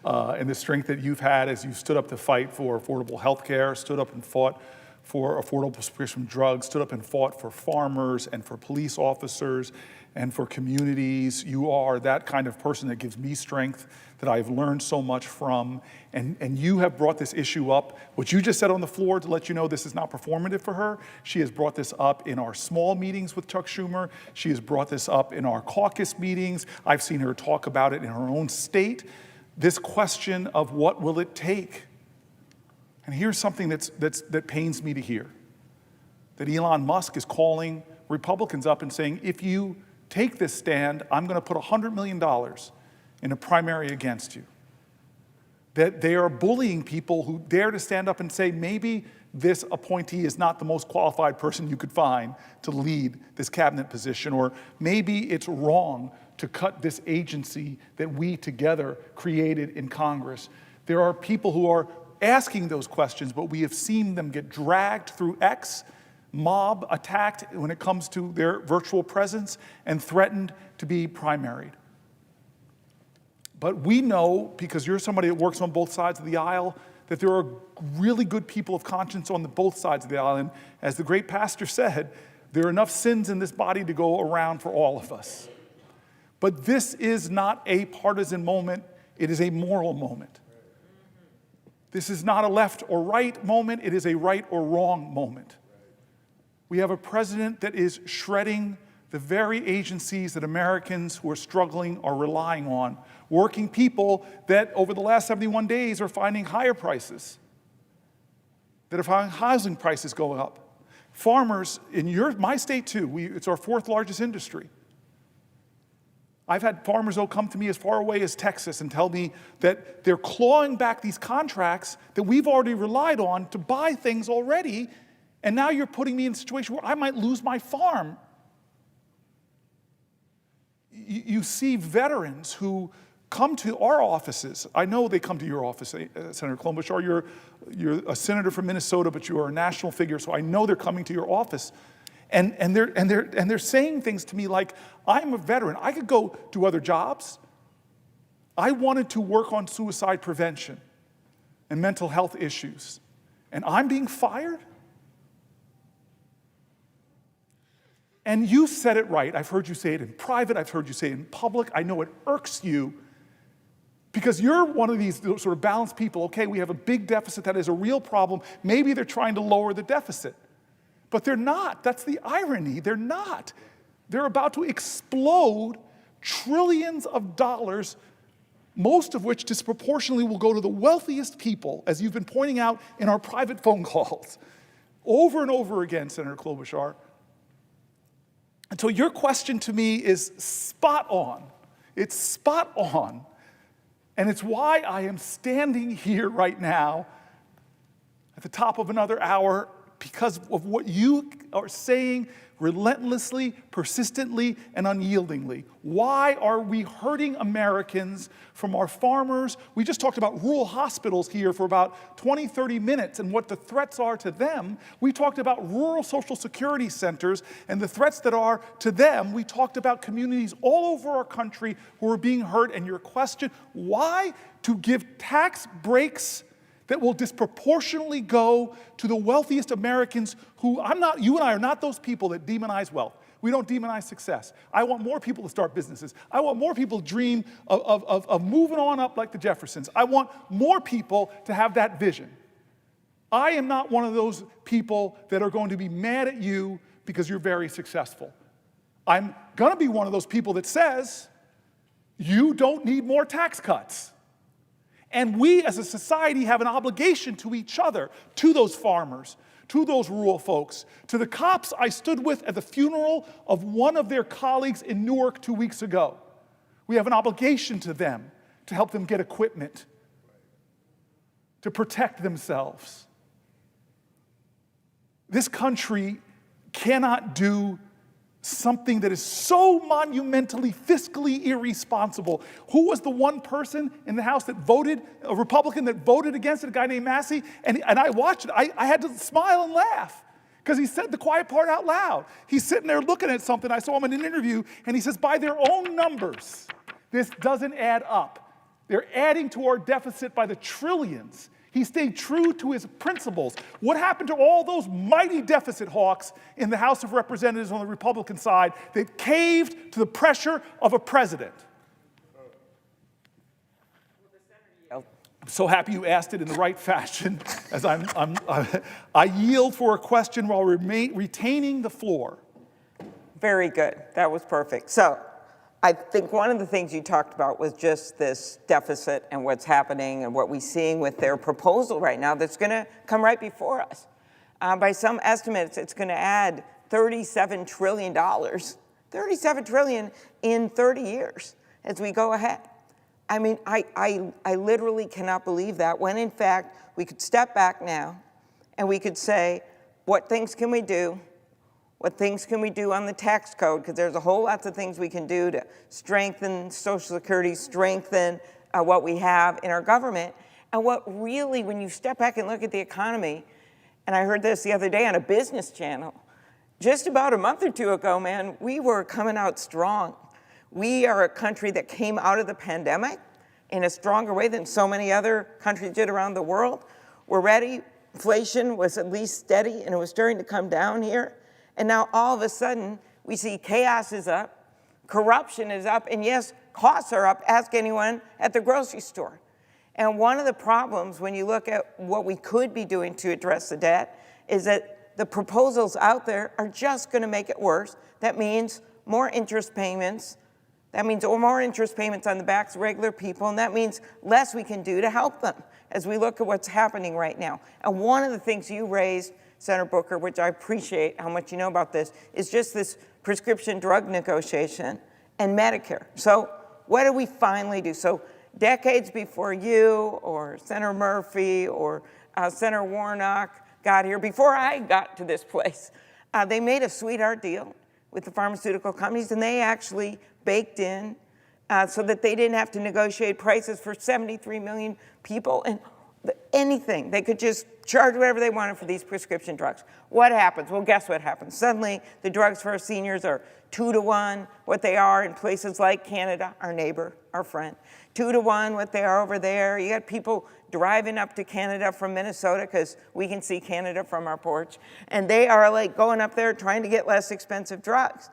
and the strength that you've had as you stood up to fight for affordable health care, stood up and fought for affordable prescription drugs, stood up and fought for farmers and for police officers and for communities. You are that kind of person that gives me strength, that I've learned so much from. And you have brought this issue up. What you just said on the floor to let you know this is not performative for her. She has brought this up in our small meetings with Chuck Schumer. She has brought this up in our caucus meetings. I've seen her talk about it in her own state. This question of what will it take? And here's something that pains me to hear. That Elon Musk is calling Republicans up and saying, if you take this stand, I'm going to put $100 million in a primary against you. That they are bullying people who dare to stand up and say, maybe this appointee is not the most qualified person you could find to lead this cabinet position, or maybe it's wrong to cut this agency that we together created in Congress. There are people who are asking those questions, but we have seen them get dragged through X, mob attacked when it comes to their virtual presence, and threatened to be primaried. But we know, because you're somebody that works on both sides of the aisle, that there are really good people of conscience on both sides of the aisle. And as the great pastor said, there are enough sins in this body to go around for all of us. But this is not a partisan moment. It is a moral moment. This is not a left or right moment. It is a right or wrong moment. We have a president that is shredding the very agencies that Americans who are struggling are relying on. Working people that over the last 71 days are finding higher prices, that are finding housing prices going up. Farmers in my state too, it's our 4th largest industry. I've had farmers who'll come to me as far away as Texas and tell me that they're clawing back these contracts that we've already relied on to buy things already, and now you're putting me in a situation where I might lose my farm. You see veterans who come to our offices. I know they come to your office, Senator Klobuchar. You're a senator from Minnesota, but you are a national figure, so I know they're coming to your office. And they're saying things to me like, I'm a veteran. I could go do other jobs. I wanted to work on suicide prevention and mental health issues, and I'm being fired? And you said it right. I've heard you say it in private. I've heard you say it in public. I know it irks you because you're one of these sort of balanced people. Okay, we have a big deficit that is a real problem. Maybe they're trying to lower the deficit. But they're not. That's the irony. They're not. They're about to explode trillions of dollars, most of which disproportionately will go to the wealthiest people, as you've been pointing out in our private phone calls over and over again, Senator Klobuchar. And so your question to me is spot on. It's spot on. And it's why I am standing here right now at the top of another hour because of what you are saying relentlessly, persistently, and unyieldingly. Why are we hurting Americans from our farmers? We just talked about rural hospitals here for about 20, 30 minutes and what the threats are to them. We talked about rural social security centers and the threats that are to them. We talked about communities all over our country who are being hurt. And your question, why? To give tax breaks that will disproportionately go to the wealthiest Americans who, you and I are not those people that demonize wealth. We don't demonize success. I want more people to start businesses. I want more people to dream of moving on up like the Jeffersons. I want more people to have that vision. I am not one of those people that are going to be mad at you because you're very successful. I'm going to be one of those people that says, you don't need more tax cuts. And we as a society have an obligation to each other, to those farmers, to those rural folks, to the cops I stood with at the funeral of one of their colleagues in Newark 2 weeks ago. We have an obligation to them to help them get equipment, to protect themselves. This country cannot do something that is so monumentally, fiscally irresponsible. Who was the one person in the House that voted, a Republican that voted against it, a guy named Massey? And I watched it. I had to smile and laugh because he said the quiet part out loud. He's sitting there looking at something. I saw him in an interview, and he says, by their own numbers, this doesn't add up. They're adding to our deficit by the trillions. He stayed true to his principles. What happened to all those mighty deficit hawks in the House of Representatives on the Republican side that caved to the pressure of a president? I'm so happy you asked it in the right fashion, as I yield for a question while retaining the floor. Very good. That was perfect. So I think one of the things you talked about was just this deficit and what's happening and what we're seeing with their proposal right now that's going to come right before us. By some estimates, it's going to add $37 trillion, $37 trillion in 30 years as we go ahead. I mean, I literally cannot believe that when in fact we could step back now and we could say, what things can we do? What things can we do on the tax code? Because there's a whole lot of things we can do to strengthen Social Security, strengthen what we have in our government. And what really, when you step back and look at the economy, and I heard this the other day on a business channel, just about a month or two ago, man, we were coming out strong. We are a country that came out of the pandemic in a stronger way than so many other countries did around the world. We're ready. Inflation was at least steady, and it was starting to come down here. And now all of a sudden, we see chaos is up, corruption is up, and yes, costs are up. Ask anyone at the grocery store. And one of the problems when you look at what we could be doing to address the debt is that the proposals out there are just going to make it worse. That means more interest payments. That means more interest payments on the backs of regular people, and that means less we can do to help them as we look at what's happening right now. And one of the things you raised, Senator Booker, which I appreciate how much you know about this, is just this prescription drug negotiation and Medicare. So what do we finally do? So decades before you or Senator Murphy or Senator Warnock got here, before I got to this place, they made a sweetheart deal with the pharmaceutical companies, and they actually baked in so that they didn't have to negotiate prices for 73 million people. And anything. They could just charge whatever they wanted for these prescription drugs. What happens? Well, guess what happens? Suddenly, the drugs for our seniors are 2 to 1 what they are in places like Canada, our neighbor, our friend. 2 to 1 what they are over there. You got people driving up to Canada from Minnesota because we can see Canada from our porch. And they are like going up there trying to get less expensive drugs.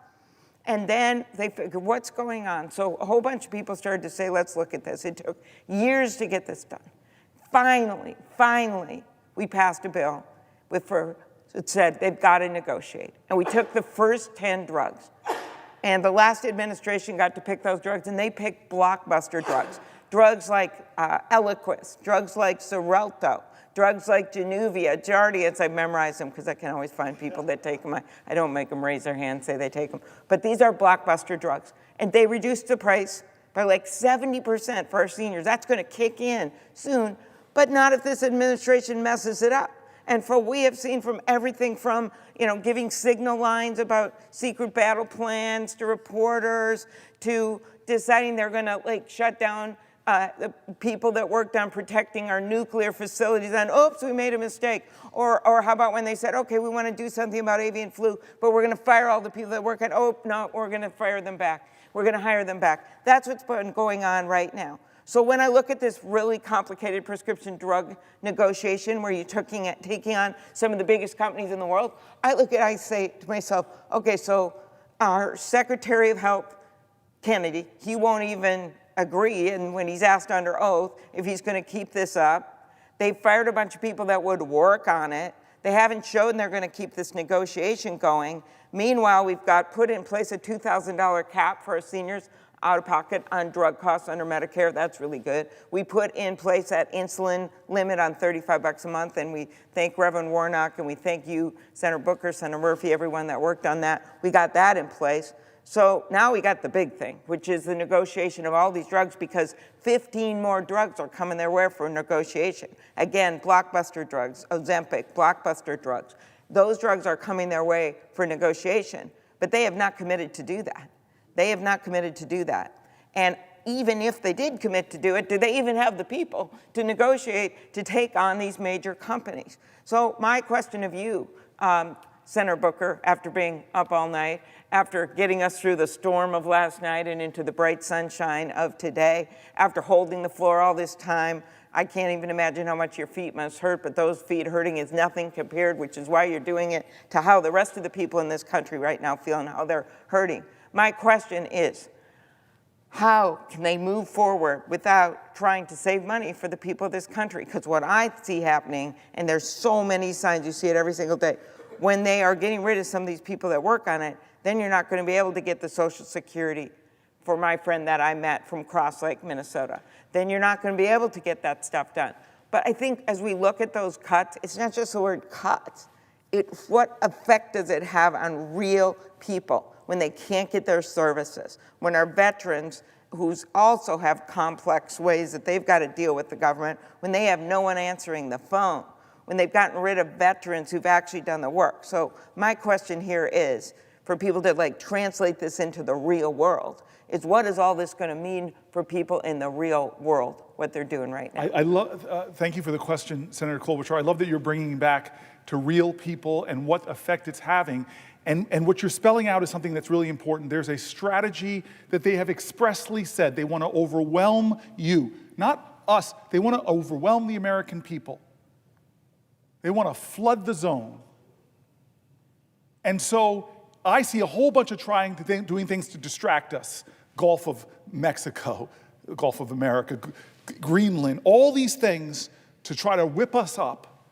And then they figured, what's going on? So a whole bunch of people started to say, let's look at this. It took years to get this done. Finally, we passed a bill it said they've got to negotiate. And we took the first 10 drugs. And the last administration got to pick those drugs, and they picked blockbuster drugs. Drugs like Eliquis, drugs like Xarelto, drugs like Januvia, Jardiance. I memorize them because I can always find people that take them. I don't make them raise their hand, say they take them. But these are blockbuster drugs. And they reduced the price by like 70% for our seniors. That's going to kick in soon. But not if this administration messes it up. And for we have seen from everything from, giving signal lines about secret battle plans to reporters to deciding they're going to shut down the people that worked on protecting our nuclear facilities, and oops, we made a mistake. Or how about when they said, okay, we want to do something about avian flu, but we're going to fire all the people that work at, oh, no, we're going to fire them back. We're going to hire them back. That's what's been going on right now. So when I look at this really complicated prescription drug negotiation where you're taking on some of the biggest companies in the world, I say to myself, okay, so our Secretary of Health, Kennedy, he won't even agree, and when he's asked under oath if he's going to keep this up. They fired a bunch of people that would work on it. They haven't shown they're going to keep this negotiation going. Meanwhile, we've got put in place a $2,000 cap for our seniors out of pocket on drug costs under Medicare. That's really good. We put in place that insulin limit on $35 a month, and we thank Reverend Warnock, and we thank you, Senator Booker, Senator Murphy, everyone that worked on that. We got that in place. So now we got the big thing, which is the negotiation of all these drugs, because 15 more drugs are coming their way for negotiation. Again, blockbuster drugs, Ozempic, blockbuster drugs. Those drugs are coming their way for negotiation, but they have not committed to do that. They have not committed to do that. And even if they did commit to do it, do they even have the people to negotiate to take on these major companies? So my question of you, Senator Booker, after being up all night, after getting us through the storm of last night and into the bright sunshine of today, after holding the floor all this time, I can't even imagine how much your feet must hurt, but those feet hurting is nothing compared, which is why you're doing it, to how the rest of the people in this country right now feel and how they're hurting. My question is, how can they move forward without trying to save money for the people of this country? Because what I see happening, and there's so many signs, you see it every single day, when they are getting rid of some of these people that work on it, then you're not going to be able to get the Social Security for my friend that I met from Cross Lake, Minnesota. Then you're not going to be able to get that stuff done. But I think as we look at those cuts, it's not just the word cuts. What effect does it have on real people when they can't get their services? When our veterans, who also have complex ways that they've got to deal with the government, when they have no one answering the phone, when they've gotten rid of veterans who've actually done the work. So my question here is, for people to translate this into the real world, is what is all this going to mean for people in the real world, what they're doing right now? I love, thank you for the question, Senator Klobuchar. I love that you're bringing back to real people and what effect it's having. And what you're spelling out is something that's really important. There's a strategy that they have expressly said they want to overwhelm you, not us. They want to overwhelm the American people. They want to flood the zone. And so I see a whole bunch of doing things to distract us. Gulf of Mexico, Gulf of America, Greenland, all these things to try to whip us up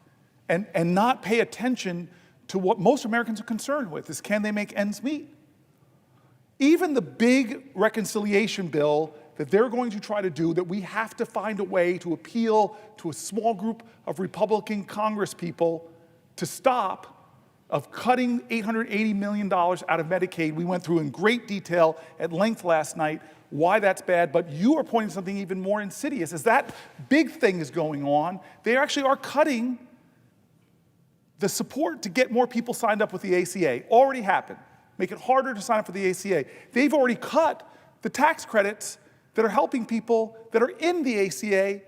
and not pay attention to what most Americans are concerned with, is can they make ends meet? Even the big reconciliation bill that they're going to try to do, that we have to find a way to appeal to a small group of Republican congresspeople to stop, of cutting $880 million out of Medicaid. We went through in great detail at length last night why that's bad, but you are pointing to something even more insidious. As that big thing is going on, they actually are cutting the support to get more people signed up with the ACA. Already happened. Make it harder to sign up for the ACA. They've already cut the tax credits that are helping people that are in the ACA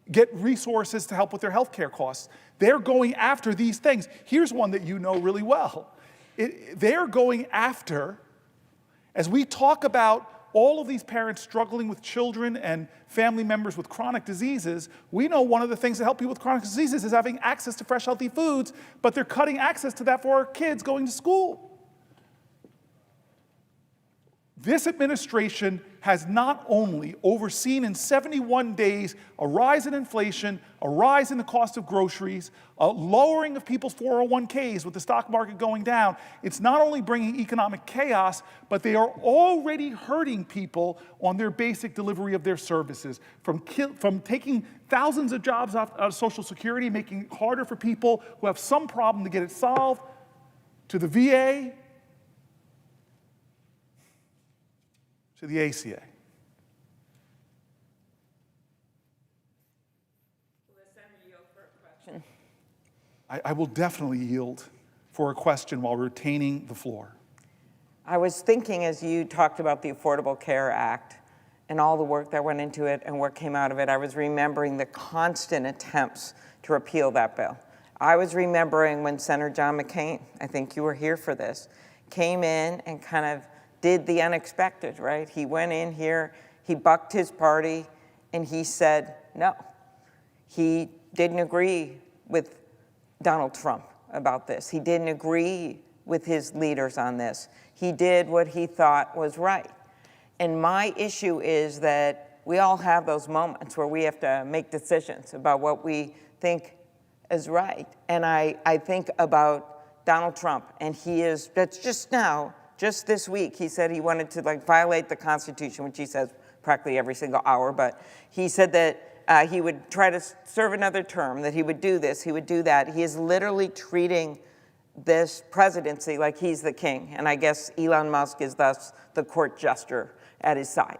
get resources to help with their health care costs. They're going after these things. Here's one that you know really well. They're going after, as we talk about all of these parents struggling with children and family members with chronic diseases, we know one of the things that help people with chronic diseases is having access to fresh, healthy foods, but they're cutting access to that for our kids going to school. This administration has not only overseen in 71 days a rise in inflation, a rise in the cost of groceries, a lowering of people's 401ks with the stock market going down. It's not only bringing economic chaos, but they are already hurting people on their basic delivery of their services, from taking thousands of jobs out of Social Security, making it harder for people who have some problem to get it solved, to the VA, to the ACA. I will definitely yield for a question while retaining the floor. I was thinking as you talked about the Affordable Care Act and all the work that went into it and what came out of it, I was remembering the constant attempts to repeal that bill. I was remembering when Senator John McCain, I think you were here for this, came in and kind of did the unexpected, right? He went in here, he bucked his party, and he said no. He didn't agree with Donald Trump about this. He didn't agree with his leaders on this. He did what he thought was right. And my issue is that we all have those moments where we have to make decisions about what we think is right. And I think about Donald Trump, and that's just this week, he said he wanted to violate the Constitution, which he says practically every single hour, but he said that he would try to serve another term, that he would do this, he would do that. He is literally treating this presidency like he's the king, and I guess Elon Musk is thus the court jester at his side,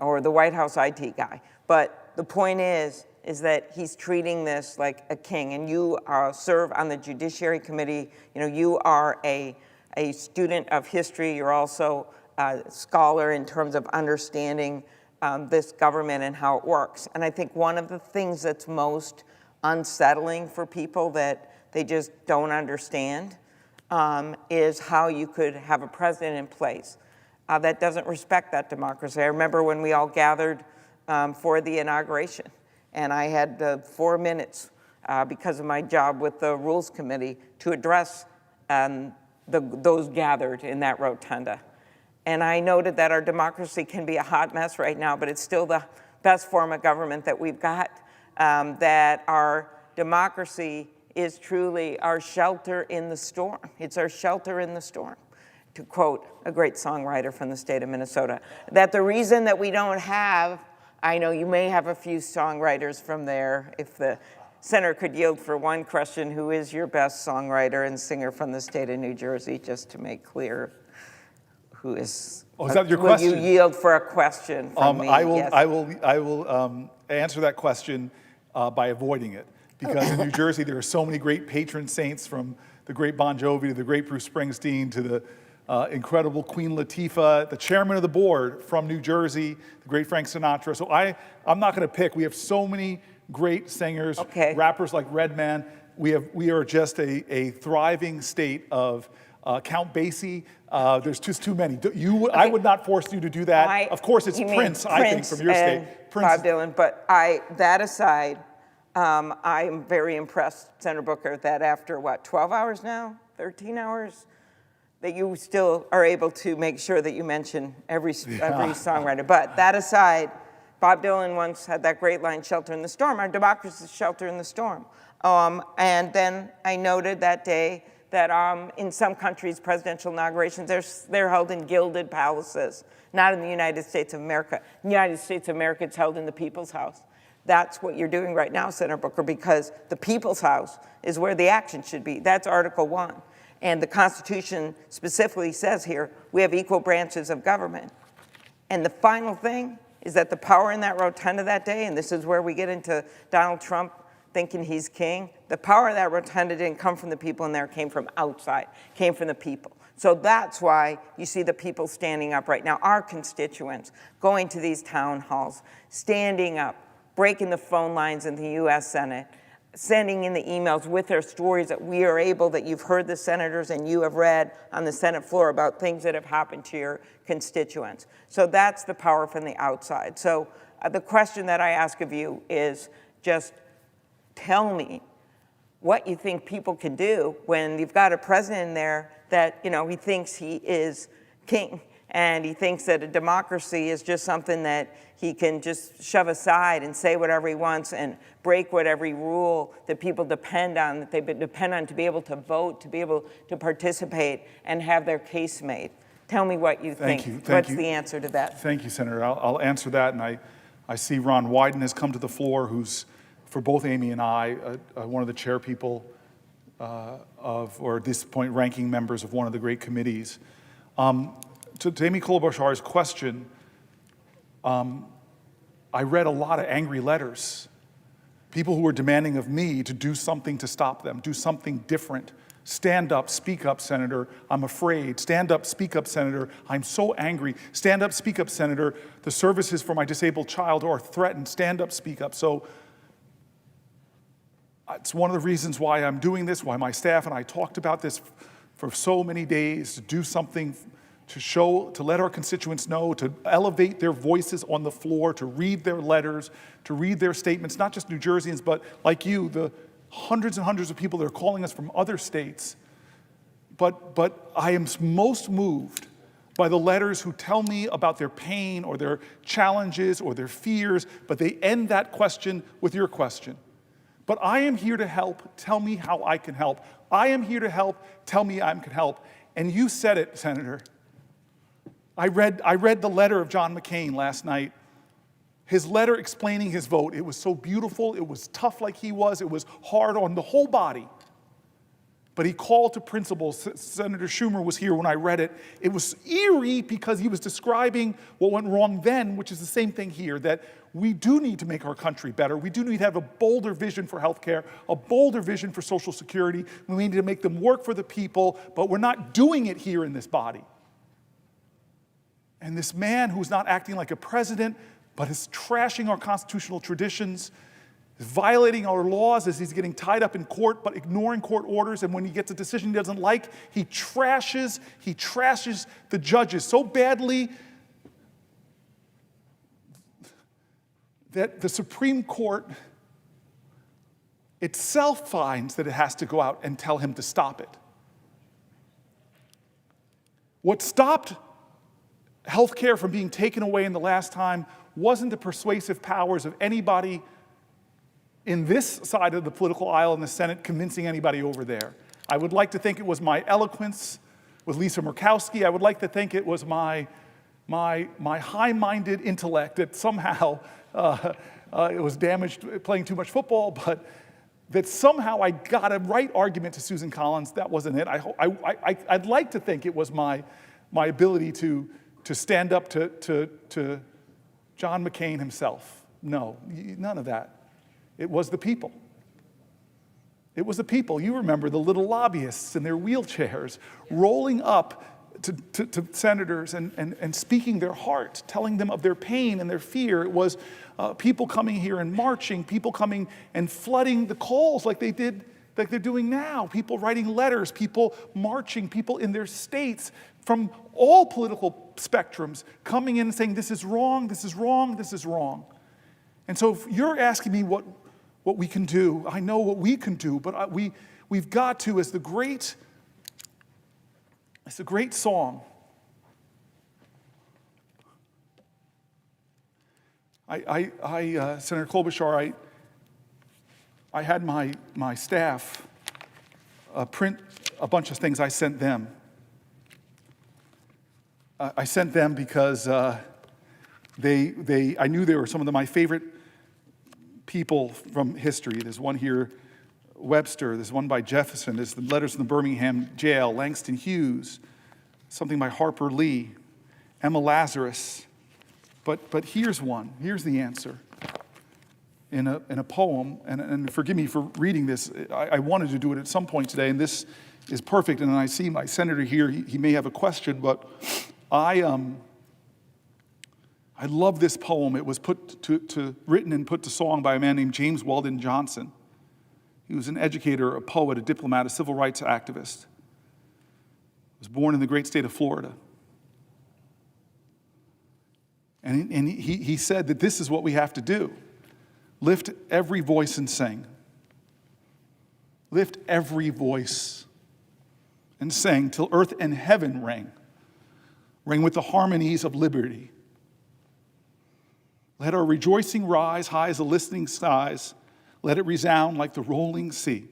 or the White House IT guy. But the point is that he's treating this like a king, and you serve on the Judiciary Committee. You are a student of history. You're also a scholar in terms of understanding this government and how it works. And I think one of the things that's most unsettling for people that they just don't understand is how you could have a president in place that doesn't respect that democracy. I remember when we all gathered for the inauguration, and I had 4 minutes because of my job with the Rules Committee to address those gathered in that rotunda. And I noted that our democracy can be a hot mess right now, but it's still the best form of government that we've got, that our democracy is truly our shelter in the storm. It's our shelter in the storm, to quote a great songwriter from the state of Minnesota. That the reason that we don't have, I know you may have a few songwriters from there, if the Senator could yield for one question, who is your best songwriter and singer from the state of New Jersey, just to make clear who is. Oh, is that your will question? Will you yield for a question from me? I will. Yes. I will answer that question by avoiding it, because in New Jersey there are so many great patron saints, from the great Bon Jovi to the great Bruce Springsteen to the incredible Queen Latifah, the chairman of the board from New Jersey, the great Frank Sinatra. So I'm not going to pick. We have so many great singers, rappers like Redman. We are just a thriving state of Count Basie. There's just too many. I would not force you to do that. Of course, it's Prince, I think, from your state. Prince. Bob Dylan. But that aside, I am very impressed, Senator Booker, that after 12 hours now, 13 hours, that you still are able to make sure that you mention every songwriter. But that aside, Bob Dylan once had that great line, "Shelter in the storm." Our democracy is shelter in the storm. And then I noted that day that in some countries, presidential inaugurations, they're held in gilded palaces, not in the United States of America. In the United States of America, it's held in the People's House. That's what you're doing right now, Senator Booker, because the People's House is where the action should be. That's Article 1. And the Constitution specifically says here, we have equal branches of government. And the final thing is that the power in that rotunda that day, and this is where we get into Donald Trump thinking he's king, the power of that rotunda didn't come from the people in there, it came from outside, came from the people. So that's why you see the people standing up right now, our constituents, going to these town halls, standing up, breaking the phone lines in the US Senate, sending in the emails with their stories that we are able, that you've heard the senators and you have read on the Senate floor about things that have happened to your constituents. So that's the power from the outside. So the question that I ask of you is just tell me what you think people can do when you've got a president in there that, he thinks he is king, and he thinks that a democracy is just something that he can just shove aside and say whatever he wants and break whatever rule that people depend on, that they depend on to be able to vote, to be able to participate and have their case made. Tell me what you think. What's the answer to that? Thank you, Senator. I'll answer that. And I see Ron Wyden has come to the floor, who's, for both Amy and I, one of the chair people or at this point ranking members of one of the great committees. To Amy Klobuchar's question, I read a lot of angry letters People who are demanding of me to do something to stop them, do something different. Stand up, speak up, Senator. I'm afraid. Stand up, speak up, Senator. I'm so angry. Stand up, speak up, Senator. The services for my disabled child are threatened. Stand up, speak up. So it's one of the reasons why I'm doing this, why my staff and I talked about this for so many days, to do something to let our constituents know, to elevate their voices on the floor, to read their letters, to read their statements, not just New Jerseyans, but like you, the hundreds and hundreds of people that are calling us from other states. But I am most moved by the letters who tell me about their pain or their challenges or their fears, but they end that question with your question. But I am here to help. Tell me how I can help. I am here to help. Tell me I can help. And you said it, Senator. I read the letter of John McCain last night. His letter explaining his vote. It was so beautiful. It was tough like he was. It was hard on the whole body. But he called to principles. Senator Schumer was here when I read it. It was eerie because he was describing what went wrong then, which is the same thing here, that we do need to make our country better. We do need to have a bolder vision for healthcare, a bolder vision for Social Security. We need to make them work for the people, but we're not doing it here in this body. And this man who's not acting like a president, but is trashing our constitutional traditions, is violating our laws as he's getting tied up in court, but ignoring court orders, and when he gets a decision he doesn't like, he trashes the judges so badly that the Supreme Court itself finds that it has to go out and tell him to stop it. What stopped health care from being taken away in the last time wasn't the persuasive powers of anybody in this side of the political aisle in the Senate convincing anybody over there. I would like to think it was my eloquence with Lisa Murkowski. I would like to think it was my high-minded intellect that somehow it was damaged playing too much football, but that somehow I got a right argument to Susan Collins. That wasn't it. I'd like to think it was my ability to stand up to John McCain himself. No, none of that. It was the people. It was the people. You remember the little lobbyists in their wheelchairs rolling up to senators and speaking their heart, telling them of their pain and their fear. It was people coming here and marching, people coming and flooding the calls like they're doing now, people writing letters, people marching, people in their states from all political spectrums coming in and saying, this is wrong, this is wrong, this is wrong. And so if you're asking me what we can do, I know what we can do, but we've got to, as the great song. Senator Klobuchar, I had my staff print a bunch of things I sent them. I sent them because I knew they were some of my favorite people from history. There's one here, Webster. There's one by Jefferson. There's the letters from the Birmingham jail, Langston Hughes, something by Harper Lee, Emma Lazarus. But here's one. Here's the answer. In a poem, and forgive me for reading this. I wanted to do it at some point today, and this is perfect. And I see my senator here. He may have a question, but I love this poem. It was written and put to song by a man named James Weldon Johnson. He was an educator, a poet, a diplomat, a civil rights activist. He was born in the great state of Florida. And he said that this is what we have to do. Lift every voice and sing. Lift every voice and sing till earth and heaven ring. Ring with the harmonies of liberty. Let our rejoicing rise high as the listening skies. Let it resound like the rolling sea.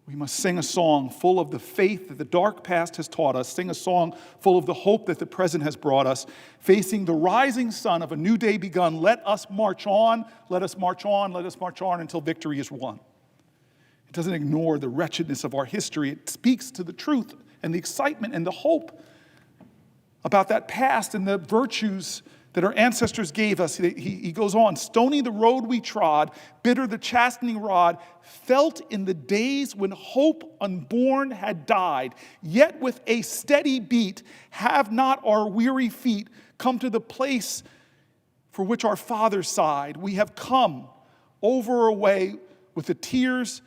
We must sing a song full of the faith that the dark past has taught us. Sing a song full of the hope that the present has brought us. Facing the rising sun of a new day begun, let us march on, let us march on, let us march on until victory is won. It doesn't ignore the wretchedness of our history. It speaks to the truth and the excitement and the hope about that past and the virtues that our ancestors gave us. He goes on, stony the road we trod, bitter the chastening rod, felt in the days when hope unborn had died. Yet with a steady beat, have not our weary feet come to the place for which our fathers sighed. We have come over a way with the tears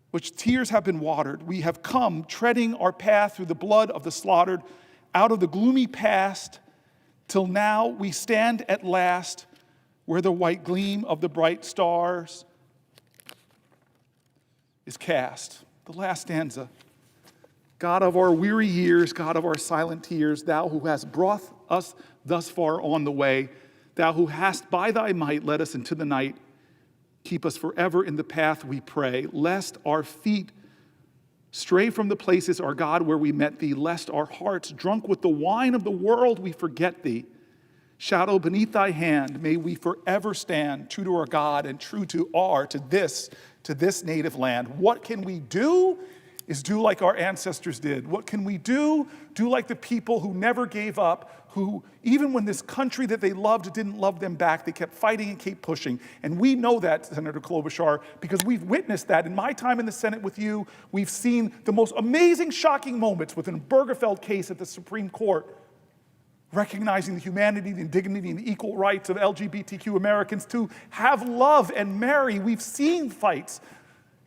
which tears have been watered. We have come treading our path through the blood of the slaughtered, out of the gloomy past, till now we stand at last where the white gleam of the bright stars is cast. The last stanza. God of our weary years, God of our silent tears, thou who hast brought us thus far on the way, thou who hast by thy might led us into the night, keep us forever in the path, we pray, lest our feet stray from the places, our God, where we met thee, lest our hearts, drunk with the wine of the world, we forget thee. Shadow beneath thy hand, may we forever stand, true to our God and true to this native land. What can we do? Is do like our ancestors did. What can we do? Do like the people who never gave up, who, even when this country that they loved didn't love them back, they kept fighting and kept pushing. And we know that, Senator Klobuchar, because we've witnessed that. In my time in the Senate with you, we've seen the most amazing, shocking moments within a Bergefeld case at the Supreme Court, recognizing the humanity, the dignity, and the equal rights of LGBTQ Americans to have love and marry. We've seen fights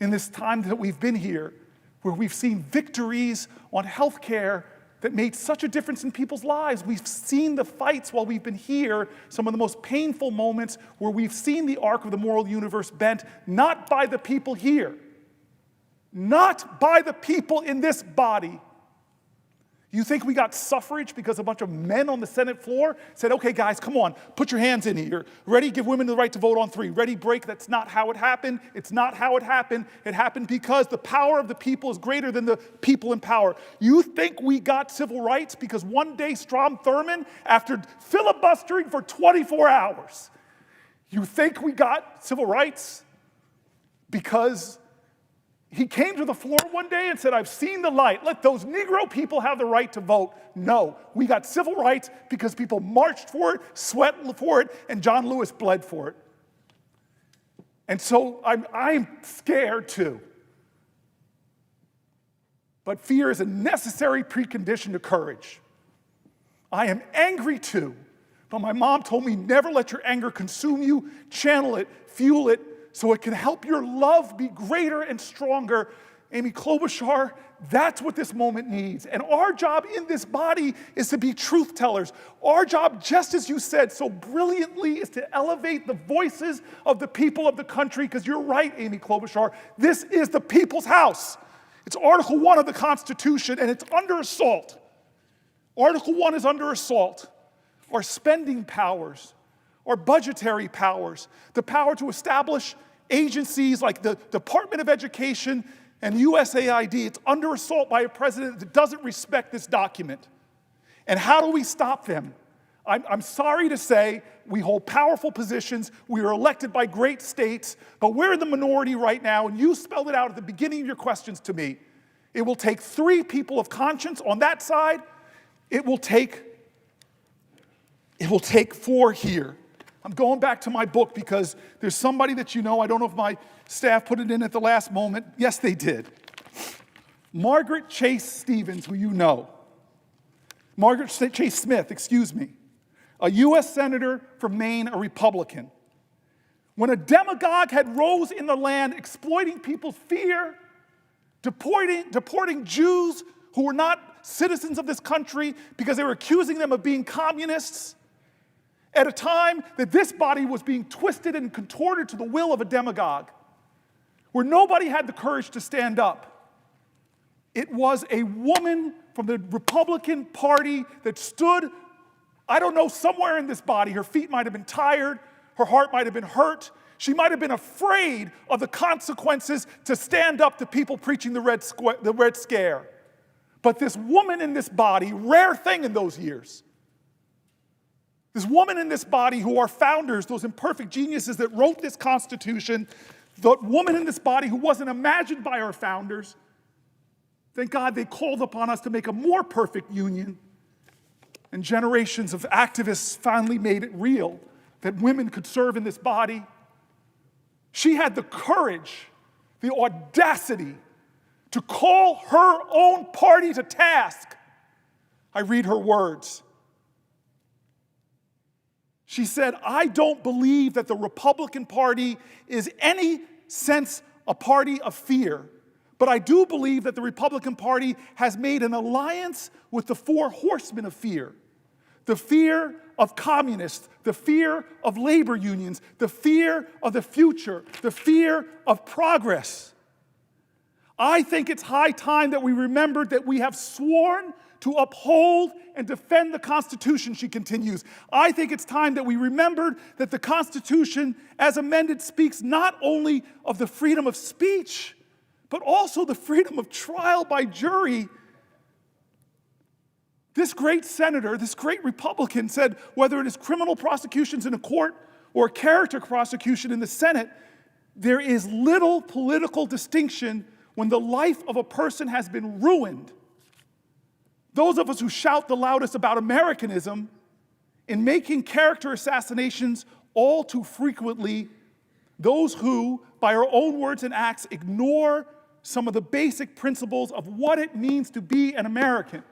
in this time that we've been here, where we've seen victories on health care that made such a difference in people's lives. We've seen the fights while we've been here, some of the most painful moments where we've seen the arc of the moral universe bent, not by the people here, not by the people in this body. You think we got suffrage because a bunch of men on the Senate floor said, okay, guys, come on, put your hands in here. Ready, give women the right to vote on 3. Ready, break. That's not how it happened. It's not how it happened. It happened because the power of the people is greater than the people in power. You think we got civil rights because one day Strom Thurmond, after filibustering for 24 hours, you think we got civil rights because he came to the floor one day and said, I've seen the light. Let those Negro people have the right to vote. No, we got civil rights because people marched for it, sweat for it, and John Lewis bled for it. And so I'm scared too. But fear is a necessary precondition to courage. I am angry too. But my mom told me, never let your anger consume you. Channel it, fuel it, so it can help your love be greater and stronger. Amy Klobuchar, that's what this moment needs. And our job in this body is to be truth tellers. Our job, just as you said so brilliantly, is to elevate the voices of the people of the country, because you're right, Amy Klobuchar, this is the people's house. It's Article 1 of the Constitution, and it's under assault. Article 1 is under assault. Our spending powers, our budgetary powers, the power to establish agencies like the Department of Education and USAID, it's under assault by a president that doesn't respect this document. And how do we stop them? I'm sorry to say we hold powerful positions, we are elected by great states, but we're in the minority right now, and you spelled it out at the beginning of your questions to me. It will take 3 people of conscience on that side. It will take 4 here. I'm going back to my book because there's somebody that you know, I don't know if my staff put it in at the last moment. Yes, they did. Margaret Chase Stevens, who you know. Margaret Chase Smith, excuse me. A U.S. Senator from Maine, a Republican. When a demagogue had rose in the land exploiting people's fear, deporting Jews who were not citizens of this country because they were accusing them of being communists, at a time that this body was being twisted and contorted to the will of a demagogue, where nobody had the courage to stand up. It was a woman from the Republican Party that stood, I don't know, somewhere in this body. Her feet might have been tired, her heart might have been hurt, she might have been afraid of the consequences to stand up to people preaching the Red Scare. But this woman in this body, rare thing in those years, this woman in this body who are founders, those imperfect geniuses that wrote this Constitution, the woman in this body who wasn't imagined by our founders, thank God they called upon us to make a more perfect union. and generations of activists finally made it real that women could serve in this body, she had the courage, the audacity to call her own party to task. I read her words. She said, "I don't believe that the Republican Party is any sense a party of fear, but I do believe that the Republican Party has made an alliance with the four horsemen of fear. The fear of communists, the fear of labor unions, the fear of the future, the fear of progress. I think it's high time that we remembered that we have sworn to uphold and defend the Constitution," she continues. "I think it's time that we remembered that the Constitution, as amended, speaks not only of the freedom of speech, but also the freedom of trial by jury." This great senator, this great Republican said, whether it is criminal prosecutions in a court or character prosecution in the Senate, there is little political distinction when the life of a person has been ruined. Those of us who shout the loudest about Americanism in making character assassinations all too frequently, those who, by our own words and acts, ignore some of the basic principles of what it means to be an American.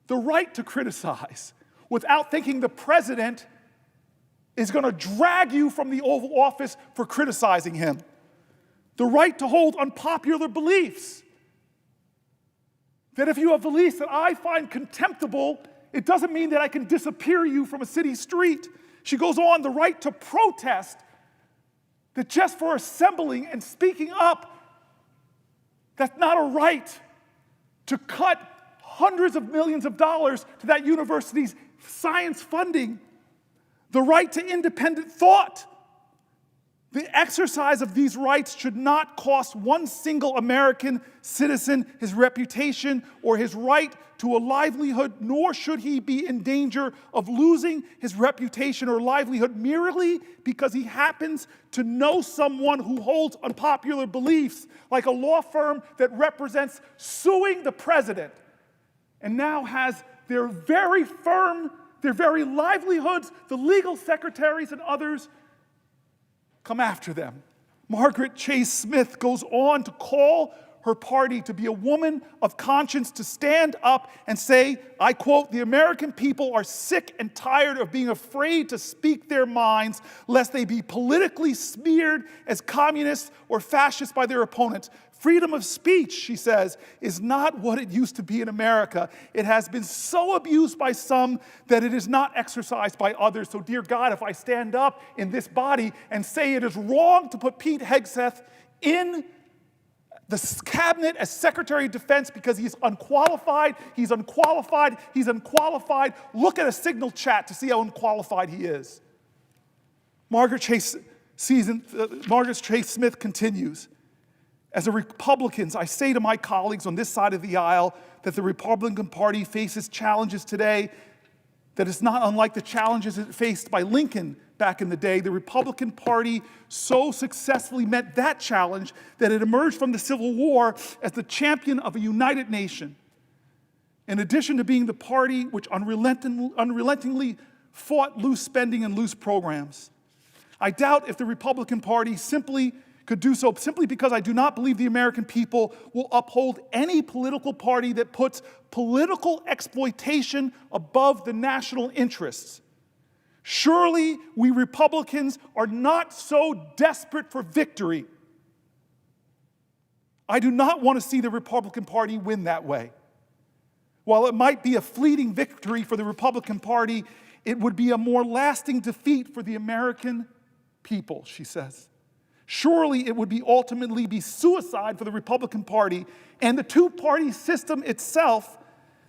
The right to criticize without thinking the president is going to drag you from the Oval Office for criticizing him. The right to hold unpopular beliefs. That if you have beliefs that I find contemptible, it doesn't mean that I can disappear you from a city street. She goes on, the right to protest, that just for assembling and speaking up, that's not a right to cut hundreds of millions of dollars to that university's science funding. The right to independent thought. The exercise of these rights should not cost one single American citizen his reputation or his right to a livelihood, nor should he be in danger of losing his reputation or livelihood merely because he happens to know someone who holds unpopular beliefs, like a law firm that represents suing the president and now has their very firm, their very livelihoods, the legal secretaries and others, come after them. Margaret Chase Smith goes on to call her party to be a woman of conscience, to stand up and say, I quote, "The American people are sick and tired of being afraid to speak their minds, lest they be politically smeared as communists or fascists by their opponents. Freedom of speech," she says, "is not what it used to be in America. It has been so abused by some that it is not exercised by others. So dear God, if I stand up in this body and say it is wrong to put Pete Hegseth in the cabinet as Secretary of Defense because he's unqualified, look at a Signal chat to see how unqualified he is." Margaret Chase Smith continues, "As a Republican, I say to my colleagues on this side of the aisle that the Republican Party faces challenges today that is not unlike the challenges it faced by Lincoln back in the day. The Republican Party so successfully met that challenge that it emerged from the Civil War as the champion of a united nation. In addition to being the party which unrelentingly fought loose spending and loose programs. I doubt if the Republican Party could do so simply because I do not believe the American people will uphold any political party that puts political exploitation above the national interests. Surely we Republicans are not so desperate for victory. I do not want to see the Republican Party win that way. While it might be a fleeting victory for the Republican Party, it would be a more lasting defeat for the American people," she says. "Surely it would ultimately be suicide for the Republican Party and the two-party system itself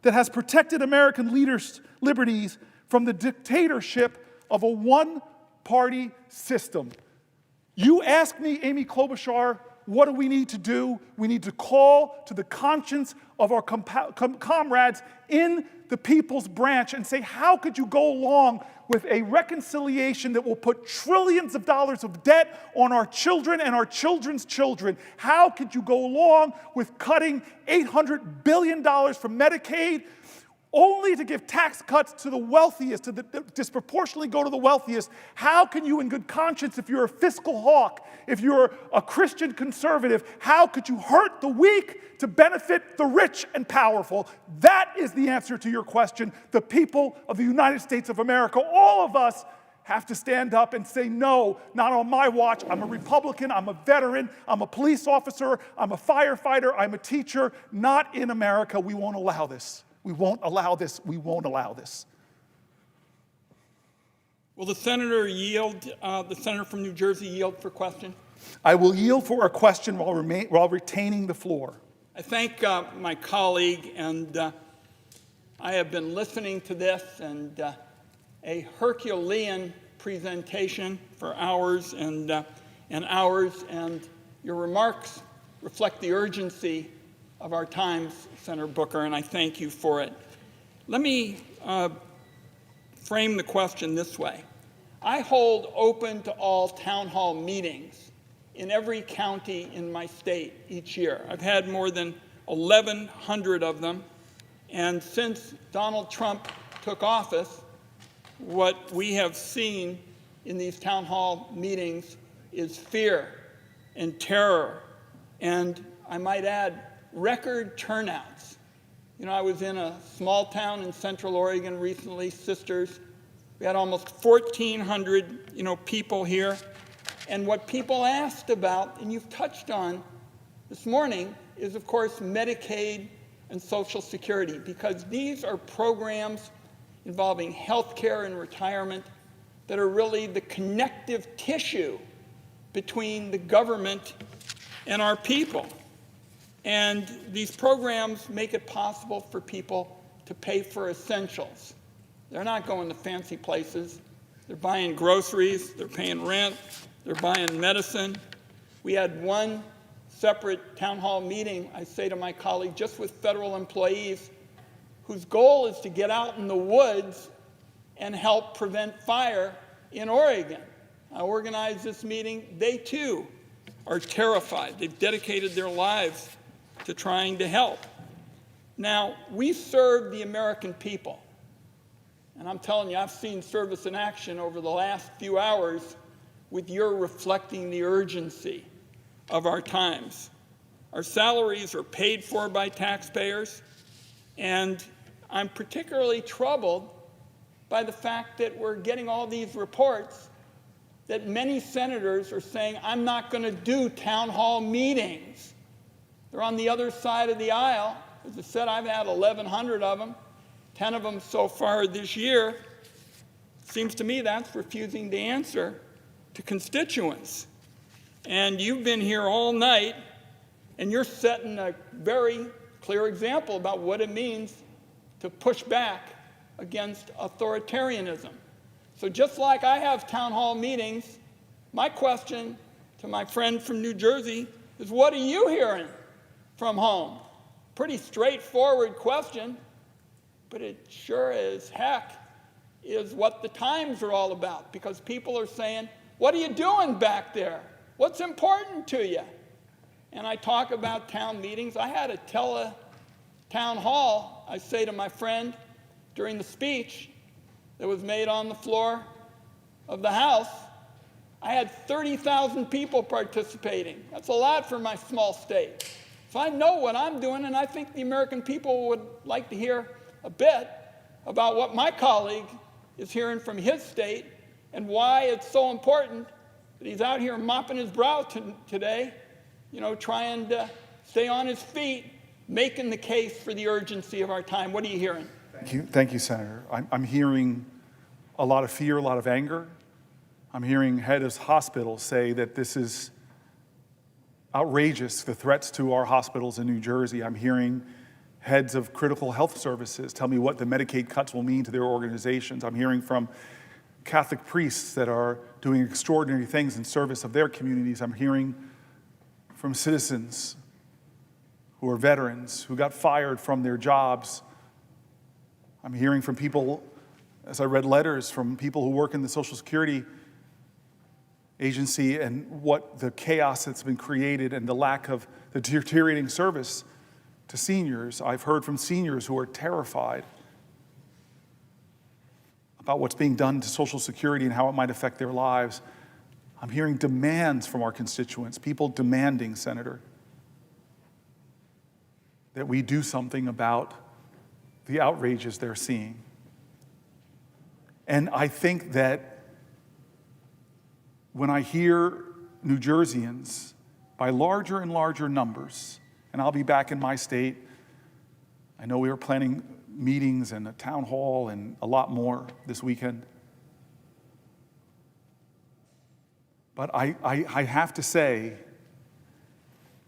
that has protected American leaders' liberties from the dictatorship of a one-party system." You ask me, Amy Klobuchar, what do we need to do? We need to call to the conscience of our comrades in the People's Branch and say, how could you go along with a reconciliation that will put trillions of dollars of debt on our children and our children's children? How could you go along with cutting $800 billion from Medicaid only to give tax cuts to the wealthiest, that disproportionately go to the wealthiest, how can you in good conscience, if you're a fiscal hawk, if you're a Christian conservative, how could you hurt the weak to benefit the rich and powerful? That is the answer to your question. The people of the United States of America, all of us, have to stand up and say, no, not on my watch. I'm a Republican, I'm a veteran, I'm a police officer, I'm a firefighter, I'm a teacher. Not in America. We won't allow this. We won't allow this. We won't allow this. Will the senator yield, the senator from New Jersey yield for question? I will yield for a question while retaining the floor. I thank my colleague, and I have been listening to this, and a Herculean presentation for hours and hours, and your remarks reflect the urgency of our times, Senator Booker, and I thank you for it. Let me frame the question this way. I hold open to all town hall meetings in every county in my state each year. I've had more than 1,100 of them, and since Donald Trump took office, what we have seen in these town hall meetings is fear and terror, and I might add, record turnouts. You know, I was in a small town in Central Oregon recently, Sisters. We had almost 1,400, people here. And what people asked about, and you've touched on this morning, is of course Medicaid and Social Security, because these are programs involving health care and retirement that are really the connective tissue between the government and our people. And these programs make it possible for people to pay for essentials. They're not going to fancy places. They're buying groceries, they're paying rent, they're buying medicine. We had one separate town hall meeting, I say to my colleague, just with federal employees whose goal is to get out in the woods and help prevent fire in Oregon. I organized this meeting. They too are terrified. They've dedicated their lives to trying to help. Now, we serve the American people. And I'm telling you, I've seen service in action over the last few hours with your reflecting the urgency of our times. Our salaries are paid for by taxpayers, and I'm particularly troubled by the fact that we're getting all these reports that many senators are saying, I'm not going to do town hall meetings. They're on the other side of the aisle. As I said, I've had 1,100 of them, 10 of them so far this year. Seems to me that's refusing to answer to constituents. And you've been here all night, and you're setting a very clear example about what it means to push back against authoritarianism. So just like I have town hall meetings, my question to my friend from New Jersey is, what are you hearing from home? Pretty straightforward question, but it sure as heck is what the times are all about, because people are saying, what are you doing back there? What's important to you? And I talk about town meetings. I had a town hall, I say to my friend during the speech that was made on the floor of the House. I had 30,000 people participating. That's a lot for my small state. So I know what I'm doing, and I think the American people would like to hear a bit about what my colleague is hearing from his state and why it's so important that he's out here mopping his brow today, trying to stay on his feet, making the case for the urgency of our time. What are you hearing? Thank you, Senator. I'm hearing a lot of fear, a lot of anger. I'm hearing heads of hospitals say that this is outrageous, the threats to our hospitals in New Jersey. I'm hearing heads of critical health services tell me what the Medicaid cuts will mean to their organizations. I'm hearing from Catholic priests that are doing extraordinary things in service of their communities. I'm hearing from citizens who are veterans, who got fired from their jobs. I'm hearing from people, as I read letters from people who work in the Social Security agency, and what the chaos that's been created and the lack of the deteriorating service to seniors. I've heard from seniors who are terrified about what's being done to Social Security and how it might affect their lives. I'm hearing demands from our constituents, people demanding, Senator, that we do something about the outrages they're seeing. And I think that when I hear New Jerseyans, by larger and larger numbers, and I'll be back in my state. I know we are planning meetings and a town hall and a lot more this weekend. But I have to say,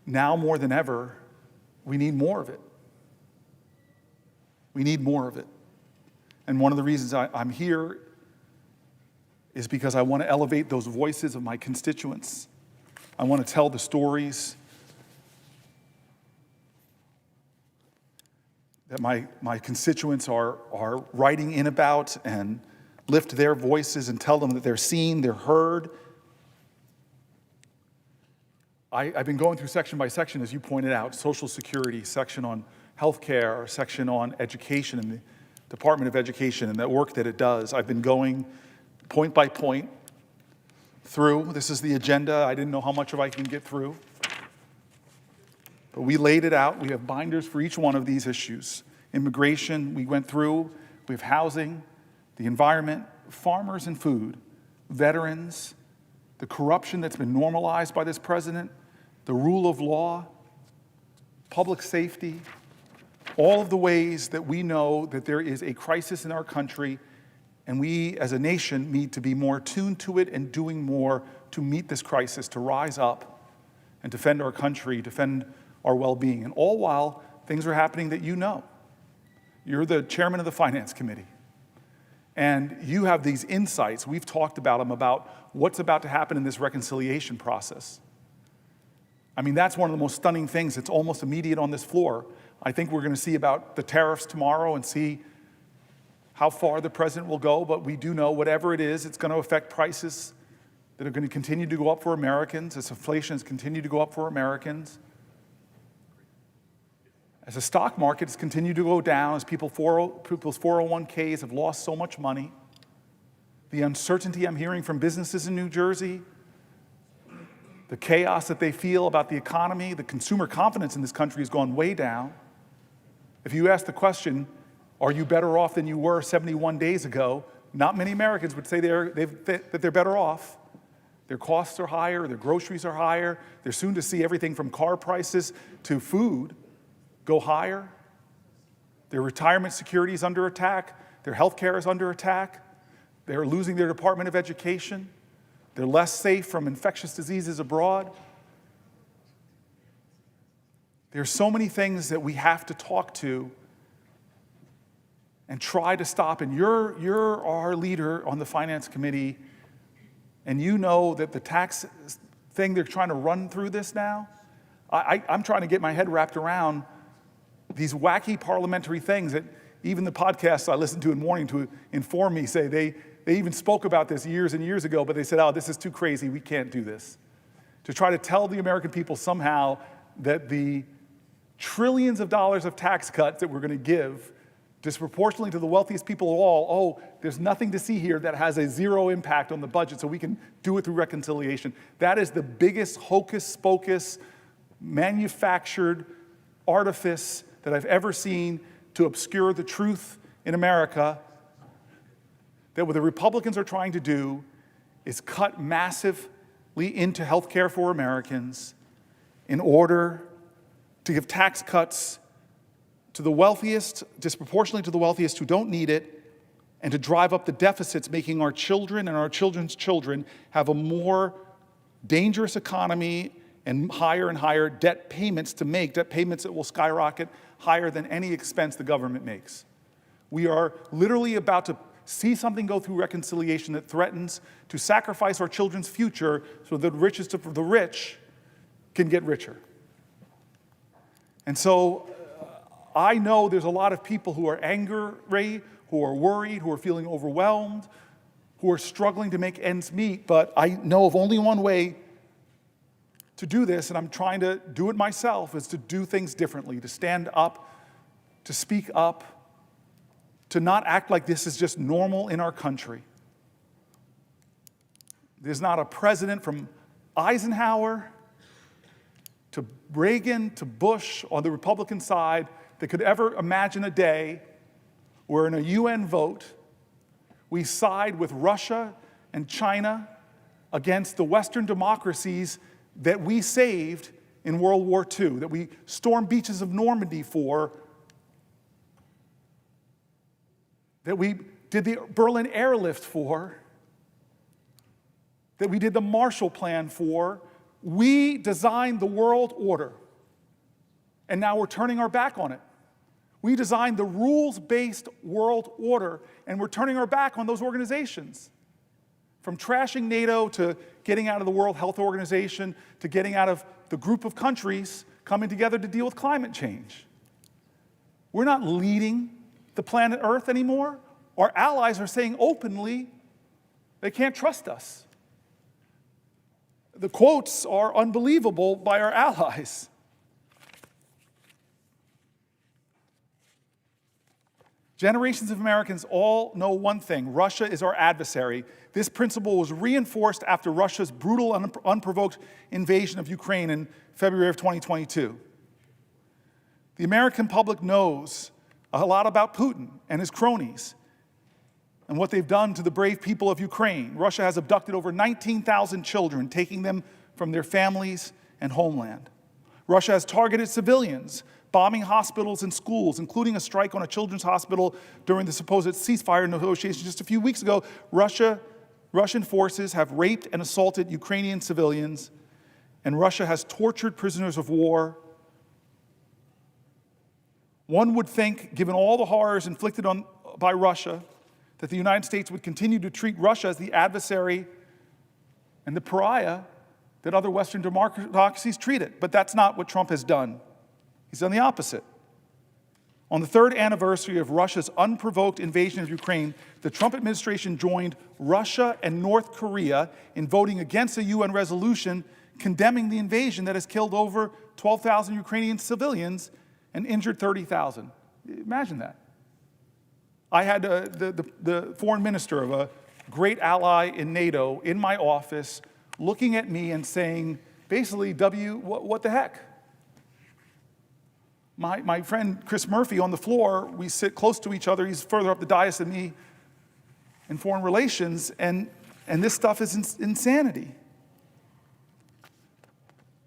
now more than ever, we need more of it. We need more of it. And one of the reasons I'm here is because I want to elevate those voices of my constituents. I want to tell the stories that my constituents are writing in about, and lift their voices and tell them that they're seen, they're heard. I've been going through section by section, as you pointed out, Social Security, section on healthcare, section on education and the Department of Education and the work that it does. I've been going point by point through. This is the agenda. I didn't know how much of I can get through. But we laid it out. We have binders for each one of these issues. Immigration, we went through. We have housing, the environment, farmers and food, veterans, the corruption that's been normalized by this president, the rule of law, public safety, all of the ways that we know that there is a crisis in our country, and we as a nation need to be more attuned to it and doing more to meet this crisis, to rise up and defend our country, defend our well-being. And all while things are happening that you know. You're the chairman of the Finance Committee, and you have these insights. We've talked about them, about what's about to happen in this reconciliation process. I mean, that's one of the most stunning things. It's almost immediate on this floor. I think we're going to see about the tariffs tomorrow and see how far the president will go, but we do know whatever it is, it's going to affect prices that are going to continue to go up for Americans, as inflation has continued to go up for Americans. As the stock markets continue to go down, as people's 401ks have lost so much money, the uncertainty I'm hearing from businesses in New Jersey, the chaos that they feel about the economy, the consumer confidence in this country has gone way down. If you ask the question, are you better off than you were 71 days ago? Not many Americans would say that they're better off. Their costs are higher, their groceries are higher. They're soon to see everything from car prices to food go higher. Their retirement security is under attack. Their health care is under attack. They're losing their Department of Education. They're less safe from infectious diseases abroad. There's so many things that we have to talk to and try to stop. And you're our leader on the Finance Committee, and you know that the tax thing they're trying to run through this now, I'm trying to get my head wrapped around these wacky parliamentary things that even the podcasts I listen to in the morning to inform me say they even spoke about this years and years ago, but they said, oh, this is too crazy, we can't do this. To try to tell the American people somehow that the trillions of dollars of tax cuts that we're going to give disproportionately to the wealthiest people of all, oh, there's nothing to see here that has a zero impact on the budget, so we can do it through reconciliation. That is the biggest hocus pocus, manufactured artifice that I've ever seen to obscure the truth in America. That what the Republicans are trying to do is cut massively into health care for Americans in order to give tax cuts to the wealthiest, disproportionately to the wealthiest who don't need it, and to drive up the deficits, making our children and our children's children have a more dangerous economy and higher debt payments to make, debt payments that will skyrocket higher than any expense the government makes. We are literally about to see something go through reconciliation that threatens to sacrifice our children's future so the richest of the rich can get richer. And so I know there's a lot of people who are angry, who are worried, who are feeling overwhelmed, who are struggling to make ends meet, but I know of only one way to do this, and I'm trying to do it myself, is to do things differently, to stand up, to speak up, to not act like this is just normal in our country. There's not a president from Eisenhower to Reagan to Bush on the Republican side that could ever imagine a day where in a UN vote, we side with Russia and China against the Western democracies that we saved in World War II, that we stormed beaches of Normandy for, that we did the Berlin airlift for, that we did the Marshall Plan for. We designed the world order, and now we're turning our back on it. We designed the rules-based world order, and we're turning our back on those organizations. From trashing NATO to getting out of the World Health Organization to getting out of the group of countries coming together to deal with climate change. We're not leading the planet Earth anymore. Our allies are saying openly they can't trust us. The quotes are unbelievable by our allies. Generations of Americans all know one thing: Russia is our adversary. This principle was reinforced after Russia's brutal and unprovoked invasion of Ukraine in February of 2022. The American public knows a lot about Putin and his cronies and what they've done to the brave people of Ukraine. Russia has abducted over 19,000 children, taking them from their families and homeland. Russia has targeted civilians, bombing hospitals and schools, including a strike on a children's hospital during the supposed ceasefire negotiations just a few weeks ago. Russian forces have raped and assaulted Ukrainian civilians, and Russia has tortured prisoners of war. One would think, given all the horrors inflicted by Russia, that the United States would continue to treat Russia as the adversary and the pariah that other Western democracies treat it. But that's not what Trump has done. He's done the opposite. On the third anniversary of Russia's unprovoked invasion of Ukraine, the Trump administration joined Russia and North Korea in voting against a UN resolution condemning the invasion that has killed over 12,000 Ukrainian civilians and injured 30,000. Imagine that. I had the foreign minister of a great ally in NATO in my office looking at me and saying, basically, what the heck? My friend Chris Murphy on the floor, we sit close to each other. He's further up the dais than me in foreign relations, and this stuff is insanity.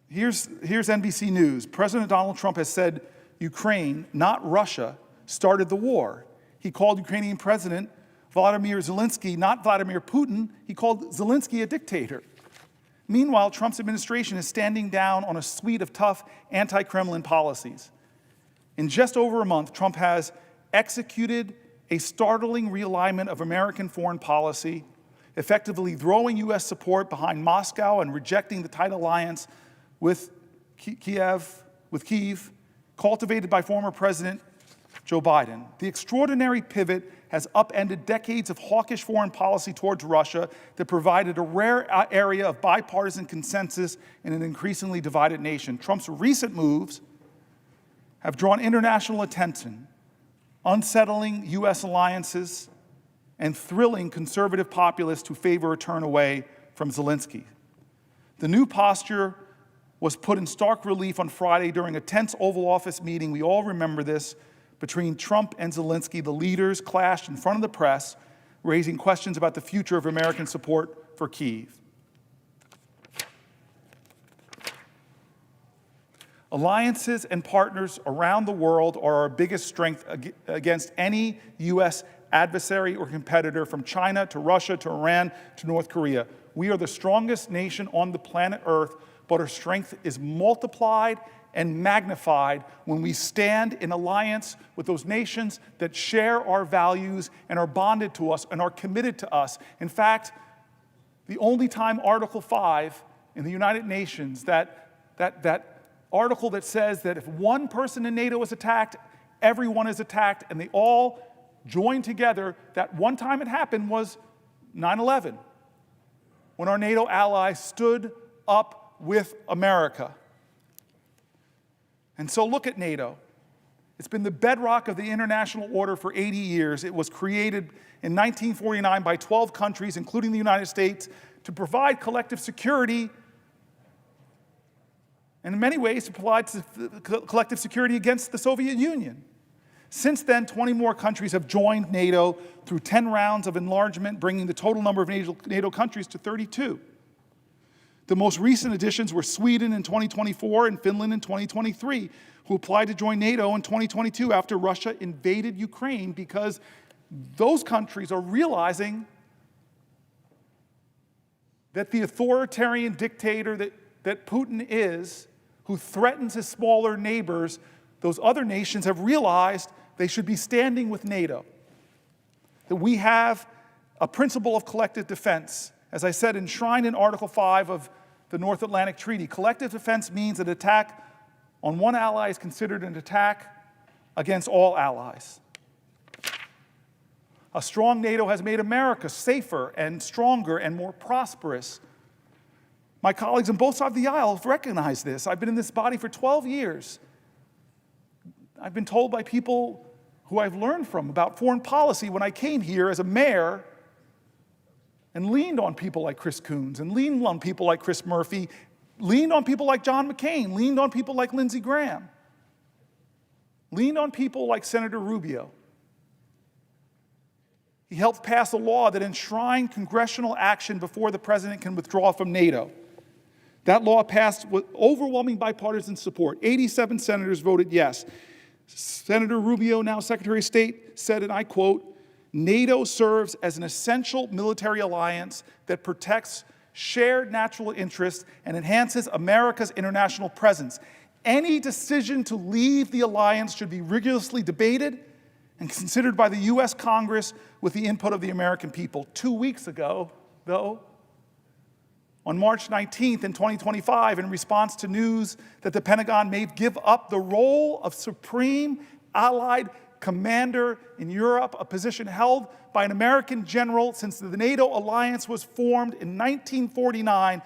Here's NBC News. President Donald Trump has said Ukraine, not Russia, started the war. He called Ukrainian President Vladimir Zelensky not Vladimir Putin. He called Zelensky a dictator. Meanwhile, Trump's administration is standing down on a suite of tough anti-Kremlin policies. In just over a month, Trump has executed a startling realignment of American foreign policy, effectively throwing U.S. support behind Moscow and rejecting the tight alliance with Kyiv, cultivated by former President Joe Biden. The extraordinary pivot has upended decades of hawkish foreign policy towards Russia that provided a rare area of bipartisan consensus in an increasingly divided nation. Trump's recent moves have drawn international attention, unsettling U.S. alliances, and thrilling conservative populists who favor a turn away from Zelensky. The new posture was put in stark relief on Friday during a tense Oval Office meeting. We all remember this. Between Trump and Zelensky, the leaders clashed in front of the press, raising questions about the future of American support for Kyiv. Alliances and partners around the world are our biggest strength against any U.S. adversary or competitor, from China to Russia to Iran to North Korea. We are the strongest nation on the planet Earth, but our strength is multiplied and magnified when we stand in alliance with those nations that share our values and are bonded to us and are committed to us. In fact, the only time Article 5 in the United Nations, that article that says that if one person in NATO is attacked, everyone is attacked, and they all join together, that one time it happened was 9/11, when our NATO allies stood up with America. And so look at NATO. It's been the bedrock of the international order for 80 years. It was created in 1949 by 12 countries, including the United States, to provide collective security, and in many ways to provide collective security against the Soviet Union. Since then, 20 more countries have joined NATO through 10 rounds of enlargement, bringing the total number of NATO countries to 32. The most recent additions were Sweden in 2024 and Finland in 2023, who applied to join NATO in 2022 after Russia invaded Ukraine, because those countries are realizing that the authoritarian dictator that Putin is, who threatens his smaller neighbors, those other nations have realized they should be standing with NATO. That we have a principle of collective defense, as I said, enshrined in Article 5 of the North Atlantic Treaty. Collective defense means an attack on one ally is considered an attack against all allies. A strong NATO has made America safer and stronger and more prosperous. My colleagues on both sides of the aisle have recognized this. I've been in this body for 12 years. I've been told by people who I've learned from about foreign policy when I came here as a mayor and leaned on people like Chris Coons and leaned on people like Chris Murphy, leaned on people like John McCain, leaned on people like Lindsey Graham, leaned on people like Senator Rubio. He helped pass a law that enshrined congressional action before the president can withdraw from NATO. That law passed with overwhelming bipartisan support. 87 senators voted yes. Senator Rubio, now Secretary of State, said, and I quote, "NATO serves as an essential military alliance that protects shared natural interests and enhances America's international presence. Any decision to leave the alliance should be rigorously debated and considered by the US Congress with the input of the American people." 2 weeks ago, though, on March 19th in 2025, in response to news that the Pentagon may give up the role of supreme allied commander in Europe, a position held by an American general since the NATO alliance was formed in 1949,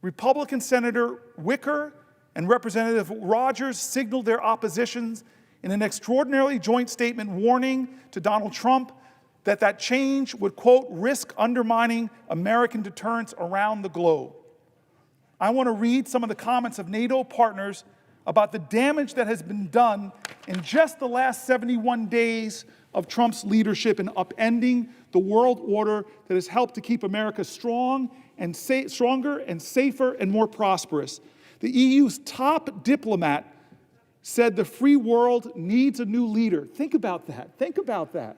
Republican Senator Wicker and Representative Rogers signaled their oppositions in an extraordinarily joint statement warning to Donald Trump that change would, quote, risk undermining American deterrence around the globe. I want to read some of the comments of NATO partners about the damage that has been done in just the last 71 days of Trump's leadership in upending the world order that has helped to keep America strong and stronger and safer and more prosperous. The EU's top diplomat said the free world needs a new leader. Think about that. Think about that.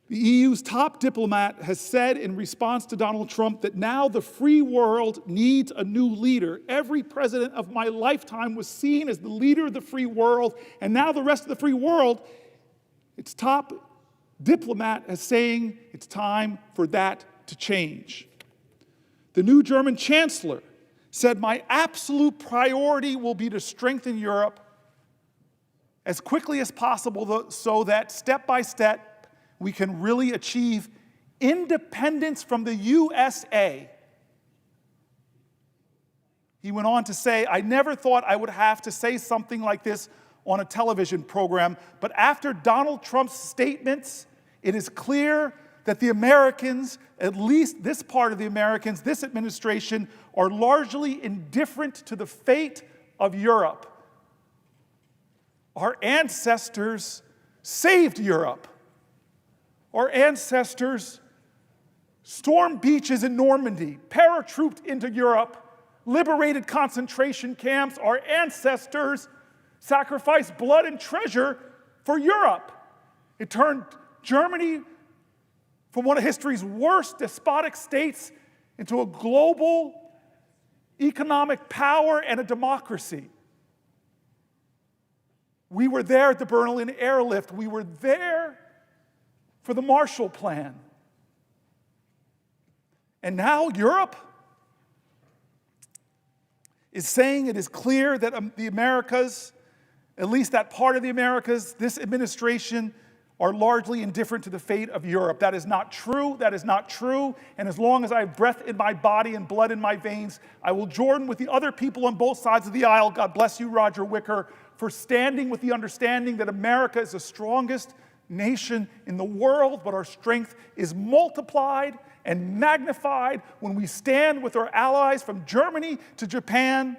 The EU's top diplomat has said in response to Donald Trump that now the free world needs a new leader. Every president of my lifetime was seen as the leader of the free world, and now the rest of the free world, its top diplomat is saying it's time for that to change. The new German chancellor said, "My absolute priority will be to strengthen Europe as quickly as possible so that step by step we can really achieve independence from the USA." He went on to say, "I never thought I would have to say something like this on a television program, but after Donald Trump's statements, it is clear that the Americans, at least this part of the Americans, this administration, are largely indifferent to the fate of Europe. Our ancestors saved Europe. Our ancestors stormed beaches in Normandy, paratrooped into Europe, liberated concentration camps. Our ancestors sacrificed blood and treasure for Europe. It turned Germany from one of history's worst despotic states into a global economic power and a democracy. We were there at the Berlin airlift. We were there for the Marshall Plan. And now Europe is saying it is clear that the Americas, at least that part of the Americas, this administration, are largely indifferent to the fate of Europe. That is not true. That is not true. And as long as I have breath in my body and blood in my veins, I will join with the other people on both sides of the aisle. God bless you, Roger Wicker, for standing with the understanding that America is the strongest nation in the world, but our strength is multiplied and magnified when we stand with our allies from Germany to Japan,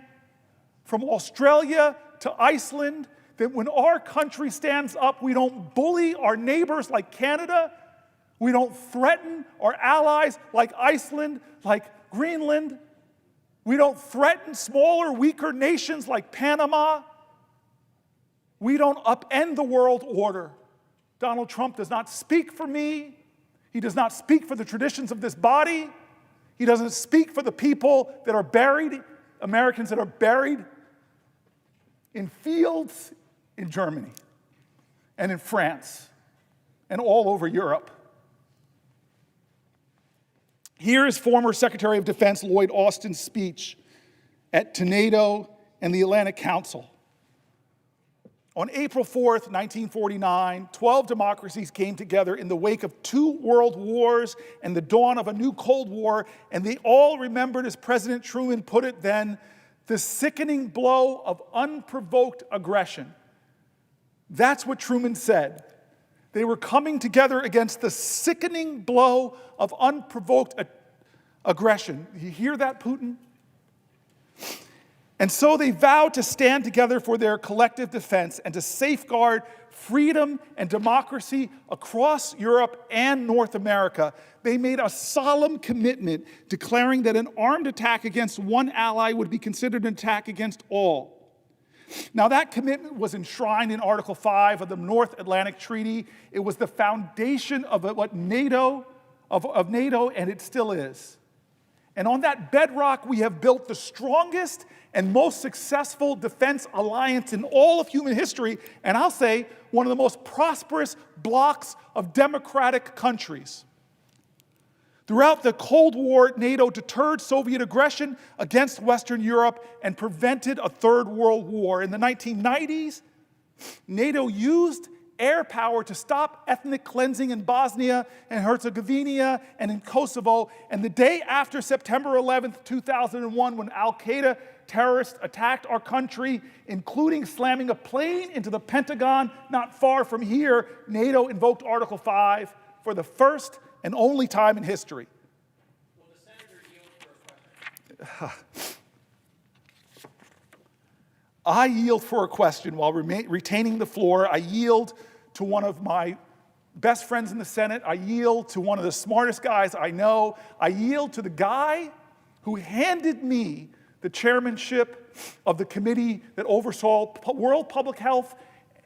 from Australia to Iceland, that when our country stands up, we don't bully our neighbors like Canada, we don't threaten our allies like Iceland, like Greenland, we don't threaten smaller, weaker nations like Panama, we don't upend the world order. Donald Trump does not speak for me. He does not speak for the traditions of this body. He doesn't speak for the people that are buried, Americans that are buried in fields in Germany and in France and all over Europe. Here is former Secretary of Defense Lloyd Austin's speech at NATO and the Atlantic Council. On April 4th, 1949, 12 democracies came together in the wake of 2 world wars and the dawn of a new Cold War, and they all remembered, as President Truman put it then, the sickening blow of unprovoked aggression. That's what Truman said. They were coming together against the sickening blow of unprovoked aggression. You hear that, Putin? And so they vowed to stand together for their collective defense and to safeguard freedom and democracy across Europe and North America. They made a solemn commitment declaring that an armed attack against one ally would be considered an attack against all. Now, that commitment was enshrined in Article 5 of the North Atlantic Treaty. It was the foundation of what NATO, of NATO, and it still is. And on that bedrock, we have built the strongest and most successful defense alliance in all of human history, and I'll say one of the most prosperous blocs of democratic countries. Throughout the Cold War, NATO deterred Soviet aggression against Western Europe and prevented a Third World War. In the 1990s, NATO used air power to stop ethnic cleansing in Bosnia and Herzegovina and in Kosovo. And the day after September 11th, 2001, when al-Qaeda terrorists attacked our country, including slamming a plane into the Pentagon not far from here, NATO invoked Article 5 for the first and only time in history. Will the senator yield for a question? I yield for a question while retaining the floor. I yield to one of my best friends in the Senate. I yield to one of the smartest guys I know. I yield to the guy who handed me the chairmanship of the committee that oversaw world public health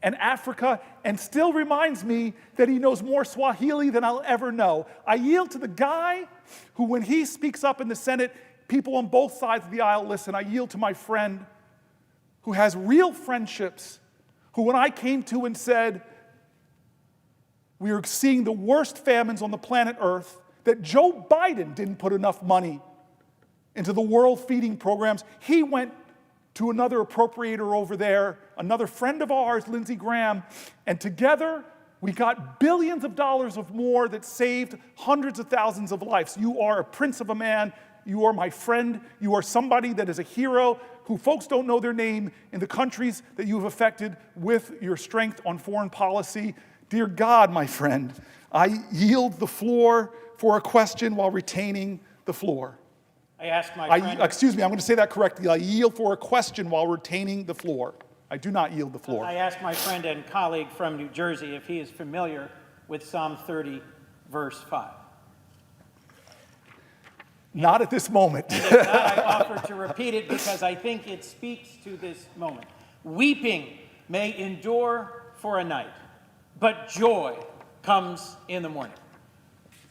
and Africa, and still reminds me that he knows more Swahili than I'll ever know. I yield to the guy who, when he speaks up in the Senate, people on both sides of the aisle listen. I yield to my friend who has real friendships, who when I came to and said, we are seeing the worst famines on the planet Earth, that Joe Biden didn't put enough money into the world feeding programs, he went to another appropriator over there, another friend of ours, Lindsey Graham, and together we got billions of dollars of more that saved hundreds of thousands of lives. You are a prince of a man. You are my friend. You are somebody that is a hero who folks don't know their name in the countries that you have affected with your strength on foreign policy. Dear God, my friend, I yield the floor for a question while retaining the floor. I ask my friend... Excuse me, I'm going to say that correctly. I yield for a question while retaining the floor. I do not yield the floor. I ask my friend and colleague from New Jersey if he is familiar with Psalm 30, verse 5. Not at this moment. And if not, I offer to repeat it because I think it speaks to this moment. Weeping may endure for a night, but joy comes in the morning.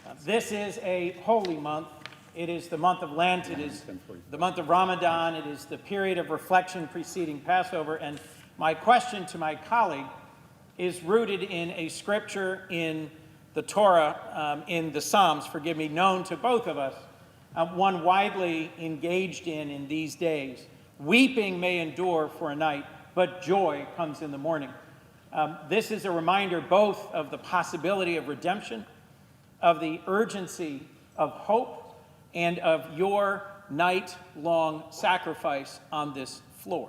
Now, this is a holy month. It is the month of Lent. It is the month of Ramadan. It is the period of reflection preceding Passover. And my question to my colleague is rooted in a scripture in the Torah, in the Psalms, forgive me, known to both of us, one widely engaged in these days. Weeping may endure for a night, but joy comes in the morning. This is a reminder both of the possibility of redemption, of the urgency of hope, and of your night-long sacrifice on this floor.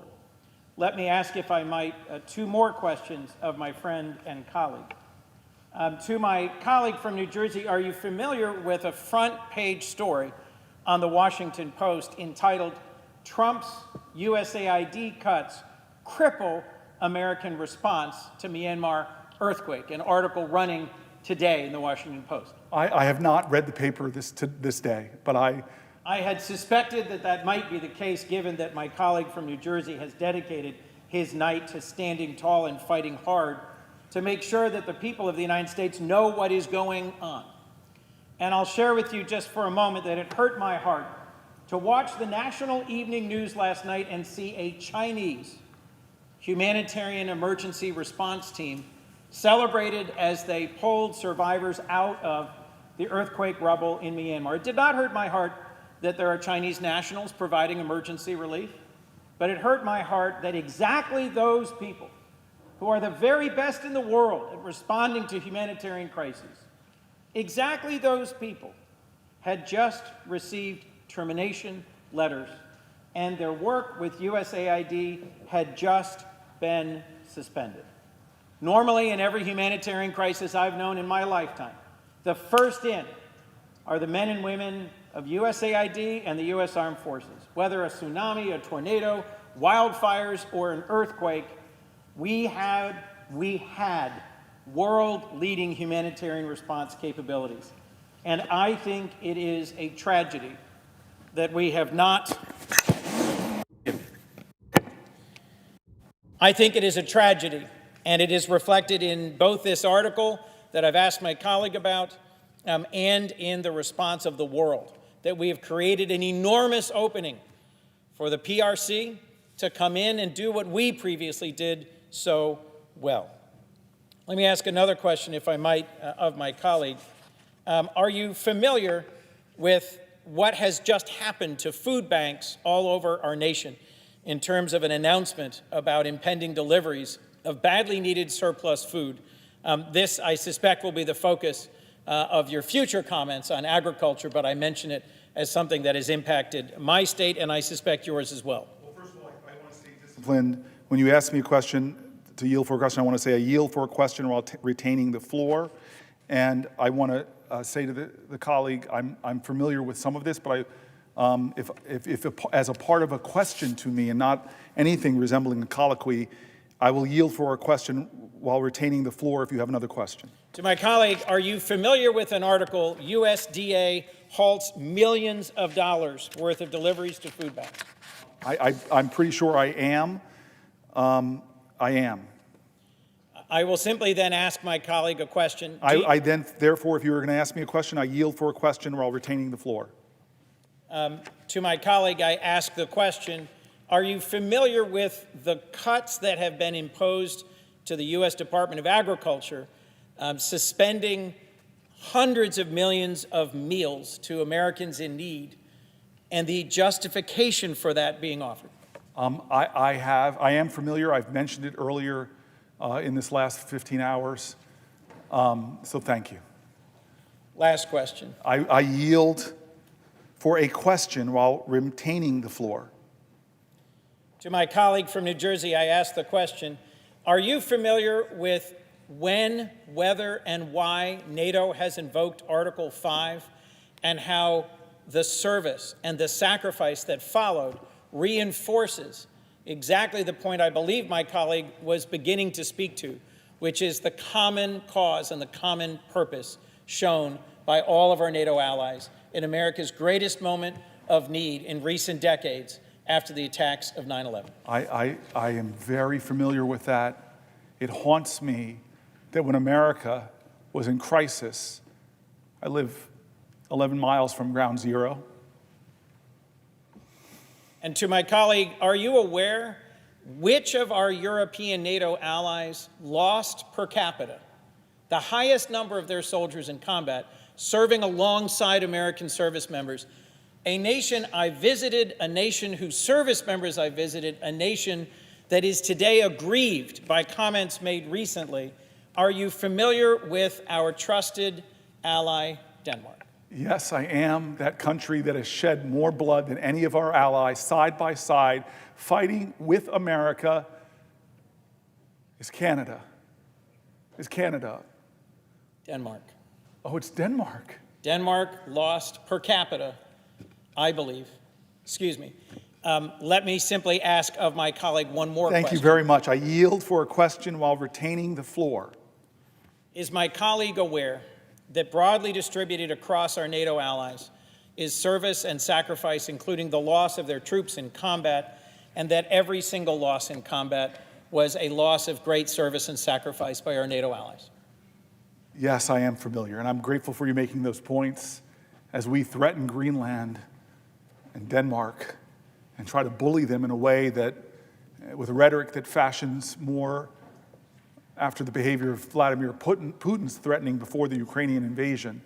Let me ask, if I might, two more questions of my friend and colleague. To my colleague from New Jersey, are you familiar with a front-page story on the Washington Post entitled, "Trump's USAID Cuts Cripple American Response to Myanmar Earthquake," an article running today in the Washington Post? I have not read the paper to this day, but I had suspected that that might be the case, given that my colleague from New Jersey has dedicated his night to standing tall and fighting hard to make sure that the people of the United States know what is going on. And I'll share with you just for a moment that it hurt my heart to watch the national evening news last night and see a Chinese humanitarian emergency response team celebrated as they pulled survivors out of the earthquake rubble in Myanmar. It did not hurt my heart that there are Chinese nationals providing emergency relief, but it hurt my heart that exactly those people who are the very best in the world at responding to humanitarian crises, exactly those people had just received termination letters, and their work with USAID had just been suspended. Normally, in every humanitarian crisis I've known in my lifetime, the first in are the men and women of USAID and the U.S. Armed Forces. Whether a tsunami, a tornado, wildfires, or an earthquake, we had world-leading humanitarian response capabilities. And I think it is a tragedy that we have not. I think it is a tragedy, and it is reflected in both this article that I've asked my colleague about and in the response of the world, that we have created an enormous opening for the PRC to come in and do what we previously did so well. Let me ask another question, if I might, of my colleague. Are you familiar with what has just happened to food banks all over our nation in terms of an announcement about impending deliveries of badly needed surplus food? This, I suspect, will be the focus of your future comments on agriculture, but I mention it as something that has impacted my state, and I suspect yours as well. Well, first of all, I want to stay disciplined. When you ask me a question, to yield for a question, I want to say I yield for a question while retaining the floor. And I want to say to the colleague, I'm familiar with some of this, but if as a part of a question to me and not anything resembling a colloquy, I will yield for a question while retaining the floor if you have another question. To my colleague, are you familiar with an article, USDA halts millions of dollars worth of deliveries to food banks? I'm pretty sure I am. I am. I will simply then ask my colleague a question. Therefore, if you were going to ask me a question, I yield for a question while retaining the floor. To my colleague, I ask the question, are you familiar with the cuts that have been imposed to the U.S. Department of Agriculture, suspending hundreds of millions of meals to Americans in need, and the justification for that being offered? I am familiar. I've mentioned it earlier in this last 15 hours. So thank you. Last question. I yield for a question while retaining the floor. To my colleague from New Jersey, I ask the question, are you familiar with when, whether, and why NATO has invoked Article 5 and how the service and the sacrifice that followed reinforces exactly the point I believe my colleague was beginning to speak to, which is the common cause and the common purpose shown by all of our NATO allies in America's greatest moment of need in recent decades after the attacks of 9/11. I am very familiar with that. It haunts me that when America was in crisis, I live 11 miles from ground zero. And to my colleague, are you aware which of our European NATO allies lost per capita the highest number of their soldiers in combat serving alongside American service members? A nation I visited, a nation whose service members I visited, a nation that is today aggrieved by comments made recently, are you familiar with our trusted ally, Denmark? Yes, I am. That country that has shed more blood than any of our allies, side by side, fighting with America, is Canada. Denmark. Oh, it's Denmark. Denmark lost per capita, I believe. Excuse me. Let me simply ask of my colleague one more question. Thank you very much. I yield for a question while retaining the floor. Is my colleague aware that broadly distributed across our NATO allies is service and sacrifice, including the loss of their troops in combat, and that every single loss in combat was a loss of great service and sacrifice by our NATO allies? Yes, I am familiar, and I'm grateful for you making those points as we threaten Greenland and Denmark and try to bully them in a way that, with rhetoric that fashions more after the behavior of Vladimir Putin's threatening before the Ukrainian invasion,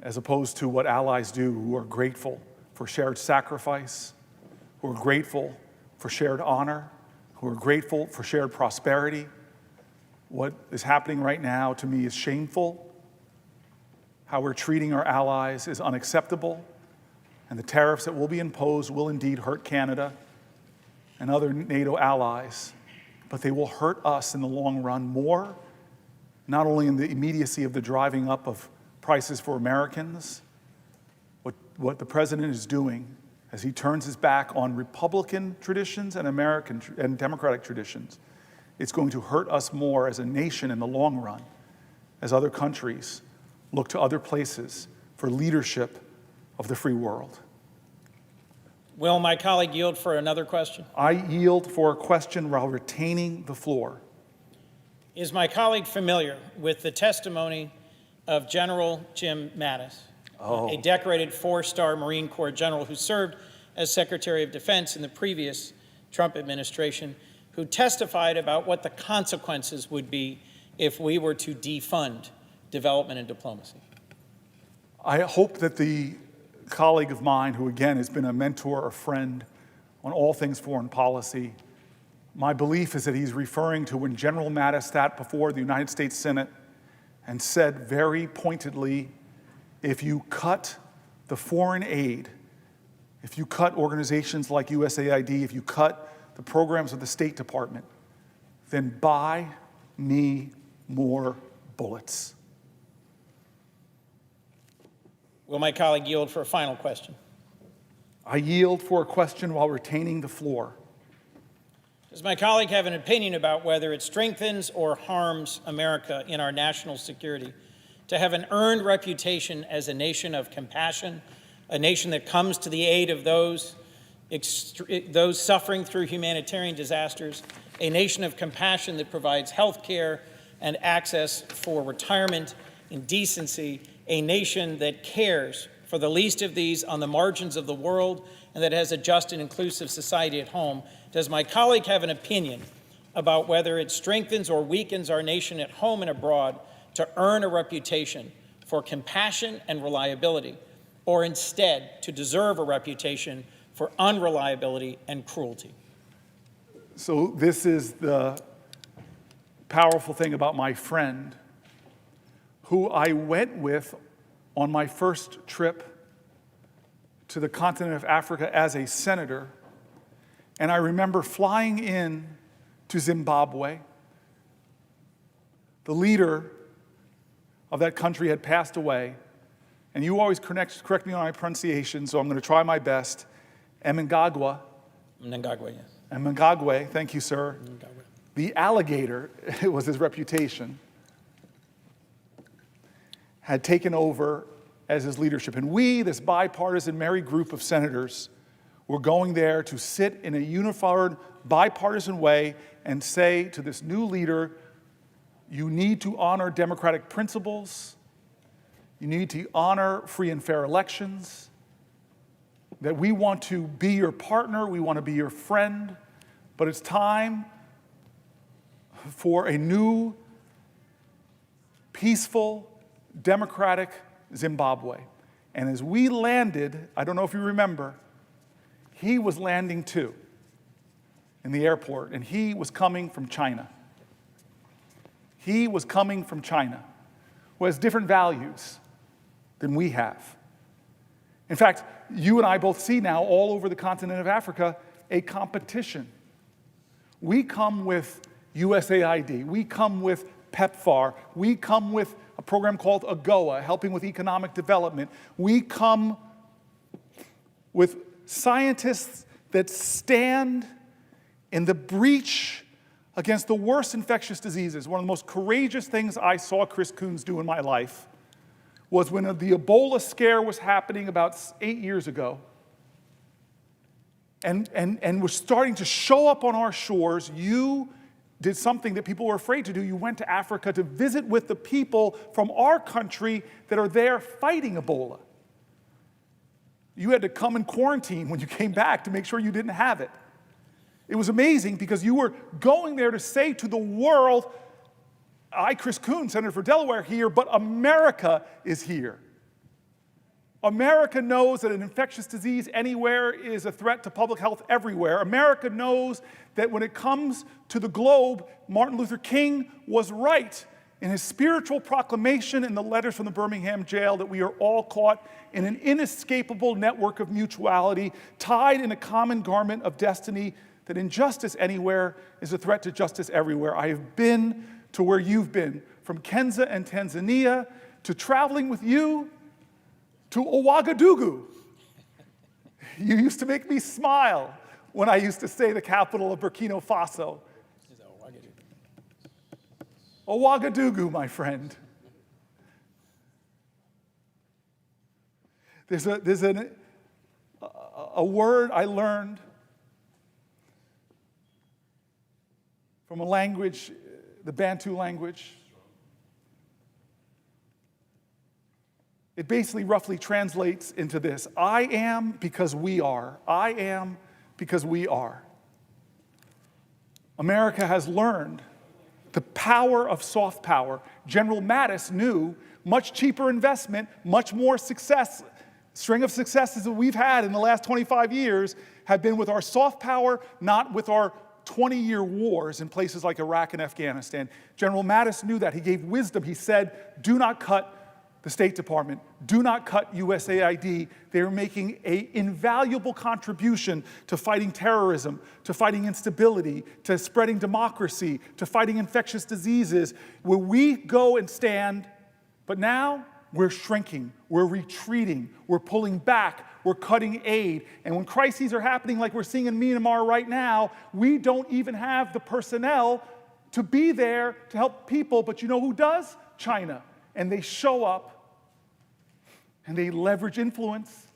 as opposed to what allies do who are grateful for shared sacrifice, who are grateful for shared honor, who are grateful for shared prosperity. What is happening right now to me is shameful. How we're treating our allies is unacceptable, and the tariffs that will be imposed will indeed hurt Canada and other NATO allies, but they will hurt us in the long run more, not only in the immediacy of the driving up of prices for Americans. What the president is doing as he turns his back on Republican traditions and American and Democratic traditions, it's going to hurt us more as a nation in the long run, as other countries look to other places for leadership of the free world. Will my colleague yield for another question? I yield for a question while retaining the floor. Is my colleague familiar with the testimony of General Jim Mattis, a decorated four-star Marine Corps general who served as Secretary of Defense in the previous Trump administration, who testified about what the consequences would be if we were to defund development and diplomacy? I hope that the colleague of mine, who again has been a mentor or friend on all things foreign policy, my belief is that he's referring to when General Mattis sat before the United States Senate and said very pointedly, if you cut the foreign aid, if you cut organizations like USAID, if you cut the programs of the State Department, then buy me more bullets. Will my colleague yield for a final question? I yield for a question while retaining the floor. Does my colleague have an opinion about whether it strengthens or harms America in our national security to have an earned reputation as a nation of compassion, a nation that comes to the aid of those suffering through humanitarian disasters, a nation of compassion that provides health care and access for retirement in decency, a nation that cares for the least of these on the margins of the world and that has a just and inclusive society at home? Does my colleague have an opinion about whether it strengthens or weakens our nation at home and abroad to earn a reputation for compassion and reliability, or instead to deserve a reputation for unreliability and cruelty? So this is the powerful thing about my friend, who I went with on my first trip to the continent of Africa as a senator. And I remember flying in to Zimbabwe. The leader of that country had passed away. And you always correct me on my pronunciation, so I'm going to try my best. Mnangagwa. Mnangagwa, yes. Mnangagwa, thank you, sir. Mnangagwa. The alligator, it was his reputation, had taken over as his leadership. And we, this bipartisan merry group of senators, were going there to sit in a unified, bipartisan way and say to this new leader, you need to honor democratic principles, you need to honor free and fair elections, that we want to be your partner, we want to be your friend, but it's time for a new, peaceful, democratic Zimbabwe. And as we landed, I don't know if you remember, he was landing too. in the airport, and he was coming from China. He was coming from China, who has different values than we have. In fact, you and I both see now all over the continent of Africa a competition. We come with USAID, we come with PEPFAR, we come with a program called AGOA, helping with economic development. We come with scientists that stand in the breach against the worst infectious diseases. One of the most courageous things I saw Chris Coons do in my life was when the Ebola scare was happening about 8 years ago, and was starting to show up on our shores. You did something that people were afraid to do. You went to Africa to visit with the people from our country that are there fighting Ebola. You had to come in quarantine when you came back to make sure you didn't have it. It was amazing because you were going there to say to the world, I, Chris Coons, Senator for Delaware, here, but America is here. America knows that an infectious disease anywhere is a threat to public health everywhere. America knows that when it comes to the globe, Martin Luther King was right in his spiritual proclamation in the letters from the Birmingham jail that we are all caught in an inescapable network of mutuality, tied in a common garment of destiny, that injustice anywhere is a threat to justice everywhere. I have been to where you've been, from Kenya and Tanzania, to traveling with you to Ouagadougou. You used to make me smile when I used to say the capital of Burkina Faso. Ouagadougou, my friend. There's a word I learned from a language, the Bantu language. It basically roughly translates into this: I am because we are. I am because we are. America has learned the power of soft power. General Mattis knew much cheaper investment, much more success. String of successes that we've had in the last 25 years have been with our soft power, not with our 20-year wars in places like Iraq and Afghanistan. General Mattis knew that. He gave wisdom. He said, do not cut the State Department. Do not cut USAID. They are making an invaluable contribution to fighting terrorism, to fighting instability, to spreading democracy, to fighting infectious diseases, where we go and stand. But now we're shrinking, we're retreating, we're pulling back, we're cutting aid. And when crises are happening like we're seeing in Myanmar right now, we don't even have the personnel to be there to help people. But you know who does? China. And they show up and they leverage influence.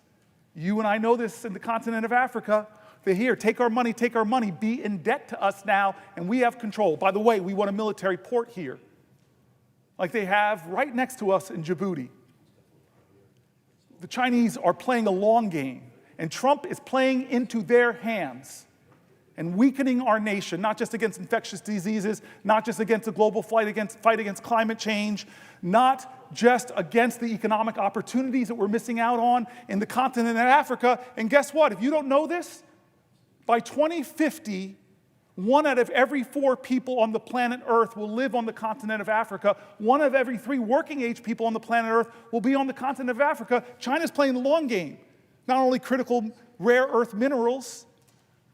You and I know this in the continent of Africa. They're here, take our money, be in debt to us now, and we have control. By the way, we want a military port here, like they have right next to us in Djibouti. The Chinese are playing a long game, and Trump is playing into their hands and weakening our nation, not just against infectious diseases, not just against the global fight against climate change, not just against the economic opportunities that we're missing out on in the continent of Africa. And guess what? If you don't know this, by 2050, 1 out of every 4 people on the planet Earth will live on the continent of Africa. 1 of every 3 working-age people on the planet Earth will be on the continent of Africa. China's playing the long game. Not only critical rare earth minerals,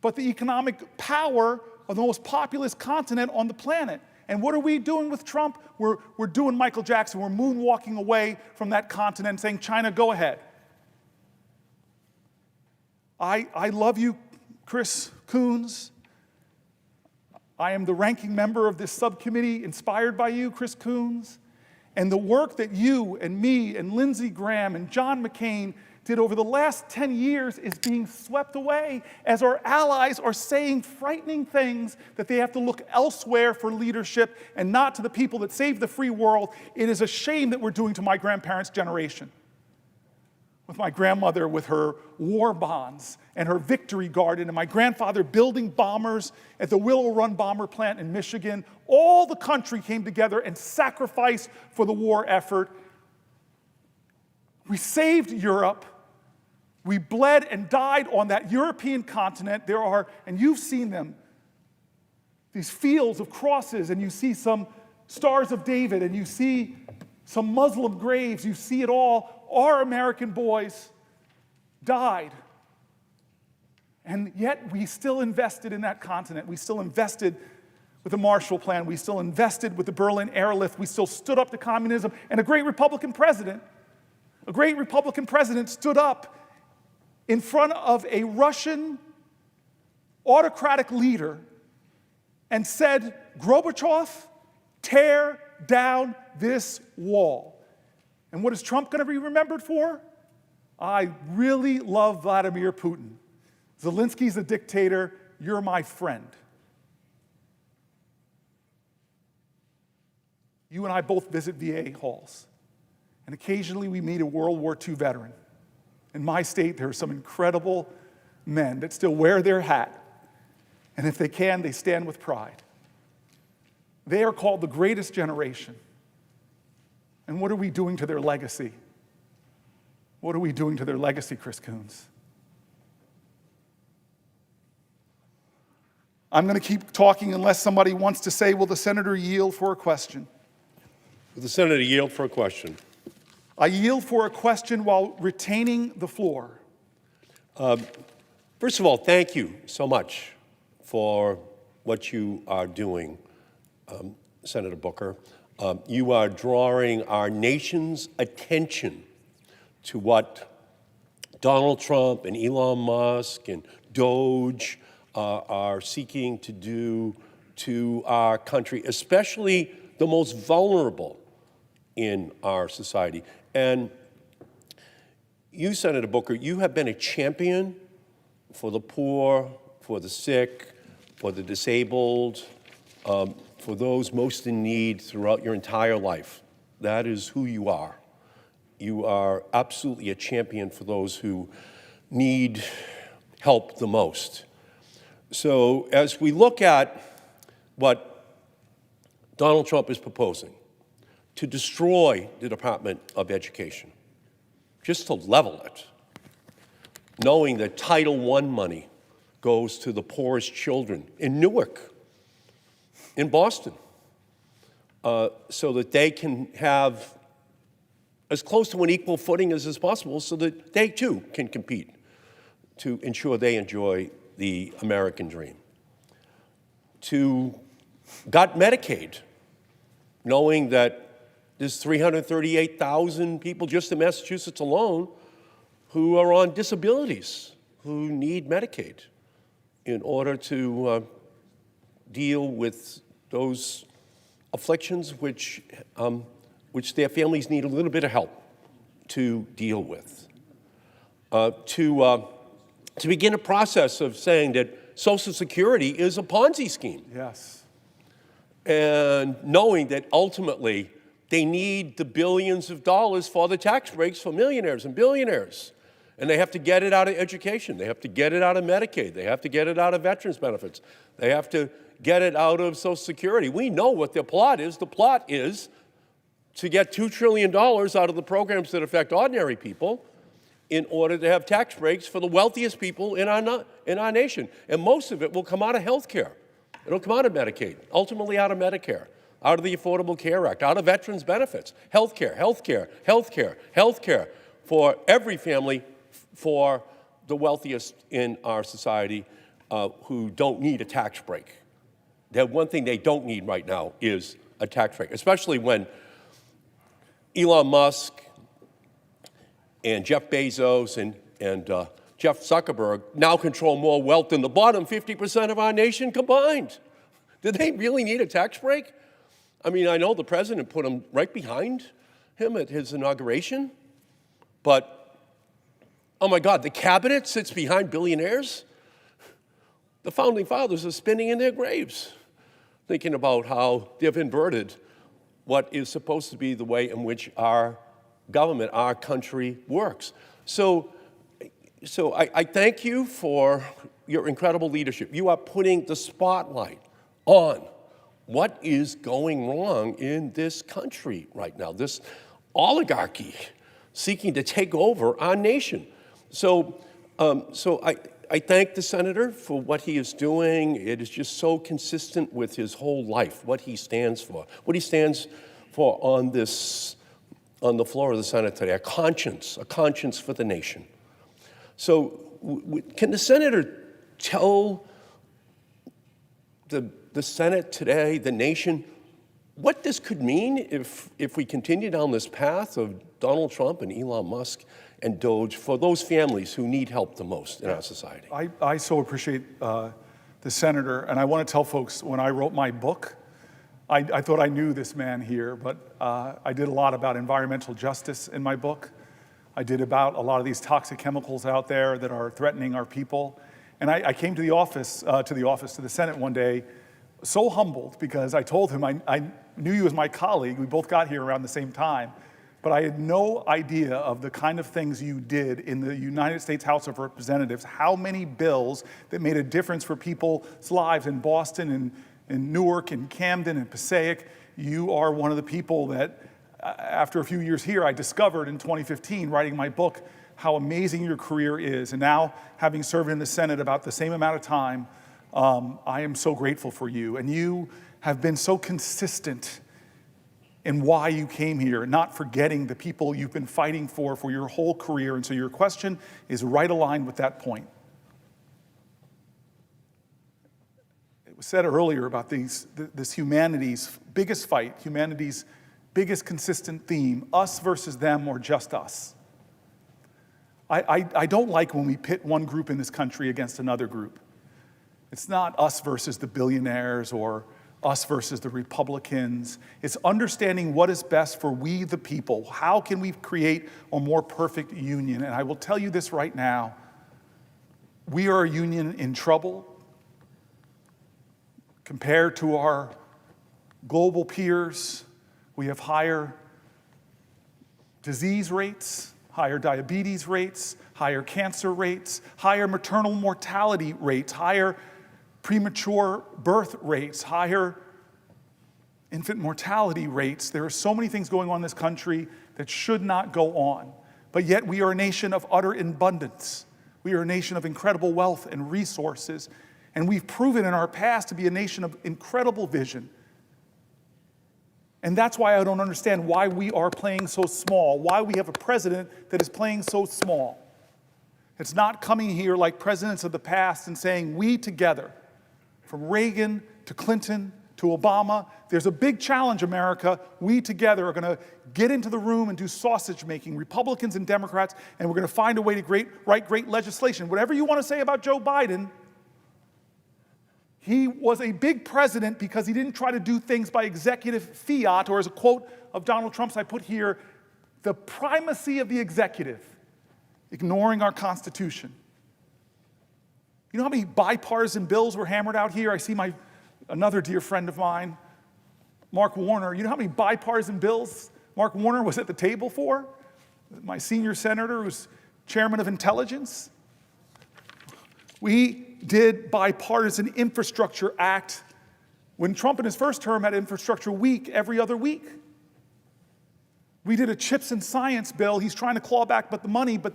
but the economic power of the most populous continent on the planet. And what are we doing with Trump? We're doing Michael Jackson. We're moonwalking away from that continent, saying, China, go ahead. I love you, Chris Coons. I am the ranking member of this subcommittee inspired by you, Chris Coons. And the work that you and me and Lindsey Graham and John McCain did over the last 10 years is being swept away as our allies are saying frightening things that they have to look elsewhere for leadership and not to the people that saved the free world. It is a shame that we're doing to my grandparents' generation. With my grandmother with her war bonds and her victory garden, and my grandfather building bombers at the Willow Run bomber plant in Michigan. All the country came together and sacrificed for the war effort. We saved Europe. We bled and died on that European continent. There are, and you've seen them, these fields of crosses, and you see some stars of David, and you see some Muslim graves, you see it all. Our American boys died. And yet we still invested in that continent. We still invested with the Marshall Plan. We still invested with the Berlin Airlift. We still stood up to communism. And a great Republican president stood up in front of a Russian autocratic leader and said, Gorbachev, tear down this wall. And what is Trump going to be remembered for? I really love Vladimir Putin. Zelensky's a dictator. You're my friend. You and I both visit VA halls. And occasionally we meet a World War II veteran. In my state, there are some incredible men that still wear their hat. And if they can, they stand with pride. They are called the greatest generation. And what are we doing to their legacy? What are we doing to their legacy, Chris Coons? I'm going to keep talking unless somebody wants to say, will the senator yield for a question? Will the senator yield for a question? I yield for a question while retaining the floor. First of all, thank you so much for what you are doing, Senator Booker. You are drawing our nation's attention to what Donald Trump and Elon Musk and Doge are seeking to do to our country, especially the most vulnerable in our society. And you, Senator Booker, you have been a champion for the poor, for the sick, for the disabled, for those most in need throughout your entire life. That is who you are. You are absolutely a champion for those who need help the most. So as we look at what Donald Trump is proposing, to destroy the Department of Education, just to level it, knowing that Title I money goes to the poorest children in Newark, in Boston, so that they can have as close to an equal footing as is possible so that they too can compete to ensure they enjoy the American dream. To gut Medicaid, knowing that there's 338,000 people just in Massachusetts alone who are on disabilities, who need Medicaid in order to deal with those afflictions which their families need a little bit of help to deal with. To begin a process of saying that Social Security is a Ponzi scheme. Yes. And knowing that ultimately they need the billions of dollars for the tax breaks for millionaires and billionaires. And they have to get it out of education. They have to get it out of Medicaid. They have to get it out of veterans benefits. They have to get it out of Social Security. We know what their plot is. The plot is to get $2 trillion out of the programs that affect ordinary people in order to have tax breaks for the wealthiest people in our nation. And most of it will come out of health care. It'll come out of Medicaid, ultimately out of Medicare, out of the Affordable Care Act, out of veterans benefits, health care, health care, health care, health care for every family, for the wealthiest in our society who don't need a tax break. The one thing they don't need right now is a tax break, especially when Elon Musk and Jeff Bezos and Jeff Zuckerberg now control more wealth than the bottom 50% of our nation combined. Do they really need a tax break? I mean, I know the president put him right behind him at his inauguration, but oh my God, the cabinet sits behind billionaires? The founding fathers are spinning in their graves, thinking about how they've inverted what is supposed to be the way in which our government, our country works. So I thank you for your incredible leadership. You are putting the spotlight on what is going wrong in this country right now, this oligarchy seeking to take over our nation. So I thank the senator for what he is doing. It is just so consistent with his whole life, what he stands for. What he stands for on the floor of the Senate today, a conscience for the nation. So can the senator tell the Senate today, the nation, what this could mean if we continue down this path of Donald Trump and Elon Musk and Doge for those families who need help the most in our society? I so appreciate the senator, and I want to tell folks, when I wrote my book, I thought I knew this man here, but I did a lot about environmental justice in my book. I did about a lot of these toxic chemicals out there that are threatening our people. And I came to the Senate one day, so humbled, because I told him I knew you as my colleague. We both got here around the same time, but I had no idea of the kind of things you did in the United States House of Representatives, how many bills that made a difference for people's lives in Boston and in Newark and Camden and Passaic. You are one of the people that, after a few years here, I discovered in 2015, writing my book, how amazing your career is. And now, having served in the Senate about the same amount of time, I am so grateful for you. And you have been so consistent in why you came here, not forgetting the people you've been fighting for your whole career. And so your question is right aligned with that point. It was said earlier about this humanity's biggest fight, humanity's biggest consistent theme, us versus them or just us. I don't like when we pit one group in this country against another group. It's not us versus the billionaires or us versus the Republicans. It's understanding what is best for we the people. How can we create a more perfect union? And I will tell you this right now. We are a union in trouble compared to our global peers. We have higher disease rates, higher diabetes rates, higher cancer rates, higher maternal mortality rates, higher premature birth rates, higher infant mortality rates. There are so many things going on in this country that should not go on. But yet we are a nation of utter abundance. We are a nation of incredible wealth and resources. And we've proven in our past to be a nation of incredible vision. And that's why I don't understand why we are playing so small, why we have a president that is playing so small. It's not coming here like presidents of the past and saying, we together, from Reagan to Clinton to Obama, there's a big challenge, America. We together are going to get into the room and do sausage making, Republicans and Democrats, and we're going to find a way to write great legislation. Whatever you want to say about Joe Biden, he was a big president because he didn't try to do things by executive fiat, or as a quote of Donald Trump's I put here, the primacy of the executive, ignoring our Constitution. You know how many bipartisan bills were hammered out here? I see another dear friend of mine, Mark Warner. You know how many bipartisan bills Mark Warner was at the table for? My senior senator who's chairman of Intelligence. We did bipartisan infrastructure act when Trump in his first term had infrastructure week every other week. We did a chips and science bill. He's trying to claw back the money, but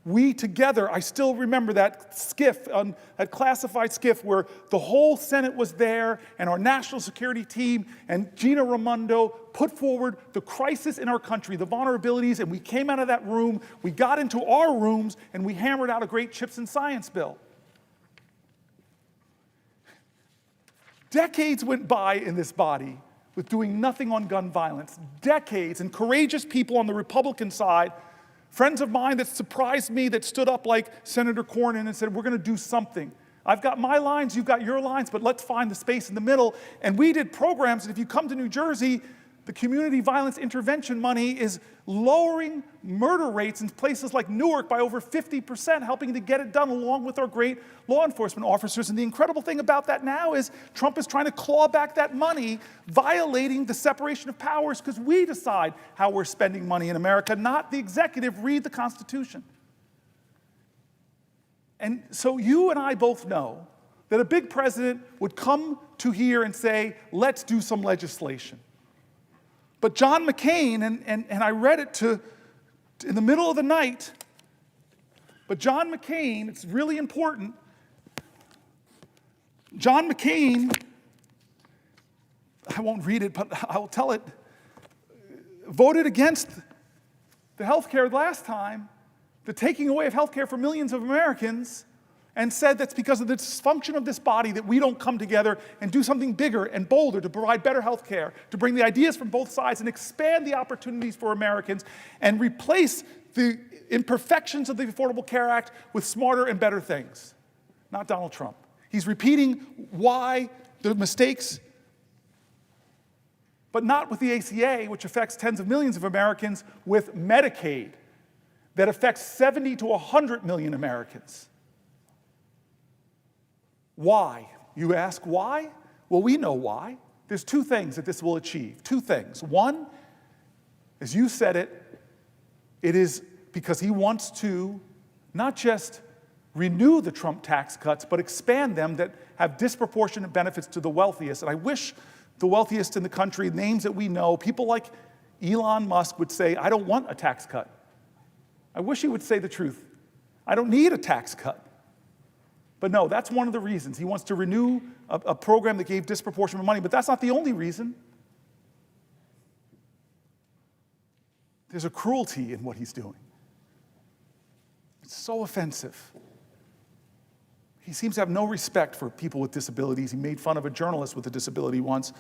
we together, I still remember that skiff, that classified skiff where the whole Senate was there and our national security team and Gina Raimondo put forward the crisis in our country, the vulnerabilities, and we came out of that room, we got into our rooms, and we hammered out a great chips and science bill. Decades went by in this body with doing nothing on gun violence. Decades, and courageous people on the Republican side, friends of mine that surprised me, that stood up like Senator Cornyn and said, we're going to do something. I've got my lines, you've got your lines, but let's find the space in the middle. And we did programs, and if you come to New Jersey, the community violence intervention money is lowering murder rates in places like Newark by over 50%, helping to get it done along with our great law enforcement officers. And the incredible thing about that now is Trump is trying to claw back that money, violating the separation of powers, because we decide how we're spending money in America, not the executive. Read the Constitution. And so you and I both know that a big president would come to here and say, let's do some legislation. But John McCain, and I read it in the middle of the night, but John McCain, it's really important, John McCain, I won't read it, but I will tell it, voted against the health care last time, the taking away of health care for millions of Americans, and said that's because of the dysfunction of this body that we don't come together and do something bigger and bolder to provide better health care, to bring the ideas from both sides and expand the opportunities for Americans and replace the imperfections of the Affordable Care Act with smarter and better things. Not Donald Trump. He's repeating why the mistakes, but not with the ACA, which affects tens of millions of Americans, with Medicaid, that affects 70 to 100 million Americans. Why? You ask why? Well, we know why. There's two things that this will achieve. Two things. One, as you said it, it is because he wants to not just renew the Trump tax cuts, but expand them that have disproportionate benefits to the wealthiest. And I wish the wealthiest in the country, names that we know, people like Elon Musk would say, I don't want a tax cut. I wish he would say the truth. I don't need a tax cut. But no, that's one of the reasons. He wants to renew a program that gave disproportionate money, but that's not the only reason. There's a cruelty in what he's doing. It's so offensive. He seems to have no respect for people with disabilities. He made fun of a journalist with a disability once.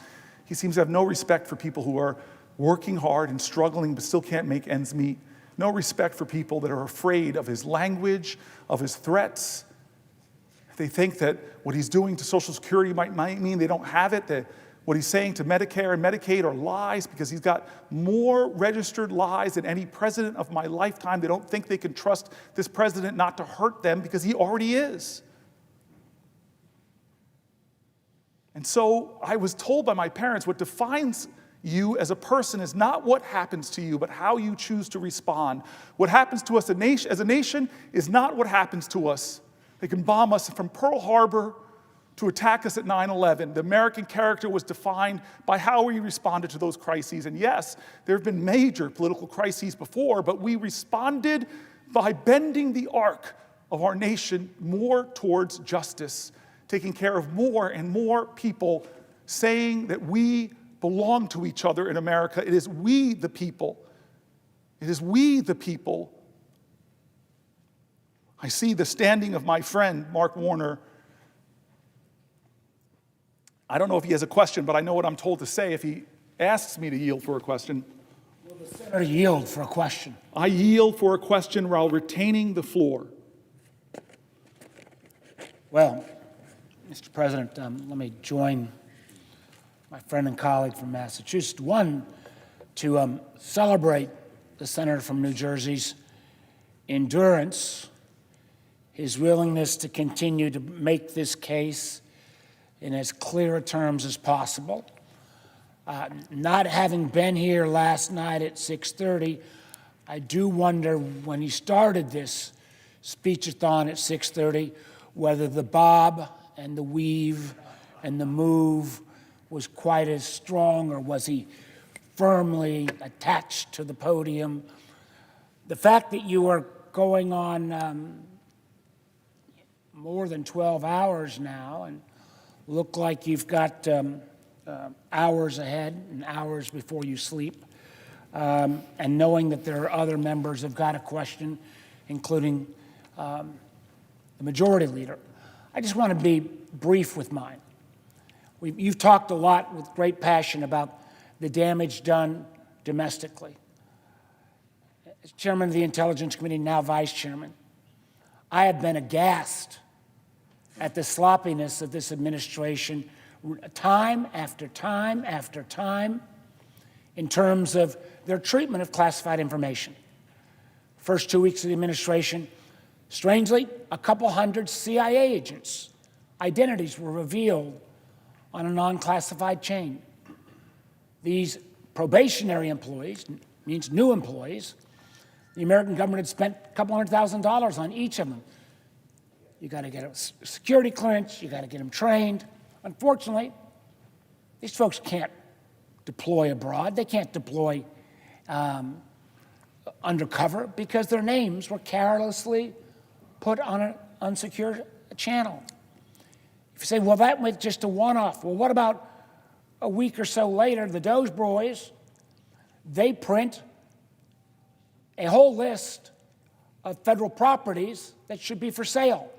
He seems to have no respect for people who are working hard and struggling but still can't make ends meet. No respect for people that are afraid of his language, of his threats. They think that what he's doing to Social Security might mean they don't have it, that what he's saying to Medicare and Medicaid are lies because he's got more registered lies than any president of my lifetime. They don't think they can trust this president not to hurt them because he already is. And so I was told by my parents what defines you as a person is not what happens to you, but how you choose to respond. What happens to us as a nation is not what happens to us. They can bomb us from Pearl Harbor to attack us at 9/11. The American character was defined by how we responded to those crises. And yes, there have been major political crises before, but we responded by bending the arc of our nation more towards justice, taking care of more and more people, saying that we belong to each other in America. It is we the people. It is we the people. I see the standing of my friend, Mark Warner. I don't know if he has a question, but I know what I'm told to say if he asks me to yield for a question. Will the senator yield for a question? I yield for a question while retaining the floor. Well, Mr. President, let me join my friend and colleague from Massachusetts. One, to celebrate the senator from New Jersey's endurance, his willingness to continue to make this case in as clear terms as possible. Not having been here last night at 6:30, I do wonder when he started this speechathon at 6:30 whether the bob and the weave and the move was quite as strong, or was he firmly attached to the podium. The fact that you are going on more than 12 hours now and look like you've got hours ahead and hours before you sleep, and knowing that there are other members who've got a question, including the majority leader. I just want to be brief with mine. You've talked a lot with great passion about the damage done domestically. As chairman of the Intelligence Committee, now vice chairman, I have been aghast at the sloppiness of this administration time after time after time in terms of their treatment of classified information. First 2 weeks of the administration, strangely, a couple hundred CIA agents' identities were revealed on a non-classified chain. These probationary employees, means new employees, the American government had spent a couple $100,000 on each of them. You got to get a security clearance, you got to get them trained. Unfortunately, these folks can't deploy abroad. They can't deploy undercover because their names were carelessly put on an unsecured channel. If you say, well, that was just a one-off. Well, what about a week or so later, the Doge boys, they print a whole list of federal properties that should be for sale.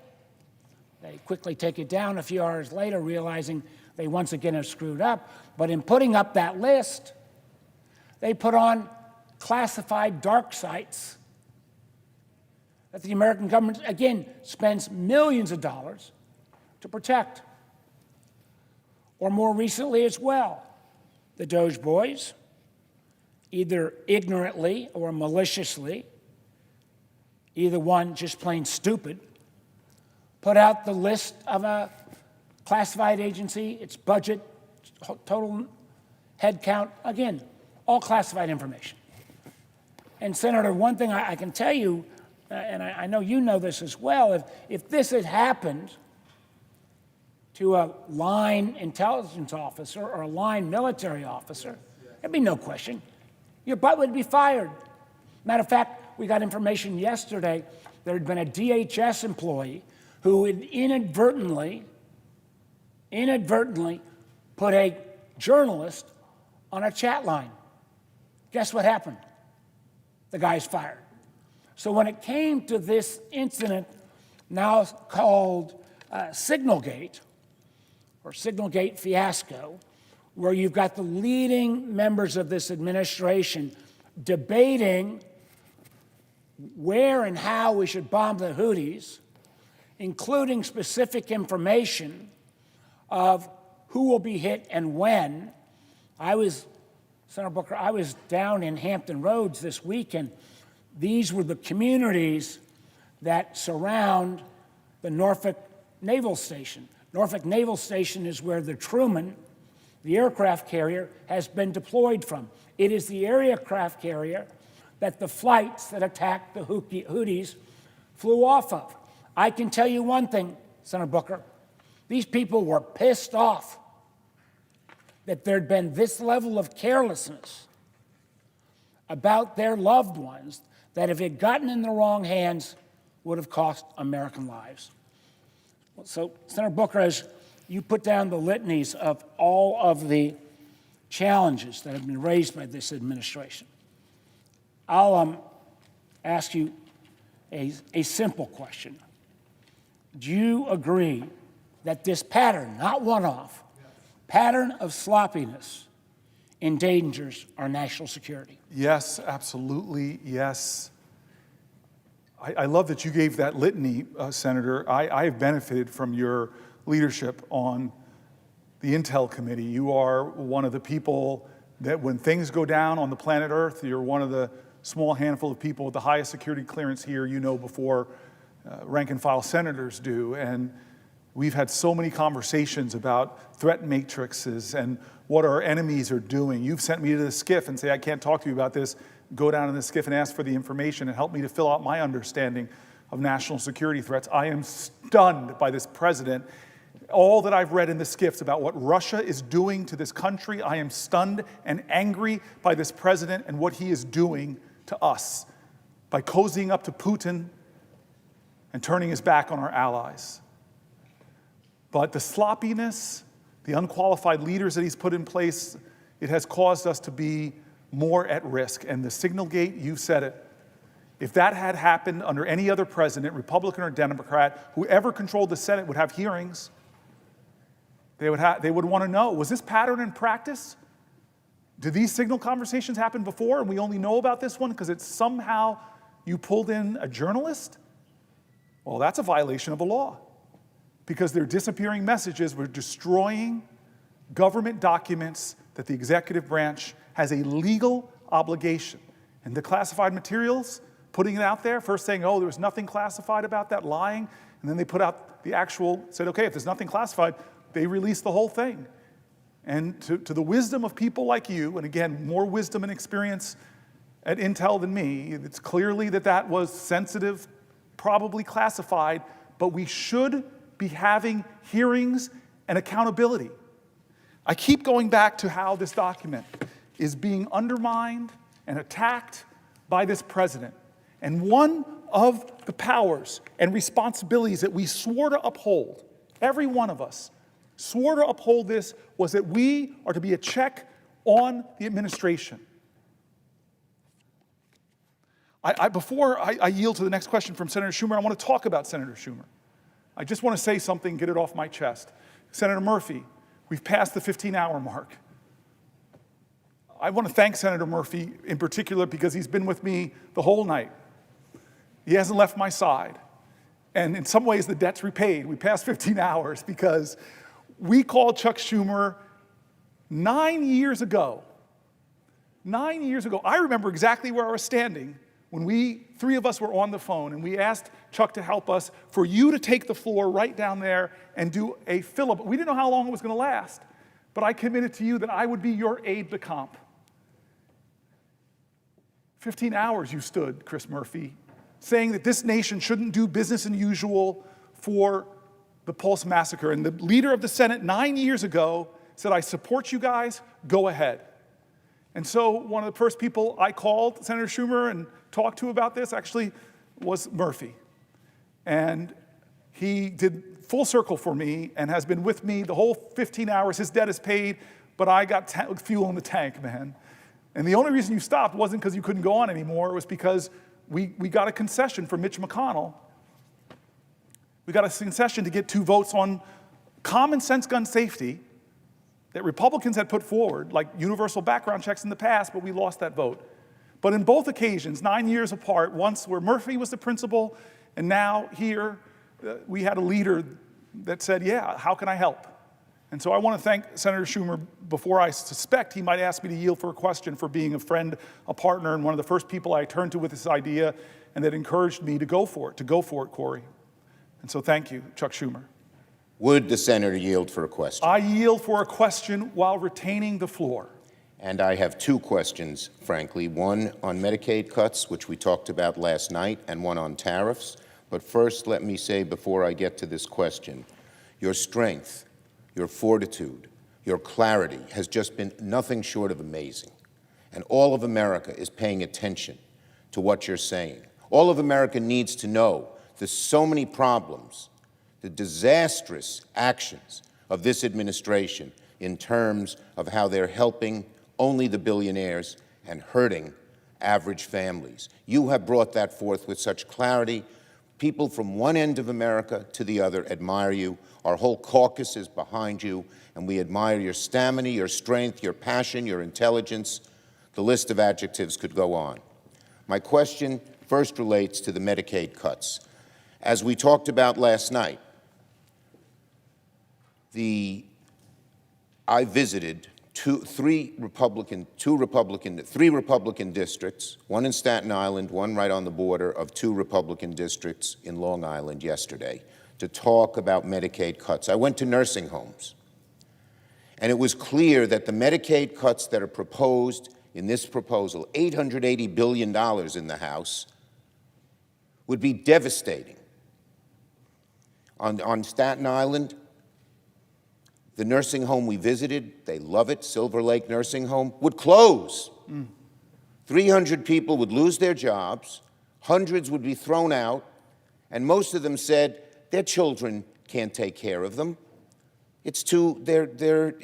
They quickly take it down a few hours later, realizing they once again have screwed up. But in putting up that list, they put on classified dark sites that the American government, again, spends millions of dollars to protect. Or more recently as well, the Doge boys, either ignorantly or maliciously, either one just plain stupid, put out the list of a classified agency, its budget, total head count, again, all classified information. And Senator, one thing I can tell you, and I know you know this as well, if this had happened to a line intelligence officer or a line military officer, there'd be no question. Your butt would be fired. Matter of fact, we got information yesterday there had been a DHS employee who had inadvertently put a journalist on a chat line. Guess what happened? The guy's fired. So when it came to this incident, now called Signalgate, or Signalgate fiasco, where you've got the leading members of this administration debating where and how we should bomb the Houthis, including specific information of who will be hit and when. Senator Booker, I was down in Hampton Roads this week, and these were the communities that surround the Norfolk Naval Station. Norfolk Naval Station is where the Truman, the aircraft carrier, has been deployed from. It is the aircraft carrier that the flights that attacked the Houthis flew off of. I can tell you one thing, Senator Booker, these people were pissed off that there'd been this level of carelessness about their loved ones that if it had gotten in the wrong hands would have cost American lives. So, Senator Booker, as you put down the litanies of all of the challenges that have been raised by this administration, I'll ask you a simple question. Do you agree that this pattern, not one-off, pattern of sloppiness endangers our national security? Yes, absolutely, yes. I love that you gave that litany, Senator. I have benefited from your leadership on the Intel Committee. You are one of the people that when things go down on the planet Earth, you're one of the small handful of people with the highest security clearance here, you know, before rank and file senators do. And we've had so many conversations about threat matrices and what our enemies are doing. You've sent me to the SCIF and say, I can't talk to you about this. Go down in the SCIF and ask for the information and help me to fill out my understanding of national security threats. I am stunned by this president. All that I've read in the SCIFs about what Russia is doing to this country, I am stunned and angry by this president and what he is doing to us by cozying up to Putin and turning his back on our allies. But the sloppiness, the unqualified leaders that he's put in place, it has caused us to be more at risk. And the Signalgate, you said it. If that had happened under any other president, Republican or Democrat, whoever controlled the Senate would have hearings. They would want to know, was this pattern in practice? Did these signal conversations happen before and we only know about this one because it's somehow you pulled in a journalist? Well, that's a violation of the law because they're disappearing messages. We're destroying government documents that the executive branch has a legal obligation. And the classified materials, putting it out there, first saying, oh, there was nothing classified about that, lying, and then they put out the actual, said, okay, if there's nothing classified, they release the whole thing. And to the wisdom of people like you, and again, more wisdom and experience at Intel than me, it's clearly that was sensitive, probably classified, but we should be having hearings and accountability. I keep going back to how this document is being undermined and attacked by this president. And one of the powers and responsibilities that we swore to uphold every one of us, swore to uphold this was that we are to be a check on the administration. Before I yield to the next question from Senator Schumer, I want to talk about Senator Schumer. I just want to say something, get it off my chest. Senator Murphy, we've passed the 15-hour mark. I want to thank Senator Murphy in particular because he's been with me the whole night. He hasn't left my side. And in some ways, the debt's repaid. We passed 15 hours because we called Chuck Schumer 9 years ago. 9 years ago. I remember exactly where I was standing when three of us were on the phone, and we asked Chuck to help us for you to take the floor right down there and do a filibuster. We didn't know how long it was going to last, but I committed to you that I would be your aide de camp. 15 hours you stood, Chris Murphy, saying that this nation shouldn't do business as usual for the Pulse massacre. And the leader of the Senate 9 years ago said, I support you guys, go ahead. And so one of the first people I called, Senator Schumer, and talked to about this actually was Murphy. And he did full circle for me and has been with me the whole 15 hours. His debt is paid, but I got fuel in the tank, man. And the only reason you stopped wasn't because you couldn't go on anymore. It was because we got a concession from Mitch McConnell. We got a concession to get 2 votes on common sense gun safety that Republicans had put forward, like universal background checks in the past, but we lost that vote. But in both occasions, 9 years apart, once where Murphy was the principal, and now here, we had a leader that said, yeah, how can I help? And so I want to thank Senator Schumer before I suspect he might ask me to yield for a question for being a friend, a partner, and one of the first people I turned to with this idea and that encouraged me to go for it, Cory. And so thank you, Chuck Schumer. Would the senator yield for a question? I yield for a question while retaining the floor. And I have 2 questions, frankly, one on Medicaid cuts, which we talked about last night, and one on tariffs. But first, let me say before I get to this question, your strength, your fortitude, your clarity has just been nothing short of amazing. And all of America is paying attention to what you're saying. All of America needs to know there's so many problems, the disastrous actions of this administration in terms of how they're helping only the billionaires and hurting average families. You have brought that forth with such clarity. People from one end of America to the other admire you. Our whole caucus is behind you, and we admire your stamina, your strength, your passion, your intelligence. The list of adjectives could go on. My question first relates to the Medicaid cuts. As we talked about last night, I visited three Republican districts, one in Staten Island, one right on the border of 2 Republican districts in Long Island yesterday, to talk about Medicaid cuts. I went to nursing homes, and it was clear that the Medicaid cuts that are proposed in this proposal, $880 billion in the House, would be devastating. On Staten Island, the nursing home we visited, they love it, Silver Lake Nursing Home, would close. 300 people would lose their jobs, hundreds would be thrown out, and most of them said their children can't take care of them. It's their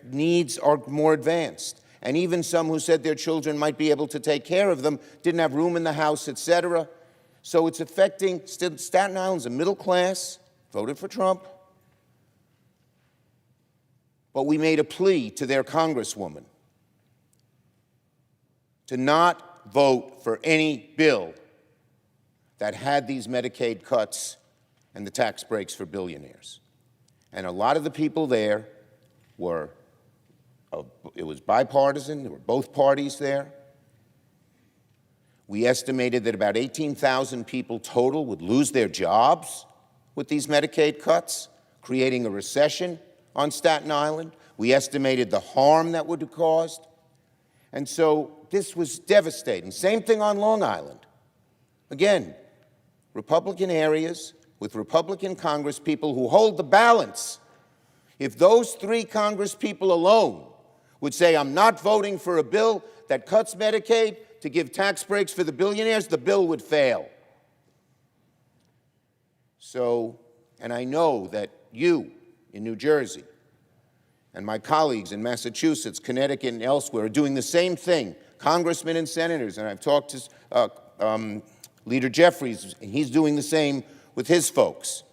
needs are more advanced. And even some who said their children might be able to take care of them didn't have room in the house, et cetera. So it's affecting, Staten Island's a middle class, voted for Trump. But we made a plea to their congresswoman to not vote for any bill that had these Medicaid cuts and the tax breaks for billionaires. And a lot of the people there were, it was bipartisan, there were both parties there. We estimated that about 18,000 people total would lose their jobs with these Medicaid cuts, creating a recession on Staten Island. We estimated the harm that would have caused. And so this was devastating. Same thing on Long Island. Again, Republican areas with Republican congresspeople who hold the balance. If those 3 congresspeople alone would say, I'm not voting for a bill that cuts Medicaid to give tax breaks for the billionaires, the bill would fail. So, and I know that you in New Jersey, and my colleagues in Massachusetts, Connecticut, and elsewhere are doing the same thing, congressmen and senators, and I've talked to Leader Jeffries, and he's doing the same with his folks.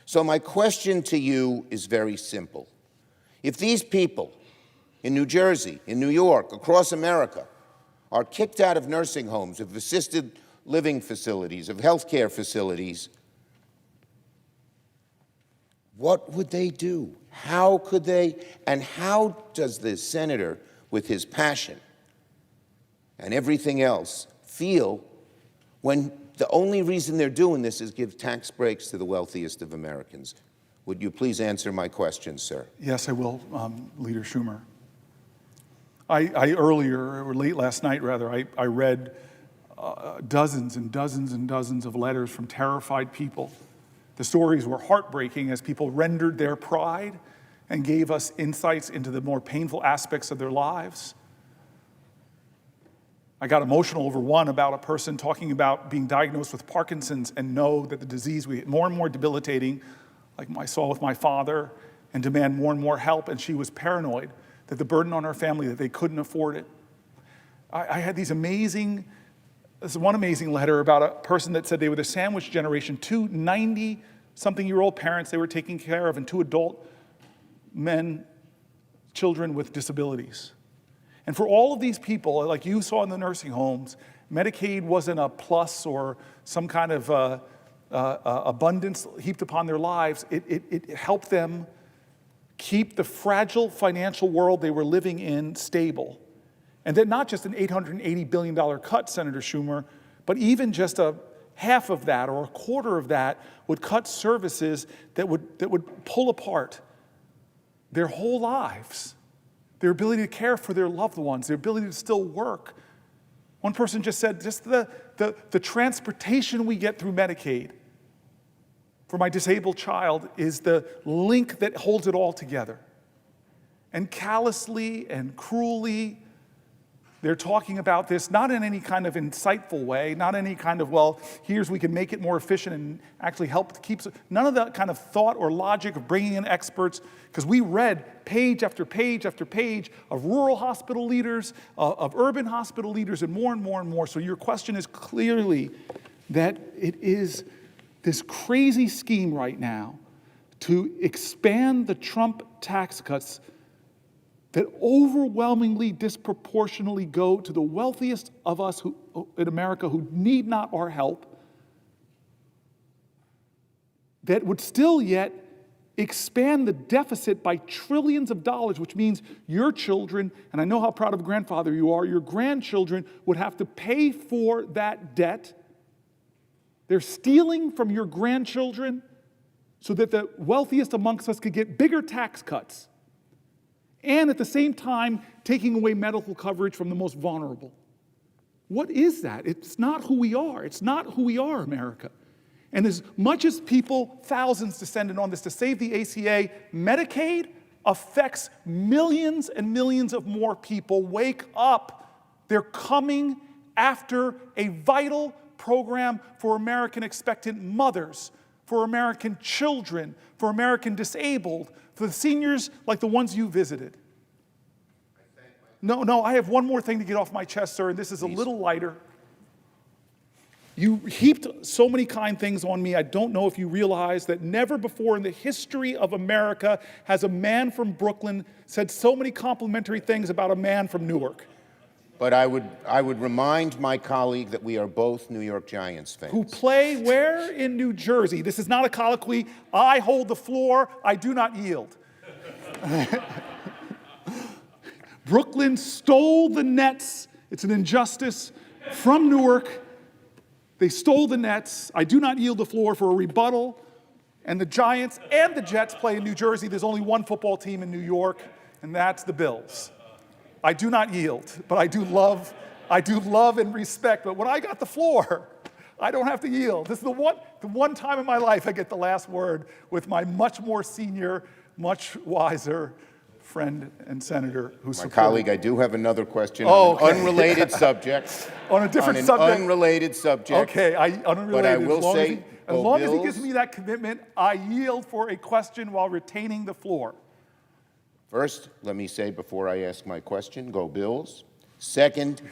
So my question to you is very simple. If these people in New Jersey, in New York, across America, are kicked out of nursing homes, of assisted living facilities, of healthcare facilities, what would they do? How could they, and how does the senator, with his passion and everything else, feel when the only reason they're doing this is give tax breaks to the wealthiest of Americans? Would you please answer my question, sir? Yes, I will, Leader Schumer. I earlier, or late last night rather, I read dozens and dozens and dozens of letters from terrified people. The stories were heartbreaking as people rendered their pride and gave us insights into the more painful aspects of their lives. I got emotional over one about a person talking about being diagnosed with Parkinson's and know that the disease was more and more debilitating, like I saw with my father, and demand more and more help, and she was paranoid that the burden on her family, that they couldn't afford it. I had this one amazing letter about a person that said they were the sandwich generation, two 90-something-year-old parents they were taking care of, and two adult men, children with disabilities. And for all of these people, like you saw in the nursing homes, Medicaid wasn't a plus or some kind of abundance heaped upon their lives. It helped them keep the fragile financial world they were living in stable. And then not just an $880 billion cut, Senator Schumer, but even just a half of that or a quarter of that would cut services that would pull apart their whole lives, their ability to care for their loved ones, their ability to still work. One person just said, just the transportation we get through Medicaid for my disabled child is the link that holds it all together. And callously and cruelly, they're talking about this, not in any kind of insightful way, not any kind of, well, here's we can make it more efficient and actually help keep, none of that kind of thought or logic of bringing in experts, because we read page after page after page of rural hospital leaders, of urban hospital leaders, and more and more and more. So your question is clearly that it is this crazy scheme right now to expand the Trump tax cuts that overwhelmingly, disproportionately go to the wealthiest of us in America who need not our help, that would still yet expand the deficit by trillions of dollars, which means your children, and I know how proud of a grandfather you are, your grandchildren would have to pay for that debt. They're stealing from your grandchildren so that the wealthiest amongst us could get bigger tax cuts, and at the same time taking away medical coverage from the most vulnerable. What is that? It's not who we are. It's not who we are, America. And as much as people, thousands descended on this to save the ACA, Medicaid affects millions and millions of more people. Wake up. They're coming after a vital program for American expectant mothers, for American children, for American disabled, for the seniors like the ones you visited. No, I have one more thing to get off my chest, sir, and this is a little lighter. You heaped so many kind things on me. I don't know if you realize that never before in the history of America has a man from Brooklyn said so many complimentary things about a man from Newark. But I would remind my colleague that we are both New York Giants fans. Who play where? In New Jersey. This is not a colloquy. I hold the floor. I do not yield. Brooklyn stole the Nets. It's an injustice from Newark. They stole the Nets. I do not yield the floor for a rebuttal. And the Giants and the Jets play in New Jersey. There's only one football team in New York, and that's the Bills. I do not yield, but I do love and respect. But when I got the floor, I don't have to yield. This is the one time in my life I get the last word with my much more senior, much wiser friend and senator who supported. My colleague, I do have another question on an unrelated subject. On a different subject? Unrelated subject. Okay, unrelated. But I will say, As long as he gives me that commitment, I yield for a question while retaining the floor. First, let me say before I ask my question, go Bills. Second,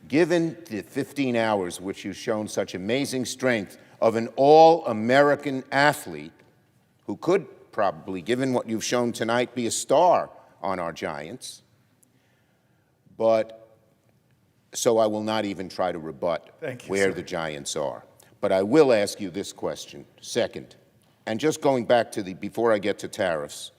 given the 15 hours which you've shown such amazing strength of an all-American athlete who could probably, given what you've shown tonight, be a star on our Giants, so I will not even try to rebut where the Giants are. But I will ask you this question, second. And just going back to before I get to tariffs,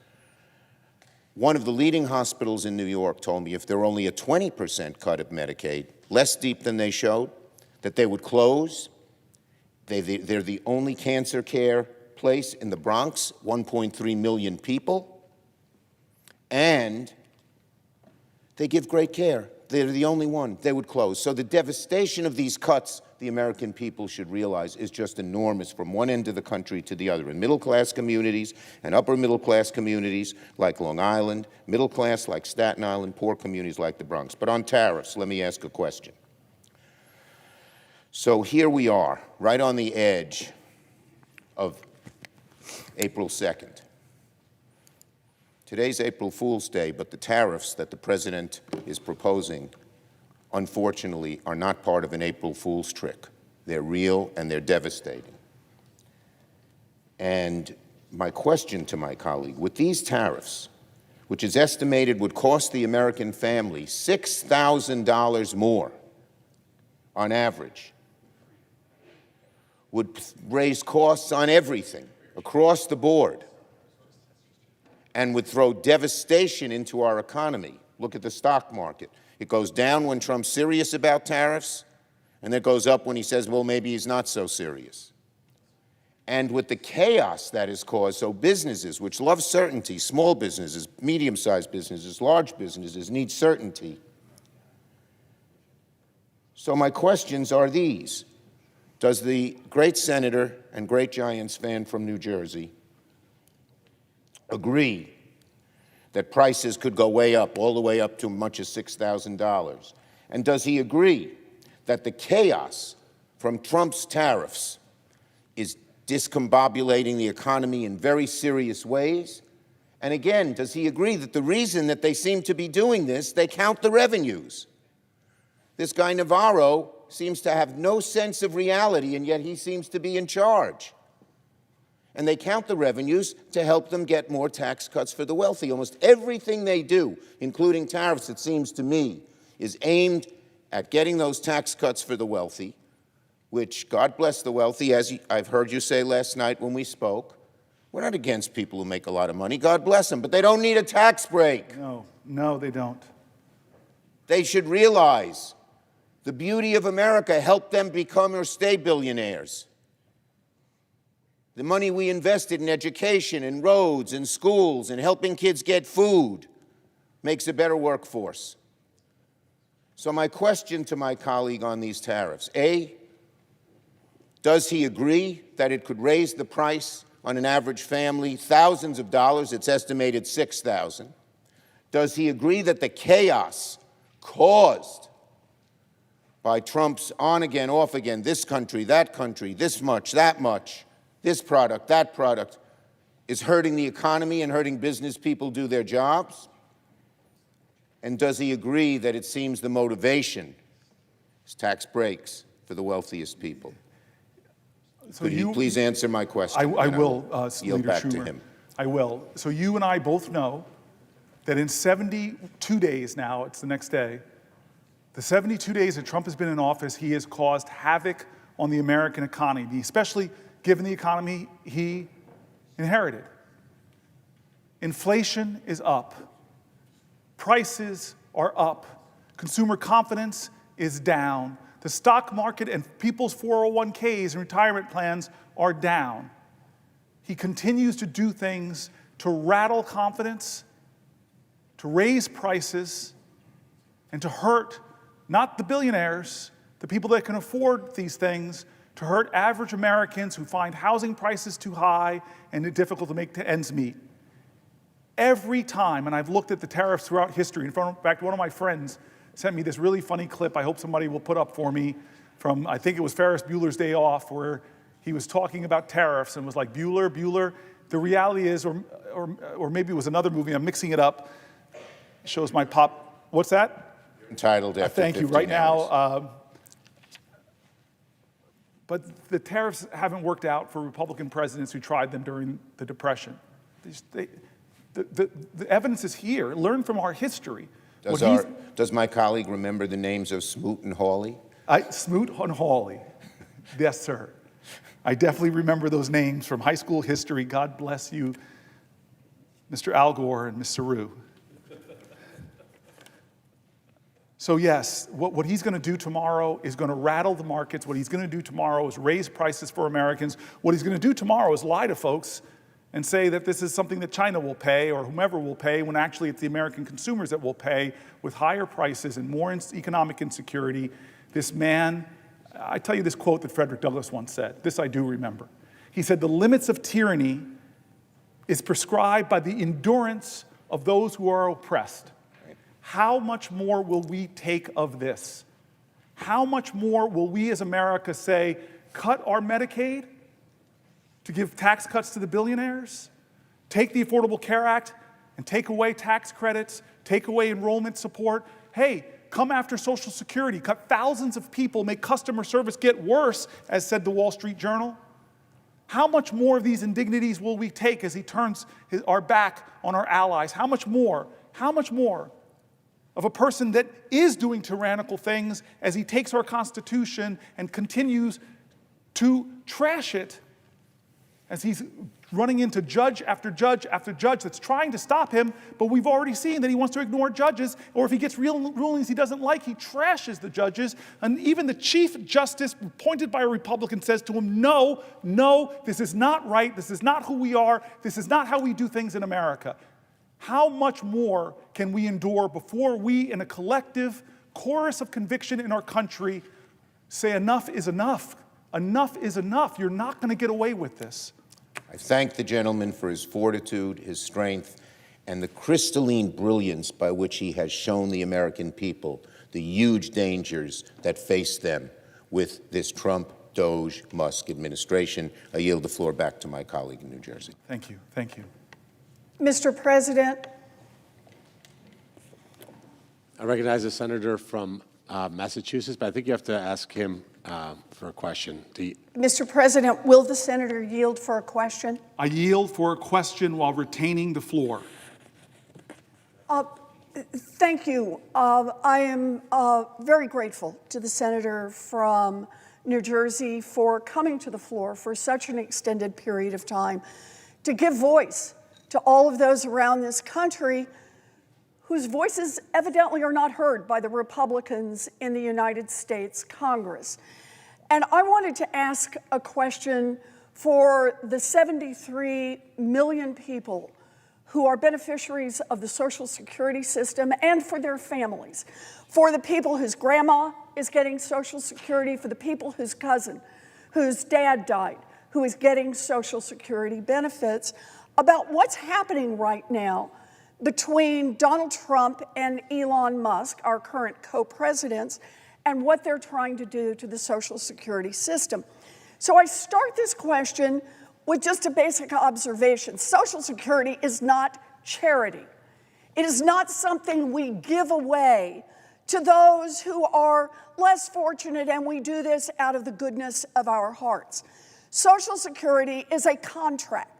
one of the leading hospitals in New York told me if there were only a 20% cut of Medicaid, less deep than they showed, that they would close. They're the only cancer care place in the Bronx, 1.3 million people, and they give great care. They're the only one. They would close. So the devastation of these cuts, the American people should realize, is just enormous from one end of the country to the other. In middle-class communities and upper-middle-class communities like Long Island, middle-class like Staten Island, poor communities like the Bronx. But on tariffs, let me ask a question. So here we are, right on the edge of April 2nd. Today's April Fool's Day, but the tariffs that the president is proposing, unfortunately, are not part of an April Fool's trick. They're real and they're devastating. And my question to my colleague, with these tariffs, which is estimated would cost the American family $6,000 more on average, would raise costs on everything across the board, and would throw devastation into our economy. Look at the stock market. It goes down when Trump's serious about tariffs, and it goes up when he says, well, maybe he's not so serious. And with the chaos that is caused, so businesses, which love certainty, small businesses, medium-sized businesses, large businesses, need certainty. So my questions are these. Does the great senator and great Giants fan from New Jersey agree that prices could go way up, all the way up to as much as $6,000? And does he agree that the chaos from Trump's tariffs is discombobulating the economy in very serious ways? And again, does he agree that the reason that they seem to be doing this, they count the revenues? This guy Navarro seems to have no sense of reality, and yet he seems to be in charge. And they count the revenues to help them get more tax cuts for the wealthy. Almost everything they do, including tariffs, it seems to me, is aimed at getting those tax cuts for the wealthy, which, God bless the wealthy, as I've heard you say last night when we spoke. We're not against people who make a lot of money. God bless them, but they don't need a tax break. No, they don't. They should realize the beauty of America helped them become or stay billionaires. The money we invested in education, in roads, in schools, in helping kids get food makes a better workforce. So my question to my colleague on these tariffs, A, does he agree that it could raise the price on an average family thousands of dollars? It's estimated $6,000. Does he agree that the chaos caused by Trump's on again, off again, this country, this much, that much, this product, that product, is hurting the economy and hurting business people do their jobs? And does he agree that it seems the motivation is tax breaks for the wealthiest people? So Could you please answer my question? I will, yield Leader back Schumer. to him. I will. So you and I both know that in 72 days now, it's the next day, the 72 days that Trump has been in office, he has caused havoc on the American economy, especially given the economy he inherited. Inflation is up. Prices are up. Consumer confidence is down. The stock market and people's 401ks and retirement plans are down. He continues to do things to rattle confidence, to raise prices, and to hurt not the billionaires, the people that can afford these things, to hurt average Americans who find housing prices too high and it difficult to make ends meet. Every time, and I've looked at the tariffs throughout history, in fact, one of my friends sent me this really funny clip I hope somebody will put up for me from, I think it was Ferris Bueller's Day Off, where he was talking about tariffs and was like, Bueller. The reality is, or maybe it was another movie, I'm mixing it up. It shows my pop, what's that? Entitled after Thank you, 15 right hours. now. But the tariffs haven't worked out for Republican presidents who tried them during the Depression. The evidence is here. Learn from our history. Does my colleague remember the names of Smoot and Hawley? Smoot and Hawley. Yes, sir. I definitely remember those names from high school history. God bless you, Mr. Al Gore and Ms. Saru. So yes, what he's going to do tomorrow is going to rattle the markets. What he's going to do tomorrow is raise prices for Americans. What he's going to do tomorrow is lie to folks and say that this is something that China will pay or whomever will pay, when actually it's the American consumers that will pay with higher prices and more economic insecurity. This man, I tell you this quote that Frederick Douglass once said. This I do remember. He said, "The limits of tyranny is prescribed by the endurance of those who are oppressed." How much more will we take of this? How much more will we as America say, cut our Medicaid to give tax cuts to the billionaires? Take the Affordable Care Act and take away tax credits, take away enrollment support. Hey, come after Social Security, cut thousands of people, make customer service get worse, as said the Wall Street Journal. How much more of these indignities will we take as he turns our back on our allies? How much more? How much more of a person that is doing tyrannical things as he takes our Constitution and continues to trash it, as he's running into judge after judge after judge that's trying to stop him, but we've already seen that he wants to ignore judges, or if he gets real rulings he doesn't like, he trashes the judges, and even the Chief Justice appointed by a Republican says to him, no, this is not right, this is not who we are, this is not how we do things in America. How much more can we endure before we, in a collective chorus of conviction in our country, say enough is enough? Enough is enough. You're not going to get away with this. I thank the gentleman for his fortitude, his strength, and the crystalline brilliance by which he has shown the American people the huge dangers that face them with this Trump, Doge, Musk administration. I yield the floor back to my colleague in New Jersey. Thank you. Thank you. Mr. President. I recognize the senator from Massachusetts, but I think you have to ask him for a question. Mr. President, will the senator yield for a question? I yield for a question while retaining the floor. Thank you. I am very grateful to the senator from New Jersey for coming to the floor for such an extended period of time to give voice to all of those around this country whose voices evidently are not heard by the Republicans in the United States Congress. And I wanted to ask a question for the 73 million people who are beneficiaries of the Social Security system and for their families, for the people whose grandma is getting Social Security, for the people whose cousin, whose dad died, who is getting Social Security benefits, about what's happening right now between Donald Trump and Elon Musk, our current co-presidents, and what they're trying to do to the Social Security system. So I start this question with just a basic observation. Social Security is not charity. It is not something we give away to those who are less fortunate, and we do this out of the goodness of our hearts. Social Security is a contract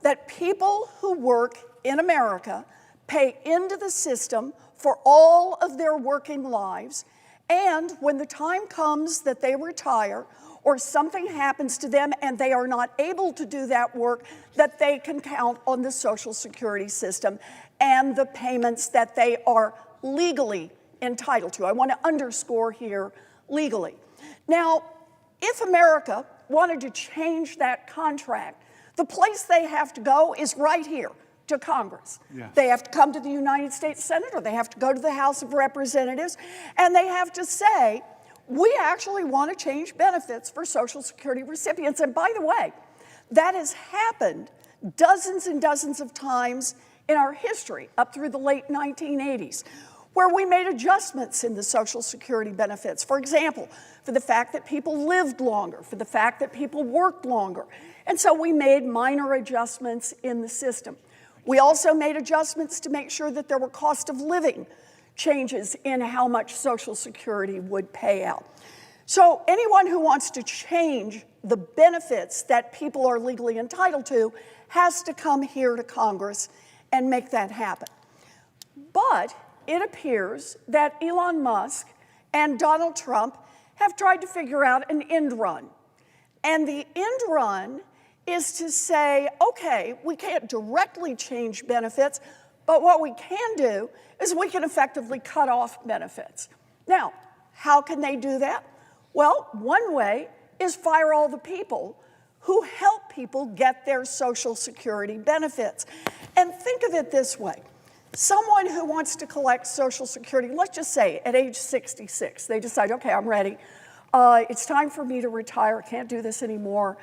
that people who work in America pay into the system for all of their working lives, and when the time comes that they retire or something happens to them and they are not able to do that work, that they can count on the Social Security system and the payments that they are legally entitled to. I want to underscore here, legally. Now, if America wanted to change that contract, the place they have to go is right here to Congress. Yes. They have to come to the United States Senate, or they have to go to the House of Representatives, and they have to say, we actually want to change benefits for Social Security recipients. And by the way, that has happened dozens and dozens of times in our history up through the late 1980s, where we made adjustments in the Social Security benefits. For example, for the fact that people lived longer, for the fact that people worked longer. And so we made minor adjustments in the system. We also made adjustments to make sure that there were cost of living changes in how much Social Security would pay out. So anyone who wants to change the benefits that people are legally entitled to has to come here to Congress and make that happen. But it appears that Elon Musk and Donald Trump have tried to figure out an end run. And the end run is to say, okay, we can't directly change benefits, but what we can do is we can effectively cut off benefits. Now, how can they do that? Well, one way is fire all the people who help people get their Social Security benefits. And think of it this way. Someone who wants to collect Social Security, let's just say at age 66, they decide, okay, I'm ready. It's time for me to retire. I can't do this anymore.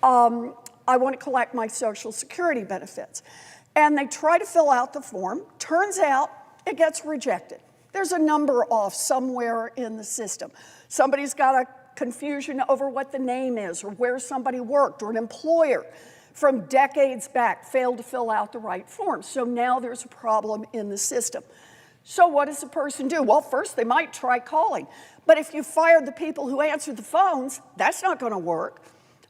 I want to collect my Social Security benefits. And they try to fill out the form. Turns out it gets rejected. There's a number off somewhere in the system. Somebody's got a confusion over what the name is or where somebody worked, or an employer from decades back failed to fill out the right form. So now there's a problem in the system. So what does the person do? Well, first they might try calling. But if you fired the people who answered the phones, that's not going to work.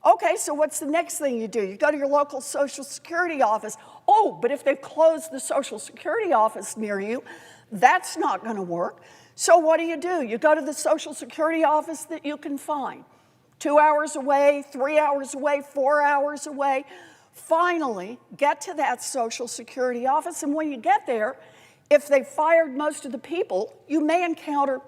Okay, so what's the next thing you do? You go to your local Social Security office. Oh, but if they've closed the Social Security office near you, that's not going to work. So what do? You go to the Social Security office that you can find. 2 hours away, 3 hours away, 4 hours away. Finally, get to that Social Security office, and when you get there, if they fired most of the people, you may encounter,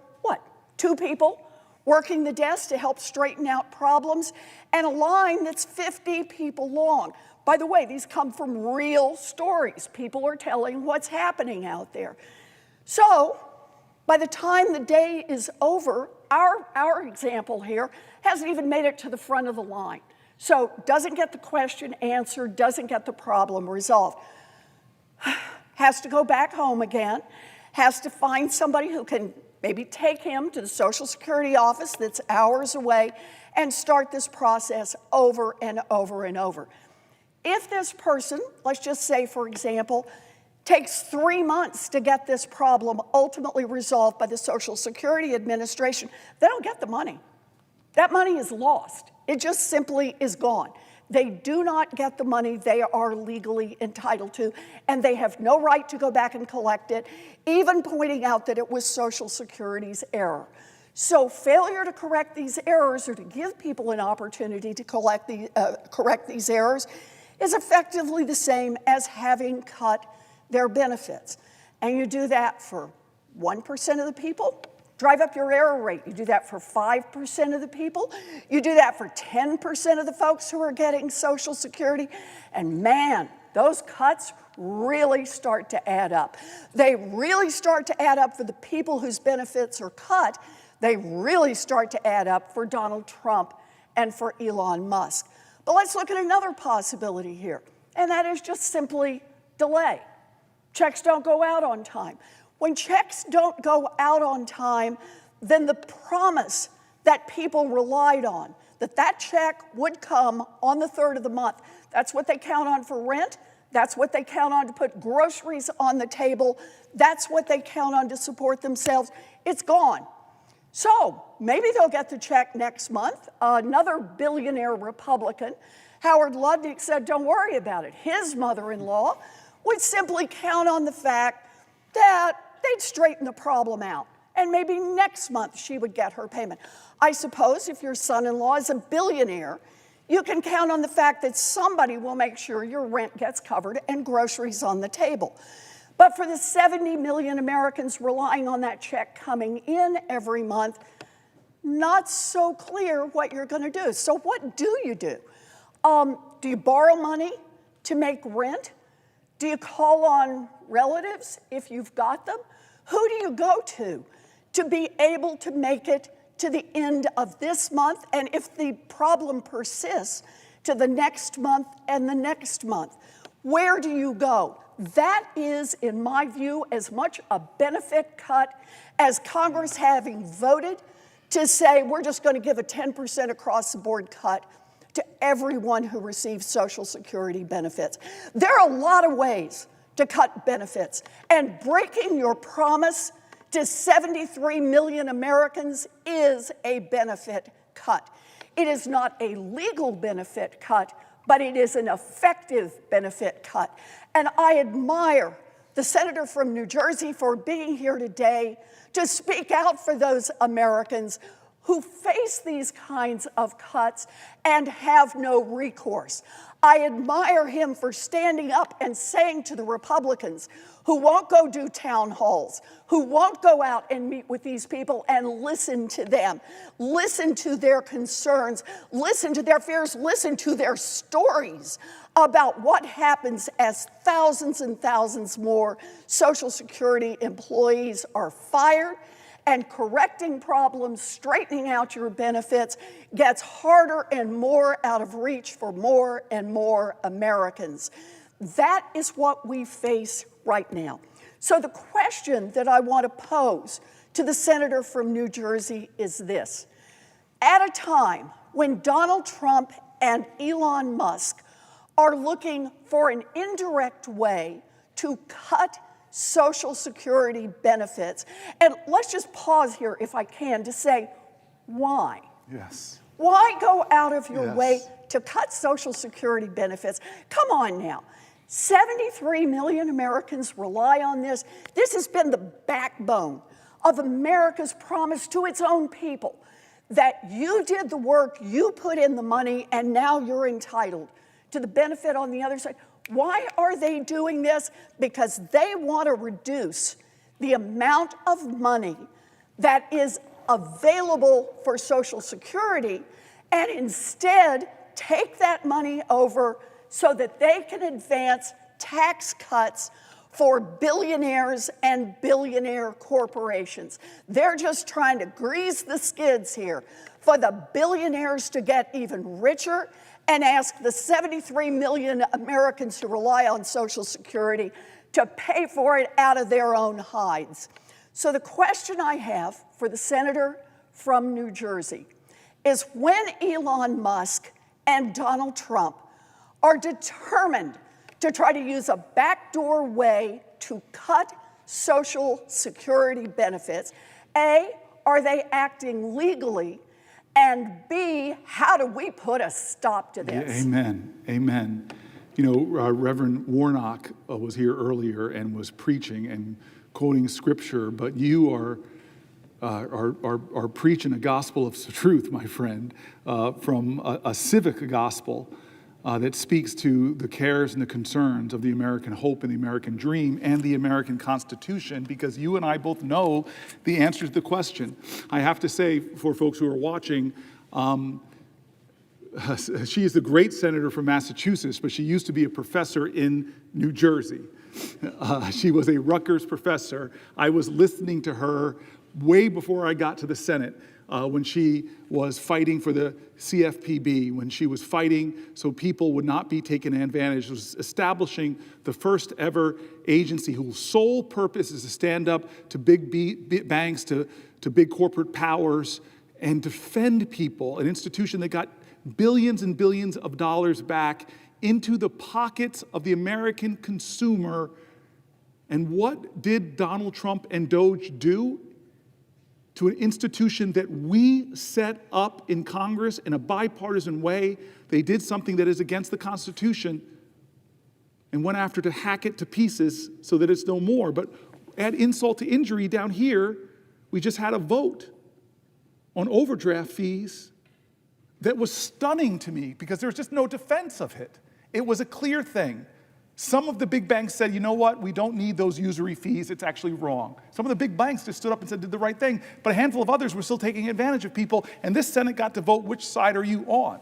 2 people working the desk to help straighten out problems, and a line that's 50 people long. By the way, these come from real stories. People are telling what's happening out there. So, by the time the day is over, our example here hasn't even made it to the front of the line. So, doesn't get the question answered, doesn't get the problem resolved. Has to go back home again, has to find somebody who can maybe take him to the Social Security office that's hours away and start this process over and over and over. If this person, let's just say, for example, takes 3 months to get this problem ultimately resolved by the Social Security Administration, they don't get the money. That money is lost. It just simply is gone. They do not get the money they are legally entitled to, and they have no right to go back and collect it, even pointing out that it was Social Security's error. So failure to correct these errors, or to give people an opportunity to correct these errors, is effectively the same as having cut their benefits. And you do that for 1% of the people, drive up your error rate. You do that for 5% of the people. You do that for 10% of the folks who are getting Social Security. And man, those cuts really start to add up. They really start to add up for the people whose benefits are cut. They really start to add up for Donald Trump and for Elon Musk. But let's look at another possibility here, and that is just simply delay. Checks don't go out on time. When checks don't go out on time, then the promise that people relied on, that check would come on the 3rd of the month, that's what they count on for rent, that's what they count on to put groceries on the table, that's what they count on to support themselves, it's gone. So maybe they'll get the check next month. Another billionaire Republican, Howard Lutnick, said, don't worry about it. His mother-in-law would simply count on the fact that they'd straighten the problem out, and maybe next month she would get her payment. I suppose if your son-in-law is a billionaire, you can count on the fact that somebody will make sure your rent gets covered and groceries on the table. But for the 70 million Americans relying on that check coming in every month, not so clear what you're going to do. So what do you do? Do you borrow money to make rent? Do you call on relatives if you've got them? Who do you go to be able to make it to the end of this month, and if the problem persists, to the next month and the next month? Where do you go? That is, in my view, as much a benefit cut as Congress having voted to say we're just going to give a 10% across the board cut to everyone who receives Social Security benefits. There are a lot of ways to cut benefits, and breaking your promise to 73 million Americans is a benefit cut. It is not a legal benefit cut, but it is an effective benefit cut. And I admire the senator from New Jersey for being here today to speak out for those Americans who face these kinds of cuts and have no recourse. I admire him for standing up and saying to the Republicans who won't go do town halls, who won't go out and meet with these people and listen to them, listen to their concerns, listen to their fears, listen to their stories about what happens as thousands and thousands more Social Security employees are fired, and correcting problems, straightening out your benefits gets harder and more out of reach for more and more Americans. That is what we face right now. So the question that I want to pose to the senator from New Jersey is this. At a time when Donald Trump and Elon Musk are looking for an indirect way to cut Social Security benefits. And let's just pause here, if I can, to say, why? Yes. Why go out of your way to cut Social Security benefits? Come on now. 73 million Americans rely on this. This has been the backbone of America's promise to its own people, that you did the work, you put in the money, and now you're entitled to the benefit on the other side. Why are they doing this? Because they want to reduce the amount of money that is available for Social Security and instead take that money over so that they can advance tax cuts for billionaires and billionaire corporations. They're just trying to grease the skids here for the billionaires to get even richer and ask the 73 million Americans who rely on Social Security to pay for it out of their own hides. So the question I have for the senator from New Jersey is, when Elon Musk and Donald Trump are determined to try to use a backdoor way to cut Social Security benefits, A, are they acting legally? And B, how do we put a stop to this? Yeah, amen, amen. You know, Reverend Warnock was here earlier and was preaching and quoting scripture, but you are preaching a gospel of truth, my friend, from a civic gospel that speaks to the cares and the concerns of the American hope and the American dream and the American Constitution, because you and I both know the answer to the question. I have to say, for folks who are watching, she is the great senator from Massachusetts, but she used to be a professor in New Jersey. She was a Rutgers professor. I was listening to her way before I got to the Senate, when she was fighting for the CFPB, when she was fighting so people would not be taken advantage, was establishing the first ever agency whose sole purpose is to stand up to big banks, to big corporate powers, and defend people, an institution that got billions and billions of dollars back into the pockets of the American consumer. And what did Donald Trump and Doge do to an institution that we set up in Congress in a bipartisan way? They did something that is against the Constitution and went after to hack it to pieces so that it's no more. But add insult to injury, down here, we just had a vote on overdraft fees that was stunning to me because there was just no defense of it. It was a clear thing. Some of the big banks said, you know what, we don't need those usury fees, it's actually wrong. Some of the big banks just stood up and said, did the right thing, but a handful of others were still taking advantage of people, and this Senate got to vote, which side are you on?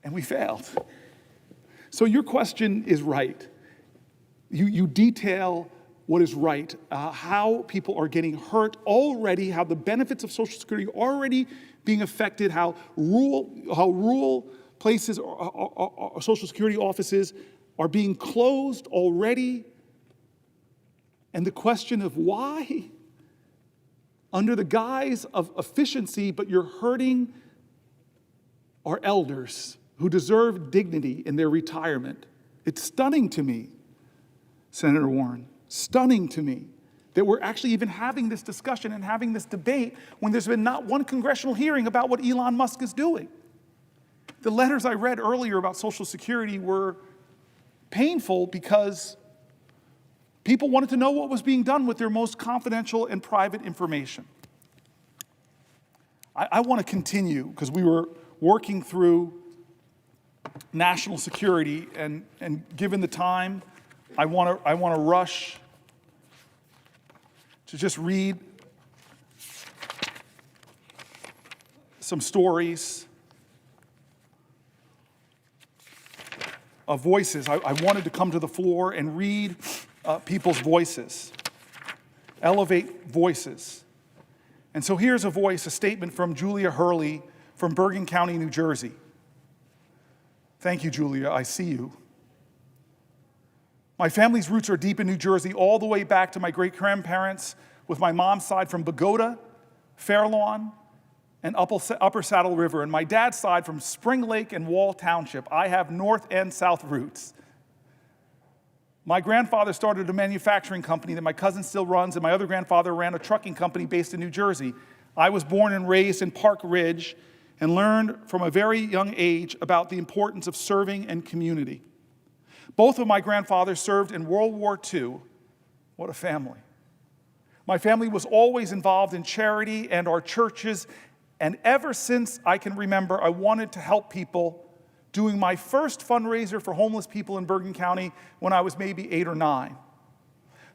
And we failed. So your question is right. You detail what is right, how people are getting hurt already, how the benefits of Social Security are already being affected, how rural places, Social Security offices are being closed already. And the question of why, under the guise of efficiency, but you're hurting our elders who deserve dignity in their retirement. It's stunning to me, Senator Warren, stunning to me that we're actually even having this discussion and having this debate when there's been not one congressional hearing about what Elon Musk is doing. The letters I read earlier about Social Security were painful because people wanted to know what was being done with their most confidential and private information. I want to continue because we were working through national security, and given the time, I want to rush to just read some stories of voices. I wanted to come to the floor and read people's voices, elevate voices. And so here's a voice, a statement from Julia Hurley from Bergen County, New Jersey. Thank you, Julia, I see you. My family's roots are deep in New Jersey, all the way back to my great-grandparents, with my mom's side from Bogota, Fairlawn, and Upper Saddle River, and my dad's side from Spring Lake and Wall Township. I have north and south roots. My grandfather started a manufacturing company that my cousin still runs, and my other grandfather ran a trucking company based in New Jersey. I was born and raised in Park Ridge and learned from a very young age about the importance of serving and community. Both of my grandfathers served in World War II. What a family. My family was always involved in charity and our churches, and ever since I can remember, I wanted to help people, doing my first fundraiser for homeless people in Bergen County when I was maybe 8 or 9.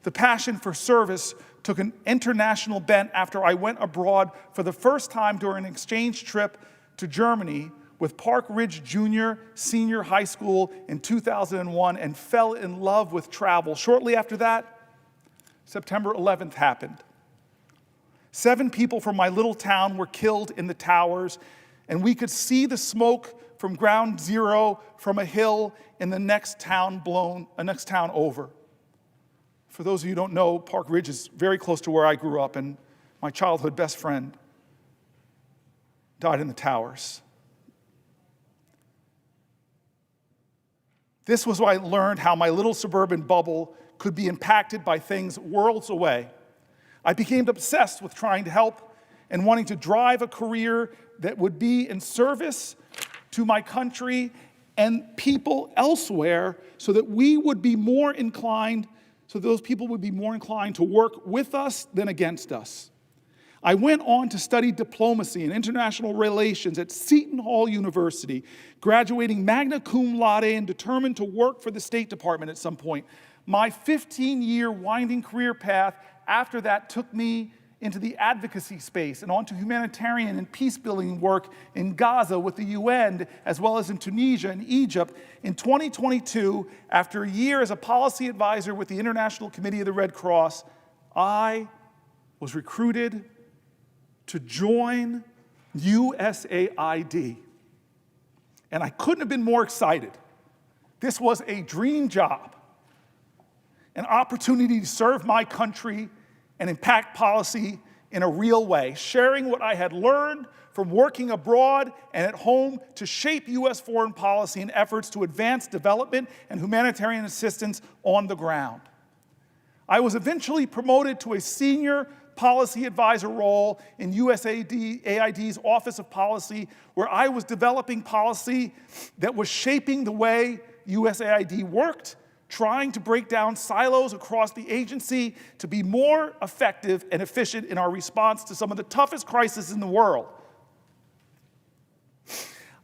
The passion for service took an international bent after I went abroad for the first time during an exchange trip to Germany with Park Ridge Junior Senior High School in 2001 and fell in love with travel. Shortly after that, September 11th happened. 7 people from my little town were killed in the towers, and we could see the smoke from ground zero from a hill in the next town over. For those of you who don't know, Park Ridge is very close to where I grew up, and my childhood best friend died in the towers. This was when I learned how my little suburban bubble could be impacted by things worlds away. I became obsessed with trying to help and wanting to drive a career that would be in service to my country and people elsewhere so that we would be more inclined, so those people would be more inclined to work with us than against us. I went on to study diplomacy and international relations at Seton Hall University, graduating magna cum laude and determined to work for the State Department at some point. My 15-year winding career path after that took me into the advocacy space and onto humanitarian and peace-building work in Gaza with the UN, as well as in Tunisia and Egypt. In 2022, after a year as a policy advisor with the International Committee of the Red Cross, I was recruited to join USAID. And I couldn't have been more excited. This was a dream job, an opportunity to serve my country and impact policy in a real way, sharing what I had learned from working abroad and at home to shape U.S. foreign policy and efforts to advance development and humanitarian assistance on the ground. I was eventually promoted to a senior policy advisor role in USAID's Office of Policy, where I was developing policy that was shaping the way USAID worked, trying to break down silos across the agency to be more effective and efficient in our response to some of the toughest crises in the world.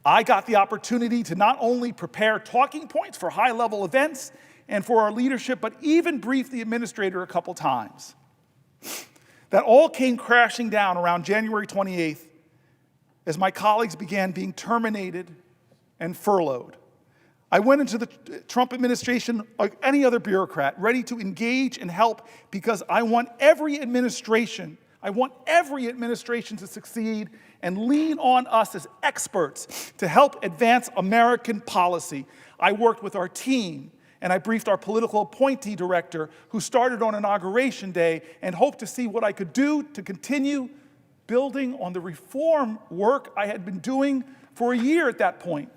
I got the opportunity to not only prepare talking points for high-level events and for our leadership, but even brief the administrator a couple times. That all came crashing down around January 28th as my colleagues began being terminated and furloughed. I went into the Trump administration like any other bureaucrat, ready to engage and help because I want every administration to succeed and lean on us as experts to help advance American policy. I worked with our team and I briefed our political appointee director, who started on Inauguration Day, and hoped to see what I could do to continue building on the reform work I had been doing for a year at that point.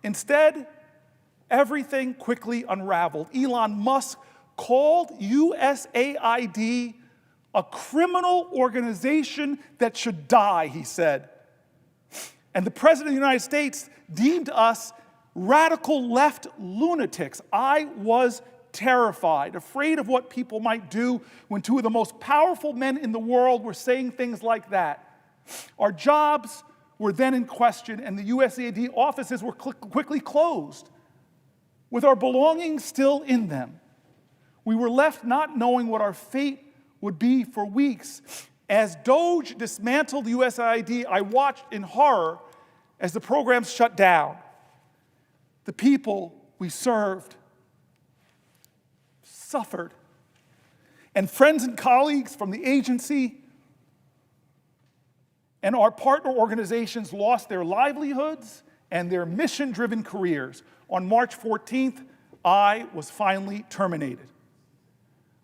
Instead, everything quickly unraveled. Elon Musk called USAID a criminal organization that should die, he said. And the President of the United States deemed us radical left lunatics. I was terrified, afraid of what people might do when two of the most powerful men in the world were saying things like that. Our jobs were then in question, and the USAID offices were quickly closed, with our belongings still in them. We were left not knowing what our fate would be for weeks. As DOGE dismantled USAID, I watched in horror as the programs shut down. The people we served suffered. And friends and colleagues from the agency and our partner organizations lost their livelihoods and their mission-driven careers. On March 14th, I was finally terminated.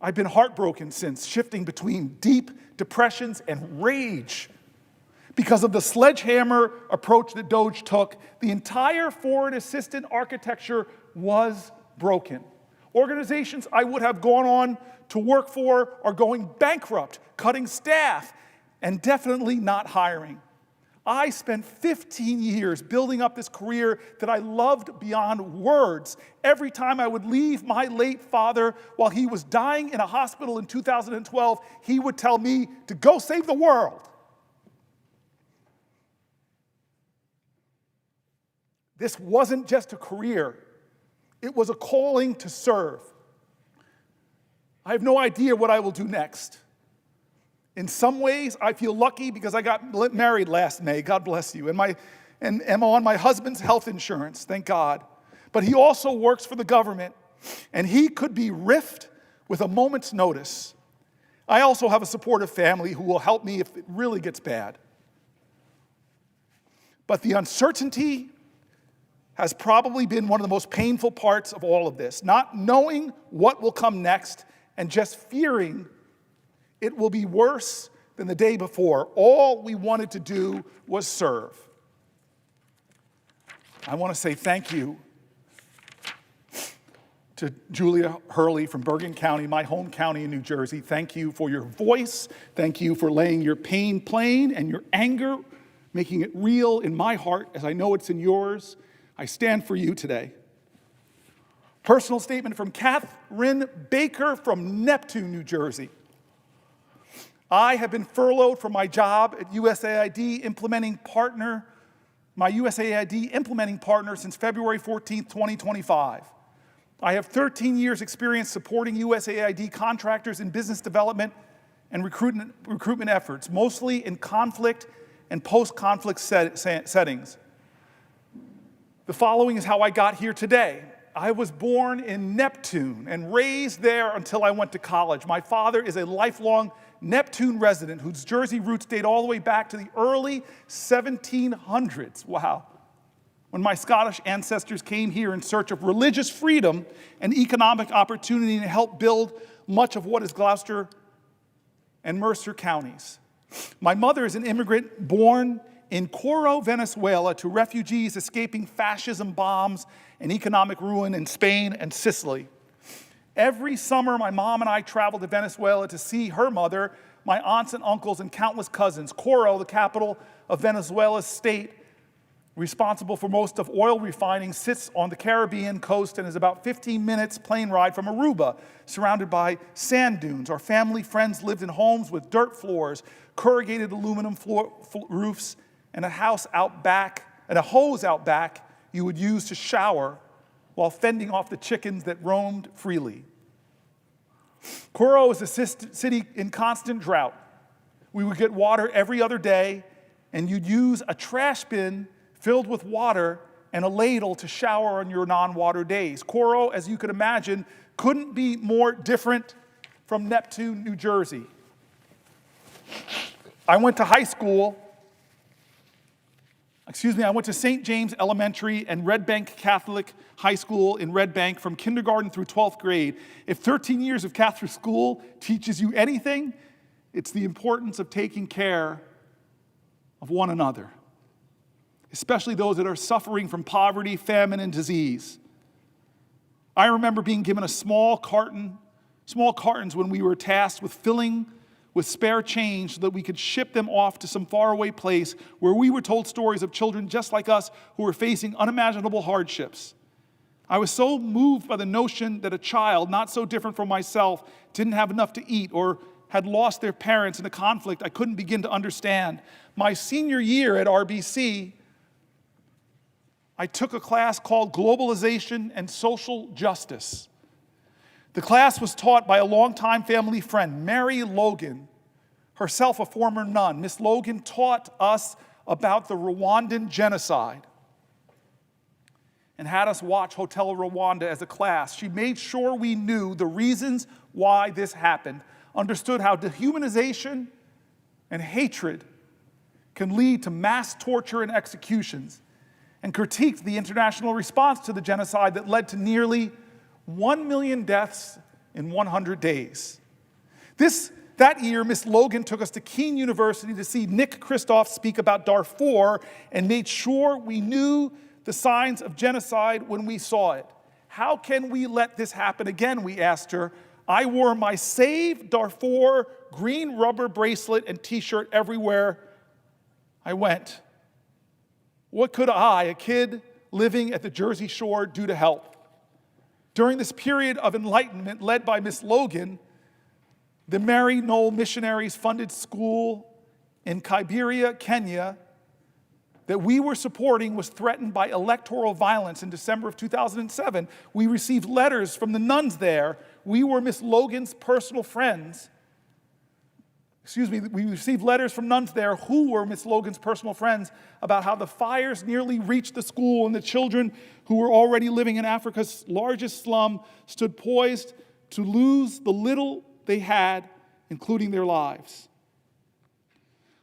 I've been heartbroken since, shifting between deep depressions and rage. Because of the sledgehammer approach that DOGE took, the entire foreign assistant architecture was broken. Organizations I would have gone on to work for are going bankrupt, cutting staff, and definitely not hiring. I spent 15 years building up this career that I loved beyond words. Every time I would leave my late father while he was dying in a hospital in 2012, he would tell me to go save the world. This wasn't just a career. It was a calling to serve. I have no idea what I will do next. In some ways, I feel lucky because I got married last May, God bless you, and am on my husband's health insurance, thank God. But he also works for the government, and he could be riffed with a moment's notice. I also have a supportive family who will help me if it really gets bad. But the uncertainty has probably been one of the most painful parts of all of this. Not knowing what will come next and just fearing it will be worse than the day before. All we wanted to do was serve. I want to say thank you to Julia Hurley from Bergen County, my home county in New Jersey. Thank you for your voice. Thank you for laying your pain plain and your anger, making it real in my heart as I know it's in yours. I stand for you today. Personal statement from Catherine Baker from Neptune, New Jersey. I have been furloughed from my job at USAID implementing partner since February 14th, 2025. I have 13 years experience supporting USAID contractors in business development and recruitment efforts, mostly in conflict and post-conflict settings. The following is how I got here today. I was born in Neptune and raised there until I went to college. My father is a lifelong Neptune resident whose Jersey roots date all the way back to the early 1700s. Wow. When my Scottish ancestors came here in search of religious freedom and economic opportunity to help build much of what is Gloucester and Mercer counties. My mother is an immigrant born in Coro, Venezuela, to refugees escaping fascism bombs and economic ruin in Spain and Sicily. Every summer, my mom and I traveled to Venezuela to see her mother, my aunts and uncles, and countless cousins. Coro, the capital of Venezuela's state, responsible for most of oil refining, sits on the Caribbean coast and is about 15 minutes plane ride from Aruba, surrounded by sand dunes. Our family friends lived in homes with dirt floors, corrugated aluminum roofs, and a hose out back you would use to shower while fending off the chickens that roamed freely. Coro is a city in constant drought. We would get water every other day, and you'd use a trash bin filled with water and a ladle to shower on your non-water days. Coro, as you could imagine, couldn't be more different from Neptune, New Jersey. I went to high school I went to St. James Elementary and Red Bank Catholic High School in Red Bank from kindergarten through 12th grade. If 13 years of Catholic school teaches you anything, it's the importance of taking care of one another, especially those that are suffering from poverty, famine, and disease. I remember being given small cartons when we were tasked with filling with spare change so that we could ship them off to some faraway place where we were told stories of children just like us who were facing unimaginable hardships. I was so moved by the notion that a child, not so different from myself, didn't have enough to eat or had lost their parents in a conflict I couldn't begin to understand. My senior year at RBC, I took a class called Globalization and Social Justice. The class was taught by a longtime family friend, Mary Logan, herself a former nun. Miss Logan taught us about the Rwandan genocide and had us watch Hotel Rwanda as a class. She made sure we knew the reasons why this happened, understood how dehumanization and hatred can lead to mass torture and executions, and critiqued the international response to the genocide that led to nearly 1 million deaths in 100 days. That year, Miss Logan took us to Keene University to see Nick Kristof speak about Darfur and made sure we knew the signs of genocide when we saw it. How can we let this happen again, we asked her. I wore my Save Darfur green rubber bracelet and t-shirt everywhere I went. What could I, a kid living at the Jersey Shore, do to help? During this period of enlightenment led by Miss Logan, the Mary Knoll Missionaries funded school in Kibera, Kenya, that we were supporting was threatened by electoral violence in December of 2007. We received letters from the nuns there. We were Miss Logan's personal friends. We received letters from nuns there who were Miss Logan's personal friends about how the fires nearly reached the school and the children who were already living in Africa's largest slum stood poised to lose the little they had, including their lives.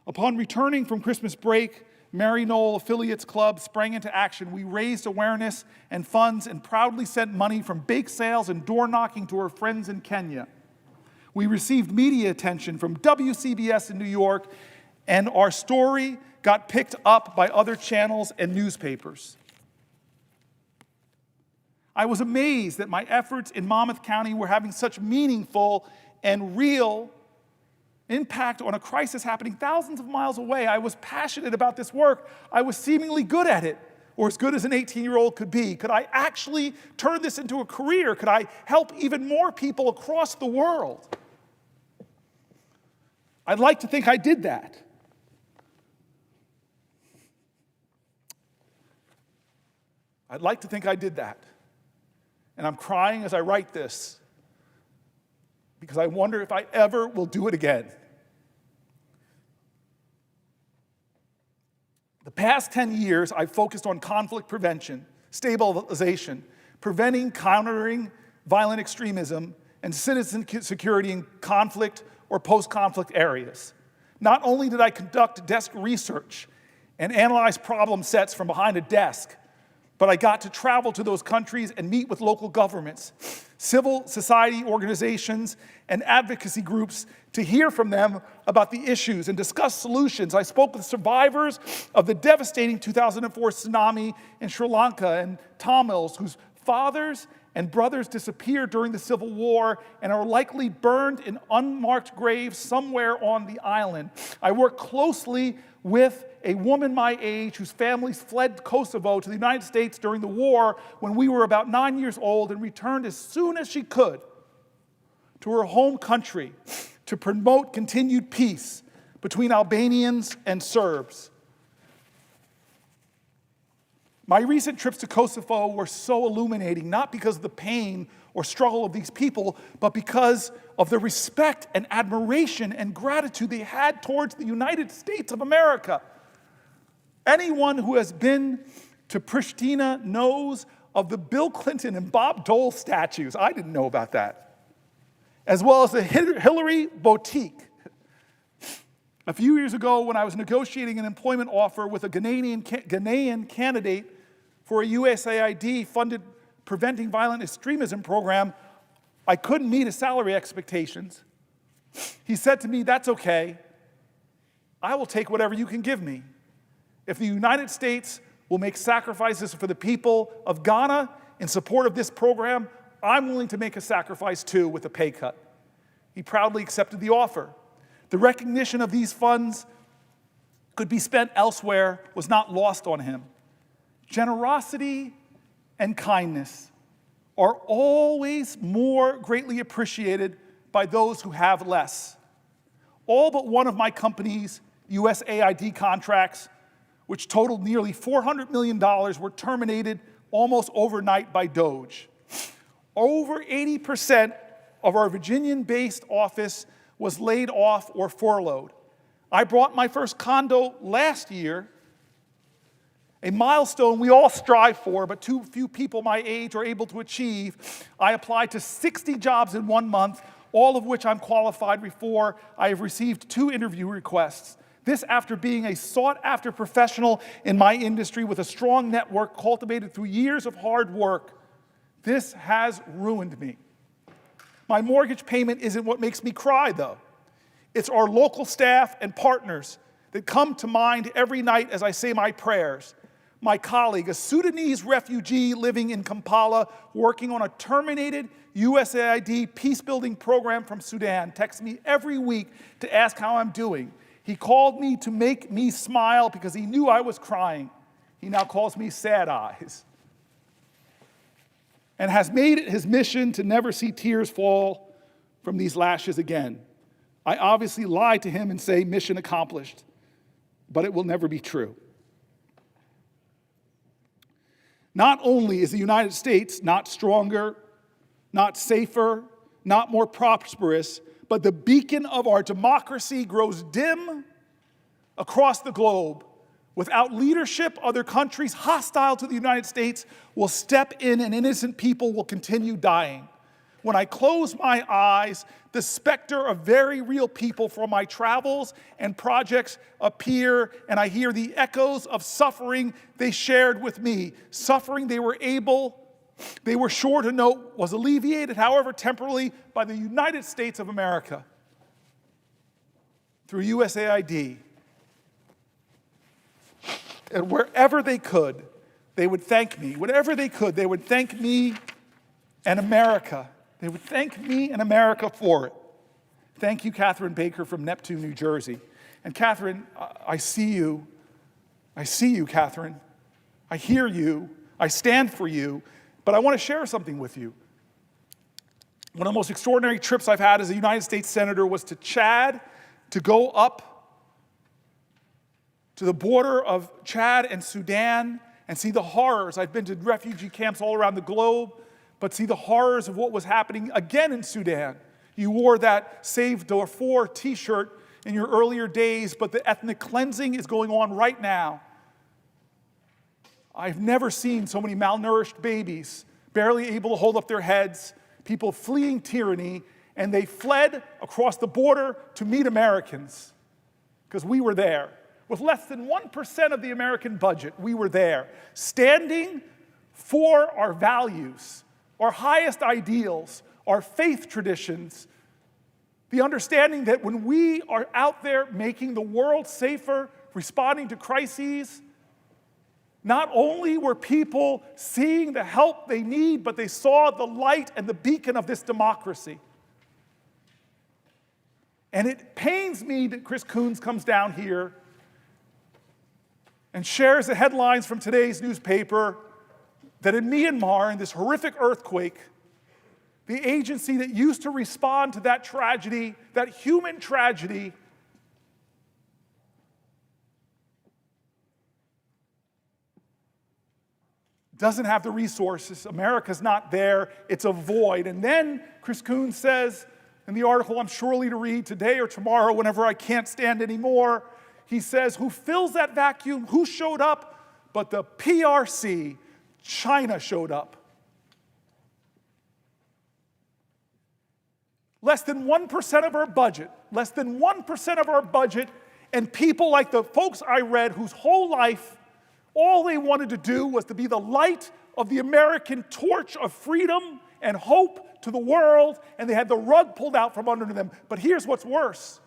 Upon returning from Christmas break, Mary Knoll Affiliates Club sprang into action. We raised awareness and funds and proudly sent money from bake sales and door knocking to our friends in Kenya. We received media attention from WCBS in New York, and our story got picked up by other channels and newspapers. I was amazed that my efforts in Monmouth County were having such meaningful and real impact on a crisis happening thousands of miles away. I was passionate about this work. I was seemingly good at it, or as good as an 18-year-old could be. Could I actually turn this into a career? Could I help even more people across the world? I'd like to think I did that. I'd like to think I did that. And I'm crying as I write this because I wonder if I ever will do it again. The past 10 years, I've focused on conflict prevention, stabilization, preventing, countering violent extremism, and citizen security in conflict or post-conflict areas. Not only did I conduct desk research and analyze problem sets from behind a desk, but I got to travel to those countries and meet with local governments, civil society organizations, and advocacy groups to hear from them about the issues and discuss solutions. I spoke with survivors of the devastating 2004 tsunami in Sri Lanka and Tamils whose fathers and brothers disappeared during the Civil War and are likely burned in unmarked graves somewhere on the island. I worked closely with a woman my age whose families fled Kosovo to the United States during the war when we were about 9 years old and returned as soon as she could to her home country to promote continued peace between Albanians and Serbs. My recent trips to Kosovo were so illuminating, not because of the pain or struggle of these people, but because of the respect and admiration and gratitude they had towards the United States of America. Anyone who has been to Pristina knows of the Bill Clinton and Bob Dole statues. I didn't know about that. As well as the Hillary Boutique. A few years ago, when I was negotiating an employment offer with a Ghanaian candidate for a USAID-funded Preventing Violent Extremism program, I couldn't meet his salary expectations. He said to me, "That's okay. I will take whatever you can give me. If the United States will make sacrifices for the people of Ghana in support of this program, I'm willing to make a sacrifice too with a pay cut." He proudly accepted the offer. The recognition of these funds could be spent elsewhere was not lost on him. Generosity and kindness are always more greatly appreciated by those who have less. All but one of my company's USAID contracts, which totaled nearly $400 million, were terminated almost overnight by DOGE. Over 80% of our Virginian-based office was laid off or furloughed. I bought my first condo last year, a milestone we all strive for, but too few people my age are able to achieve. I applied to 60 jobs in 1 month, all of which I'm qualified for. I have received 2 interview requests. This after being a sought-after professional in my industry with a strong network cultivated through years of hard work. This has ruined me. My mortgage payment isn't what makes me cry, though. It's our local staff and partners that come to mind every night as I say my prayers. My colleague, a Sudanese refugee living in Kampala, working on a terminated USAID peace-building program from Sudan, texts me every week to ask how I'm doing. He called me to make me smile because he knew I was crying. He now calls me Sad Eyes. And has made it his mission to never see tears fall from these lashes again. I obviously lie to him and say mission accomplished, but it will never be true. Not only is the United States not stronger, not safer, not more prosperous, but the beacon of our democracy grows dim across the globe. Without leadership, other countries hostile to the United States will step in and innocent people will continue dying. When I close my eyes, the specter of very real people from my travels and projects appear, and I hear the echoes of suffering they shared with me. Suffering they were sure to note was alleviated, however temporarily, by the United States of America through USAID. And wherever they could, they would thank me. Whatever they could, they would thank me and America. They would thank me and America for it. Thank you, Catherine Baker from Neptune, New Jersey. And Catherine, I see you. I see you, Catherine. I hear you. I stand for you. But I want to share something with you. One of the most extraordinary trips I've had as a United States Senator was to Chad, to go up to the border of Chad and Sudan and see the horrors. I've been to refugee camps all around the globe, but see the horrors of what was happening again in Sudan. You wore that Save Darfur t-shirt in your earlier days, but the ethnic cleansing is going on right now. I've never seen so many malnourished babies, barely able to hold up their heads, people fleeing tyranny, and they fled across the border to meet Americans, because we were there. With less than 1% of the American budget, we were there, standing for our values, our highest ideals, our faith traditions, the understanding that when we are out there making the world safer, responding to crises, not only were people seeing the help they need, but they saw the light and the beacon of this democracy. And it pains me that Chris Coons comes down here and shares the headlines from today's newspaper that in Myanmar, in this horrific earthquake, the agency that used to respond to that tragedy, that human tragedy, doesn't have the resources. America's not there. It's a void. And then Chris Coons says in the article I'm surely to read today or tomorrow whenever I can't stand anymore, he says, who fills that vacuum? Who showed up? But the PRC, China showed up. Less than 1% of our budget, less than 1% of our budget And people like the folks I read whose whole life, all they wanted to do was to be the light of the American torch of freedom and hope to the world, and they had the rug pulled out from under them. But here's what's worse,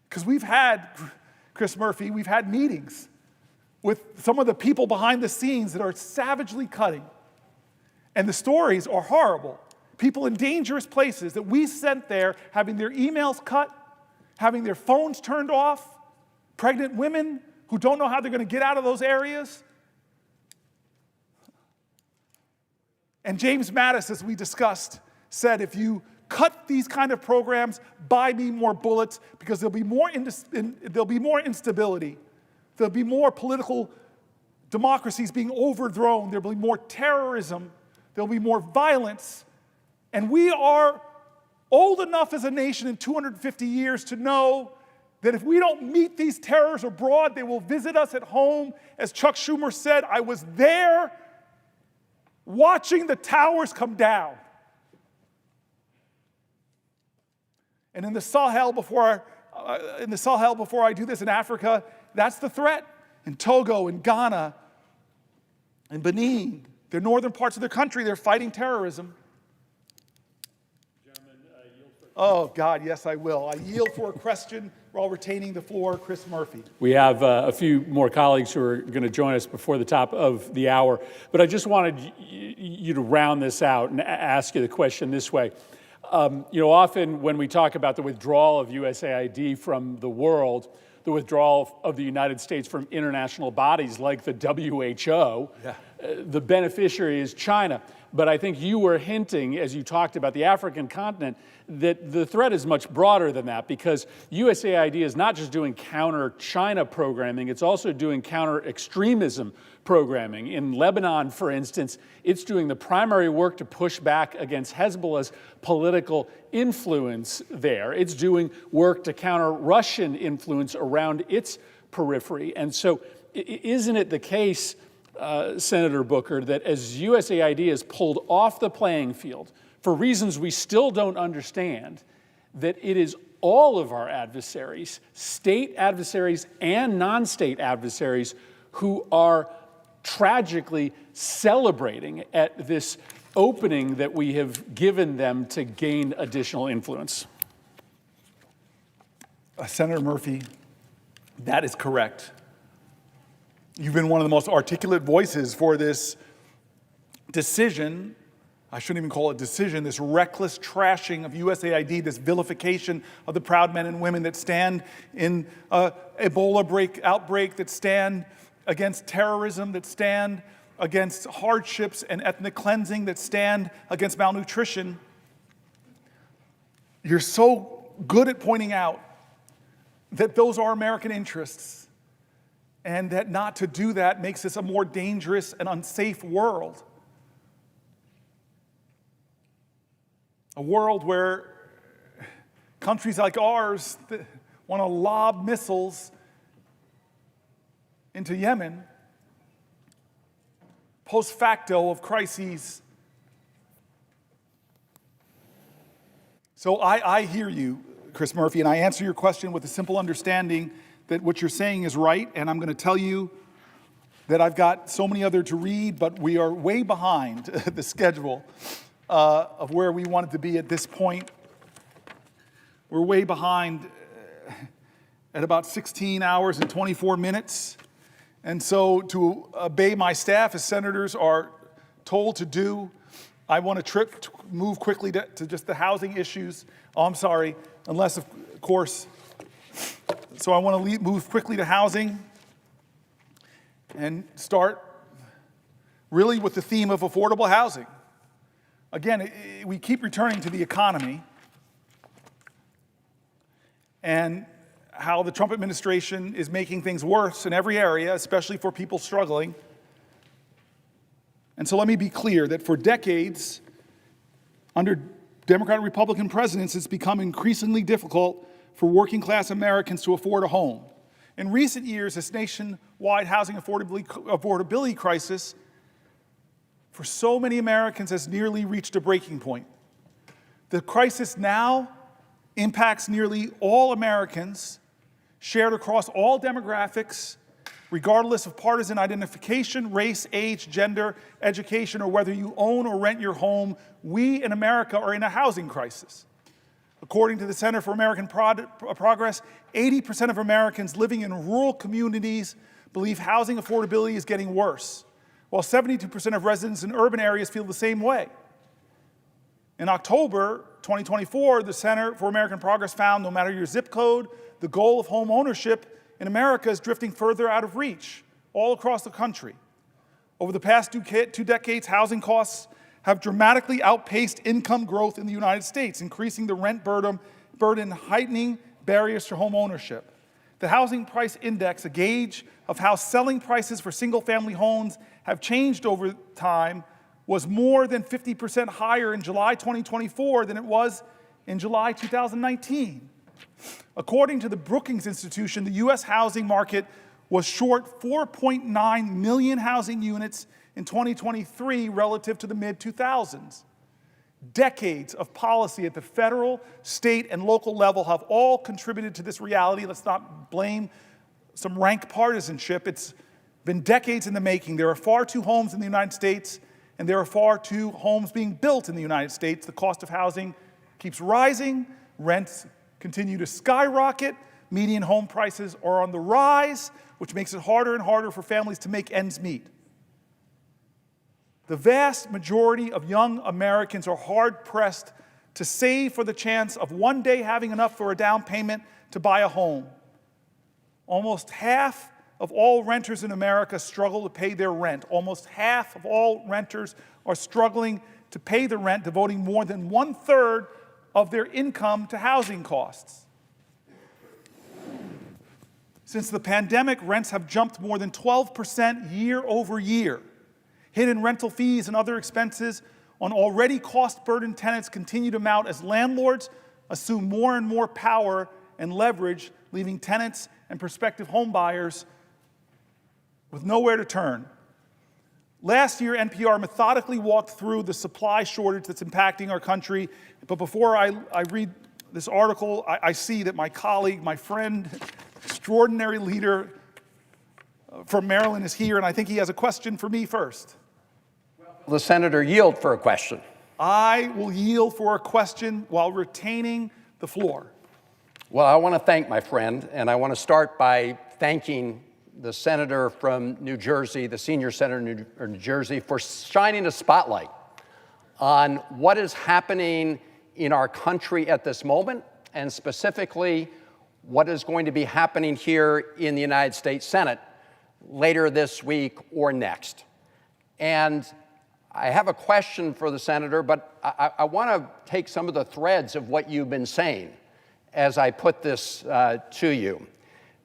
because we've had, Chris Murphy, we've had meetings with some of the people behind the scenes that are savagely cutting. And the stories are horrible. People in dangerous places that we sent there having their emails cut, having their phones turned off, pregnant women who don't know how they're going to get out of those areas. And James Mattis, as we discussed, said, if you cut these kind of programs, buy me more bullets, because there'll be more instability. There'll be more political democracies being overthrown. There'll be more terrorism. There'll be more violence. And we are old enough as a nation in 250 years to know that if we don't meet these terrors abroad, they will visit us at home. As Chuck Schumer said, I was there watching the towers come down. And in the Sahel, before I do this in Africa, that's the threat. In Togo, in Ghana, in Benin, the northern parts of the country, they're fighting terrorism. Oh, God, yes, I will. I yield for a question while retaining the floor. Chris Murphy. We have a few more colleagues who are going to join us before the top of the hour. But I just wanted you to round this out and ask you the question this way. Often when we talk about the withdrawal of USAID from the world, the withdrawal of the United States from international bodies like the WHO, the beneficiary is China. But I think you were hinting, as you talked about the African continent, that the threat is much broader than that, because USAID is not just doing counter-China programming, it's also doing counter-extremism programming. In Lebanon, for instance, it's doing the primary work to push back against Hezbollah's political influence there. It's doing work to counter Russian influence around its periphery. And so isn't it the case, Senator Booker, that as USAID is pulled off the playing field, for reasons we still don't understand, that it is all of our adversaries, state adversaries and non-state adversaries, who are tragically celebrating at this opening that we have given them to gain additional influence? Senator Murphy, that is correct. You've been one of the most articulate voices for this decision. I shouldn't even call it decision, this reckless trashing of USAID, this vilification of the proud men and women that stand in Ebola outbreak, that stand against terrorism, that stand against hardships and ethnic cleansing, that stand against malnutrition. You're so good at pointing out that those are American interests, and that not to do that makes this a more dangerous and unsafe world. A world where countries like ours want to lob missiles into Yemen, post facto of crises. So I hear you, Chris Murphy, and I answer your question with a simple understanding that what you're saying is right, and I'm going to tell you that I've got so many other to read, but we are way behind the schedule of where we wanted to be at this point. We're way behind at about 16 hours and 24 minutes. And so to obey my staff, as senators are told to do, I want to move quickly to just the housing issues. Oh, I'm sorry, unless, of course. So I want to move quickly to housing and start really with the theme of affordable housing. Again, we keep returning to the economy and how the Trump administration is making things worse in every area, especially for people struggling. And so let me be clear that for decades, under Democrat and Republican presidents, it's become increasingly difficult for working class Americans to afford a home. In recent years, this nationwide housing affordability crisis for so many Americans has nearly reached a breaking point. The crisis now impacts nearly all Americans, shared across all demographics, regardless of partisan identification, race, age, gender, education, or whether you own or rent your home. We in America are in a housing crisis. According to the Center for American Progress, 80% of Americans living in rural communities believe housing affordability is getting worse, while 72% of residents in urban areas feel the same way. In October 2024, the Center for American Progress found no matter your zip code, the goal of home ownership in America is drifting further out of reach all across the country. Over the past 2 decades, housing costs have dramatically outpaced income growth in the United States, increasing the rent burden, heightening barriers to home ownership. The Housing Price Index, a gauge of how selling prices for single-family homes have changed over time, was more than 50% higher in July 2024 than it was in July 2019. According to the Brookings Institution, the U.S. housing market was short 4.9 million housing units in 2023 relative to the mid-2000s. Decades of policy at the federal, state, and local level have all contributed to this reality. Let's not blame some rank partisanship. It's been decades in the making. There are far too homes in the United States, and there are far too homes being built in the United States. The cost of housing keeps rising, rents continue to skyrocket, median home prices are on the rise, which makes it harder and harder for families to make ends meet. The vast majority of young Americans are hard-pressed to save for the chance of one day having enough for a down payment to buy a home. Almost half of all renters in America struggle to pay their rent. Almost half of all renters are struggling to pay the rent, devoting more than 1/3 of their income to housing costs. Since the pandemic, rents have jumped more than 12% year over year. Hidden rental fees and other expenses on already cost-burdened tenants continue to mount as landlords assume more and more power and leverage, leaving tenants and prospective homebuyers with nowhere to turn. Last year, NPR methodically walked through the supply shortage that's impacting our country. But before I read this article, I see that my colleague, my friend, extraordinary leader from Maryland is here, and I think he has a question for me first. Will the senator yield for a question? I will yield for a question while retaining the floor. Well, I want to thank my friend, and I want to start by thanking the senator from New Jersey, the senior senator of New Jersey, for shining a spotlight on what is happening in our country at this moment, and specifically what is going to be happening here in the United States Senate later this week or next. And I have a question for the senator, but I want to take some of the threads of what you've been saying as I put this to you,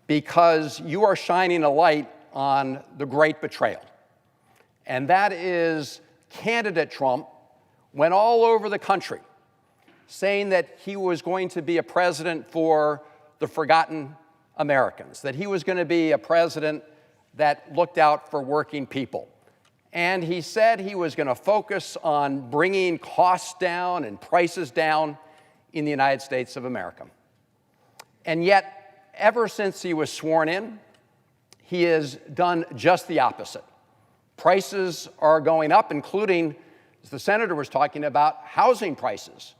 because you are shining a light on the Great Betrayal. And that is candidate Trump went all over the country saying that he was going to be a president for the forgotten Americans, that he was going to be a president that looked out for working people. And he said he was going to focus on bringing costs down and prices down in the United States of America. And yet, ever since he was sworn in, he has done just the opposite. Prices are going up, including, as the senator was talking about, housing prices.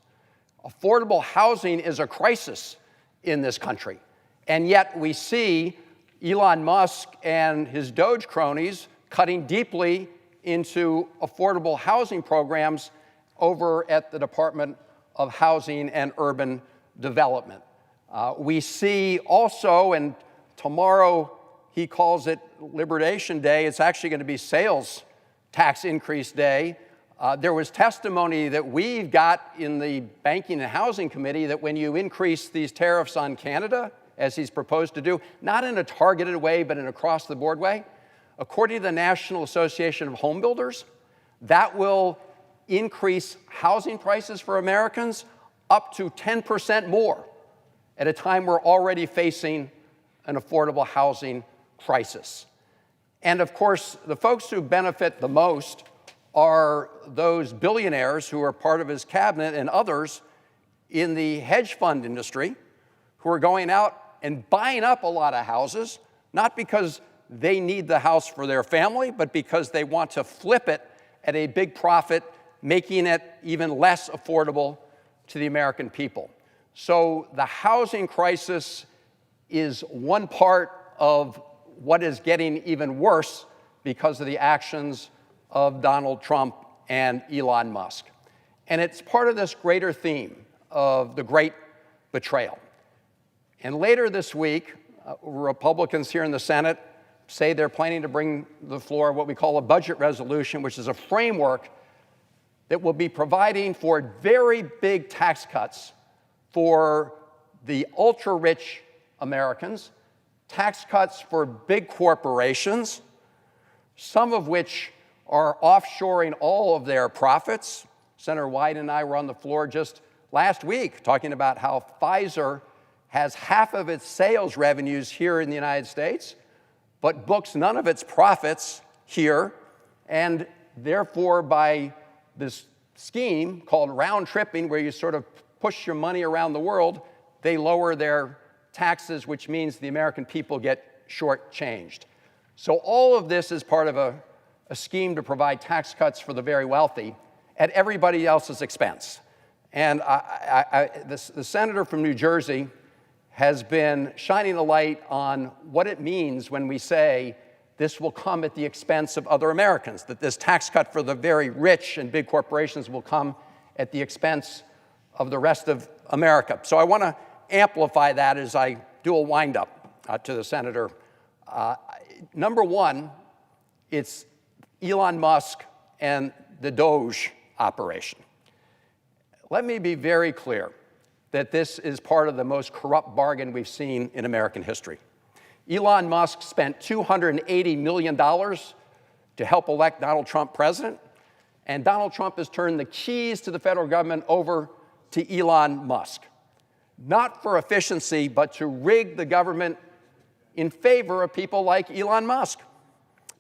Affordable housing is a crisis in this country. And yet we see Elon Musk and his Doge cronies cutting deeply into affordable housing programs over at the Department of Housing and Urban Development. We see also, and tomorrow he calls it Liberation Day, it's actually going to be sales tax increase day. There was testimony that we've got in the Banking and Housing Committee that when you increase these tariffs on Canada, as he's proposed to do, not in a targeted way, but in an across-the-board way, according to the National Association of Home Builders, that will increase housing prices for Americans up to 10% more at a time we're already facing an affordable housing crisis. And of course, the folks who benefit the most are those billionaires who are part of his cabinet and others in the hedge fund industry who are going out and buying up a lot of houses, not because they need the house for their family, but because they want to flip it at a big profit, making it even less affordable to the American people. So the housing crisis is one part of what is getting even worse because of the actions of Donald Trump and Elon Musk. And it's part of this greater theme of the Great Betrayal. And later this week, Republicans here in the Senate say they're planning to bring to the floor what we call a budget resolution, which is a framework that will be providing for very big tax cuts for the ultra-rich Americans, tax cuts for big corporations, some of which are offshoring all of their profits. Senator Wyden and I were on the floor just last week talking about how Pfizer has half of its sales revenues here in the United States, but books none of its profits here, and therefore by this scheme called round tripping, where you sort of push your money around the world, they lower their taxes, which means the American people get shortchanged. So all of this is part of a scheme to provide tax cuts for the very wealthy at everybody else's expense. And the senator from New Jersey has been shining a light on what it means when we say this will come at the expense of other Americans, that this tax cut for the very rich and big corporations will come at the expense of the rest of America. So I want to amplify that as I do a wind-up to the senator. Number one, it's Elon Musk and the Doge operation. Let me be very clear that this is part of the most corrupt bargain we've seen in American history. Elon Musk spent $280 million to help elect Donald Trump president, and Donald Trump has turned the keys to the federal government over to Elon Musk, not for efficiency, but to rig the government in favor of people like Elon Musk.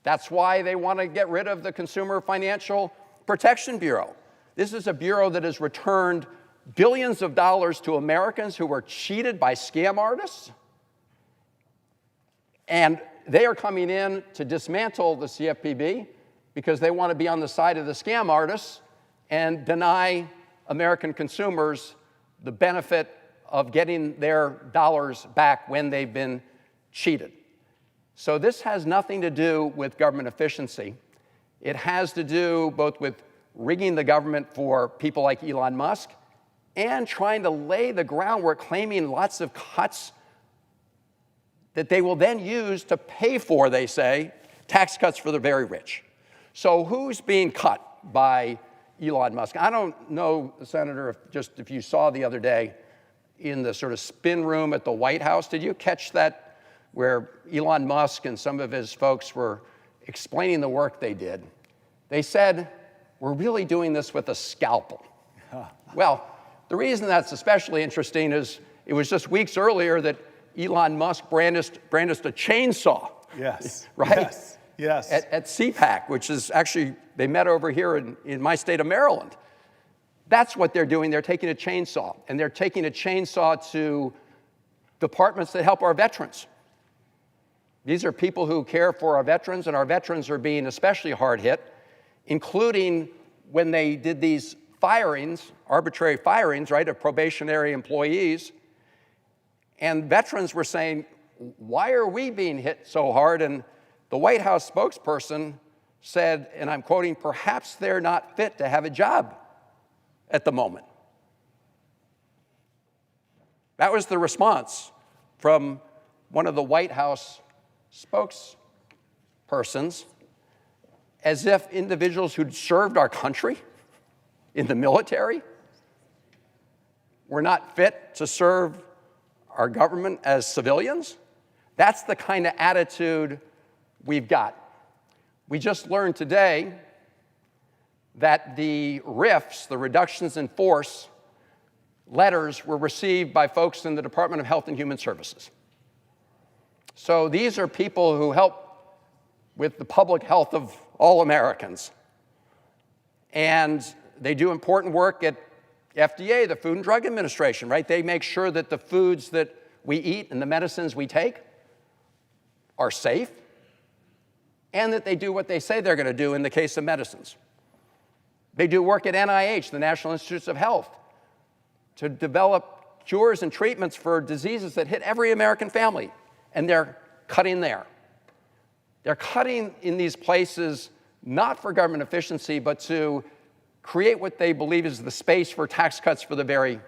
That's why they want to get rid of the Consumer Financial Protection Bureau. This is a bureau that has returned billions of dollars to Americans who were cheated by scam artists. And they are coming in to dismantle the CFPB because they want to be on the side of the scam artists and deny American consumers the benefit of getting their dollars back when they've been cheated. So this has nothing to do with government efficiency. It has to do both with rigging the government for people like Elon Musk and trying to lay the groundwork, claiming lots of cuts that they will then use to pay for, they say, tax cuts for the very rich. So who's being cut by Elon Musk? I don't know, Senator, if you saw the other day in the sort of spin room at the White House, did you catch that where Elon Musk and some of his folks were explaining the work they did? They said, we're really doing this with a scalpel. Well, the reason that's especially interesting is it was just weeks earlier that Elon Musk brandished a chainsaw. Yes. Right? Yes. Yes. At CPAC, which is actually, they met over here in my state of Maryland. That's what they're doing. They're taking a chainsaw, and they're taking a chainsaw to departments that help our veterans. These are people who care for our veterans, and our veterans are being especially hard hit, including when they did these firings, arbitrary firings, right, of probationary employees. And veterans were saying, why are we being hit so hard? And the White House spokesperson said, and I'm quoting, perhaps they're not fit to have a job at the moment. That was the response from one of the White House spokespersons, as if individuals who'd served our country in the military were not fit to serve our government as civilians. That's the kind of attitude we've got. We just learned today that the RIFs, the reductions in force letters, were received by folks in the Department of Health and Human Services. So these are people who help with the public health of all Americans. And they do important work at FDA, the Food and Drug Administration, right? They make sure that the foods that we eat and the medicines we take are safe, and that they do what they say they're going to do in the case of medicines. They do work at NIH, the National Institutes of Health, to develop cures and treatments for diseases that hit every American family, and they're cutting there. They're cutting in these places not for government efficiency, but to create what they believe is the space for tax cuts for the very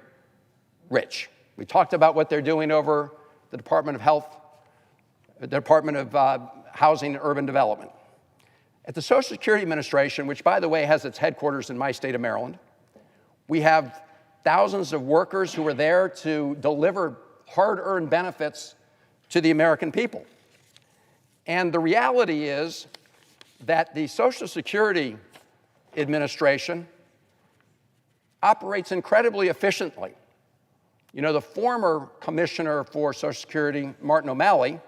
rich. We talked about what they're doing over the Department of Health, the Department of Housing and Urban Development. At the Social Security Administration, which, by the way, has its headquarters in my state of Maryland, we have thousands of workers who are there to deliver hard-earned benefits to the American people. And the reality is that the Social Security Administration operates incredibly efficiently. You know, the former Commissioner for Social Security, Martin O'Malley,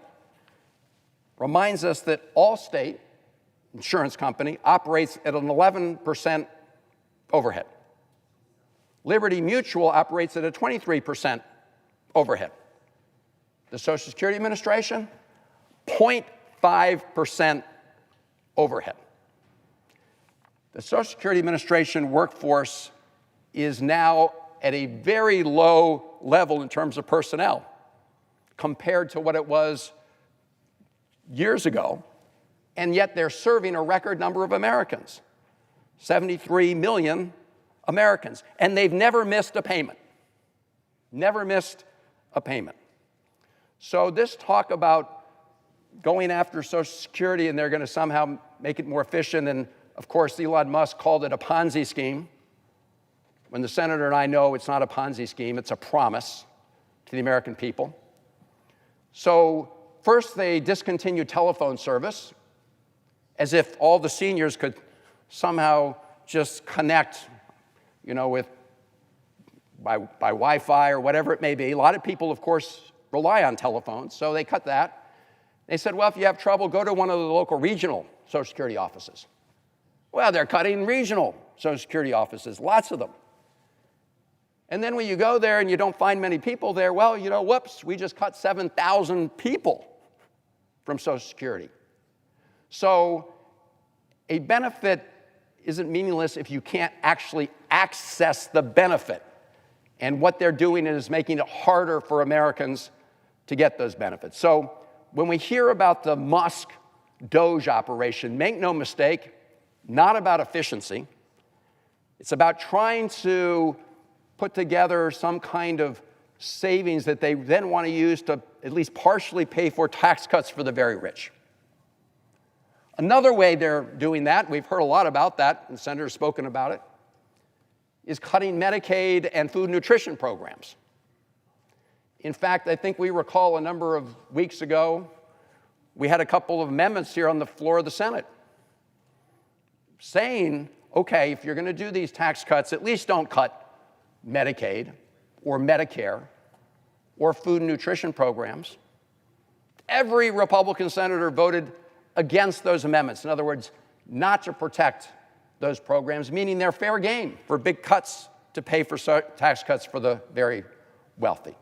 reminds us that Allstate Insurance Company operates at an 11% overhead. Liberty Mutual operates at a 23% overhead. The Social Security Administration, 0.5% overhead. The Social Security Administration workforce is now at a very low level in terms of personnel compared to what it was years ago, and yet they're serving a record number of Americans, 73 million Americans, and they've never missed a payment. Never missed a payment. So this talk about going after Social Security and they're going to somehow make it more efficient, and of course Elon Musk called it a Ponzi scheme, when the senator and I know it's not a Ponzi scheme, it's a promise to the American people. So first they discontinued telephone service, as if all the seniors could somehow just connect, you know, with by Wi-Fi or whatever it may be. A lot of people, of course, rely on telephones, so they cut that. They said, well, if you have trouble, go to one of the local regional Social Security offices. Well, they're cutting regional Social Security offices, lots of them. And then when you go there and you don't find many people there, well, you know, whoops, we just cut 7,000 people from Social Security. So a benefit isn't meaningless if you can't actually access the benefit. And what they're doing is making it harder for Americans to get those benefits. So when we hear about the Musk Doge operation, make no mistake, not about efficiency. It's about trying to put together some kind of savings that they then want to use to at least partially pay for tax cuts for the very rich. Another way they're doing that, we've heard a lot about that, and the senator's spoken about it, is cutting Medicaid and food nutrition programs. In fact, I think we recall a number of weeks ago, we had a couple of amendments here on the floor of the Senate saying, okay, if you're going to do these tax cuts, at least don't cut Medicaid or Medicare or food and nutrition programs. Every Republican senator voted against those amendments. In other words, not to protect those programs, meaning they're fair game for big cuts to pay for tax cuts for the very wealthy.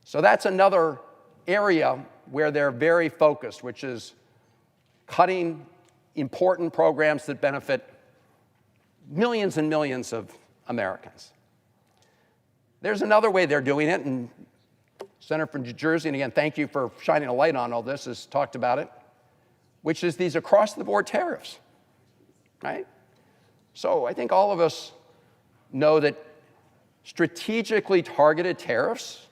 So that's another area where they're very focused, which is cutting important programs that benefit millions and millions of Americans. There's another way they're doing it, and Senator from New Jersey, and again, thank you for shining a light on all this, has talked about it, which is these across-the-board tariffs, right? So I think all of us know that strategically targeted tariffs,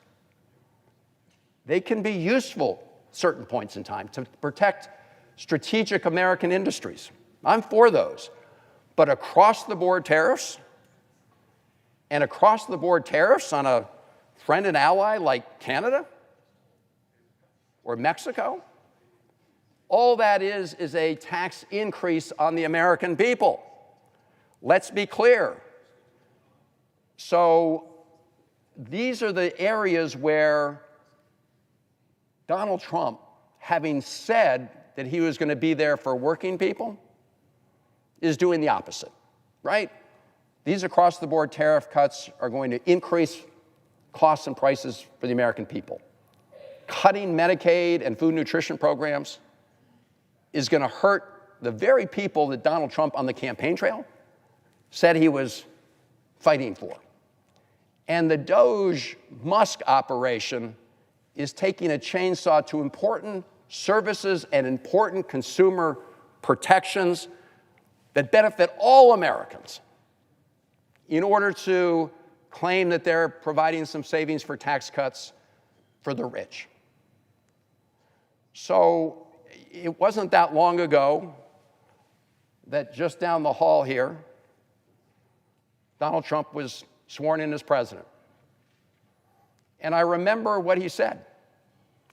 they can be useful at certain points in time to protect strategic American industries. I'm for those. But across-the-board tariffs, and across-the-board tariffs on a friend and ally like Canada or Mexico, all that is a tax increase on the American people. Let's be clear. So these are the areas where Donald Trump, having said that he was going to be there for working people, is doing the opposite, right? These across-the-board tariff cuts are going to increase costs and prices for the American people. cutting Medicaid and food nutrition programs is going to hurt the very people that Donald Trump on the campaign trail said he was fighting for. And the Doge Musk operation is taking a chainsaw to important services and important consumer protections that benefit all Americans in order to claim that they're providing some savings for tax cuts for the rich. So it wasn't that long ago that just down the hall here, Donald Trump was sworn in as president. And I remember what he said.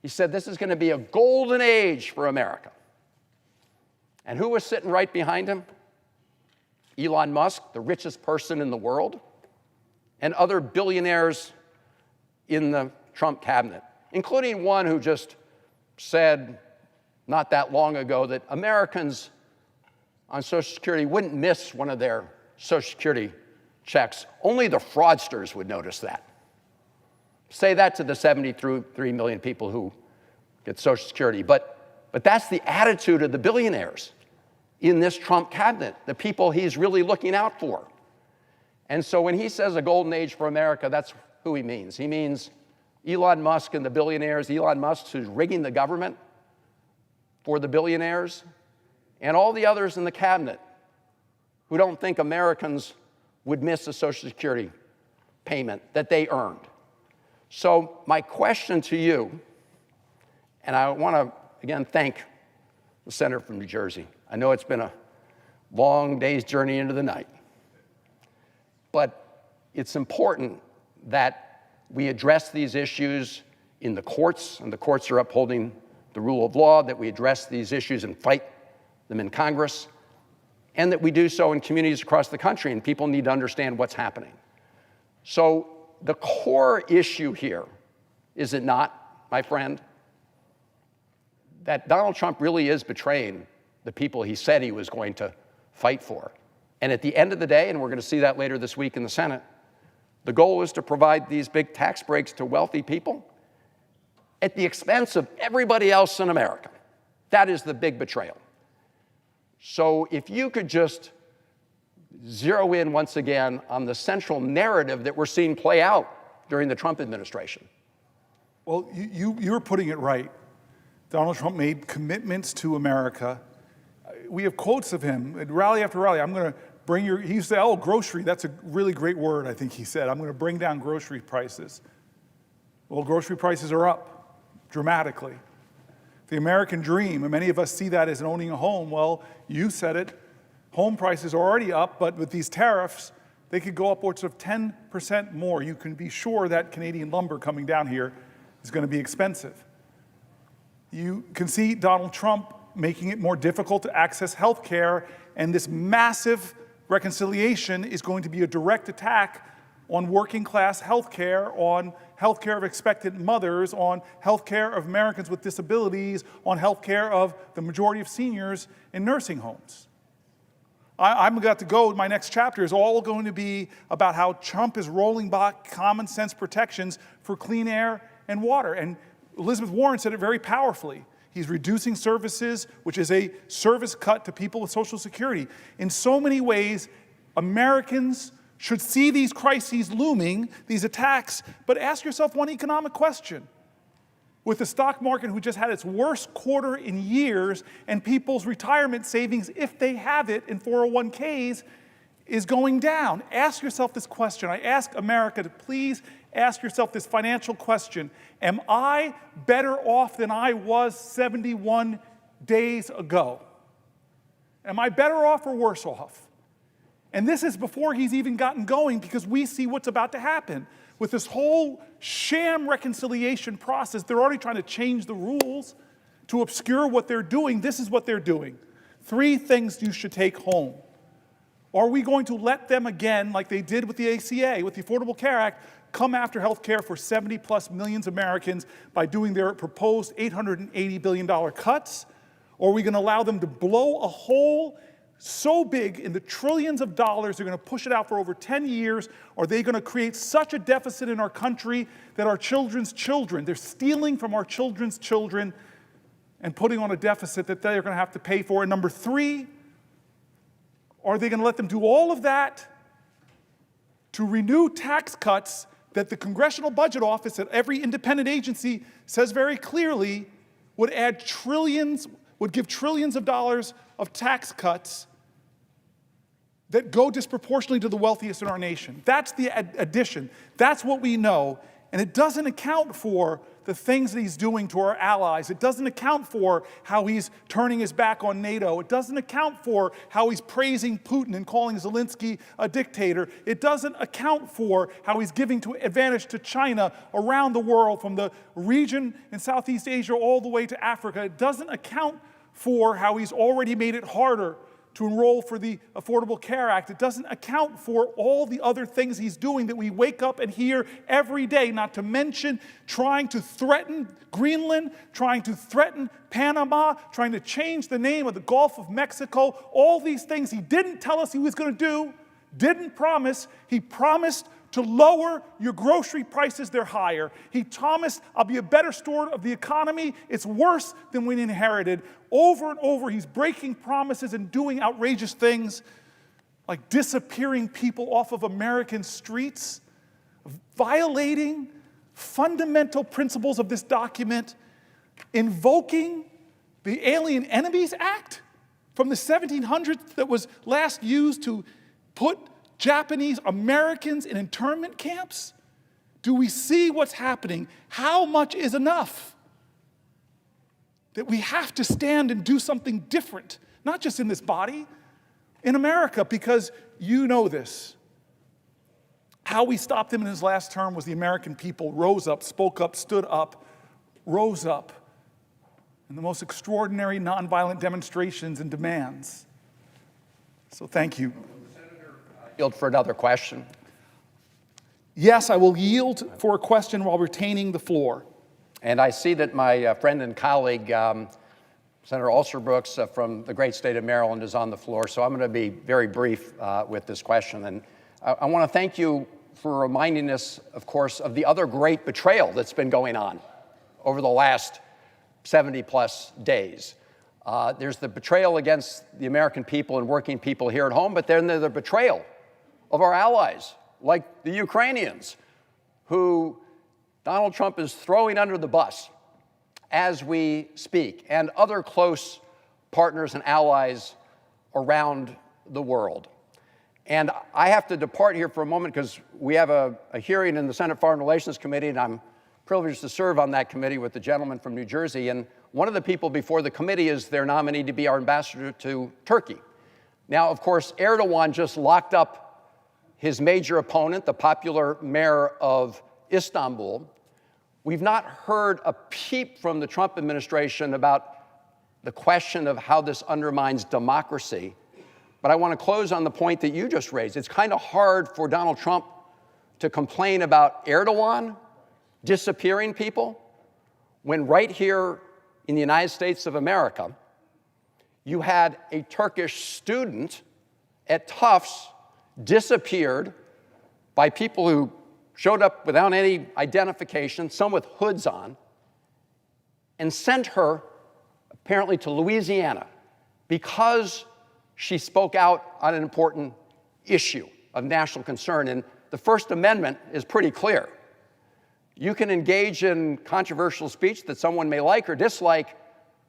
He said, this is going to be a golden age for America. And who was sitting right behind him? Elon Musk, the richest person in the world, and other billionaires in the Trump cabinet, including one who just said not that long ago that Americans on Social Security wouldn't miss one of their Social Security checks. Only the fraudsters would notice that. Say that to the 73 million people who get Social Security. But that's the attitude of the billionaires in this Trump cabinet, the people he's really looking out for. And so when he says a golden age for America, that's who he means. He means Elon Musk and the billionaires, Elon Musk who's rigging the government for the billionaires, and all the others in the cabinet who don't think Americans would miss a Social Security payment that they earned. So my question to you, and I want to, again, thank the senator from New Jersey. I know it's been a long day's journey into the night, but it's important that we address these issues in the courts, and the courts are upholding the rule of law, that we address these issues and fight them in Congress, and that we do so in communities across the country, and people need to understand what's happening. So the core issue here, is it not, my friend, that Donald Trump really is betraying the people he said he was going to fight for. And at the end of the day, and we're going to see that later this week in the Senate, the goal is to provide these big tax breaks to wealthy people at the expense of everybody else in America. That is the big betrayal. So if you could just zero in once again on the central narrative that we're seeing play out during the Trump administration. Well, you're putting it right. Donald Trump made commitments to America. We have quotes of him at rally after rally. I'm going to bring your, he used to say, oh, grocery, that's a really great word, I think he said. I'm going to bring down grocery prices. Well, grocery prices are up dramatically. The American dream, and many of us see that as owning a home. Well, you said it. Home prices are already up, but with these tariffs, they could go upwards of 10% more. You can be sure that Canadian lumber coming down here is going to be expensive. You can see Donald Trump making it more difficult to access health care, and this massive reconciliation is going to be a direct attack on working class health care, on health care of expectant mothers, on health care of Americans with disabilities, on health care of the majority of seniors in nursing homes. I'm about to go, my next chapter is all going to be about how Trump is rolling back common sense protections for clean air and water. And Elizabeth Warren said it very powerfully. He's reducing services, which is a service cut to people with Social Security. In so many ways, Americans should see these crises looming, these attacks, but ask yourself one economic question. With the stock market who just had its worst quarter in years, and people's retirement savings, if they have it in 401ks, is going down. Ask yourself this question. I ask America to please ask yourself this financial question. Am I better off than I was 71 days ago? Am I better off or worse off? And this is before he's even gotten going, because we see what's about to happen. With this whole sham reconciliation process, they're already trying to change the rules to obscure what they're doing. This is what they're doing. 3 things you should take home. Are we going to let them again, like they did with the ACA, with the Affordable Care Act, come after health care for 70+ million Americans by doing their proposed $880 billion cuts? Or are we going to allow them to blow a hole so big in the trillions of dollars, they're going to push it out for over 10 years, or they're going to create such a deficit in our country that our children's children, they're stealing from our children's children and putting on a deficit that they're going to have to pay for. And number three, are they going to let them do all of that to renew tax cuts that the Congressional Budget Office at every independent agency says very clearly would add trillions, would give trillions of dollars of tax cuts that go disproportionately to the wealthiest in our nation? That's the addition. That's what we know. And it doesn't account for the things that he's doing to our allies. It doesn't account for how he's turning his back on NATO. It doesn't account for how he's praising Putin and calling Zelensky a dictator. It doesn't account for how he's giving advantage to China around the world, from the region in Southeast Asia all the way to Africa. It doesn't account for how he's already made it harder to enroll for the Affordable Care Act. It doesn't account for all the other things he's doing that we wake up and hear every day, not to mention trying to threaten Greenland, trying to threaten Panama, trying to change the name of the Gulf of Mexico. All these things he didn't tell us he was going to do, didn't promise. He promised to lower your grocery prices, they're higher. He promised, I'll be a better steward of the economy. It's worse than we inherited. Over and over, he's breaking promises and doing outrageous things like disappearing people off of American streets, violating fundamental principles of this document, invoking the Alien Enemies Act from the 1700s that was last used to put Japanese Americans in internment camps? Do we see what's happening? How much is enough? That we have to stand and do something different, not just in this body, in America, because you know this. How we stopped him in his last term was the American people rose up, spoke up, stood up, rose up in the most extraordinary nonviolent demonstrations and demands. So thank you. Yield for another question. Yes, I will yield for a question while retaining the floor. And I see that my friend and colleague, Senator Alsterbrooks from the great state of Maryland, is on the floor. So I'm going to be very brief with this question. And I want to thank you for reminding us, of course, of the other great betrayal that's been going on over the last 70-plus days. There's the betrayal against the American people and working people here at home, but then there's the betrayal of our allies, like the Ukrainians, who Donald Trump is throwing under the bus as we speak, and other close partners and allies around the world. And I have to depart here for a moment because we have a hearing in the Senate Foreign Relations Committee, and I'm privileged to serve on that committee with the gentleman from New Jersey. And one of the people before the committee is their nominee to be our ambassador to Turkey. Now, of course, Erdogan just locked up his major opponent, the popular mayor of Istanbul. We've not heard a peep from the Trump administration about the question of how this undermines democracy. But I want to close on the point that you just raised. It's kind of hard for Donald Trump to complain about Erdogan disappearing people when right here in the United States of America, you had a Turkish student at Tufts disappeared by people who showed up without any identification, some with hoods on, and sent her apparently to Louisiana because she spoke out on an important issue of national concern. And the First Amendment is pretty clear. You can engage in controversial speech that someone may like or dislike,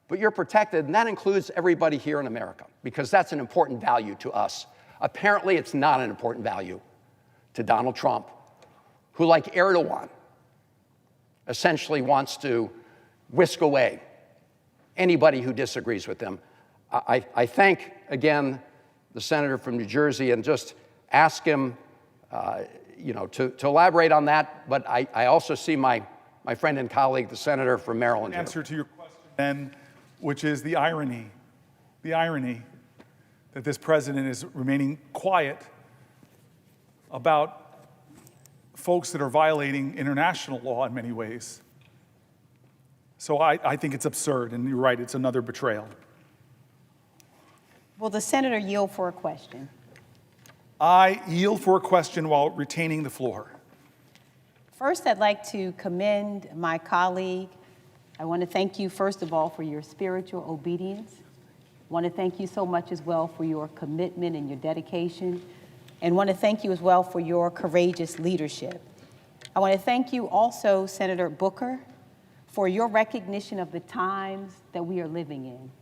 but you're protected, and that includes everybody here in America, because that's an important value to us. Apparently, it's not an important value to Donald Trump, who, like Erdogan, essentially wants to whisk away anybody who disagrees with him. I thank, again, the senator from New Jersey and just ask him to elaborate on that. But I also see my friend and colleague, the senator from Maryland. Answer to your question, then, which is the irony that this president is remaining quiet about folks that are violating international law in many ways. So I think it's absurd, and you're right, it's another betrayal. Will the senator yield for a question? I yield for a question while retaining the floor. First, I'd like to commend my colleague. I want to thank you, first of all, for your spiritual obedience. I want to thank you so much as well for your commitment and your dedication. And want to thank you as well for your courageous leadership. I want to thank you also, Senator Booker, for your recognition of the times that we are living in.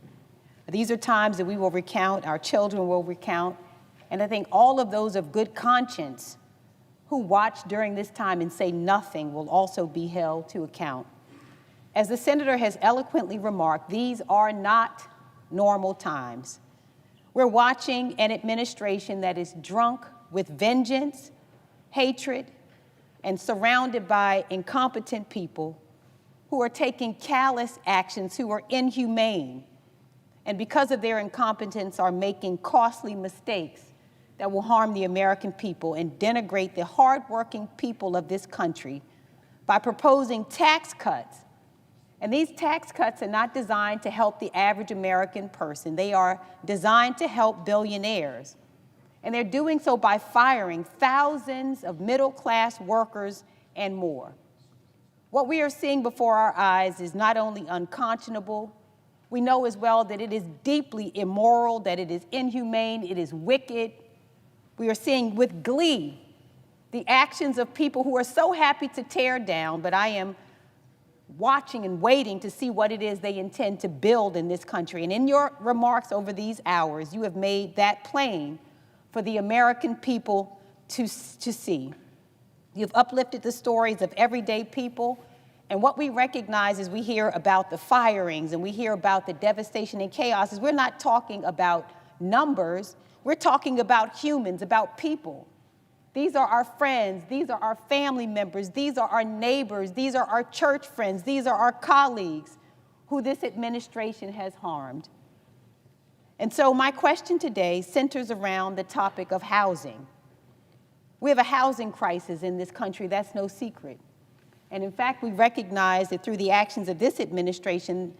These are times that we will recount, our children will recount, and I think all of those of good conscience who watch during this time and say nothing will also be held to account. As the senator has eloquently remarked, these are not normal times. We're watching an administration that is drunk with vengeance, hatred, and surrounded by incompetent people who are taking callous actions, who are inhumane, and because of their incompetence are making costly mistakes that will harm the American people and denigrate the hardworking people of this country by proposing tax cuts. And these tax cuts are not designed to help the average American person. They are designed to help billionaires. And they're doing so by firing thousands of middle-class workers and more. What we are seeing before our eyes is not only unconscionable, we know as well that it is deeply immoral, that it is inhumane, it is wicked. We are seeing with glee the actions of people who are so happy to tear down, but I am watching and waiting to see what it is they intend to build in this country. And in your remarks over these hours, you have made that plain for the American people to see. You've uplifted the stories of everyday people. And what we recognize as we hear about the firings and we hear about the devastation and chaos is we're not talking about numbers. We're talking about humans, about people. These are our friends. These are our family members. These are our neighbors. These are our church friends. These are our colleagues who this administration has harmed. And so my question today centers around the topic of housing. We have a housing crisis in this country. That's no secret. And in fact, we recognize that through the actions of this administration,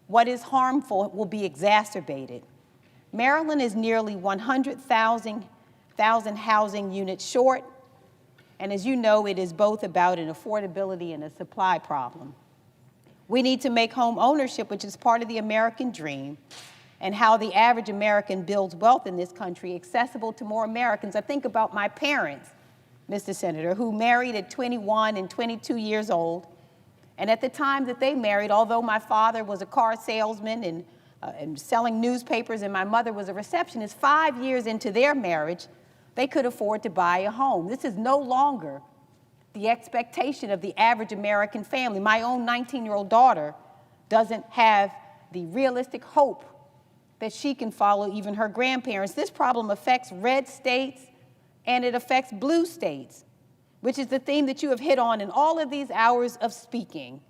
what is harmful will be exacerbated. Maryland is nearly 100,000 housing units short. And as you know, it is both about an affordability and a supply problem. We need to make home ownership, which is part of the American dream, and how the average American builds wealth in this country accessible to more Americans. I think about my parents, Mr. Senator, who married at 21 and 22 years old. And at the time that they married, although my father was a car salesman and selling newspapers and my mother was a receptionist, 5 years into their marriage, they could afford to buy a home. This is no longer the expectation of the average American family. My own 19-year-old daughter doesn't have the realistic hope that she can follow even her grandparents. This problem affects red states and it affects blue states, which is the theme that you have hit on in all of these hours of speaking.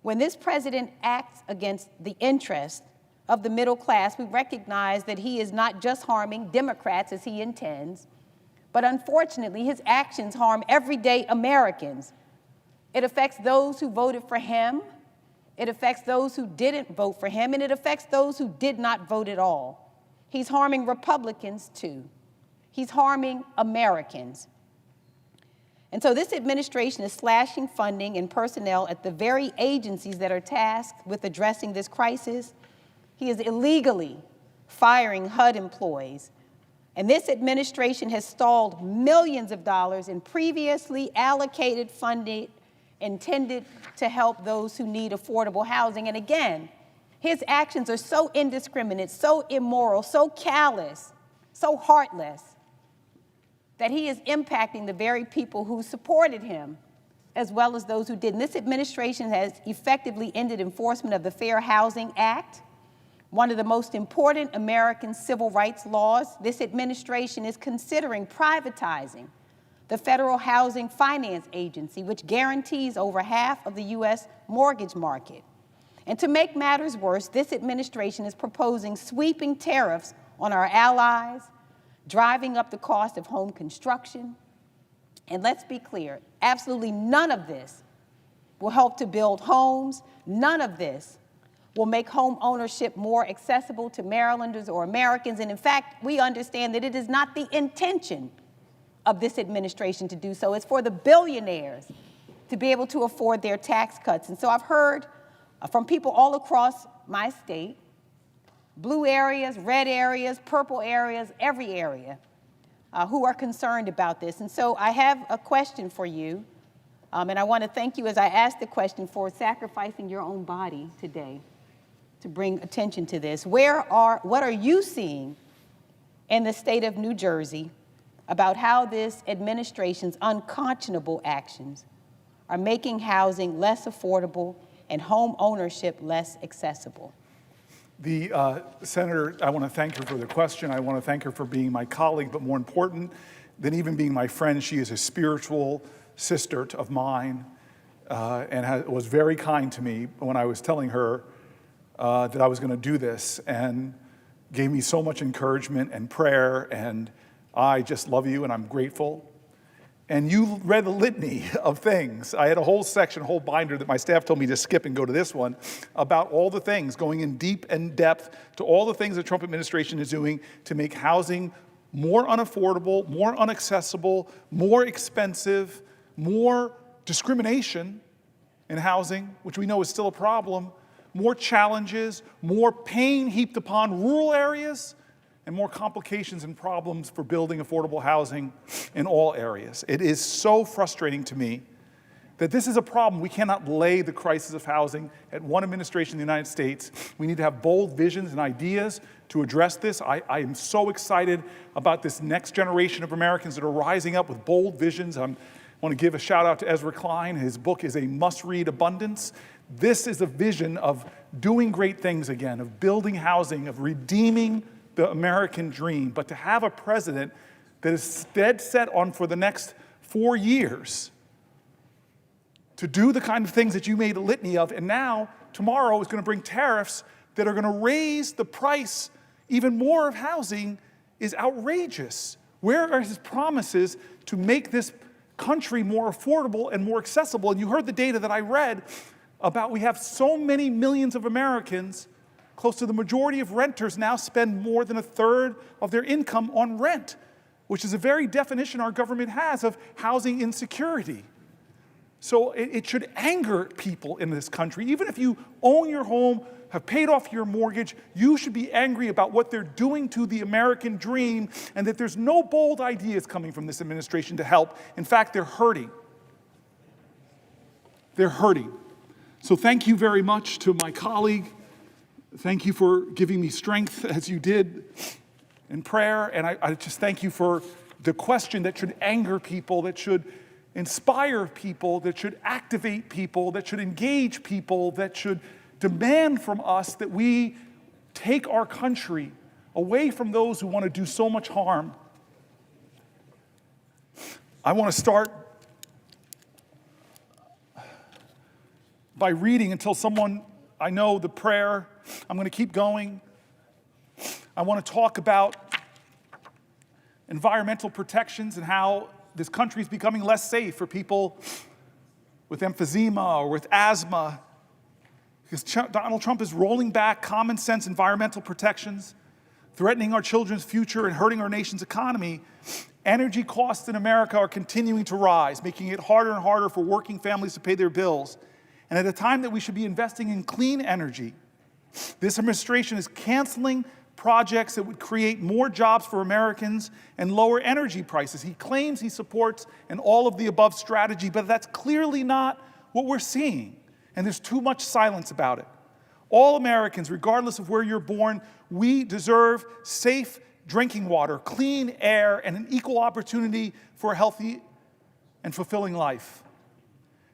When this president acts against the interest of the middle class, we recognize that he is not just harming Democrats as he intends, but unfortunately, his actions harm everyday Americans. It affects those who voted for him, it affects those who didn't vote for him, and it affects those who did not vote at all. He's harming Republicans too. He's harming Americans. And so this administration is slashing funding and personnel at the very agencies that are tasked with addressing this crisis. He is illegally firing HUD employees. And this administration has stalled millions of dollars in previously allocated funding intended to help those who need affordable housing. And again, his actions are so indiscriminate, so immoral, so callous, so heartless, that he is impacting the very people who supported him, as well as those who didn't. This administration has effectively ended enforcement of the Fair Housing Act, one of the most important American civil rights laws. This administration is considering privatizing the Federal Housing Finance Agency, which guarantees over half of the U.S. mortgage market. And to make matters worse, this administration is proposing sweeping tariffs on our allies, driving up the cost of home construction. And let's be clear, absolutely none of this will help to build homes. None of this will make home ownership more accessible to Marylanders or Americans. And in fact, we understand that it is not the intention of this administration to do so. It's for the billionaires to be able to afford their tax cuts. And so I've heard from people all across my state, blue areas, red areas, purple areas, every area, who are concerned about this. And so I have a question for you, and I want to thank you as I ask the question for sacrificing your own body today to bring attention to this. What are you seeing in the state of New Jersey about how this administration's unconscionable actions are making housing less affordable and home ownership less accessible? The Senator, I want to thank her for the question. I want to thank her for being my colleague, but more important than even being my friend, she is a spiritual sister of mine and was very kind to me when I was telling her that I was going to do this, and gave me so much encouragement and prayer, and I just love you and I'm grateful. And you read the litany of things. I had a whole section, a whole binder that my staff told me to skip and go to this one, about all the things, going in deep and depth to all the things the Trump administration is doing to make housing more unaffordable, more inaccessible, more expensive, more discrimination in housing, which we know is still a problem, more challenges, more pain heaped upon rural areas, and more complications and problems for building affordable housing in all areas. It is so frustrating to me that this is a problem. We cannot lay the crisis of housing at one administration in the United States. We need to have bold visions and ideas to address this. I am so excited about this next generation of Americans that are rising up with bold visions. I want to give a shout out to Ezra Klein. His book is a must-read abundance. This is a vision of doing great things again, of building housing, of redeeming the American dream. But to have a president that is dead set on, for the next 4 years, to do the kind of things that you made a litany of, and now tomorrow is going to bring tariffs that are going to raise the price even more of housing, is outrageous. Where are his promises to make this country more affordable and more accessible? And you heard the data that I read about, we have so many millions of Americans. Close to the majority of renters now spend more than a third of their income on rent, which is a very definition our government has of housing insecurity. So it should anger people in this country. Even if you own your home, have paid off your mortgage, you should be angry about what they're doing to the American dream, and that there's no bold ideas coming from this administration to help. In fact, they're hurting. They're hurting. So thank you very much to my colleague. Thank you for giving me strength as you did in prayer. And I just thank you for the question that should anger people, that should inspire people, that should activate people, that should engage people, that should demand from us that we take our country away from those who want to do so much harm. I want to start by reading until someone, I know the prayer. I'm going to keep going. I want to talk about environmental protections and how this country is becoming less safe for people with emphysema or with asthma, because Donald Trump is rolling back common sense environmental protections, threatening our children's future and hurting our nation's economy. Energy costs in America are continuing to rise, making it harder and harder for working families to pay their bills. And at a time that we should be investing in clean energy, this administration is canceling projects that would create more jobs for Americans and lower energy prices. He claims he supports an all-of-the-above strategy, but that's clearly not what we're seeing, and there's too much silence about it. All Americans, regardless of where you're born, we deserve safe drinking water, clean air, and an equal opportunity for a healthy and fulfilling life.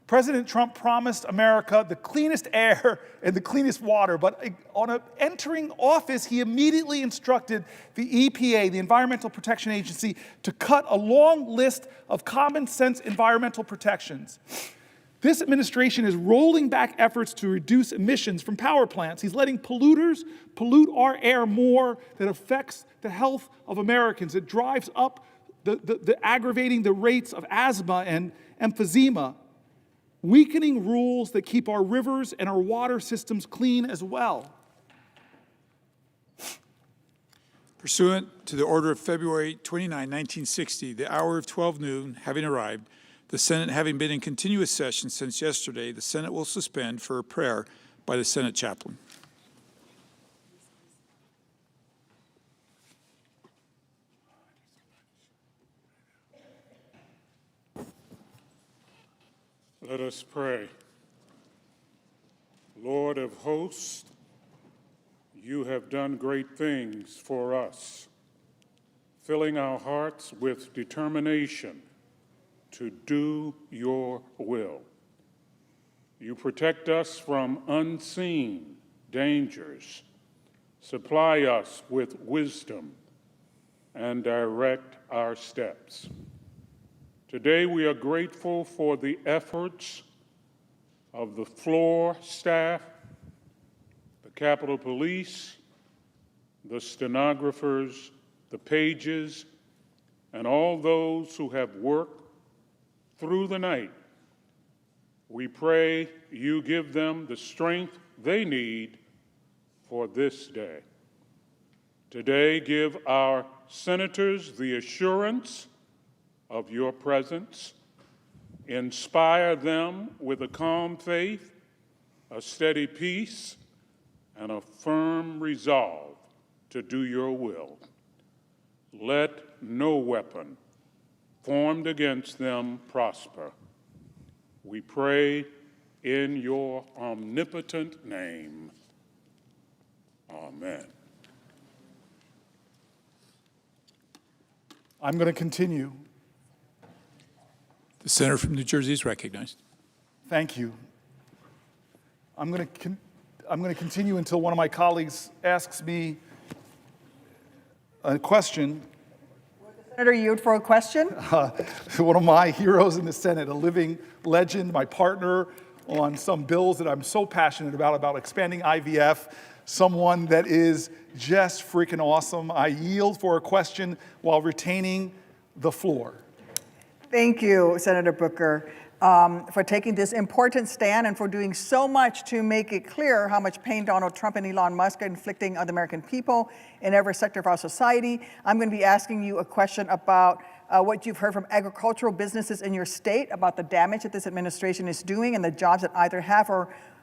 President Trump promised America the cleanest air and the cleanest water, but on entering office, he immediately instructed the EPA, the Environmental Protection Agency, to cut a long list of common sense environmental protections. This administration is rolling back efforts to reduce emissions from power plants. He's letting polluters pollute our air more. That affects the health of Americans. It drives up aggravating the rates of asthma and emphysema. weakening rules that keep our rivers and our water systems clean as well. Pursuant to the order of February 29, 1960, the hour of 12 noon having arrived, the Senate having been in continuous session since yesterday, the Senate will suspend for a prayer by the Senate chaplain. Let us pray. Lord of hosts, you have done great things for us, filling our hearts with determination to do your will. You protect us from unseen dangers, supply us with wisdom, and direct our steps. Today we are grateful for the efforts of the floor staff, the Capitol Police, the stenographers, the pages, and all those who have worked through the night. We pray you give them the strength they need for this day. Today, give our senators the assurance of your presence. Inspire them with a calm faith, a steady peace, and a firm resolve to do your will. Let no weapon formed against them prosper. We pray in your omnipotent name. Amen. I'm going to continue. The senator from New Jersey is recognized. Thank you. I'm going to continue until one of my colleagues asks me a question. Senator, yield for a question? One of my heroes in the Senate, a living legend, my partner on some bills that I'm so passionate about expanding IVF, someone that is just freaking awesome. I yield for a question while retaining the floor. Thank you, Senator Booker, for taking this important stand and for doing so much to make it clear how much pain Donald Trump and Elon Musk are inflicting on the American people in every sector of our society. I'm going to be asking you a question about what you've heard from agricultural businesses in your state about the damage that this administration is doing and the jobs that either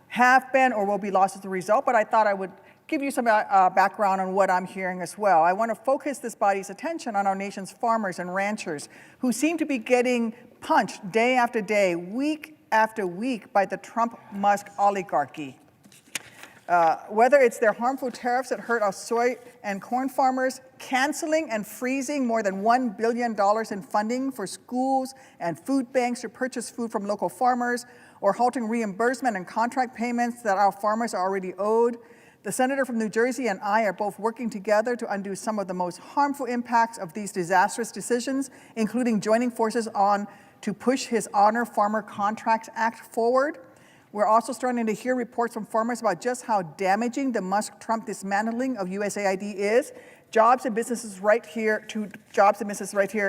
have been or will be lost as a result. But I thought I would give you some background on what I'm hearing as well. I want to focus this body's attention on our nation's farmers and ranchers who seem to be getting punched day after day, week after week by the Trump-Musk oligarchy. Whether it's their harmful tariffs that hurt our soy and corn farmers, canceling and freezing more than $1 billion in funding for schools and food banks to purchase food from local farmers, or halting reimbursement and contract payments that our farmers are already owed. The senator from New Jersey and I are both working together to undo some of the most harmful impacts of these disastrous decisions, including joining forces on to push his Honor Farmer Contracts Act forward. We're also starting to hear reports from farmers about just how damaging the Musk-Trump dismantling of USAID is. Jobs and businesses right here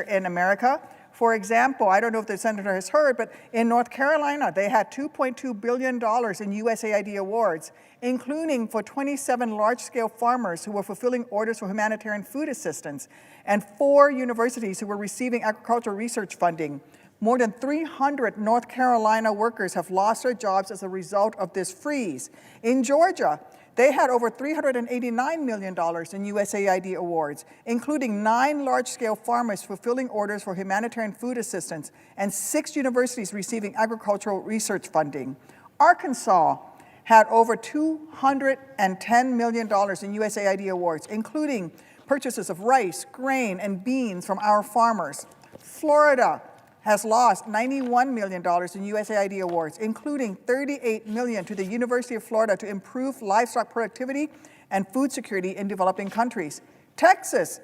in America. For example, I don't know if the senator has heard, but in North Carolina, they had $2.2 billion in USAID awards, including for 27 large-scale farmers who were fulfilling orders for humanitarian food assistance, and 4 universities who were receiving agricultural research funding. More than 300 North Carolina workers have lost their jobs as a result of this freeze. In Georgia, they had over $389 million in USAID awards, including 9 large-scale farmers fulfilling orders for humanitarian food assistance and 6 universities receiving agricultural research funding. Arkansas had over $210 million in USAID awards, including purchases of rice, grain, and beans from our farmers. Florida has lost $91 million in USAID awards, including $38 million to the University of Florida to improve livestock productivity and food security in developing countries. Texas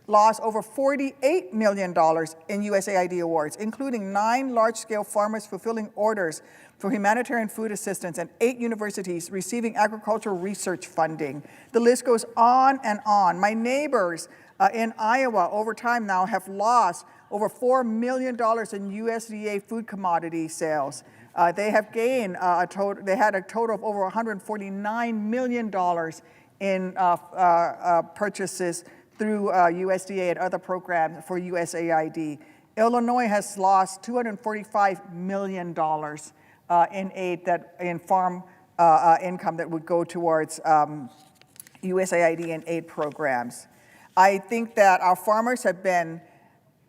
lost over $48 million in USAID awards, including 9 large-scale farmers fulfilling orders for humanitarian food assistance and 8 universities receiving agricultural research funding. The list goes on and on. My neighbors in Iowa over time now have lost over $4 million in USDA food commodity sales. They have gained they had a total of over $149 million in purchases through USDA and other programs for USAID. Illinois has lost $245 million in aid in farm income that would go towards USAID and aid programs. I think that our farmers have been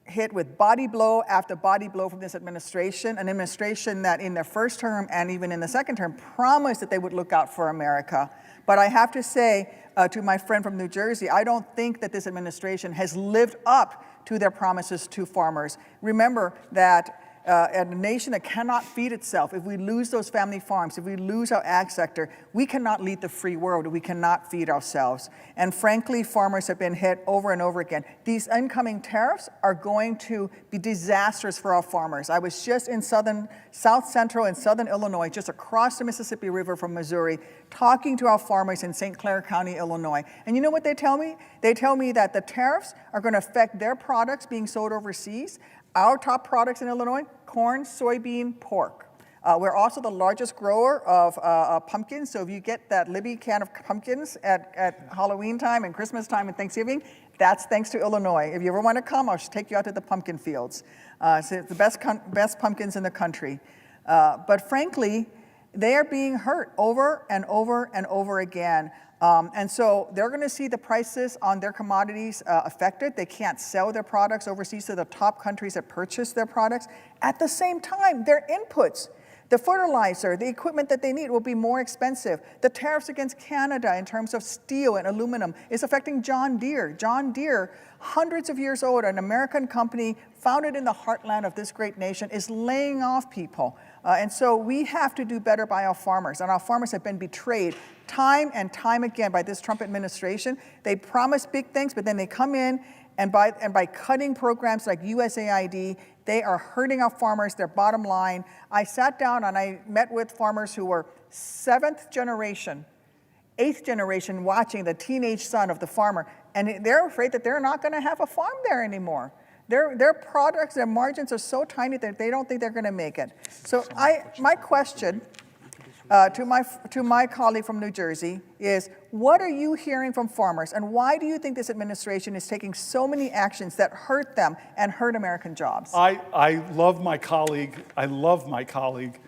hit with body blow after body blow from this administration, an administration that in their first term and even in the second term promised that they would look out for America. But I have to say to my friend from New Jersey, I don't think that this administration has lived up to their promises to farmers. Remember that a nation that cannot feed itself, if we lose those family farms, if we lose our ag sector, we cannot lead the free world. We cannot feed ourselves. And frankly, farmers have been hit over and over again. These incoming tariffs are going to be disastrous for our farmers. I was just in South Central and Southern Illinois, just across the Mississippi River from Missouri, talking to our farmers in St. Clair County, Illinois. And you know what they tell me? They tell me that the tariffs are going to affect their products being sold overseas. Our top products in Illinois: corn, soybean, pork. We're also the largest grower of pumpkins, so if you get that Libby can of pumpkins at Halloween time and Christmas time and Thanksgiving, that's thanks to Illinois. If you ever want to come, I'll just take you out to the pumpkin fields. So it's the best pumpkins in the country. But frankly, they are being hurt over and over and over again. And so they're going to see the prices on their commodities affected. They can't sell their products overseas to the top countries that purchase their products. At the same time, their inputs, the fertilizer, the equipment that they need will be more expensive. The tariffs against Canada in terms of steel and aluminum is affecting John Deere. John Deere, hundreds of years old, an American company founded in the heartland of this great nation, is laying off people. And so we have to do better by our farmers. And our farmers have been betrayed time and time again by this Trump administration. They promise big things, but then they come in and by cutting programs like USAID, they are hurting our farmers, their bottom line. I sat down and I met with farmers who were 7th generation, 8th generation watching the teenage son of the farmer. And they're afraid that they're not going to have a farm there anymore. Their products, their margins are so tiny that they don't think they're going to make it. So my question to my colleague from New Jersey is, what are you hearing from farmers, and why do you think this administration is taking so many actions that hurt them and hurt American jobs? I love my colleague. I love my colleague.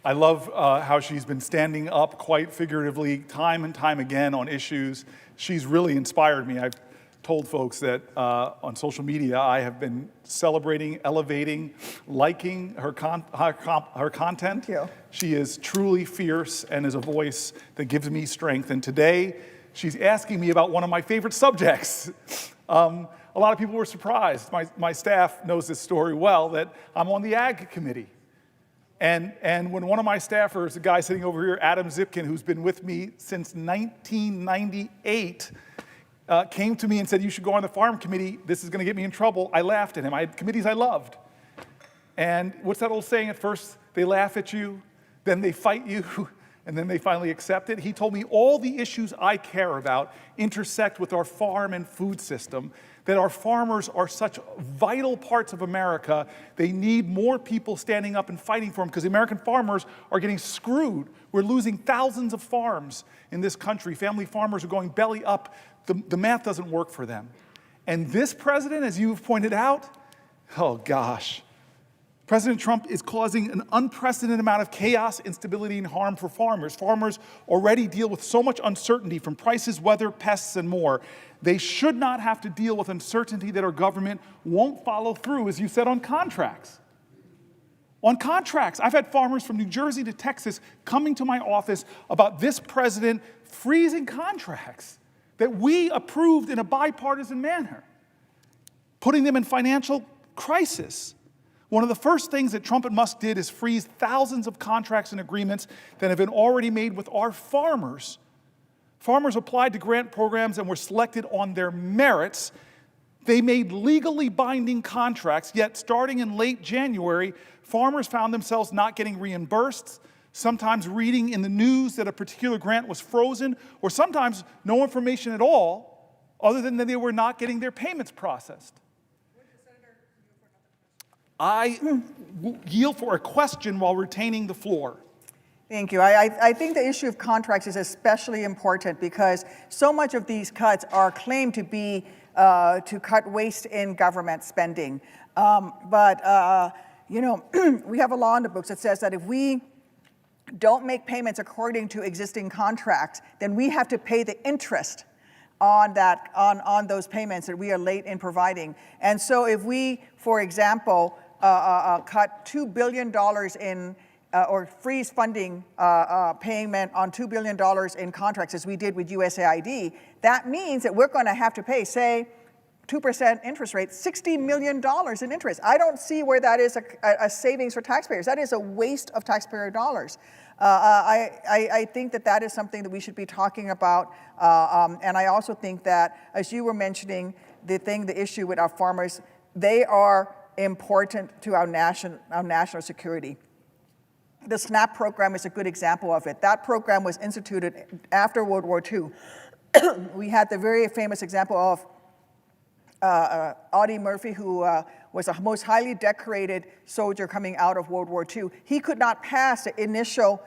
I love how she's been standing up quite figuratively time and time again on issues. She's really inspired me. I've told folks that on social media I have been celebrating, elevating, liking her content. Thank you. She is truly fierce and is a voice that gives me strength. And today she's asking me about one of my favorite subjects. A lot of people were surprised. My staff knows this story well, that I'm on the Ag Committee. And when one of my staffers, a guy sitting over here, Adam Zipkin, who's been with me since 1998, came to me and said, you should go on the Farm Committee, this is going to get me in trouble, I laughed at him. I had committees I loved. And what's that old saying? At first, they laugh at you, then they fight you, and then they finally accept it. He told me all the issues I care about intersect with our farm and food system, that our farmers are such vital parts of America. They need more people standing up and fighting for them, because the American farmers are getting screwed. We're losing thousands of farms in this country. Family farmers are going belly up. The math doesn't work for them. And this president, as you've pointed out, oh gosh, President Trump is causing an unprecedented amount of chaos, instability, and harm for farmers. Farmers already deal with so much uncertainty from prices, weather, pests, and more. They should not have to deal with uncertainty that our government won't follow through, as you said, on contracts. On contracts. I've had farmers from New Jersey to Texas coming to my office about this president freezing contracts that we approved in a bipartisan manner, putting them in financial crisis. One of the first things that Trump and Musk did is freeze thousands of contracts and agreements that have been already made with our farmers. Farmers applied to grant programs and were selected on their merits. They made legally binding contracts, yet starting in late January, farmers found themselves not getting reimbursed, sometimes reading in the news that a particular grant was frozen, or sometimes no information at all, other than that they were not getting their payments processed. I yield for a question while retaining the floor. Thank you. I think the issue of contracts is especially important because so much of these cuts are claimed to be to cut waste in government spending. You know, we have a law in the books that says that if we don't make payments according to existing contracts, then we have to pay the interest on those payments that we are late in providing. And so if we, for example, cut $2 billion in or freeze funding payment on $2 billion in contracts as we did with USAID, that means that we're going to have to pay, say, 2% interest rate, $60 million in interest. I don't see where that is a savings for taxpayers. That is a waste of taxpayer dollars. I think that is something that we should be talking about. And I also think that, as you were mentioning, the issue with our farmers, they are important to our national security. The SNAP program is a good example of it. That program was instituted after World War II. We had the very famous example of Audie Murphy, who was the most highly decorated soldier coming out of World War II. He could not pass the initial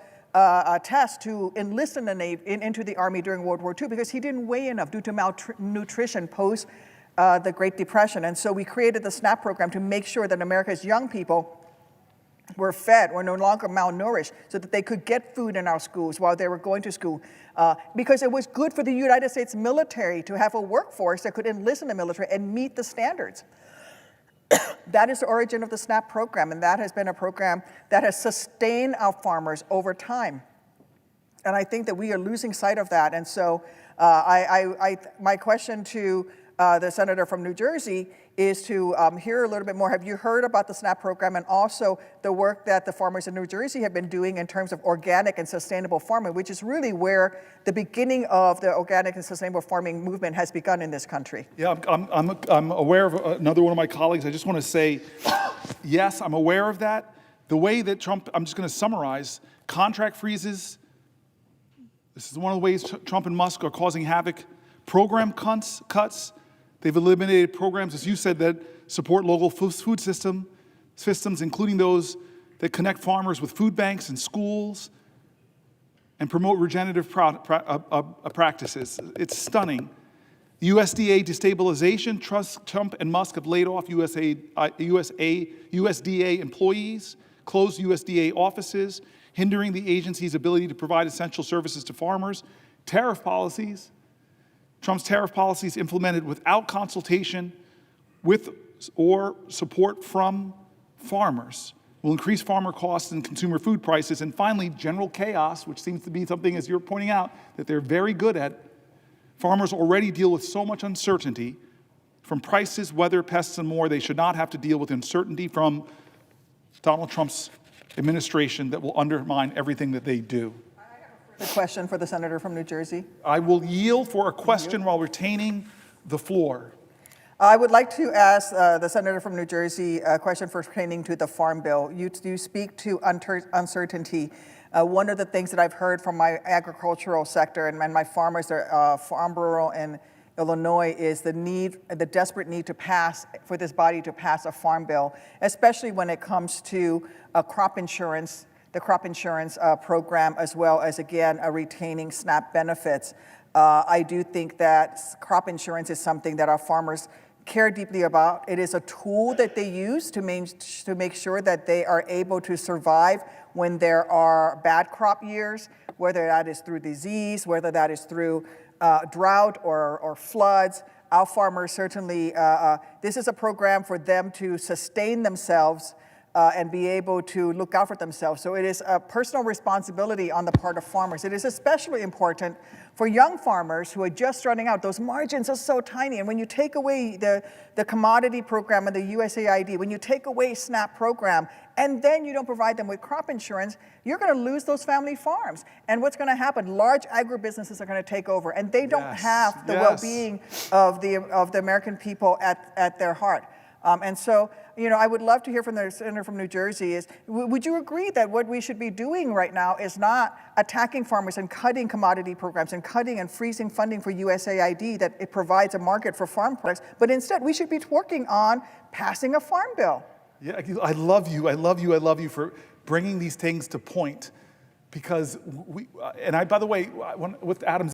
test to enlist into the Army during World War II because he didn't weigh enough due to malnutrition post the Great Depression. And so we created the SNAP program to make sure that America's young people were fed, were no longer malnourished, so that they could get food in our schools while they were going to school. Because it was good for the United States military to have a workforce that could enlist in the military and meet the standards. That is the origin of the SNAP program, and that has been a program that has sustained our farmers over time. And I think that we are losing sight of that. And so my question to the senator from New Jersey is to hear a little bit more. Have you heard about the SNAP program and also the work that the farmers in New Jersey have been doing in terms of organic and sustainable farming, which is really where the beginning of the organic and sustainable farming movement has begun in this country? Yeah, I'm aware of another one of my colleagues. I just want to say, yes, I'm aware of that. The way that Trump, I'm just going to summarize, contract freezes, this is one of the ways Trump and Musk are causing havoc. Program cuts. They've eliminated programs, as you said, that support local food systems, including those that connect farmers with food banks and schools and promote regenerative practices. It's stunning. USDA destabilization. Trump and Musk have laid off USDA employees, closed USDA offices, hindering the agency's ability to provide essential services to farmers. Tariff policies. Trump's tariff policies implemented without consultation with or support from farmers will increase farmer costs and consumer food prices. And finally, general chaos, which seems to be something, as you're pointing out, that they're very good at. Farmers already deal with so much uncertainty from prices, weather, pests, and more. They should not have to deal with uncertainty from Donald Trump's administration that will undermine everything that they do. The question for the senator from New Jersey. I will yield for a question while retaining the floor. I would like to ask the senator from New Jersey a question pertaining to the Farm Bill. You speak to uncertainty. One of the things that I've heard from my agricultural sector and my farmers, Farm Bureau in Illinois, is the desperate need for this body to pass a Farm Bill, especially when it comes to crop insurance, the crop insurance program, as well as, again, retaining SNAP benefits. I do think that crop insurance is something that our farmers care deeply about. It is a tool that they use to make sure that they are able to survive when there are bad crop years, whether that is through disease, whether that is through drought or floods. Our farmers certainly, this is a program for them to sustain themselves and be able to look out for themselves. So it is a personal responsibility on the part of farmers. It is especially important for young farmers who are just starting out. Those margins are so tiny. And when you take away the commodity program and the USAID, when you take away SNAP program, and then you don't provide them with crop insurance, you're going to lose those family farms. And what's going to happen? Large agribusinesses are going to take over, and they don't have the well-being of the American people at their heart. And so, I would love to hear from the senator from New Jersey would you agree that what we should be doing right now is not attacking farmers and cutting commodity programs and cutting and freezing funding for USAID that it provides a market for farm products, but instead we should be working on passing a farm bill? Yeah, I love you. I love you. I love you for bringing these things to point, because by the way, with Adam's